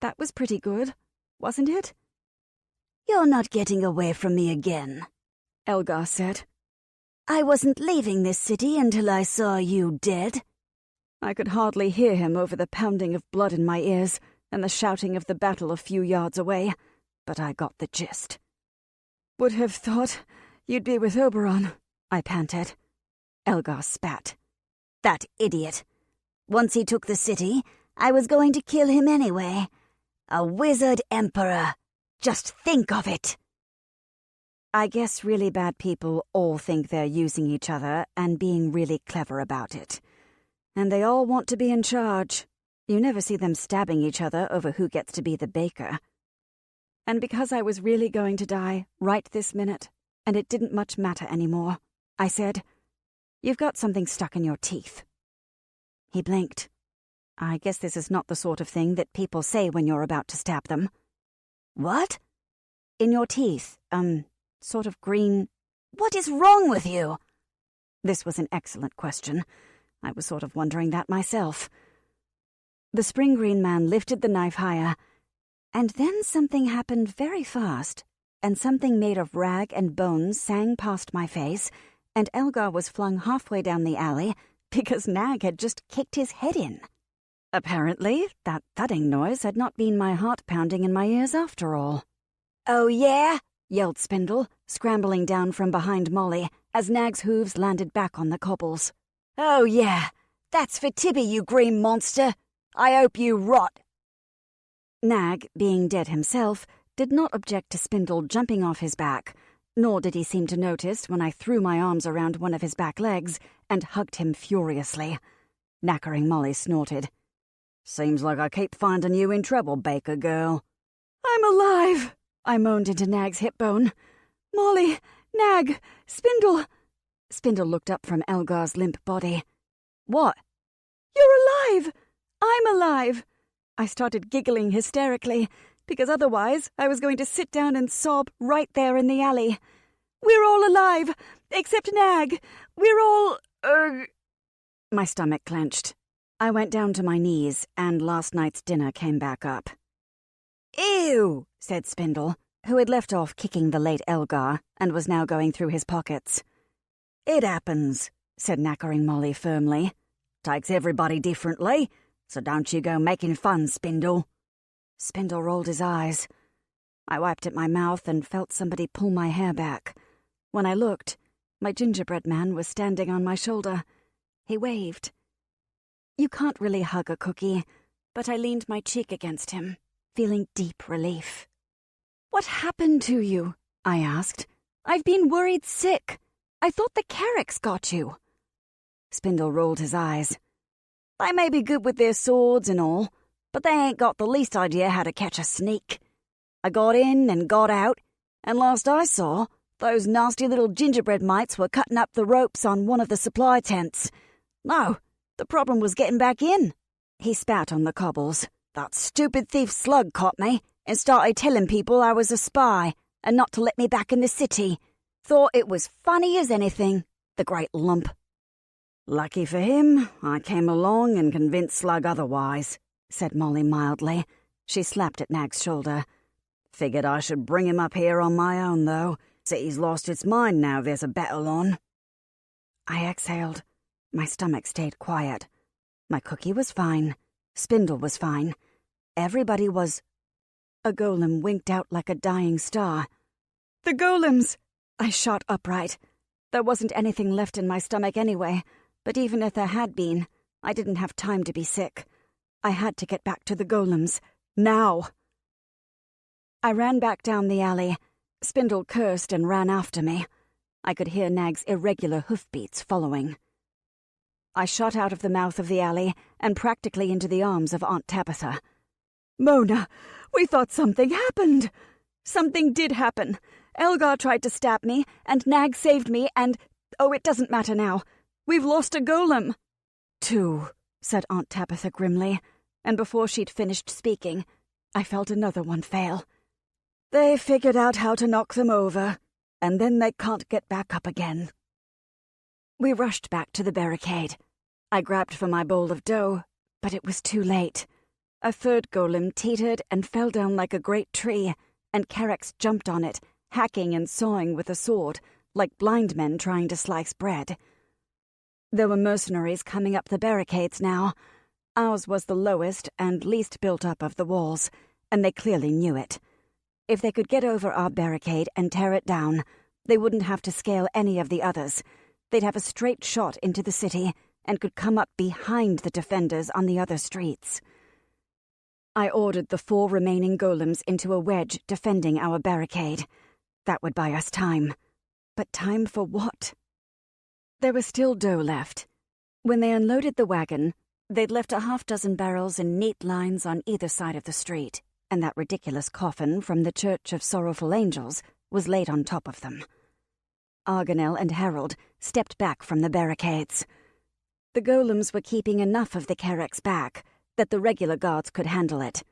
[SPEAKER 1] That was pretty good, wasn't it?
[SPEAKER 3] "You're not getting away from me again,"
[SPEAKER 1] Elgar said.
[SPEAKER 3] "I wasn't leaving this city until I saw you dead."
[SPEAKER 1] I could hardly hear him over the pounding of blood in my ears and the shouting of the battle a few yards away, but I got the gist. "Would have thought you'd be with Oberon," I panted.
[SPEAKER 3] Elgar spat. "That idiot. Once he took the city, I was going to kill him anyway. A wizard emperor. Just think of it."
[SPEAKER 1] I guess really bad people all think they're using each other and being really clever about it. And they all want to be in charge. You never see them stabbing each other over who gets to be the baker. And because I was really going to die right this minute, and it didn't much matter anymore, I said, "You've got something stuck in your teeth." He blinked. I guess this is not the sort of thing that people say when you're about to stab them.
[SPEAKER 3] "What?"
[SPEAKER 1] "In your teeth, sort of green."
[SPEAKER 3] "What is wrong with you?"
[SPEAKER 1] This was an excellent question. I was sort of wondering that myself. The Spring Green Man lifted the knife higher, and then something happened very fast, and something made of rag and bones sang past my face, and Elgar was flung halfway down the alley because Nag had just kicked his head in. Apparently, that thudding noise had not been my heart pounding in my ears after all.
[SPEAKER 3] "Oh, yeah?"
[SPEAKER 1] yelled Spindle, scrambling down from behind Molly as Nag's hooves landed back on the cobbles.
[SPEAKER 3] "Oh, yeah. That's for Tibby, you green monster. I hope you rot."
[SPEAKER 1] Nag, being dead himself, did not object to Spindle jumping off his back, nor did he seem to notice when I threw my arms around one of his back legs and hugged him furiously. Knackering Molly snorted.
[SPEAKER 3] "Seems like I keep finding you in trouble, Baker girl."
[SPEAKER 1] "I'm alive," I moaned into Nag's hip bone. "Molly, Nag, Spindle." Spindle looked up from Elgar's limp body.
[SPEAKER 3] "What?"
[SPEAKER 1] "You're alive! I'm alive!" I started giggling hysterically, because otherwise I was going to sit down and sob right there in the alley. "We're all alive, except Nag. We're all, My stomach clenched. I went down to my knees, and last night's dinner came back up.
[SPEAKER 3] "Ew,"
[SPEAKER 1] said Spindle, who had left off kicking the late Elgar and was now going through his pockets.
[SPEAKER 3] "It happens," said Knackering Molly firmly. "Takes everybody differently, so don't you go making fun, Spindle."
[SPEAKER 1] Spindle rolled his eyes. I wiped at my mouth and felt somebody pull my hair back. When I looked, my gingerbread man was standing on my shoulder. He waved. You can't really hug a cookie, but I leaned my cheek against him, feeling deep relief. "What happened to you?" I asked. "I've been worried sick. I thought the Carricks got you." Spindle rolled his eyes.
[SPEAKER 3] "They may be good with their swords and all, but they ain't got the least idea how to catch a sneak. I got in and got out, and last I saw, those nasty little gingerbread mites were cutting up the ropes on one of the supply tents. No, the problem was getting back in."
[SPEAKER 1] He spat on the cobbles.
[SPEAKER 3] "That stupid thief Slug caught me and started telling people I was a spy and not to let me back in the city. Thought it was funny as anything, the great lump." "Lucky for him, I came along and convinced Slug otherwise," said Molly mildly. She slapped at Nag's shoulder. "Figured I should bring him up here on my own, though. City's lost its mind now there's a battle on."
[SPEAKER 1] I exhaled. My stomach stayed quiet. My cookie was fine. Spindle was fine. Everybody was... A golem winked out like a dying star. "The golems!" I shot upright. There wasn't anything left in my stomach anyway, but even if there had been, I didn't have time to be sick. I had to get back to the golems. Now! I ran back down the alley. Spindle cursed and ran after me. I could hear Nag's irregular hoofbeats following. I shot out of the mouth of the alley and practically into the arms of Aunt Tabitha. "Mona, we thought something happened." "Something did happen. Elgar tried to stab me, and Nag saved me, and... Oh, it doesn't matter now. We've lost a golem." "Two," said Aunt Tabitha grimly, and before she'd finished speaking, I felt another one fail. "They figured out how to knock them over, and then they can't get back up again." We rushed back to the barricade. I grabbed for my bowl of dough, but it was too late. A third golem teetered and fell down like a great tree, and Carricks jumped on it, hacking and sawing with a sword, like blind men trying to slice bread. There were mercenaries coming up the barricades now. Ours was the lowest and least built up of the walls, and they clearly knew it. If they could get over our barricade and tear it down, they wouldn't have to scale any of the others. They'd have a straight shot into the city and could come up behind the defenders on the other streets. I ordered the 4 remaining golems into a wedge defending our barricade. That would buy us time. But time for what? There was still dough left. When they unloaded the wagon, they'd left a 6 barrels in neat lines on either side of the street, and that ridiculous coffin from the Church of Sorrowful Angels was laid on top of them. Argonel and Harold stepped back from the barricades. The golems were keeping enough of the Carricks back that the regular guards could handle it.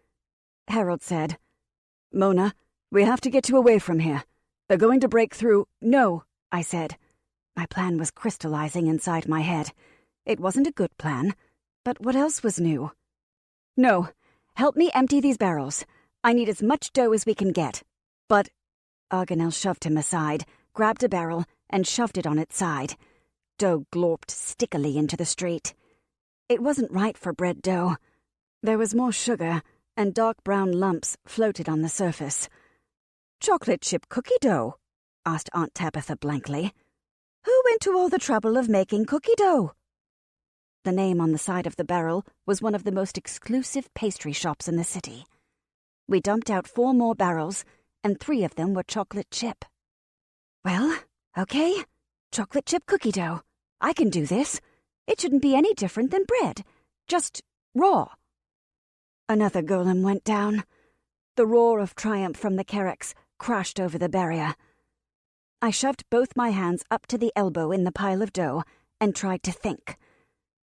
[SPEAKER 1] Harold said, "Mona, we have to get you away from here. They're going to break through—" "No," I said. My plan was crystallizing inside my head. It wasn't a good plan, but what else was new? "No, help me empty these barrels. I need as much dough as we can get. But—" Argonel shoved him aside, grabbed a barrel, and shoved it on its side. Dough glorped stickily into the street. It wasn't right for bread dough. There was more sugar, and dark brown lumps floated on the surface. "Chocolate chip cookie dough?" asked Aunt Tabitha blankly. "Who went to all the trouble of making cookie dough?" The name on the side of the barrel was one of the most exclusive pastry shops in the city. We dumped out 4 more barrels, and 3 of them were chocolate chip. Well, okay, chocolate chip cookie dough. I can do this. It shouldn't be any different than bread, just raw. Another golem went down. The roar of triumph from the Kereks crashed over the barrier. I shoved both my hands up to the elbow in the pile of dough and tried to think.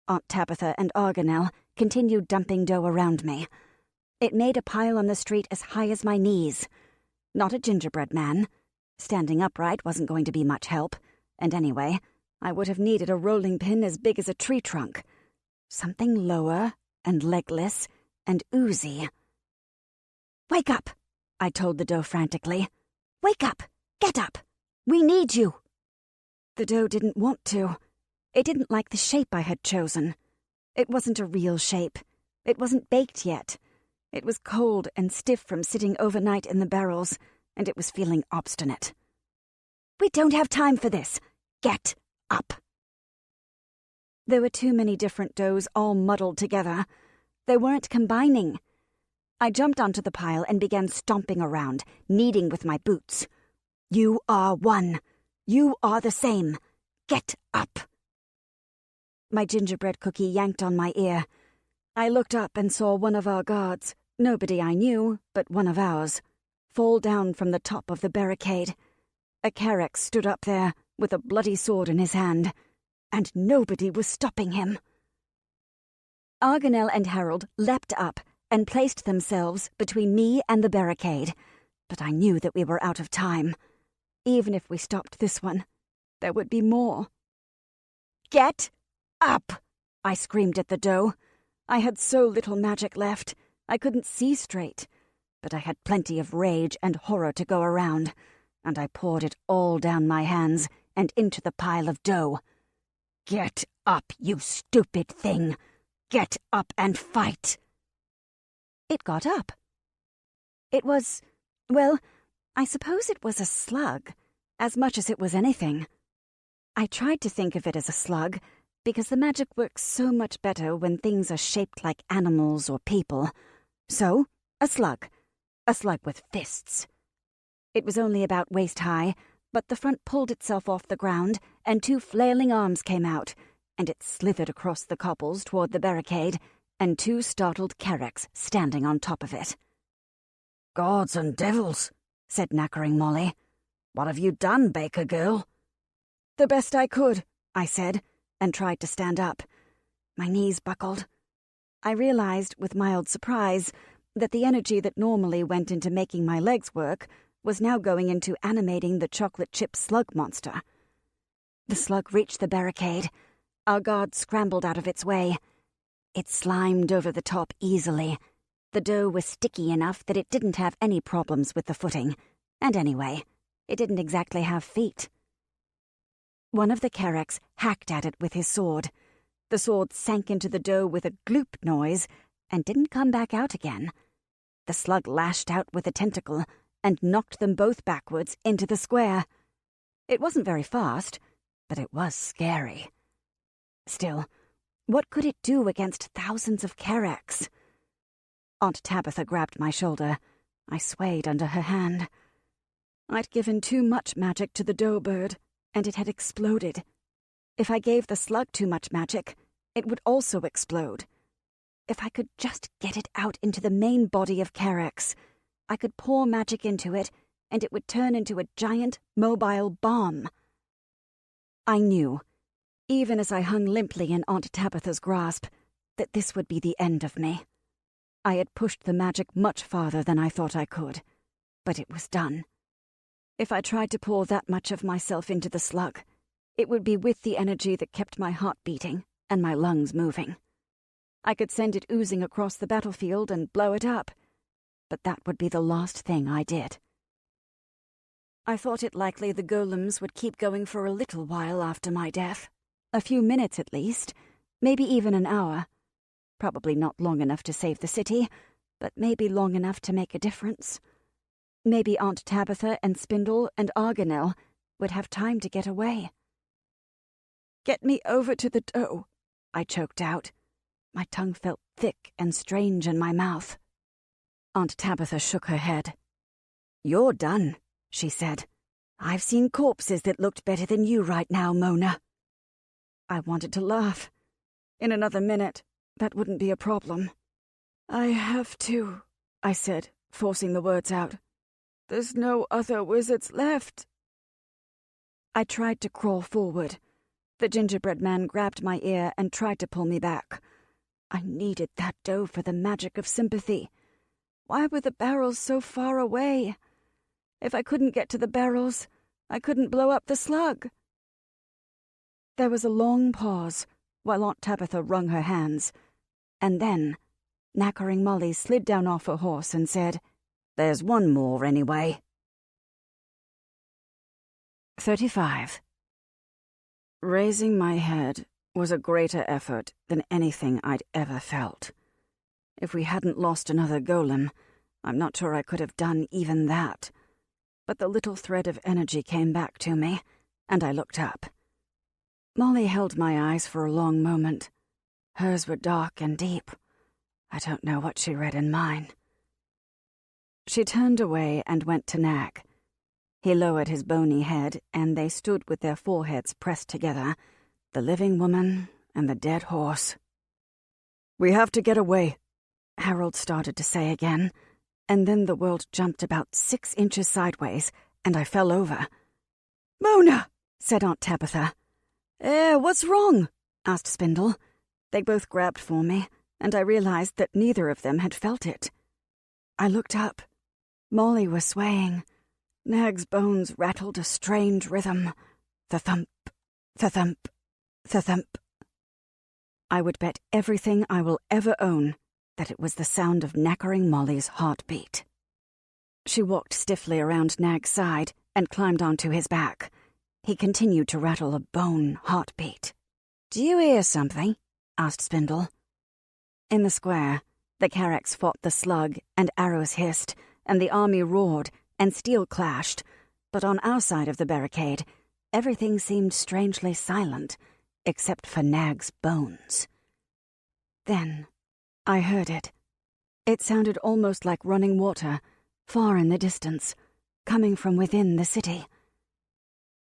[SPEAKER 1] Aunt Tabitha and Arganel continued dumping dough around me. It made a pile on the street as high as my knees. Not a gingerbread man. Standing upright wasn't going to be much help, and anyway, I would have needed a rolling pin as big as a tree trunk. Something lower and legless and oozy. "Wake up," I told the dough frantically. "Wake up! Get up! We need you!" The dough didn't want to. It didn't like the shape I had chosen. It wasn't a real shape. It wasn't baked yet. It was cold and stiff from sitting overnight in the barrels, and it was feeling obstinate. "We don't have time for this. Get up." There were too many different doughs all muddled together. They weren't combining. I jumped onto the pile and began stomping around, kneading with my boots. "You are one. You are the same. Get up." My gingerbread cookie yanked on my ear. I looked up and saw one of our guards, nobody I knew, but one of ours, fall down from the top of the barricade. A Kerek stood up there with a bloody sword in his hand, and nobody was stopping him. Arganel and Harold leapt up and placed themselves between me and the barricade, but I knew that we were out of time. Even if we stopped this one, there would be more. "Get up!" I screamed at the dough. I had so little magic left, I couldn't see straight, but I had plenty of rage and horror to go around, and I poured it all down my hands and into the pile of dough. "Get up, you stupid thing! Get up and fight!" It got up. It was, well, I suppose it was a slug, as much as it was anything. I tried to think of it as a slug, because the magic works so much better when things are shaped like animals or people. So, a slug with fists. It was only about waist-high, but the front pulled itself off the ground, and 2 flailing arms came out, and it slithered across the cobbles toward the barricade, and 2 startled Kereks standing on top of it. "Gods and devils," said Knackering Molly. "What have you done, baker girl?" "The best I could," I said, and tried to stand up. My knees buckled. I realized, with mild surprise, that the energy that normally went into making my legs work was now going into animating the chocolate chip slug monster. The slug reached the barricade. Our guard scrambled out of its way. It slimed over the top easily. The dough was sticky enough that it didn't have any problems with the footing. And anyway, it didn't exactly have feet. One of the Kereks hacked at it with his sword. The sword sank into the dough with a gloop noise and didn't come back out again. The slug lashed out with a tentacle and knocked them both backwards into the square. It wasn't very fast, but it was scary. Still, what could it do against thousands of Kereks? Aunt Tabitha grabbed my shoulder. I swayed under her hand. I'd given too much magic to the dough bird, and it had exploded. If I gave the slug too much magic, it would also explode. If I could just get it out into the main body of Kereks, I could pour magic into it, and it would turn into a giant, mobile bomb. I knew, even as I hung limply in Aunt Tabitha's grasp, that this would be the end of me. I had pushed the magic much farther than I thought I could, but it was done. If I tried to pour that much of myself into the slug, it would be with the energy that kept my heart beating and my lungs moving. I could send it oozing across the battlefield and blow it up, but that would be the last thing I did. I thought it likely the golems would keep going for a little while after my death. A few minutes at least, maybe even an hour. Probably not long enough to save the city, but maybe long enough to make a difference. Maybe Aunt Tabitha and Spindle and Arganel would have time to get away. "Get me over to the dough," I choked out. My tongue felt thick and strange in my mouth. Aunt Tabitha shook her head. "You're done," she said. "I've seen corpses that looked better than you right now, Mona." I wanted to laugh. In another minute, that wouldn't be a problem. "I have to," I said, forcing the words out. "There's no other wizards left." I tried to crawl forward. The gingerbread man grabbed my ear and tried to pull me back. I needed that dough for the magic of sympathy. Why were the barrels so far away? If I couldn't get to the barrels, I couldn't blow up the slug. There was a long pause while Aunt Tabitha wrung her hands, and then Knackering Molly slid down off her horse and said, "There's one more anyway." 35. Raising my head was a greater effort than anything I'd ever felt. If we hadn't lost another golem, I'm not sure I could have done even that. But the little thread of energy came back to me, and I looked up. Molly held my eyes for a long moment. Hers were dark and deep. I don't know what she read in mine. She turned away and went to Nag. He lowered his bony head, and they stood with their foreheads pressed together, the living woman and the dead horse. "We have to get away," Harold started to say again, and then the world jumped about 6 inches sideways, and I fell over. "Mona!" said Aunt Tabitha. What's wrong?" asked Spindle. They both grabbed for me, and I realized that neither of them had felt it. I looked up. Molly was swaying. Nag's bones rattled a strange rhythm. The-thump, the-thump, the-thump. I would bet everything I will ever own that it was the sound of Knackering Molly's heartbeat. She walked stiffly around Nag's side and climbed onto his back. He continued to rattle a bone heartbeat. "Do you hear something?" asked Spindle. In the square, the Carracks fought the slug, and arrows hissed, and the army roared, and steel clashed, but on our side of the barricade, everything seemed strangely silent, except for Nag's bones. Then I heard it. It sounded almost like running water, far in the distance, coming from within the city.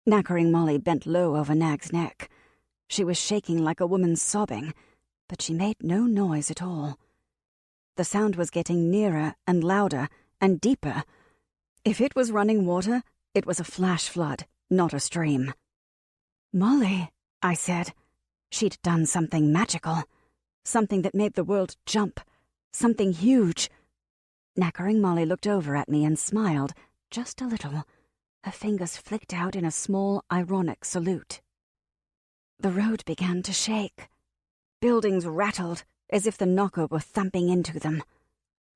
[SPEAKER 1] Knackering Molly bent low over Nag's neck. She was shaking like a woman sobbing, but she made no noise at all. The sound was getting nearer and louder and deeper. If it was running water, it was a flash flood, not a stream. "Molly," I said. She'd done something magical. Something that made the world jump. Something huge. Knackering Molly looked over at me and smiled, just a little. Her fingers flicked out in a small, ironic salute. The road began to shake. Buildings rattled, as if the knocker were thumping into them.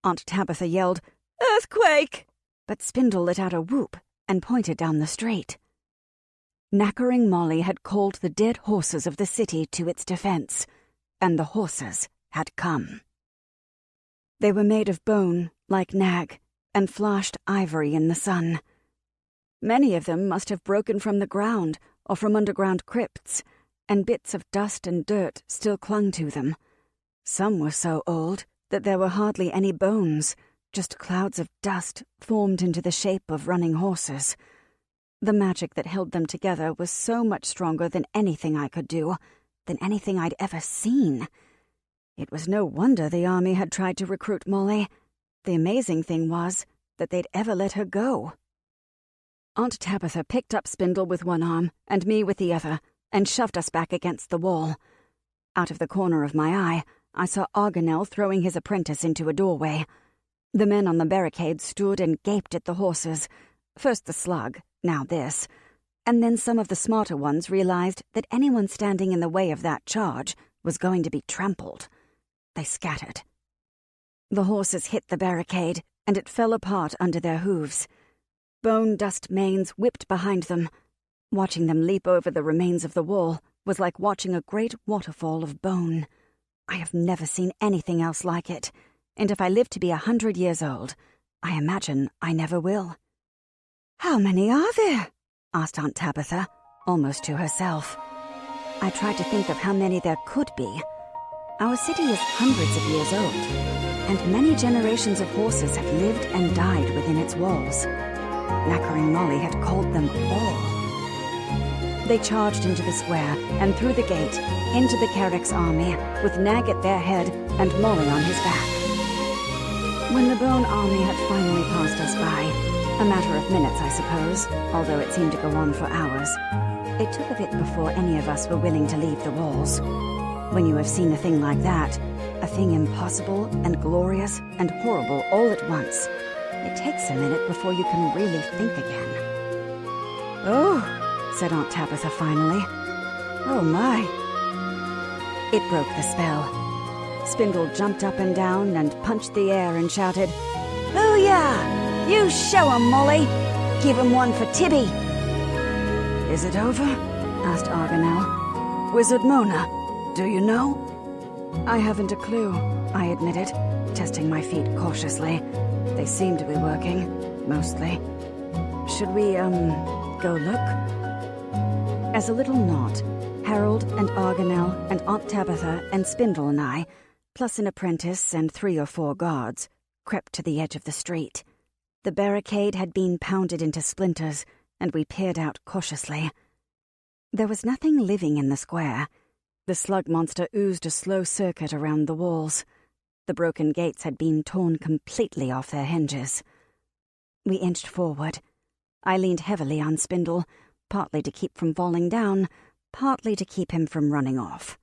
[SPEAKER 1] Aunt Tabitha yelled, "Earthquake!" but Spindle let out a whoop and pointed down the street. Knackering Molly had called the dead horses of the city to its defense, and the horses had come. They were made of bone, like Nag, and flashed ivory in the sun. Many of them must have broken from the ground or from underground crypts, and bits of dust and dirt still clung to them. Some were so old that there were hardly any bones, just clouds of dust formed into the shape of running horses. The magic that held them together was so much stronger than anything I could do, than anything I'd ever seen. It was no wonder the army had tried to recruit Molly. The amazing thing was that they'd ever let her go. Aunt Tabitha picked up Spindle with one arm and me with the other and shoved us back against the wall. Out of the corner of my eye, I saw Argonel throwing his apprentice into a doorway. The men on the barricade stood and gaped at the horses. First the slug, now this. And then some of the smarter ones realized that anyone standing in the way of that charge was going to be trampled. They scattered. The horses hit the barricade, and it fell apart under their hooves. Bone dust manes whipped behind them. Watching them leap over the remains of the wall was like watching a great waterfall of bone. I have never seen anything else like it, and if I live to be 100 years old, I imagine I never will. "How many are there?" asked Aunt Tabitha, almost to herself. I tried to think of how many there could be. Our city is hundreds of years old. and many generations of horses have lived and died within its walls. Knackering Molly had called them all. They charged into the square and through the gate, into the Carrick's army, with Nag at their head and Molly on his back. When the Bone army had finally passed us by, a matter of minutes, I suppose, although it seemed to go on for hours, it took a bit before any of us were willing to leave the walls. When you have seen a thing like that, a thing impossible and glorious and horrible all at once, it takes a minute before you can really think again. "Oh," said Aunt Tabitha finally. "Oh my." It broke the spell. Spindle jumped up and down and punched the air and shouted, "Oh yeah! You show 'em, Molly! Give 'em one for Tibby!" "Is it over?" asked Argonel. "Wizard Mona, do you know?" "I haven't a clue," I admitted, testing my feet cautiously. They seemed to be working, mostly. "Should we, go look?" As a little knot, Harold and Argonel and Aunt Tabitha and Spindle and I, plus an apprentice and 3 or 4 guards, crept to the edge of the street. The barricade had been pounded into splinters, and we peered out cautiously. There was nothing living in the square. The slug monster oozed a slow circuit around the walls. The broken gates had been torn completely off their hinges. We inched forward. I leaned heavily on Spindle, partly to keep from falling down, partly to keep him from running off.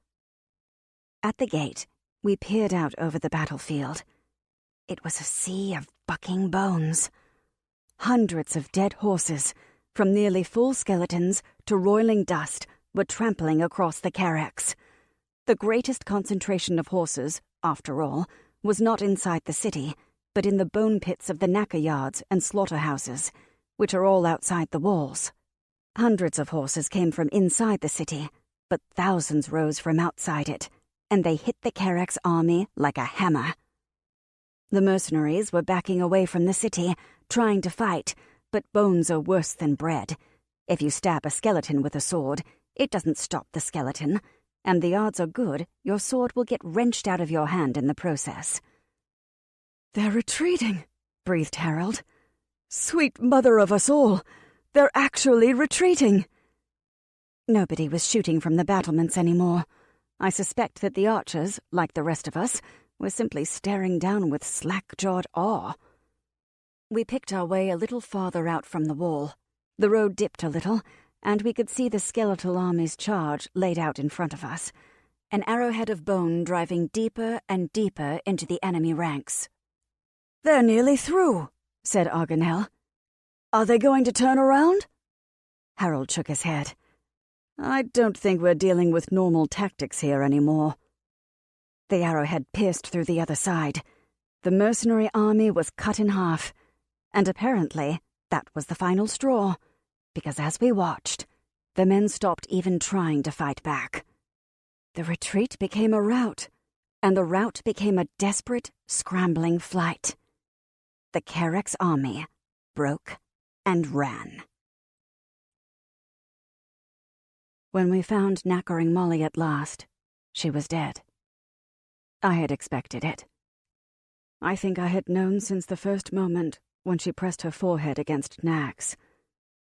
[SPEAKER 1] At the gate, we peered out over the battlefield. It was a sea of bucking bones. Hundreds of dead horses, from nearly full skeletons to roiling dust, were trampling across the Carracks. The greatest concentration of horses, after all, was not inside the city, but in the bone pits of the knacker yards and slaughterhouses, which are all outside the walls. Hundreds of horses came from inside the city, but thousands rose from outside it, and they hit the Carrack's army like a hammer. The mercenaries were backing away from the city, trying to fight, but bones are worse than bread. If you stab a skeleton with a sword, it doesn't stop the skeleton, and the odds are good your sword will get wrenched out of your hand in the process. "They're retreating," breathed Harold. "Sweet mother of us all, they're actually retreating." Nobody was shooting from the battlements anymore. I suspect that the archers, like the rest of us, were simply staring down with slack-jawed awe. We picked our way a little farther out from the wall. The road dipped a little, and we could see the skeletal army's charge laid out in front of us, an arrowhead of bone driving deeper and deeper into the enemy ranks. "They're nearly through," said Argonel. "Are they going to turn around?" Harold shook his head. "I don't think we're dealing with normal tactics here anymore." The arrowhead pierced through the other side. The mercenary army was cut in half, and apparently that was the final straw, because as we watched, the men stopped even trying to fight back. The retreat became a rout, and the rout became a desperate, scrambling flight. The Carrack's army broke and ran. When we found Knackering Molly at last, she was dead. I had expected it. I think I had known since the first moment when she pressed her forehead against Nag's.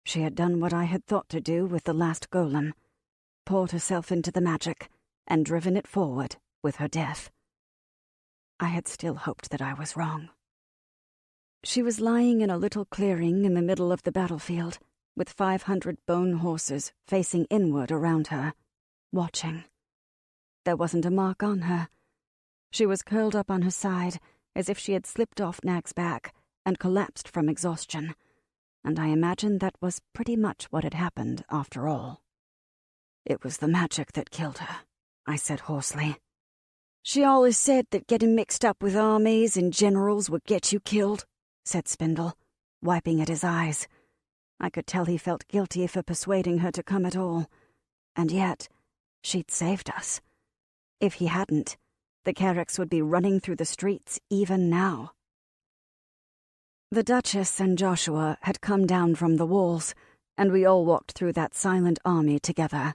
[SPEAKER 1] She had done what I had thought to do with the last golem, poured herself into the magic, and driven it forward with her death. I had still hoped that I was wrong. She was lying in a little clearing in the middle of the battlefield, with 500 bone horses facing inward around her, watching. There wasn't a mark on her. She was curled up on her side, as if she had slipped off Nag's back and collapsed from exhaustion, and I imagined that was pretty much what had happened after all. "It was the magic that killed her," I said hoarsely. "She always said that getting mixed up with armies and generals would get you killed," said Spindle, wiping at his eyes. I could tell he felt guilty for persuading her to come at all, and yet she'd saved us. If he hadn't, the Carracks would be running through the streets even now. The Duchess and Joshua had come down from the walls, and we all walked through that silent army together.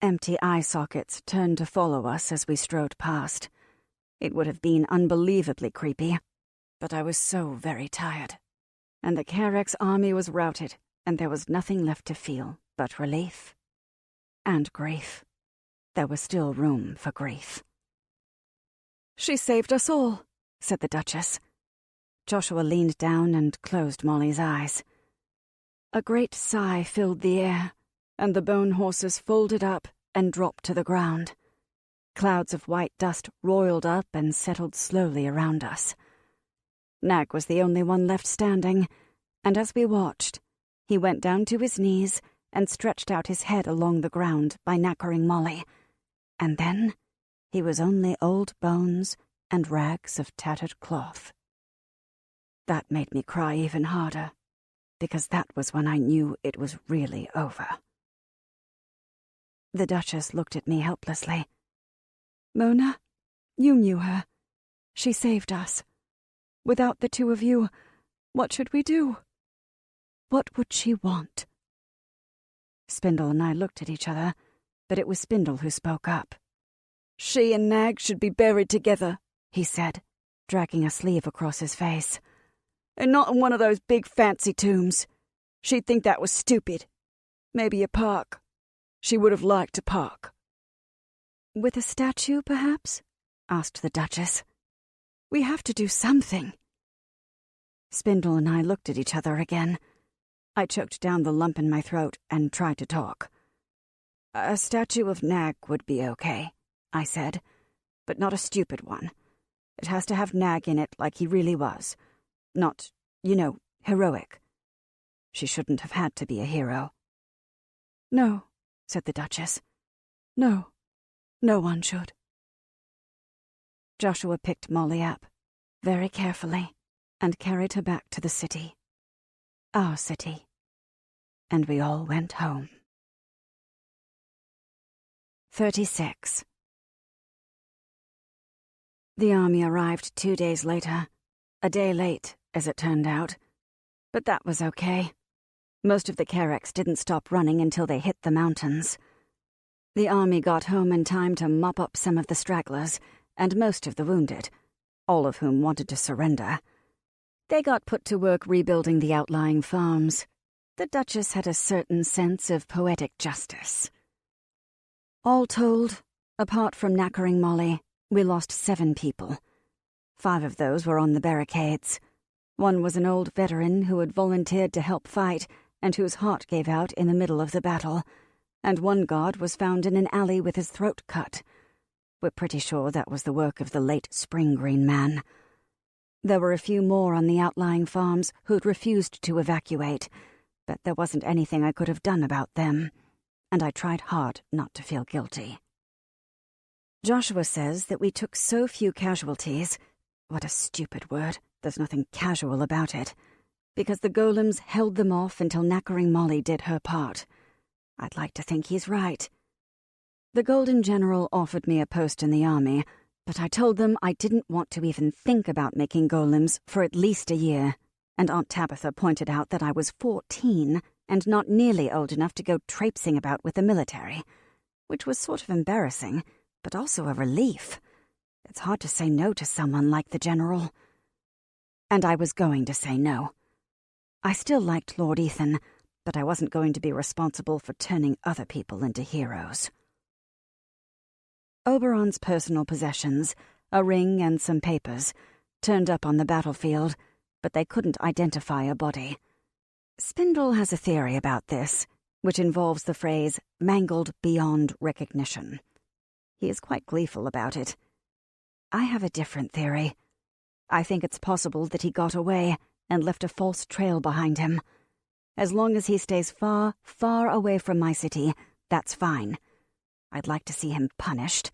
[SPEAKER 1] Empty eye sockets turned to follow us as we strode past. It would have been unbelievably creepy, but I was so very tired. And the Carex army was routed, and there was nothing left to feel but relief. And grief. There was still room for grief. "She saved us all," said the Duchess. Joshua leaned down and closed Molly's eyes. A great sigh filled the air, and the bone horses folded up and dropped to the ground. Clouds of white dust roiled up and settled slowly around us. Nag was the only one left standing, and as we watched, he went down to his knees and stretched out his head along the ground by knackering Molly. And then he was only old bones and rags of tattered cloth. That made me cry even harder, because that was when I knew it was really over. The Duchess looked at me helplessly. "Mona, you knew her. She saved us. Without the two of you, what should we do? What would she want?" Spindle and I looked at each other, but it was Spindle who spoke up. "She and Nag should be buried together," he said, dragging a sleeve across his face. "And not in one of those big fancy tombs. She'd think that was stupid. Maybe a park. She would have liked a park." "With a statue, perhaps?" asked the Duchess. "We have to do something." Spindle and I looked at each other again. I choked down the lump in my throat and tried to talk. "A statue of Nag would be okay," I said, "but not a stupid one. It has to have Nag in it like he really was. Not, heroic. She shouldn't have had to be a hero." "No," said the Duchess. "No. No one should." Joshua picked Molly up, very carefully, and carried her back to the city. Our city. And we all went home. 36. The army arrived 2 days later, a day late, as it turned out. But that was okay. Most of the Carex didn't stop running until they hit the mountains. The army got home in time to mop up some of the stragglers, and most of the wounded, all of whom wanted to surrender. They got put to work rebuilding the outlying farms. The Duchess had a certain sense of poetic justice. All told, apart from knackering Molly, we lost 7 people. 5 of those were on the barricades. One was an old veteran who had volunteered to help fight and whose heart gave out in the middle of the battle, and one guard was found in an alley with his throat cut. We're pretty sure that was the work of the late Spring Green Man. There were a few more on the outlying farms who'd refused to evacuate, but there wasn't anything I could have done about them, and I tried hard not to feel guilty. Joshua says that we took so few casualties. What a stupid word. There's nothing casual about it. Because the golems held them off until knackering Molly did her part. I'd like to think he's right. The Golden General offered me a post in the army, but I told them I didn't want to even think about making golems for at least a year, and Aunt Tabitha pointed out that I was 14 and not nearly old enough to go traipsing about with the military, which was sort of embarrassing, but also a relief. It's hard to say no to someone like the General. And I was going to say no. I still liked Lord Ethan, but I wasn't going to be responsible for turning other people into heroes. Oberon's personal possessions, a ring and some papers, turned up on the battlefield, but they couldn't identify a body. Spindle has a theory about this, which involves the phrase mangled beyond recognition. He is quite gleeful about it. I have a different theory. I think it's possible that he got away and left a false trail behind him. As long as he stays far, far away from my city, that's fine. I'd like to see him punished,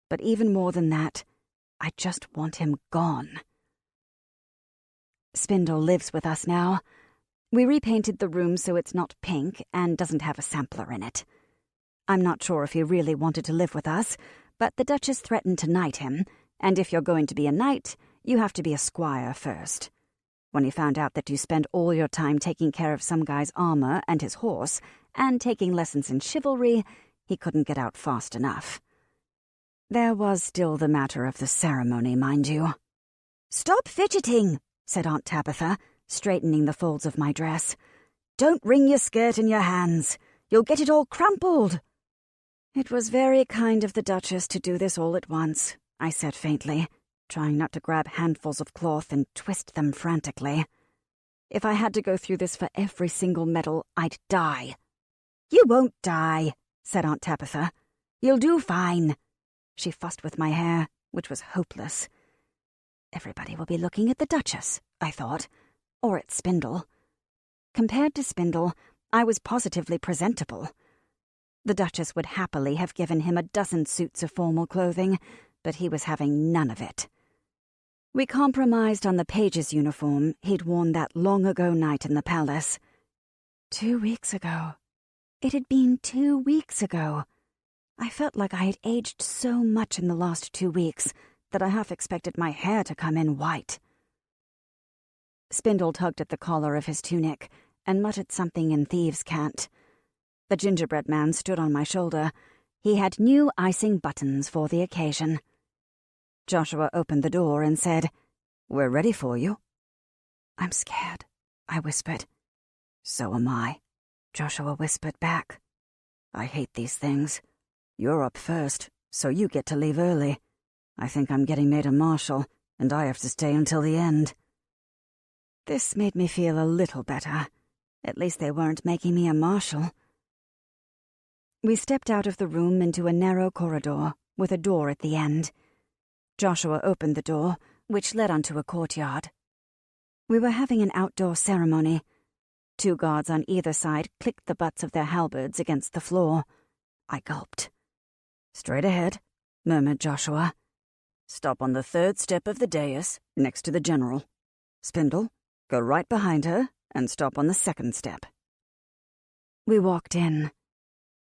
[SPEAKER 1] but even more than that, I just want him gone. Spindle lives with us now. We repainted the room so it's not pink and doesn't have a sampler in it. I'm not sure if he really wanted to live with us, but the Duchess threatened to knight him, and if you're going to be a knight, you have to be a squire first. When he found out that you spend all your time taking care of some guy's armor and his horse, and taking lessons in chivalry, he couldn't get out fast enough. There was still the matter of the ceremony, mind you.
[SPEAKER 3] "Stop fidgeting," said Aunt Tabitha, straightening the folds of my dress. "Don't wring your skirt in your hands. You'll get it all crumpled."
[SPEAKER 1] It was very kind of the Duchess to do this all at once, I said faintly, trying not to grab handfuls of cloth and twist them frantically. If I had to go through this for every single medal, I'd die.
[SPEAKER 3] "You won't die," said Aunt Tabitha. "You'll do fine."
[SPEAKER 1] She fussed with my hair, which was hopeless. Everybody will be looking at the Duchess, I thought, or at Spindle. Compared to Spindle, I was positively presentable. The Duchess would happily have given him a dozen suits of formal clothing, but he was having none of it. We compromised on the page's uniform he'd worn that long-ago night in the palace. 2 weeks ago. It had been 2 weeks ago. I felt like I had aged so much in the last 2 weeks that I half expected my hair to come in white. Spindle tugged at the collar of his tunic and muttered something in thieves' cant. The gingerbread man stood on my shoulder. He had new icing buttons for the occasion. Joshua opened the door and said, "We're ready for you." "I'm scared," I whispered. "So am I," Joshua whispered back. "I hate these things. You're up first, so you get to leave early. I think I'm getting made a marshal, and I have to stay until the end." This made me feel a little better. At least they weren't making me a marshal. We stepped out of the room into a narrow corridor with a door at the end. Joshua opened the door, which led onto a courtyard. We were having an outdoor ceremony. 2 guards on either side clicked the butts of their halberds against the floor. I gulped. "Straight ahead," murmured Joshua. "Stop on the 3rd step of the dais, next to the general. Spindle, go right behind her and stop on the 2nd step." We walked in.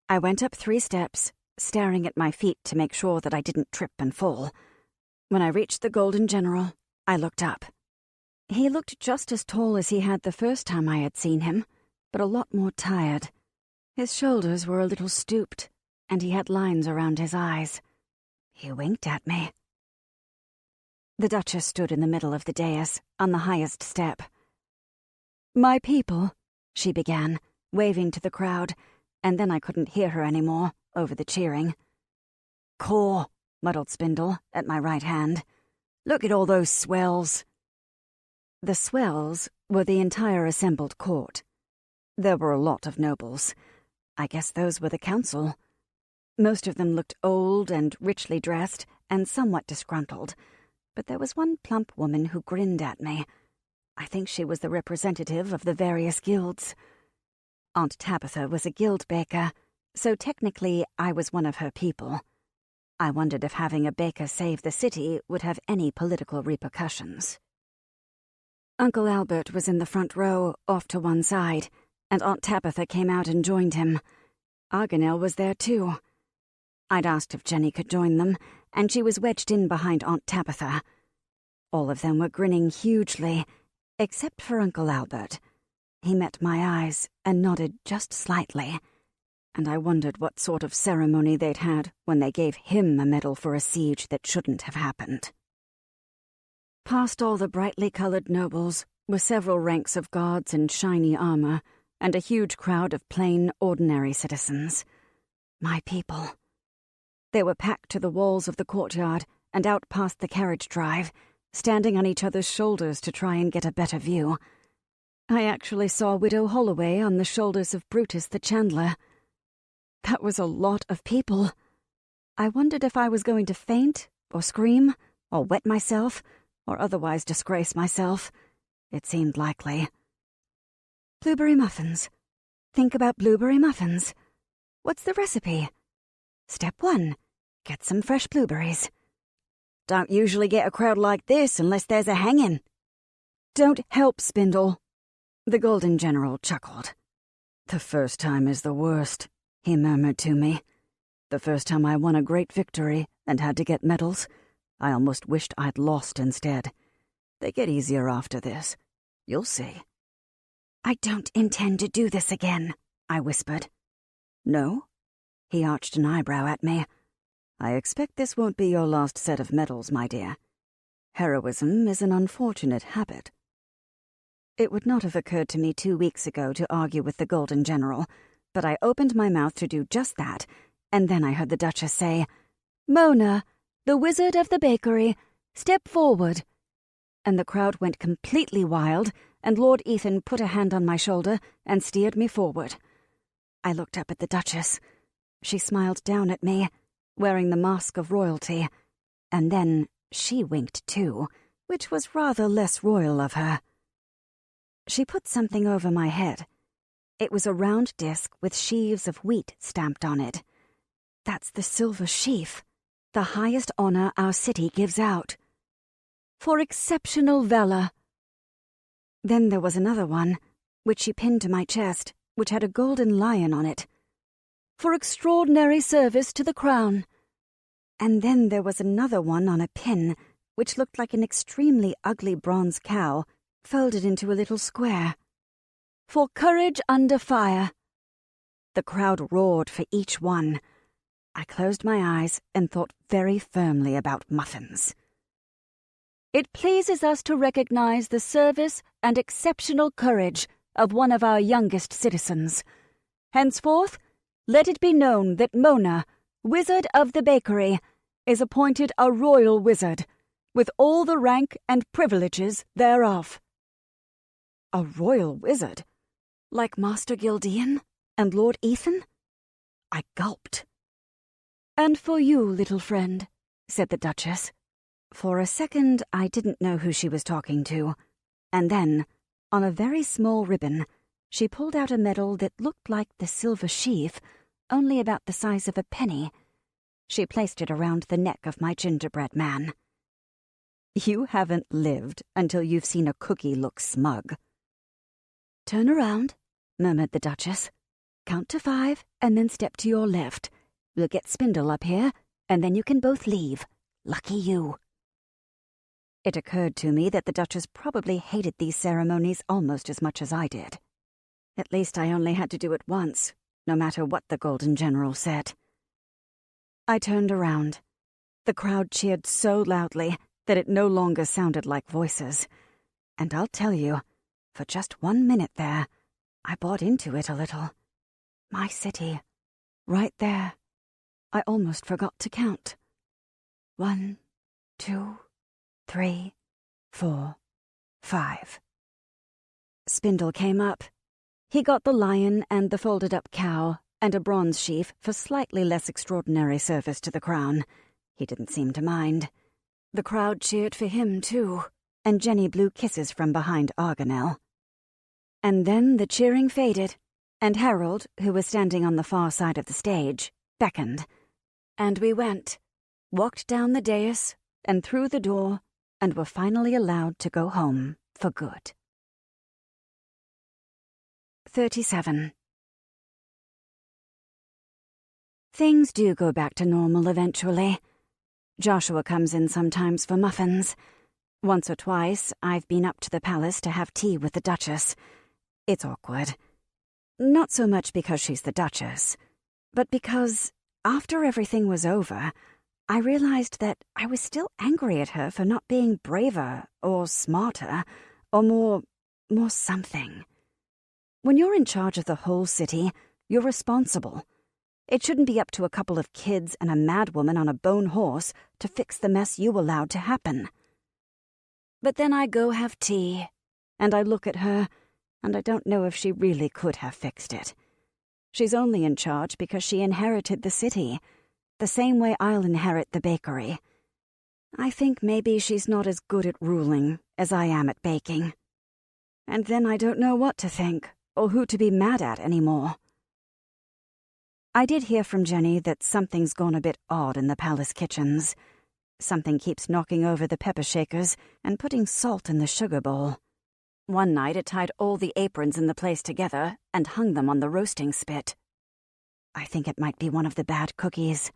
[SPEAKER 1] I went up 3 steps, staring at my feet to make sure that I didn't trip and fall. When I reached the Golden General, I looked up. He looked just as tall as he had the first time I had seen him, but a lot more tired. His shoulders were a little stooped, and he had lines around his eyes. He winked at me. The Duchess stood in the middle of the dais, on the highest step. "My people," she began, waving to the crowd, and then I couldn't hear her anymore, over the cheering. "Caw," muddled Spindle, at my right hand. "Look at all those swells." The swells were the entire assembled court. There were a lot of nobles. I guess those were the council. Most of them looked old and richly dressed and somewhat disgruntled, but there was one plump woman who grinned at me. I think she was the representative of the various guilds. Aunt Tabitha was a guild baker, so technically I was one of her people. I wondered if having a baker save the city would have any political repercussions. Uncle Albert was in the front row, off to one side, and Aunt Tabitha came out and joined him. Arganel was there too. I'd asked if Jenny could join them, and she was wedged in behind Aunt Tabitha. All of them were grinning hugely, except for Uncle Albert. He met my eyes and nodded just slightly, and I wondered what sort of ceremony they'd had when they gave him a medal for a siege that shouldn't have happened. Past all the brightly colored nobles were several ranks of guards in shiny armor and a huge crowd of plain, ordinary citizens. My people. They were packed to the walls of the courtyard and out past the carriage drive, standing on each other's shoulders to try and get a better view. I actually saw Widow Holloway on the shoulders of Brutus the Chandler. That was a lot of people. I wondered if I was going to faint, or scream, or wet myself, or otherwise disgrace myself. It seemed likely. Blueberry muffins. Think about blueberry muffins. What's the recipe? Step 1. Get some fresh blueberries. Don't usually get a crowd like this unless there's a hanging. Don't help, Spindle. The Golden General chuckled. The first time is the worst, he murmured to me. The first time I won a great victory and had to get medals, I almost wished I'd lost instead. They get easier after this. You'll see. I don't intend to do this again, I whispered. No? He arched an eyebrow at me. I expect this won't be your last set of medals, my dear. Heroism is an unfortunate habit. It would not have occurred to me 2 weeks ago to argue with the Golden General, but I opened my mouth to do just that, and then I heard the Duchess say,
[SPEAKER 4] "Mona, the Wizard of the Bakery, step forward."
[SPEAKER 1] And the crowd went completely wild, and Lord Ethan put a hand on my shoulder and steered me forward. I looked up at the Duchess. She smiled down at me, wearing the mask of royalty, and then she winked too, which was rather less royal of her. She put something over my head. It was a round disc with sheaves of wheat stamped on it. That's the silver sheaf, the highest honor our city gives out. For exceptional valor. Then there was another one, which she pinned to my chest, which had a golden lion on it. For extraordinary service to the crown. And then there was another one on a pin, which looked like an extremely ugly bronze cow, folded into a little square. For courage under fire. The crowd roared for each one. I closed my eyes and thought very firmly about muffins.
[SPEAKER 4] It pleases us to recognize the service and exceptional courage of one of our youngest citizens. Henceforth, let it be known that Mona, Wizard of the Bakery, is appointed a royal wizard, with all the rank and privileges thereof.
[SPEAKER 1] A royal wizard? Like Master Gildean and Lord Ethan? I gulped.
[SPEAKER 4] "And for you, little friend," said the Duchess.
[SPEAKER 1] For a second, I didn't know who she was talking to. And then, on a very small ribbon, she pulled out a medal that looked like the silver sheaf, only about the size of a penny. She placed it around the neck of my gingerbread man. You haven't lived until you've seen a cookie look smug.
[SPEAKER 4] "Turn around,"
[SPEAKER 1] murmured the Duchess.
[SPEAKER 4] "Count to 5 and then step to your left. We'll get Spindle up here, and then you can both leave. Lucky you."
[SPEAKER 1] It occurred to me that the Duchess probably hated these ceremonies almost as much as I did. At least I only had to do it once, no matter what the Golden General said. I turned around. The crowd cheered so loudly that it no longer sounded like voices. And I'll tell you, for just 1 minute there, I bought into it a little. My city, right there. I almost forgot to count. 1, 2, 3, 4, 5. Spindle came up. He got the lion and the folded-up cow and a bronze sheaf for slightly less extraordinary service to the crown. He didn't seem to mind. The crowd cheered for him, too, and Jenny blew kisses from behind Argonel. And then the cheering faded, and Harold, who was standing on the far side of the stage, beckoned. And we went, walked down the dais and through the door, and were finally allowed to go home for good. 37. Things do go back to normal eventually. Joshua comes in sometimes for muffins. Once or twice, I've been up to the palace to have tea with the Duchess. It's awkward. Not so much because she's the Duchess, but because, after everything was over, I realized that I was still angry at her for not being braver, or smarter, or more something. When you're in charge of the whole city, you're responsible. It shouldn't be up to a couple of kids and a madwoman on a bone horse to fix the mess you allowed to happen. But then I go have tea, and I look at her, and I don't know if she really could have fixed it. She's only in charge because she inherited the city, the same way I'll inherit the bakery. I think maybe she's not as good at ruling as I am at baking. And then I don't know what to think, or who to be mad at anymore. I did hear from Jenny that something's gone a bit odd in the palace kitchens. Something keeps knocking over the pepper shakers and putting salt in the sugar bowl. One night it tied all the aprons in the place together and hung them on the roasting spit. I think it might be one of the bad cookies.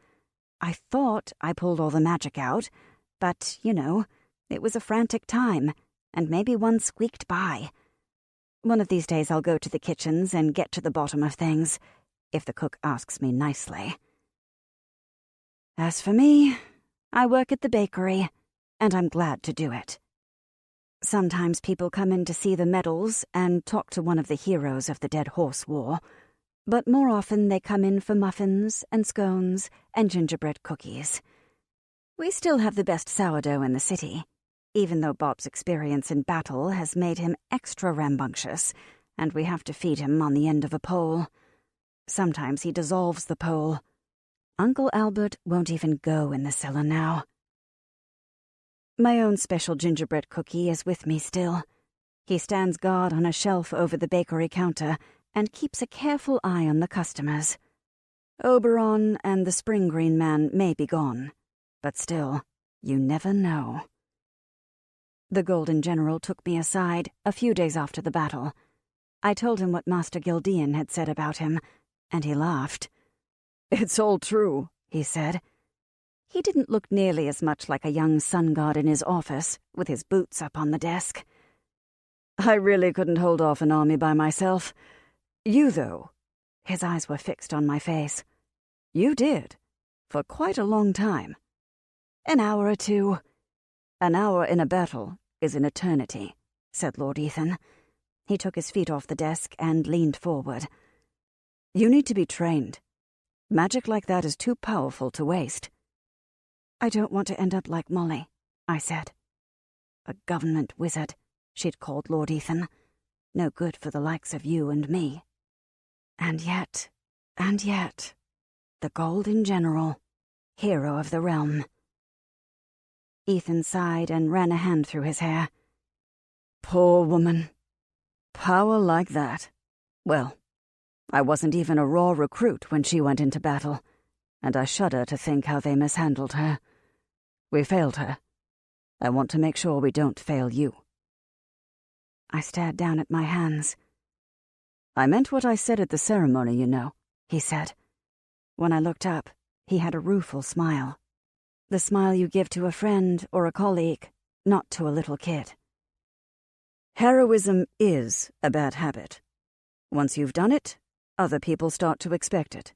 [SPEAKER 1] I thought I pulled all the magic out, but, it was a frantic time, and maybe one squeaked by. One of these days I'll go to the kitchens and get to the bottom of things, if the cook asks me nicely. As for me, I work at the bakery, and I'm glad to do it. Sometimes people come in to see the medals and talk to one of the heroes of the Dead Horse War, but more often they come in for muffins and scones and gingerbread cookies. We still have the best sourdough in the city, even though Bob's experience in battle has made him extra rambunctious, and we have to feed him on the end of a pole. Sometimes he dissolves the pole. Uncle Albert won't even go in the cellar now. My own special gingerbread cookie is with me still. He stands guard on a shelf over the bakery counter and keeps a careful eye on the customers. Oberon and the Spring Green Man may be gone, but still, you never know. The Golden General took me aside a few days after the battle. I told him what Master Gildean had said about him, and he laughed. "It's all true," he said. He didn't look nearly as much like a young sun god in his office, with his boots up on the desk. "I really couldn't hold off an army by myself. You, though," his eyes were fixed on my face, "you did, for quite a long time. An hour or two. An hour in a battle is an eternity," said Lord Ethan. He took his feet off the desk and leaned forward. "You need to be trained. Magic like that is too powerful to waste." "I don't want to end up like Molly," I said. "A government wizard," she'd called Lord Ethan. "No good for the likes of you and me." And yet, the Golden General, hero of the realm. Ethan sighed and ran a hand through his hair. "Poor woman. Power like that. Well, I wasn't even a raw recruit when she went into battle, and I shudder to think how they mishandled her. We failed her. I want to make sure we don't fail you." I stared down at my hands. "I meant what I said at the ceremony, you know," he said. When I looked up, he had a rueful smile. The smile you give to a friend or a colleague, not to a little kid. "Heroism is a bad habit. Once you've done it, other people start to expect it.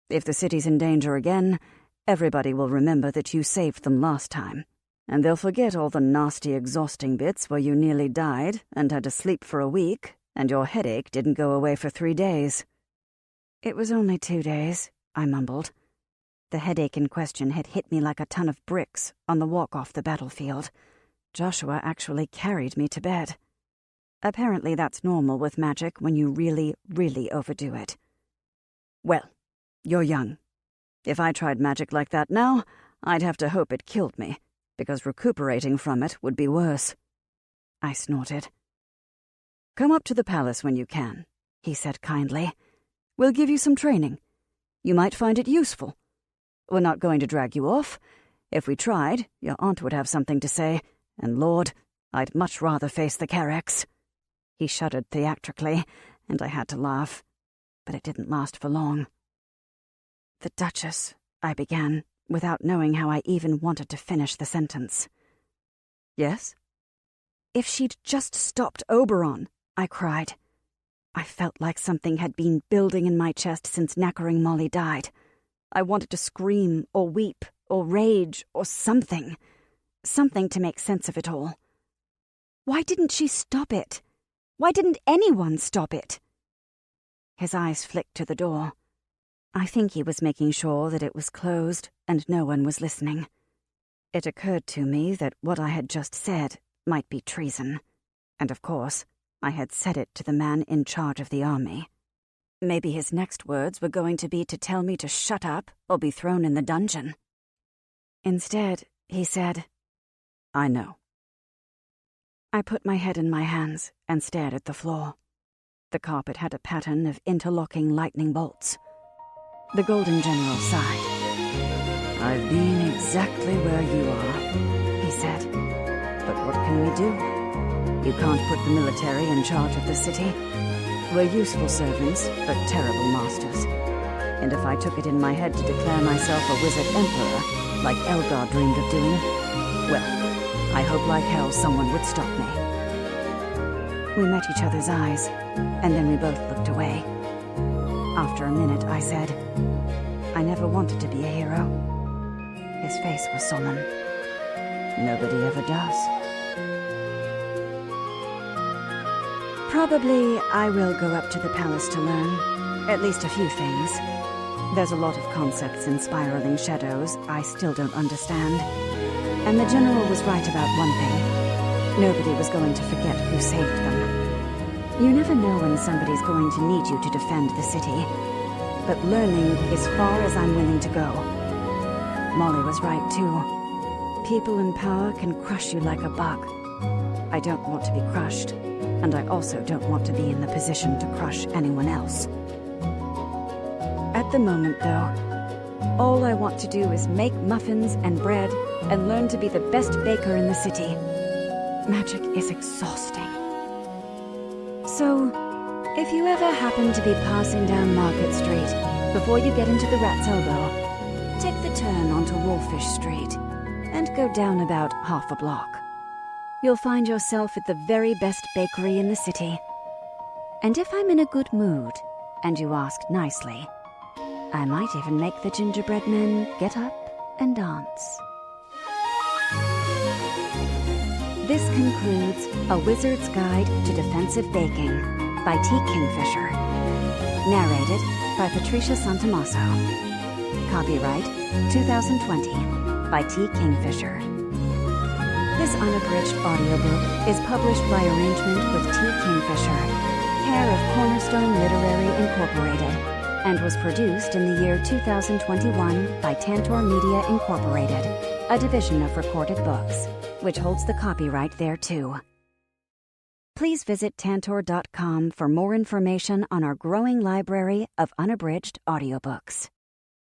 [SPEAKER 1] If the city's in danger again, everybody will remember that you saved them last time, and they'll forget all the nasty, exhausting bits where you nearly died and had to sleep for a week, and your headache didn't go away for 3 days. "It was only 2 days," I mumbled. The headache in question had hit me like a ton of bricks on the walk off the battlefield. Joshua actually carried me to bed. Apparently that's normal with magic when you really, really overdo it. "Well, you're young. If I tried magic like that now, I'd have to hope it killed me, because recuperating from it would be worse." I snorted. "Come up to the palace when you can," he said kindly. "We'll give you some training. You might find it useful. We're not going to drag you off. If we tried, your aunt would have something to say, and Lord, I'd much rather face the Carracks." He shuddered theatrically, and I had to laugh, but it didn't last for long. "The Duchess," I began, without knowing how I even wanted to finish the sentence. "Yes?" "If she'd just stopped Oberon," I cried. I felt like something had been building in my chest since Knackering Molly died. I wanted to scream or weep or rage or something. Something to make sense of it all. Why didn't she stop it? Why didn't anyone stop it? His eyes flicked to the door. I think he was making sure that it was closed and no one was listening. It occurred to me that what I had just said might be treason. And of course, I had said it to the man in charge of the army. Maybe his next words were going to be to tell me to shut up or be thrown in the dungeon. Instead, he said, "I know." I put my head in my hands and stared at the floor. The carpet had a pattern of interlocking lightning bolts. The Golden General sighed. "I've been exactly where you are," he said. "But what can we do? You can't put the military in charge of the city. We're useful servants, but terrible masters. And if I took it in my head to declare myself a wizard emperor, like Elgar dreamed of doing, well, I hope like hell someone would stop me." We met each other's eyes, and then we both looked away. After a minute, I said, "I never wanted to be a hero. His face was solemn. Nobody ever does. Probably I will go up to the palace to learn at least a few things. There's a lot of concepts in spiraling shadows I still don't understand. And the general was right about one thing. Nobody was going to forget who saved them. You never know when somebody's going to need you to defend the city. But learning is far as I'm willing to go. Molly was right, too. People in power can crush you like a bug. I don't want to be crushed, and I also don't want to be in the position to crush anyone else. At the moment, though, all I want to do is make muffins and bread and learn to be the best baker in the city. Magic is exhausting. So, if you ever happen to be passing down Market Street before you get into the Rat's Elbow, take the turn onto Wolfish Street and go down about half a block. You'll find yourself at the very best bakery in the city. And if I'm in a good mood, and you ask nicely, I might even make the gingerbread men get up and dance. This concludes A Wizard's Guide to Defensive Baking by T.Kingfisher. Narrated by Patricia Santamasso. Copyright 2020 by T.Kingfisher. This unabridged audiobook is published by arrangement with T.Kingfisher, care of Cornerstone Literary Incorporated, and was produced in the year 2021 by Tantor Media Incorporated, a division of Recorded Books, which holds the copyright thereto. Please visit Tantor.com for more information on our growing library of unabridged audiobooks.